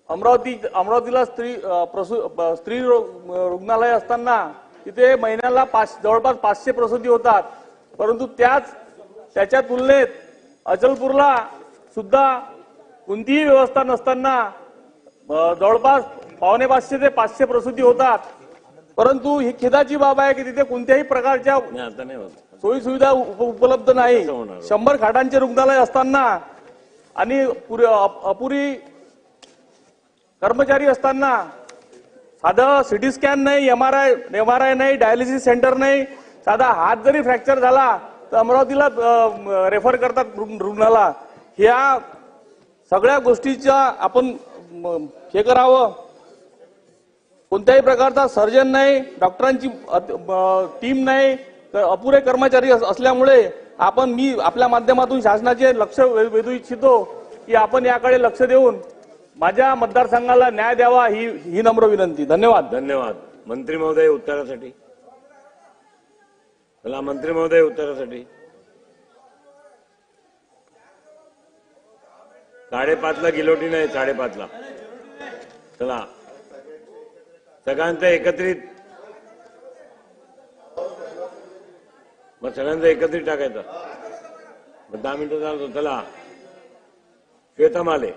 अमरावतीला स्त्री रुग्णालय असताना तिथे महिन्याला जवळपास 500 प्रसूती होतात, परंतु त्याच्या तुलनेत अचलपूरला सुद्धा कोणतीही व्यवस्था नसताना जवळपास 450 ते 500 प्रसूती होतात. परंतु ही खेदाची बाब आहे की तिथे कोणत्याही प्रकारच्या सोयी सुविधा उपलब्ध नाही. 100 खाटांचे रुग्णालय असताना आणि अपुरी कर्मचारी असताना साधं सिटी स्कॅन नाही, एमआरआय नाही, डायलिसिस सेंटर नाही, साधा हात जरी फ्रॅक्चर झाला तर अमरावतीला रेफर करतात रुग्णाला. ह्या सगळ्या गोष्टीचा आपण हे करावं. कोणत्याही प्रकारचा सर्जन नाही, डॉक्टरांची टीम नाही, अपुरे कर्मचारी असल्यामुळे मी आपल्या माध्यमातून शासनाचे लक्ष वेधू इच्छितो की आपण याकडे लक्ष देऊन माझ्या मतदारसंघाला न्याय द्यावा ही नम्र विनंती. धन्यवाद. धन्यवाद. मंत्री महोदय उत्तरासाठी. चला मंत्री महोदय उत्तरासाठी. 5:30 गिलोटीन आहे, 5:30. चला सगळ्यांचं एकत्रित टाकायचं. 10 मिनिटं चालतो. चला श्वेता माले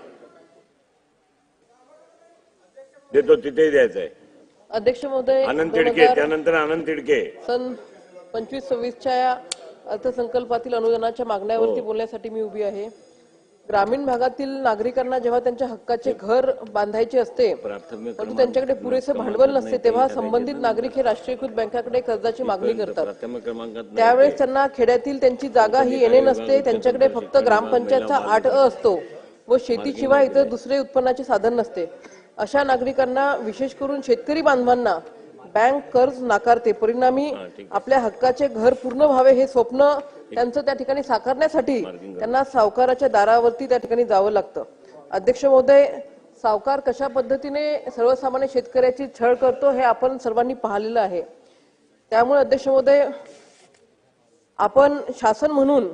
देतो, तिथेही द्यायचं आहे. अध्यक्ष महोदय, आनंद तिडके, त्यानंतर आनंद तिडके. सन 25-26च्या अर्थसंकल्पातील अनुदानाच्या मागण्यावरती बोलण्यासाठी मी उभी आहे. ग्रामीण भागातील नागरिकांना जेव्हा त्यांच्या हक्काचे घर बांधायचे असते परंतु त्यांच्याकडे पुरेसे भांडवल नसते तेव्हा संबंधित नागरिक हे राष्ट्रीयकृत बँकाकडे कर्जाची मागणी करतात. त्यावेळेस त्यांना खेड्यातील त्यांची जागा ही येणे नसते, त्यांच्याकडे फक्त ग्रामपंचायतचा 8 असतो व शेतीशिवाय इतर दुसरे उत्पन्नाचे साधन नसते. अशा नागरिकांना, विशेष करून शेतकरी बांधवांना बँक कर्ज नाकारते. परिणामी आपल्या हक्काचे घर पूर्ण व्हावे हे स्वप्न त्यांचं त्या ठिकाणी साकारण्यासाठी त्यांना सावकाराच्या दारावरती त्या ठिकाणी जावं लागतं. अध्यक्ष महोदय, सावकार कशा पद्धतीने सर्वसामान्य शेतकऱ्याची छळ करतो हे आपण सर्वांनी पाहिलेलं आहे. त्यामुळे अध्यक्ष महोदय, आपण शासन म्हणून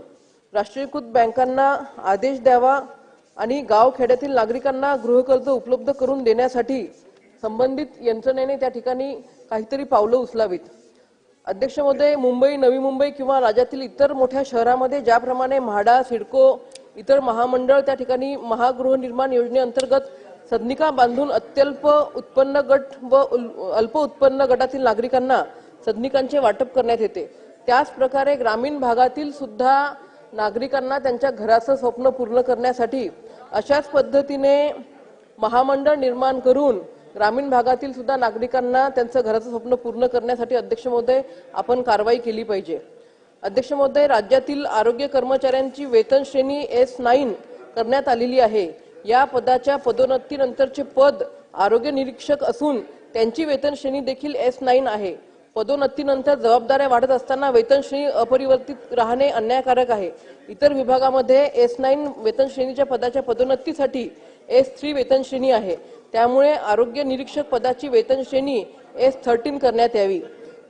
राष्ट्रीयकृत बँकांना आदेश द्यावा आणि गाव खेड्यातील नागरिकांना गृहकर्ज उपलब्ध करून देण्यासाठी संबंधित यंत्रणेने त्या ठिकाणी काहीतरी पावलं उचलावीत. अध्यक्ष महोदय, मुंबई, नवी मुंबई किंवा राज्यातील इतर मोठ्या शहरांमध्ये ज्याप्रमाणे म्हाडा, सिडको, इतर महामंडळ त्या ठिकाणी महागृहनिर्माण योजनेअंतर्गत सदनिका बांधून अत्यल्प उत्पन्न गट व अल्प उत्पन्न गटातील नागरिकांना सदनिकांचे वाटप करण्यात येते. त्याच प्रकारे ग्रामीण भागातील सुद्धा नागरिकांना त्यांच्या घराचं स्वप्न पूर्ण करण्यासाठी अशाच पद्धतीने महामंडळ निर्माण करून ग्रामीण भागातील सुद्धा नागरिकांना त्यांचं घराचं स्वप्न पूर्ण करण्यासाठी अध्यक्ष महोदय आपण कारवाई केली पाहिजे. अध्यक्ष महोदय, राज्यातील आरोग्य कर्मचाऱ्यांची वेतन श्रेणी S9 करण्यात आलेली आहे. या पदाच्या पदोन्नतीनंतरचे पद आरोग्य निरीक्षक असून त्यांची वेतन श्रेणी देखील S9 आहे. पदोन्नतीनंतर जबाबदाऱ्या वाढत असताना वेतन श्रेणी अपरिवर्तित राहणे अन्यायकारक आहे. इतर विभागामध्ये S9 वेतन श्रेणीच्या पदाच्या पदोन्नतीसाठी S3 वेतन श्रेणी आहे. त्यामुळे आरोग्य निरीक्षक पदाची वेतन श्रेणी S13 करण्यात यावी.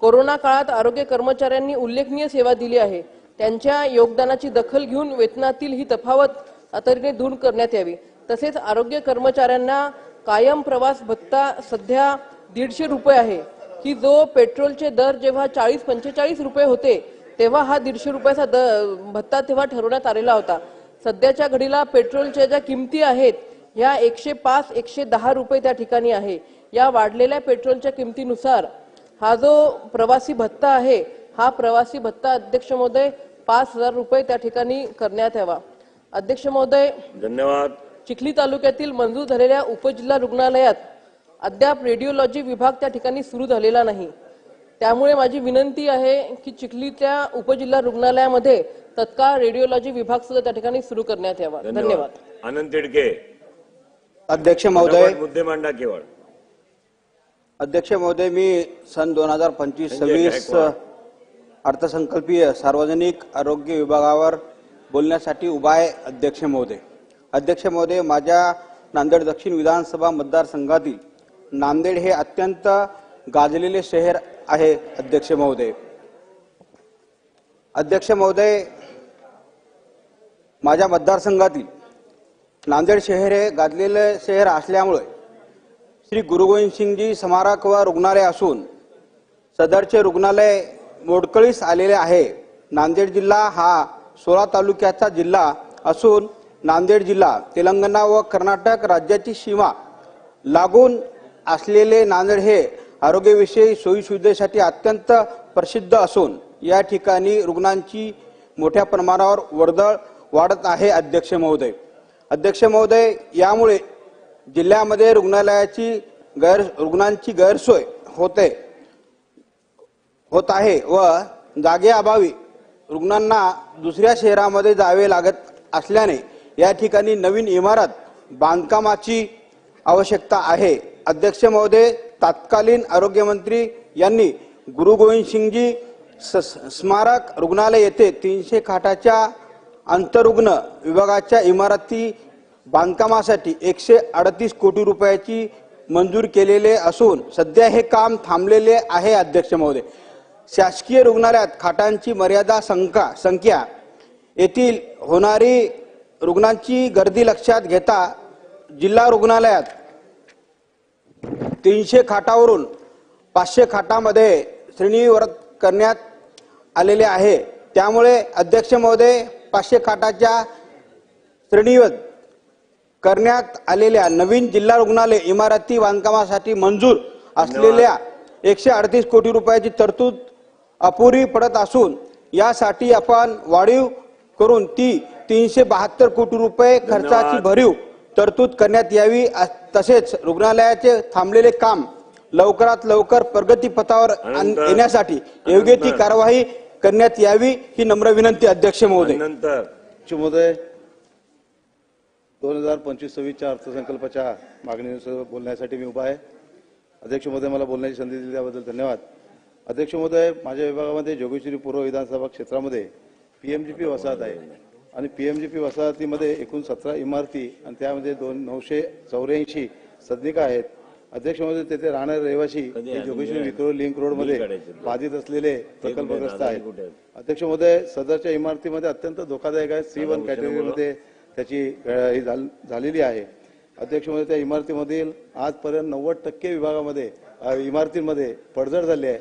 कोरोना काळात आरोग्य कर्मचाऱ्यांनी उल्लेखनीय सेवा दिली आहे. त्यांच्या योगदानाची दखल घेऊन वेतनातील ही तफावत तातडीने दूर करण्यात यावी. तसेच आरोग्य कर्मचाऱ्यांना कायम प्रवास भत्ता सध्या 150 रुपये आहे, की जो पेट्रोलचे दर जेव्हा 40-45 रुपये होते तेव्हा हा 150 रुपयाचा भत्ता तेव्हा ठरवण्यात आलेला होता. सध्याच्या घडीला पेट्रोलच्या ज्या किमती आहेत ह्या 105-110 रुपये त्या ठिकाणी आहे. या वाढलेल्या पेट्रोलच्या किमतीनुसार हा जो प्रवासी भत्ता आहे हा प्रवासी भत्ता अध्यक्ष महोदय 5000 रुपये त्या ठिकाणी करण्यात यावा. अध्यक्ष महोदय, धन्यवाद. चिखली तालुक्यातील मंजूर झालेल्या उपजिल्हा रुग्णालयात अद्याप रेडिओलॉजी विभाग त्या ठिकाणी सुरू झालेला नाही. त्यामुळे माझी विनंती आहे की चिखलीच्या उपजिल्हा रुग्णालयामध्ये तत्काळ रेडिओलॉजी विभाग सुद्धा त्या ठिकाणी सुरू करण्यात यावा. धन्यवाद. आनंद तिडके. अध्यक्ष महोदय, मुद्दे मांडा केवळ. अध्यक्ष महोदय, मी सन 2025-26 अर्थसंकल्पीय सार्वजनिक आरोग्य विभागावर बोलण्यासाठी उभा आहे. अध्यक्ष महोदय, माझ्या नांदेड दक्षिण विधानसभा मतदारसंघातील नांदेड हे अत्यंत गाजलेले शहर आहे. अध्यक्ष महोदय, माझ्या मतदारसंघातील नांदेड शहर हे गाजलेले शहर असल्यामुळे श्री गुरु गोविंद सिंगजी स्मारक व रुग्णालय असून सदरचे रुग्णालय मोडकळीस आलेले आहे. नांदेड जिल्हा हा 16 तालुक्याचा जिल्हा असून नांदेड जिल्हा तेलंगणा व कर्नाटक राज्याची सीमा लागून असलेले नांदेड हे आरोग्यविषयी सोयीसुविधेसाठी अत्यंत प्रसिद्ध असून या ठिकाणी रुग्णांची मोठ्या प्रमाणावर वर्दळ वाढत आहे. अध्यक्ष महोदय, यामुळे जिल्ह्यामध्ये रुग्णांची गैरसोय होत आहे व जागेअभावी रुग्णांना दुसऱ्या शहरामध्ये जावे लागत असल्याने या ठिकाणी नवीन इमारत बांधकामाची आवश्यकता आहे. अध्यक्ष महोदय, तत्कालीन आरोग्यमंत्री यांनी गुरु गोविंद सिंगजी स्मारक रुग्णालय येथे 300 खाटाच्या अंतरुग्ण विभागाच्या इमारती बांधकामासाठी 138 कोटी रुपयाची मंजूर केलेले असून सध्या हे काम थांबलेले आहे. अध्यक्ष महोदय, शासकीय रुग्णालयात खाटांची मर्यादा संख्या येथील होणारी रुग्णांची गर्दी लक्षात घेता जिल्हा रुग्णालयात 300 खाटावरून 500 खाटामध्ये श्रेणीवर करण्यात आलेले आहे. त्यामुळे अध्यक्ष महोदय, 500 खाटाच्या श्रेणीवर करण्यात आलेल्या नवीन जिल्हा रुग्णालय इमारती बांधकामासाठी मंजूर असलेल्या 138 कोटी रुपयाची तरतूद अपुरी पडत असून यासाठी आपण वाढीव करून ती 372 कोटी रुपये खर्चाची भरीव तरतूद करण्यात यावी. तसेच रुग्णालयाचे थांबलेले काम लवकरात लवकर प्रगतीपथावर येण्यासाठी योग्य ती कार्यवाही करण्यात यावी ही नम्र विनंती. अध्यक्ष महोदय, 2025-26 अर्थसंकल्पाच्या मागणीनुसार बोलण्यासाठी मी उभा आहे. अध्यक्ष महोदय, मला बोलण्याची संधी दिली त्याबद्दल धन्यवाद. अध्यक्ष महोदय, माझ्या विभागामध्ये जोगेश्वरी पूर्व विधानसभा क्षेत्रामध्ये PMGP वसाहत आहे आणि PMGP वसाहतीमध्ये एकूण 17 इमारती आणि त्यामध्ये 984 सदनिका आहेत. अध्यक्ष महोदय, तेथे राहणारे रहिवासी जोगेश्वरी विक्रोळ लिंक रोड मध्ये बाधित असलेले प्रकल्पग्रस्त आहेत. अध्यक्ष महोदय, सदरच्या इमारतीमध्ये अत्यंत धोकादायक आहे. C1 कॅटेगरीमध्ये त्याची झालेली आहे. अध्यक्ष महोदय, त्या इमारतीमधील आजपर्यंत 90% विभागामध्ये इमारतींमध्ये पडझड झाली आहे.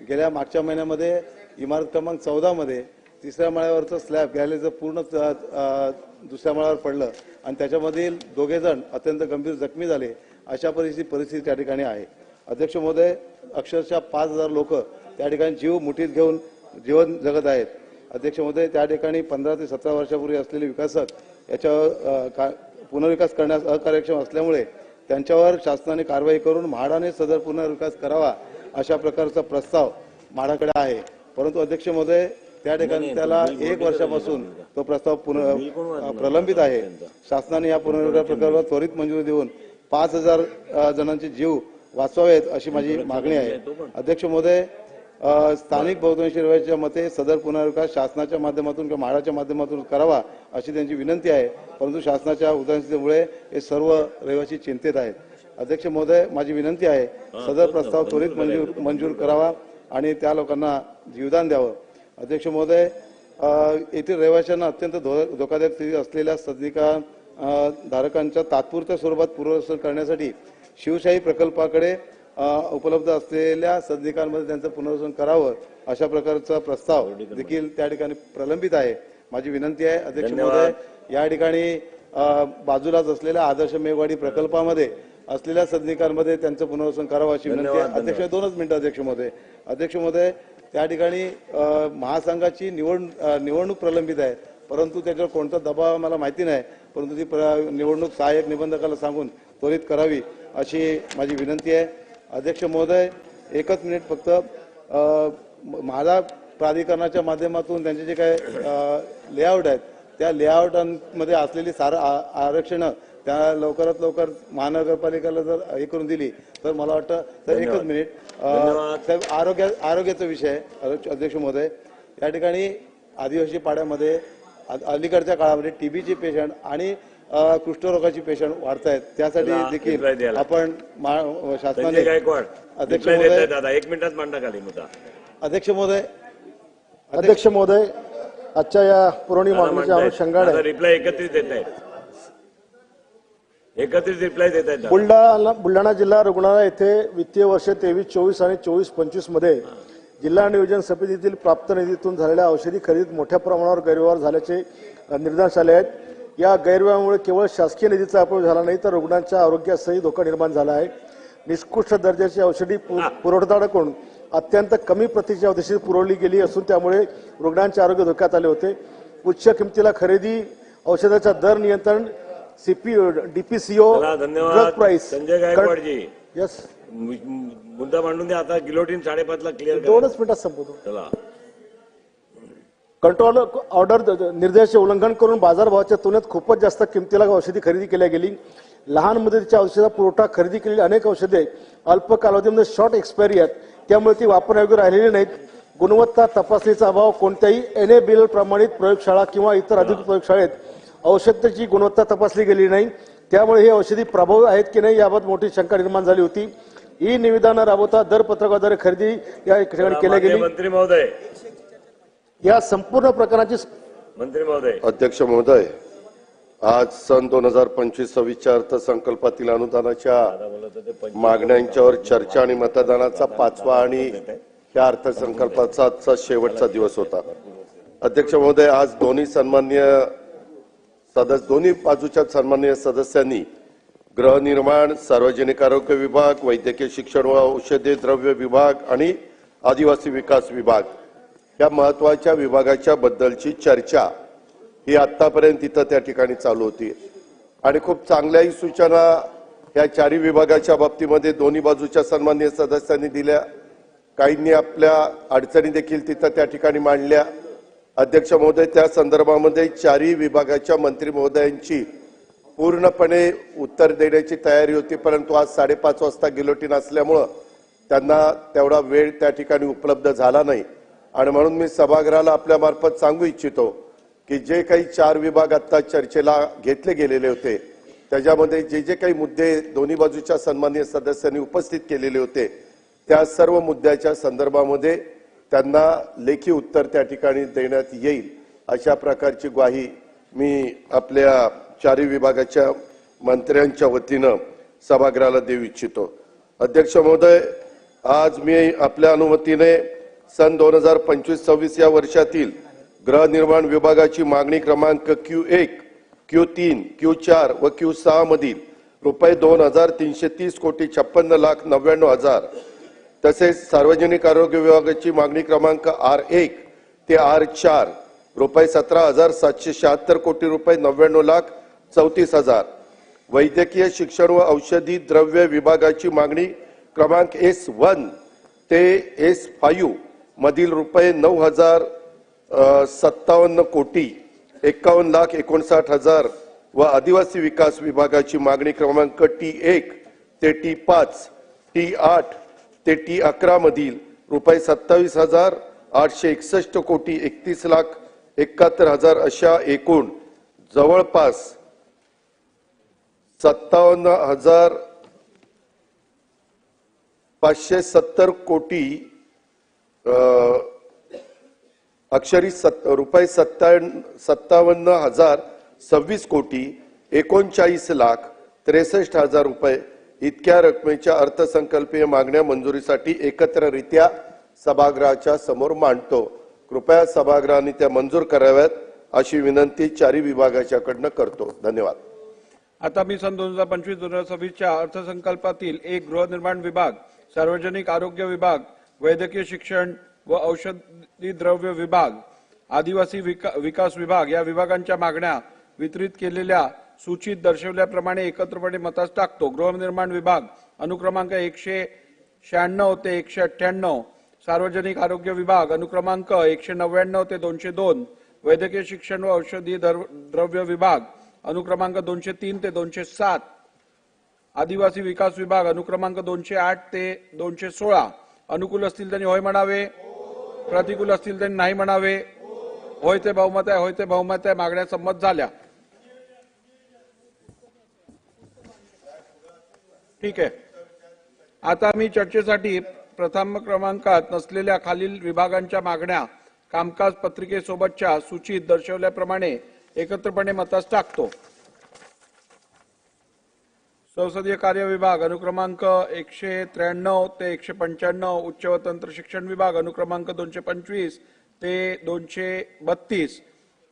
गेल्या मागच्या महिन्यामध्ये इमारत क्रमांक 14 मध्ये 3ऱ्या माळ्यावरचं स्लॅब गॅलेचं पूर्ण दुसऱ्या माळ्यावर पडलं आणि त्याच्यामधील 2 जण अत्यंत गंभीर जखमी झाले. अशा परिस्थिती त्या ठिकाणी आहे. अध्यक्ष महोदय, अक्षरशः 5000 लोक त्या ठिकाणी जीव मुठीत घेऊन जीवन जगत आहेत. अध्यक्ष महोदय, त्या ठिकाणी 15 ते 17 वर्षापूर्वी असलेले विकासक याच्यावर पुनर्विकास करण्यास अकार्यक्षम असल्यामुळे त्यांच्यावर शासनाने कारवाई करून म्हाडाने सदर पुनर्विकास करावा अशा प्रकारचा प्रस्ताव म्हाडाकडे आहे. परंतु अध्यक्ष महोदय, त्या ठिकाणी त्याला 1 वर्षापासून तो प्रस्ताव प्रलंबित आहे. शासनाने या पुनर्विकास प्रकल्पाला त्वरित मंजुरी देऊन 5000 जणांचे जीव वाचवावेत अशी माझी मागणी आहे. अध्यक्ष महोदय, स्थानिक बहुतांशी रहिवाशांच्या मते सदर पुनर्विकास शासनाच्या माध्यमातून किंवा म्हाडाच्या माध्यमातून करावा अशी त्यांची विनंती आहे. परंतु शासनाच्या उदासीनतेमुळे हे सर्व रहिवासी चिंतेत आहेत. अध्यक्ष महोदय, माझी विनंती आहे सदर प्रस्ताव त्वरित मंजूर करावा आणि त्या लोकांना जीवदान द्यावं. अध्यक्ष महोदय, येथील रहिवाशांना अत्यंत धोकादायक स्थिती असलेल्या सदनिका धारकांच्या तात्पुरत्या स्वरूपात पुनर्वसन करण्यासाठी शिवशाही प्रकल्पाकडे उपलब्ध असलेल्या सदनिकांमध्ये त्यांचं पुनर्वसन करावं अशा प्रकारचा प्रस्ताव देखील त्या ठिकाणी प्रलंबित आहे. माझी विनंती आहे अध्यक्ष महोदय, या ठिकाणी बाजूलाच असलेल्या आदर्श मेघवाडी प्रकल्पामध्ये असलेल्या सदनिकांमध्ये त्यांचं पुनर्वसन करावं अशी विनंती आहे. अध्यक्ष, 2च मिनिटं अध्यक्ष महोदय. अध्यक्ष महोदय, त्या ठिकाणी महासंघाची निवडणूक प्रलंबित आहे, परंतु त्याच्यावर कोणता दबाव मला माहिती नाही, परंतु ती निवडणूक सहाय्यक निबंधकाला सांगून त्वरित करावी अशी माझी विनंती आहे. अध्यक्ष महोदय, 1च मिनिट फक्त. म्हाडा प्राधिकरणाच्या माध्यमातून त्यांचे जे काही लेआउट आहेत त्या लेआउटांमध्ये असलेली आरक्षणं त्या लवकरात लवकर महानगरपालिकेला जर हे करून दिली तर मला वाटतं. तर 1च मिनिट साहेब, आरोग्याचा विषय आहे अध्यक्ष महोदय. या ठिकाणी आदिवासी पाड्यामध्ये अलीकडच्या काळामध्ये टीबीचे पेशंट आणि कुष्ठरोगाची पेशंट वाढत आहेत. त्यासाठी देखील आपण शासनाने अध्यक्ष महोदय, दादा 1 मिनिटात मांडा खाली मुद्दा. अध्यक्ष महोदय, आजच्या या पुरवणी मागणीच्या अनुषंगाने रिप्लाय एकत्रित देत आहेत. बुलढाणा जिल्हा रुग्णालय येथे वित्तीय वर्ष 23-24 आणि 24-25 मध्ये जिल्हा नियोजन समितीतील प्राप्त निधीतून झालेल्या औषधी खरेदीत मोठ्या प्रमाणावर गैरव्यवहार झाल्याचे निदर्शनास आले आहेत. या गैरव्यवहारामुळे केवळ शासकीय निधीचा अपव्यय झाला नाही तर रुग्णांच्या आरोग्यासही धोका निर्माण झाला आहे. निकृष्ट दर्जाची औषधी पुरवठादाराकडून अत्यंत कमी प्रतीची औषधी पुरवली गेली असून त्यामुळे रुग्णांचे आरोग्य धोक्यात आले होते. उच्च किमतीला खरेदी, औषधाचा दर नियंत्रण, DPCO, drug price. Sanjay गायकवाडजी, yes, मुद्दा मांडून द्या आता. Guillotine 5:30ला clear. 2च मिनिटात संपवतो. चला. कंट्रोल ऑर्डर निर्देशाचे उल्लंघन करून बाजारभावाच्या तुलनेत खूपच जास्त किमतीला औषधी खरेदी केल्या गेली. लहान मुदतीच्या औषधा पुरवठा खरेदी केलेली अनेक औषधे अल्प कालावधीमध्ये शॉर्ट एक्सपायरी आहेत, त्यामुळे ती वापरण्यायोग्य राहिलेली नाहीत. गुणवत्ता तपासणीचा अभाव. कोणत्याही NABL प्रमाणित प्रयोगशाळा किंवा इतर अधिकृत प्रयोगशाळेत औषधाची गुणवत्ता तपासली गेली नाही, त्यामुळे ही औषधी प्रभावी आहेत की नाही याबाबत मोठी शंका निर्माण झाली होती. ही निविदा न राबवता दरपत्रकाद्वारे खरेदी या ठिकाणी केल्या गेली. मंत्री महोदय, या संपूर्ण प्रकरणाची मंत्री महोदय. अध्यक्ष महोदय, आज सन 2025-26च्या अर्थसंकल्पातील अनुदानाच्या मागण्यांच्यावर चर्चा आणि मतदानाचा 5वा आणि या अर्थसंकल्पाचा आजचा शेवटचा दिवस होता. अध्यक्ष महोदय, आज दोन्ही बाजूच्या सन्माननीय सदस्यांनी गृहनिर्माण, सार्वजनिक आरोग्य विभाग, वैद्यकीय शिक्षण व औषधी द्रव्य विभाग आणि आदिवासी विकास विभाग या महत्वाच्या विभागाच्या बद्दलची चर्चा ही आतापर्यंत तिथं त्या ठिकाणी चालू होती आणि खूप चांगल्याही सूचना या चारही विभागाच्या बाबतीमध्ये दोन्ही बाजूच्या सन्माननीय सदस्यांनी दिल्या. काहींनी आपल्या अडचणी देखील तिथं त्या ठिकाणी मांडल्या. अध्यक्ष महोदय, त्या संदर्भामध्ये चारही विभागाच्या मंत्री महोदयांची पूर्णपणे उत्तर देण्याची तयारी होती, परंतु आज 5:30 वाजता गिलोटीन असल्यामुळं त्यांना तेवढा वेळ त्या ठिकाणी उपलब्ध झाला नाही आणि म्हणून मी सभागृहाला आपल्या मार्फत सांगू इच्छितो की जे काही 4 विभाग आता चर्चेला घेतले गेलेले होते त्याच्यामध्ये जे काही मुद्दे दोन्ही बाजूच्या सन्माननीय सदस्यांनी उपस्थित केलेले होते त्या सर्व मुद्द्याच्या संदर्भामध्ये त्यांना लेखी उत्तर त्या ठिकाणी देण्यात येईल अशा प्रकारची ग्वाही मी आपल्या 4 विभागाच्या मंत्र्यांच्या वतीनं सभागृहाला देऊ इच्छितो. अध्यक्ष महोदय, आज मी आपल्या अनुमतीने सन 2025-26 या वर्षातील गृहनिर्माण विभागाची मागणी क्रमांक Q1, Q3, Q4 व Q6 मधील ₹2,330,56,99,000 तसेच सार्वजनिक आरोग्य विभागाची मागणी क्रमांक R1 ते R4 रुपये 17,776 कोटी रुपये 99,34,00,000. वैद्यकीय शिक्षण व औषधी द्रव्य विभागाची मागणी क्रमांक S1 ते S5 मधील रुपये 9,057 कोटी 51,59,000 व आदिवासी विकास विभागाची मागणी क्रमांक T1 ते T5 T8 ते T11 मधील रुपये 27,861 कोटी 31,71,000 अशा एकूण जवळपास 57,570 कोटी अक्षरी रुपये 57,026 कोटी 39,63,000 रुपये इतक्या रकमेच्या अर्थसंकल्पीय मागण्या मंजुरीसाठी एकत्ररित्या सभागृहाच्या समोर मांडतो. कृपया सभागृहाने त्या मंजूर कराव्यात अशी विनंती चारी विभागाच्याकडनं करतो. धन्यवाद. आता मी सन 2025-2026च्या अर्थसंकल्पातील एक गृहनिर्माण विभाग, सार्वजनिक आरोग्य विभाग, वैद्यकीय शिक्षण व औषधी द्रव्य विभाग, आदिवासी विकास विभाग या विभागांच्या मागण्या वितरित केलेल्या सूचीत दर्शवल्याप्रमाणे एकत्रपणे मतास टाकतो. गृहनिर्माण विभाग अनुक्रमांक 196 ते 198, सार्वजनिक आरोग्य विभाग अनुक्रमांक 199 ते 202, वैद्यकीय शिक्षण व औषधी द्रव्य विभाग अनुक्रमांक 203 ते 207, आदिवासी विकास विभाग अनुक्रमांक 208 ते 216. अनुकूल असतील त्यांनी होय म्हणावे, प्रतिकूल असतील त्यांनी नाही म्हणावे. होय ते बहुमत आहे, होय ते बहुमत आहे. मागण्या संमत झाल्या. ठीक आहे. आता मी चर्चेसाठी प्रथम क्रमांकात नसलेल्या खालील विभागांच्या मागण्या कामकाज पत्रिकेसोबतच्या सूचीत दर्शवल्याप्रमाणे एकत्रपणे मतास टाकतो. संसदीय कार्य विभाग अनुक्रमांक 193 ते 195, उच्च व तंत्र शिक्षण विभाग अनुक्रमांक 225 ते 232,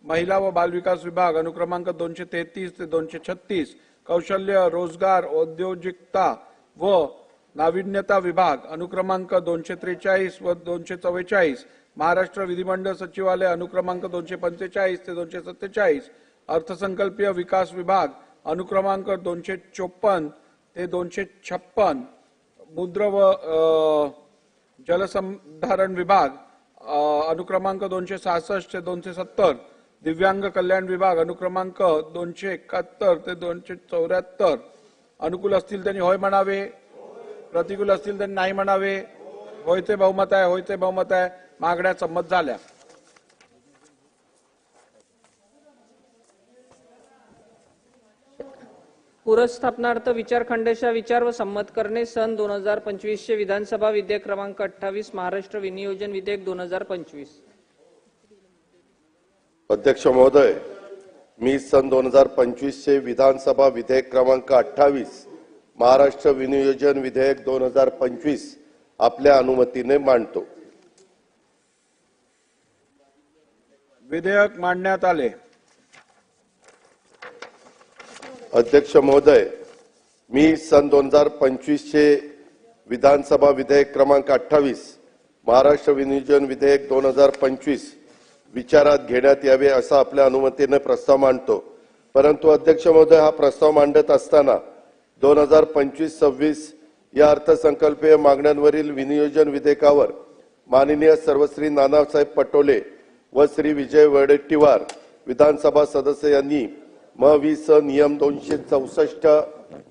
महिला व बाल विकास विभाग अनुक्रमांक 233 ते 236, कौशल्य रोजगार औद्योगिकता व नाविन्यता विभाग अनुक्रमांक 243 व 244, महाराष्ट्र विधिमंडळ सचिवालय अनुक्रमांक 245 ते 247, अर्थसंकल्पीय विकास विभाग अनुक्रमांक 254 ते 256, मुद्र व जलसंधारण विभाग अनुक्रमांक 266 ते 270, दिव्यांग कल्याण विभाग अनुक्रमांक 271 ते 274. अनुकूल असतील त्यांनी होय म्हणावे, प्रतिकूल असतील त्यांनी नाही म्हणावे. होय ते बहुमत आहे, होय ते बहुमत आहे. मागण्या संमत झाल्या. पुरस्थापनार्थ विचारखंडेशा विचार व संमत करणे सन 2025 विधानसभा विधेयक क्रमांक 28 महाराष्ट्र विनियोजन विधेयक 2025. अध्यक्ष महोदय, मी सन 2025 विधानसभा विधेयक क्रमांक 28 महाराष्ट्र विनियोजन विधेयक 2025 आपल्या अनुमतीने मांडतो. विधेयक मांडण्यात आले. अध्यक्ष महोदय, मी सन 2025 विधानसभा विधेयक क्रमांक 28 महाराष्ट्र विनियोजन विधेयक 2025 विचारात घेण्यात यावे असा आपल्या अनुमतीने प्रस्ताव मांडतो. परंतु अध्यक्ष महोदय, हा प्रस्ताव मांडत असताना 2025-26 या अर्थसंकल्पीय मागण्यांवरील विनियोजन विधेयकावर माननीय सर्वश्री नानासाहेब पटोले व श्री विजय वडेट्टीवार विधानसभा सदस्य यांनी म20 नियम 264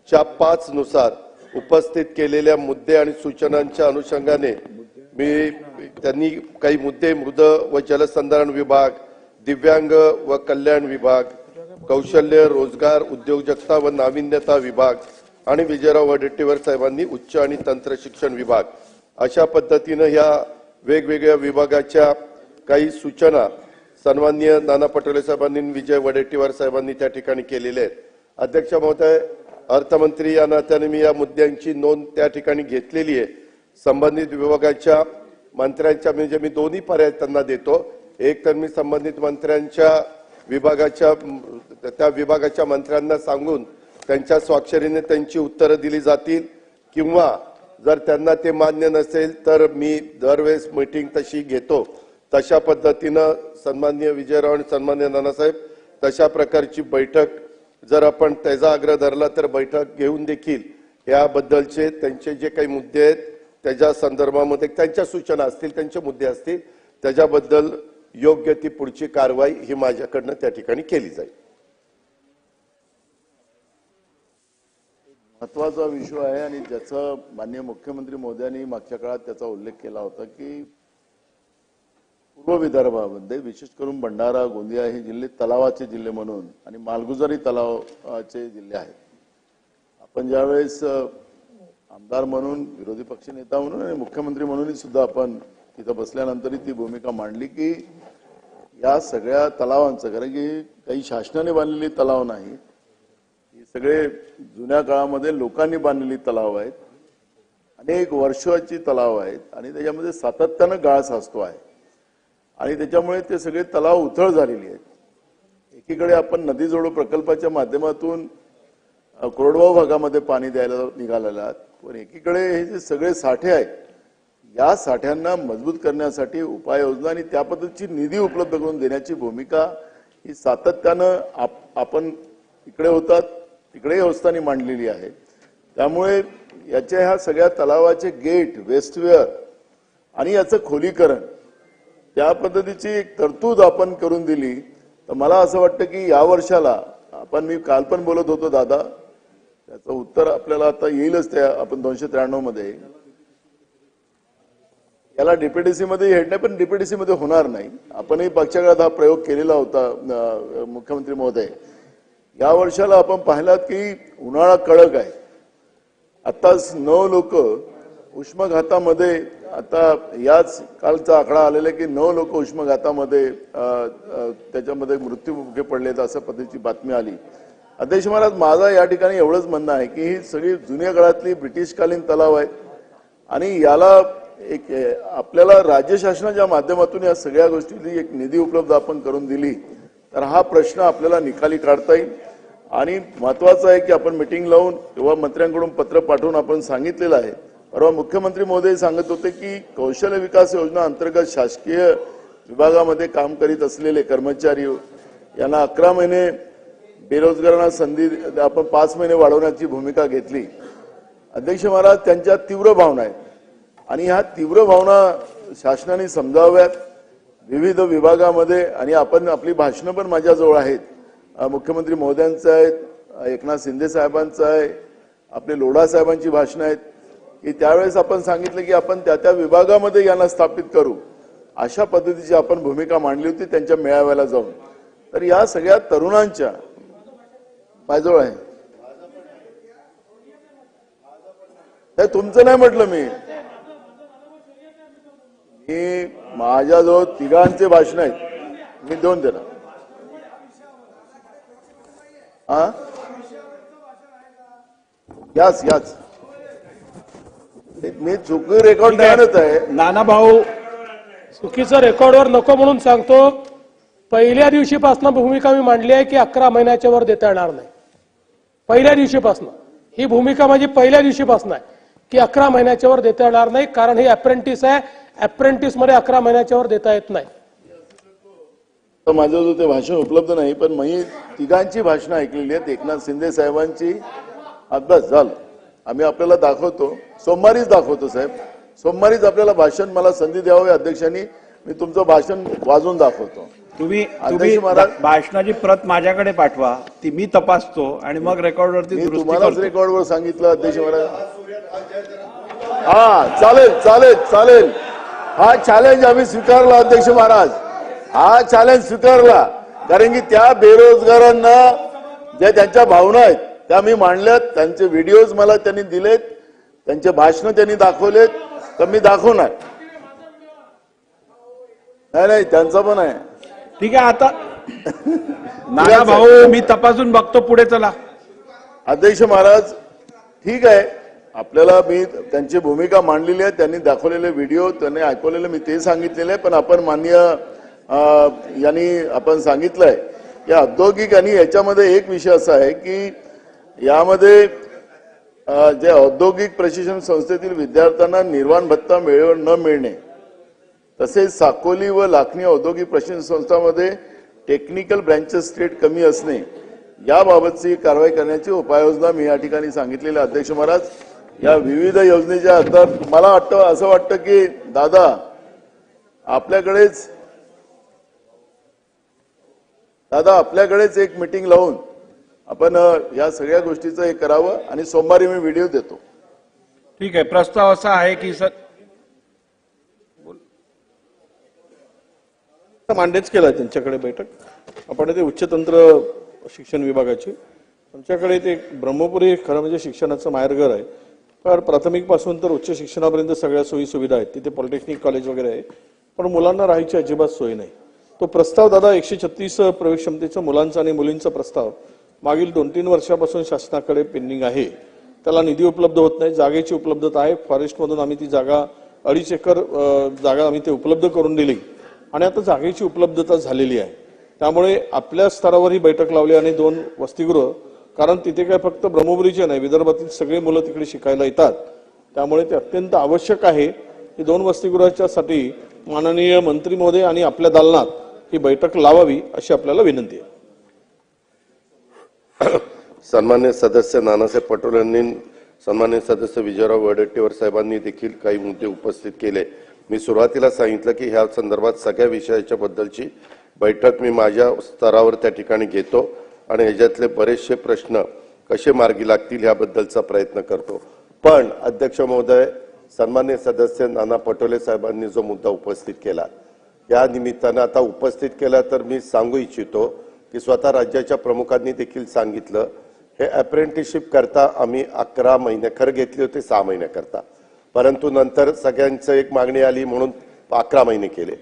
च्या 5 नुसार उपस्थित केलेल्या मुद्दे आणि सूचनांच्या अनुषंगाने त्यांनी काही मुद्दे मृद व जलसंधारण विभाग, दिव्यांग व कल्याण विभाग, कौशल्य रोजगार उद्योजकता व नाविन्यता विभाग आणि विजयराव वडेट्टीवार साहेबांनी उच्च आणि तंत्र शिक्षण विभाग अशा पद्धतीने या वेगवेगळ्या विभागाच्या काही सूचना सन्माननीय नाना पटोले साहेबांनी विजय वडेट्टीवार साहेबांनी त्या ठिकाणी केलेल्या आहेत. अध्यक्ष महोदय, अर्थमंत्री या नात्याने मी या मुद्द्यांची नोंद त्या ठिकाणी घेतलेली आहे. संबंधित विभागाच्या मंत्र्यांच्या म्हणजे मी दोन्ही पर्याय त्यांना देतो. एक तर मी संबंधित मंत्र्यांच्या त्या विभागाच्या मंत्र्यांना सांगून त्यांच्या स्वाक्षरीने त्यांची उत्तरं दिली जातील किंवा जर त्यांना ते मान्य नसेल तर मी दरवेळेस मीटिंग तशी घेतो, तशा पद्धतीनं सन्माननीय विजयराव आणि सन्माननीय नानासाहेब तशा प्रकारची बैठक जर आपण त्याचा आग्रह धरला तर बैठक घेऊन देखील याबद्दलचे त्यांचे जे काही मुद्दे आहेत त्याच्या संदर्भामध्ये त्यांच्या सूचना असतील, त्यांचे मुद्दे असतील, त्याच्याबद्दल योग्य ती पुढची कारवाई ही माझ्याकडनं त्या ठिकाणी केली जाईल. महत्वाचा विषय आहे आणि ज्याचा माननीय मुख्यमंत्री महोदयांनी मागच्या काळात त्याचा उल्लेख केला होता की पूर्व विदर्भामध्ये विशेष करून भंडारा, गोंदिया हे जिल्हे तलावाचे जिल्हे म्हणून आणि मालगुजारी तलावाचे जिल्हे आहेत. आपण ज्यावेळेस आमदार म्हणून, विरोधी पक्षनेता म्हणून आणि मुख्यमंत्री म्हणूनही सुद्धा आपण तिथं बसल्यानंतरही ती भूमिका मांडली की या सगळ्या तलावांचं, कारण की काही शासनाने बांधलेली तलाव नाही, हे सगळे जुन्या काळामध्ये लोकांनी बांधलेली तलाव आहेत, अनेक वर्षाची तलाव आहेत आणि त्याच्यामध्ये सातत्यानं गाळ साचतो आहे आणि त्याच्यामुळे ते सगळे तलाव उथळ झालेली आहेत. एकीकडे आपण नदी जोडो प्रकल्पाच्या माध्यमातून कोरडवाहू भागामध्ये पाणी द्यायला निघालेलं आहात, पण एकीकडे हे जे सगळे साठे आहेत या साठ्यांना मजबूत करण्यासाठी उपाययोजना आणि त्या पद्धतीची निधी उपलब्ध करून देण्याची भूमिका ही सातत्यानं आपण इकडे होतात तिकडे अवस्थांनी मांडलेली आहे. त्यामुळे याच्या ह्या सगळ्या तलावाचे गेट, वेस्टवेअर आणि याचं खोलीकरण त्या पद्धतीची एक तरतूद आपण करून दिली तर मला असं वाटतं की या वर्षाला मी काल पण बोलत होतो दादा, त्याचं उत्तर आपल्याला आता येईलच. त्या आपण 293 मध्ये याला डीपीडीसी मध्ये हेड नाही, पण डीपीडीसी मध्ये होणार नाही. आपणही मागच्या काळात हा प्रयोग केलेला होता मुख्यमंत्री महोदय. या वर्षाला आपण पाहिलात की उन्हाळा कडक आहे. आता 9 लोक उष्माघातामध्ये, आता याच कालचा आकडा आलेला की 9 लोक उष्माघातामध्ये त्याच्यामध्ये मृत्युमुखी पडलेत असं पद्धतीची बातमी आली. अध्यक्ष महाराज, माझा या ठिकाणी एवढंच म्हणणं आहे की ही सगळी जुन्या काळातली ब्रिटिशकालीन तलाव आहेत आणि याला एक आपल्याला राज्य शासनाच्या माध्यमातून या सगळ्या गोष्टीची एक निधी उपलब्ध आपण करून दिली तर हा प्रश्न आपल्याला निकाली काढता येईल. आणि महत्वाचं आहे की आपण मिटिंग लावून किंवा मंत्र्यांकडून पत्र पाठवून आपण सांगितलेलं आहे. परवा मुख्यमंत्री महोदय सांगत होते की कौशल्य विकास योजना अंतर्गत शासकीय विभागामध्ये काम करीत असलेले कर्मचारी यांना 11 महिने बेरोजगारांना संधी आपण 5 महिने वाढवण्याची भूमिका घेतली. अध्यक्ष महाराज, त्यांच्या तीव्र भावना आहेत आणि ह्या तीव्र भावना शासनाने समजाव्यात विविध विभागामध्ये. आणि आपली भाषणं पण माझ्याजवळ आहेत, मुख्यमंत्री महोदयांचं आहेत, एकनाथ शिंदे साहेबांचं आहे, आपले लोढा साहेबांची भाषणं आहेत की त्यावेळेस आपण सांगितलं की आपण त्या विभागामध्ये यांना स्थापित करू, अशा पद्धतीची आपण भूमिका मांडली होती त्यांच्या मेळाव्याला जाऊन. तर या सगळ्या तरुणांच्या माझ्याजवळ आहे. तुमचं नाही म्हटलं मी माझ्याजवळ तिघांचे भाषण आहेत, मी देऊन देणार. याच मी चुकी रेकॉर्ड देणारच आहे. नाना भाऊ, चुकीचं रेकॉर्डवर नको म्हणून सांगतो. पहिल्या दिवशीपासून भूमिका मी मांडली आहे की 11 महिन्याच्या वर देता येणार नाही. पहिल्या दिवशीपासून ही भूमिका माझी पहिल्या दिवशीपासून आहे की 11 महिन्याच्या वर देता येणार नाही, कारण हे अप्रेंटिस आहे. अप्रेंटिस मध्ये 11 महिन्याच्या वर देता येत नाही. माझं ते भाषण उपलब्ध नाही, पण मी तिघांची भाषणं ऐकलेली आहेत. एकनाथ शिंदे साहेबांची अभ्यास झालं, आम्ही आपल्याला दाखवतो, सोमवारीच दाखवतो साहेब. सोमवारीच आपल्याला भाषण मला संधी द्यावी अध्यक्षांनी, मी तुमचं भाषण वाजून दाखवतो. तुम्ही भाषणाची प्रत माझ्याकडे पाठवा, ती मी तपासतो आणि मग रेकॉर्डवरती तुम्हालाच रेकॉर्डवर सांगितलं अध्यक्ष महाराज. चालेल. हा चॅलेंज आम्ही स्वीकारला अध्यक्ष महाराज, हा चॅलेंज स्वीकारला. कारण की त्या बेरोजगारांना ज्या त्यांच्या भावना आहेत त्या मी मांडल्यात, त्यांचे व्हिडिओज मला त्यांनी दिलेत, त्यांचे भाषण त्यांनी दाखवलेत, तर मी दाखवणार. नाही त्यांचं पण आहे. ठीक आहे, आता नाना भाऊ मी तपासून बघतो, पुढे चला. अध्यक्ष महाराज, ठीक आहे, आपल्याला मी त्यांची भूमिका मांडलेली आहे, त्यांनी दाखवलेले व्हिडिओ, त्यांनी ऐकवलेले मी ते सांगितलेले आहे. पण आपण माननीय यांनी आपण सांगितलंय की औद्योगिक आणि याच्यामध्ये एक विषय असा आहे की यामध्ये जे औद्योगिक प्रशिक्षण संस्थेतील विद्यार्थ्यांना निर्वाण भत्ता न मिळणे, तसेच साकोली व लाखनी औद्योगिक प्रशिक्षण संस्थांमध्ये टेक्निकल ब्रँचेस रेट कमी असणे याबाबतची कारवाई करण्याची उपाययोजना मी या ठिकाणी सांगितलेली. अध्यक्ष महाराज, या विविध योजनेच्या अंतर्गत मला असं वाटतं की दादा आपल्याकडेच एक मीटिंग लावून आपण या सगळ्या गोष्टीचं हे करावं आणि सोमवारी मी व्हिडिओ देतो. ठीक आहे. प्रस्ताव असा आहे की मांडेच केला त्यांच्याकडे बैठक. आपण ते उच्चतंत्र शिक्षण विभागाची आमच्याकडे ते ब्रह्मपुरी खरं म्हणजे शिक्षणाचं माहेरघर आहे. तर प्राथमिक पासून तर उच्च शिक्षणापर्यंत सगळ्या सोयी सुविधा आहेत. तिथे पॉलिटेक्निक कॉलेज वगैरे आहे, पण मुलांना राहायची अजिबात सोय नाही. तो प्रस्ताव दादा 136 प्रवेश क्षमतेचा मुलांचा आणि मुलींचा प्रस्ताव मागील 2-3 वर्षापासून शासनाकडे पेंडिंग आहे. त्याला निधी उपलब्ध होत नाही. जागेची उपलब्धता आहे. फॉरेस्टमधून आम्ही ती जागा 2.5 एकर जागा आम्ही ते उपलब्ध करून दिली आणि आता जागेची उपलब्धता झालेली आहे. त्यामुळे आपल्या स्तरावर ही बैठक लावली आणि 2 वसतिगृह, कारण तिथे काय फक्त ब्रह्मपुरीचे नाही, विदर्भातील सगळे मुलं तिकडे शिकायला येतात. त्यामुळे ते अत्यंत आवश्यक आहे की 2 वसतिगृहाच्या साठी माननीय मंत्री महोदय आणि आपल्या दालनात ही बैठक लावावी अशी आपल्याला विनंती आहे. सन्मान्य सदस्य नानासाहेब पटोले यांनी, सन्मान्य सदस्य विजयराव वडेट्टीवार साहेबांनी देखील काही मुद्दे उपस्थित केले. मी सुरुवातीला सांगितलं की ह्या संदर्भात सगळ्या विषयाच्या बद्दलची बैठक मी माझ्या स्तरावर त्या ठिकाणी घेतो आणि ह्याच्यातले बरेचसे प्रश्न कसे मार्गी लागतील याबद्दलचा प्रयत्न करतो. पण अध्यक्ष महोदय, सन्मान्य सदस्य नाना पटोले साहेबांनी जो मुद्दा उपस्थित केला, या निमित्तानं आता उपस्थित केला तर मी सांगू इच्छितो की स्वतः राज्याच्या प्रमुखांनी देखील सांगितलं, हे अप्रेंटिसशिप करता आम्ही 11 महिने खरं घेतले होते, 6 महिने करता, परंतु नंतर सगळ्यांचं एक मागणी आली म्हणून 11 महिने केले.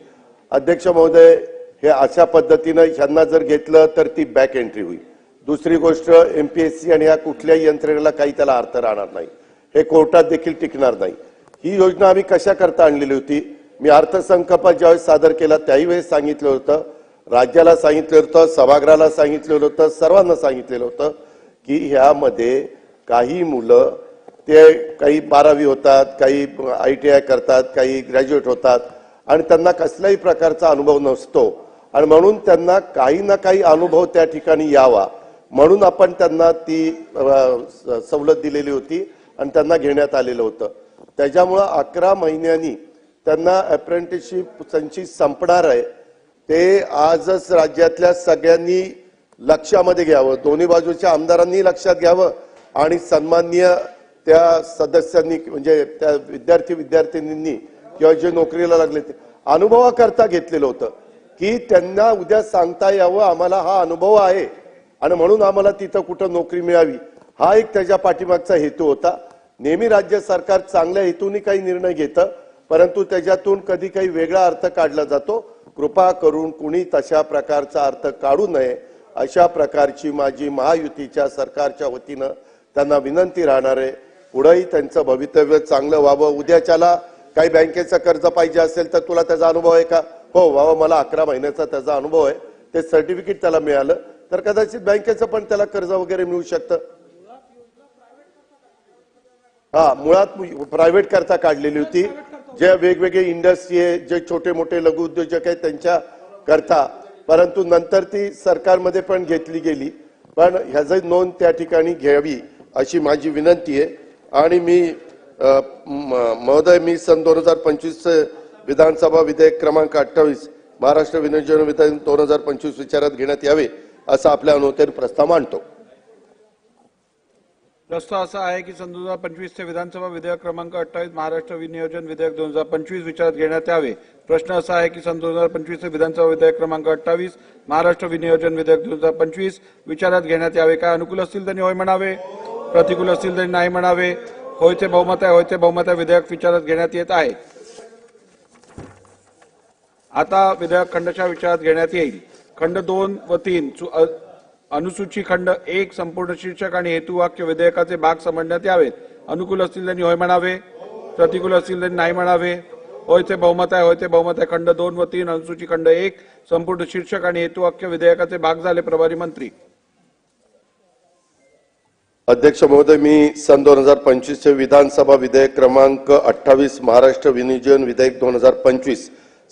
अध्यक्ष महोदय, हे अशा पद्धतीनं ह्यांना जर घेतलं तर ती बॅक एंट्री होईल. दुसरी गोष्ट, MPSC आणि या कुठल्याही यंत्रणेला काही त्याला अर्थ राहणार नाही. हे कोर्टात देखील टिकणार नाही. ही योजना आम्ही कशा करता आणलेली होती? मी अर्थसंकल्प ज्यावेळेस सादर केला त्याही वेळेस सांगितलं होतं, राज्याला सांगितलं होतं, सभागृहाला सांगितलेलं होतं, सर्वांना सांगितलेलं होतं की ह्यामध्ये काही मुलं ते काही 12वी होतात, काही ITI करतात, काही ग्रॅज्युएट होतात आणि त्यांना कसल्याही प्रकारचा अनुभव नसतो आणि म्हणून त्यांना काही ना काही अनुभव त्या ठिकाणी यावा म्हणून आपण त्यांना ती सवलत दिलेली होती आणि त्यांना घेण्यात आलेलं होतं. त्याच्यामुळं 11 महिन्यांनी त्यांना अप्रेंटिसशिप संचित संपणार आहे. ते आजच राज्यातल्या सगळ्यांनी लक्षामध्ये घ्यावं, दोन्ही बाजूच्या आमदारांनी लक्षात घ्यावं आणि सन्माननीय त्या सदस्यांनी म्हणजे त्या विद्यार्थ्यांनी किंवा जे नोकरीला लागले ते अनुभवाकरता घेतलेलं होतं की त्यांना उद्या सांगता यावं आम्हाला हा अनुभव आहे आणि म्हणून आम्हाला तिथं कुठं नोकरी मिळावी, हा एक त्याच्या पाठीमागचा हेतू होता. नेहमी राज्य सरकार चांगल्या हेतूने काही निर्णय घेतं, परंतु त्याच्यातून कधी काही वेगळा अर्थ काढला जातो. कृपा करून कुणी तशा प्रकारचा अर्थ काढू नये अशा प्रकारची माझी महायुतीच्या सरकारच्या वतीनं त्यांना विनंती राहणार आहे. पुढेही त्यांचं भवितव्य चांगलं व्हावं. उद्याच्याला काही बँकेचं कर्ज पाहिजे असेल तर तुला त्याचा अनुभव आहे का? हो बाबा, मला 11 महिन्याचा त्याचा अनुभव आहे, ते सर्टिफिकेट त्याला मिळालं तर कदाचित बँकेचं पण त्याला कर्ज वगैरे मिळू शकतं. हा, मुळात प्रायव्हेट करता काढलेली होती. जे वेगवेगळे इंडस्ट्री आहे, जे छोटे मोठे लघु उद्योजक आहेत त्यांच्या करता, परंतु नंतर ती सरकारमध्ये पण घेतली गेली. पण ह्याची नोंद त्या ठिकाणी घ्यावी अशी माझी विनंती आहे. आणि मी महोदय, मी सन 2025 विधानसभा विधेयक क्रमांक 28 महाराष्ट्र विनियोजन विधेयक 2025 विचारात घेण्यात यावे असा आपल्या अनुमतीने प्रस्ताव मांडतो. प्रस्ताव असा आहे की सन 2025 चे विधानसभा विधेयक क्रमांक 28 महाराष्ट्र विनियोजन विधेयक 2025 विचारात घेण्यात यावे. प्रश्न असा आहे की सन 2025 चे विधानसभा विधेयक क्रमांक 28 महाराष्ट्र विनियोजन विधेयक 2025 विचारात घेण्यात यावे. काय अनुकूल असतील त्यांनी होय म्हणावे, प्रतिकूल असतील त्यांनी नाही म्हणावे. होयचे बहुमत आहे, होयचे बहुमत आहे. विधेयक विचारात घेण्यात येत आहे. आता विधेयक खंडशः विचारात घेण्यात येईल. खंड 2 व 3 अनुसूची खंड 1 संपूर्ण शीर्षक आणि हेतुवाक्य विधेयकाचे भाग समजण्यात यावेत. अनुकूल असतील त्यांनी होय म्हणावे, प्रतिकूल असतील त्यांनी नाही म्हणावे. होयचे बहुमत आहे, होयचे बहुमत आहे. खंड 2 व 3 अनुसूची खंड 1 संपूर्ण शीर्षक आणि हेतुवाक्य विधेयकाचे भाग झाले. प्रभारी मंत्री. अध्यक्ष महोदय, मी सन 2025 चे विधानसभा विधेयक क्रमांक 28 महाराष्ट्र विनियोजन विधेयक 2025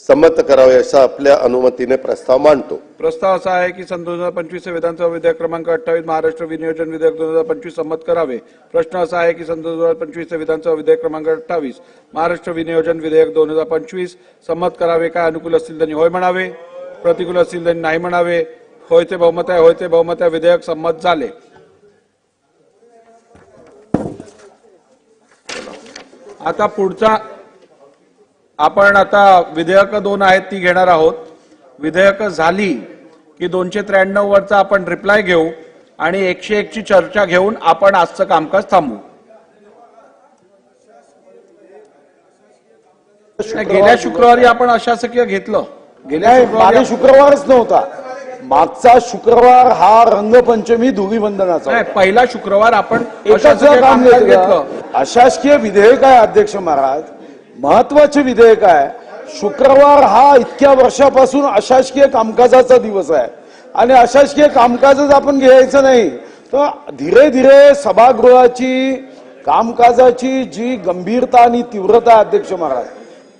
संमत करावे असा आपल्या अनुमतीने प्रस्ताव मांडतो. प्रस्ताव असा आहे की सन 2025 विधानसभा विधेयक क्रमांक 28 महाराष्ट्र विनियोजन विधेयक 2025 संमत करावे. प्रश्न असा आहे की सन 2025 विधानसभा विधेयक क्रमांक 28 महाराष्ट्र विनियोजन विधेयक 2025 संमत करावे. काय अनुकूल असतील त्यांनी होय म्हणावे, प्रतिकूल असतील त्यांनी नाही म्हणावे. होयचे बहुमत आहे, होयचे बहुमत आहे. विधेयक संमत झाले. आता पुढचा आपण आता विधेयक 2 आहेत ती घेणार आहोत. विधेयक झाली की 293 वरचा आपण रिप्लाय घेऊ आणि 101 ची चर्चा घेऊन आपण आजचं कामकाज थांबवू. गेल्या शुक्रवारी आपण अशासकीय घेतलं. गेल्या शुक्रवारच नव्हता, मागचा शुक्रवार हा रंगपंचमी धुलीवंदनाचा. पहिला शुक्रवार आपण एकाचं काम घेतलं. अशासकीय विधेयक आहे अध्यक्ष महाराज, महत्वाचे विधेयक आहे. शुक्रवार हा इतक्या वर्षापासून अशासकीय कामकाजाचा दिवस आहे आणि अशासकीय कामकाजच आपण घ्यायचं नाही तर धीरे धीरे सभागृहाची कामकाजाची जी गंभीरता आणि तीव्रता आहे अध्यक्ष महाराज,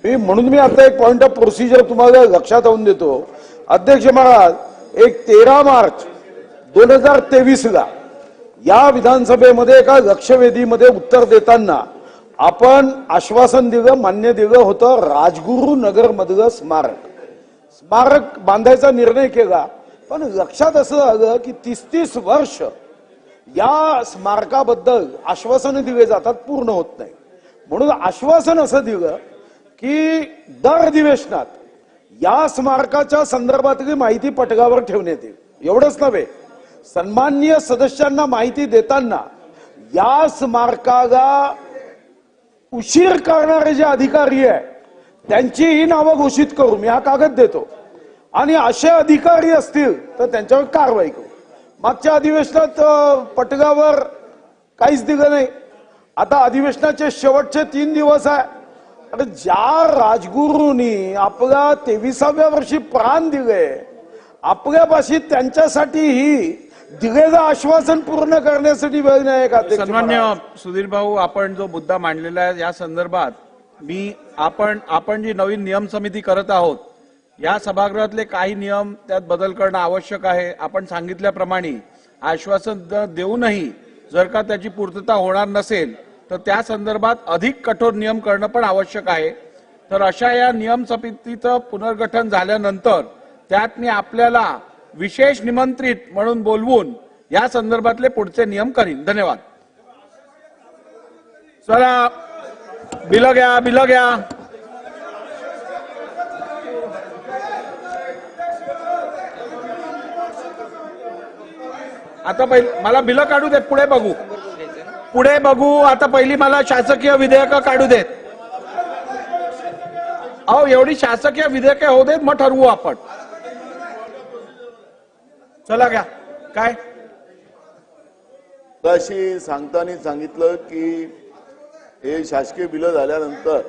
म्हणून मी आता एक पॉइंट ऑफ प्रोसिजर तुम्हाला लक्षात आणून देतो. अध्यक्ष महाराज, एक 13 मार्च 2023 ला या विधानसभेमध्ये एका लक्षवेधीमध्ये उत्तर देताना आपण आश्वासन दिलं, मान्य दिलं होतं राजगुरू नगर मधलं स्मारक बांधायचा निर्णय केला. पण लक्षात असं आलं की 30 वर्ष या स्मारकाबद्दल आश्वासनं दिले जातात, पूर्ण होत नाही. म्हणून आश्वासन असं दिलं की दर अधिवेशनात या स्मारकाच्या संदर्भातली माहिती पटलावर ठेवण्यात येईल. एवढंच नव्हे, सन्माननीय सदस्यांना माहिती देताना या स्मारकाला उशीर करणारे जे अधिकारी आहे त्यांचीही नावं घोषित करू. मी हा कागद देतो आणि असे अधिकारी असतील तर त्यांच्यावर कारवाई करू. मागच्या अधिवेशनात पटलावर काहीच दिलं नाही. आता अधिवेशनाचे शेवटचे 3 दिवस आहे. अरे ज्या राजगुरूंनी आपल्या 23व्या वर्षी प्राण दिले, आपल्यापाशी त्यांच्यासाठी ही दिलेलं आश्वासन पूर्ण करण्यासाठी वेळ नाही का? सन्मान्य सुधीर भाऊ, आपण जो मुद्दा मांडलेला आहे या संदर्भात आपण जी नवीन नियम समिती करत आहोत, या सभागृहातले काही नियम त्यात बदल करणं आवश्यक आहे. आपण सांगितल्याप्रमाणे आश्वासन देऊनही जर का त्याची पूर्तता होणार नसेल तर त्या संदर्भात अधिक कठोर नियम करणं पण आवश्यक आहे. तर अशा या नियम समितीचं पुनर्गठन झाल्यानंतर त्यात मी आपल्याला विशेष निमंत्रित म्हणून बोलवून या संदर्भातले पुढचे नियम करीन. धन्यवाद. चला, बिल घ्या. आता मला बिल काढू देत, पुढे बघू. आता पहिली मला शासकीय विधेयक काढू देत. अहो, एवढी शासकीय विधेयक होऊ देत, मग ठरवू आपण. चला घ्या. काय अशी सांगताना सांगितलं की हे शासकीय बिलं झाल्यानंतर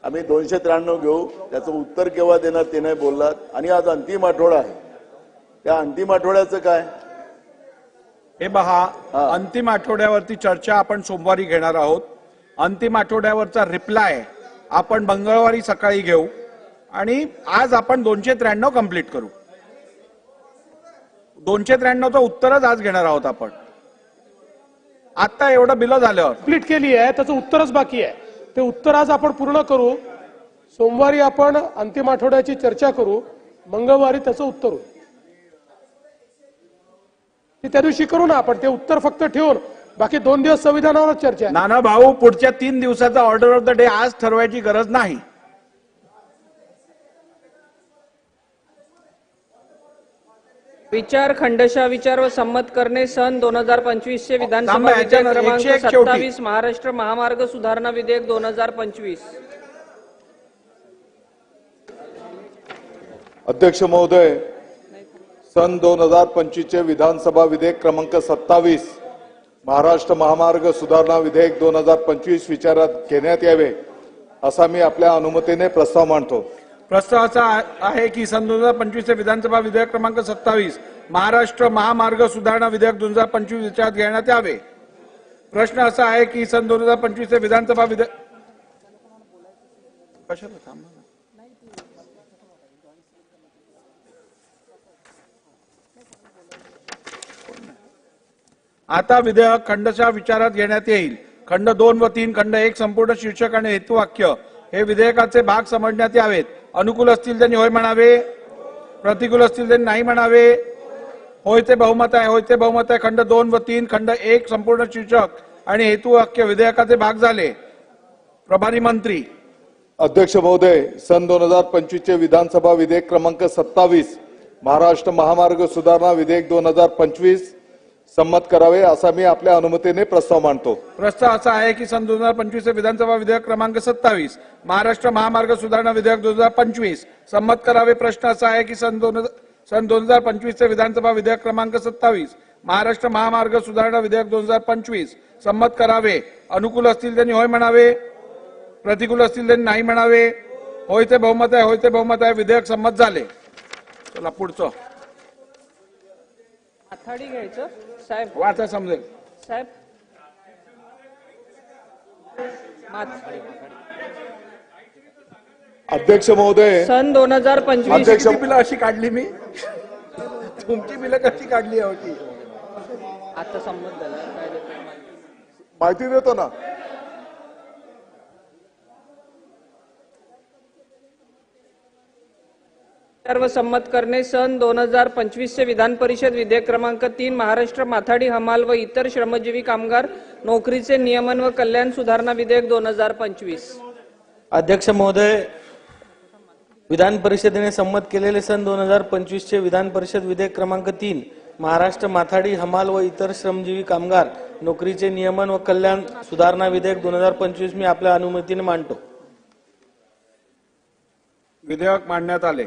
आम्ही 293 घेऊ, त्याचं उत्तर केव्हा देणार ते नाही बोललात. आणि आज अंतिम आठवडा आहे, त्या अंतिम आठवड्याचं काय? हे पहा, अंतिम आठवड्यावरती चर्चा आपण सोमवारी घेणार आहोत. अंतिम आठवड्यावरचा रिप्लाय आपण मंगळवारी सकाळी घेऊ आणि आज आपण 293 कंप्लीट करू. 293चं उत्तरच आज घेणार आहोत आपण. आता एवढं बिल झाल्यावर कंप्लीट केली आहे, त्याचं उत्तरच बाकी आहे. ते उत्तर आज आपण पूर्ण करू. सोमवारी आपण अंतिम आठवड्याची चर्चा करू, मंगळवारी त्याचं उत्तर होईल. त्या दिवशी करू ना आपण, ते उत्तर फक्त ठेवून बाकी 2 दिवस संविधानावरच चर्चा आहे. नाना भाऊ, पुढच्या 3 दिवसाचा ऑर्डर ऑफ द डे आज ठरवायची गरज नाही. विचार खंडशः विचार व संमत करणे सन 2025 चे विधानसभा विधेयक क्रमांक 27 महाराष्ट्र महामार्ग सुधारणा विधेयक 2025. अध्यक्ष महोदय, सन 2025 चे विधानसभा विधेयक क्रमांक 27 महाराष्ट्र महामार्ग सुधारणा विधेयक 2025 विचारात घेण्यात यावे असा मी आपल्या अनुमतीने प्रस्ताव मांडतो. प्रस्ताव असा आहे की सन 2025 चे विधानसभा विधेयक क्रमांक 27 महाराष्ट्र महामार्ग सुधारणा विधेयक 2025 विचारात घेण्यात यावे. प्रश्न असा आहे की सन 2025 चे विधानसभा विधेयक कशाला थांबा ना. आता विधेयक खंडशः विचारात घेण्यात येईल. खंड 2 व 3 खंड 1 संपूर्ण शीर्षक आणि हेतुवाक्य हे विधेयकाचे भाग समजण्यात यावेत. अनुकूल असतील त्यांनी होय म्हणावे, प्रतिकूल असतील त्यांनी नाही म्हणावे. होयचे बहुमत आहे, होयचे बहुमत आहे. खंड 2 व 3 खंड 1 संपूर्ण शीर्षक आणि हेतुवाक्य विधेयकाचे भाग झाले. प्रभारी मंत्री. अध्यक्ष महोदय, सन 2025 चे विधानसभा विधेयक क्रमांक 27 महाराष्ट्र महामार्ग सुधारणा विधेयक 2025 संमत करावे असा मी आपल्या अनुमतीने प्रस्ताव मांडतो. प्रस्ताव असा आहे की सन 2025 चे विधानसभा विधेयक क्रमांक 27 महाराष्ट्र महामार्ग सुधारणा विधेयक 2025 संमत करावे. प्रश्न असा आहे की सन 2025 चे विधानसभा विधेयक क्रमांक 27 महाराष्ट्र महामार्ग सुधारणा विधेयक 2025 संमत करावे. अनुकूल असतील त्यांनी होय म्हणावे, प्रतिकूल असतील त्यांनी नाही म्हणावे. होयचे बहुमत आहे, होयचे बहुमत आहे. विधेयक संमत झाले. चला पुढचं. माथाडी घ्यायचं साहेब, वाचा समजेल साहेब. अध्यक्ष महोदय, सन 2025 बिलं अशी काढली मी, तुमची बिलं कशी काढली होती. आता संमत झाला. माहिती देतो ना. सर्व संमत करणे. सन 2025 चे विधान परिषद विधेयक क्रमांक 3 महाराष्ट्र माथाडी हमाल व इतर श्रमजीवी कामगार नोकरीचे नियमन व कल्याण सुधारणा विधेयक 2025. अध्यक्ष महोदय, विधान परिषदेने संमत केलेले सन 2025 चे विधान परिषद विधेयक क्रमांक 3 महाराष्ट्र माथाडी हमाल व इतर श्रमजीवी कामगार नोकरीचे नियमन व कल्याण सुधारणा विधेयक 2025 मी आपल्या अनुमतीने मांडतो. विधेयक मांडण्यात आले.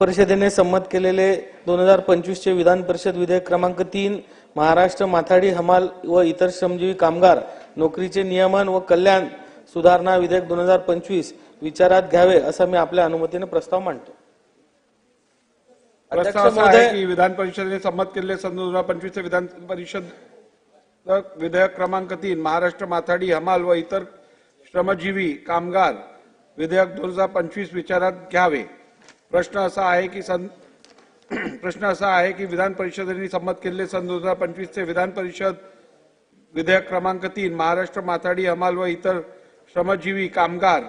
परिषदेने संमत केलेले 2025 चे विधान परिषद विधेयक क्रमांक 3 महाराष्ट्र माथाडी हमाल व इतर श्रमजीवी कामगार नोकरीचे नियमन व कल्याण सुधारणा विधेयक 2025 विचारात घ्यावे असा मी आपल्या अनुमतीने प्रस्ताव मांडतो. प्रस्ताव असा आहे की विधान परिषदेने संमत केलेले सन 2025 चे विधान परिषद विधेयक क्रमांक 3 महाराष्ट्र माथाडी हमाल व इतर श्रमजीवी कामगार विधेयक 2025 विचारात घ्यावे. प्रश्न असा आहे की विधान परिषदेने संमत केलेले सन 2025 चे विधान परिषद विधेयक क्रमांक 3 महाराष्ट्र माथाडी हमाल व इतर श्रमजीवी कामगार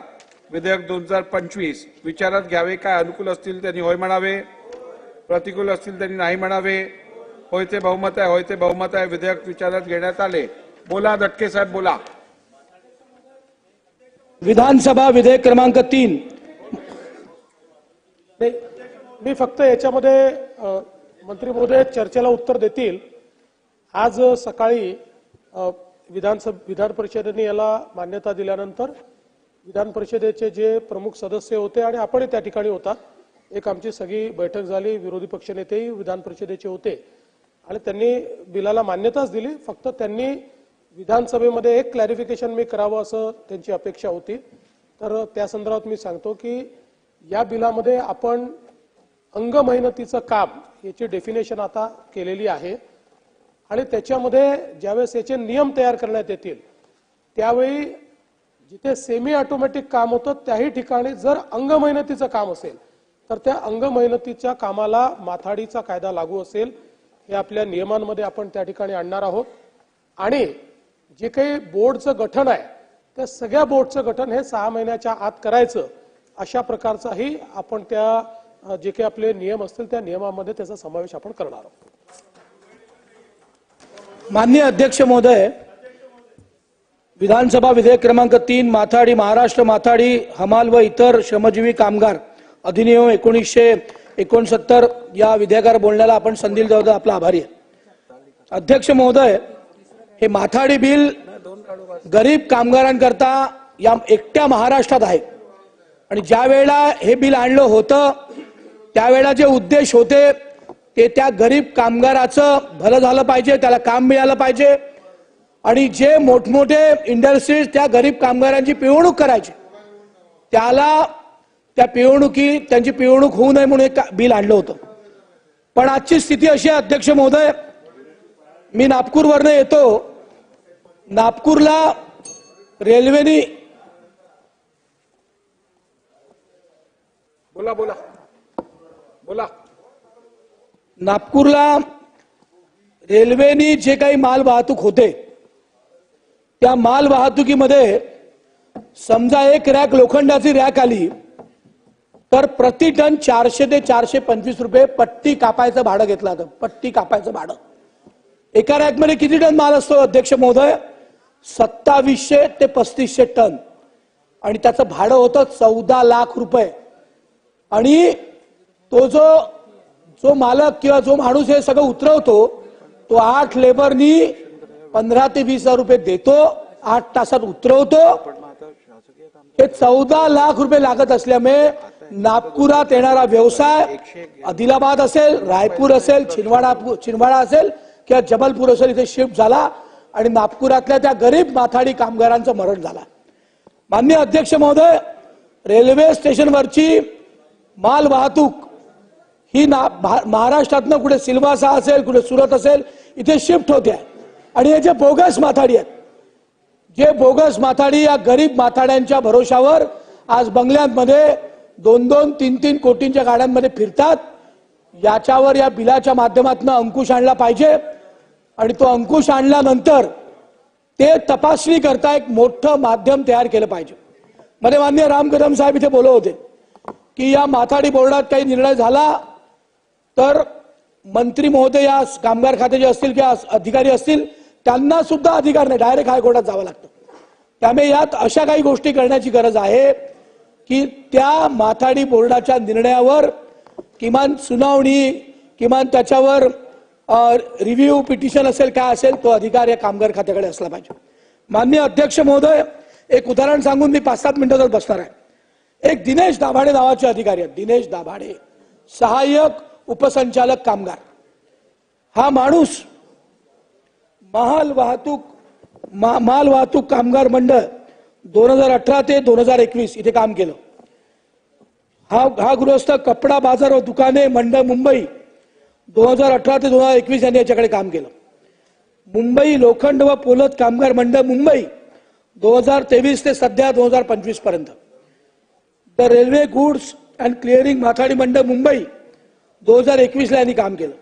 विधेयक 2025 विचारात घ्यावे. काय अनुकूल असतील त्यांनी होय म्हणावे, प्रतिकूल असतील त्यांनी नाही म्हणावे. होयचे बहुमत आहे, होयचे बहुमत आहे. विधेयक विचारात घेण्यात आले. बोला दटके साहेब, बोला. विधानसभा विधेयक क्रमांक 3. मी फक्त याच्यामध्ये मंत्री महोदय चर्चेला उत्तर देतील. आज सकाळी विधान परिषदेने याला मान्यता दिल्यानंतर विधान परिषदेचे जे प्रमुख सदस्य होते आणि आपण त्या ठिकाणी होता, एक आमची सगळी बैठक झाली. विरोधी पक्षनेतेही विधान परिषदेचे होते आणि त्यांनी बिलाला मान्यताच दिली. फक्त त्यांनी विधानसभेमध्ये एक क्लॅरिफिकेशन मी करावं असं त्यांची अपेक्षा होती. तर त्या संदर्भात मी सांगतो की या बिलामध्ये आपण अंग मेहनतीचं काम याची डेफिनेशन आता केलेली आहे आणि त्याच्यामध्ये ज्यावेळेस याचे नियम तयार करण्यात येतील त्यावेळी जिथे सेमी ऑटोमॅटिक काम होतं त्याही ठिकाणी जर अंग मेहनतीचं काम असेल तर त्या अंग मेहनतीच्या कामाला माथाडीचा कायदा लागू असेल. हे आपल्या नियमांमध्ये आपण त्या ठिकाणी आणणार आहोत. आणि जे काही बोर्डचं गठन आहे त्या सगळ्या बोर्डचं गठन हे 6 महिन्याच्या आत करायचं अशा प्रकारचाही आपण त्या जे काही आपले नियम असतील त्या नियमामध्ये त्याचा समावेश आपण करणार आहोत. माननीय अध्यक्ष महोदय, विधानसभा विधेयक क्रमांक 3 माथाडी महाराष्ट्र माथाडी हमाल व इतर श्रमजीवी कामगार अधिनियम 1969 या विधेयकावर बोलण्याला आपण संधी दिल्याबद्दल आपला आभारी आहे. अध्यक्ष महोदय, हे माथाडी बिल गरीब कामगारांकरता या एकट्या महाराष्ट्रात आहे आणि ज्या वेळेला हे बिल आणलं होतं त्यावेळेला जे उद्देश होते ते त्या गरीब कामगाराचं भलं झालं पाहिजे, त्याला काम मिळालं पाहिजे आणि जे मोठमोठे इंडस्ट्रीज त्या गरीब कामगारांची पिळवणूक करायची त्याला त्या त्यांची पिळवणूक होऊ नये म्हणून एक बिल आणलं होतं. पण आजची स्थिती अशी आहे अध्यक्ष महोदय, मी नागपूरवरनं येतो, नागपूरला रेल्वेने बोला बोला बोला नागपूरला रेल्वेने जे काही माल वाहतूक होते त्या माल वाहतुकीमध्ये समजा एक रॅक लोखंडाची रॅक आली तर प्रति टन 400 ते 425 रुपये पट्टी कापायचं भाडं घेतलं जातं. पट्टी कापायचं भाडं. एका रॅकमध्ये किती टन माल असतो अध्यक्ष महोदय? 2700 ते 3500 टन आणि त्याचं भाडं होतं 14 लाख रुपये. आणि तो जो मालक किंवा जो माणूस हे सगळं उतरवतो तो 8 लेबरनी 15 ते 20 हजार रुपये देतो, 8 तासात उतरवतो. हे 14 लाख रुपये लागत असल्यामुळे नागपुरात येणारा व्यवसाय आदिलाबाद असेल, रायपूर असेल, छिंदवाडा असेल किंवा जबलपूर असेल इथे शिफ्ट झाला आणि नागपुरातल्या त्या गरीब माथाडी कामगारांचं मरण झालं. माननीय अध्यक्ष महोदय, रेल्वे स्टेशनवरची माल वाहतूक ही महाराष्ट्रातनं कुठे सिल्वासा असेल, कुठे सुरत असेल इथे शिफ्ट होते आणि हे जे बोगस माथाडी आहेत, जे बोगस माथाडी या गरीब माथाड्यांच्या भरोशावर आज बंगल्यांमध्ये 2-2, 3-3 कोटींच्या गाड्यांमध्ये फिरतात. याच्यावर या बिलाच्या माध्यमातून अंकुश आणला पाहिजे आणि तो अंकुश आणल्यानंतर ते तपासणी करता एक मोठं माध्यम तयार केलं पाहिजे. मध्ये माननीय राम कदम साहेब इथे बोलत होते की या माथाडी बोर्डात काही निर्णय झाला तर मंत्री महोदय या कामगार खात्याचे असतील किंवा अधिकारी असतील त्यांना सुद्धा अधिकार नाही, डायरेक्ट हायकोर्टात जावं लागतं. त्यामुळे यात अशा काही गोष्टी करण्याची गरज आहे की त्या माथाडी बोर्डाच्या निर्णयावर किमान सुनावणी, किमान त्याच्यावर रिव्ह्यू पिटिशन असेल काय असेल तो अधिकार या कामगार खात्याकडे असला पाहिजे. माननीय अध्यक्ष महोदय, एक उदाहरण सांगून मी 5-7 मिनिटातच बसणार आहे. एक दिनेश दाभाडे नावाचे अधिकारी आहेत. दिनेश दाभाडे, सहाय्यक उपसंचालक कामगार. हा माणूस माल वाहतूक कामगार मंडळ 2018 ते 2021 इथे काम केलं. हा गृहस्थ कपडा बाजार व दुकाने मंडळ मुंबई 2018 ते 2021 यांनी याच्याकडे काम केलं. मुंबई लोखंड व पोलद कामगार मंडळ मुंबई 2023 ते सध्या 2025 पर्यंत. The railway goods and clearing Mathadi मंडळ मुंबई 2021 ला यांनी काम केलं.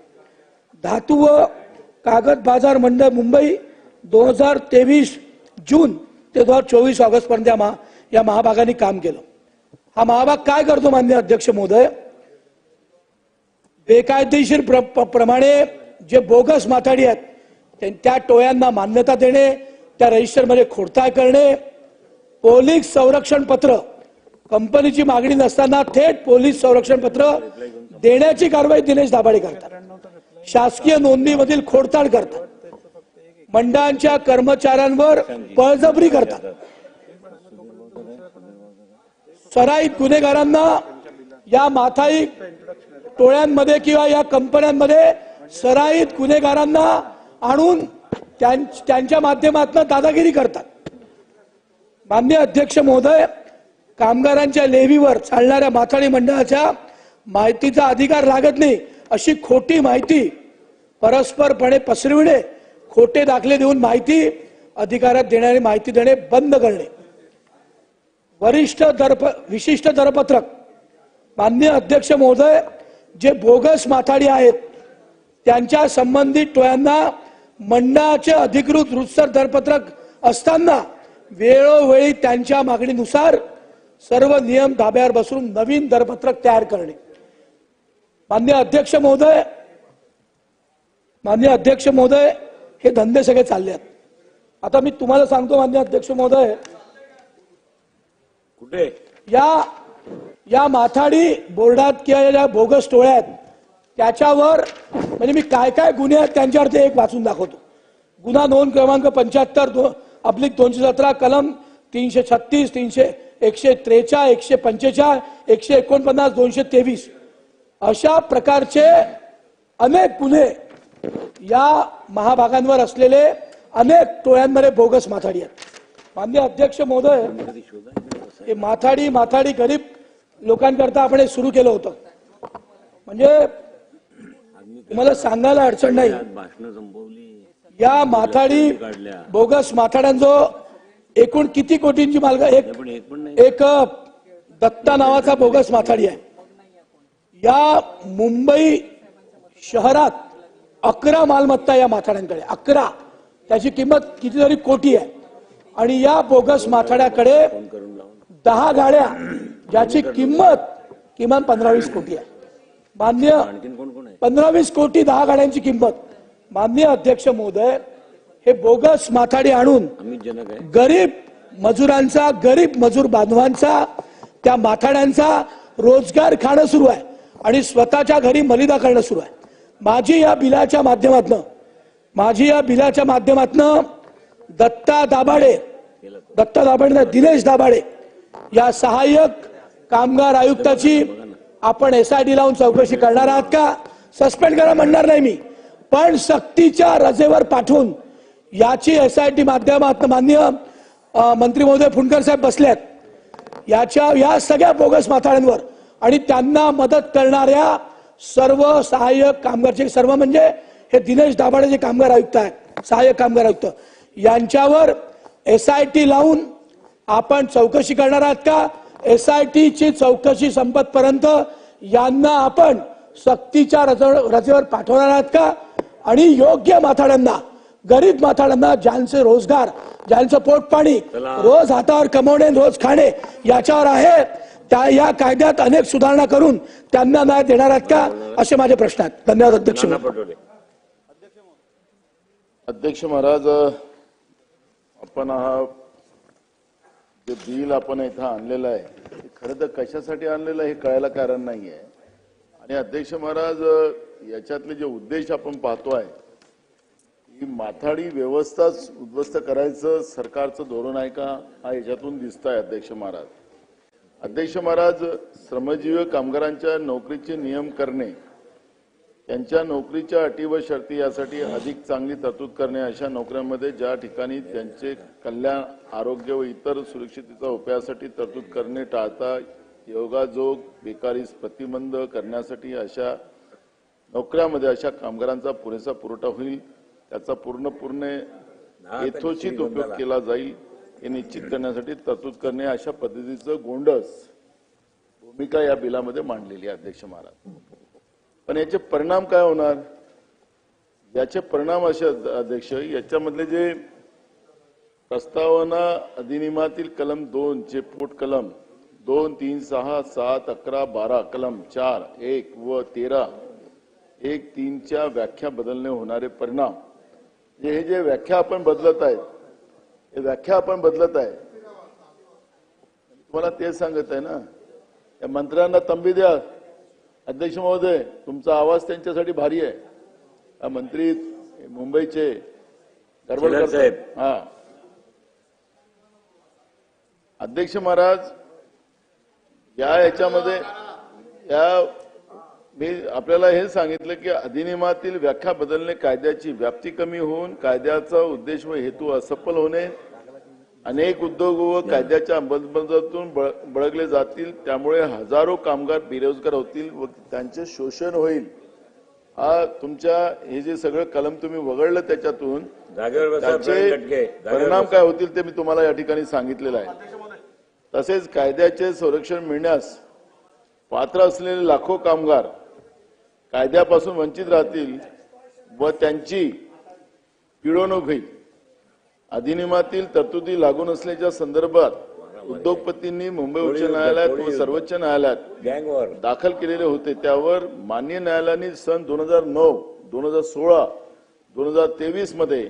धातू व कागद बाजार मंडळ मुंबई 2023 जून ते 2024 ऑगस्ट पर्यंत या महाभागाने काम केलं. हा महाभाग काय करतो माननीय अध्यक्ष महोदय? बेकायदेशीर प्रमाणे जे बोगस माथाडी आहेत त्या टोळ्यांना मान्यता देणे, त्या रजिस्टरमध्ये खोडताळ करणे, पोलीस संरक्षण पत्र कंपनीची मागणी नसताना थेट पोलीस संरक्षण पत्र देण्याची कारवाई दिनेश दाभाडे करतात. शासकीय नोंदणीमधील खोडताळ करतात. मंडळांच्या कर्मचाऱ्यांवर बळजबरी करतात. सराईत गुन्हेगारांना या माथाडी टोळ्यांमध्ये किंवा या कंपन्यांमध्ये सराईत गुन्हेगारांना आणून त्यांच्या माध्यमातून दादागिरी करतात. माननीय अध्यक्ष महोदय, कामगारांच्या लेव्हीवर चालणाऱ्या माथाडी मंडळाच्या माहितीचा अधिकार लागत नाही अशी खोटी माहिती परस्परपणे पसरविणे, खोटे दाखले देऊन माहिती अधिकारात देणारी माहिती देणे बंद करणे. विशिष्ट दरपत्रक. माननीय अध्यक्ष महोदय, जे बोगस माथाडी आहेत त्यांच्या संबंधित टोळ्यांना मंडळाचे अधिकृत रुजसर दरपत्रक असताना वेळोवेळी त्यांच्या मागणीनुसार सर्व नियम धाब्यावर बसवून नवीन दरपत्रक तयार करणे. माननीय अध्यक्ष महोदय, हे धंदे सगळे चालले आहेत. आता मी तुम्हाला सांगतो माननीय अध्यक्ष महोदय, कुठे या माथाडी बोर्डात किंवा या बोगस टोळ्या आहेत त्याच्यावर म्हणजे मी काय काय गुन्हे आहेत त्यांच्यावर ते एक वाचून दाखवतो. गुन्हा नोंद क्रमांक 75/217 कलम 336, 143, 145, 149, 223 अशा प्रकारचे अनेक गुन्हे या महाभागांवर असलेले अनेक टोळ्यांमध्ये बोगस माथाडी आहेत. माननीय अध्यक्ष महोदय, हे माथाडी गरीब लोकांकरता आपण सुरू केलं होतं. म्हणजे तुम्हाला सांगायला अडचण नाही, भाषण संपवली, या माथाडी बोगस माथाड्यांचो एकूण किती कोटींची मालगा एक दत्ता नावाचा बोगस माथाडी आहे. या मुंबई शहरात 11 मालमत्ता या माथाड्यांकडे, 11, त्याची किंमत कितीतरी कोटी आहे. आणि या बोगस माथाड्याकडे 10 गाड्या ज्याची किंमत किमान 15-20 कोटी आहे. मान्य 15-20 कोटी 10 गाड्यांची किंमत. माननीय अध्यक्ष महोदय, हे बोगस माथाडी आणून गरीब मजुरांचा, गरीब मजूर बांधवांचा, त्या माथाड्यांचा रोजगार खाणं सुरू आहे आणि स्वतःच्या घरी मलिदा करणं सुरू आहे. माझी या बिलाच्या माध्यमातनं दत्ता दाभाडे नाही, दिनेश दाभाडे या सहाय्यक कामगार आयुक्ताची आपण SIT लावून चौकशी करणार आहात का? सस्पेंड करा म्हणणार नाही मी, पण सक्तीच्या रजेवर पाठवून याची SIT माध्यमातून माननीय मंत्री महोदय फुंडकर साहेब बसल्यात, या सगळ्या बोगस माथाड्यांवर आणि त्यांना मदत करणाऱ्या सर्व सहाय्यक कामगारचे, सर्व म्हणजे हे दिनेश दाभाडे जे कामगार आयुक्त आहेत, सहाय्यक कामगार आयुक्त, यांच्यावर SIT लावून आपण चौकशी करणार आहात का? SIT ची चौकशी संपतपर्यंत यांना आपण सक्तीच्या रजेवर पाठवणार आहात का? आणि योग्य माथाड्यांना, गरीब माथाड्यांना, ज्यांचे रोजगार, ज्यांचं पोटपाणी रोज हातावर कमवणे, रोज खाणे याच्यावर आहे, त्या या कायद्यात अनेक सुधारणा करून त्यांना न्याय देणार आहात का? असे माझे प्रश्न आहेत. धन्यवाद अध्यक्ष. अध्यक्ष महाराज, आपण हा जे बिल आपण इथं आणलेलं आहे ते खरं तर कशासाठी आणलेलं आहे हे कळायला कारण नाही आहे. आणि अध्यक्ष महाराज, याच्यातले जे उद्देश आपण पाहतोय, ही माथाडी व्यवस्थाच उद्ध्वस्त करायचं सरकारचं धोरण आहे का, हा याच्यातून दिसत आहे. अध्यक्ष महाराज, श्रमजीवी कामगारांच्या नोकरीचे नियम करणे, त्यांच्या नोकरीच्या अटी व शर्ती यासाठी अधिक चांगली तरतूद करणे, अशा नोकऱ्यांमध्ये ज्या ठिकाणी त्यांचे कल्याण, आरोग्य व इतर सुरक्षिततेच्या उपायासाठी तरतूद करणे टाळता योगायोग, बेकारीस प्रतिबंध करण्यासाठी अशा नोकऱ्यामध्ये अशा कामगारांचा पुरेसा पुरवठा होईल, त्याचा पूर्ण यथोचित उपयोग केला जाईल हे निश्चित करण्यासाठी तरतूद करणे, अशा पद्धतीचं गोंडस भूमिका या बिलामध्ये मांडलेली आहे. अध्यक्ष महाराज, पण याचे परिणाम काय होणार? याचे परिणाम असे अध्यक्ष, याच्यामधले जे प्रस्तावना अधिनियमातील कलम 2 चे पोट कलम 2, 3, 6, 7, 11, 12, कलम 4, 1 व 13, 1, 3 च्या व्याख्या बदलणे होणारे परिणाम, हे जे व्याख्या आपण बदलत आहे, तुम्हाला ते सांगत आहे ना, या मंत्र्यांना तंबी द्या. अध्यक्ष महोदय, तुमचा आवाज त्यांच्यासाठी भारी आहे. मंत्री मुंबईचे गडबड साहेब. हा अध्यक्ष महाराज, याच्यामध्ये मी आपल्याला हे सांगितलं की अधिनियमातील व्याख्या बदलणे, कायद्याची व्याप्ती कमी होऊन कायद्याचा उद्देश व हेतू असफल होणे, अनेक उद्योग व कायद्याच्या अंमलबजावणीतून बळगले जातील, त्यामुळे हजारो कामगार बेरोजगार होतील व त्यांचे शोषण होईल. हा तुमच्या हे जे सगळं कलम तुम्ही वगळलं त्याच्यातून त्याचे परिणाम काय होतील ते मी तुम्हाला या ठिकाणी सांगितलेलं आहे. तसेच कायद्याचे संरक्षण मिळण्यास पात्र असलेले लाखो कामगार कायद्यापासून वंचित राहतील व त्यांची पिळवणूक होईल. अधिनियमातील तरतुदी लागू नसल्याच्या संदर्भात उद्योगपतींनी मुंबई उच्च न्यायालयात व सर्वोच्च न्यायालयात दाखल केलेले होते, त्यावर माननीय न्यायालयाने सन 2009, 2016, 2023 मध्ये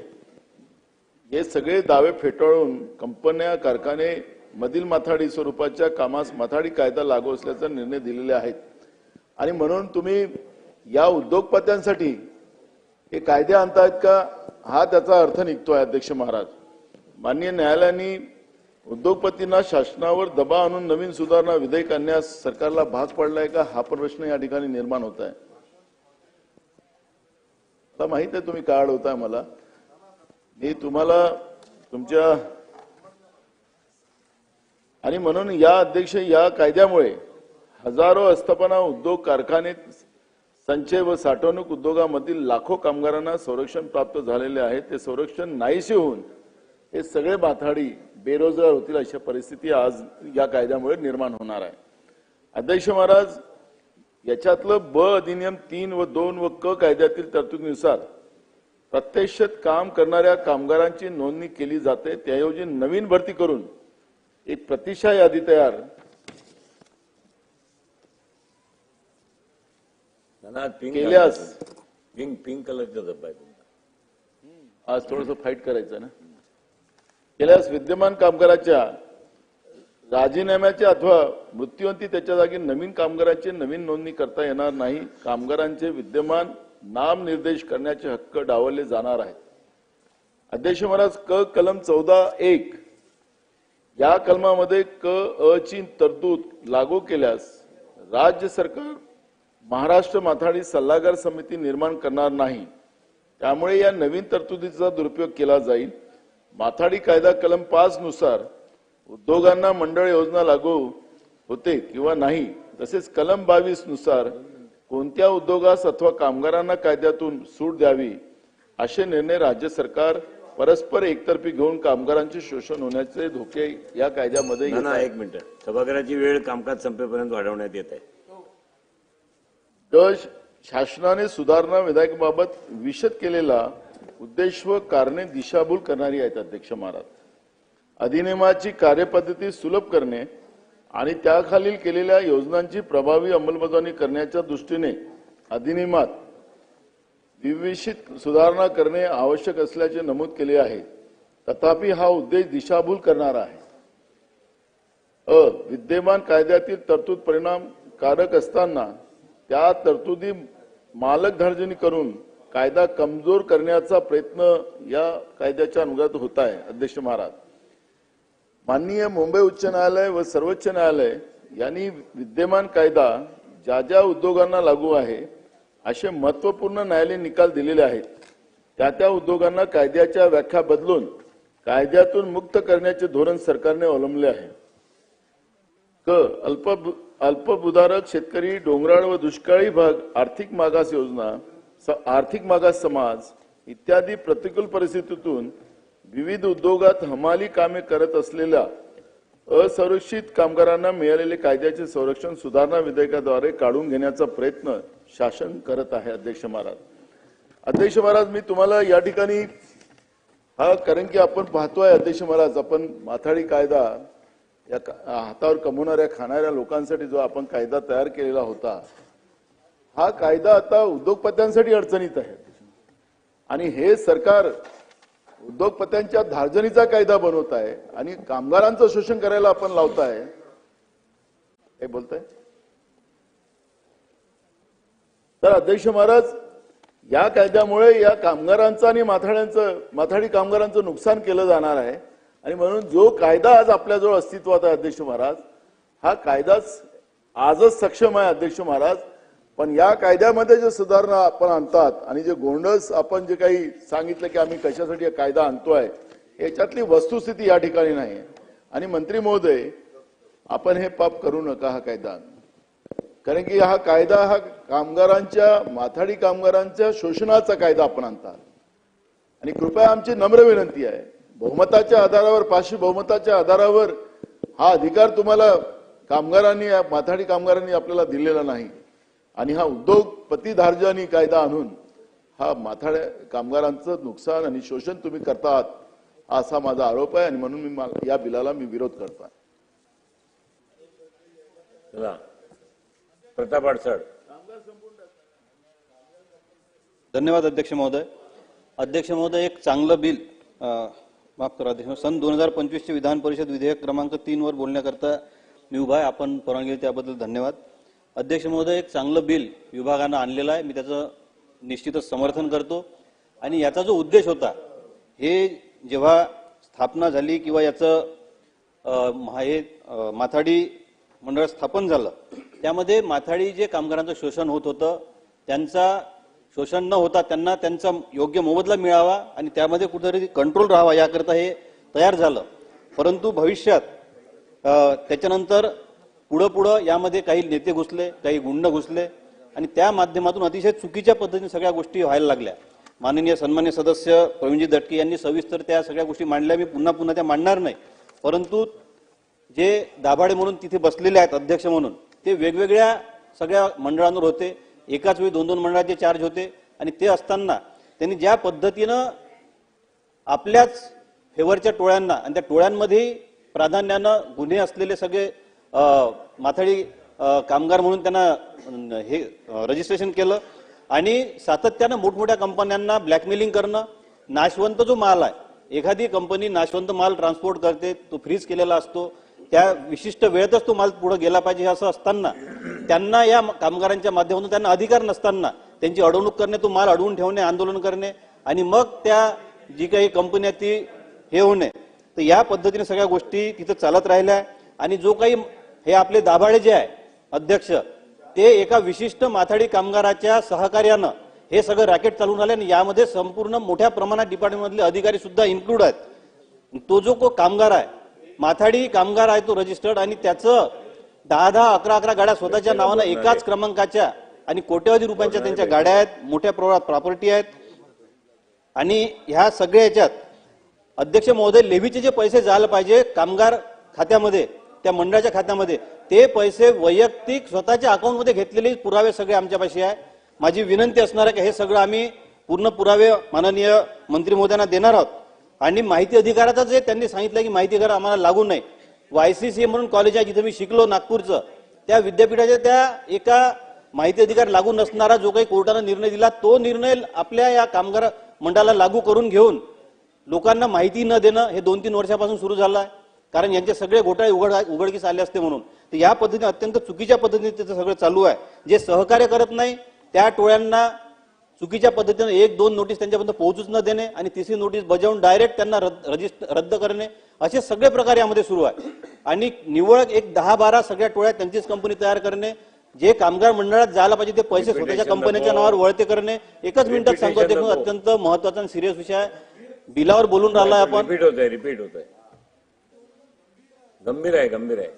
हे सगळे दावे फेटाळून कंपन्या, कारखाने मधील माथाडी स्वरूपाच्या कामास माथाडी कायदा लागू असल्याचा निर्णय दिलेले आहेत. आणि म्हणून तुम्ही या उद्योगपत्यांसाठी हे कायदे आणतायत का, हा त्याचा अर्थ निघतोय. अध्यक्ष महाराज, माननीय न्यायालयाने उद्योगपतींना शासनावर दबाव आणून नवीन सुधारणा विधेयक आणण्यास सरकारला भाग पडलाय का, हा प्रश्न या ठिकाणी निर्माण होत आहे. मला माहित आहे तुम्ही काय अडवताय मला. मी तुम्हाला तुमच्या आणि म्हणून या अध्यक्ष, या कायद्यामुळे हजारो आस्थापना, उद्योग, कारखाने संचय व साठवणूक उद्योगामधील लाखो कामगारांना संरक्षण प्राप्त झालेले आहे. ते संरक्षण नाहीसे होऊन हे सगळे माथाडी बेरोजगार होतील अशा परिस्थिती आज या कायद्यामुळे निर्माण होणार आहे. अध्यक्ष महाराज, याच्यातलं ब अधिनियम 3 व 2 व क कायद्यातील तरतुदीनुसार प्रत्यक्षात काम करणाऱ्या कामगारांची नोंदणी केली जाते. त्याऐवजी नवीन भरती करून एक प्रतिशा यादी तयार केल्यास पिंक कलरचा डब्बा आहे तुमचा. आज थोडंसं फाईट करायचं ना. केल्यास विद्यमान कामगाराच्या राजीनाम्याचे अथवा मृत्यूअंती त्याच्या जागी नवीन कामगारांची नवीन नोंदणी करता येणार नाही. कामगारांचे विद्यमान नामनिर्देश करण्याचे हक्क डावलले जाणार आहेत. अध्यक्ष महाराज, क कलम 14(1) या कलमामध्ये क अ ची तरतूद लागू केल्यास राज्य सरकार महाराष्ट्र माथाडी सल्लागार समिती निर्माण करणार नाही. त्यामुळे या नवीन तरतुदीचा दुरुपयोग केला जाईल. माथाडी कायदा कलम 5 नुसार उद्योगांना मंडळ योजना लागू होते किंवा नाही, तसेच कलम 22 नुसार कोणत्या उद्योगास अथवा कामगारांना कायद्यातून सूट द्यावी असे निर्णय राज्य सरकार परस्पर एकतर्फी घेऊन कामगारांचे शोषण होण्याचे धोके या कायद्यामध्ये एक मिनिट, सभागृहाची वेळ कामकाज संपेपर्यंत वाढवण्यात येत आहे. शासनाने सुधारणा विधेयकाबाबत विशद केलेला उद्देश व कारणे दिशाभूल करणारी आहेत. अध्यक्ष महाराज, अधिनियमाची कार्यपद्धती सुलभ करणे आणि त्याखालील केलेल्या योजनांची प्रभावी अंमलबजावणी करण्याच्या दृष्टीने अधिनियमात विविध सुधारणा करणे आवश्यक असल्याचे नमूद केले आहे. तथापि हा उद्देश दिशाभूल करणारा आहे. विद्यमान कायद्यातील तरतूद परिणामकारक असताना त्या तरतुदी मालकधार्जिनी करून कायदा कमजोर करण्याचा प्रयत्न या कायद्याच्या अनुगत होत आहे. अध्यक्ष महाराज, माननीय मुंबई उच्च न्यायालय व सर्वोच्च न्यायालय यांनी विद्यमान कायदा ज्या ज्या उद्योगांना लागू आहे असे महत्वपूर्ण न्यायालयीन निकाल दिलेले आहेत. त्या उद्योगांना कायद्याच्या व्याख्या बदलून कायद्यातून मुक्त करण्याचे धोरण सरकारने अवलंबले आहे. अल्पभूधारक शेतकरी, डोंगराळ व दुष्काळी भाग, आर्थिक मागास योजना, आर्थिक मागास समाज इत्यादी प्रतिकूल परिस्थितीतून विविध उद्योगात हमाली कामे करत असलेल्या असुरक्षित कामगारांना मिळालेले कायद्याचे संरक्षण सुधारणा विधेयकाद्वारे काढून घेण्याचा प्रयत्न शासन करत आहे. अध्यक्ष महाराज, मी तुम्हाला या ठिकाणी कारण की आपण पाहतोय अध्यक्ष महाराज, आपण माथाडी कायदा या हातावर कमवणाऱ्या खाणाऱ्या लोकांसाठी जो आपण कायदा तयार केलेला होता, हा कायदा आता उद्योगपत्यांसाठी अडचणीत आहे. आणि हे सरकार उद्योगपत्यांच्या धार्जनीचा कायदा बनवत आहे आणि कामगारांचं शोषण करायला आपण लावताय. हे बोलताय. तर अध्यक्ष महाराज, या कायद्यामुळे या कामगारांचं आणि माथाडी कामगारांचं नुकसान केलं जाणार आहे. आणि म्हणून जो कायदा आज आपल्याजवळ अस्तित्वात आहे अध्यक्ष महाराज, हा कायदाच आजच सक्षम आहे. अध्यक्ष महाराज, पण या कायद्यामध्ये जे सुधारणा आपण आणतात आणि जे गोंडस आपण जे काही सांगितलं की आम्ही कशासाठी कायदा आणतोय, याच्यातली वस्तुस्थिती या ठिकाणी नाही. आणि मंत्री महोदय, आपण हे पाप करू नका हा कायदा, कारण की हा कायदा हा माथाडी कामगारांच्या शोषणाचा कायदा आपण आणतात. आणि कृपया आमची नम्र विनंती आहे, बहुमताच्या आधारावर, पाचशे बहुमताच्या आधारावर हा अधिकार तुम्हाला माथाडी कामगारांनी आपल्याला दिलेला नाही. आणि हा उद्योगपती धार्जनी कायदा आणून हा माथाड्या कामगारांचं नुकसान आणि शोषण तुम्ही करतात, असा माझा आरोप आहे. आणि म्हणून या बिलाला मी विरोध करतो. प्रताप अडसड. धन्यवाद अध्यक्ष महोदय. अध्यक्ष महोदय, एक चांगलं बिल माफ करा अध्यक्ष, सन 2025 चे विधान परिषद विधेयक क्रमांक 3 वर बोलण्याकरता मी उभा आहे. आपण परवानगी त्याबद्दल धन्यवाद. अध्यक्ष महोदय, एक चांगलं बिल विभागानं आणलेलं आहे, मी त्याचं निश्चितच समर्थन करतो. आणि याचा जो उद्देश होता, हे जेव्हा स्थापना झाली किंवा याचं माथाडी मंडळ स्थापन झालं, त्यामध्ये माथाडी जे कामगारांचं शोषण होत होतं, त्यांचा शोषण न होता त्यांना त्यांचा योग्य मोबदला मिळावा आणि त्यामध्ये कुठेतरी कंट्रोल राहावा याकरता हे तयार झालं. परंतु भविष्यात त्याच्यानंतर पुढं यामध्ये काही नेते घुसले, काही गुंड घुसले आणि त्या माध्यमातून अतिशय चुकीच्या पद्धतीने सगळ्या गोष्टी व्हायला लागल्या. माननीय सन्मान्य सदस्य प्रवीणजी दटके यांनी सविस्तर त्या सगळ्या गोष्टी मांडल्या. मी पुन्हा पुन्हा त्या मांडणार नाही. परंतु जे दाभाडे म्हणून तिथे बसलेले आहेत अध्यक्ष म्हणून, ते वेगवेगळ्या सगळ्या मंडळांवर होते. एकाच वेळी 2-2 मंडळाचे चार्ज होते. आणि ते असताना त्यांनी ज्या पद्धतीनं आपल्याच फेवरच्या टोळ्यांना आणि त्या टोळ्यांमध्ये प्राधान्यानं गुन्हे असलेले सगळे माथाडी कामगार म्हणून त्यांना हे रजिस्ट्रेशन केलं आणि सातत्यानं मोठमोठ्या कंपन्यांना ब्लॅकमेलिंग करणं. नाशवंत जो माल आहे, एखादी कंपनी नाशवंत माल ट्रान्सपोर्ट करते, तो फ्रीज केलेला असतो, त्या विशिष्ट वेळेतच तो माल पुढे गेला पाहिजे असं असताना त्यांना या कामगारांच्या माध्यमातून त्यांना अधिकार नसताना त्यांची अडवणूक करणे, तो माल अडवून ठेवणे, आंदोलन करणे आणि मग त्या जी काही कंपनी आहे ती हे होणे. तर या पद्धतीने सगळ्या गोष्टी तिथं चालत राहिल्या. आणि जो काही हे आपले दाभाडे जे आहे अध्यक्ष, ते एका विशिष्ट माथाडी कामगाराच्या सहकार्यानं हे सगळं रॅकेट चालून आले आणि यामध्ये संपूर्ण मोठ्या प्रमाणात डिपार्टमेंटमधले अधिकारी सुद्धा इन्क्लूड आहेत. तो जो कामगार आहे, माथाडी कामगार आहे, तो रजिस्टर्ड आणि त्याचं 10-10, 11-11 गाड्या स्वतःच्या नावानं एकाच क्रमांकाच्या आणि कोट्यवधी रुपयांच्या त्यांच्या गाड्या आहेत, मोठ्या प्रमाणात प्रॉपर्टी आहेत. आणि ह्या सगळ्या याच्यात अध्यक्ष महोदय, लेव्हीचे जे पैसे जायला पाहिजे कामगार खात्यामध्ये, त्या मंडळाच्या खात्यामध्ये, ते पैसे वैयक्तिक स्वतःच्या अकाउंटमध्ये घेतलेले पुरावे सगळे आमच्यापाशी आहे. माझी विनंती असणार आहे की हे सगळं आम्ही पूर्ण पुरावे माननीय मंत्री महोदयांना देणार आहोत. आणि माहिती अधिकाराचं जे त्यांनी सांगितलं की माहिती अधिकार आम्हाला लागू नाही, YCC म्हणून कॉलेज आहे जिथे मी शिकलो नागपूरचं, त्या विद्यापीठाच्या त्या एका माहिती अधिकार लागू नसणारा जो काही कोर्टाने निर्णय दिला, तो निर्णय आपल्या या कामगार मंडळाला लागू करून घेऊन लोकांना माहिती न देणं हे 2-3 वर्षापासून सुरू झालं आहे. कारण यांचे सगळे घोटाळे उघडकीस आले असते म्हणून. तर या पद्धतीने अत्यंत चुकीच्या पद्धतीने त्याचं सगळं चालू आहे. जे सहकार्य करत नाही त्या टोळ्यांना चुकीच्या पद्धतीने 1-2 नोटीस त्यांच्यापर्यंत पोहोचूच न देणे आणि तिसरी नोटीस बजावून डायरेक्ट त्यांना रद्द करणे, असे सगळे प्रकार यामध्ये सुरू आहे. आणि निवळ एक 10-12 सगळ्या टोळ्या त्यांचीच कंपनी तयार करणे, जे कामगार मंडळात जायला पाहिजे ते पैसे स्वतःच्या कंपनीच्या नावावर वळते करणे. एकच मिनिटात सांगतो, अत्यंत महत्वाचा आणि सिरियस विषय आहे. बिलावर बोलून राहिलाय आपण. रिपीट होत आहे. गंभीर आहे.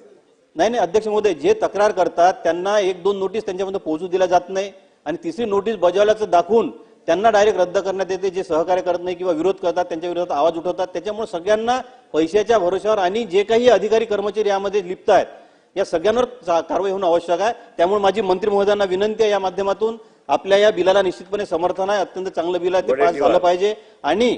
नाही अध्यक्ष महोदय, जे तक्रार करतात त्यांना 1-2 नोटीस त्यांच्यामध्ये पोहोचू दिला जात नाही आणि तिसरी नोटीस बजावल्याचं दाखवून त्यांना डायरेक्ट रद्द करण्यात येते. जे सहकार्य करत नाही किंवा विरोध करतात त्यांच्या विरोधात आवाज उठवतात. त्याच्यामुळे सगळ्यांना पैशाच्या भरोश्यावर आणि जे काही अधिकारी कर्मचारी यामध्ये लिप्त आहेत या सगळ्यांवर कारवाई होणं आवश्यक आहे. त्यामुळे माझी मंत्री महोदयांना विनंती आहे, या माध्यमातून आपल्या या बिलाला निश्चितपणे समर्थन आहे. अत्यंत चांगलं बिल आहे, ते पास झालं पाहिजे. आणि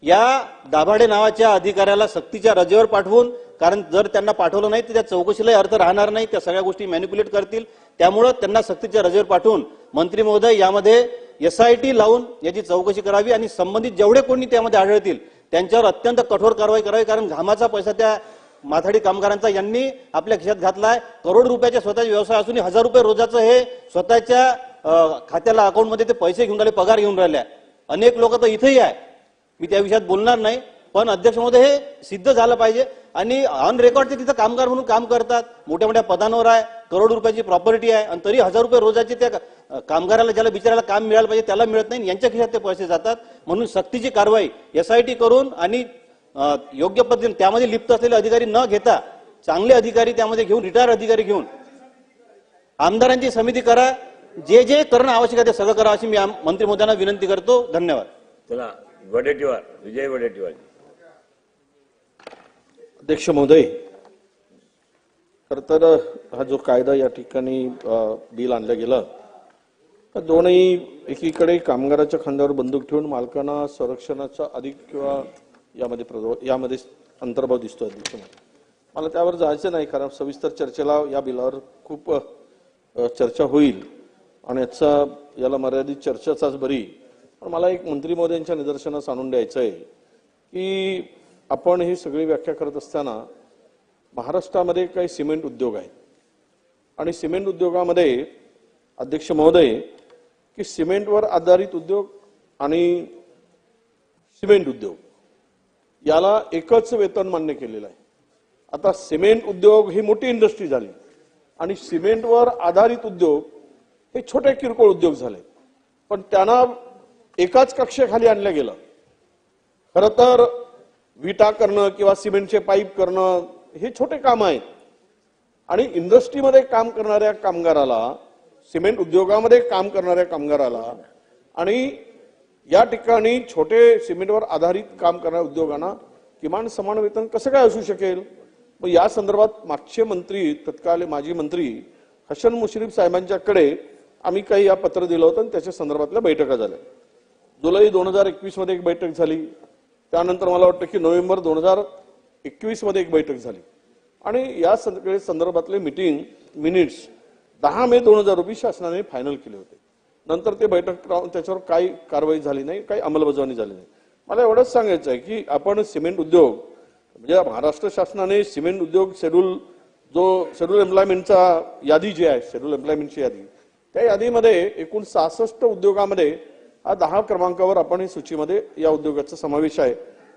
या दाभाडे नावाच्या अधिकाऱ्याला सक्तीच्या रजेवर पाठवून, कारण जर त्यांना पाठवलं नाही तर त्या चौकशीलाही अर्थ राहणार नाही, त्या सगळ्या गोष्टी मॅनिप्युलेट करतील. त्यामुळे त्यांना सक्तीच्या रजेवर पाठवून मंत्री महोदय यामध्ये SIT लावून याची चौकशी करावी आणि संबंधित जेवढे कोणी त्यामध्ये आढळतील त्यांच्यावर अत्यंत कठोर कारवाई करावी. कारण घामाचा पैसा त्या माथाडी कामगारांचा यांनी आपल्या खिशात घातलाय. करोड रुपयाच्या स्वतःचे व्यवसाय असून 1000 रुपये रोजाचं हे स्वतःच्या खात्याला अकाउंटमध्ये ते पैसे घेऊन राहिले, पगार घेऊन राहिले. अनेक लोक तर इथेही आहे, मी त्या विषयात बोलणार नाही. पण अध्यक्ष महोदय, हे सिद्ध झालं पाहिजे. आणि ऑन रेकॉर्ड ते तिथं कामगार म्हणून काम करतात, मोठ्या मोठ्या पदांवर आहे, करोड रुपयाची प्रॉपर्टी आहे, आणि तरी 1000 रुपये रोजाचे त्या कामगाराला, ज्याला बिचाराला काम मिळालं पाहिजे त्याला मिळत नाही, यांच्या खिशात ते पैसे जातात. म्हणून सक्तीची कारवाई SIT करून आणि योग्य पद्धतीने त्यामध्ये लिप्त असलेले अधिकारी न घेता चांगले अधिकारी त्यामध्ये घेऊन, रिटायर अधिकारी घेऊन आमदारांची समिती करा. जे जे करणं आवश्यक आहे ते सगळं करा, अशी मी मंत्री महोदयांना विनंती करतो. धन्यवाद. चला, वडेट्टीवार, विजय वडेट्टीवार. अध्यक्ष महोदय, खर तर हा जो कायदा या ठिकाणी बिल आणलं गेलं, तर दोन्ही एकीकडे कामगाराच्या खांद्यावर बंदूक ठेवून मालकांना संरक्षणाचा अधिक किंवा यामध्ये अंतर्भाव दिसतो. अध्यक्ष मला त्यावर जायचं नाही, कारण सविस्तर चर्चेला या बिलावर खूप चर्चा होईल आणि याला मर्यादित चर्चाचाच बरी. पण मला एक मंत्री महोदयांच्या निदर्शनास आणून द्यायचं आहे की आपण ही सगळी व्याख्या करत असताना महाराष्ट्रामध्ये काही सिमेंट उद्योग आहेत आणि सिमेंट उद्योगामध्ये अध्यक्ष महोदय की सिमेंटवर आधारित उद्योग आणि सिमेंट उद्योग याला एकच वेतन मान्य केलेलं आहे. आता सिमेंट उद्योग ही मोठी इंडस्ट्री झाली आणि सिमेंटवर आधारित उद्योग हे छोटे किरकोळ उद्योग झाले, पण त्यांना एकाच कक्षेखाली आणलं गेलं. खरं तर विटा करणं किंवा सिमेंटचे पाईप करणं हे छोटे काम आहेत आणि इंडस्ट्रीमध्ये काम करणाऱ्या कामगाराला सिमेंट उद्योगामध्ये काम करणाऱ्या कामगाराला आणि या ठिकाणी छोटे सिमेंटवर आधारित काम करणाऱ्या उद्योगांना किमान समान वेतन कसं काय असू शकेल? मग या संदर्भात मागचे मंत्री, तत्कालीन माजी मंत्री हसन मुश्रीफ साहेबांच्याकडे आम्ही काही या पत्र दिलं होतं आणि त्याच्या संदर्भातल्या बैठका झाल्या. जुलै 2021 मध्ये एक बैठक झाली. त्यानंतर मला वाटतं की नोव्हेंबर 2021 मध्ये एक बैठक झाली आणि या संदर्भातले मीटिंग मिनिट्स 10 मे 2020 शासनाने फायनल केले होते. नंतर ते बैठक त्याच्यावर काही कारवाई झाली नाही, काही अंमलबजावणी झाली नाही. मला एवढंच सांगायचं आहे की आपण सिमेंट उद्योग म्हणजे महाराष्ट्र शासनाने सिमेंट उद्योग शेड्यूल एम्प्लॉयमेंटचा यादी जी आहे, शेड्यूल एम्प्लॉयमेंटची यादी, त्या यादीमध्ये एकूण 66 उद्योगामध्ये हा 10 क्रमांकावर आपण सूचीमध्ये या उद्योगाचा समावेश आहे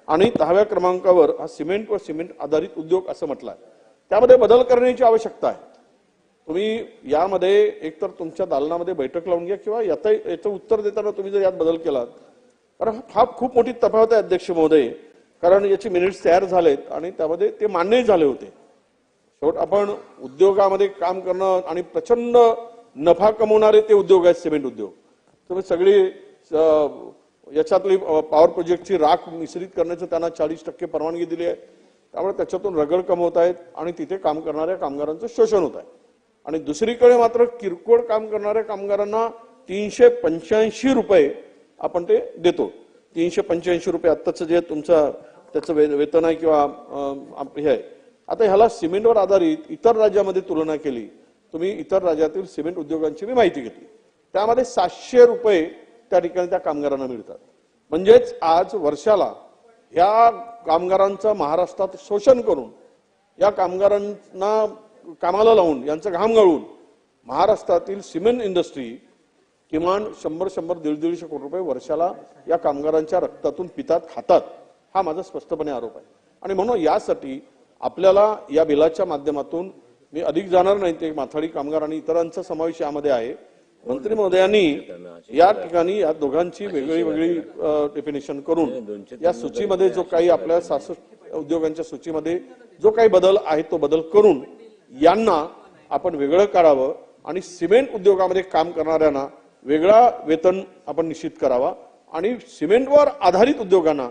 आणि 10व्या क्रमांकावर हा सिमेंट व सिमेंट आधारित उद्योग असं म्हटलं आहे. त्यामध्ये बदल करण्याची आवश्यकता आहे. तुम्ही यामध्ये एकतर तुमच्या दालनामध्ये बैठक लावून घ्या किंवा याचं उत्तर देताना तुम्ही जर यात बदल केलात, कारण हा खूप मोठी तफावत आहे अध्यक्ष महोदय, कारण याचे मिनिट्स तयार झालेत आणि त्यामध्ये ते मान्य झाले होते. शेवट आपण उद्योगामध्ये काम करणं आणि प्रचंड नफा कमवणारे ते उद्योग आहेत सिमेंट उद्योग. तुम्ही सगळी याच्यातली पॉवर प्रोजेक्टची राख मिश्रित करण्याचं त्यांना 40% परवानगी दिली आहे. त्यामुळे त्याच्यातून रगड कमवत आहेत आणि तिथे काम करणाऱ्या कामगारांचं शोषण होत आहे. आणि दुसरीकडे मात्र किरकोळ काम करणाऱ्या कामगारांना 385 रुपये आपण ते देतो. 385 रुपये आत्ताचं जे तुमचं त्याचं वेतन आहे किंवा हे आहे. आता ह्याला सिमेंटवर आधारित इतर राज्यामध्ये तुलना केली, तुम्ही इतर राज्यातील सिमेंट उद्योगांची मी माहिती घेतली, त्यामध्ये 700 रुपये त्या ठिकाणी त्या कामगारांना मिळतात. म्हणजेच आज वर्षाला या कामगारांचं महाराष्ट्रात शोषण करून या कामगारांना कामाला लावून यांचं घाम गाळून महाराष्ट्रातील सिमेंट इंडस्ट्री किमान 100-150 कोटी रुपये वर्षाला या कामगारांच्या रक्तातून पितात, खातात. हा माझा स्पष्टपणे आरोप आहे. आणि म्हणून यासाठी आपल्याला या बिलाच्या माध्यमातून, मी अधिक जाणार नाही, ते माथाडी कामगार आणि इतरांचा समावेश यामध्ये आहे. मंत्री महोदयांनी या ठिकाणी या दोघांची वेगळी डेफिनेशन करून या सूचीमध्ये जो काही आपल्या 66 उद्योगांच्या सूचीमध्ये जो काही बदल आहे तो बदल करून यांना आपण वेगळं करावं आणि सिमेंट उद्योगामध्ये काम करणाऱ्यांना वेगळा वेतन आपण निश्चित करावा आणि सिमेंटवर आधारित उद्योगांना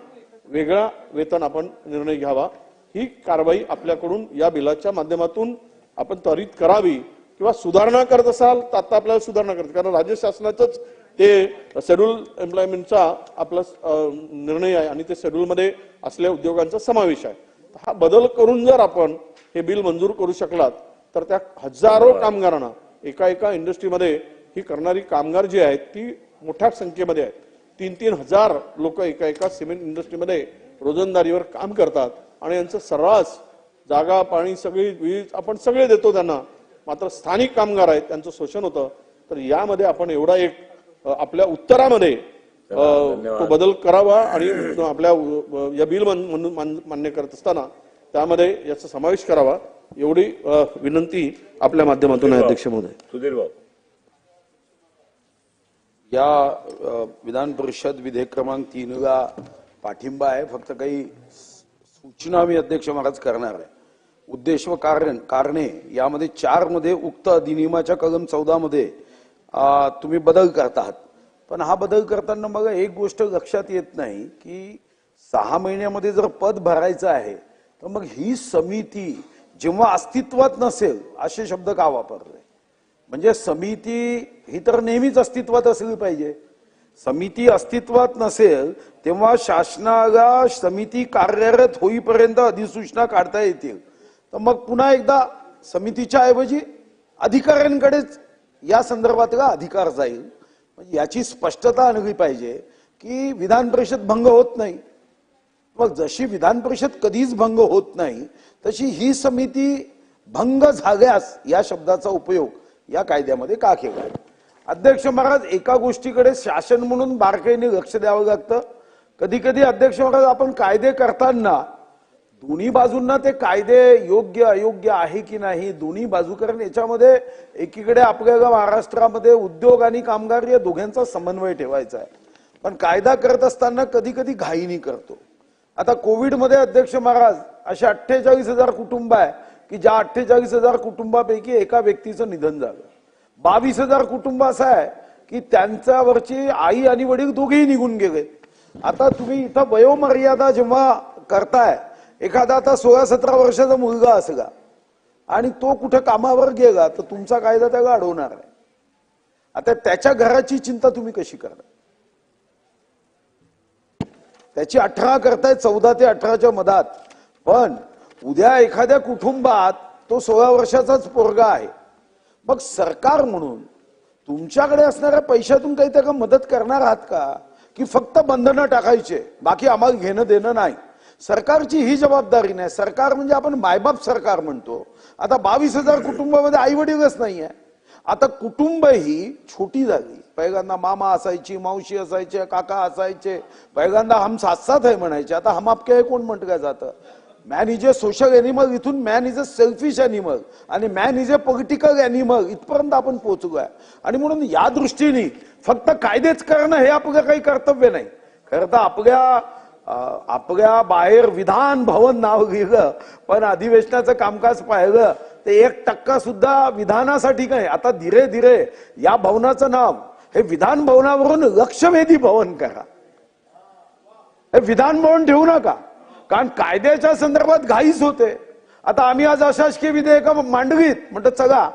वेगळा वेतन आपण निर्णय घ्यावा. ही कारवाई आपल्याकडून या बिलाच्या माध्यमातून आपण त्वरित करावी किंवा सुधारणा करत असाल तर आता आपल्याला सुधारणा करत, कारण राज्य शासनाचंच ते शेड्यूल एम्प्लॉयमेंटचा आपला निर्णय आहे आणि ते शेड्यूलमध्ये असलेल्या उद्योगांचा समावेश आहे. हा बदल करून जर आपण हे बिल मंजूर करू शकलात तर त्या हजारो कामगारांना, एका इंडस्ट्रीमध्ये ही करणारी कामगार जी आहेत ती मोठ्या संख्येमध्ये आहेत. 3-3 हजार लोक एका सिमेंट इंडस्ट्रीमध्ये रोजंदारीवर काम करतात आणि यांचं सर्रास जागा, पाणी, सगळी वीज आपण सगळे देतो त्यांना, मात्र स्थानिक कामगार आहेत त्यांचं शोषण होतं. तर यामध्ये आपण एवढा एक आपल्या उत्तरामध्ये तो बदल करावा आणि आपल्या या बिल मान्य करत असताना त्यामध्ये याचा समावेश करावा, एवढी विनंती आपल्या माध्यमातून आहे अध्यक्ष महोदय. सुधीर भाऊ, या विधान परिषद विधेयक क्रमांक 3 ला पाठिंबा आहे. फक्त काही सूचना मी अध्यक्ष महाराज करणार आहे. उद्देश व कारणे यामध्ये 4 मध्ये उक्त अधिनियमाच्या कलम 14 मध्ये तुम्ही बदल करतात. पण हा बदल करताना मला एक गोष्ट लक्षात येत नाही की 6 महिन्यामध्ये जर पद भरायचं आहे तर मग ही समिती जेव्हा अस्तित्वात नसेल असे शब्द का वापरले? म्हणजे समिती ही तर नेहमीच अस्तित्वात असली पाहिजे. समिती अस्तित्वात नसेल तेव्हा शासनाला समिती कार्यरत होईपर्यंत अधिसूचना काढता येतील. तर मग पुन्हा एकदा समितीच्या ऐवजी अधिकाऱ्यांकडेच या संदर्भातला अधिकार जाईल. याची स्पष्टता आणली पाहिजे की विधान परिषद भंग होत नाही. मग जशी विधान परिषद कधीच भंग होत नाही तशी ही समिती भंग झाल्यास या शब्दाचा उपयोग या कायद्यामध्ये का केला? अध्यक्ष महाराज, एका गोष्टीकडे शासन म्हणून बारकाईने लक्ष द्यावं लागतं. कधी कधी अध्यक्ष महाराज आपण कायदे करताना दोन्ही बाजूंना ते कायदे योग्य अयोग्य आहे की नाही दोन्ही बाजू, कारण याच्यामध्ये एकीकडे आपल्याला महाराष्ट्रामध्ये उद्योग आणि कामगार या दोघांचा समन्वय ठेवायचा आहे. पण कायदा करत असताना कधी कधी घाईनी करतो. आता कोविडमध्ये अध्यक्ष महाराज असे 48,000 कुटुंब आहे की ज्या 48,000 कुटुंबापैकी एका व्यक्तीचं निधन झालं. 22,000 कुटुंब असं आहे की त्यांच्यावरची आई आणि वडील दोघेही निघून गेले. आता तुम्ही इथं वयोमर्यादा जेव्हा करताय, एखादा आता 16-17 वर्षाचा मुलगा असला आणि तो कुठे कामावर गेला तर तुमचा कायदा त्याला अडवणार आहे. आता त्याच्या घराची चिंता तुम्ही कशी करता? त्याची 18 करताय, 14 ते 18च्या मधात, पण उद्या एखाद्या कुटुंबात तो 16 वर्षाचाच पोरगा आहे. मग सरकार म्हणून तुमच्याकडे असणाऱ्या पैशातून काही त्याला मदत करणार आहात का, की फक्त बंधनं टाकायचे, बाकी आम्हाला घेणं देणं नाही? सरकारची ही जबाबदारी नाही. सरकार म्हणजे आपण मायबाप सरकार म्हणतो. आता 22,000 कुटुंबामध्ये आई वडीलच नाहीये. आता कुटुंब ही छोटी झाली. पहिल्यांदा मामा असायची, मावशी असायचे, काका असायचे, पहिल्यांदा हम साथ साथ आहे म्हणायचे. आता हम आपके आहे कोण म्हटलं जातं? Man is a social animal, इथून man is a selfish animal आणि man is a political animal, इथपर्यंत आपण पोहोचलोय. आणि म्हणून या दृष्टीने फक्त कायदेच करणं हे आपलं काही कर्तव्य नाही. खरं तर आपल्या बाहेर विधान भवन नाव लिहिलं, पण अधिवेशनाचं कामकाज पाहिलं ते 1% सुद्धा विधानासाठी काय. आता धीरे धीरे या भवनाचं नाव हे विधान भवनावरून लक्षवेधी भवन करा. हे विधान भवन ठेवू नका, कारण कायद्याच्या संदर्भात घाईच होते. आता आम्ही आज अशासकीय विधेयक मांडवीत म्हणतो, चला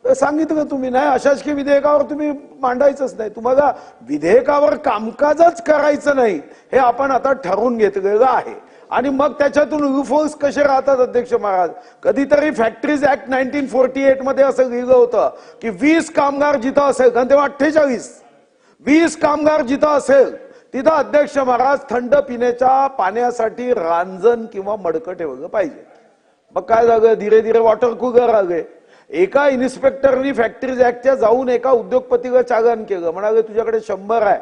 सांगितलं तुम्ही नाही, अशासकीय विधेयकावर तुम्ही मांडायचंच नाही. तुम्हाला विधेयकावर कामकाजच करायचं नाही हे आपण आता ठरवून घेतलेलं आहे. आणि मग त्याच्यातून लूफहोल्स कसे राहतात अध्यक्ष महाराज? कधीतरी फॅक्टरीज ऍक्ट 1948 मध्ये असं लिहिलं होतं की 20 कामगार जिथं असेल, कारण तेव्हा 48, 20 कामगार जिथं असेल तिथं अध्यक्ष महाराज थंड पिण्याच्या पाण्यासाठी रांजण किंवा मडकं ठेवलं पाहिजे. मग काय झालं? धीरे धीरे वॉटर कूलर आले. एका इन्स्पेक्टरनी फॅक्टरीज ऍक्टच्या जाऊन एका उद्योगपतीला चालन केलं. म्हणाले तुझ्याकडे 100 आहे,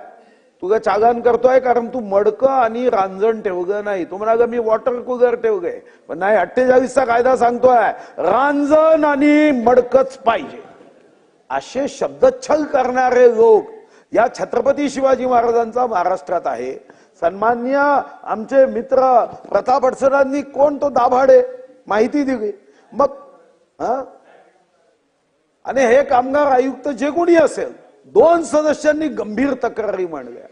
तुला चालन करतोय कारण तू मडकं आणि रांजण ठेवलं नाही. तो म्हणाला मी वॉटर कूलर ठेवलंय, पण नाही, 48चा कायदा सांगतोय रांजण आणि मडकच पाहिजे. असे शब्दच्छल करणारे लोक या छत्रपती शिवाजी महाराजांचा महाराष्ट्रात आहे. सन्माननीय आमचे मित्र प्रताप अडसरांनी कोण तो दाभाडे माहिती दिली. मग आणि हे कामगार आयुक्त जे कोणी असेल, 2 सदस्यांनी गंभीर तक्रारी मांडल्या.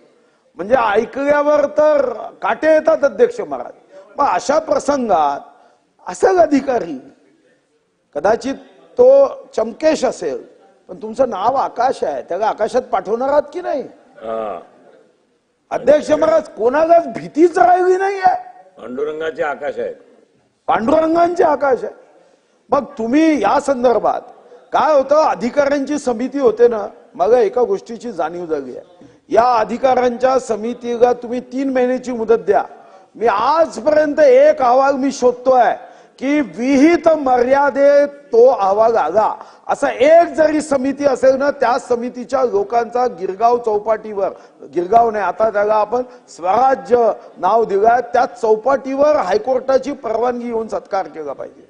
म्हणजे ऐकल्यावर तर काटे येतात अध्यक्ष महाराज. मग अशा प्रसंगात असा अधिकारी, कदाचित तो चमकेश असेल, पण तुमचं नाव आकाश आहे, त्याला आकाशात पाठवणार आहात की नाही? अध्यक्ष महाराज, कोणालाच भीतीच राहिली नाहीये. पांडुरंगाचे आकाश आहे, पांडुरंगांचे आकाश आहे. मग तुम्ही या संदर्भात काय होतं, अधिकाऱ्यांची समिती होते ना, मग एका गोष्टीची जाणीव झाली आहे. या अधिकाऱ्यांच्या समितीला तुम्ही 3 महिन्याची मुदत द्या. मी आजपर्यंत एक अहवाल मी शोधतोय की विहित मर्यादेत तो अहवाल आला असा एक जरी समिती असेल ना, त्या समितीच्या लोकांचा गिरगाव चौपाटीवर, गिरगाव नाही आता त्याला आपण स्वराज्य नाव दिलंय, त्या चौपाटीवर हायकोर्टाची परवानगी घेऊन सत्कार केला पाहिजे.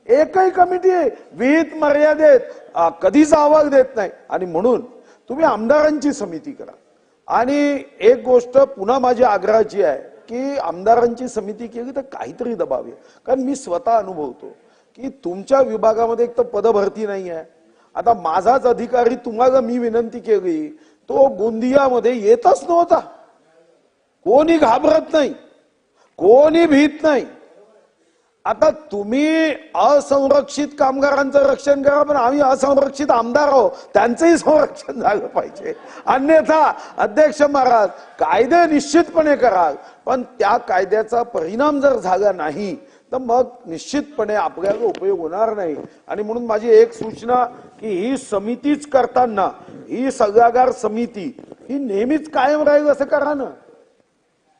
एकही कमिटी विहित मर्यादेत कधीच अहवाल देत नाही. आणि म्हणून तुम्ही आमदारांची समिती करा. आणि एक गोष्ट पुन्हा माझी आग्रहाची आहे की आमदारांची समिती केली तर काहीतरी दबाव आहे. कारण मी स्वतः अनुभवतो की तुमच्या विभागामध्ये एक तर पदभरती नाही आहे. आता माझाच अधिकारी तुम्हाला मी विनंती केली, तो गोंदियामध्ये येतच नव्हता. कोणी घाबरत नाही, कोणी भीत नाही. आता तुम्ही असंरक्षित कामगारांचं रक्षण करा, पण आम्ही असंरक्षित आमदार आहोत, त्यांचंही संरक्षण झालं पाहिजे. अन्यथा अध्यक्ष महाराज, कायदे निश्चितपणे कराल, पण त्या कायद्याचा परिणाम जर झाला नाही तर मग निश्चितपणे आपल्याला उपयोग होणार नाही. आणि म्हणून माझी एक सूचना की ही समितीच करताना, ही सल्लागार समिती ही नेहमीच कायम राहील असं करा ना.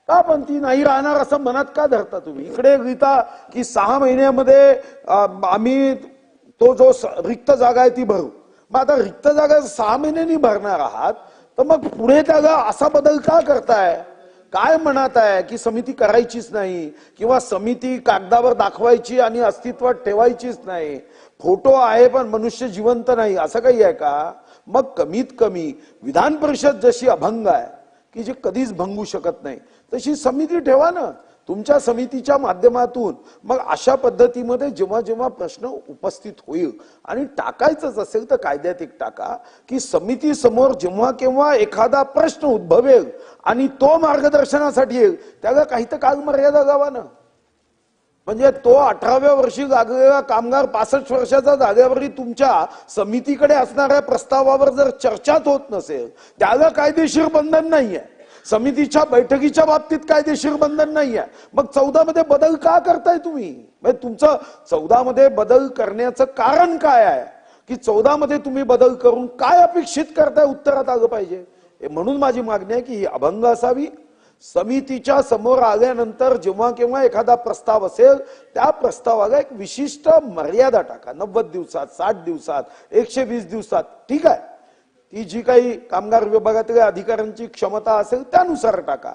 का पण ती नाही राहणार असं मनात का धरता तुम्ही? इकडे लिहिता की 6 महिन्यामध्ये आम्ही तो जो रिक्त जागा आहे ती भरू. मग आता रिक्त जागा 6 महिन्यांनी भरणार आहात तर मग पुढे त्याला असा बदल का करताय? काय म्हणत आहे की समिती करायचीच नाही किंवा समिती कागदावर दाखवायची आणि अस्तित्वात ठेवायचीच नाही, फोटो आहे पण मनुष्य जिवंत नाही, असं काही आहे का? मग कमीत कमी विधान परिषद जशी अभंग आहे की जे कधीच भंगू शकत नाही, तशी समिती ठेवा ना. तुमच्या समितीच्या माध्यमातून मग अशा पद्धतीमध्ये जेव्हा जेव्हा प्रश्न उपस्थित होईल आणि टाकायचंच असेल तर कायद्यात एक टाका की समिती समोर जेव्हा केव्हा एखादा प्रश्न उद्भवेल आणि तो मार्गदर्शनासाठी येईल त्याला काही तर कालमर्यादा द्यावा ना. म्हणजे तो 18व्या वर्षी लागलेला कामगार 65 वर्षाचा झाल्यावरही तुमच्या समितीकडे असणाऱ्या प्रस्तावावर जर चर्चाच होत नसेल त्याला कायदेशीर बंधन नाहीये. समितीच्या बैठकीच्या बाबतीत कायदेशीर बंधन नाहीये. मग 14 मध्ये बदल का करताय तुम्ही? म्हणजे तुमचं 14 मध्ये बदल करण्याचं कारण काय आहे की 14 मध्ये तुम्ही बदल करून काय अपेक्षित करताय उत्तरात आलं पाहिजे. म्हणून माझी मागणी आहे की ही अभंग असावी. समितीच्या समोर आल्यानंतर जेव्हा केव्हा एखादा प्रस्ताव असेल त्या प्रस्तावाला एक विशिष्ट मर्यादा टाका. 90 दिवसात, 60 दिवसात, 120 दिवसात, ठीक आहे. ती जी काही कामगार विभागातल्या अधिकाऱ्यांची क्षमता असेल त्यानुसार टाका.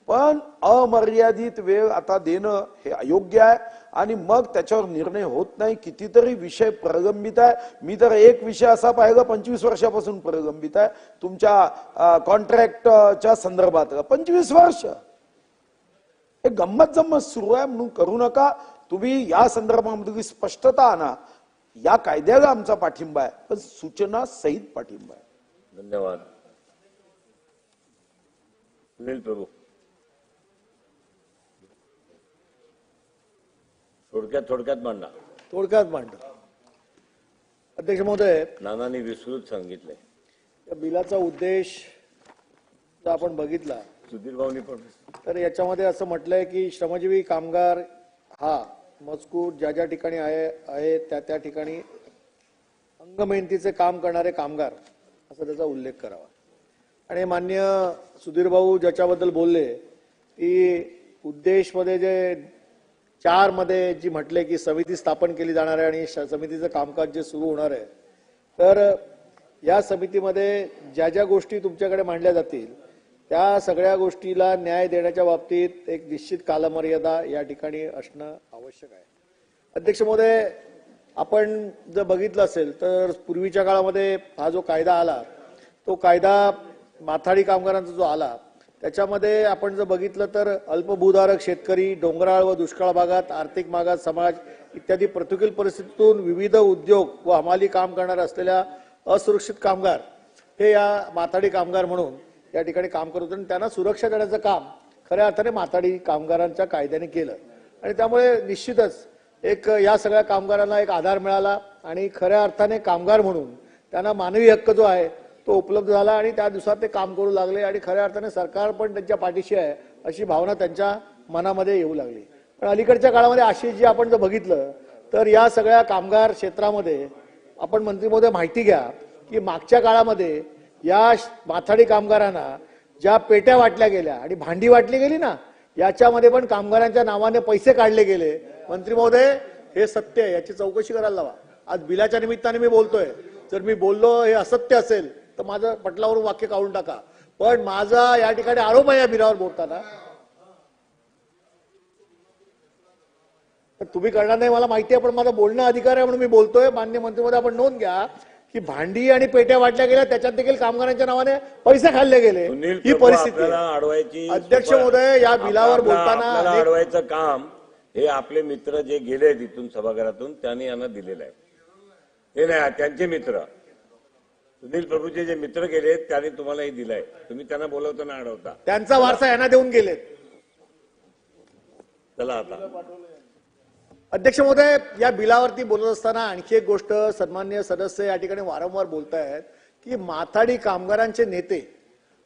पण अमर्यादित वेळ आता देणं हे अयोग्य आहे आणि मग त्याच्यावर निर्णय होत नाही. कितीतरी विषय प्रलंबित आहे. मी तर एक विषय असा पाहिला 25 वर्षापासून प्रलंबित आहे तुमच्या कॉन्ट्रॅक्टच्या संदर्भात. 25 वर्ष हे गंमत जम्मत सुरू आहे म्हणून करू नका. तुम्ही या संदर्भामध्ये स्पष्टता आणा. या कायद्याला आमचा पाठिंबा आहे पण सूचना सहित पाठिंबा आहे. धन्यवाद. सुनील प्रभू, थोडक्यात मांडा. थोडक्यात मांडा. अध्यक्ष महोदय, नानांनी विस्तृत सांगितलंय. या बिलाचा उद्देश जर आपण बघितला सुधीर भाऊनी पण तर याच्यामध्ये असं म्हटलंय की श्रमजीवी कामगार हा मजकूर ज्या ज्या ठिकाणी आहे त्या ठिकाणी अंगमेहनतीचे काम करणारे कामगार असा त्याचा उल्लेख करावा. आणि माननीय सुधीर भाऊ ज्याच्याबद्दल बोलले की उद्देश मध्ये जे 4 मध्ये जी म्हटले की समिती स्थापन केली जाणार आहे आणि समितीचं कामकाज जे सुरू होणार आहे तर या समितीमध्ये ज्या ज्या गोष्टी तुमच्याकडे मांडल्या जातील त्या सगळ्या गोष्टीला न्याय देण्याच्या बाबतीत एक निश्चित कालमर्यादा या ठिकाणी असणं आवश्यक आहे. अध्यक्ष महोदय, आपण जर बघितलं असेल तर पूर्वीच्या काळामध्ये हा जो कायदा आला तो कायदा माथाडी कामगारांचा जो आला त्याच्यामध्ये आपण जर बघितलं तर अल्पभूधारक शेतकरी, डोंगराळ व दुष्काळ भागात, आर्थिक मागास समाज इत्यादी प्रतिकूल परिस्थितीतून विविध उद्योग व हमाली काम करणारे असलेल्या असुरक्षित कामगार हे या माथाडी कामगार म्हणून या ठिकाणी काम करत होते आणि त्यांना सुरक्षा देण्याचं काम खऱ्या अर्थाने माथाडी कामगारांच्या कायद्याने केलं आणि त्यामुळे निश्चितच एक या सगळ्या कामगारांना एक आधार मिळाला आणि खऱ्या अर्थाने कामगार म्हणून त्यांना मानवी हक्क जो आहे तो उपलब्ध झाला आणि त्या दिवसात ते काम करू लागले आणि खऱ्या अर्थाने सरकार पण त्यांच्या पाठीशी आहे अशी भावना त्यांच्या मनामध्ये येऊ लागली. पण अलीकडच्या काळामध्ये अशी जी आपण जर बघितलं तर या सगळ्या कामगार क्षेत्रामध्ये आपण मंत्री महोदय माहिती घ्या की मागच्या काळामध्ये या माथाडी कामगारांना ज्या पेट्या वाटल्या गेल्या आणि भांडी वाटली गेली ना याच्यामध्ये पण कामगारांच्या नावाने पैसे काढले गेले. मंत्री महोदय, हे सत्य आहे, याची चौकशी करायला लावा. आज बिलाच्या निमित्ताने मी बोलतोय. जर मी बोललो हे असत्य असेल तर माझं पटलावरून वाक्य काढून टाका. पण माझा या ठिकाणी आरोप आहे या बिलावर बोलताना. तुम्ही करणार नाही मला माहिती आहे पण माझा बोलणं अधिकार आहे म्हणून मी बोलतोय. मान्य मंत्री महोदय, आपण नोंद घ्या की भांडी आणि पेट्या वाटल्या गेल्या त्याच्यात देखील कामगारांच्या नावाने पैसे खाल्ले गेले. ही परिस्थिती आहे. अध्यक्ष महोदय, या बिलावर बोलताना अडवायचं काम हे आपले मित्र जे गेले तिथून सभागृहातून त्यांनी यांना दिलेलं आहे. हे नाही त्यांचे मित्र सुनील प्रभूचे जे मित्र गेले त्यांनी तुम्हाला हे दिलंय. तुम्ही त्यांना बोलवताना अडवता. त्यांचा वारसा यांना देऊन गेलेत. चला आता अध्यक्ष महोदय, या बिलावरती बोलत असताना आणखी एक गोष्ट सन्माननीय सदस्य या ठिकाणी वारंवार बोलतायत की माथाडी कामगारांचे नेते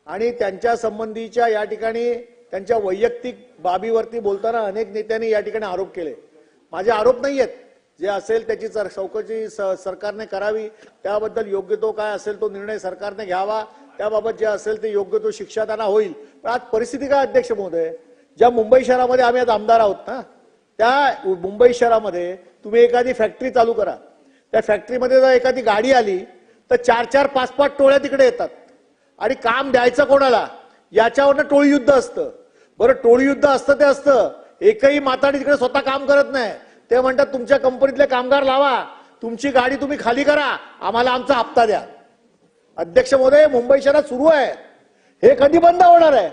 आणि त्यांच्या संबंधीच्या या ठिकाणी त्यांच्या वैयक्तिक बाबीवरती बोलताना अनेक नेत्यांनी या ठिकाणी आरोप केले. माझे आरोप नाही आहेत. जे असेल त्याची चौकशी सरकारने करावी. त्याबद्दल योग्य तो काय असेल तो निर्णय सरकारने घ्यावा. त्याबाबत जे असेल ते योग्य तो शिक्षा त्यांना होईल. पण आज परिस्थिती काय अध्यक्ष महोदय, ज्या मुंबई शहरामध्ये आम्ही आज आमदार आहोत ना त्या मुंबई शहरामध्ये तुम्ही एखादी फॅक्टरी चालू करा. त्या फॅक्टरीमध्ये जर एखादी गाडी आली तर 4-4, 5-5 टोळ्या तिकडे येतात आणि काम द्यायचं कोणाला याच्यावरनं टोळी युद्ध असतं. बरं, टोळी युद्ध असतं ते असतं. एकही माथाडी तिकडे स्वतः काम करत नाही. ते म्हणतात तुमच्या कंपनीतले कामगार लावा, तुमची गाडी तुम्ही खाली करा, आम्हाला आमचा हप्ता द्या. अध्यक्ष महोदय, मुंबई शहरात सुरू आहे. हे कधी बंद होणार आहे?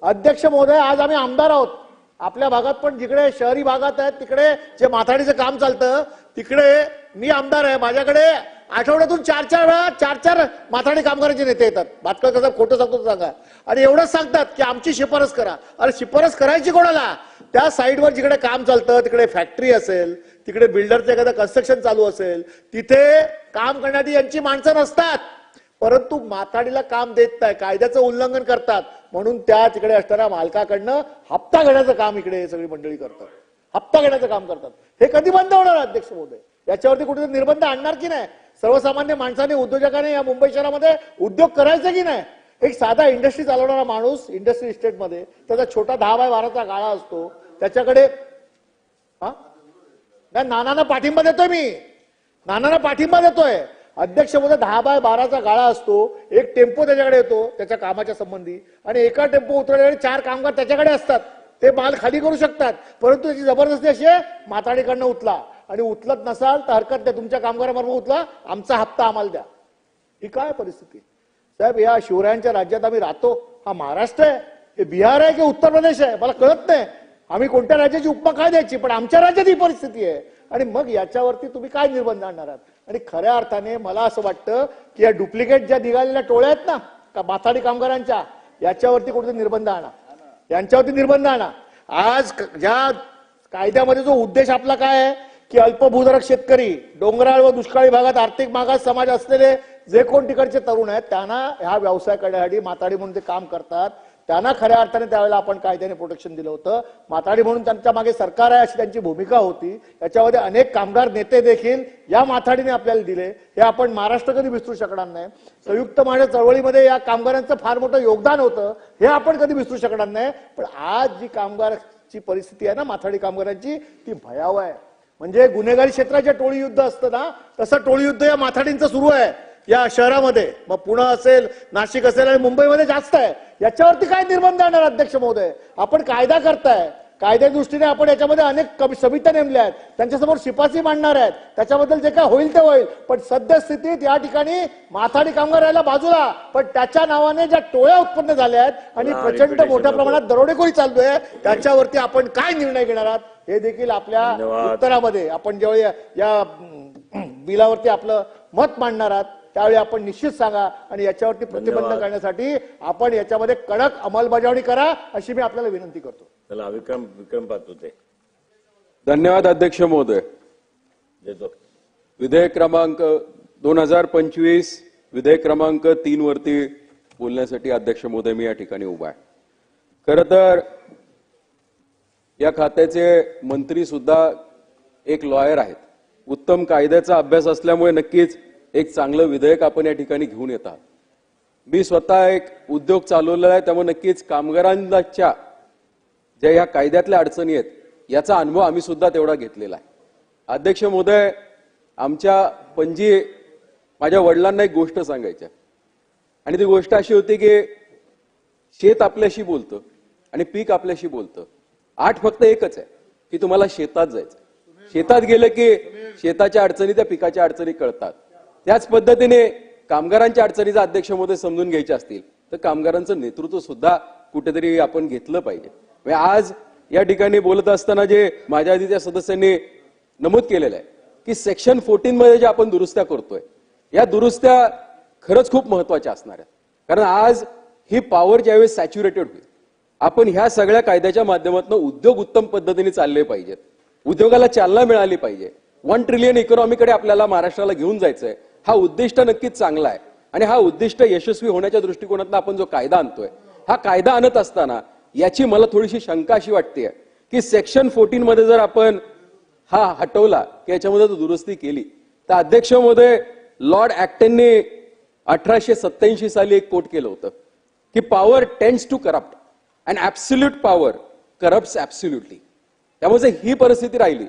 अध्यक्ष महोदय, आज आम्ही आमदार आहोत. आपल्या भागात पण जिकडे शहरी भागात आहेत तिकडे जे माथाडीचं काम चालतं तिकडे मी आमदार आहे, माझ्याकडे आठवड्यातून चार माथाडी कामगारांचे नेते येतात. भातकर कसं खोटं सांगतो सांगा. आणि एवढंच सांगतात की आमची शिफारस करा. अरे शिफारस करायची कोणाला? त्या साईडवर जिकडे काम चालतं तिकडे फॅक्टरी असेल, तिकडे बिल्डरचं एखादं कन्स्ट्रक्शन चालू असेल, तिथे काम करण्यासाठी यांची माणसं नसतात. परंतु माथाडीला काम देत नाही, कायद्याचं उल्लंघन करतात, म्हणून त्या तिकडे असणाऱ्या मालकाकडनं हप्ता घेण्याचं काम इकडे सगळी मंडळी करतात. हप्ता घेण्याचं काम करतात. हे कधी बंद होणार अध्यक्ष महोदय? याच्यावरती कुठेतरी निर्बंध आणणार की नाही? सर्वसामान्य माणसाने, उद्योजकाने या मुंबई शहरामध्ये उद्योग करायचे की नाही? एक साधा इंडस्ट्री चालवणारा माणूस इंडस्ट्री इस्टेटमध्ये त्याचा छोटा 10 बाय 12चा गाळा असतो, त्याच्याकडे नानांना पाठिंबा देतोय मी, नानांना पाठिंबा देतोय. अध्यक्ष महोदय 10 बाय 12चा गाळा असतो, एक टेम्पो त्याच्याकडे येतो त्याच्या कामाच्या संबंधी, आणि एका टेम्पो उतरण्यासाठी 4 कामगार त्याच्याकडे असतात. ते माल खाली करू शकतात, परंतु त्याची जबरदस्ती अशी आहे माथाडीकडनं उचला, आणि उचलत नसाल तर हरकत नाही, तुमच्या कामगाराबरोबर उचला, आमचा हप्ता आम्हाला द्या. ही काय परिस्थिती साहेब? या शिवरायांच्या राज्यात आम्ही राहतो. हा महाराष्ट्र आहे, हे बिहार आहे की उत्तर प्रदेश आहे मला कळत नाही. आम्ही कोणत्या राज्याची उपमा काय द्यायची, पण आमच्या राज्यात ही परिस्थिती आहे. आणि मग याच्यावरती तुम्ही काय निर्बंध आणणार आहात? आणि खऱ्या अर्थाने मला असं वाटतं की या डुप्लिकेट ज्या निघालेल्या टोळ्या आहेत ना का माथाडी कामगारांच्या, याच्यावरती कुठेतरी निर्बंध आणा, यांच्यावरती निर्बंध आणा. आज ज्या कायद्यामध्ये जो उद्देश आपला काय आहे की अल्पभूधारक शेतकरी, डोंगराळ व दुष्काळी भागात आर्थिक मागास समाज असलेले जे कोण तिकडचे तरुण आहेत त्यांना हा व्यवसाय करण्यासाठी माथाडी म्हणून ते काम करतात, त्यांना खऱ्या अर्थाने त्यावेळेला आपण कायद्याने प्रोटेक्शन दिलं होतं. माथाडी म्हणून त्यांच्या मागे सरकार आहे अशी त्यांची भूमिका होती. याच्यामध्ये अनेक कामगार नेते देखील या माथाडीने आपल्याला दिले, हे आपण महाराष्ट्र कधी विसरू शकणार नाही. संयुक्त महाराष्ट्र चळवळीमध्ये या कामगारांचं फार मोठं योगदान होतं, हे आपण कधी विसरू शकणार नाही. पण आज जी कामगारांची परिस्थिती आहे ना माथाडी कामगारांची, ती भयावह आहे. म्हणजे गुन्हेगारी क्षेत्राच्या टोळी युद्ध असतं ना, तसं टोळी युद्ध या माथाडींचं सुरू आहे या शहरामध्ये. मग पुणे असेल, नाशिक असेल आणि मुंबईमध्ये जास्त आहे. याच्यावरती काय निर्बंध आणणार अध्यक्ष महोदय? आपण कायदा करताय, कायद्या दृष्टीने आपण याच्यामध्ये अनेक समित्या नेमल्या आहेत, त्यांच्यासमोर शिफारसी मांडणार आहेत, त्याच्याबद्दल जे काय होईल ते होईल. पण सद्यस्थितीत या ठिकाणी माथाडी कामगार राहायला बाजूला, पण त्याच्या नावाने ज्या टोळ्या उत्पन्न झाल्या आहेत आणि प्रचंड मोठ्या प्रमाणात दरोडेखोरी चालू आहे, त्याच्यावरती आपण काय निर्णय घेणार आहात हे देखील आपल्या उत्तरामध्ये आपण जेव्हा या बिलावरती आपलं मत मांडणार आहात त्यावेळी आपण निश्चित सांगा, आणि याच्यावरती प्रतिबंध करण्यासाठी आपण याच्यामध्ये कडक अंमलबजावणी करा अशी मी आपल्याला विनंती करतो. चला विक्रम पाहतो ते. धन्यवाद अध्यक्ष महोदय. देतो विधेयक क्रमांक 2025 विधेयक क्रमांक 3 वरती बोलण्यासाठी अध्यक्ष महोदय मी या ठिकाणी उभा आहे. खरं तर या खात्याचे मंत्री सुद्धा एक लॉयर आहेत, उत्तम कायद्याचा अभ्यास असल्यामुळे नक्कीच एक चांगलं विधेयक आपण या ठिकाणी घेऊन येतात. मी स्वतः एक उद्योग चालवलेला आहे, त्यामुळे नक्कीच कामगारांच्या ज्या ह्या कायद्यातल्या अडचणी आहेत याचा अनुभव आम्ही सुद्धा तेवढा घेतलेला आहे. अध्यक्ष महोदय, आमच्या पणजी माझ्या वडिलांना एक गोष्ट सांगायची आणि ती गोष्ट अशी होती की शेत आपल्याशी बोलतं आणि पीक आपल्याशी बोलतं. आठ फक्त एकच आहे की तुम्हाला शेतात जायचं. शेतात गेलं की शेताच्या अडचणी त्या पिकाच्या अडचणी कळतात. त्याच पद्धतीने कामगारांच्या अडचणीचा अध्यक्ष महोदय समजून घ्यायच्या असतील तर कामगारांचं नेतृत्व सुद्धा कुठेतरी आपण घेतलं पाहिजे. आज या ठिकाणी बोलत असताना जे माझ्या आधीच्या सदस्यांनी नमूद केलेलं आहे की सेक्शन 14 मध्ये जे आपण दुरुस्त्या करतोय, या दुरुस्त्या खरंच खूप महत्वाच्या असणार आहेत. कारण आज ही पॉवर ज्यावेळेस सॅच्युरेटेड होईल, आपण ह्या सगळ्या कायद्याच्या माध्यमातून उद्योग उत्तम पद्धतीने चालले पाहिजेत, उद्योगाला चालना मिळाली पाहिजे. 1 ट्रिलियन इकॉनॉमीकडे आपल्याला महाराष्ट्राला घेऊन जायचंय. हा उद्दिष्ट नक्कीच चांगला आहे आणि हा उद्दिष्ट यशस्वी होण्याच्या दृष्टिकोनातून आपण जो कायदा आणतोय, हा कायदा आणत असताना याची मला थोडीशी शंका अशी वाटते की सेक्शन 14 मध्ये जर आपण हा हटवला की याच्यामध्ये जर दुरुस्ती केली तर अध्यक्ष महोदय, लॉर्ड ऍक्टनने 1887 साली एक कोट केलं होतं की power tends to corrupt and absolute power corrupts absolutely. त्यामुळे ही परिस्थिती राहिली.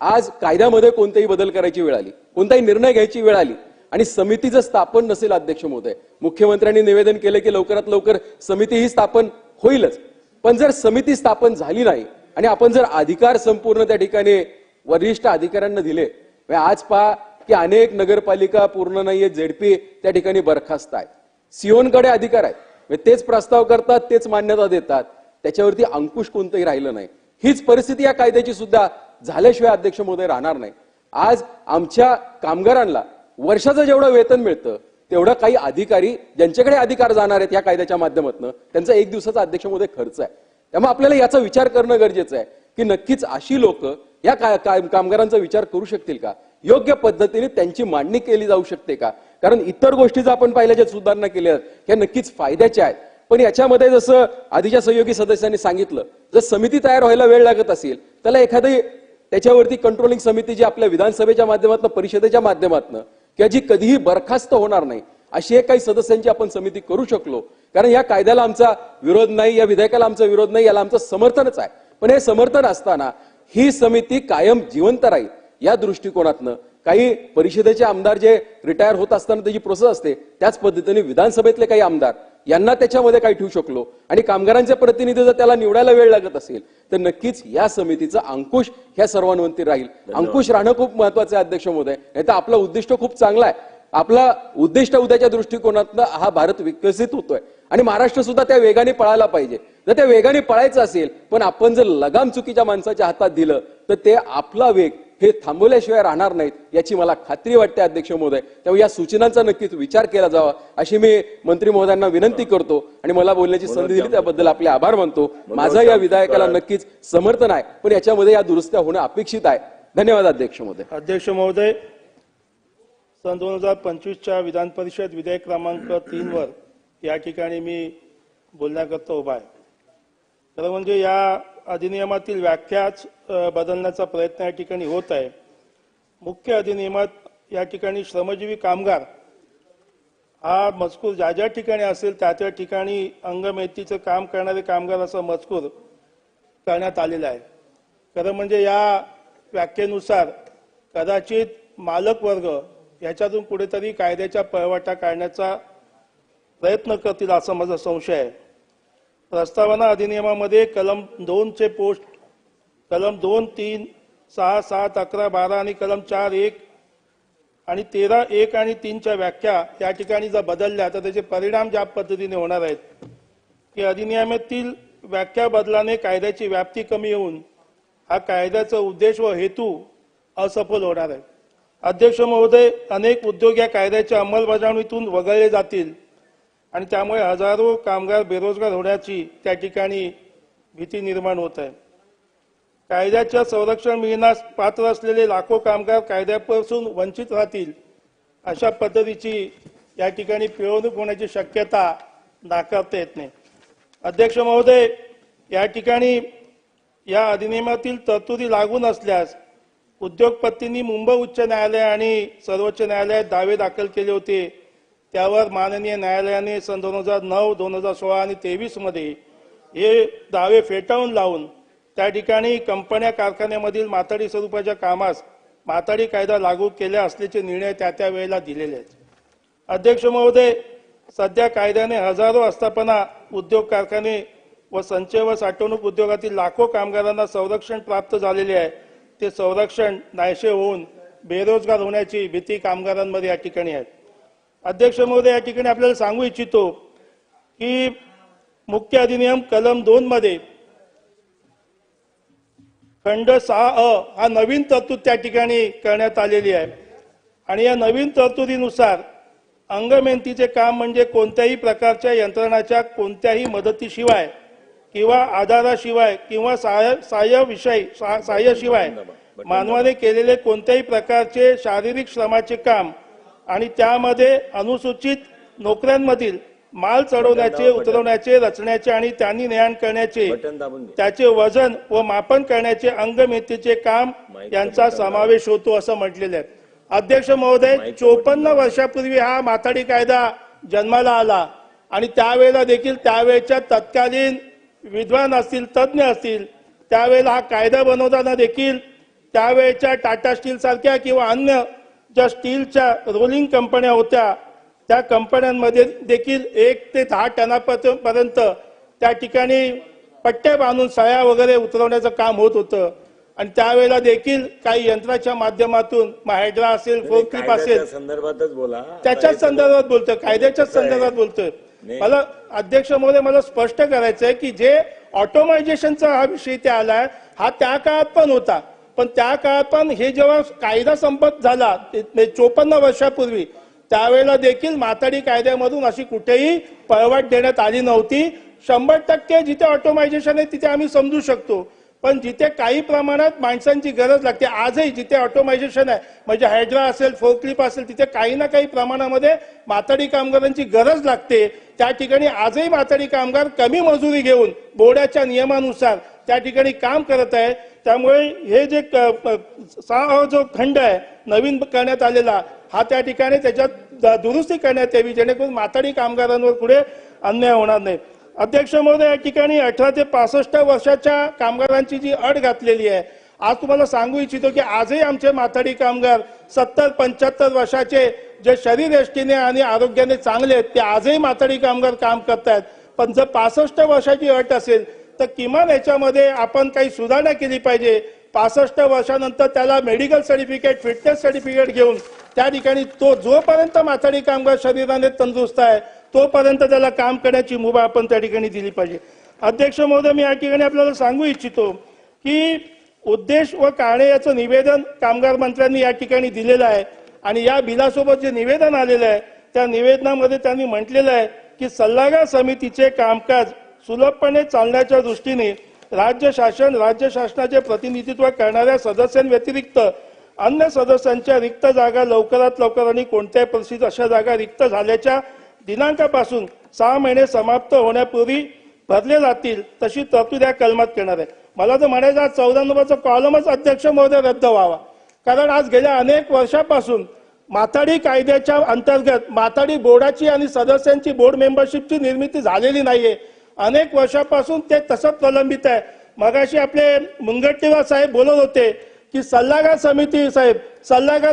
आज कायद्यामध्ये कोणताही बदल करायची वेळ आली, कोणताही निर्णय घ्यायची वेळ आली आणि समितीचं स्थापन नसेल अध्यक्ष महोदय, मुख्यमंत्र्यांनी निवेदन केलं की लवकरात लवकर समिती ही स्थापन होईलच, पण जर समिती स्थापन झाली नाही आणि आपण जर अधिकार संपूर्ण त्या ठिकाणी वरिष्ठ अधिकाऱ्यांना दिले, आज पहा की अनेक नगरपालिका पूर्ण नाहीये, झेडपी त्या ठिकाणी बरखास्त आहेत, सीओनकडे अधिकार आहेत, तेच प्रस्ताव करतात, तेच मान्यता देतात, त्याच्यावरती अंकुश कोणतंही राहिलं नाही. हीच परिस्थिती या कायद्याची सुद्धा झाल्याशिवाय अध्यक्ष महोदय राहणार नाही. आज आमच्या कामगारांना वर्षाचं जेवढं वेतन मिळतं तेवढं काही अधिकारी ज्यांच्याकडे अधिकार जाणार आहेत या कायद्याच्या माध्यमातून त्यांचा एक दिवसाचा अध्यक्ष महोदय खर्च आहे. त्यामुळे आपल्याला याचा विचार करणं गरजेचं आहे की नक्कीच अशी लोक या कामगारांचा विचार करू शकतील का, योग्य पद्धतीने त्यांची मांडणी केली जाऊ शकते का. कारण इतर गोष्टी जर आपण पाहिल्या ज्या सुधारणा केल्या ह्या नक्कीच फायद्याच्या आहेत, पण याच्यामध्ये जसं आधीच्या सहयोगी सदस्यांनी सांगितलं, जर समिती तयार व्हायला वेळ लागत असेल त्याला एखादी त्याच्यावरती कंट्रोलिंग समिती जी आपल्या विधानसभेच्या माध्यमातून परिषदेच्या माध्यमातून किंवा जी कधीही बरखास्त होणार नाही अशी एक काही सदस्यांची आपण समिती करू शकलो. कारण या कायद्याला आमचा विरोध नाही, या विधेयकाला आमचा विरोध नाही, याला आमचं समर्थनच आहे. पण हे समर्थन असताना ही समिती कायम जिवंत राहील या दृष्टिकोनातनं काही परिषदेचे आमदार जे रिटायर होत असताना त्याची प्रोसेस असते त्याच पद्धतीने विधानसभेतले काही आमदार यांना त्याच्यामध्ये काही ठेवू शकलो आणि कामगारांचे प्रतिनिधी जर त्याला निवडायला वेळ लागत असेल तर नक्कीच या समितीचा अंकुश ह्या सर्वांवरती राहील. अंकुश राहणं खूप महत्वाचं आहे अध्यक्ष महोदय. नाही तर आपलं उद्दिष्ट खूप चांगलं आहे. आपला उद्दिष्ट उद्याच्या दृष्टिकोनातनं हा भारत विकसित होतोय आणि महाराष्ट्र सुद्धा त्या वेगाने पळायला पाहिजे. जर त्या वेगाने पळायचं असेल पण आपण जर लगाम चुकीच्या माणसाच्या हातात दिलं तर ते आपला वेग हे थांबवल्याशिवाय राहणार नाहीत याची मला खात्री वाटते अध्यक्ष महोदय. त्यामुळे या सूचनांचा नक्कीच विचार केला जावा अशी मी मंत्री महोदयांना विनंती करतो आणि मला बोलण्याची संधी दिली त्याबद्दल आपले आभार मानतो. माझं या विधेयकाला नक्कीच समर्थन आहे पण याच्यामध्ये या दुरुस्त्या होणं अपेक्षित आहे. धन्यवाद अध्यक्ष महोदय. अध्यक्ष महोदय, सन 2025च्या विधान परिषद विधेयक क्रमांक 3 वर या ठिकाणी मी बोलण्याकरता उभा आहे. खरं म्हणजे या अधिनियमातील व्याख्याच बदलण्याचा प्रयत्न या ठिकाणी होत आहे. मुख्य अधिनियमात या ठिकाणी श्रमजीवी कामगार हा मजकूर ज्या ज्या ठिकाणी असेल त्या त्या ठिकाणी अंगमेहनतीचं काम करणारे कामगार असा मजकूर करण्यात आलेला आहे. खरं म्हणजे या व्याख्येनुसार कदाचित मालक वर्ग याच्यातून कुठेतरी कायद्याच्या पळवाटा काढण्याचा प्रयत्न करतील असा माझा संशय आहे. प्रस्तावना अधिनियमामध्ये कलम 2 चे पोस्ट कलम 2, 3, 6, 7, 11, 12 आणि कलम 4, 1 आणि 13, 1 आणि 3 च्या व्याख्या या ठिकाणी जर बदलल्या तर त्याचे परिणाम ज्या पद्धतीने होणार आहेत की अधिनियमातील व्याख्या बदलाने कायद्याची व्याप्ती कमी होऊन हा कायद्याचा उद्देश व हेतू असफल होणार आहे. अध्यक्ष महोदय, अनेक उद्योग या कायद्याच्या अंमलबजावणीतून वगळले जातील आणि त्यामुळे हजारो कामगार बेरोजगार होण्याची त्या ठिकाणी भीती निर्माण होत आहे. कायद्याच्या संरक्षण मिळण्यास पात्र असलेले लाखो कामगार कायद्यापासून वंचित राहतील अशा पद्धतीची या ठिकाणी पिळवणूक होण्याची शक्यता नाकारता येत नाही. अध्यक्ष महोदय, या ठिकाणी या अधिनियमातील तरतुदी लागू नसल्यास उद्योगपतींनी मुंबई उच्च न्यायालय आणि सर्वोच्च न्यायालयात दावे दाखल केले होते. त्यावर माननीय न्यायालयाने सन 2009, 2016 आणि 23 मध्ये हे दावे फेटाळून लावून त्या ठिकाणी कंपन्या कारखान्यामधील माथाडी स्वरूपाच्या कामास माथाडी कायदा लागू केला असल्याचे निर्णय त्या वेळेला दिलेले आहेत. अध्यक्ष महोदय, सध्या कायद्याने हजारो आस्थापना, उद्योग कारखाने व संचय व साठवणूक उद्योगातील लाखो कामगारांना संरक्षण प्राप्त झालेले आहे. ते संरक्षण नाहीसे होऊन बेरोजगार होण्याची भीती कामगारांमध्ये या ठिकाणी आहे. अध्यक्ष महोदय, या ठिकाणी आपल्याला सांगू इच्छितो की मुख्य अधिनियम कलम 2 मध्ये खंड 6 हा नवीन तरतूद त्या ठिकाणी करण्यात आलेली आहे आणि या नवीन तरतुदीनुसार अंगमेहनतीचे काम म्हणजे कोणत्याही प्रकारच्या यंत्रणाच्या कोणत्याही मदतीशिवाय किंवा आधाराशिवाय किंवा सहाय्याशिवाय मानवाने केलेले कोणत्याही प्रकारचे शारीरिक श्रमाचे काम आणि त्यामध्ये अनुसूचित नोकऱ्यांमधील माल चढवण्याचे, उतरवण्याचे, रचण्याचे आणि त्यांनी नेआण करण्याचे, त्याचे वजन व मापन करण्याचे अंगमेहनतीचे काम यांचा समावेश होतो असं म्हटलेले आहे. अध्यक्ष महोदय, 54 वर्षापूर्वी हा माथाडी कायदा जन्माला आला आणि त्यावेळेला देखील त्यावेळेच्या तत्कालीन विद्वान असतील, तज्ज्ञ असतील, त्यावेळेला हा कायदा बनवताना देखील त्यावेळेच्या टाटा स्टील सारख्या किंवा अन्य ज्या स्टीलच्या रोलिंग कंपन्या होत्या त्या कंपन्यांमध्ये देखील 1 ते 10 टनापर्यंत त्या ठिकाणी पट्ट्या बांधून सळ्या वगैरे उतरवण्याचं काम होत होतं आणि त्यावेळेला देखील काही यंत्राच्या माध्यमातून हायड्रा असेल, फोर्कलिफ्ट असेल, संदर्भातच बोला, त्याच्याच संदर्भात बोलतोय, कायद्याच्याच संदर्भात बोलतोय. मला अध्यक्ष महोदय, मला स्पष्ट करायचं आहे की जे ऑटोमायझेशनचा हा विषय ते आलाय हा त्या काळात पण होता, पण त्या काळात पण हे जेव्हा कायदा संपत झाला 54 वर्षापूर्वी, त्यावेळेला देखील माथाडी कायद्यामधून अशी कुठेही पळवाट देण्यात आली नव्हती. 100% जिथे ऑटोमायझेशन आहे तिथे आम्ही समजू शकतो, पण जिथे काही प्रमाणात माणसांची गरज लागते, आजही जिथे ऑटोमायझेशन आहे, म्हणजे हायड्रा असेल, फोर्कलिफ्ट असेल, तिथे काही ना काही प्रमाणामध्ये माथाडी कामगारांची गरज लागते. त्या ठिकाणी आजही माथाडी कामगार कमी मजुरी घेऊन बोर्डाच्या नियमानुसार त्या ठिकाणी काम करत आहे. त्यामुळे हे जे जो खंड आहे नवीन करण्यात आलेला, हा त्या ठिकाणी त्याच्यात दुरुस्ती करण्यात यावी, जेणेकरून माथाडी कामगारांवर पुढे अन्याय होणार नाही. अध्यक्ष महोदय, या ठिकाणी 18 ते 65 वर्षाच्या कामगारांची जी अट घातलेली आहे, आज तुम्हाला सांगू इच्छितो की आजही आमचे माथाडी कामगार 70-75 वर्षाचे जे शरीरयष्टीने आणि आरोग्याने चांगले आहेत, ते आजही माथाडी कामगार काम करतायत. पण जर 65 वर्षाची अट असेल तर किमान याच्यामध्ये आपण काही सुधारणा केली पाहिजे. 65 वर्षानंतर त्याला मेडिकल सर्टिफिकेट, फिटनेस सर्टिफिकेट घेऊन त्या ठिकाणी तो जोपर्यंत माथाडी कामगार शरीराने तंदुरुस्त आहे तोपर्यंत त्याला काम करण्याची मुभा आपण त्या ठिकाणी दिली पाहिजे. अध्यक्ष महोदय, मी या ठिकाणी आपल्याला सांगू इच्छितो की उद्देश व कारणे याचं निवेदन कामगार मंत्र्यांनी या ठिकाणी दिलेलं आहे आणि या बिलासोबत जे निवेदन आलेलं आहे त्या निवेदनामध्ये त्यांनी म्हटलेलं आहे की सल्लागार समितीचे कामकाज सुलभपणे चालण्याच्या दृष्टीने राज्य शासनाचे प्रतिनिधित्व करणाऱ्या सदस्यांव्यतिरिक्त अन्य सदस्यांच्या रिक्त जागा लवकरात लवकर आणि कोणत्याही परिस्थितीत अशा जागा रिक्त झाल्याच्या दिनांकापासून 6 महिने समाप्त होण्यापूर्वी भरले जातील, तशी तरतूद या कलमात करणार आहे. मला तर म्हणायचं आज 14 नंबरचा कॉलमच अध्यक्ष महोदय रद्द व्हावा, कारण आज गेल्या अनेक वर्षापासून माथाडी कायद्याच्या अंतर्गत माथाडी बोर्डाची आणि सदस्यांची बोर्ड मेंबरशिपची निर्मिती झालेली नाहीये. अनेक वर्षापासून ते तसं प्रलंबित आहे. मगाशी आपले मुनगंटीवार साहेब बोलत होते की सल्लागार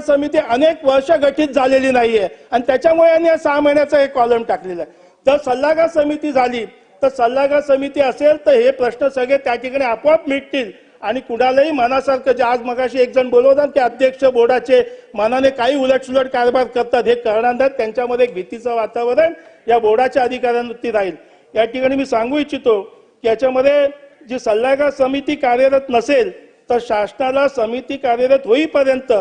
समिती अनेक वर्ष गठीत झालेली नाहीये आणि त्याच्यामुळे यांनी 6 महिन्याचा एक कॉलम टाकलेला आहे. जर सल्लागार समिती झाली तर सल्लागार समिती असेल तर हे प्रश्न सगळे त्या ठिकाणी आपोआप मिटतील आणि कुणालाही मनासारखं, जे आज मगाशी एक जण बोलत होता की अध्यक्ष बोर्डाचे मनाने काही उलटसुलट कारभार करतात, हे करणार नाहीत. त्यांच्यामध्ये एक भीतीचं वातावरण या बोर्डाच्या अधिकाऱ्यांवरती राहील. या ठिकाणी मी सांगू इच्छितो की याच्यामध्ये जी सल्लागार समिती कार्यरत नसेल तर शासनाला समिती कार्यरत होईपर्यंत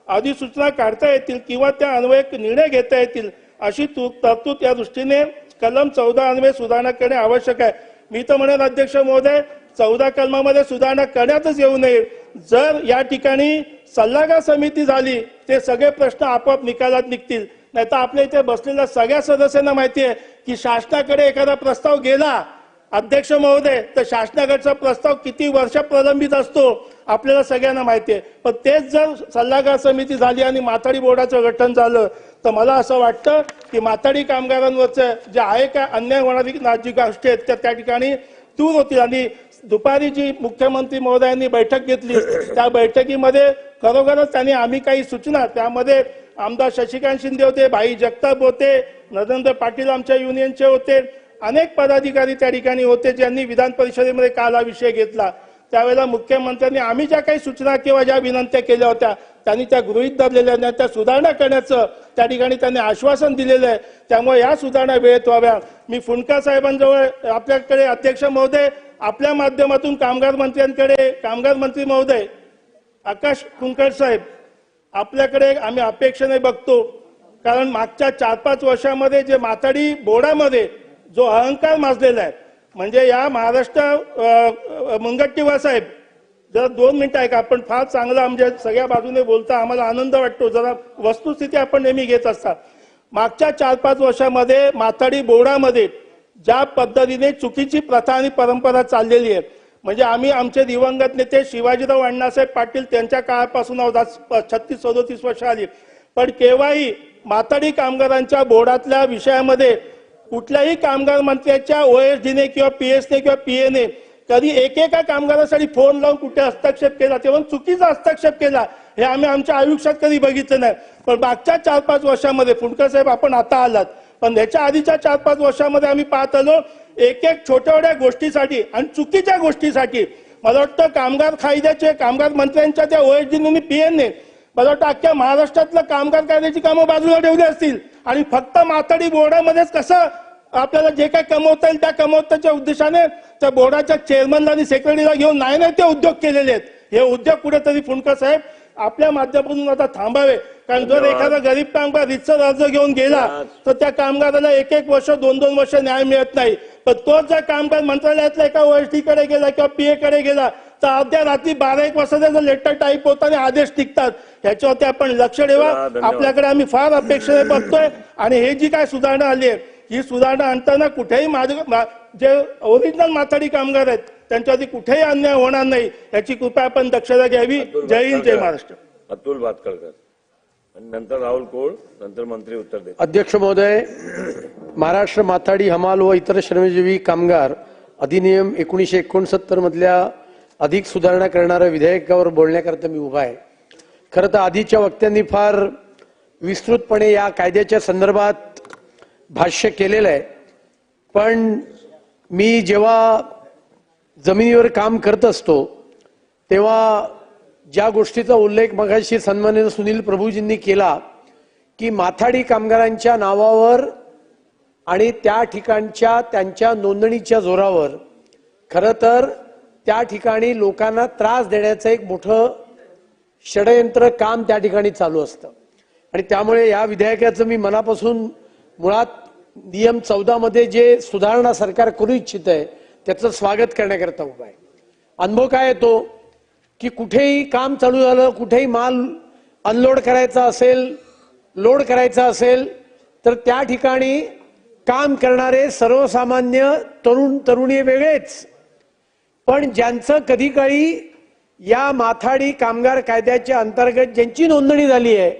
अधिसूचना काढता येतील किंवा त्या अन्वये निर्णय घेता येतील, अशी तरतूद या दृष्टीने कलम 14 अन्वये सुधारणा करणे आवश्यक आहे. मी तर म्हणेन अध्यक्ष महोदय, 14 कलमामध्ये सुधारणा करण्यातच येऊ नये. जर या ठिकाणी सल्लागार समिती झाली ते सगळे प्रश्न आपोआप निकालात निघतील. नाहीतर आपल्या इथे बसलेल्या सगळ्या सदस्यांना माहिती आहे की शासनाकडे एखादा प्रस्ताव गेला अध्यक्ष महोदय तर शासनाकडचा प्रस्ताव किती वर्ष प्रलंबित असतो आपल्याला सगळ्यांना माहिती आहे. पण तेच जर सल्लागार समिती झाली आणि माथाडी बोर्डाचं गठन झालं तर मला असं वाटतं की माथाडी कामगारांवरचं जे आहे का अन्याय होणारी जी गोष्टी आहेत त्या ठिकाणी दूर होतील. आणि दुपारी जी मुख्यमंत्री महोदयांनी बैठक घेतली त्या बैठकीमध्ये खरोखरच त्यांनी आम्ही काही सूचना, त्यामध्ये आमदार शशिकांत शिंदे होते, भाई जगताप होते, नरेंद्र पाटील आमच्या युनियनचे होते, अनेक पदाधिकारी त्या ठिकाणी होते ज्यांनी विधान परिषदेमध्ये काल हा विषय घेतला. त्यावेळेला मुख्यमंत्र्यांनी आम्ही ज्या काही सूचना किंवा ज्या विनंत्या केल्या होत्या त्यांनी त्या गृहीत धरलेल्या आहेत, त्या सुधारणा करण्याचं त्या ठिकाणी त्यांनी आश्वासन दिलेलं आहे. त्यामुळे या सुधारणा वेळेत व्हाव्या. मी फुंडकर साहेबांजवळ आपल्याकडे अध्यक्ष महोदय आपल्या माध्यमातून कामगार मंत्री महोदय आकाश फुंडकर साहेब आपल्याकडे आम्ही अपेक्षेने बघतो, कारण मागच्या 4-5 वर्षामध्ये जे माथाडी बोर्डामध्ये जो अहंकार माजलेला आहे, म्हणजे या महाराष्ट्र मुनगंटीवार साहेब जरा 2 मिनिटं ऐका, आपण फार चांगला म्हणजे सगळ्या बाजूने बोलता आम्हाला आनंद वाटतो, जरा वस्तुस्थिती आपण नेहमी घेत असता. मागच्या 4-5 वर्षामध्ये माथाडी बोर्डामध्ये ज्या पद्धतीने चुकीची प्रथा आणि परंपरा चाललेली आहे, म्हणजे आम्ही आमचे दिवंगत नेते शिवाजीराव अण्णासाहेब पाटील त्यांच्या काळापासून 36-37 वर्ष आली, पण केव्हाही माथाडी कामगारांच्या बोर्डातल्या विषयामध्ये कुठल्याही कामगार मंत्र्याच्या OSDने किंवा PSने किंवा PAने कधी एकेका कामगारासाठी फोन लावून कुठे हस्तक्षेप केला तेव्हा चुकीचा हस्तक्षेप केला हे आम्ही आमच्या आयुष्यात कधी बघितलं नाही. पण मागच्या 4-5 वर्षामध्ये फुंडकर साहेब आपण आता आलात, पण याच्या आधीच्या 4-5 वर्षामध्ये आम्ही पाहत आलो एक छोट्या गोष्टीसाठी आणि चुकीच्या गोष्टीसाठी मला वाटतं कामगार कायद्याचे कामगार मंत्र्यांच्या त्या OSDने आणि PAने मला वाटतं अख्ख्या महाराष्ट्रातलं कामगार कायद्याची कामं बाजूला ठेवली असतील आणि फक्त माथाडी बोर्डामध्येच कसं आपल्याला जे काही कमवता येईल त्या कमवताच्या उद्देशाने त्या बोर्डाच्या चेअरमनला आणि सेक्रेटरीला घेऊन नाही ते उद्योग केलेले आहेत. हे उद्योग कुठेतरी फुंडकर साहेब आपल्या माध्यमातून आता थांबावे. कारण जर एखादा गरीब कामगार रितसर अर्ज घेऊन गेला तर त्या कामगाराला 1-1 वर्ष 2-2 वर्ष न्याय मिळत नाही. पण तो जर कामगार मंत्रालयातल्या एका ओएसडीकडे गेला किंवा पीए कडे गेला तर अर्ध्या रात्री 12-1 वाजता लेटर टाईप होताना आदेश निघतात. ह्याच्यावरती आपण लक्ष ठेवा. आपल्याकडे आम्ही फार अपेक्षेने बघतोय आणि हे जी काय सुधारणा आली आहे ही सुधारणा आणताना कुठेही जे ओरिजिनल माथाडी कामगार आहेत त्यांच्यावरती कुठेही अन्याय होणार नाही याची कृपया आपण दक्षता घ्यावी. जय हिंद, जय महाराष्ट्र. अतुल भातखळकर आणि नंतर राहुल कोळ, नंतर मंत्री उत्तर दे. अध्यक्ष महोदय, महाराष्ट्र माथाडी हमाल व इतर श्रमजीवी कामगार अधिनियम 1969 मधल्या अधिक सुधारणा करणाऱ्या विधेयकावर बोलण्याकरता मी उभा आहे. खरं तर आधीच्या वक्त्यांनी फार विस्तृतपणे या कायद्याच्या संदर्भात भाष्य केलेलं आहे. पण मी जेव्हा जमिनीवर काम करत असतो तेव्हा ज्या गोष्टीचा उल्लेख मगाशी सन्माननीय सुनील प्रभूजींनी केला की माथाडी कामगारांच्या नावावर आणि त्या ठिकाणच्या त्यांच्या नोंदणीच्या जोरावर खरं तर त्या ठिकाणी लोकांना त्रास देण्याचं एक मोठं षडयंत्र काम त्या ठिकाणी चालू असतं. आणि त्यामुळे या विधेयकाचं मी मनापासून मुळात नियम 14 मध्ये जे सुधारणा सरकार करू इच्छित आहे त्याचं स्वागत करण्याकरता उभा आहे. अनुभव काय येतो की कुठेही काम चालू झालं, कुठेही माल अनलोड करायचा असेल, लोड करायचा असेल तर त्या ठिकाणी काम करणारे सर्वसामान्य तरुण तरुणी वेगळेच, पण ज्यांचं कधी काळी या माथाडी कामगार कायद्याच्या अंतर्गत ज्यांची नोंदणी झाली आहे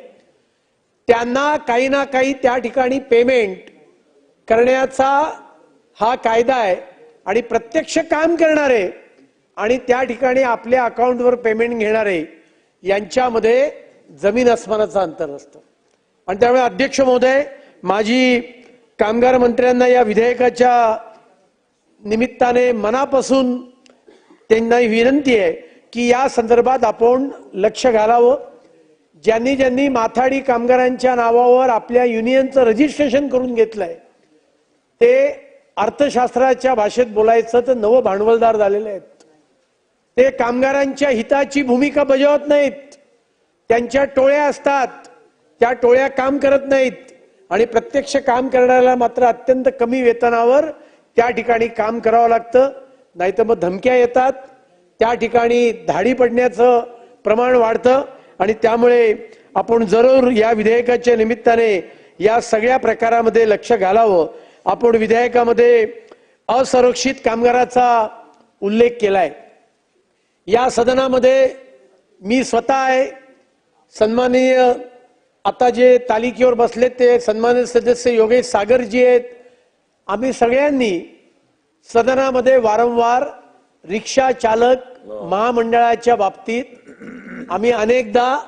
त्यांना काही ना काही त्या ठिकाणी पेमेंट करण्याचा हा कायदा आहे. आणि प्रत्यक्ष काम करणारे आणि त्या ठिकाणी आपल्या अकाउंटवर पेमेंट घेणारे यांच्यामध्ये जमीन अस्मानाचं अंतर असतं. आणि त्यामुळे अध्यक्ष महोदय, माझी कामगार मंत्र्यांना या विधेयकाच्या निमित्ताने मनापासून त्यांना विनंती आहे की या संदर्भात आपण लक्ष घालावं. ज्यांनी ज्यांनी माथाडी कामगारांच्या नावावर आपल्या युनियनचं रजिस्ट्रेशन करून घेतलंय ते अर्थशास्त्राच्या भाषेत बोलायचं तर नव भांडवलदार झालेले आहेत. ते कामगारांच्या हिताची भूमिका बजावत नाहीत. त्यांच्या टोळ्या असतात, त्या टोळ्या काम करत नाहीत आणि प्रत्यक्ष काम करणाऱ्याला मात्र अत्यंत कमी वेतनावर त्या ठिकाणी काम करावं लागतं. नाहीतर मग धमक्या येतात, त्या ठिकाणी धाडी पडण्याचं प्रमाण वाढतं. आणि त्यामुळे आपण जरूर या विधेयकाच्या निमित्ताने या सगळ्या प्रकारामध्ये लक्ष घालावं. आपण विधेयकामध्ये असुरक्षित कामगाराचा उल्लेख केलाय. या सदनामध्ये मी स्वतः आहे, सन्माननीय आता जे तालिकेवर बसले ते सन्माननीय सदस्य योगेश सागरजी आहेत. आम्ही सगळ्यांनी सदनामध्ये वारंवार रिक्षा चालक महामंडळाच्या बाबतीत आम्ही अनेकदा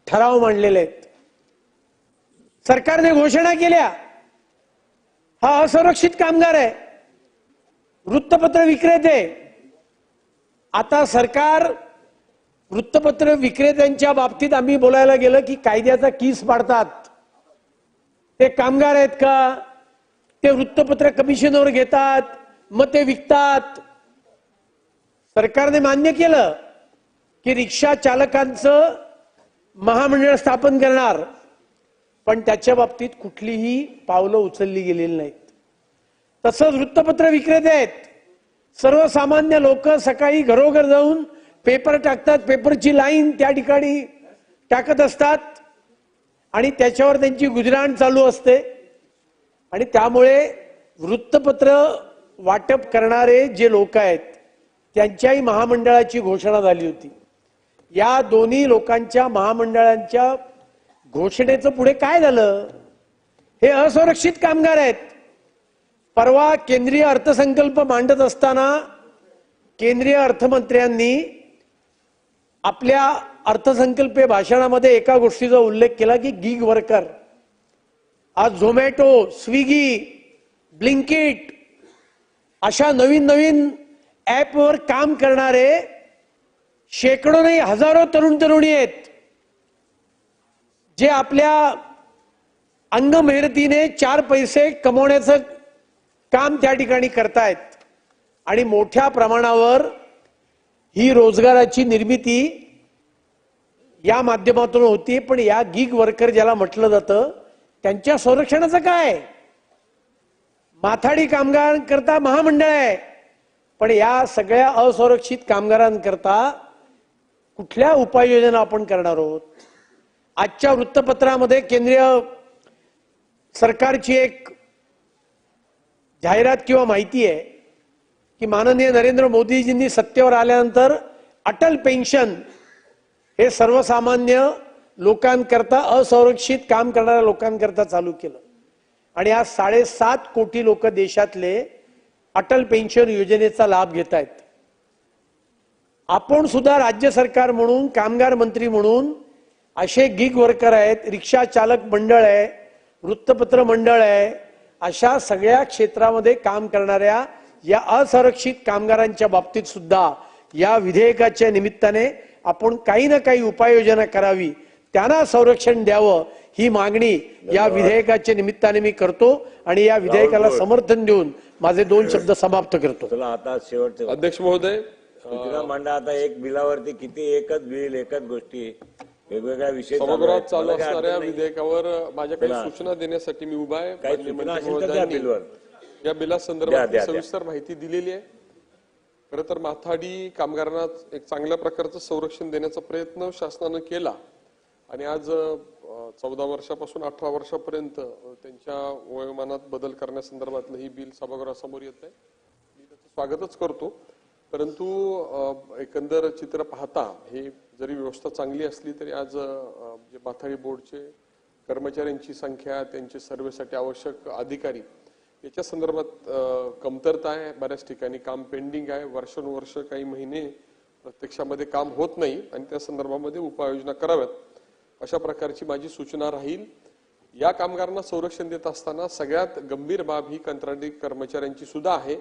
ठराव मांडलेले आहेत. सरकारने घोषणा केल्या हा असुरक्षित कामगार आहे, वृत्तपत्र विक्रेते. आता सरकार वृत्तपत्र विक्रेत्यांच्या बाबतीत आम्ही बोलायला गेलं की कायद्याचा कीस पाडतात. ते कामगार आहेत का? ते वृत्तपत्र कमिशनवर घेतात मग ते विकतात. सरकारने मान्य केलं की रिक्षा चालकांचं महामंडळ स्थापन करणार, पण त्याच्या बाबतीत कुठलीही पावलं उचलली गेलेली नाहीत. तसंच वृत्तपत्र विक्रेते आहेत, सर्वसामान्य लोक सकाळी घरोघर जाऊन पेपर टाकतात, पेपरची लाईन त्या ठिकाणी टाकत असतात आणि त्याच्यावर त्यांची गुजराण चालू असते. आणि त्यामुळे वृत्तपत्र वाटप करणारे जे लोक आहेत त्यांच्याही महामंडळाची घोषणा झाली होती. या दोन्ही लोकांच्या महामंडळांच्या घोषणेचं पुढे काय झालं? हे असुरक्षित कामगार आहेत. परवा केंद्रीय अर्थसंकल्प मांडत असताना केंद्रीय अर्थमंत्र्यांनी आपल्या अर्थसंकल्पीय भाषणामध्ये एका गोष्टीचा उल्लेख केला की गिग वर्कर. आज झोमॅटो, स्विगी, ब्लिंकिट अशा नवीन नवीन ऍपवर काम करणारे शेकडो नाही हजारो तरुण तरुणी आहेत जे आपल्या अंग मेहनतीने 4 पैसे कमवण्याचं काम त्या ठिकाणी करतायत आणि मोठ्या प्रमाणावर ही रोजगाराची निर्मिती या माध्यमातून होती. पण या गिग वर्कर ज्याला म्हटलं जातं त्यांच्या संरक्षणाचं काय? माथाडी कामगारांकरता महामंडळ आहे, पण या सगळ्या असुरक्षित कामगारांकरता कुठल्या उपाययोजना आपण करणार आहोत? आजच्या वृत्तपत्रामध्ये केंद्रीय सरकारची एक जाहिरात किंवा माहिती आहे की माननीय नरेंद्र मोदीजींनी सत्तेवर आल्यानंतर अटल पेन्शन हे सर्वसामान्य लोकांकरता असुरक्षित काम करणाऱ्या लोकांकरता चालू केलं आणि आज 7.5 कोटी लोक देशातले अटल पेन्शन योजनेचा लाभ घेत आहेत. आपण सुद्धा राज्य सरकार म्हणून, कामगार मंत्री म्हणून असे गिग वर्कर आहेत, रिक्षा चालक मंडळ आहे, वृत्तपत्र मंडळ आहे, अशा सगळ्या क्षेत्रामध्ये काम करणाऱ्या या असुरक्षित कामगारांच्या बाबतीत सुद्धा या विधेयकाच्या निमित्ताने आपण काही ना काही उपाययोजना करावी, त्यांना संरक्षण द्यावं, ही मागणी या विधेयकाच्या निमित्ताने मी करतो आणि या विधेयकाला समर्थन देऊन माझे 2 शब्द समाप्त करतो. चला आता शेवटचे अध्यक्ष महोदय, सूचना मांडा. आता एक बिलावरती किती एकच बिल, एकच गोष्टी, वेगवेगळ्या विषय सभागृहात चालू असणाऱ्या विधेयकावर माझ्याकडे सूचना देण्यासाठी मी उभा आहे. या बिलासंदर्भात सविस्तर माहिती दिलेली आहे. खरं तर माथाडी कामगारांना एक चांगल्या प्रकारचं संरक्षण देण्याचा प्रयत्न शासनानं केला आणि आज 14 वर्षापासून 18 वर्षापर्यंत त्यांच्या वयोमानात बदल करण्यासंदर्भातलं ही बिल सभागृहासमोर येत आहे. मी त्याचं स्वागतच करतो. परंतु एकंदर चित्र पाहता हे जरी व्यवस्था चांगली असली तरी आज जे माथाडी बोर्डचे कर्मचाऱ्यांची संख्या, त्यांचे सर्व्हेसाठी आवश्यक अधिकारी याच्या संदर्भात कमतरता आहे. बऱ्याच ठिकाणी काम पेंडिंग आहे, वर्षानुवर्ष काही महिने प्रत्यक्षामध्ये काम होत नाही आणि त्या संदर्भामध्ये उपाययोजना कराव्यात अशा प्रकारची माझी सूचना राहील. या कामगारांना संरक्षण देत असताना सगळ्यात गंभीर बाब ही कंत्राटी कर्मचाऱ्यांची सुद्धा आहे.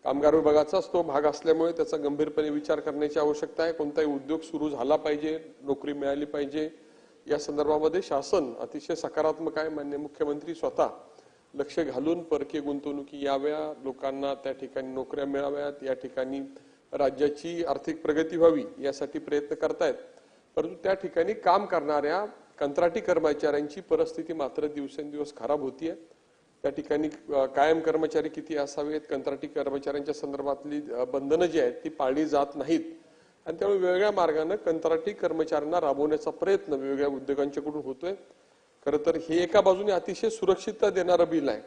कामगार विभागाचाच तो भाग असल्यामुळे त्याचा गंभीरपणे विचार करण्याची आवश्यकता आहे. कोणताही उद्योग सुरू झाला पाहिजे, नोकरी मिळाली पाहिजे, या संदर्भामध्ये शासन अतिशय सकारात्मक आहे. माननीय मुख्यमंत्री स्वतः लक्ष घालून परकीय गुंतवणुकी याव्या, लोकांना त्या ठिकाणी नोकऱ्या मिळाव्यात, या ठिकाणी राज्याची आर्थिक प्रगती व्हावी यासाठी प्रयत्न करतायत. परंतु त्या ठिकाणी काम करणाऱ्या कंत्राटी कर्मचाऱ्यांची परिस्थिती मात्र दिवसेंदिवस खराब होतीये. त्या ठिकाणी कायम कर्मचारी किती असावेत, कंत्राटी कर्मचाऱ्यांच्या संदर्भातली बंधनं जी आहेत ती पाळली जात नाहीत आणि त्यामुळे वेगवेगळ्या मार्गाने कंत्राटी कर्मचाऱ्यांना राबवण्याचा प्रयत्न वेगवेगळ्या उद्योगांच्याकडून होतोय. खरं तर हे एका बाजूने अतिशय सुरक्षितता देणारं बिल आहे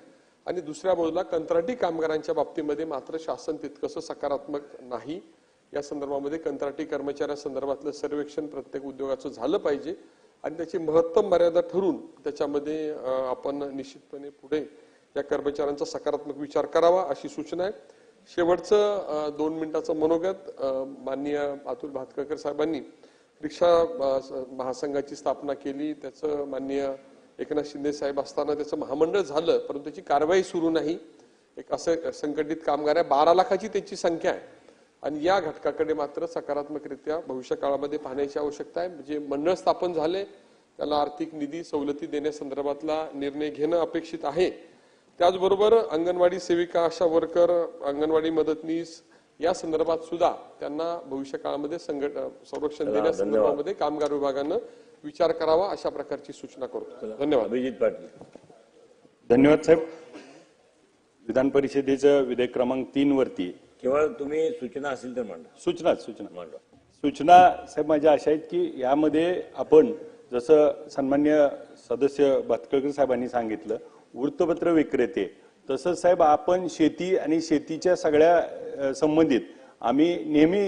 आणि दुसऱ्या बाजूला कंत्राटी कामगारांच्या बाबतीमध्ये मात्र शासन तितकंसं सकारात्मक नाही. या संदर्भामध्ये कंत्राटी कर्मचाऱ्यांसंदर्भातलं सर्वेक्षण प्रत्येक उद्योगाचं झालं पाहिजे आणि त्याची महत्तम मर्यादा ठरवून त्याच्यामध्ये आपण निश्चितपणे पुढे या कर्मचाऱ्यांचा सकारात्मक विचार करावा अशी सूचना आहे. शेवटचं 2 मिनिटाचं मनोगत. माननीय अतुल भातखळकर साहेबांनी रिक्षा महासंघाची स्थापना केली. त्याचं माननीय एकनाथ शिंदे साहेब असताना त्याचं महामंडळ झालं, परंतु त्याची कारवाई सुरू नाही. एक असं संघटित कामगार आहे, 12 लाखाची त्यांची संख्या आहे आणि या घटकाकडे मात्र सकारात्मकरित्या भविष्य काळामध्ये पाहण्याची आवश्यकता आहे. म्हणजे मंडळ स्थापन झाले, त्याला आर्थिक निधी सवलती देण्यासंदर्भातला निर्णय घेणं अपेक्षित आहे. त्याचबरोबर अंगणवाडी सेविका, आशा वर्कर, अंगणवाडी मदतनीस या संदर्भात सुद्धा त्यांना भविष्य काळामध्ये संरक्षण देण्यासंदर्भामध्ये कामगार विभागानं विचार करावा अशा प्रकारची सूचना करतो. धन्यवाद. अभिजित पाटील. धन्यवाद साहेब. विधान परिषदेचं विधेयक क्रमांक 3 वरती केवळ तुम्ही सूचना असेल तर मांडा. सूचना साहेब माझ्या अशा आहेत की यामध्ये आपण जसं सन्मान्य सदस्य भातखळकर साहेबांनी सांगितलं वृत्तपत्र विक्रेते, तसंच साहेब आपण शेती आणि शेतीच्या सगळ्या संबंधित आम्ही नेहमी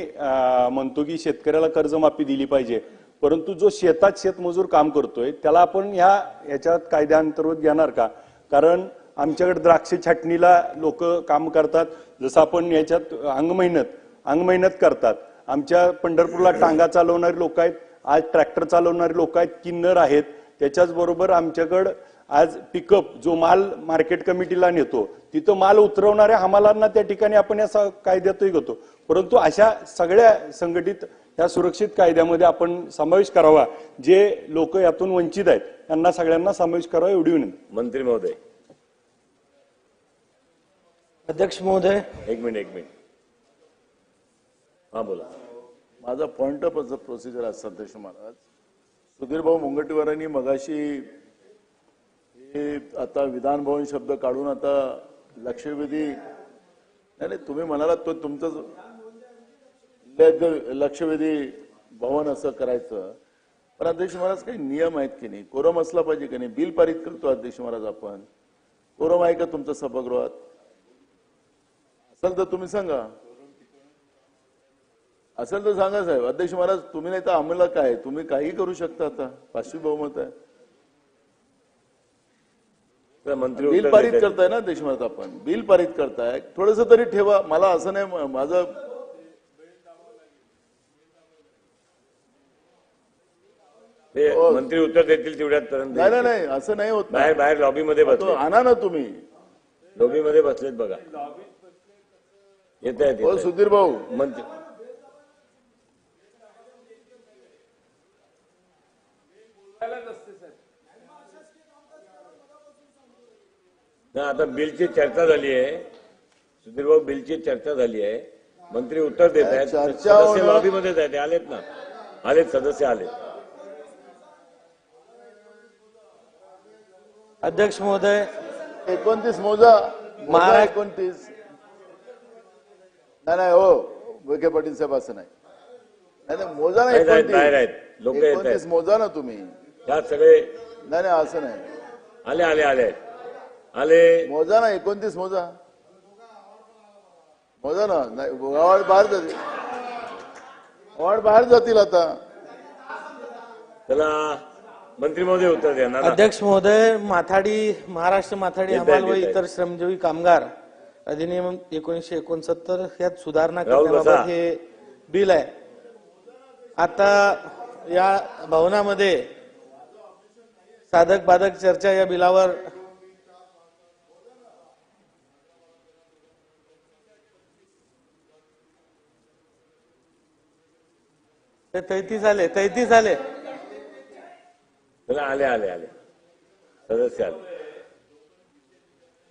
म्हणतो की शेतकऱ्याला कर्जमाफी दिली पाहिजे, परंतु जो शेतात शेतमजूर काम करतोय त्याला आपण याच्यात कायद्याअंतर्गत घेणार का? कारण आमच्याकडे द्राक्ष छाटणीला लोक काम करतात, जसं आपण याच्यात अंगमेहनत करतात. आमच्या पंढरपूरला टांगा चालवणारे लोक आहेत, आज ट्रॅक्टर चालवणारे लोक आहेत, किन्नर आहेत. त्याच्याच बरोबर आमच्याकडं आज पिकअप जो माल मार्केट कमिटीला नेतो तिथं माल उतरवणाऱ्या हमालांना त्या ठिकाणी आपण या कायद्यातही घेतो, परंतु अशा सगळ्या संघटित या सुरक्षित कायद्यामध्ये आपण समावेश करावा. जे लोक यातून वंचित आहेत त्यांना सगळ्यांना समावेश करावा एवढी विनंती. मंत्री महोदय. अध्यक्ष महोदय, एक मिनिट. हा बोला. माझा पॉइंट ऑफ प्रोसिजर आहे अध्यक्ष महाराज. सुधीर भाऊ मुनगंटीवारांनी मगाशी हे आता विधान भवन शब्द काढून आता लक्षवेधी नाही तुम्ही म्हणालात तो तुमचं लक्षवेधी भवन असं करायचं. पण अध्यक्ष महाराज काही नियम आहेत की नाही, कोरम असला पाहिजे की नाही. बिल पारित करतो अध्यक्ष महाराज आपण, कोरम आहे का तुमच्या सभागृहात? असेल तर तुम्ही सांगा, असेल तर सांगा साहेब. अध्यक्ष महाराज तुम्ही नाही तर आम्हाला काय, तुम्ही काही करू शकता. आता 5वी बहुमत आहे. मंत्री बिल पारित करताय ना अध्यक्ष महाराज, आपण बिल पारित करताय, थोडस तरी ठेवा. मला असं नाही, माझं मंत्री उत्तर देतील तेवढ्यात. नाही असं नाही होत. बाहेर लॉबीमध्ये बसले, आणा ना तुम्ही. लॉबीमध्ये बसलेत बघा. येत आहेत सुधीर भाऊ. मंत्री ना आता बिलची चर्चा झाली आहे. सुधीर भाऊ, बिलची चर्चा झाली आहे. मंत्री उत्तर देत आहेत. सदस्य लॉबीमध्येच आहेत. आलेत ना, आलेत सदस्य आलेत. अध्यक्ष महोदय, 29 मोजा. 29 नाही हो विखे पाटील साहेब, असं नाही मोजा ना. 29 मोजा ना तुम्ही. त्यात सगळे नाही असं नाही. आले मोजा ना. 29 मोजा ना. नाही अवॉर्ड बाहेर जातील, अवॉर्ड बाहेर जातील आता. चला मंत्री महोदय उत्तर द्या ना. अध्यक्ष महोदय, महाराष्ट्र माथाडी हमाल व इतर श्रमजीवी कामगार अधिनियम 1969 यात सुधारणा करण्याबाबत हे बिल आहे. आता या भवनामध्ये साधक बाधक चर्चा या बिलावर ते 33 आले. आले सदस्य आले.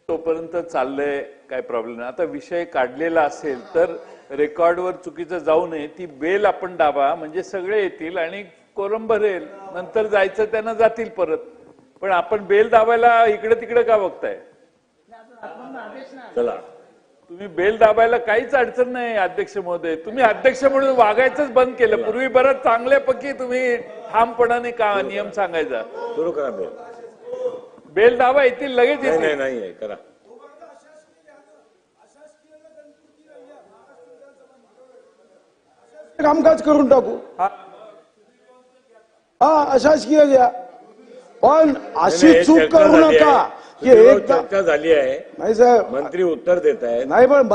तोपर्यंत चाललंय, काय प्रॉब्लेम नाही. आता विषय काढलेला असेल तर रेकॉर्डवर चुकीचं जाऊ नये. ती बेल आपण दाबा, म्हणजे सगळे येतील आणि कोरम भरेल. नंतर जायचं त्यांना जातील परत. पण आपण बेल दाबायला इकडे तिकडे का बघताय? चला, तुम्ही बेल दाबायला काहीच अडचण नाही अध्यक्ष महोदय. तुम्ही अध्यक्ष म्हणून वागायचंच बंद केलं. पूर्वी बरंच चांगल्यापैकी तुम्ही ठामपणाने का नियम सांगायचा. सुरू करा बेल. बेल दाबा, येतील लगेच येतील. नाही करा. कामकाज करून टाकू. हा अशासकीय घ्या, पण अशी चूक करू नका की एकदा चर्चा झाली आहे. नाही साहेब, मंत्री उत्तर देत आहेत. नाही पण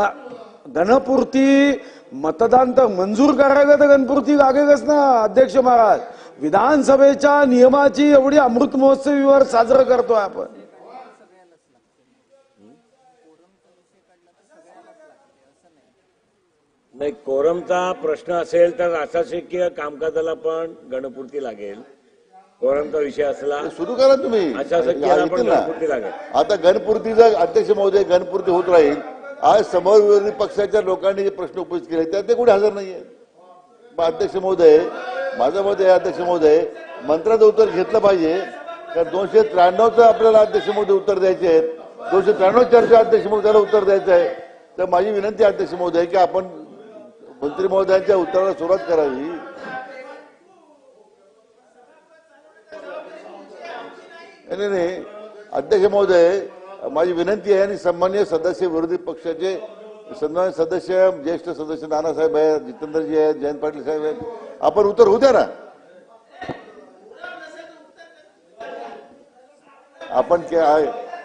गणपूर्ती मतदान तर मंजूर करायला तर गणपूर्ती लागेलच ना अध्यक्ष महाराज. विधानसभेच्या नियमाची एवढी अमृत महोत्सवीवर साजरं करतोय आपण. नाही, कोरमचा प्रश्न असेल तर अशासकीय कामकाजाला पण गणपूर्ती लागेल. कोरमचा विषय असला सुरू करा तुम्ही. अशासकीयाला पण गणपूर्ती लागेल. आता गणपूर्तीचा अध्यक्ष महोदय गणपूर्ती होत राहील. आज समोर विरोधी पक्षाच्या लोकांनी जे प्रश्न उपस्थित केले त्यात ते कुठे हजर नाहीये. अध्यक्ष महोदय, माझं मत आहे अध्यक्ष महोदय, मंत्र्याचं उत्तर घेतलं पाहिजे. कारण 293चं आपल्याला अध्यक्ष महोदय उत्तर द्यायचे आहेत. 293 चर्चा अध्यक्ष महोदयाला उत्तर द्यायचं आहे. तर माझी विनंती आहे अध्यक्ष महोदय की आपण मंत्री महोदयांच्या उत्तराला सुरुवात करावी. नाही अध्यक्ष महोदय, माझी विनंती आहे आणि सन्माननीय सदस्य विरोधी पक्षाचे सन्मान्य सदस्य ज्येष्ठ सदस्य नानासाहेब आहेत, जितेंद्रजी आहेत, जयंत पाटील साहेब आहेत, आपण उत्तर होऊ द्या ना.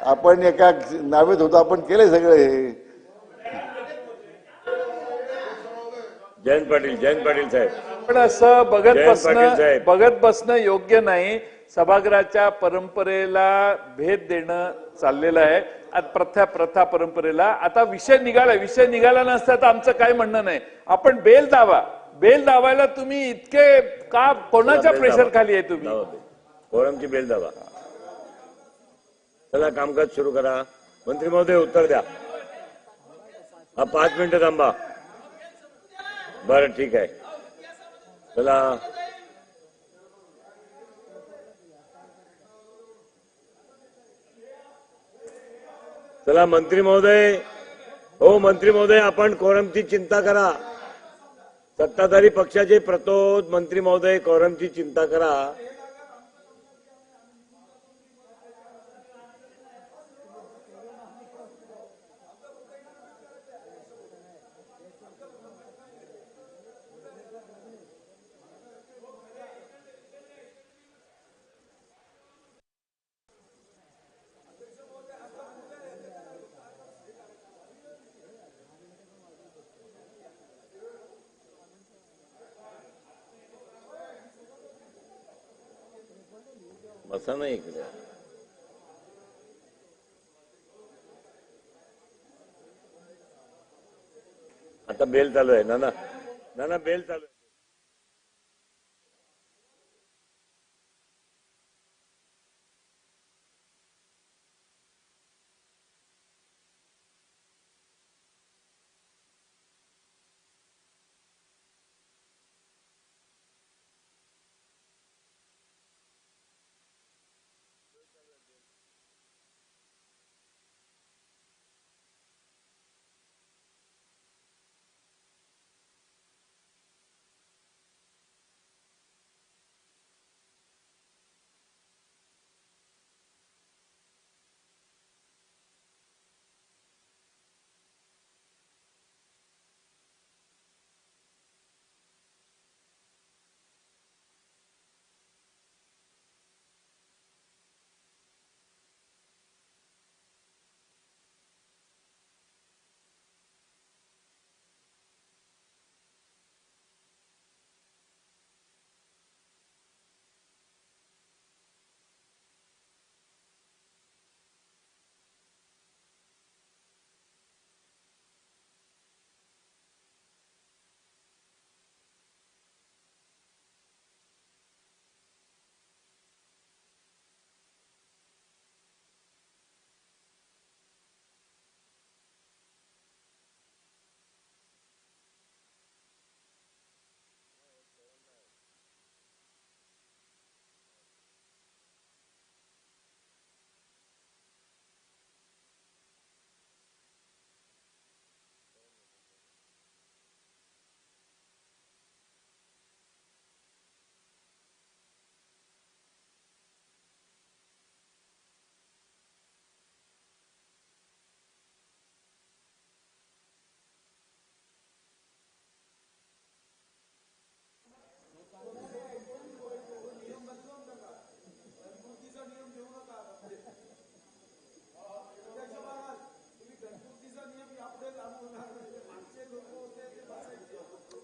आपण एका नावेत होतो, आपण केले सगळे हे. जयंत पाटील साहेब, पण असं बघत बसणं योग्य नाही. सभागृहाच्या परंपरेला भेद देणं चाललेलं आहे. प्रथा परंपरेला. आता विषय निघाला नसता तर आमचं काय म्हणणं नाही. आपण बेल दाबायला तुम्ही इतके का, कोणाच्या प्रेशर खाली आहे तुम्ही? कोरमची बेल दाबा. चला कामकाज सुरू करा. मंत्री महोदय उत्तर द्या. हा 5 मिनिटं थांबा. बरं ठीक आहे. चला चला मंत्री महोदय, हो मंत्री महोदय, आपण कोरमची चिंता करा. सत्ताधारी पक्षाचे प्रतोद मंत्री महोदय, कोरमची चिंता करा. बसा ना इकडे. आता बेल चालू आहे ना ना बेल चालू आहे.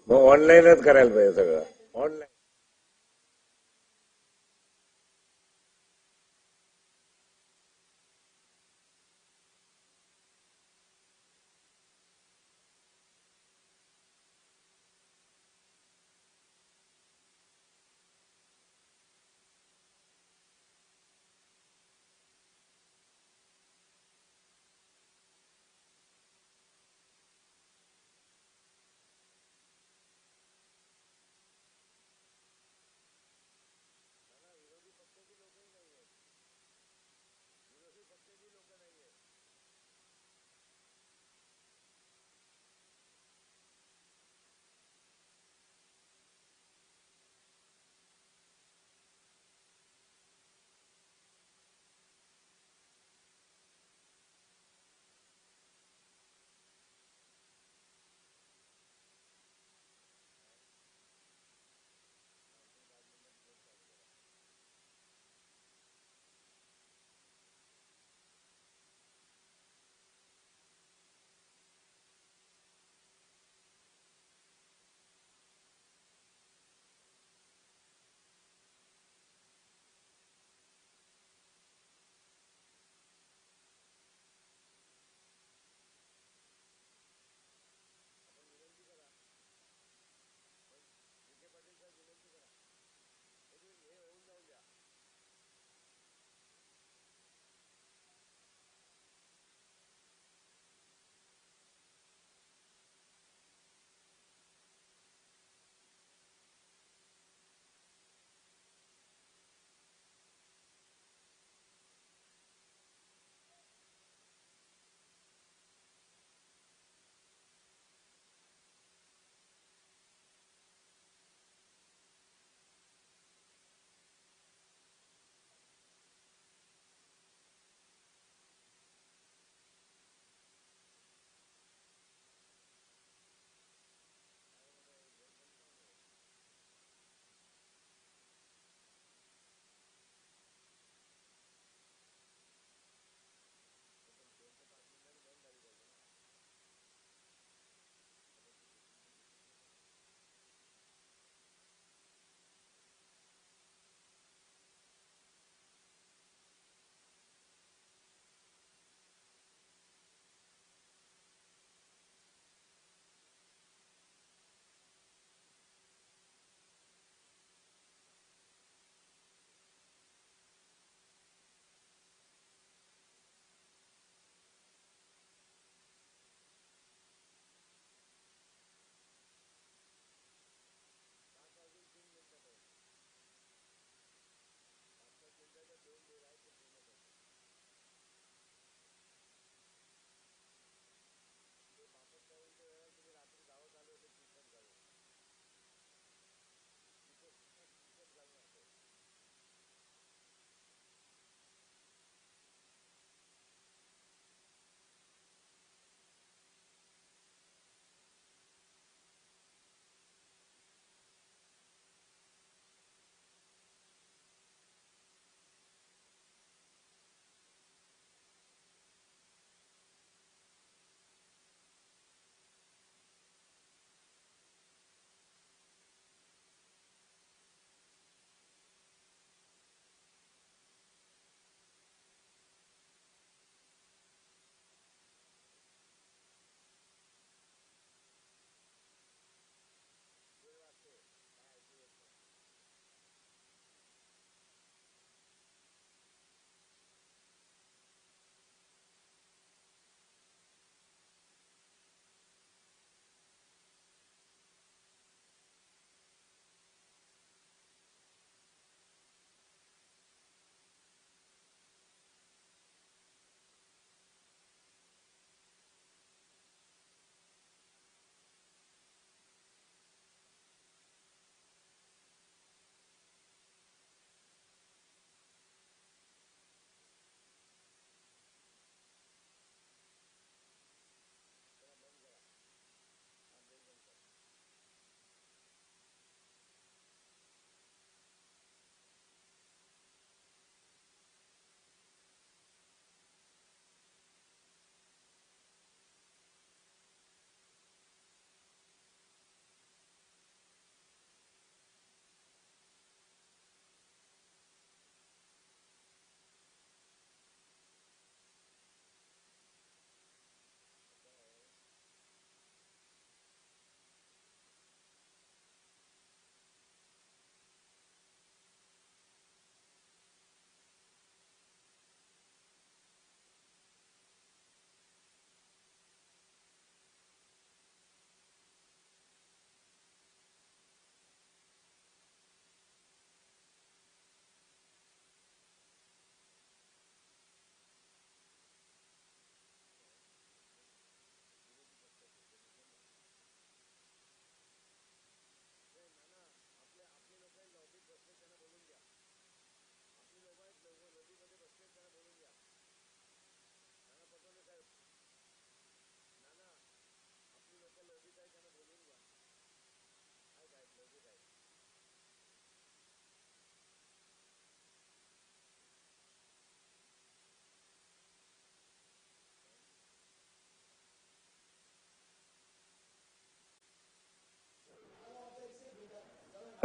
मग ऑनलाईनच करायला पाहिजे सगळं ऑनलाईन.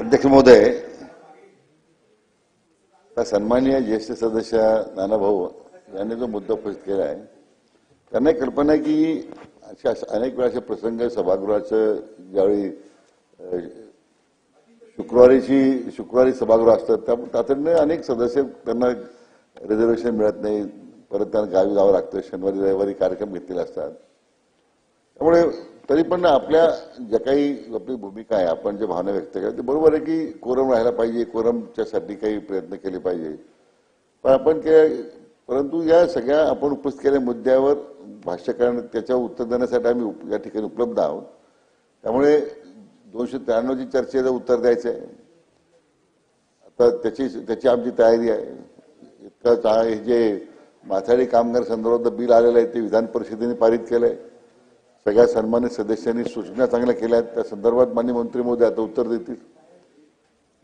अध्यक्ष महोदय, सन्माननीय ज्येष्ठ सदस्य नानाभाऊ यांनी जो मुद्दा उपस्थित केला आहे, त्यांना एक कल्पना आहे की अशा अनेक वेळा असे प्रसंग सभागृहाचं ज्यावेळी शुक्रवारी सभागृह असतात त्या तातडीने अनेक सदस्य त्यांना रिझर्वेशन मिळत नाही, परत त्यांना गावी जावं लागतं, शनिवारी रविवारी कार्यक्रम घेतलेले असतात. त्यामुळे तरी पण आपल्या ज्या काही आपली भूमिका आहे, आपण जे भावना व्यक्त केल्या ते बरोबर आहे की कोरम राहायला पाहिजे, कोरमच्यासाठी काही प्रयत्न केले पाहिजे, पण परंतु या सगळ्या आपण उपस्थित केलेल्या मुद्द्यावर भाष्य करणं त्याच्यावर उत्तर देण्यासाठी आम्ही या ठिकाणी उपलब्ध आहोत. त्यामुळे 293ची चर्चेचं उत्तर द्यायचं आहे. आता त्याची आमची तयारी आहे. इतकं हे जे माथाडी कामगार संदर्भात बिल आलेलं आहे ते विधान परिषदेने पारित केलंय. सगळ्या सन्मानित सदस्यांनी सूचना चांगल्या केल्या आहेत. त्या संदर्भात माननीय मंत्री महोदय आता उत्तर देतील.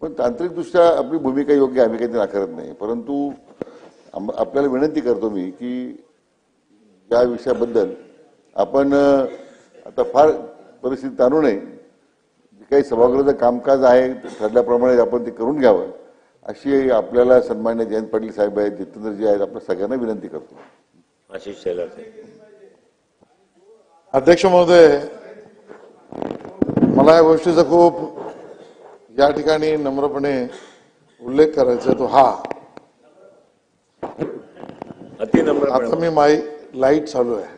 पण तांत्रिकदृष्ट्या आपली भूमिका योग्य आम्ही काही नाकारत नाही, परंतु आपल्याला विनंती करतो मी की या विषयाबद्दल आपण आता फार परिस्थिती ताणू नये. जे काही सभागृहाचं कामकाज आहे ठरल्याप्रमाणे आपण ते करून घ्यावं अशी आपल्याला सन्मान्य जयंत पाटील साहेब आहेत, जितेंद्रजी आहेत, आपल्या सगळ्यांना विनंती करतो. आशिष शेलार. अध्यक्ष महोदय, मला या गोष्टीचा खूप या ठिकाणी नम्रपणे उल्लेख करायचा तो हा, आता मी लाईट चालू आहे.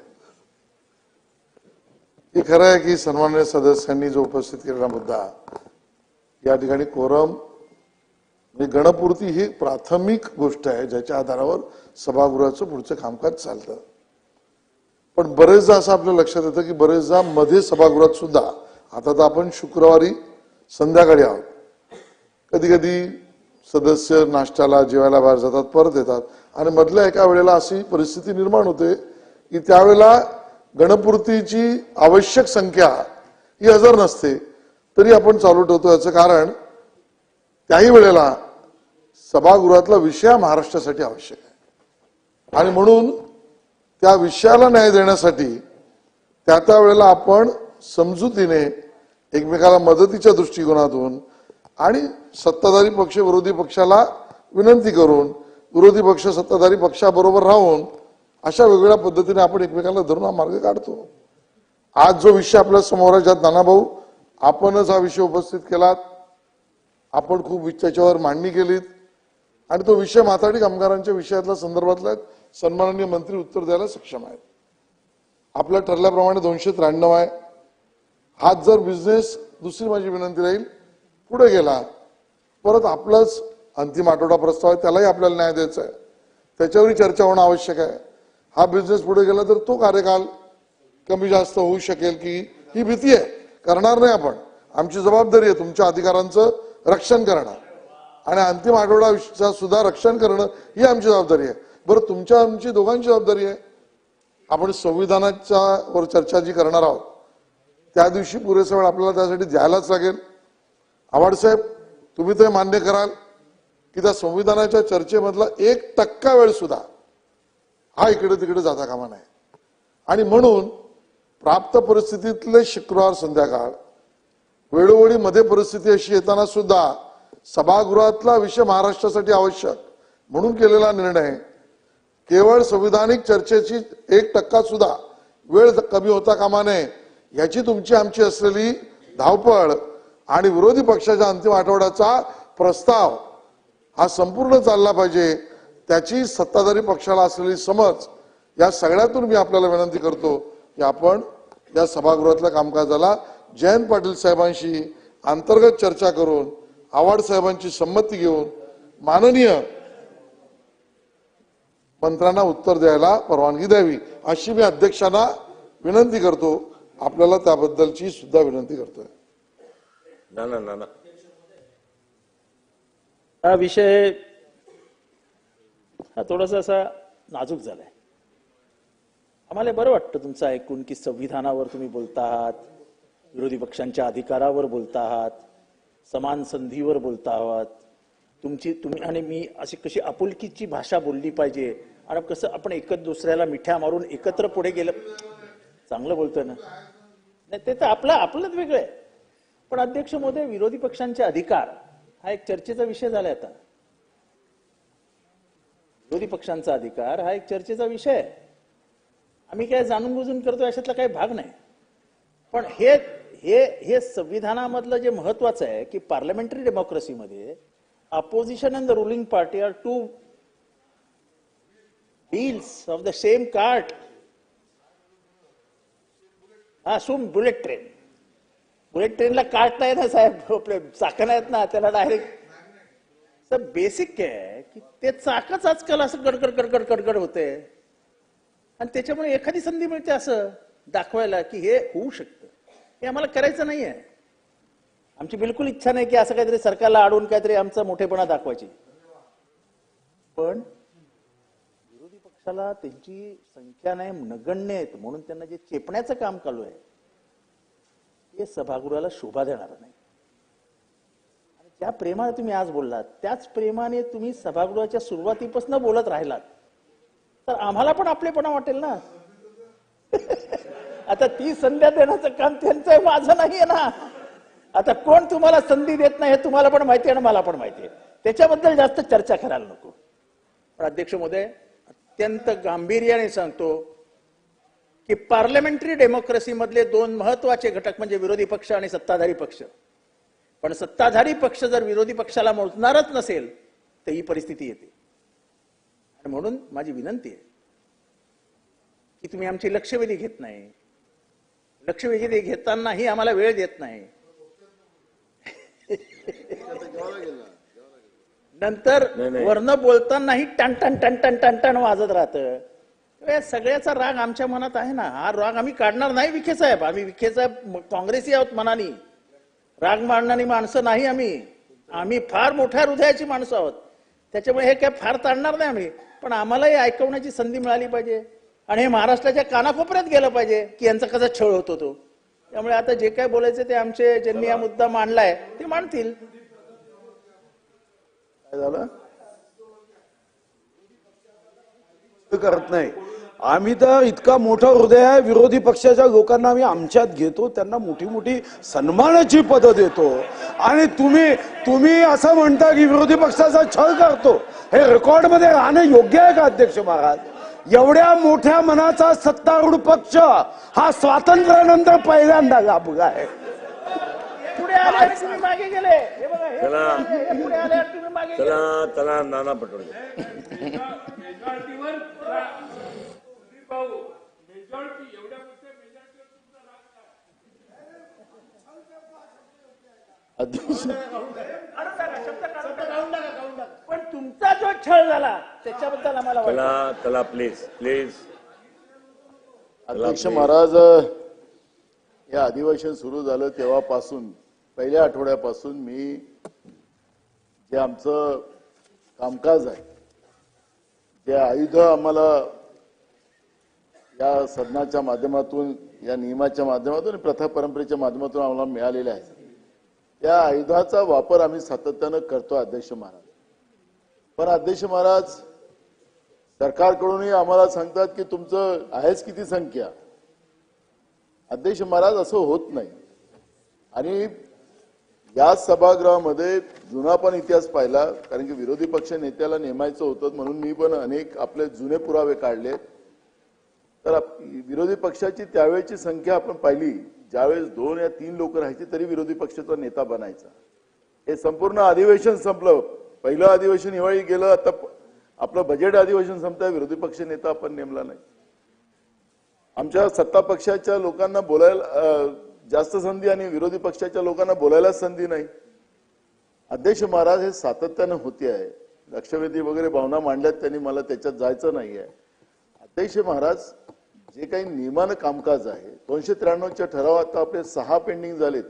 हे खरं आहे की सन्माननीय सदस्यांनी जो उपस्थित केलेला मुद्दा या ठिकाणी कोरम म्हणजे गणपूर्ती ही प्राथमिक गोष्ट आहे ज्याच्या आधारावर सभागृहाचं पुढचं कामकाज चालतं. पण बरेचदा असं आपल्या लक्षात येतं की बरेचदा मध्ये सभागृहात सुद्धा, आता तर आपण शुक्रवारी संध्याकाळी आहोत, कधी कधी सदस्य नाश्त्याला जेवायला बाहेर जातात, परत येतात आणि मधल्या एका वेळेला अशी परिस्थिती निर्माण होते की त्यावेळेला गणपूर्तीची आवश्यक संख्या ही हजर नसते तरी आपण चालू ठेवतो. याचं कारण त्याही वेळेला सभागृहातला विषय महाराष्ट्रासाठी आवश्यक आहे आणि म्हणून त्या विषयाला न्याय देण्यासाठी त्या वेळेला आपण समजुतीने एकमेकाला मदतीच्या दृष्टिकोनातून आणि सत्ताधारी पक्ष विरोधी पक्षाला विनंती करून विरोधी पक्ष सत्ताधारी पक्षाबरोबर राहून अशा वेगवेगळ्या पद्धतीने आपण एकमेकाला धरून हा मार्ग काढतो. आज जो विषय आपल्या समोर आहे, ज्यात नानाभाऊ आपणच हा विषय उपस्थित केलात, आपण खूप त्याच्यावर मांडणी केलीत आणि तो विषय माथाडी कामगारांच्या विषयातला संदर्भातला सन्माननीय मंत्री उत्तर द्यायला सक्षम आहेत. आपल्या ठरल्याप्रमाणे 293 आहे. हाच जर बिझनेस, दुसरी माझी विनंती राहील, पुढे गेला परत आपलाच अंतिम आठवडा प्रस्ताव आहे त्यालाही आपल्याला न्याय द्यायचा आहे, त्याच्यावरही चर्चा होणं आवश्यक आहे. हा बिझनेस पुढे गेला तर तो कार्यकाल कमी जास्त होऊ शकेल की ही भीती आहे. करणार नाही आपण, आमची जबाबदारी आहे तुमच्या अधिकारांचं रक्षण करणं आणि अंतिम आठवडा सुद्धा रक्षण करणं ही आमची जबाबदारी आहे. बरं, तुमच्या आमची दोघांची जबाबदारी आहे. आपण संविधानाच्या वर चर्चा जी करणार आहोत त्या दिवशी पुरेसा वेळ आपल्याला त्यासाठी द्यायलाच लागेल. आव्हाड साहेब, तुम्ही ते मान्य कराल की त्या संविधानाच्या चर्चेमधला 1% वेळ सुद्धा हा इकडे तिकडे जाता कामा नये आणि म्हणून प्राप्त परिस्थितीतले शुक्रवार संध्याकाळ वेळोवेळी मध्ये परिस्थिती अशी येताना सुद्धा सभागृहातला विषय महाराष्ट्रासाठी आवश्यक म्हणून केलेला निर्णय केवळ संविधानिक चर्चेची 1% सुद्धा वेळ कमी होता कामा नये याची तुमची आमची असलेली धावपळ आणि विरोधी पक्षाच्या अंतिम आठवड्याचा प्रस्ताव हा संपूर्ण चालला पाहिजे त्याची सत्ताधारी पक्षाला असलेली समज, या सगळ्यातून मी आपल्याला विनंती करतो की आपण या सभागृहातल्या कामकाजाला जयंत पाटील साहेबांशी अंतर्गत चर्चा करून आव्हाड साहेबांची संमती घेऊन माननीय मंत्र्यांना उत्तर द्यायला परवानगी द्यावी अशी मी अध्यक्षांना विनंती करतो. आपल्याला त्याबद्दलची सुद्धा विनंती करतोय. हा विषय हा थोडासा असा नाजूक झालाय. आम्हाला बरं वाटतं तुमचं ऐकून की संविधानावर तुम्ही बोलता आहात, विरोधी पक्षांच्या अधिकारावर बोलता आहात, समान संधीवर बोलता आहात. तुम्ही आणि मी अशी कशी आपुलकीची भाषा बोलली पाहिजे आणि कसं आपण दुसऱ्याला मिठ्या मारून एकत्र पुढे गेलं चांगलं बोलतोय ना. नाही, ते तर आपलंच वेगळं आहे. पण अध्यक्ष महोदय, विरोधी पक्षांचे अधिकार हा एक चर्चेचा विषय झालाय आता. विरोधी पक्षांचा अधिकार हा एक चर्चेचा विषय आहे. आम्ही काय जाणून बुजून करतो अशातला काही भाग नाही. पण हे संविधानामधलं जे महत्वाचं आहे की पार्लमेंटरी डेमोक्रेसीमध्ये opposition and the ruling party are two wheels of the same cart. असुम बुलेट ट्रेनला कार्ट नाही ना साहेब, आपले चाकं नाहीत ना, त्याला डायरेक्ट बेसिक काय आहे की ते चाकच आजकाल असं गडगड गडगड गडगड होते आणि त्याच्यामुळे एखादी संधी मिळते असं दाखवायला की हे होऊ शकतं. हे आम्हाला करायचं नाहीये. आमची बिलकुल इच्छा नाही की असं काहीतरी सरकारला अडवून काहीतरी आमचा मोठेपणा दाखवायची. पण विरोधी पक्षाला त्यांची संख्या नाही, नगण्य आहेत म्हणून त्यांना जे चेपण्याचं काम चालू आहे ते सभागृहाला शोभा देणार नाही. आणि ज्या प्रेमाने तुम्ही आज बोललात त्याच प्रेमाने तुम्ही सभागृहाच्या सुरुवातीपासून बोलत राहिलात तर आम्हाला पण आपलेपणा वाटेल ना. आता ती संधी देण्याचं काम त्यांचं आहे, माझं नाहीये ना. आता कोण तुम्हाला संधी देत नाही हे तुम्हाला पण माहिती आहे आणि मला पण माहिती आहे. त्याच्याबद्दल जास्त चर्चा करायला नको. पण अध्यक्ष महोदय, अत्यंत गांभीर्याने सांगतो की पार्लमेंटरी डेमोक्रेसी मधले दोन महत्वाचे घटक म्हणजे विरोधी पक्ष आणि सत्ताधारी पक्ष. पण सत्ताधारी पक्ष जर विरोधी पक्षाला मोजणारच नसेल तर ही परिस्थिती येते. आणि म्हणून माझी विनंती आहे की तुम्ही आमची लक्षवेधी घेत नाही. लक्षवेधी घेतानाही आम्हाला वेळ देत नाही. नंतर वर्ण बोलतानाही टन टन टन टन टन टन वाजत राहतं. सगळ्याचा राग आमच्या मनात आहे ना. हा राग आम्ही काढणार नाही विखे साहेब. आम्ही विखे साहेब काँग्रेसी आहोत मनानी, राग मांडणारी माणसं नाही आम्ही. आम्ही फार मोठ्या हृदयाची माणसं आहोत. त्याच्यामुळे हे काय फार ताणणार नाही आम्ही. पण आम्हालाही ऐकवण्याची संधी मिळाली पाहिजे आणि हे महाराष्ट्राच्या कानाकोपऱ्यात गेलं पाहिजे की यांचा कसा छळ होतो तो. त्यामुळे आता जे काय बोलायचं ते आमचे ज्यांनी हा मुद्दा मांडलाय ते मांडतील. काय झालं करत नाही. आम्ही तर इतका मोठं हृदय आहे, विरोधी पक्षाच्या लोकांना आम्ही आमच्यात घेतो, त्यांना मोठी मोठी सन्मानाची पदं देतो आणि तुम्ही असं म्हणता की विरोधी पक्षाचा छळ करतो. हे रेकॉर्डमध्ये राहणं योग्य आहे का अध्यक्ष महाराज? एवढ्या मोठ्या मनाचा सत्तारूढ पक्ष हा स्वातंत्र्यानंतर पहिल्यांदा लाभला आहे. पुढे आले तुम्ही मागे गेले. हे बघा, हे पुढे आले तुम्ही मागे गेले. चला नाना पटोले. पण तुमचा जो छळ झाला त्याच्याबद्दल आम्हाला चला प्लीज. अध्यक्ष महाराज, या अधिवेशन सुरू झालं तेव्हापासून पहिल्या आठवड्यापासून मी जे आमचं कामकाज आहे, जे आयुध आम्हाला या सदनाच्या माध्यमातून, या नियमाच्या माध्यमातून, प्रथा परंपरेच्या माध्यमातून आम्हाला मिळालेले आहे, त्या आयुधाचा वापर आम्ही सातत्यानं करतो अध्यक्ष महाराज. पण अध्यक्ष महाराज, सरकारकडूनही आम्हाला सांगतात की तुमचं आहेच किती संख्या. अध्यक्ष महाराज, असं होत नाही. आणि या सभागृहामध्ये जुना पण इतिहास पाहिला, कारण की विरोधी पक्ष नेत्याला नेमायचं होतं म्हणून मी पण अनेक आपले जुने पुरावे काढले. तर विरोधी पक्षाची त्यावेळेची संख्या आपण पाहिली, ज्यावेळेस 2 या 3 लोक राहायची तरी विरोधी पक्षाचा नेता बनायचा. हे संपूर्ण अधिवेशन संपलं, पहिलं अधिवेशन हिवाळी गेलं, आता आपलं बजेट अधिवेशन संपतंय, विरोधी पक्ष नेता आपण नेमला नाही. आमच्या सत्ता पक्षाच्या लोकांना बोलायला जास्त संधी आणि विरोधी पक्षाच्या लोकांना बोलायला संधी नाही. अध्यक्ष महाराज, हे सातत्यानं होते आहे. लक्षवेधी वगैरे भावना मांडल्यात त्यांनी, मला त्याच्यात जायचं नाही आहे. अध्यक्ष महाराज, जे काही नियमानं कामकाज आहे, 293च्या ठराव आता आपले 6 पेंडिंग झालेत.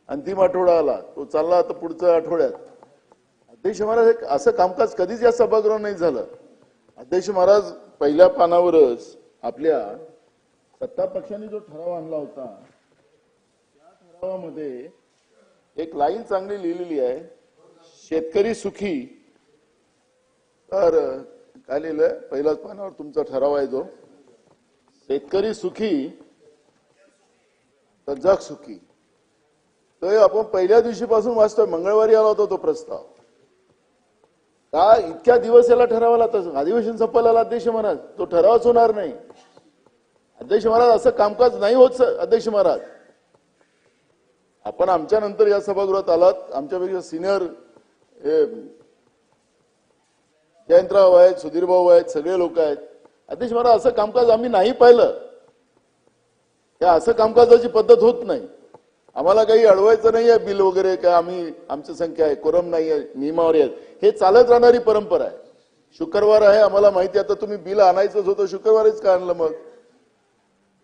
अंतिम आठवडा आला, तो चालला आता पुढच्या आठवड्यात. अध्यक्ष महाराज, असं कामकाज कधीच या सभागृहात नाही झालं. अध्यक्ष महाराज, पहिल्या पानावरच आपल्या सत्ता पक्षाने जो ठराव आणला होता त्या ठरावामध्ये एक लाईन चांगली लिहिलेली आहे, शेतकरी सुखी. तर काय लिहिलंय, पहिल्याच पानावर तुमचा ठराव आहे जो, शेतकरी सुखी तर जग सुखी. तर आपण पहिल्या दिवशीपासून वाचतोय, मंगळवारी आला होता तो प्रस्ताव. का इतक्या दिवस याला ठरावा लागतं? अधिवेशन संपल्याला अध्यक्ष महाराज तो ठरावच होणार नाही. अध्यक्ष महाराज असं कामकाज नाही होत. अध्यक्ष महाराज आपण आमच्या नंतर या सभागृहात आलात, आमच्यापेक्षा सिनियर जयंतराव आहेत, सुधीर भाऊ आहेत, सगळे लोक आहेत. अध्यक्ष महाराज असं कामकाज आम्ही नाही पाहिलं. त्या असं कामकाजाची पद्धत होत नाही. आम्हाला काही अडवायचं नाही आहे बिल वगैरे, काय आम्ही आमची संख्या आहे, कोरम नाही आहे, नियमावली आहेत, हे चालत राहणारी परंपरा आहे. शुक्रवार आहे आम्हाला माहिती आहे. आता तुम्ही बिल आणायचंच होतं, शुक्रवारीच का आणलं? मग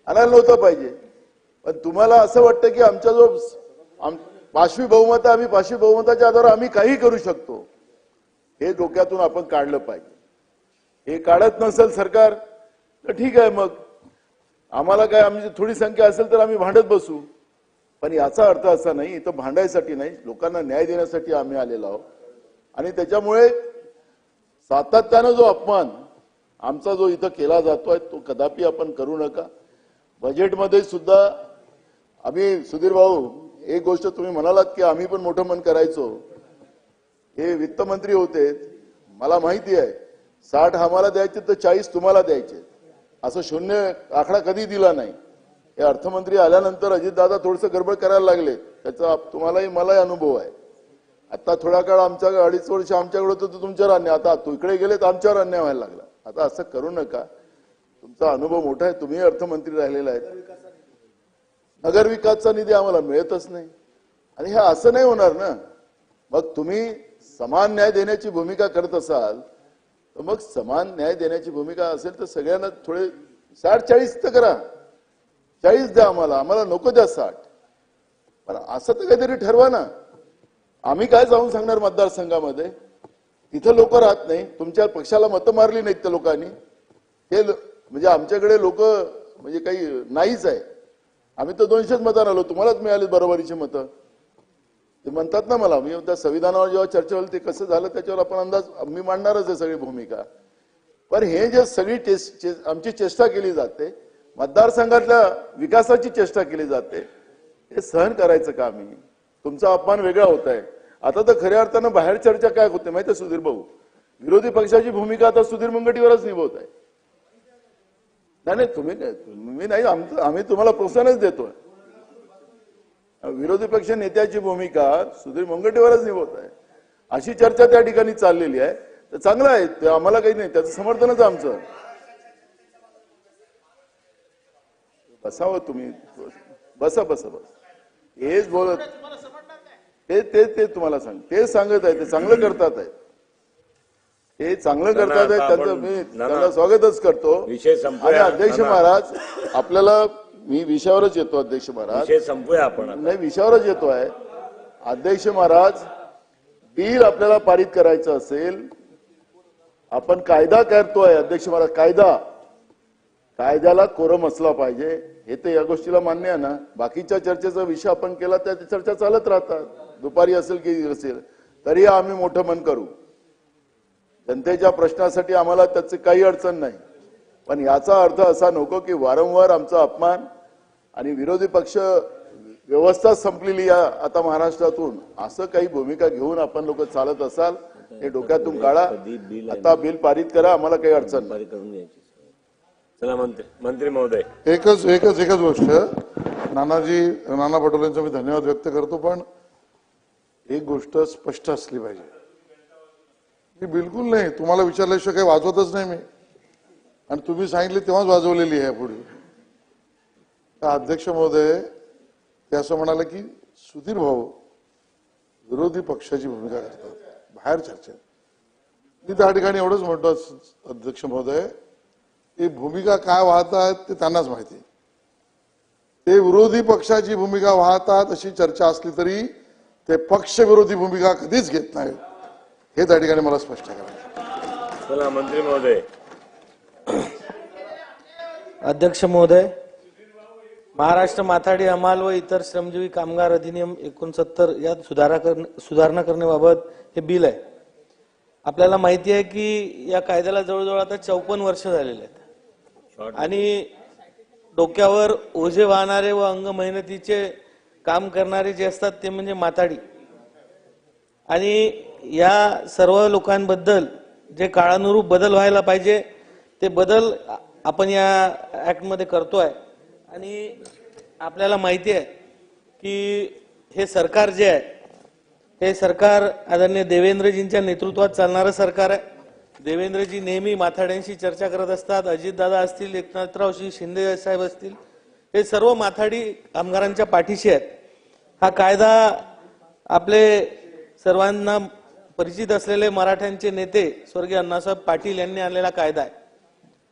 आणायला नव्हतं पाहिजे. पण तुम्हाला असं वाटतं की आमच्या जो पाशवी बहुमत आहे, आम्ही पाशवी बहुमताच्या आधारावर आम्ही काही करू शकतो, हे डोक्यातून आपण काढलं पाहिजे. हे काढत नसेल सरकार तर ठीक आहे, मग आम्हाला काय आमची थोडी संख्या असेल तर आम्ही भांडत बसू. पण याचा अर्थ असा नाही, इथं भांडायसाठी नाही, लोकांना न्याय देण्यासाठी आम्ही आलेलो आहोत. आणि त्याच्यामुळे सातत्यानं जो अपमान आमचा जो इथं केला जातोय तो कदापि आपण करू नका. बजेटमध्ये सुद्धा आम्ही, सुधीर भाऊ, एक गोष्ट तुम्ही म्हणालात की आम्ही पण मोठं मन करायचो. हे वित्तमंत्री होते, मला माहिती आहे 60 आम्हाला द्यायचे तर 40 तुम्हाला द्यायचे, असं शून्य आकडा कधी दिला नाही. हे अर्थमंत्री आल्यानंतर अजितदादा थोडंसं गडबड करायला लागले, त्याचा तुम्हालाही मलाही अनुभव आहे. आता थोडा काळ आमच्या 2.5 वर्ष आमच्याकडे होतं तर तुमच्यावर अन्याय, आता तू इकडे गेले तर आमच्यावर अन्याय व्हायला लागला. आता असं करू नका. तुमचा अनुभव मोठा आहे, तुम्ही अर्थमंत्री राहिलेला आहे. नगर विकासचा निधी आम्हाला मिळतच नाही आणि हे असं नाही होणार ना. मग तुम्ही समान न्याय देण्याची भूमिका करत असाल तर मग समान न्याय देण्याची भूमिका असेल तर सगळ्यांना थोडे 60-40 तर करा, 40 द्या आम्हाला, आम्हाला नको द्या 60. पण असं तर काहीतरी ठरवा ना. आम्ही काय जाऊन सांगणार मतदारसंघामध्ये? तिथं लोक राहत नाही, तुमच्या पक्षाला मतं मारली नाहीत त्या लोकांनी. हे म्हणजे आमच्याकडे लोक म्हणजे काही नाहीच आहे. आम्ही तर 200च मतांना आलो, तुम्हालाच मिळाली बरोबरीची मतं. ते म्हणतात ना मला, मी त्या संविधानावर जेव्हा चर्चा होईल ते कसं झालं त्याच्यावर आपण अंदाज मी मांडणारच आहे सगळी भूमिका. पण हे जे सगळी आमची चेष्टा केली जाते, मतदारसंघातल्या विकासाची चेष्टा केली जाते, हे सहन करायचं का आम्ही? तुमचा अपमान वेगळा होत आहे. आता तर खऱ्या अर्थानं बाहेर चर्चा काय होते माहिती आहे सुधीर भाऊ? विरोधी पक्षाची भूमिका आता सुधीर मुनगंटीवरच निभवत आहे. नाही तुम्ही नाही, आम्ही तुम्हाला प्रोत्साहनच देतोय. विरोधी पक्ष नेत्याची भूमिका सुधीर मुनगंटीवरच निभवत आहे, अशी चर्चा त्या ठिकाणी चाललेली आहे. तर चांगलं आहे, ते आम्हाला काही नाही, त्याचं समर्थनच आमचं. बसावं तुम्ही, बसा. हेच बोलत ते तुम्हाला सांग, ते सांगत आहे, ते चांगलं करतात आहे, ते चांगलं करतात आहे, त्यांचं मी त्यांना स्वागतच करतो. आणि अध्यक्ष महाराज आपल्याला, मी विषयावरच येतो अध्यक्ष महाराज, संपूया आपण. नाही विषयावरच येतोय अध्यक्ष महाराज. बिल आपल्याला पारित करायचं असेल, आपण कायदा करतोय अध्यक्ष महाराज, कायद्याला कोरम असला पाहिजे, हे तर या गोष्टीला मान्य आहे ना. बाकीच्या चर्चेचा विषय आपण केला त्या चर्चा चालत राहतात, दुपारी असेल की असेल, तरी आम्ही मोठं मन करू. जनतेच्या प्रश्नासाठी आम्हाला त्याची काही अडचण नाही. पण याचा अर्थ असा नको की वारंवार आमचा अपमान आणि विरोधी पक्ष व्यवस्था संपलेली आता महाराष्ट्रातून, असं काही भूमिका घेऊन आपण लोक चालत असाल, हे डोक्यातून काढा. आता बिल पारित करा, आम्हाला काही अडचण नाही. चला मंत्री महोदय, एकच गोष्ट, नाना पटोलेंचा मी धन्यवाद व्यक्त करतो, पण एक गोष्ट स्पष्ट असली पाहिजे. मी बिलकुल नाही, तुम्हाला विचारल्याशिवाय काही वाजवतच नाही मी, आणि तुम्ही सांगितले तेव्हाच वाजवलेली आहे पूर्वी. अध्यक्ष महोदय ते असं म्हणाले की सुधीर भाऊ विरोधी पक्षाची भूमिका करतात बाहेर चर्चेत. मी त्या ठिकाणी एवढंच म्हणतो अध्यक्ष महोदय, ती भूमिका काय वाहतात ते त्यांनाच माहिती. ते विरोधी पक्षाची भूमिका वाहतात अशी चर्चा असली तरी ते पक्ष विरोधी भूमिका कधीच घेत नाहीत, हे त्या ठिकाणी मला स्पष्ट करायचं. चला मंत्री महोदय. अध्यक्ष महोदय, महाराष्ट्र माथाडी हमाल व इतर श्रमजीवी कामगार अधिनियम 69 यात सुधारणा करण्याबाबत हे बिल आहे. आपल्याला माहिती आहे की या कायद्याला जवळजवळ आता 54 वर्ष झालेले आहेत आणि डोक्यावर ओझे वाहणारे व अंग मेहनतीचे काम करणारे जे असतात ते म्हणजे माथाडी, आणि या सर्व लोकांबद्दल जे काळानुरूप बदल व्हायला पाहिजे ते बदल आपण या ऍक्टमध्ये करतोय. आणि आपल्याला माहिती आहे की हे सरकार जे आहे हे सरकार आदरणीय देवेंद्रजींच्या नेतृत्वात चालणारं सरकार आहे. देवेंद्रजी नेहमी माथाड्यांशी चर्चा करत असतात. अजितदादा असतील, एकनाथराव शिंदे साहेब असतील, हे सर्व माथाडी कामगारांच्या पाठीशी आहेत. हा कायदा आपले सर्वांना परिचित असलेले मराठ्यांचे नेते स्वर्गीय अण्णासाहेब पाटील यांनी आणलेला कायदा आहे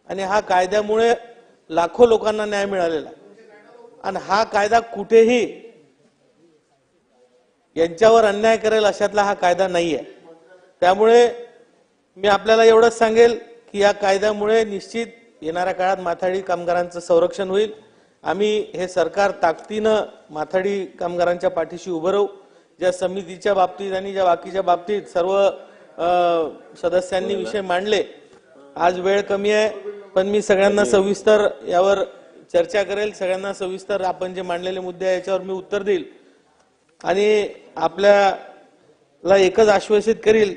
आणि हा कायद्यामुळे लाखो लोकांना न्याय मिळालेला आणि हा कायदा कुठेही यांच्यावर अन्याय करेल अशातला हा कायदा नाही आहे. त्यामुळे मी आपल्याला एवढंच सांगेल की या कायद्यामुळे निश्चित येणाऱ्या काळात माथाडी कामगारांचं संरक्षण होईल. आम्ही हे सरकार ताकदीनं माथाडी कामगारांच्या पाठीशी उभं राहू. ज्या समितीच्या बाबतीत आणि ज्या बाकीच्या बाबतीत सर्व सदस्यांनी विषय मांडले, आज वेळ कमी आहे पण मी सगळ्यांना सविस्तर यावर चर्चा करेल. सगळ्यांना सविस्तर आपण जे मांडलेले मुद्दे आहे याच्यावर मी उत्तर देईल आणि आपल्याला एकच आश्वासित करील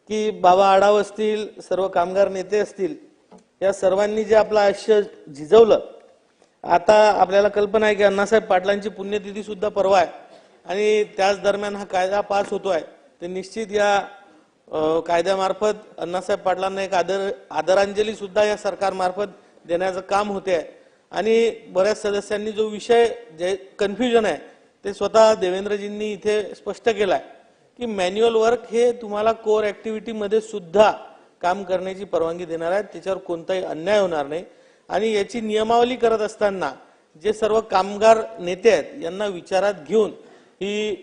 की बाबा आढाव असतील, सर्व कामगार नेते असतील, या सर्वांनी जे आपलं आयुष्य झिजवलं, आता आपल्याला कल्पना आहे की अण्णासाहेब पाटलांची पुण्यतिथी सुद्धा परवा आहे आणि त्याच दरम्यान हा कायदा पास होतोय. ते निश्चित या कायद्यामार्फत अण्णासाहेब पाटलांना एक आदरांजली सुद्धा या सरकारमार्फत देण्याचं काम होते आहे. आणि बऱ्याच सदस्यांनी जो विषय जे कन्फ्युजन आहे ते स्वतः देवेंद्रजींनी इथे स्पष्ट केलाय की मॅन्युअल वर्क हे तुम्हाला कोर ऍक्टिव्हिटी मध्ये सुद्धा काम करण्याची परवानगी देणार आहे. त्याच्यावर कोणताही अन्याय होणार नाही. आणि याची नियमावली करत असताना जे सर्व कामगार नेते आहेत यांना विचारात घेऊन ही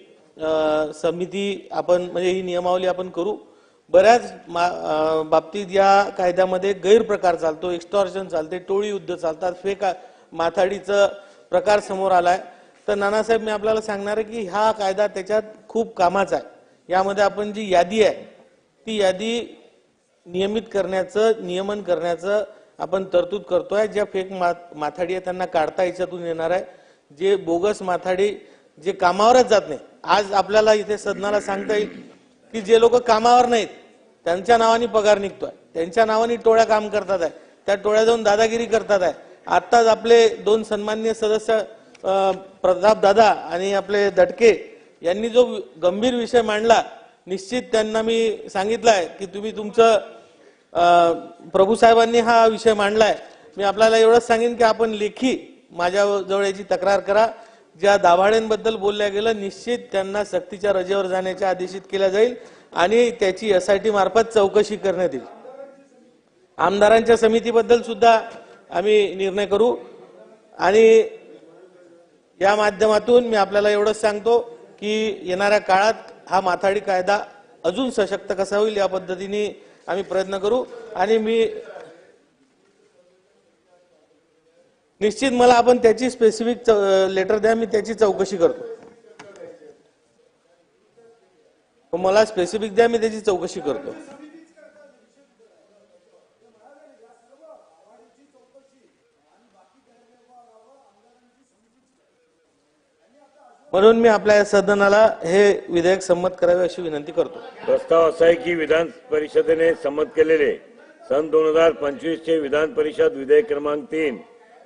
समिती आपण म्हणजे ही नियमावली आपण करू. बऱ्याच बाबतीत या कायद्यामध्ये गैरप्रकार चालतो, एक्स्टॉर्शन चालते, टोळी युद्ध चालतात, फेक माथाडीचं प्रकार समोर आलाय. तर नानासाहेब मी आपल्याला सांगणार आहे की हा कायदा त्याच्यात खूप कामाचा आहे. यामध्ये आपण जी यादी आहे ती यादी नियमित करण्याचं, नियमन करण्याचं आपण तरतूद करतोय. ज्या फेक माथाडी आहे त्यांना काढता याच्यातून येणार आहे. जे बोगस माथाडी जे कामावरच जात नाही, आज आपल्याला इथे सदनाला सांगता येईल की जे लोक कामावर नाहीत त्यांच्या नावाने पगार निघतोय, त्यांच्या नावाने टोळ्या काम करतात आहे, त्या टोळ्या जाऊन दादागिरी करतात आहे. आत्ताच आपले दोन सन्माननीय सदस्य प्रताप दादा आणि आपले दटके यांनी जो गंभीर विषय मांडला, निश्चित त्यांना मी सांगितलंय की तुम्ही तुमचं प्रभू साहेबांनी हा विषय मांडलाय. मी आपल्याला एवढंच सांगेन की आपण लेखी माझ्याजवळ याची तक्रार करा. ज्या दाभाड्यांबद्दल बोलल्या गेलं निश्चित त्यांना सक्तीच्या रजेवर जाण्याचे आदेशित केल्या जाईल आणि त्याची SIT मार्फत चौकशी करण्यात येईल. आमदारांच्या समितीबद्दल सुद्धा आम्ही निर्णय करू. आणि या माध्यमातून मी आपल्याला एवढंच सांगतो की येणाऱ्या काळात हा माथाडी कायदा अजून सशक्त कसा होईल या पद्धतीने आम्ही प्रयत्न करू. आणि मी निश्चित मला आपण त्याची स्पेसिफिक लेटर द्या, मी त्याची चौकशी करतो. मला स्पेसिफिक द्या, मी त्याची चौकशी करतो. म्हणून मी आपल्या सदनाला हे विधेयक संमत करावे अशी विनंती करतो. प्रस्ताव असा आहे की विधान परिषदेने संमत केलेले सन 2025 चे विधान परिषद विधेयक क्रमांक 3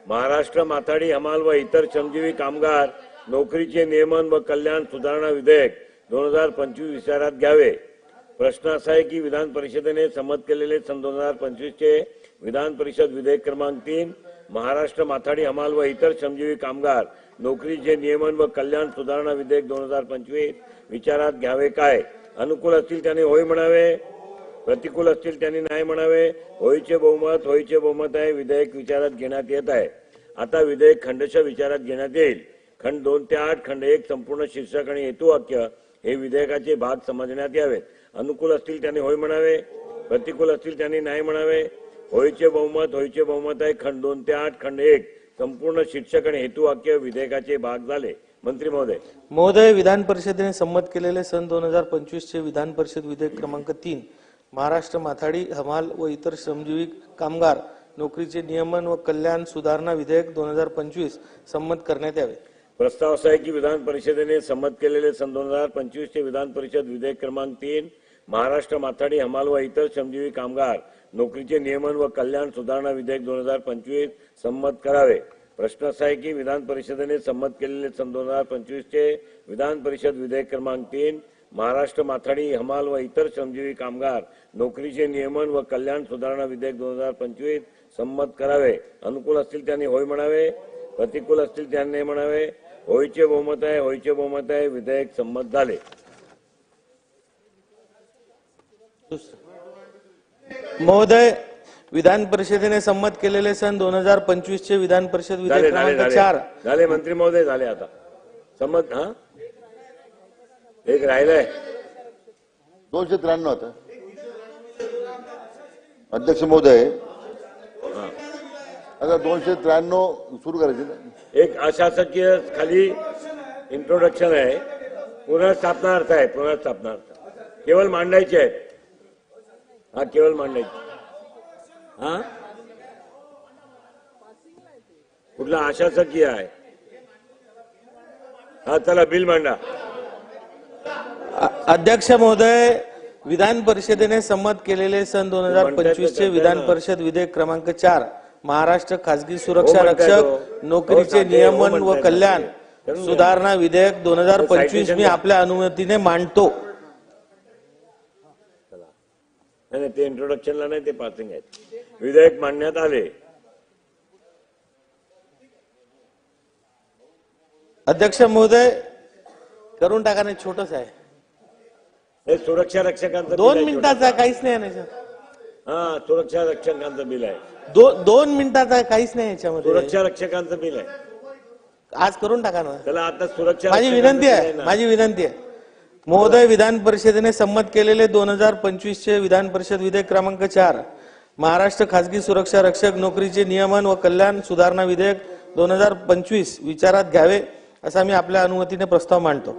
महाराष्ट्र माथाडी हमाल व इतर श्रमजीवी कामगार नोकरीचे नियमन व कल्याण सुधारणा विधेयक 2025 विचारात घ्यावे. प्रश्न असा आहे की विधान परिषदेने संमत केलेले सन 2025 चे विधान परिषद विधेयक क्रमांक 3 महाराष्ट्र माथाडी हमाल व इतर श्रमजीवी कामगार नोकरीचे नियमन व कल्याण सुधारणा विधेयक 2025 विचारात घ्यावे काय? अनुकूल असतील त्याने होय म्हणावे, प्रतिकूल असतील त्यांनी नाही म्हणावे. होयचे बहुमत आहे. विधेयक विचारात घेण्यात येत आहे. आता विधेयक खंडशः विचारात घेण्यात येईल. खंड 2 ते 8 खंड 1 संपूर्ण शीर्षक आणि हेतुवाक्य हे विधेयकाचे भाग समजण्यात यावेत. अनुकूल असतील त्यांनी होय म्हणावे, प्रतिकूल असतील त्यांनी नाही म्हणावे. होयचे बहुमत आहे. खंड 2 ते 8 खंड 1 संपूर्ण शीर्षक आणि हेतुवाक्य विधेयकाचे भाग झाले. मंत्री महोदय, विधान परिषदेने संमत केलेले सन 2025 चे विधान परिषद विधेयक क्रमांक 3 महाराष्ट्र माथाडी हमाल व इतर श्रमजीवी कामगार नोकरीचे नियमन व कल्याण सुधारणा विधेयक 2025 संमत करण्यात यावे. प्रस्ताव असा आहे की विधान परिषदेने संमत केलेले सन 2025 चे विधान परिषद विधेयक क्रमांक 3 महाराष्ट्र माथाडी हमाल व इतर श्रमजीवी कामगार नोकरीचे नियमन व कल्याण सुधारणा विधेयक 2025 संमत करावे. प्रश्न असा आहे की विधान परिषदेने संमत केलेले सन 2025 चे विधान परिषद विधेयक क्रमांक 3 महाराष्ट्र माथाडी हमाल व इतर श्रमजीवी कामगार नोकरीचे नियमन व कल्याण सुधारणा विधेयक 2025 संमत करावे. अनुकूल असतील त्यांनी होय म्हणावे, प्रतिकूल असतील त्यांनी नाही म्हणावे. होयचे बहुमत आहे, होयचे बहुमत आहे. विधेयक संमत झाले. महोदय, विधान परिषदेने संमत केलेले सन 2025 चे विधान परिषद विधेयक क्रमांक 4 झाले. मंत्री महोदय झाले. आता संमत. हा, एक राहिलंय. 293 आता. अध्यक्ष महोदय, आता 293 सुरू करायचे ना. एक अशासकीय खाली इंट्रोडक्शन आहे, पुनर्स्थापना अर्थ आहे. पुनर्स्थापना अर्थ केवळ मांडायचे आहेत. हा, केवळ मांडायचे. हा, कुठला अशासकीय आहे? हा, चला बिल मांडा. अध्यक्ष महोदय, विधान परिषदेने संमत केलेले सन 2025 चे विधान परिषद विधेयक क्रमांक 4 महाराष्ट्र खासगी सुरक्षा रक्षक नोकरीचे नियमन व कल्याण सुधारणा विधेयक 2025 मी आपल्या अनुमतीने मांडतो. नाही, ते इंट्रोडक्शनला नाही, ते पासिंग आहेत. विधेयक मांडण्यात आले. अध्यक्ष महोदय, करून टाका नाही, छोटच आहे. हे सुरक्षा रक्षकांचं 2 मिनिटाचा, काहीच नाही आहे. हा, सुरक्षा रक्षकांचं बिल आहे. 2 मिनिटाचा, काहीच नाही याच्यामध्ये. सुरक्षा रक्षकांचं बिल आहे. आज करून टाका ना. त्याला आता सुरक्षा माझी विनंती आहे, माझी विनंती आहे. महोदय, विधान परिषदेने संमत केलेले 2025 चे विधान परिषद विधेयक क्रमांक 4 महाराष्ट्र खासगी सुरक्षा रक्षक नोकरीचे नियमन व कल्याण सुधारणा विधेयक 2025 विचारात घ्यावे असा मी आपल्या अनुमतीने प्रस्ताव मांडतो.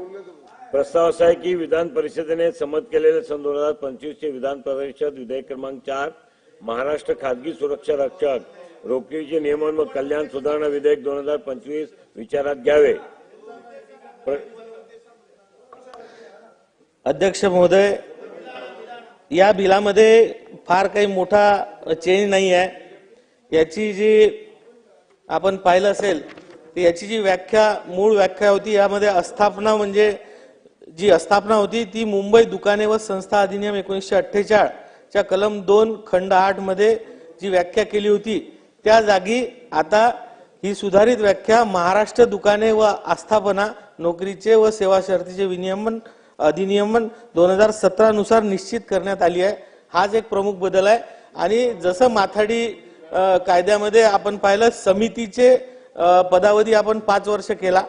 प्रस्ताव असा आहे की विधान परिषदेने संमत केलेले सन 2025 चे विधान परिषद विधेयक क्रमांक 4 महाराष्ट्र खासगी सुरक्षा रक्षक नोकरीचे नियमन व कल्याण सुधारणा विधेयक 2025 विचारात घ्यावे. अध्यक्ष महोदय, या बिलामध्ये फार काही मोठा चेंज नाही आहे. याची जी आपण पाहिलं असेल तर याची जी व्याख्या, मूळ व्याख्या होती, यामध्ये आस्थापना म्हणजे जी आस्थापना होती ती मुंबई दुकाने व संस्था अधिनियम 1948 च्या कलम 2 खंड 8 मध्ये जी व्याख्या केली होती, त्या जागी आता ही सुधारित व्याख्या महाराष्ट्र दुकाने व आस्थापना नोकरीचे व सेवा शर्तीचे विनियमन अधिनियमन 2017 नुसार निश्चित करण्यात आली आहे. हाच एक प्रमुख बदल आहे. आणि जसं माथाडी कायद्यामध्ये आपण पाहिलं, समितीचे पदावधी आपण 5 वर्ष केला,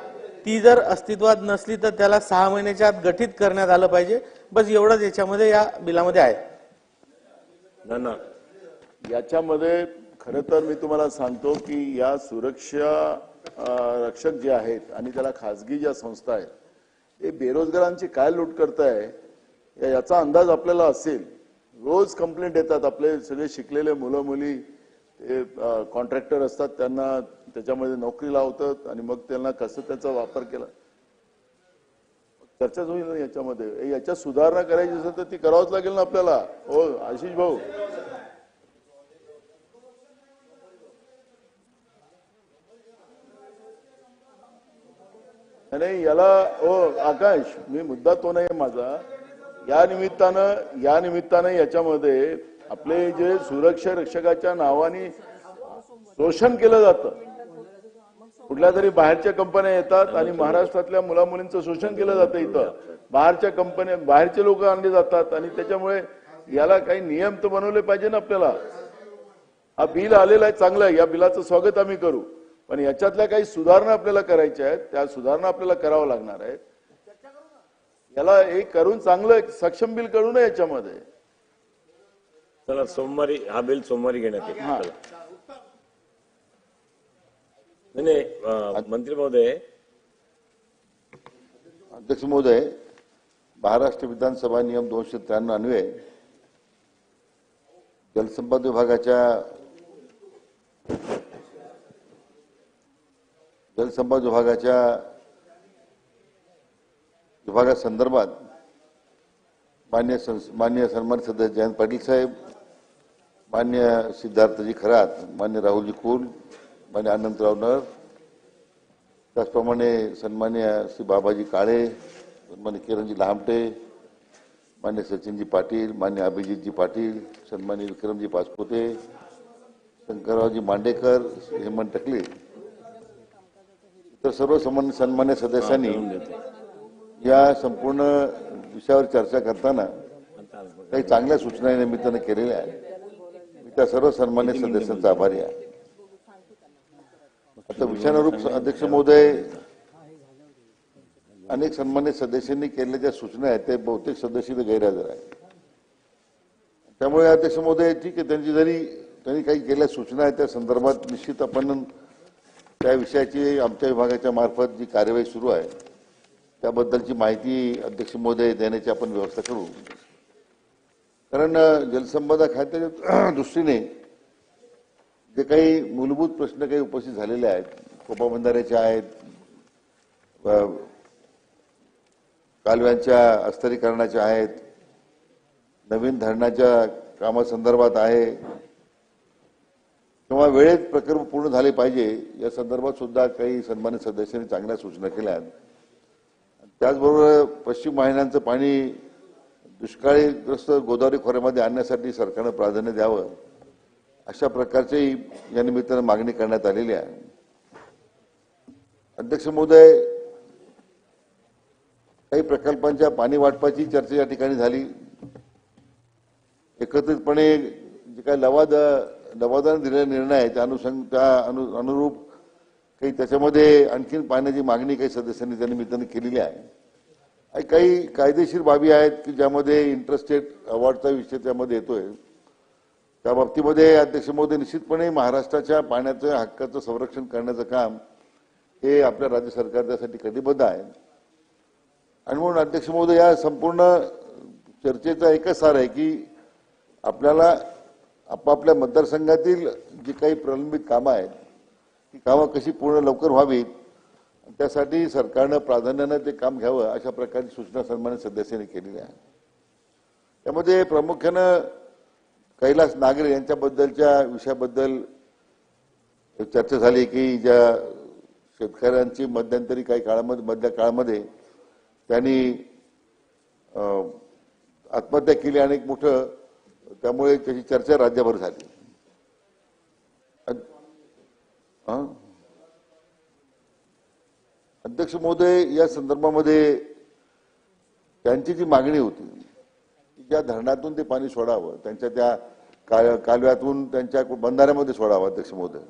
ती जर अस्तित्वात नसली तर त्याला 6 महिन्याच्या आत गठीत करण्यात आलं पाहिजे. बस एवढंच याच्यामध्ये, या बिलामध्ये आहे. याच्यामध्ये खरं तर मी तुम्हाला सांगतो की या सुरक्षा रक्षक जे आहेत आणि त्याला खासगी ज्या संस्था आहेत, हे बेरोजगारांची काय लूट करताय याचा अंदाज आपल्याला असेल. रोज कंप्लेंट येतात. आपले सगळे शिकलेले मुलं मुली ते कॉन्ट्रॅक्टर असतात, त्यांना त्याच्यामध्ये नोकरी लावतात आणि मग त्यांना कसं त्याचा वापर केला. चर्चा होईल ना याच्यामध्ये. याच्यात सुधारणा करायची असेल तर ती करावंच लागेल ना आपल्याला. हो आशिष भाऊ, नाही याला, हो आकाश, मी मुद्दा तो नाही माझा. या निमित्तानं याच्यामध्ये आपले जे सुरक्षा रक्षकाच्या नावाने शोषण केलं जातं. कुठल्या तरी बाहेरच्या कंपन्या येतात आणि महाराष्ट्रातल्या मुला मुलींचं शोषण केलं जातं. इथं बाहेरच्या कंपन्या, बाहेरचे लोक आणले जातात आणि त्याच्यामुळे याला काही नियम तर बनवले पाहिजे ना आपल्याला. हा बिल आलेला आहे, चांगलं आहे, या बिलाचं स्वागत आम्ही करू. पण याच्यातल्या काही सुधारणा आपल्याला करायच्या आहेत, त्या सुधारणा आपल्याला करावं लागणार आहेत. याला एक करून चांगलं सक्षम बिल करू नये याच्यामध्ये. चला सोमवारी हा बिल सोमवारी घेण्यात येईल. नाही, मंत्री महोदय. अध्यक्ष महोदय, महाराष्ट्र विधानसभा नियम 293 अन्वये जलसंपदा विभागाच्या विभागासंदर्भात मान्य सन्मानित सदस्य जयंत पाटील साहेब, मान्य सिद्धार्थजी खरात, मान्य राहुलजी कुल, मान्य अनंतराव नर, त्याचप्रमाणे सन्मान्य श्री बाबाजी काळे, सन्मान्य किरणजी लहामटे, मान्य सचिनजी पाटील, मान्य अभिजितजी पाटील, सन्मान्य विक्रमजी पाचपुते, शंकररावजी मांडेकर, हेमंत टकले, तर सर्व सन्मान्य सदस्यांनी या संपूर्ण विषयावर चर्चा करताना काही चांगल्या सूचना निमित्ताने केलेल्या आहेत. मी त्या सर्व सन्मान्य सदस्यांचा आभारी आहे. आता विषयानुरूप अध्यक्ष महोदय, अनेक सन्मान्य सदस्यांनी केलेल्या ज्या सूचना आहेत ते बहुतेक सदस्य गैरहजर आहेत. त्यामुळे अध्यक्ष महोदय ठीक आहे, त्यांनी काही केलेल्या सूचना आहेत त्या संदर्भात निश्चित आपण त्या विषयाची आमच्या विभागाच्या मार्फत जी कार्यवाही सुरू आहे त्याबद्दलची माहिती अध्यक्ष महोदय देण्याची आपण व्यवस्था करू. कारण जलसंपदा खात्याच्या दृष्टीने जे काही मूलभूत प्रश्न काही उपस्थित झालेले आहेत, कोपा बंधाऱ्याचे आहेत, कालव्यांच्या अस्थिरीकरणाच्या आहेत, नवीन धरणाच्या कामासंदर्भात आहे, किंवा वेळेत प्रकल्प पूर्ण झाले पाहिजे या संदर्भात सुद्धा काही सन्मानित सदस्यांनी चांगल्या सूचना केल्या आहेत. त्याचबरोबर पश्चिम वाहिन्यांचं पाणी दुष्काळीग्रस्त गोदावरी खोऱ्यामध्ये आणण्यासाठी सरकारनं प्राधान्य द्यावं अशा प्रकारची या निमित्तानं मागणी करण्यात आलेली आहे. अध्यक्ष महोदय, काही प्रकल्पांच्या पाणी वाटपाची चर्चा या ठिकाणी झाली. एकत्रितपणे जे काही लवादाने दिलेला निर्णय आहे त्या अनुरूप काही त्याच्यामध्ये आणखीन पाण्याची मागणी काही सदस्यांनी त्या निमित्ताने केलेली आहे. काही कायदेशीर बाबी आहेत की ज्यामध्ये इंटरस्टेट अवॉर्डचा विषय त्यामध्ये येतोय. त्या बाबतीमध्ये अध्यक्ष महोदय निश्चितपणे महाराष्ट्राच्या पाण्याच्या हक्काचं संरक्षण करण्याचं काम हे आपल्या राज्य सरकार त्यासाठी कटिबद्ध आहे. आणि म्हणून अध्यक्ष महोदय, या संपूर्ण चर्चेचा एकच सार आहे की आपल्याला आपापल्या मतदारसंघातील जी काही प्रलंबित कामं आहेत ती कामं कशी पूर्ण लवकर व्हावीत त्यासाठी सरकारनं प्राधान्यानं ते काम घ्यावं अशा प्रकारची सूचना सन्मानित सदस्यांनी केलेली आहे. त्यामध्ये प्रामुख्यानं कैलास नागरे यांच्याबद्दलच्या विषयाबद्दल चर्चा झाली की ज्या शेतकऱ्यांची मध्यंतरी काही मधल्या काळामध्ये त्यांनी आत्महत्या केली आणि एक मोठं त्यामुळे त्याची चर्चा राज्यभर झाली. अध्यक्ष महोदय, या संदर्भामध्ये त्यांची जी मागणी होती की ज्या धरणातून ते पाणी सोडावं, त्यांच्या त्या कालव्यातून त्यांच्या बंधाऱ्यामध्ये सोडावं. अध्यक्ष महोदय,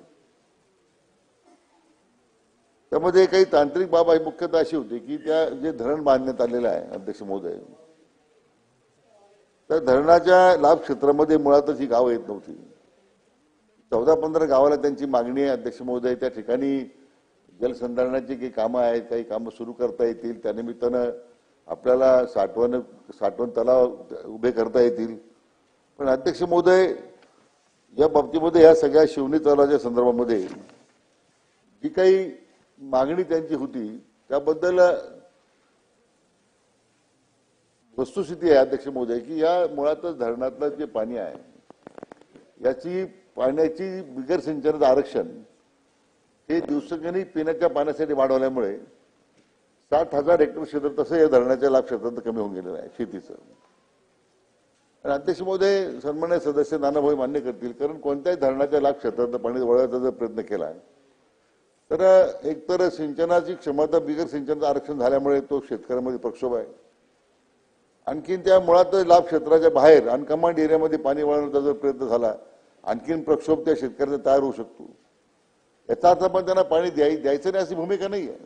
त्यामध्ये काही तांत्रिक बाब मुख्यतः अशी होती की त्या जे धरण बांधण्यात आलेलं आहे अध्यक्ष महोदय, त्या धरणाच्या लाभ क्षेत्रामध्ये मुळातच ही गावं येत नव्हती. 14-15 गावाला त्यांची मागणी आहे अध्यक्ष महोदय. त्या ठिकाणी जलसंधारणाची काही कामं आहेत, काही कामं सुरू करता येतील, त्यानिमित्तानं आपल्याला साठवण तलाव उभे करता येतील. पण अध्यक्ष महोदय, या बाबतीमध्ये या सगळ्या शिवणी तलावाच्या संदर्भामध्ये जी काही मागणी त्यांची होती त्याबद्दल वस्तुस्थिती आहे अध्यक्ष महोदय की या मुळातच धरणातलं जे पाणी आहे याची पाण्याची बिगर सिंचनाचं आरक्षण हे दिवसेंदिवस पिण्याच्या पाण्यासाठी वाढवल्यामुळे 60,000 हेक्टर क्षेत्र तसं या धरणाच्या लाभ क्षेत्रात कमी होऊन गेलेलं आहे शेतीचं. आणि अध्यक्ष महोदय, सन्मान्य सदस्य नानाभाई मान्य करतील, कारण कोणत्याही धरणाच्या लाभ क्षेत्रात पाणी वळवायचा जर प्रयत्न केला तर एकतर सिंचनाची क्षमता बिगर सिंचनाचं आरक्षण झाल्यामुळे तो शेतकऱ्यांमध्ये प्रक्षोभ आहे. आणखीन त्या मुळात लाभ क्षेत्राच्या बाहेर अनकमांड एरियामध्ये पाणी वळवण्याचा जर प्रयत्न झाला आणखीन प्रक्षोभ त्या शेतकऱ्यांचा तयार होऊ शकतो. याचा अर्थ पण त्यांना पाणी द्यायचं नाही अशी भूमिका नाही आहे.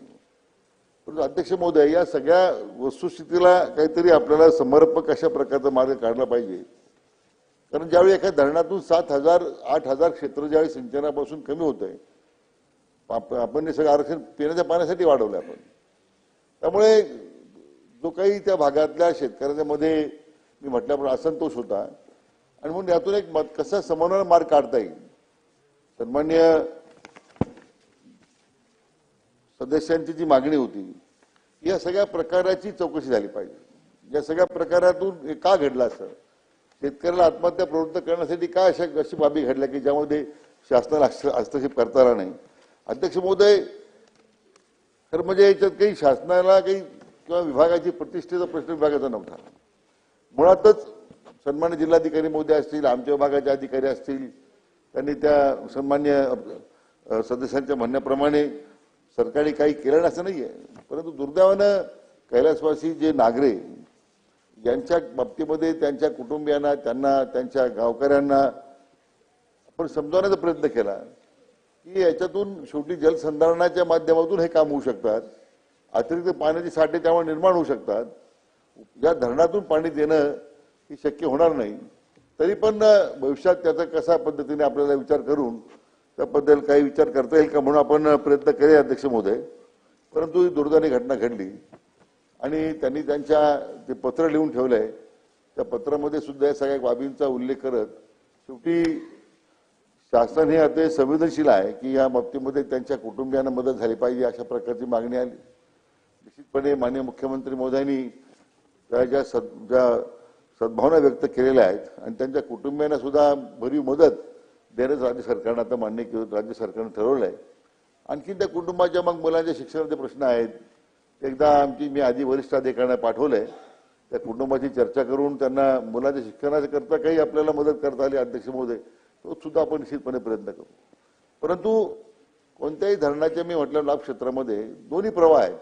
परंतु अध्यक्ष महोदय, या सगळ्या वस्तुस्थितीला काहीतरी आपल्याला समर्पक अशा प्रकारचा मार्ग काढला पाहिजे. कारण ज्यावेळी एका धरणातून 7,000-8,000 क्षेत्र ज्यावेळी सिंचनापासून कमी होत आहे, आपण हे सगळं आरक्षण पिण्याच्या पाण्यासाठी वाढवलं आपण. त्यामुळे जो काही त्या भागातल्या शेतकऱ्यांच्या मध्ये मी म्हटल्याप्रमाणे असंतोष होता आणि म्हणून यातून एक कसा समन्वय मार्ग काढता येईल. सन्मान्य सदस्यांची जी मागणी होती या सगळ्या प्रकाराची चौकशी झाली पाहिजे। या सगळ्या प्रकारातून हे का घडलं असं, शेतकऱ्याला आत्महत्या प्रवृत्त करण्यासाठी काय अशी बाबी घडल्या की ज्यामध्ये शासनाला हस्तक्षेप करता आला नाही। अध्यक्ष महोदय, खरं म्हणजे याच्यात काही शासनाला काही किंवा विभागाची प्रतिष्ठेचा प्रश्न विभागाचा नव्हता। मुळातच सन्मान्य जिल्हाधिकारी महोदय असतील, आमच्या विभागाचे अधिकारी असतील, त्यांनी त्या सन्मान्य सदस्यांच्या म्हणण्याप्रमाणे सरकारने काही केलं नसं नाहीये, परंतु दुर्दैवानं कैलासवासी जे नागरे यांच्या बाबतीमध्ये त्यांच्या कुटुंबियांना, त्यांना, त्यांच्या गावकऱ्यांना आपण समजावण्याचा प्रयत्न केला की याच्यातून शेवटी जलसंधारणाच्या माध्यमातून हे काम होऊ शकतात, अतिरिक्त पाण्याचे साठे त्यामुळे निर्माण होऊ शकतात, या धरणातून पाणी देणं ही शक्य होणार नाही। तरी पण भविष्यात त्याचा कशा पद्धतीने आपल्याला विचार करून त्याबद्दल काही विचार करता येईल का म्हणून आपण प्रयत्न केले अध्यक्ष महोदय। परंतु ही दुर्दैवी घटना घडली आणि त्यांनी त्यांच्या ते पत्र लिहून ठेवलंय, त्या पत्रामध्ये सुद्धा या सगळ्या बाबींचा उल्लेख करत शेवटी शासन हे अतिशय संवेदनशील आहे की या बाबतीमध्ये त्यांच्या कुटुंबियांना मदत झाली पाहिजे अशा प्रकारची मागणी आली। निश्चितपणे माननीय मुख्यमंत्री महोदयांनी ज्या सद्भावना व्यक्त केलेल्या आहेत आणि त्यांच्या कुटुंबियांना सुद्धा भरीव मदत देण्याचं राज्य सरकारनं आता मान्य केलं, राज्य सरकारनं ठरवलंय। आणखी त्या कुटुंबाच्या मग मुलांच्या शिक्षणाचे प्रश्न आहेत, एकदा मी आधी वरिष्ठ अधिकाऱ्यांना पाठवलंय, त्या कुटुंबाची चर्चा करून त्यांना मुलांच्या शिक्षणाच्या करता काही आपल्याला मदत करता आली अध्यक्ष महोदय, तो सुद्धा आपण निश्चितपणे प्रयत्न करू। परंतु कोणत्याही धरणाच्या मी म्हटलं लाभ क्षेत्रामध्ये दोन्ही प्रवाह आहेत।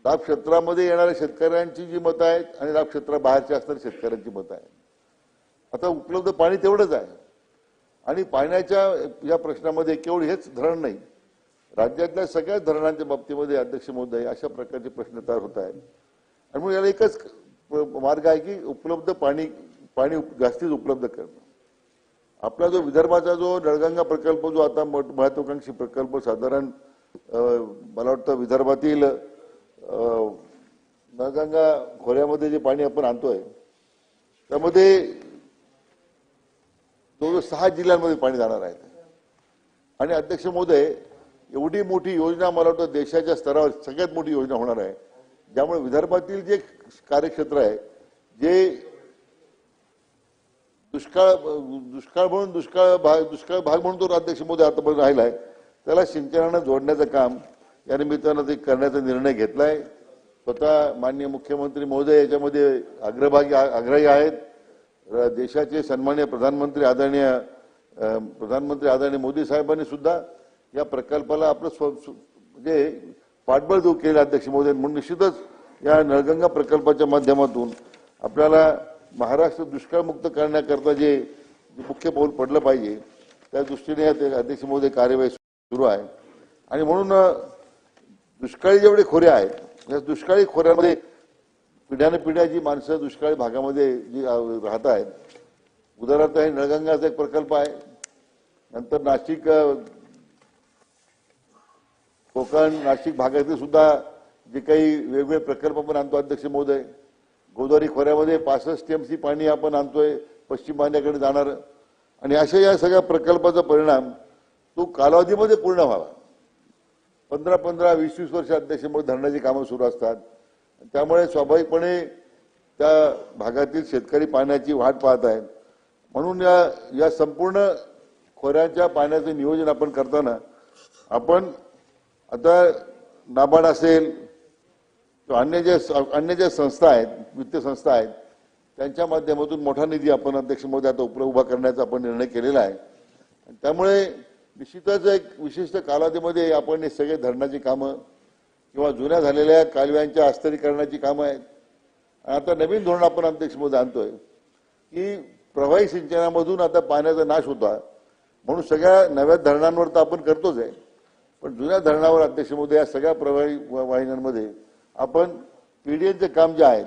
लाभ क्षेत्रामध्ये येणाऱ्या शेतकऱ्यांची जी मतं आहेत आणि लाभ क्षेत्राबाहेरच्या असणाऱ्या शेतकऱ्यांची मतं आहेत। आता उपलब्ध पाणी तेवढंच आहे आणि पाण्याच्या या प्रश्नामध्ये केवळ हेच धरण नाही, राज्यातल्या सगळ्याच धरणांच्या बाबतीमध्ये अध्यक्ष महोदय अशा प्रकारचे प्रश्न तयार होत आहेत। आणि म्हणून याला एकच मार्ग आहे की उपलब्ध पाणी जास्तीत उपलब्ध करणं। आपला जो विदर्भाचा जो नळगंगा प्रकल्प जो आता महत्वाकांक्षी प्रकल्प साधारण मला वाटतं विदर्भातील नळगंगा खोऱ्यामध्ये जे पाणी आपण आणतोय त्यामध्ये जवळजवळ 6 जिल्ह्यांमध्ये पाणी जाणार आहे। आणि अध्यक्ष महोदय, एवढी मोठी योजना मला वाटतं देशाच्या स्तरावर सगळ्यात मोठी योजना होणार आहे, ज्यामुळे विदर्भातील जे कार्यक्षेत्र आहे जे दुष्काळ भाग म्हणून तो अध्यक्ष महोदय आतापर्यंत राहिला आहे, त्याला सिंचनानं जोडण्याचं काम या निमित्तानं ते करण्याचा निर्णय घेतलाय। स्वतः माननीय मुख्यमंत्री महोदय याच्यामध्ये आग्रही आहेत। देशाचे सन्माननीय प्रधानमंत्री आदरणीय मोदी साहेबांनी सुद्धा या प्रकल्पाला आपलं म्हणजे पाठबळ देऊ केलं अध्यक्ष महोदय। म्हणून निश्चितच या नळगंगा प्रकल्पाच्या माध्यमातून आपल्याला महाराष्ट्र दुष्काळमुक्त करण्याकरता जे मुख्य पाऊल पडलं पाहिजे त्या दृष्टीने अध्यक्ष महोदय कार्यवाही सुरू आहे। आणि म्हणून दुष्काळी जेवढे खोरे आहेत या दुष्काळी खोऱ्यामध्ये पिढ्यानपिढ्या जी माणसं दुष्काळी भागामध्ये जी राहत आहेत, उदाहरणार्थ हे नळगंगाचा एक प्रकल्प आहे, नंतर नाशिक कोकण नाशिक भागातील सुद्धा जे काही वेगवेगळे प्रकल्प आपण आणतो अध्यक्ष महोदय, गोदावरी खोऱ्यामध्ये 65 TMC पाणी आपण आणतोय पश्चिम वाहिन्याकडे जाणार। आणि अशा या सगळ्या प्रकल्पाचा परिणाम तो कालावधीमध्ये पूर्ण व्हावा। 15-15, 20-20 वर्ष अध्यक्ष महोदय धरणाची कामं सुरू असतात, त्यामुळे स्वाभाविकपणे त्या भागातील शेतकरी पाण्याची वाट पाहत आहेत। म्हणून या संपूर्ण खोऱ्याच्या पाण्याचं नियोजन आपण करताना आपण आता नाबार्ड असेल किंवा अन्य ज्या संस्था आहेत, वित्तीय संस्था आहेत, त्यांच्या माध्यमातून मोठा निधी आपण अध्यक्ष महोदय आता उभा करण्याचा आपण निर्णय केलेला आहे। त्यामुळे निश्चितच एक विशिष्ट कालावधीमध्ये आपण हे सगळे धरणाची कामं किंवा जुन्या झालेल्या कालव्यांच्या अस्तरीकरणाची कामं आहेत। आता नवीन धोरण आपण अध्यक्ष महोदय आणतोय की प्रवाही सिंचनामधून आता पाण्याचा नाश होता, म्हणून सगळ्या नव्या धरणांवर तर आपण करतोच आहे, पण जुन्या धरणावर अध्यक्ष महोदय या सगळ्या प्रवाही वाहिन्यांमध्ये आपण पीडीएनचे काम जे आहे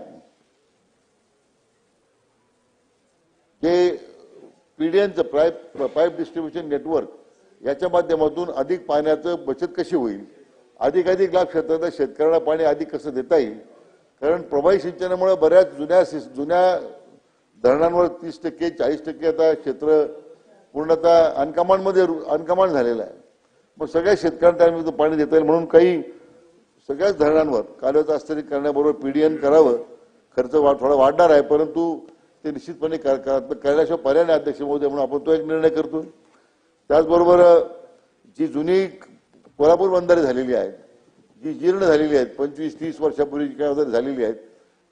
ते पीडीएनचं पाईप डिस्ट्रीब्युशन नेटवर्क याच्या माध्यमातून अधिक पाण्याचं बचत कशी होईल, अधिकाधिक लाभ क्षेत्रातल्या शेतकऱ्यांना पाणी अधिक कसं देता येईल। कारण प्रवाही सिंचनामुळे बऱ्याच जुन्या धरणांवर 30%, 40% आता क्षेत्र पूर्णतः अनकमांड झालेलं आहे। मग सगळ्या शेतकऱ्यांना पाणी देता येईल म्हणून काही सगळ्याच धरणांवर कालव्याचं आस्तरीकरण करण्याबरोबर पीडीएन करावं. खर्च थोडा वाढणार आहे, परंतु ते निश्चितपणे करण्याशिवाय पर्याय नाही अध्यक्ष महोदय, म्हणून आपण तो एक निर्णय करतोय. त्याचबरोबर जी जुनी कोल्हापूर बंधारे झालेली आहेत, जी जीर्ण झालेली आहेत, 25-30 वर्षापूर्वी काय वगैरे झालेली आहेत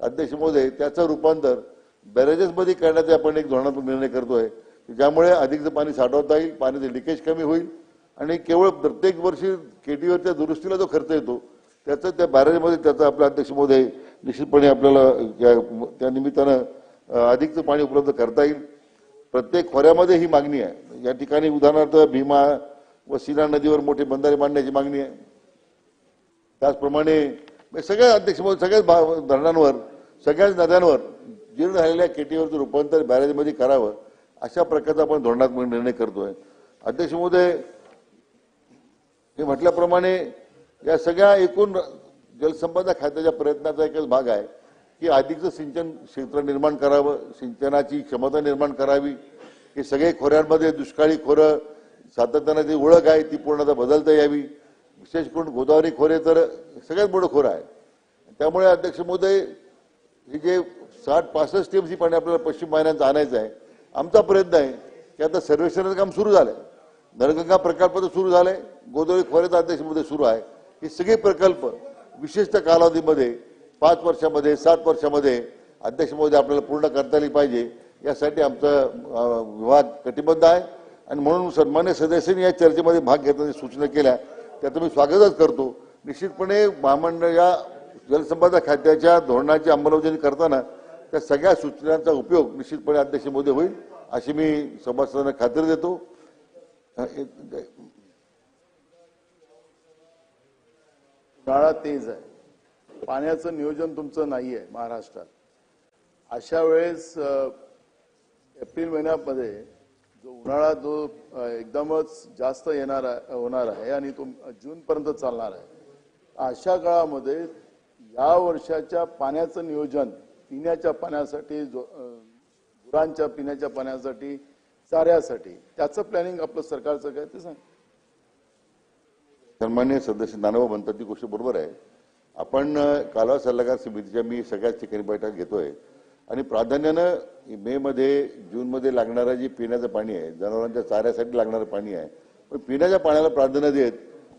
अध्यक्ष महोदय, त्याचं रूपांतर बॅरेजेसमध्ये करण्याचा आपण एक धोरणात्मक निर्णय करतोय, ज्यामुळे अधिकचं पाणी साठवता येईल, पाण्याचे लिकेज कमी होईल आणि केवळ प्रत्येक वर्षी केटीवरच्या दुरुस्तीला जो खर्च येतो त्याचं त्या बॅरेजमध्ये त्याचा आपला अध्यक्ष महोदय निश्चितपणे आपल्याला त्या निमित्तानं अधिकचं पाणी उपलब्ध करता येईल. प्रत्येक खोऱ्यामध्ये ही मागणी आहे. या ठिकाणी उदाहरणार्थ भीमा व सीना नदीवर मोठे बंधारे बांधण्याची मागणी आहे. त्याचप्रमाणे सगळ्या अध्यक्ष महोदय सगळ्याच धरणांवर, सगळ्याच नद्यांवर जीर्ण झालेल्या केटीवरचं रूपांतर बॅरेजमध्ये करावं, अशा प्रकारचा आपण धोरणात्मक निर्णय करतोय. अध्यक्ष महोदय, हे म्हटल्याप्रमाणे या सगळ्या एकूण जलसंपदा खात्याच्या प्रयत्नाचा एकच भाग आहे की अधिकचं सिंचन क्षेत्र निर्माण करावं, सिंचनाची क्षमता निर्माण करावी. हे सगळे खोऱ्यांमध्ये दुष्काळी खोरं सातत्यानं जी ओळख आहे ती पूर्णतः बदलता यावी. विशेष करून गोदावरी खोरे तर सगळ्यात मोठं खोरं आहे. त्यामुळे अध्यक्ष महोदय, हे जे 60-65 टीएमसी पाणी आपल्याला पश्चिम वाहिन्यांचं आणायचं आहे, आमचा प्रयत्न आहे की आता सर्वेक्षणाचं काम सुरू झालंय, नळगंगा प्रकल्प तर सुरू झालाय, गोदावरी खोऱ्याचा अध्यक्ष महोदय सुरू आहे. हे सगळे प्रकल्प विशिष्ट कालावधीमध्ये 5 वर्षामध्ये 7 वर्षामध्ये अध्यक्ष महोदय आपल्याला पूर्ण करता आली पाहिजे, यासाठी आमचा विभाग कटिबद्ध आहे. आणि म्हणून सन्मान्य सदस्यांनी या चर्चेमध्ये भाग घेताना सूचना केल्या त्याचं मी स्वागतच करतो. निश्चितपणे महामंडळ या जलसंपदा खात्याच्या धोरणाची अंमलबजावणी करताना त्या सगळ्या सूचनांचा उपयोग निश्चितपणे अध्यक्ष महोदय होईल अशी मी सभासदांना खात्री देतो. उन्हाळा तेज आहे, पाण्याचं नियोजन तुमचं नाही आहे महाराष्ट्रात. अशा वेळेस एप्रिल महिन्यामध्ये जो उन्हाळा जो एकदमच जास्त होणार आहे आणि तो जूनपर्यंत चालणार आहे, अशा काळामध्ये या वर्षाच्या पाण्याचं नियोजन पिण्याच्या पाण्यासाठी, गुरांच्या पिण्याच्या पाण्यासाठी, चाऱ्यासाठी त्याचं प्लॅनिंग आपलं सरकारचं काय ते सांग. सन्मान्य सदस्य नानाभाऊ म्हणतात ती गोष्ट बरोबर आहे. आपण कालवा सल्लागार समितीच्या मी सगळ्याच ठिकाणी बैठक घेतोय आणि प्राधान्यानं मे मध्ये जून मध्ये लागणारं जे पिण्याचं पाणी आहे, जनावरांच्या चाऱ्यासाठी लागणारं पाणी आहे, पण पिण्याच्या पाण्याला प्राधान्य देत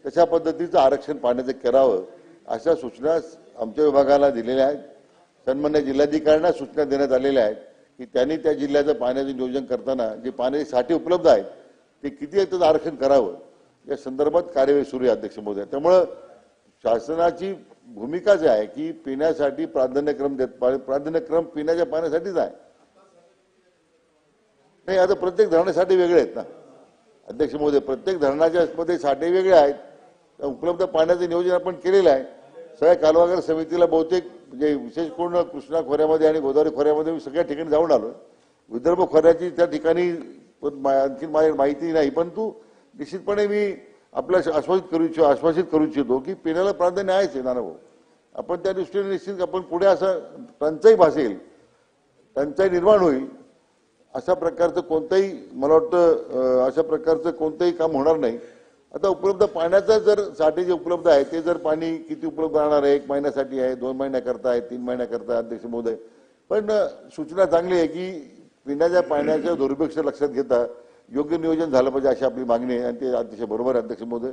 तशा पद्धतीचं आरक्षण पाण्याचं करावं अशा सूचना आमच्या विभागाला दिलेल्या आहेत. सन्मान्य जिल्हाधिकाऱ्यांना सूचना देण्यात आलेल्या आहेत की त्यांनी त्या जिल्ह्याचं पाण्याचं नियोजन करताना जे पाण्याचे साठे उपलब्ध आहेत ते किती आहे त्याचं आरक्षण करावं या संदर्भात कार्यवाही सुरू आहे अध्यक्ष महोदय. त्यामुळं शासनाची भूमिका जी आहे की पिण्यासाठी प्राधान्यक्रम प्राधान्यक्रम पिण्याच्या पाण्यासाठीच आहे. नाही, आता प्रत्येक धरणासाठी वेगळे आहेत ना अध्यक्ष महोदय, प्रत्येक धरणाच्या मध्ये साठे वेगळे आहेत. उपलब्ध पाण्याचं नियोजन आपण केलेलं आहे. सगळ्या कालवागार समितीला बहुतेक म्हणजे विशेष करून कृष्णा खोऱ्यामध्ये आणि गोदावरी खोऱ्यामध्ये मी सगळ्या ठिकाणी जाऊन आलो. विदर्भ खोऱ्याची त्या ठिकाणी आणखी माहिती नाही, परंतु निश्चितपणे मी आपल्याला आश्वासित करू इच्छितो की पिण्याला प्राधान्य आहेच आहे नानाभाऊ. आपण त्या दृष्टीने निश्चित आपण पुढे असं टंचाई भासेल, टंचाई निर्माण होईल अशा प्रकारचं कोणतंही, मला वाटतं अशा प्रकारचं कोणतंही काम होणार नाही. आता उपलब्ध पाण्याचं जर साठे जे उपलब्ध आहे ते जर पाणी किती उपलब्ध राहणार आहे, 1 महिन्यासाठी आहे, 2 महिन्याकरता आहे, 3 महिन्याकरता अध्यक्ष महोदय, पण सूचना चांगली आहे की पिण्याच्या पाण्याच्या दुर्भिक्ष लक्षात घेता योग्य नियोजन झालं पाहिजे अशी आपली मागणी आहे आणि ते अतिशय बरोबर आहे अध्यक्ष महोदय.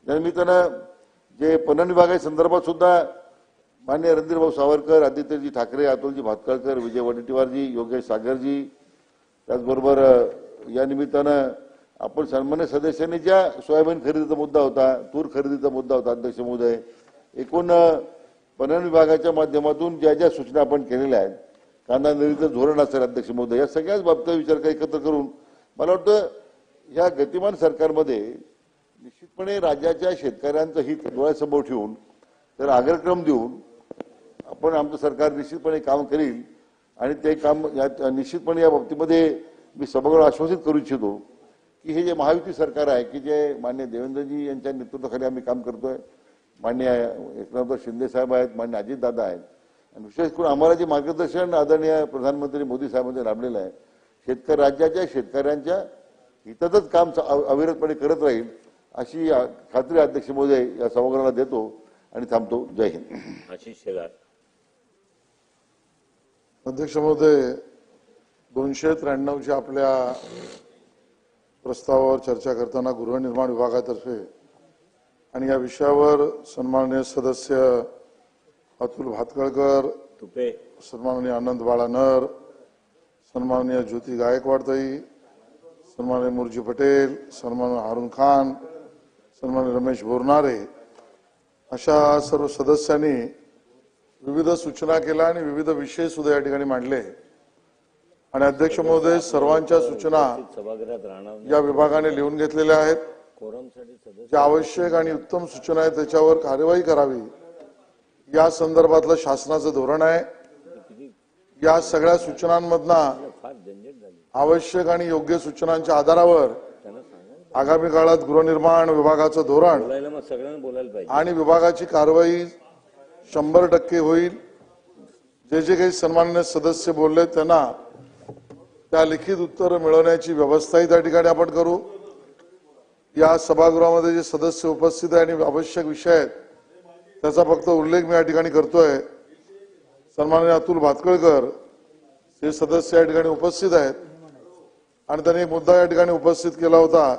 त्यानिमित्तानं जे पणन विभागाच्या संदर्भात सुद्धा माननीय रणधीरभाऊ सावरकर, आदित्यजी ठाकरे, अतुलजी भातखळकर, विजय वडेट्टीवारजी, योगेश सागरजी, त्याचबरोबर या निमित्तानं आपण सन्मान्य सदस्यांनी ज्या सोयाबीन खरेदीचा मुद्दा होता, तूर खरेदीचा मुद्दा होता अध्यक्ष महोदय, एकूण पणन विभागाच्या माध्यमातून ज्या ज्या सूचना आपण केलेल्या आहेत, कांदा निर्यातीचं धोरण असेल अध्यक्ष महोदय, या सगळ्याच बाबतीत विचार एकत्र करून मला वाटतं या गतिमान सरकारमध्ये निश्चितपणे राज्याच्या शेतकऱ्यांचं हित डोळ्यासमोर ठेवून तर अग्रक्रम देऊन आपण आमचं सरकार निश्चितपणे काम करील आणि ते काम निश्चितपणे या बाबतीमध्ये मी सभागृह आश्वासित करू इच्छितो की हे जे महायुती सरकार आहे की जे मान्य देवेंद्रजी यांच्या नेतृत्वाखाली आम्ही काम करतोय, मान्य एकनाथ शिंदे साहेब आहेत, मान्य अजितदादा आहेत आणि विशेष करून आम्हाला जे मार्गदर्शन आदरणीय प्रधानमंत्री मोदी साहेबांनी लाभलेलं आहे, राज्याच्या शेतकऱ्यांच्या हितातच काम अविरतपणे करत राहील अशी खात्री अध्यक्ष महोदय या सभागृहाला देतो आणि थांबतो. जय हिंद. आशिष शेलार. अध्यक्ष महोदय, 293च्या आपल्या प्रस्तावावर चर्चा करताना गृहनिर्माण विभागातर्फे आणि या विषयावर सन्माननीय सदस्य अतुल भातखळकर, तुपे, सन्माननीय आनंद बाळानर, सन्माननीय ज्योती गायकवाडताई, सन्माननीय मुर्जी पटेल, सन्माननीय हारून खान, सन्माननीय रमेश बोरनारे अशा सर्व सदस्यांनी विविध सूचना केल्या आणि विविध विषय सुद्धा या ठिकाणी मांडले. आणि अध्यक्ष महोदय, सर्वांच्या सूचना सभागृहात राहणार या विभागाने लिहून घेतलेल्या आहेत. कोरमसाठी सदस्य ज्या आवश्यक आणि उत्तम सूचना आहेत त्याच्यावर कार्यवाही करावी या संदर्भातलं शासनाचं धोरण आहे. या सगळ्या सूचनांमधनं फार झंझट झाली. आवश्यक आणि योग्य सूचनांच्या आधारावर आगामी काळात गृहनिर्माण विभागाचं धोरण बोलायला मग सगळ्यांना बोलायला पाहिजे. आणि विभागाची कारवाई 100% होईल. जे जे काही सन्माननीय सदस्य बोलले त्यांना त्या लिखित उत्तर मिळवण्याची व्यवस्थाही त्या ठिकाणी आपण करू. या सभागृहामध्ये जे सदस्य उपस्थित आहे आणि आवश्यक विषय आहेत त्याचा फक्त उल्लेख मी या ठिकाणी करतोय. सन्माननीय अतुल भातखळकर हे सदस्य या ठिकाणी उपस्थित आहेत आणि त्यांनी एक मुद्दा या ठिकाणी उपस्थित केला होता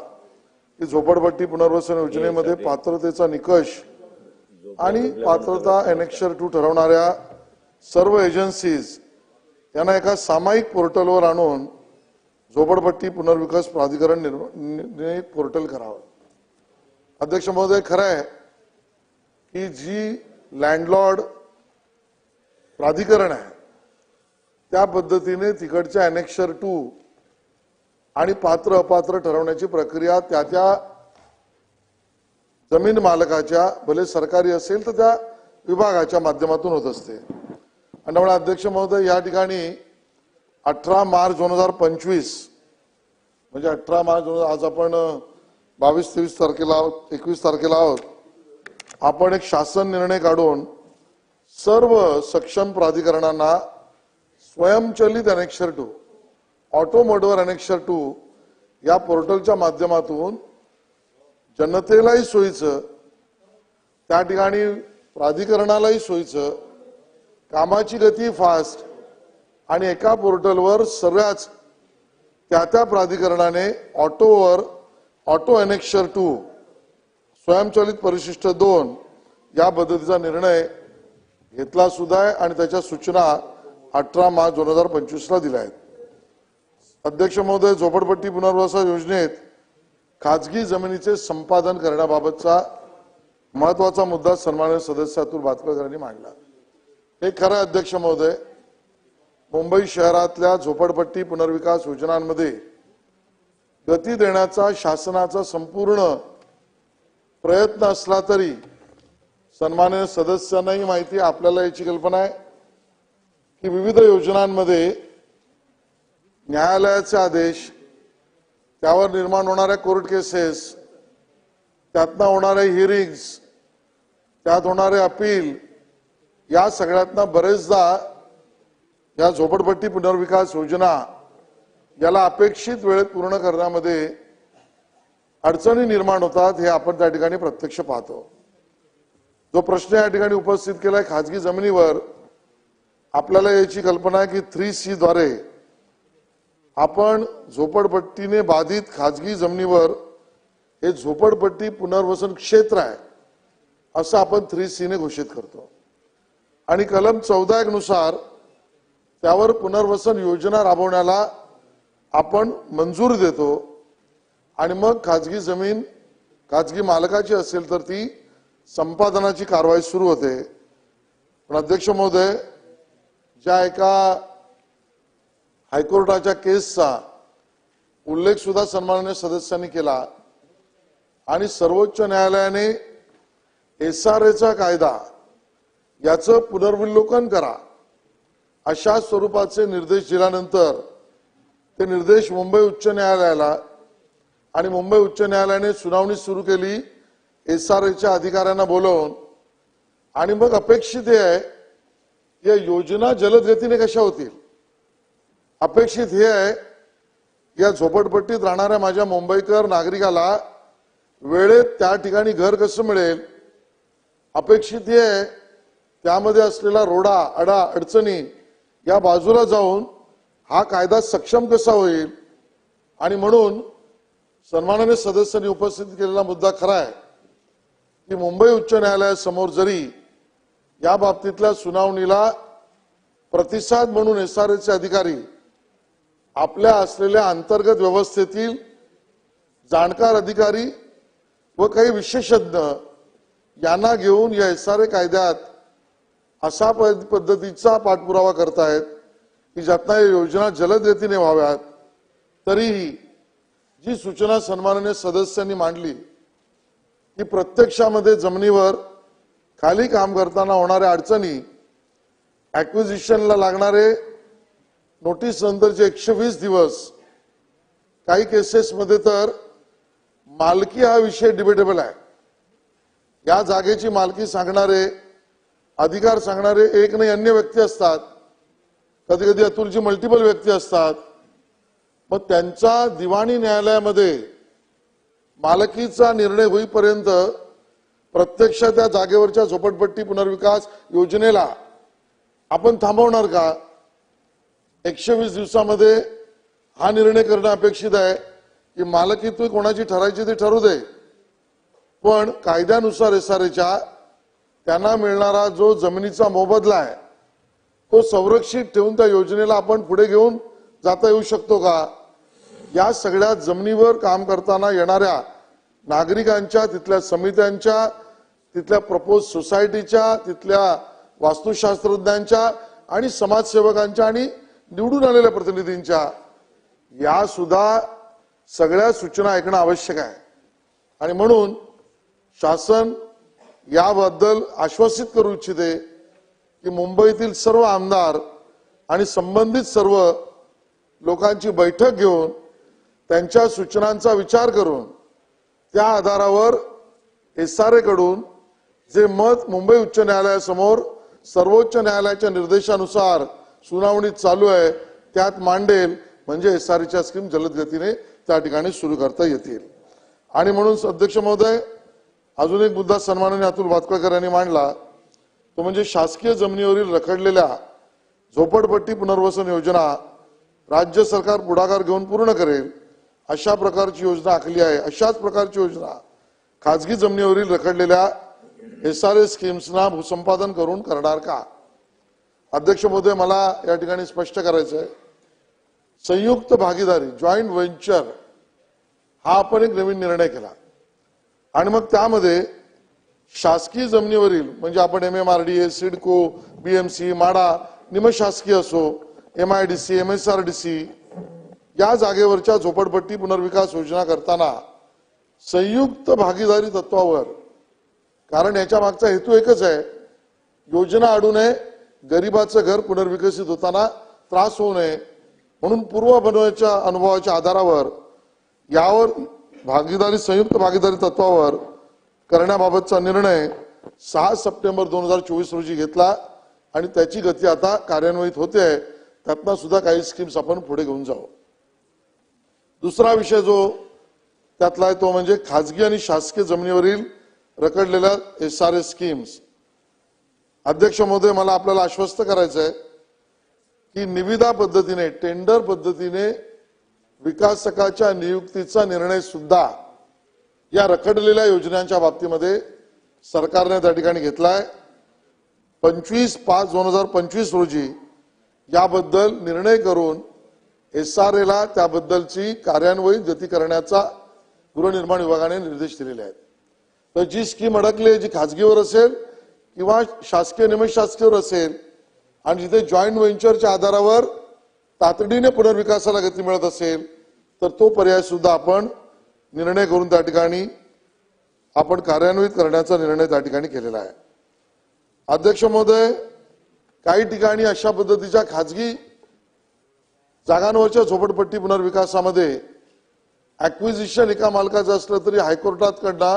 की झोपडपट्टी पुनर्वसन योजनेमध्ये पात्रतेचा निकष आणि पात्रता एनेक्शर 2 ठरवणाऱ्या सर्व एजन्सीज यांना एका सामायिक पोर्टलवर आणून झोपडपट्टी पुनर्विकास प्राधिकरण पोर्टल करावं. अध्यक्ष महोदय, खरं आहे की जी लँडलॉर्ड प्राधिकरण आहे त्या पद्धतीने तिकडच्या एनेक्शर 2 आणि पात्र अपात्र ठरवण्याची प्रक्रिया त्या जमीन मालकाच्या, भले सरकारी असेल तर त्या विभागाच्या माध्यमातून होत असते. आणि त्यामुळे अध्यक्ष महोदय, या ठिकाणी 18 मार्च 2025 म्हणजे 18 मार्च आज आपण 22-23 तारखेला आहोत, 21 तारखेला आहोत. आपण एक शासन निर्णय काढून सर्व सक्षम प्राधिकरणांना स्वयंचलित एनेक्शर 2, ऑटोमोटिव्ह एनेक्शर 2 या पोर्टलच्या माध्यमातून जनतेलाही सोयीचं, त्या ठिकाणी प्राधिकरणालाही सोयीचं, कामाची गती फास्ट आणि एका पोर्टलवर सर्वच त्या प्राधिकरणाने ऑटो एनेक्शर 2 स्वयंचलित परिशिष्ट 2 या पद्धतीचा निर्णय घेतला सुद्धा आहे आणि त्याच्या सूचना 18 मार्च 2025 दिल्या आहेत. अध्यक्ष महोदय, झोपडपट्टी पुनर्वसन योजनेत खाजगी जमिनीचे संपादन करण्याबाबतचा महत्वाचा मुद्दा सन्माननीय सदस्य अतुल भातखळकर यांनी मांडला. हे खरं अध्यक्ष महोदय, मुंबई शहरातल्या झोपडपट्टी पुनर्विकास योजनांमध्ये गती देण्याचा शासनाचा संपूर्ण प्रयत्न असला तरी सन्माननीय सदस्यांनाही माहिती, आपल्याला याची कल्पना आहे की विविध योजनांमध्ये न्यायालयाचे आदेश, त्यावर निर्माण होणाऱ्या कोर्ट केसेस, त्यातनं होणारे हिअरिंग्स, त्यात होणारे अपील, या सगळ्यातनं बरेचदा या झोपडपट्टी पुनर्विकास योजना याला अपेक्षित वेळेत पूर्ण करण्यामध्ये अडचणी निर्माण होतात. हे आपण त्या ठिकाणी प्रत्यक्ष पाहतो. जो प्रश्न या ठिकाणी उपस्थित केलाय खाजगी जमिनीवर, आपल्याला याची कल्पना आहे की 3C द्वारे आपण झोपडपट्टीने बाधित खाजगी जमिनीवर हे झोपडपट्टी पुनर्वसन क्षेत्र आहे असं आपण 3C ने घोषित करतो आणि कलम 14 नुसार त्यावर पुनर्वसन योजना राबवण्याला आपण मंजूर देतो आणि मग खाजगी जमीन खाजगी मालकाची असेल तर ती संपादनाची कारवाई सुरू होते. पण अध्यक्ष महोदय, ज्या एका हायकोर्टाच्या केसचा उल्लेख सुद्धा सन्माननीय सदस्यांनी केला आणि सर्वोच्च न्यायालयाने SRA कायदा याचं पुनर्विलोकन करा अशा स्वरूपाचे निर्देश दिल्यानंतर ते निर्देश मुंबई उच्च न्यायालयाला आणि मुंबई उच्च न्यायालयाने सुनावणी सुरू केली SRA अधिकाऱ्यांना बोलवून. आणि मग अपेक्षित हे आहे या योजना जलद गतीने कशा होतील. अपेक्षित हे आहे या झोपडपट्टीत राहणाऱ्या माझ्या मुंबईकर नागरिकाला वेळेत त्या ठिकाणी घर कसं मिळेल. अपेक्षित आहे त्यामध्ये असलेला रोडा अडा अडचणी या बाजूला जाऊन हा कायदा सक्षम कसा होईल आणि म्हणून सन्माननीय सदस्यांनी उपस्थित केलेला मुद्दा खरा आहे की मुंबई उच्च न्यायालयासमोर जरी या बाबतीतल्या सुनावणीला प्रतिसाद म्हणून एसआरएचे अधिकारी आपल्या असलेल्या अंतर्गत व्यवस्थेतील जाणकार अधिकारी व काही विशेषज्ञ यांना घेऊन या एसआरए कायद्यात अशा पद्धतीचा पाठपुरावा करतायत की ज्यातनं या योजना जलद गतीने व्हाव्यात, तरीही जी सूचना सन्माननीय सदस्यांनी मांडली की प्रत्यक्षामध्ये जमिनीवर खाली काम करताना होणाऱ्या अडचणी, ऍक्विजिशनला लागणारे नोटीस नंतरचे 120 दिवस, काही केसेसमध्ये तर मालकी हा विषय डिबेटेबल आहे. या जागेची मालकी सांगणारे, अधिकार सांगणारे एक नाही अन्य व्यक्ती असतात, कधी कधी अतुलची मल्टिपल व्यक्ती असतात. मग त्यांचा दिवाणी न्यायालयामध्ये मालकीचा निर्णय होईपर्यंत प्रत्यक्ष त्या जागेवरच्या झोपडपट्टी पुनर्विकास योजनेला आपण थांबवणार का? 120 दिवसामध्ये हा निर्णय करणं अपेक्षित आहे की मालकी तुम्ही कोणाची ठरायची ती ठरू दे, पण कायद्यानुसार एसआरएच्या त्यांना मिळणारा जो जमिनीचा मोबदला आहे तो संरक्षित ठेवून त्या योजनेला आपण पुढे घेऊन जाता येऊ शकतो का? या सगळ्या जमिनीवर काम करताना येणाऱ्या नागरिकांच्या, तिथल्या समित्यांच्या, तिथल्या प्रपोज सोसायटीच्या, तिथल्या वास्तुशास्त्रज्ञांच्या आणि समाजसेवकांच्या आणि निवडून आलेल्या प्रतिनिधींच्या या सुद्धा सगळ्या सूचना ऐकणं आवश्यक आहे. आणि म्हणून शासन याबद्दल आश्वासित करू इच्छिते की मुंबईतील सर्व आमदार आणि संबंधित सर्व लोकांची बैठक घेऊन त्यांच्या सूचनांचा विचार करून त्या आधारावर एसआरए कडून जे मत मुंबई उच्च न्यायालयासमोर सर्वोच्च न्यायालयाच्या निर्देशानुसार सुनावणी चालू आहे त्यात मांडेल, म्हणजे एसआरएच्या स्कीम जलद गतीने त्या ठिकाणी सुरू करता येतील. आणि म्हणून अध्यक्ष महोदय, अजून एक मुद्दा सन्माननीय अतुल भातखळकर यांनी मांडला, तो म्हणजे शासकीय जमिनीवरील रखडलेल्या झोपडपट्टी पुनर्वसन योजना राज्य सरकार पुढाकार घेऊन पूर्ण करेल अशा प्रकारची योजना आखली आहे. अशाच प्रकारची योजना खाजगी जमिनीवरील रखडलेल्या एसआरए स्कीम्सना भूसंपादन करून करणार का? अध्यक्ष महोदय, मला या ठिकाणी स्पष्ट करायचं आहे, संयुक्त भागीदारी जॉईंट व्हेंचर हा आपण एक नवीन निर्णय केला आणि मग त्यामध्ये शासकीय जमिनीवरील म्हणजे आपण MMRDA, सिडको, BMC, माडा, निमशासकीय असो, MIDC, MSRDC या जागेवरच्या झोपडपट्टी पुनर्विकास योजना करताना संयुक्त भागीदारी तत्वावर, कारण याच्या मागचा हेतू एकच आहे, योजना अडू नये, गरिबाचं घर पुनर्विकसित होताना त्रास होऊ नये, म्हणून पूर्वअनुभवाच्या अनुभवाच्या आधारावर यावर भागीदारी संयुक्त भागीदारी तत्वावर करण्याबाबतचा निर्णय 6 सप्टेंबर 2024 रोजी घेतला आणि त्याची गती आता कार्यान्वित होते. त्यातनं सुद्धा काही स्कीम्स आपण पुढे घेऊन जाऊ. दुसरा विषय जो त्यातला आहे तो म्हणजे खाजगी आणि शासकीय जमिनीवरील रखडलेल्या एसआरए स्कीम्स. अध्यक्ष महोदय, मला आपल्याला आश्वस्त करायचं आहे की निविदा पद्धतीने, टेंडर पद्धतीने विकासकाच्या नियुक्तीचा निर्णय सुद्धा या रखडलेल्या योजनांच्या बाबतीमध्ये सरकारने त्या ठिकाणी घेतलाय. 25/5/2025 रोजी याबद्दल निर्णय करून एसआरएला त्याबद्दलची कार्यान्वयीत गती करण्याचा गृहनिर्माण विभागाने निर्देश दिलेले आहेत. तर जी स्कीम अडकली जी खाजगीवर असेल किंवा शासकीय निमशासकीयवर असेल आणि जिथे जॉईंट व्हेंचरच्या आधारावर तातडीने पुनर्विकासाला गती मिळत असेल तर तो पर्याय सुद्धा आपण निर्णय करून त्या ठिकाणी आपण कार्यान्वित करण्याचा निर्णय त्या ठिकाणी केलेला आहे. अध्यक्ष महोदय, काही ठिकाणी अशा पद्धतीच्या खाजगी जागांवरच्या झोपडपट्टी पुनर्विकासामध्ये ऍक्विजिशन एका मालकाचं असलं तरी हायकोर्टात कडनं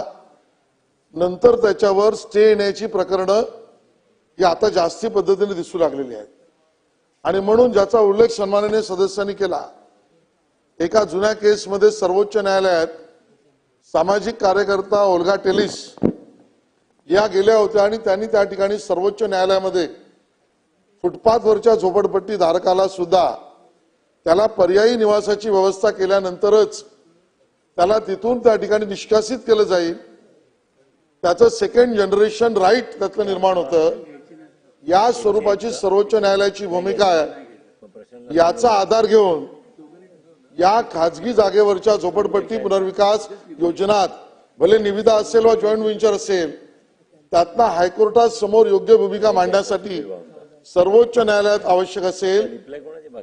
नंतर त्याच्यावर स्टे येण्याची प्रकरणं ही आता जास्ती पद्धतीने दिसू लागलेली आहेत. आणि म्हणून ज्याचा उल्लेख सन्माननीय सदस्यांनी केला, एका जुन्या केसमध्ये सर्वोच्च न्यायालयात सामाजिक कार्यकर्ता ओल्गा टेलिस या गेल्या होत्या आणि त्यांनी त्या ठिकाणी सर्वोच्च न्यायालयामध्ये फुटपाथवरच्या झोपडपट्टी धारकाला सुद्धा त्याला पर्यायी निवासाची व्यवस्था केल्यानंतरच त्याला तिथून त्या ठिकाणी निष्कासित केलं जाईल, त्याचं सेकंड जनरेशन राईट त्यातलं निर्माण होतं. या स्वरूपाची सर्वोच्च न्यायालयाची भूमिका आहे. याचा आधार घेऊन या खाजगी जागेवरच्या झोपडपट्टी पुनर्विकास योजनात भले निविदा असेल वा जॉईंट व्हेंचर असेल, त्यातनं हायकोर्टात समोर योग्य भूमिका मांडण्यासाठी सर्वोच्च न्यायालयात आवश्यक असेल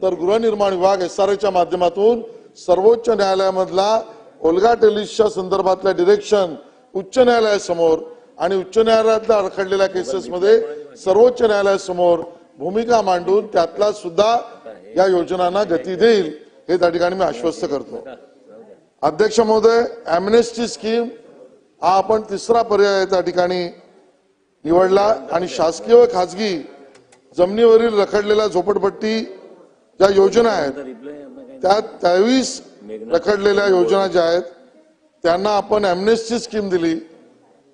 तर गृहनिर्माण विभाग SRA माध्यमातून सर्वोच्च न्यायालयामधला ओल्गा टेलिसच्या संदर्भातल्या डिरेक्शन उच्च न्यायालयासमोर आणि उच्च न्यायालयातल्या रखडलेल्या केसेसमध्ये सर्वोच्च न्यायालयासमोर भूमिका मांडून त्यातला सुद्धा या योजनांना गती देईल हे त्या ठिकाणी मी आश्वस्त करतो. अध्यक्ष महोदय, अॅम्नेस्टी स्कीम हा आपण तिसरा पर्याय त्या ठिकाणी निवडला आणि शासकीय व खाजगी जमिनीवरील रखडलेल्या झोपडपट्टी ज्या योजना आहेत त्या 23 रखडलेल्या योजना ज्या आहेत त्यांना आपण अॅम्नेस्टी स्कीम दिली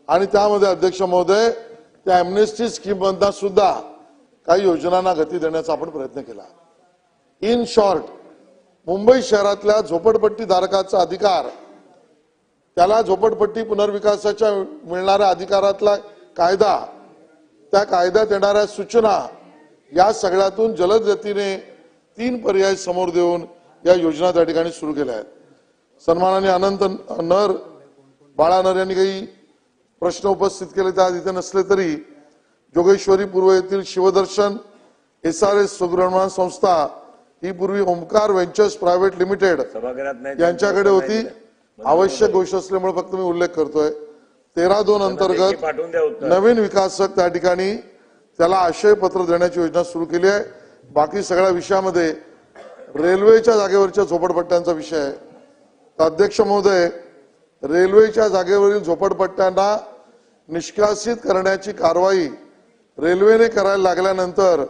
आणि त्यामध्ये अध्यक्ष महोदय त्या अॅम्नेस्टी स्कीम मधून सुद्धा काही योजनांना गती देण्याचा आपण प्रयत्न केला. इन शॉर्ट, मुंबई शहरातल्या झोपडपट्टी धारकाचा अधिकार, त्याला झोपडपट्टी पुनर्विकासाच्या मिळणाऱ्या अधिकारातला कायदा, त्या कायद्यात येणाऱ्या सूचना या सगळ्यातून जलद गतीने 3 पर्याय समोर देऊन या योजना त्या ठिकाणी सुरू केल्या आहेत. सन्माननीय अनंत नर बाळा नर यांनी काही प्रश्न उपस्थित केले, त्या इथे नसले तरी जोगेश्वरी पूर्व येथील शिवदर्शन SRS सुगृहनिर्माण संस्था ही पूर्वी ओमकार व्हेंचर्स प्रायव्हेट लिमिटेड यांच्याकडे होती. आवश्यक गोष्ट असल्यामुळे फक्त मी उल्लेख करतोय. 13-2 अंतर्गत नवीन विकासक त्या ठिकाणी त्याला आशय पत्र देण्याची योजना सुरू केली आहे. बाकी सगळ्या विषयामध्ये रेल्वेच्या जागेवरच्या झोपडपट्ट्यांचा विषय आहे. अध्यक्ष महोदय, रेल्वेच्या जागेवरील झोपडपट्ट्यांना निष्कासित करण्याची कारवाई रेल्वेने करायला लागल्यानंतर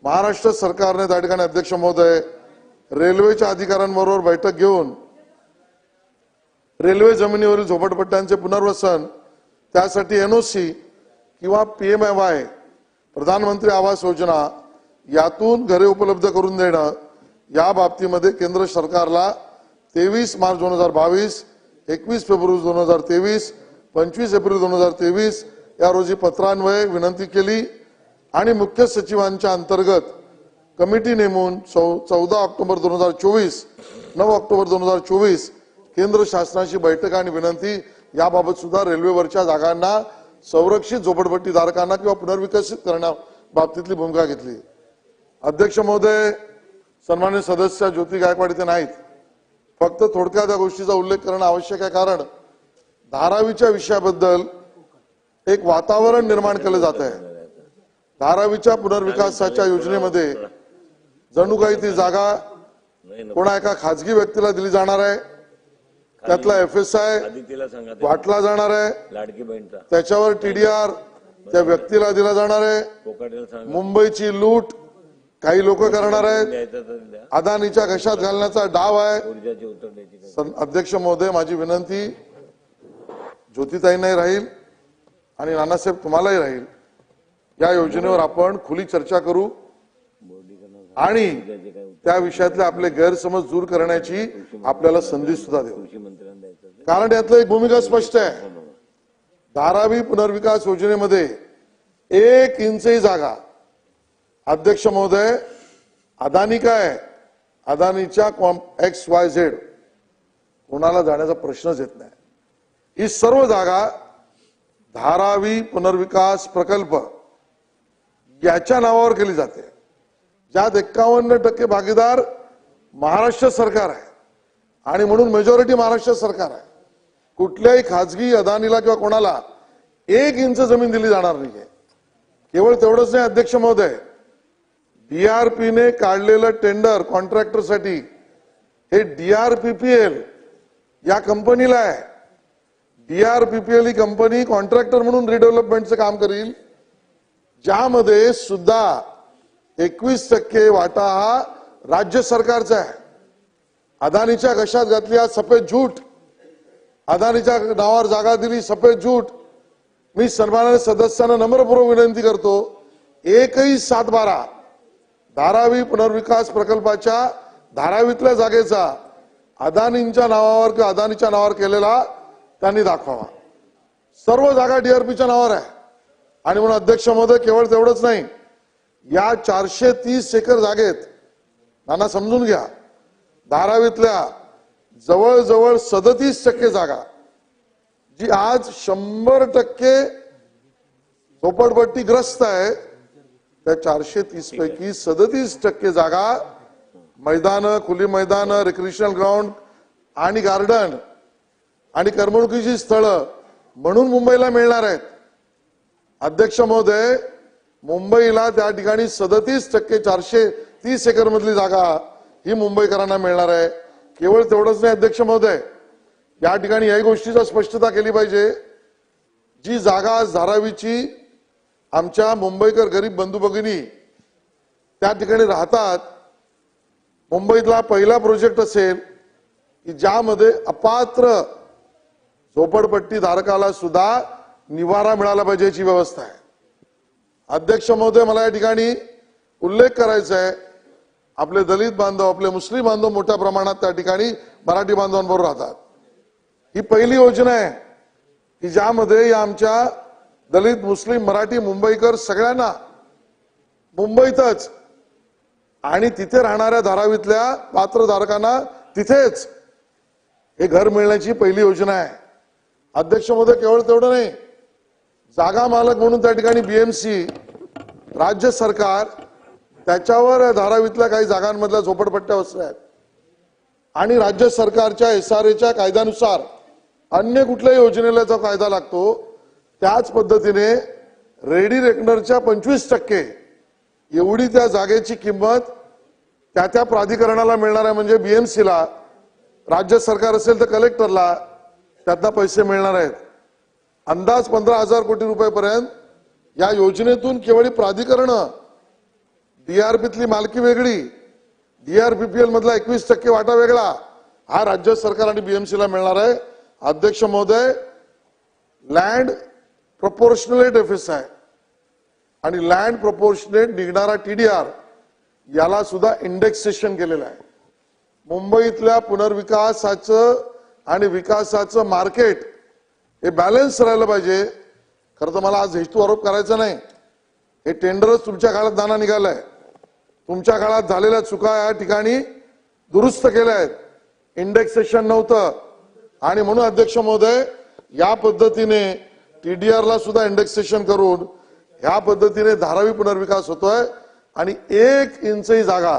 महाराष्ट्र सरकारने त्या ठिकाणी अध्यक्ष महोदय रेल्वेच्या अधिकाऱ्यांबरोबर बैठक घेऊन रेल्वे जमिनीवरील झोपडपट्ट्यांचे पुनर्वसन त्यासाठी NOC किंवा PMAY प्रधानमंत्री आवास योजना यातून घरे उपलब्ध करून देणं या बाबतीमध्ये केंद्र सरकारला 23 मार्च 2022, 21 फेब्रुवारी 2023, 25 एप्रिल 2023 या रोजी पत्रान्वये विनंती केली आणि मुख्य सचिवांच्या अंतर्गत कमिटी नेमून 14 ऑक्टोबर 2024, 9 ऑक्टोबर 2024 केंद्र शासनाची बैठक आणि विनंती याबाबत सुद्धा रेल्वेवरच्या जागांना संरक्षित झोपडपट्टी धारकांना किंवा पुनर्विकसित करण्याबाबतीतली भूमिका घेतली. अध्यक्ष महोदय, सन्माननीय सदस्य ज्योती गायकवाड इथे नाहीत, फक्त थोडक्यात या गोष्टीचा उल्लेख करणं आवश्यक आहे कारण धारावीच्या विषयाबद्दल एक वातावरण निर्माण केलं जात आहे. धारावीच्या पुनर्विकासाच्या योजनेमध्ये जणू काही ती जागा कोणा एका खाजगी व्यक्तीला दिली जाणार आहे, त्यातला FSI वाटला जाणार आहे, त्याच्यावर TDR त्या व्यक्तीला दिला जाणार आहे. मुंबईची लूट काही लोक करणार आहेत, अदानीच्या घशात घालण्याचा डाव आहे. अध्यक्ष महोदय, माझी विनंती ज्योतिताईंनाही राहील आणि नानासाहेब तुम्हालाही राहील, या योजनेवर आपण खुली चर्चा करू आणि त्या विषयातले आपले गैरसमज दूर करण्याची आपल्याला संधी सुद्धा देऊ. कारण यातलं एक भूमिका स्पष्ट आहे. धारावी पुनर्विकास योजनेमध्ये 1 इंचही जागा अध्यक्ष महोदय अदानी काय अदानीच्या XYZ कोणाला जाण्याचा प्रश्नच येत नाही. ही सर्व जागा धारावी पुनर्विकास प्रकल्प याच्या नावावर केली जाते, ज्यात 51% भागीदार महाराष्ट्र सरकार आहे आणि म्हणून मेजॉरिटी महाराष्ट्र सरकार आहे. कुठल्याही खाजगी अदानीला किंवा कोणाला 1 इंच जमीन दिली जाणार नाहीये. केवळ तेवढंच नाही अध्यक्ष महोदय, DRP ने काढलेलं टेंडर कॉन्ट्रॅक्टरसाठी हे DRPPL या कंपनीला आहे. DRPPL ही कंपनी कॉन्ट्रॅक्टर म्हणून रिडेव्हलपमेंटचं काम करील, ज्यामध्ये सुद्धा 21% वाटा हा राज्य सरकारचा आहे. अदानीच्या घशात घातली आज सफेद झूट, अदानीच्या नावावर जागा दिली सफेद झूट. मी सन्माननीय सदस्यांना नम्रपूर्वक विनंती करतो, एकही 7/12 धारावी पुनर्विकास प्रकल्पाच्या धारावीतल्या जागेचा अदानींच्या नावावर किंवा अदानीच्या नावावर केलेला त्यांनी दाखवावा. सर्व जागा डीआरपीच्या नावावर आहे. आणि म्हणून अध्यक्ष महोदय, केवळ तेवढंच नाही, या 430 एकर जागेत नाना समजून घ्या, धारावीतल्या जवळजवळ 37% जागा जी आज 100% झोपडपट्टीग्रस्त आहे, त्या 430 पैकी 37% जागा मैदानं, खुली मैदानं, रिक्रिएशनल ग्राउंड आणि गार्डन आणि करमणुकीची स्थळं म्हणून मुंबईला मिळणार आहेत. अध्यक्ष महोदय, मुंबईला त्या ठिकाणी 37% 430 एकर मधली जागा ही मुंबईकरांना मिळणार आहे. केवळ तेवढंच नाही अध्यक्ष महोदय, या ठिकाणी याही गोष्टीची स्पष्टता केली पाहिजे, जी जागा आज धारावीची आमच्या मुंबईकर गरीब बंधू भगिनी त्या ठिकाणी राहतात, मुंबईतला पहिला प्रोजेक्ट असेल की ज्यामध्ये अपात्र झोपडपट्टी धारकाला सुद्धा निवारा मिळाला पाहिजे याची व्यवस्था आहे. अध्यक्ष महोदय, मला या ठिकाणी उल्लेख करायचा आहे, आपले दलित बांधव, आपले मुस्लिम बांधव मोठ्या प्रमाणात त्या ठिकाणी मराठी बांधवांबरोबर राहतात. ही पहिली योजना आहे की ज्यामध्ये या आमच्या दलित, मुस्लिम, मराठी, मुंबईकर सगळ्यांना मुंबईतच आणि तिथे राहणाऱ्या धारावीतल्या पात्रधारकांना तिथेच हे घर मिळण्याची पहिली योजना आहे. अध्यक्ष महोदय, केवळ तेवढं नाही, जागा मालक म्हणून त्या ठिकाणी बीएमसी, राज्य सरकार त्याच्यावर धारावीतल्या काही जागांमधल्या झोपडपट्ट्या वसल्या आहेत आणि राज्य सरकारच्या SRA कायद्यानुसार अन्य कुठल्याही योजनेला जो कायदा लागतो त्याच पद्धतीने रेडी रेकनरच्या 25% एवढी त्या जागेची किंमत त्या प्राधिकरणाला मिळणार आहे. म्हणजे बीएमसीला, राज्य सरकार असेल तर कलेक्टरला त्यातनं पैसे मिळणार आहेत. अंदाज 15,000 कोटी रुपयापर्यंत या योजनेतून केवळ प्राधिकरण, डीआरपीतली मालकी वेगळी, डीआरपीपीएल मधला 21% वाटा वेगळा, हा राज्य सरकार आणि बीएमसीला मिळणार आहे. अध्यक्ष महोदय, लँड प्रपोर्शनल डेफिसिट आहे आणि लँड प्रपोर्शनेट निघणारा TDR याला सुद्धा इंडेक्सेशन केलेलं आहे. मुंबईतल्या पुनर्विकासाचं आणि विकासाचं मार्केट हे बॅलन्स राहिलं पाहिजे. खरं तर मला आज हेतू आरोप करायचा नाही, हे टेंडरच तुमच्या काळात नाना निघालंय, तुमच्या काळात झालेल्या चुका या ठिकाणी दुरुस्त केल्या आहेत, इंडेक्सेशन नव्हतं आणि म्हणून अध्यक्ष महोदय, या पद्धतीने TDR ला सुद्धा इंडेक्सेशन करून ह्या पद्धतीने धारावी पुनर्विकास होतोय आणि 1 इंचही जागा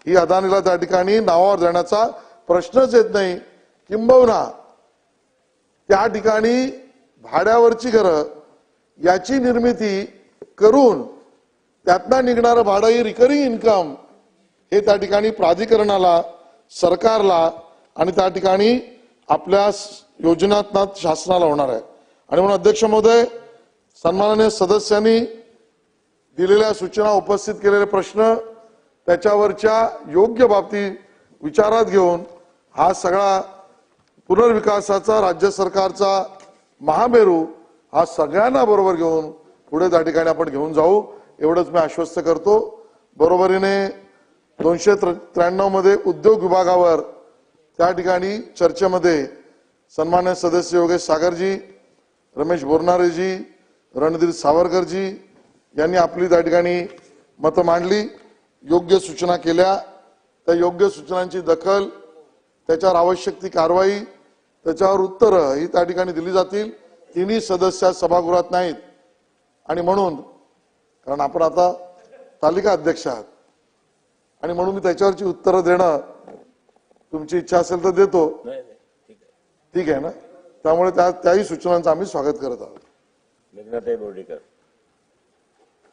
ही अदानीला त्या ठिकाणी नावावर देण्याचा प्रश्नच येत नाही. किंबहुना त्या ठिकाणी भाड्यावरची घरं याची निर्मिती करून त्यातनं निघणारं भाडं ही रिकरिंग इन्कम हे त्या ठिकाणी प्राधिकरणाला, सरकारला आणि त्या ठिकाणी आपल्या योजनात्मक शासनाला होणार आहे. आणि म्हणून अध्यक्ष महोदय, सन्माननीय सदस्यांनी दिलेल्या सूचना, उपस्थित केलेले प्रश्न, त्याच्यावरच्या योग्य बाबती विचारात घेऊन हा सगळा पुनर्विकासाचा राज्य सरकारचा महामेरू हा सगळ्यांना बरोबर घेऊन पुढे त्या ठिकाणी आपण घेऊन जाऊ, एवढंच मी आश्वस्त करतो. बरोबरीने 293 मध्ये उद्योग विभागावर त्या ठिकाणी चर्चेमध्ये सन्मान्य सदस्य योगेश सागरजी, रमेश बोरनारेजी, रणधीर सावरकरजी यांनी आपली त्या ठिकाणी मतं मांडली, योग्य सूचना केल्या. त्या योग्य सूचनांची दखल, त्याच्यावर आवश्यक ती कारवाई, त्याच्यावर उत्तरं ही त्या ठिकाणी दिली जातील. तिन्ही सदस्य सभागृहात नाहीत आणि म्हणून, कारण आपण आता तालिका अध्यक्ष आहात आणि म्हणून मी त्याच्यावरची उत्तरं देणं, तुमची इच्छा असेल तर देतो, ठीक आहे ना. त्यामुळे त्याही सूचनांचं आम्ही स्वागत करत आहोत. मेघनाताई बोर्डीकर.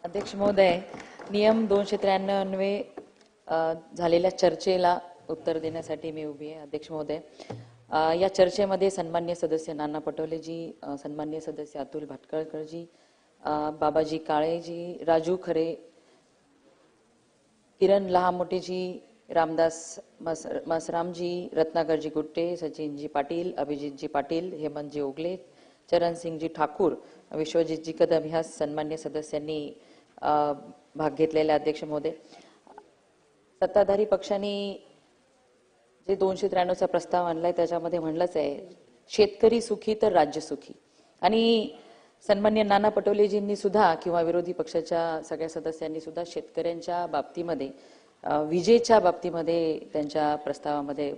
अध्यक्ष महोदय, नियम 293 झालेल्या चर्चेला उत्तर देण्यासाठी मी उभी आहे. अध्यक्ष महोदय, या चर्चेमध्ये सन्मान्य सदस्य नाना पटोलेजी, सन्मान्य सदस्य अतुल भाटकळकरजी, बाबाजी काळेजी, राजू खरे, किरण लहामोटेजी, रामदास मसरामजी, रत्नाकरजी गुट्टे, सचिनजी पाटील, अभिजितजी पाटील, हेमंतजी ओगले, चरण सिंगजी ठाकूर, विश्वजितजी कदम ह्या सन्मान्य सदस्यांनी भाग घेतलेला अध्यक्ष महोदय. सत्ताधारी पक्षांनी जे 293चा प्रस्ताव आणलाय त्याच्यामध्ये म्हणलंच आहे शेतकरी सुखी तर राज्य सुखी. आणि सन्मान्य नाना पटोलेजींनी सुद्धा किंवा विरोधी पक्षाच्या सगळ्या सदस्यांनी सुद्धा शेतकऱ्यांच्या बाबतीमध्ये विजेच्या बाबतीमध्ये त्यांच्या प्रस्तावामध्ये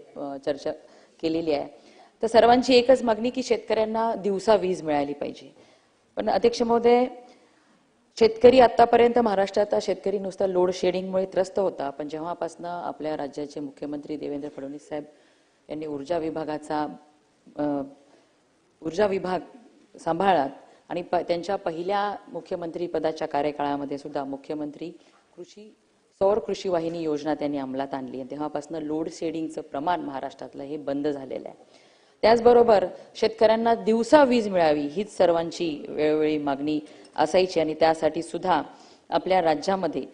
चर्चा केलेली आहे. तर सर्वांची एकच मागणी की शेतकऱ्यांना दिवसा वीज मिळाली पाहिजे. पण अध्यक्ष महोदय, शेतकरी आतापर्यंत महाराष्ट्रात शेतकरी नुसता लोड शेडिंगमुळे त्रस्त होता. पण जेव्हापासून आपल्या राज्याचे मुख्यमंत्री देवेंद्र फडणवीस साहेब यांनी ऊर्जा विभाग सांभाळला आणि त्यांच्या पहिल्या मुख्यमंत्री पदाच्या कार्यकाळामध्ये सुद्धा मुख्यमंत्री सौर कृषी वाहिनी योजना त्यांनी अंमलात आणली आणि तेव्हापासून लोड शेडिंगचं प्रमाण महाराष्ट्रातलं हे बंद झालेलं आहे. त्याचबरोबर शेतकऱ्यांना दिवसा वीज मिळावी हीच सर्वांची वेळोवेळी मागणी असायची आणि त्यासाठी सुद्धा आपल्या राज्यामध्ये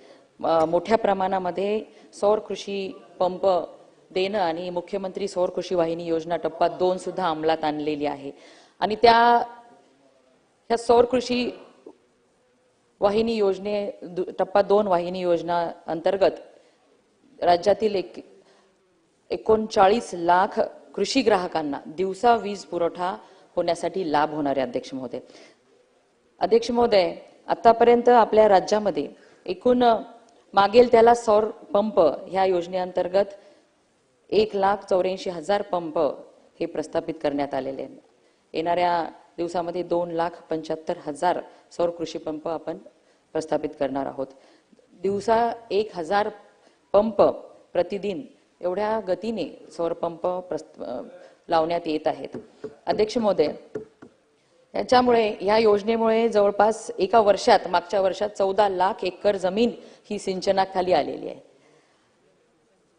मोठ्या प्रमाणामध्ये सौर कृषी पंप देणं आणि मुख्यमंत्री सौर कृषी वाहिनी योजना टप्पा 2 सुद्धा अंमलात आणलेली आहे. आणि ह्या सौर कृषी वाहिनी टप्पा 2 वाहिनी योजना अंतर्गत राज्यातील 39 लाख कृषी ग्राहकांना दिवसा वीज पुरवठा होण्यासाठी लाभ होणार आहे. अध्यक्ष महोदय, आतापर्यंत आपल्या राज्यामध्ये एकूण मागेल त्याला सौर पंप ह्या योजनेअंतर्गत 1,84,000 पंप हे प्रस्थापित करण्यात आलेले आहेत. येणाऱ्या दिवसामध्ये 2,75,000 सौर कृषी पंप आपण प्रस्थापित करणार आहोत. दिवसा 1,000 पंप प्रतिदिन एवढ्या गतीने सौर पंप लावण्यात येत आहेत. अध्यक्ष महोदय, याच्यामुळे या योजनेमुळे जवळपास एका वर्षात मागच्या वर्षात 14 लाख एकर जमीन ही सिंचनाखाली आलेली आहे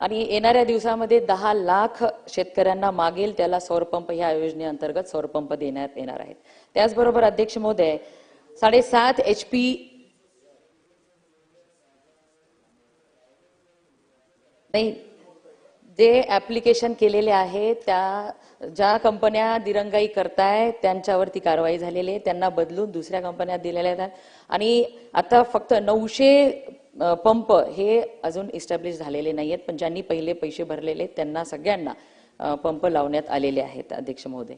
आणि येणाऱ्या दिवसामध्ये 10 लाख शेतकऱ्यांना मागेल त्याला सौर पंप ह्या योजनेअंतर्गत सौर पंप देण्यात येणार आहेत. त्याचबरोबर अध्यक्ष महोदय, 7.5 HP नाही जे ऍप्लिकेशन केलेले आहे त्या ज्या कंपन्या दिरंगाई करताय त्यांच्यावरती कारवाई झालेली आहे. त्यांना बदलून दुसऱ्या कंपन्या दिलेल्या आहेत आणि आता फक्त 900 पंप हे अजून इस्टॅब्लिश झालेले नाहीयेत. पण ज्यांनी पहिले पैसे भरलेले त्यांना सगळ्यांना पंप लावण्यात आलेले आहेत. अध्यक्ष महोदय,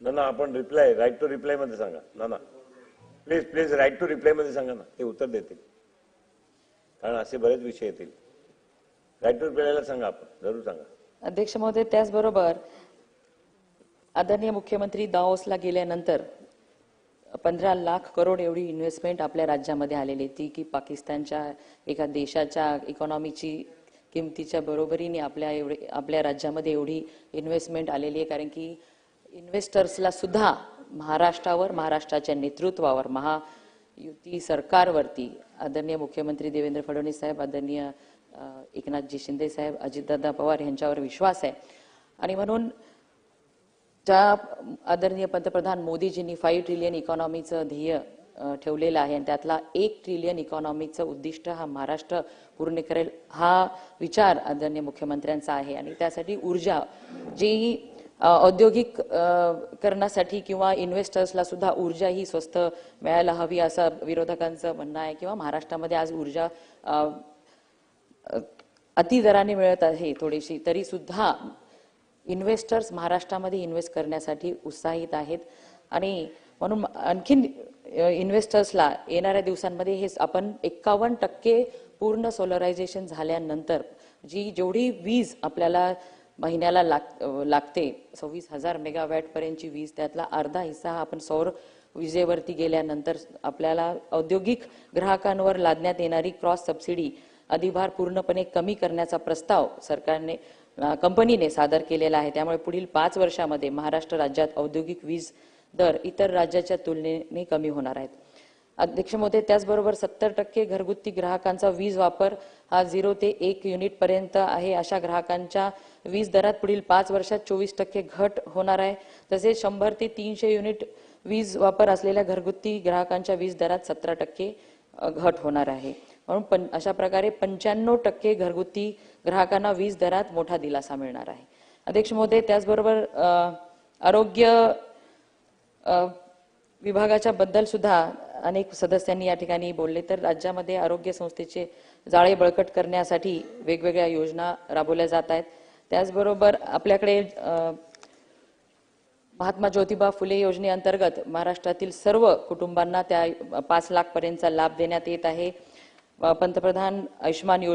ना आपण राईट टू रिप्लाय मध्ये सांगा ना. प्लीज राईट टू रिप्लाय मध्ये सांगा ना, ते उत्तर देतील. कारण असे बरेच विषय येतील. राईट टू रिप्लायला सांगा, आपण जरूर सांगा. अध्यक्ष महोदय, त्याचबरोबर आदरणीय मुख्यमंत्री दाओसला गेल्यानंतर 15 लाख करोड एवढी इन्व्हेस्टमेंट आपल्या राज्यामध्ये आलेली ती की पाकिस्तानच्या एका देशाच्या इकॉनॉमीची किमतीच्या बरोबरीने आपल्या राज्यामध्ये एवढी इन्व्हेस्टमेंट आलेली आहे. कारण की इन्व्हेस्टर्सला सुद्धा महाराष्ट्रावर, महाराष्ट्राच्या नेतृत्वावर, महायुती सरकारवरती आदरणीय मुख्यमंत्री देवेंद्र फडणवीस साहेब, आदरणीय एकनाथजी शिंदे साहेब, अजितदादा पवार यांच्यावर विश्वास आहे. आणि म्हणून ज्या आदरणीय पंतप्रधान मोदीजींनी 5 ट्रिलियन इकॉनॉमीचं ध्येय ठेवलेलं आहे आणि त्यातला 1 ट्रिलियन इकॉनॉमीचं उद्दिष्ट हा महाराष्ट्र पूर्ण करेल हा विचार आदरणीय मुख्यमंत्र्यांचा आहे. आणि त्यासाठी ऊर्जा जी औद्योगिक करण्यासाठी किंवा इन्व्हेस्टर्सला सुद्धा ऊर्जा ही स्वस्त मिळायला हवी असं विरोधकांचं म्हणणं आहे. किंवा महाराष्ट्रामध्ये आज ऊर्जा अतिदराने मिळत आहे थोडीशी, तरी सुद्धा इन्व्हेस्टर्स महाराष्ट्रामध्ये इन्व्हेस्ट करण्यासाठी उत्साहित आहेत. आणि म्हणून आणखीन इन्व्हेस्टर्सला येणाऱ्या दिवसांमध्ये हे आपण 51% पूर्ण सोलरायझेशन झाल्यानंतर जेवढी वीज आपल्याला महिन्याला लागते 26,000 मेगावॅट पर्यंतची वीज, त्यातला अर्धा हिस्सा आपण सौर विजेवरती गेल्यानंतर आपल्याला औद्योगिक ग्राहकांवर लादण्यात येणारी क्रॉस सबसिडी अधिभार पूर्णपणे कमी करण्याचा प्रस्ताव कंपनीने सादर केलेला आहे. त्यामुळे पुढील 5 वर्षामध्ये महाराष्ट्र राज्यात औद्योगिक वीज दर इतर राज्याच्या तुलनेने कमी होणार आहेत. अध्यक्ष महोदय, त्याचबरोबर 70% घरगुती ग्राहकांचा वीज वापर हा 0 ते 1 युनिट पर्यंत आहे. अशा ग्राहकांच्या वीज दरात पुढील 5 वर्षात 24% घट होणार आहे. तसेच 100 ते 300 युनिट वीज वापर असलेल्या घरगुती ग्राहकांच्या वीज दरात 17% घट होणार आहे. म्हणून अशा प्रकारे 95% घरगुती ग्राहकांना वीज दरात मोठा दिलासा मिळणार आहे. अध्यक्ष महोदय, त्याचबरोबर आरोग्य विभागाच्या बद्दल सुद्धा अनेक सदस्यांनी या ठिकाणी बोलले. तर राज्यामध्ये आरोग्य संस्थेचे जाळे बळकट करण्यासाठी वेगवेगळ्या योजना राबवल्या जात आहेत. त्याचबरोबर आपल्याकडे महात्मा ज्योतिबा फुले योजनेअंतर्गत महाराष्ट्रातील सर्व कुटुंबांना त्या 5 लाख पर्यंतचा लाभ देण्यात येत आहे. पंतप्रधान आयुष्मान योजना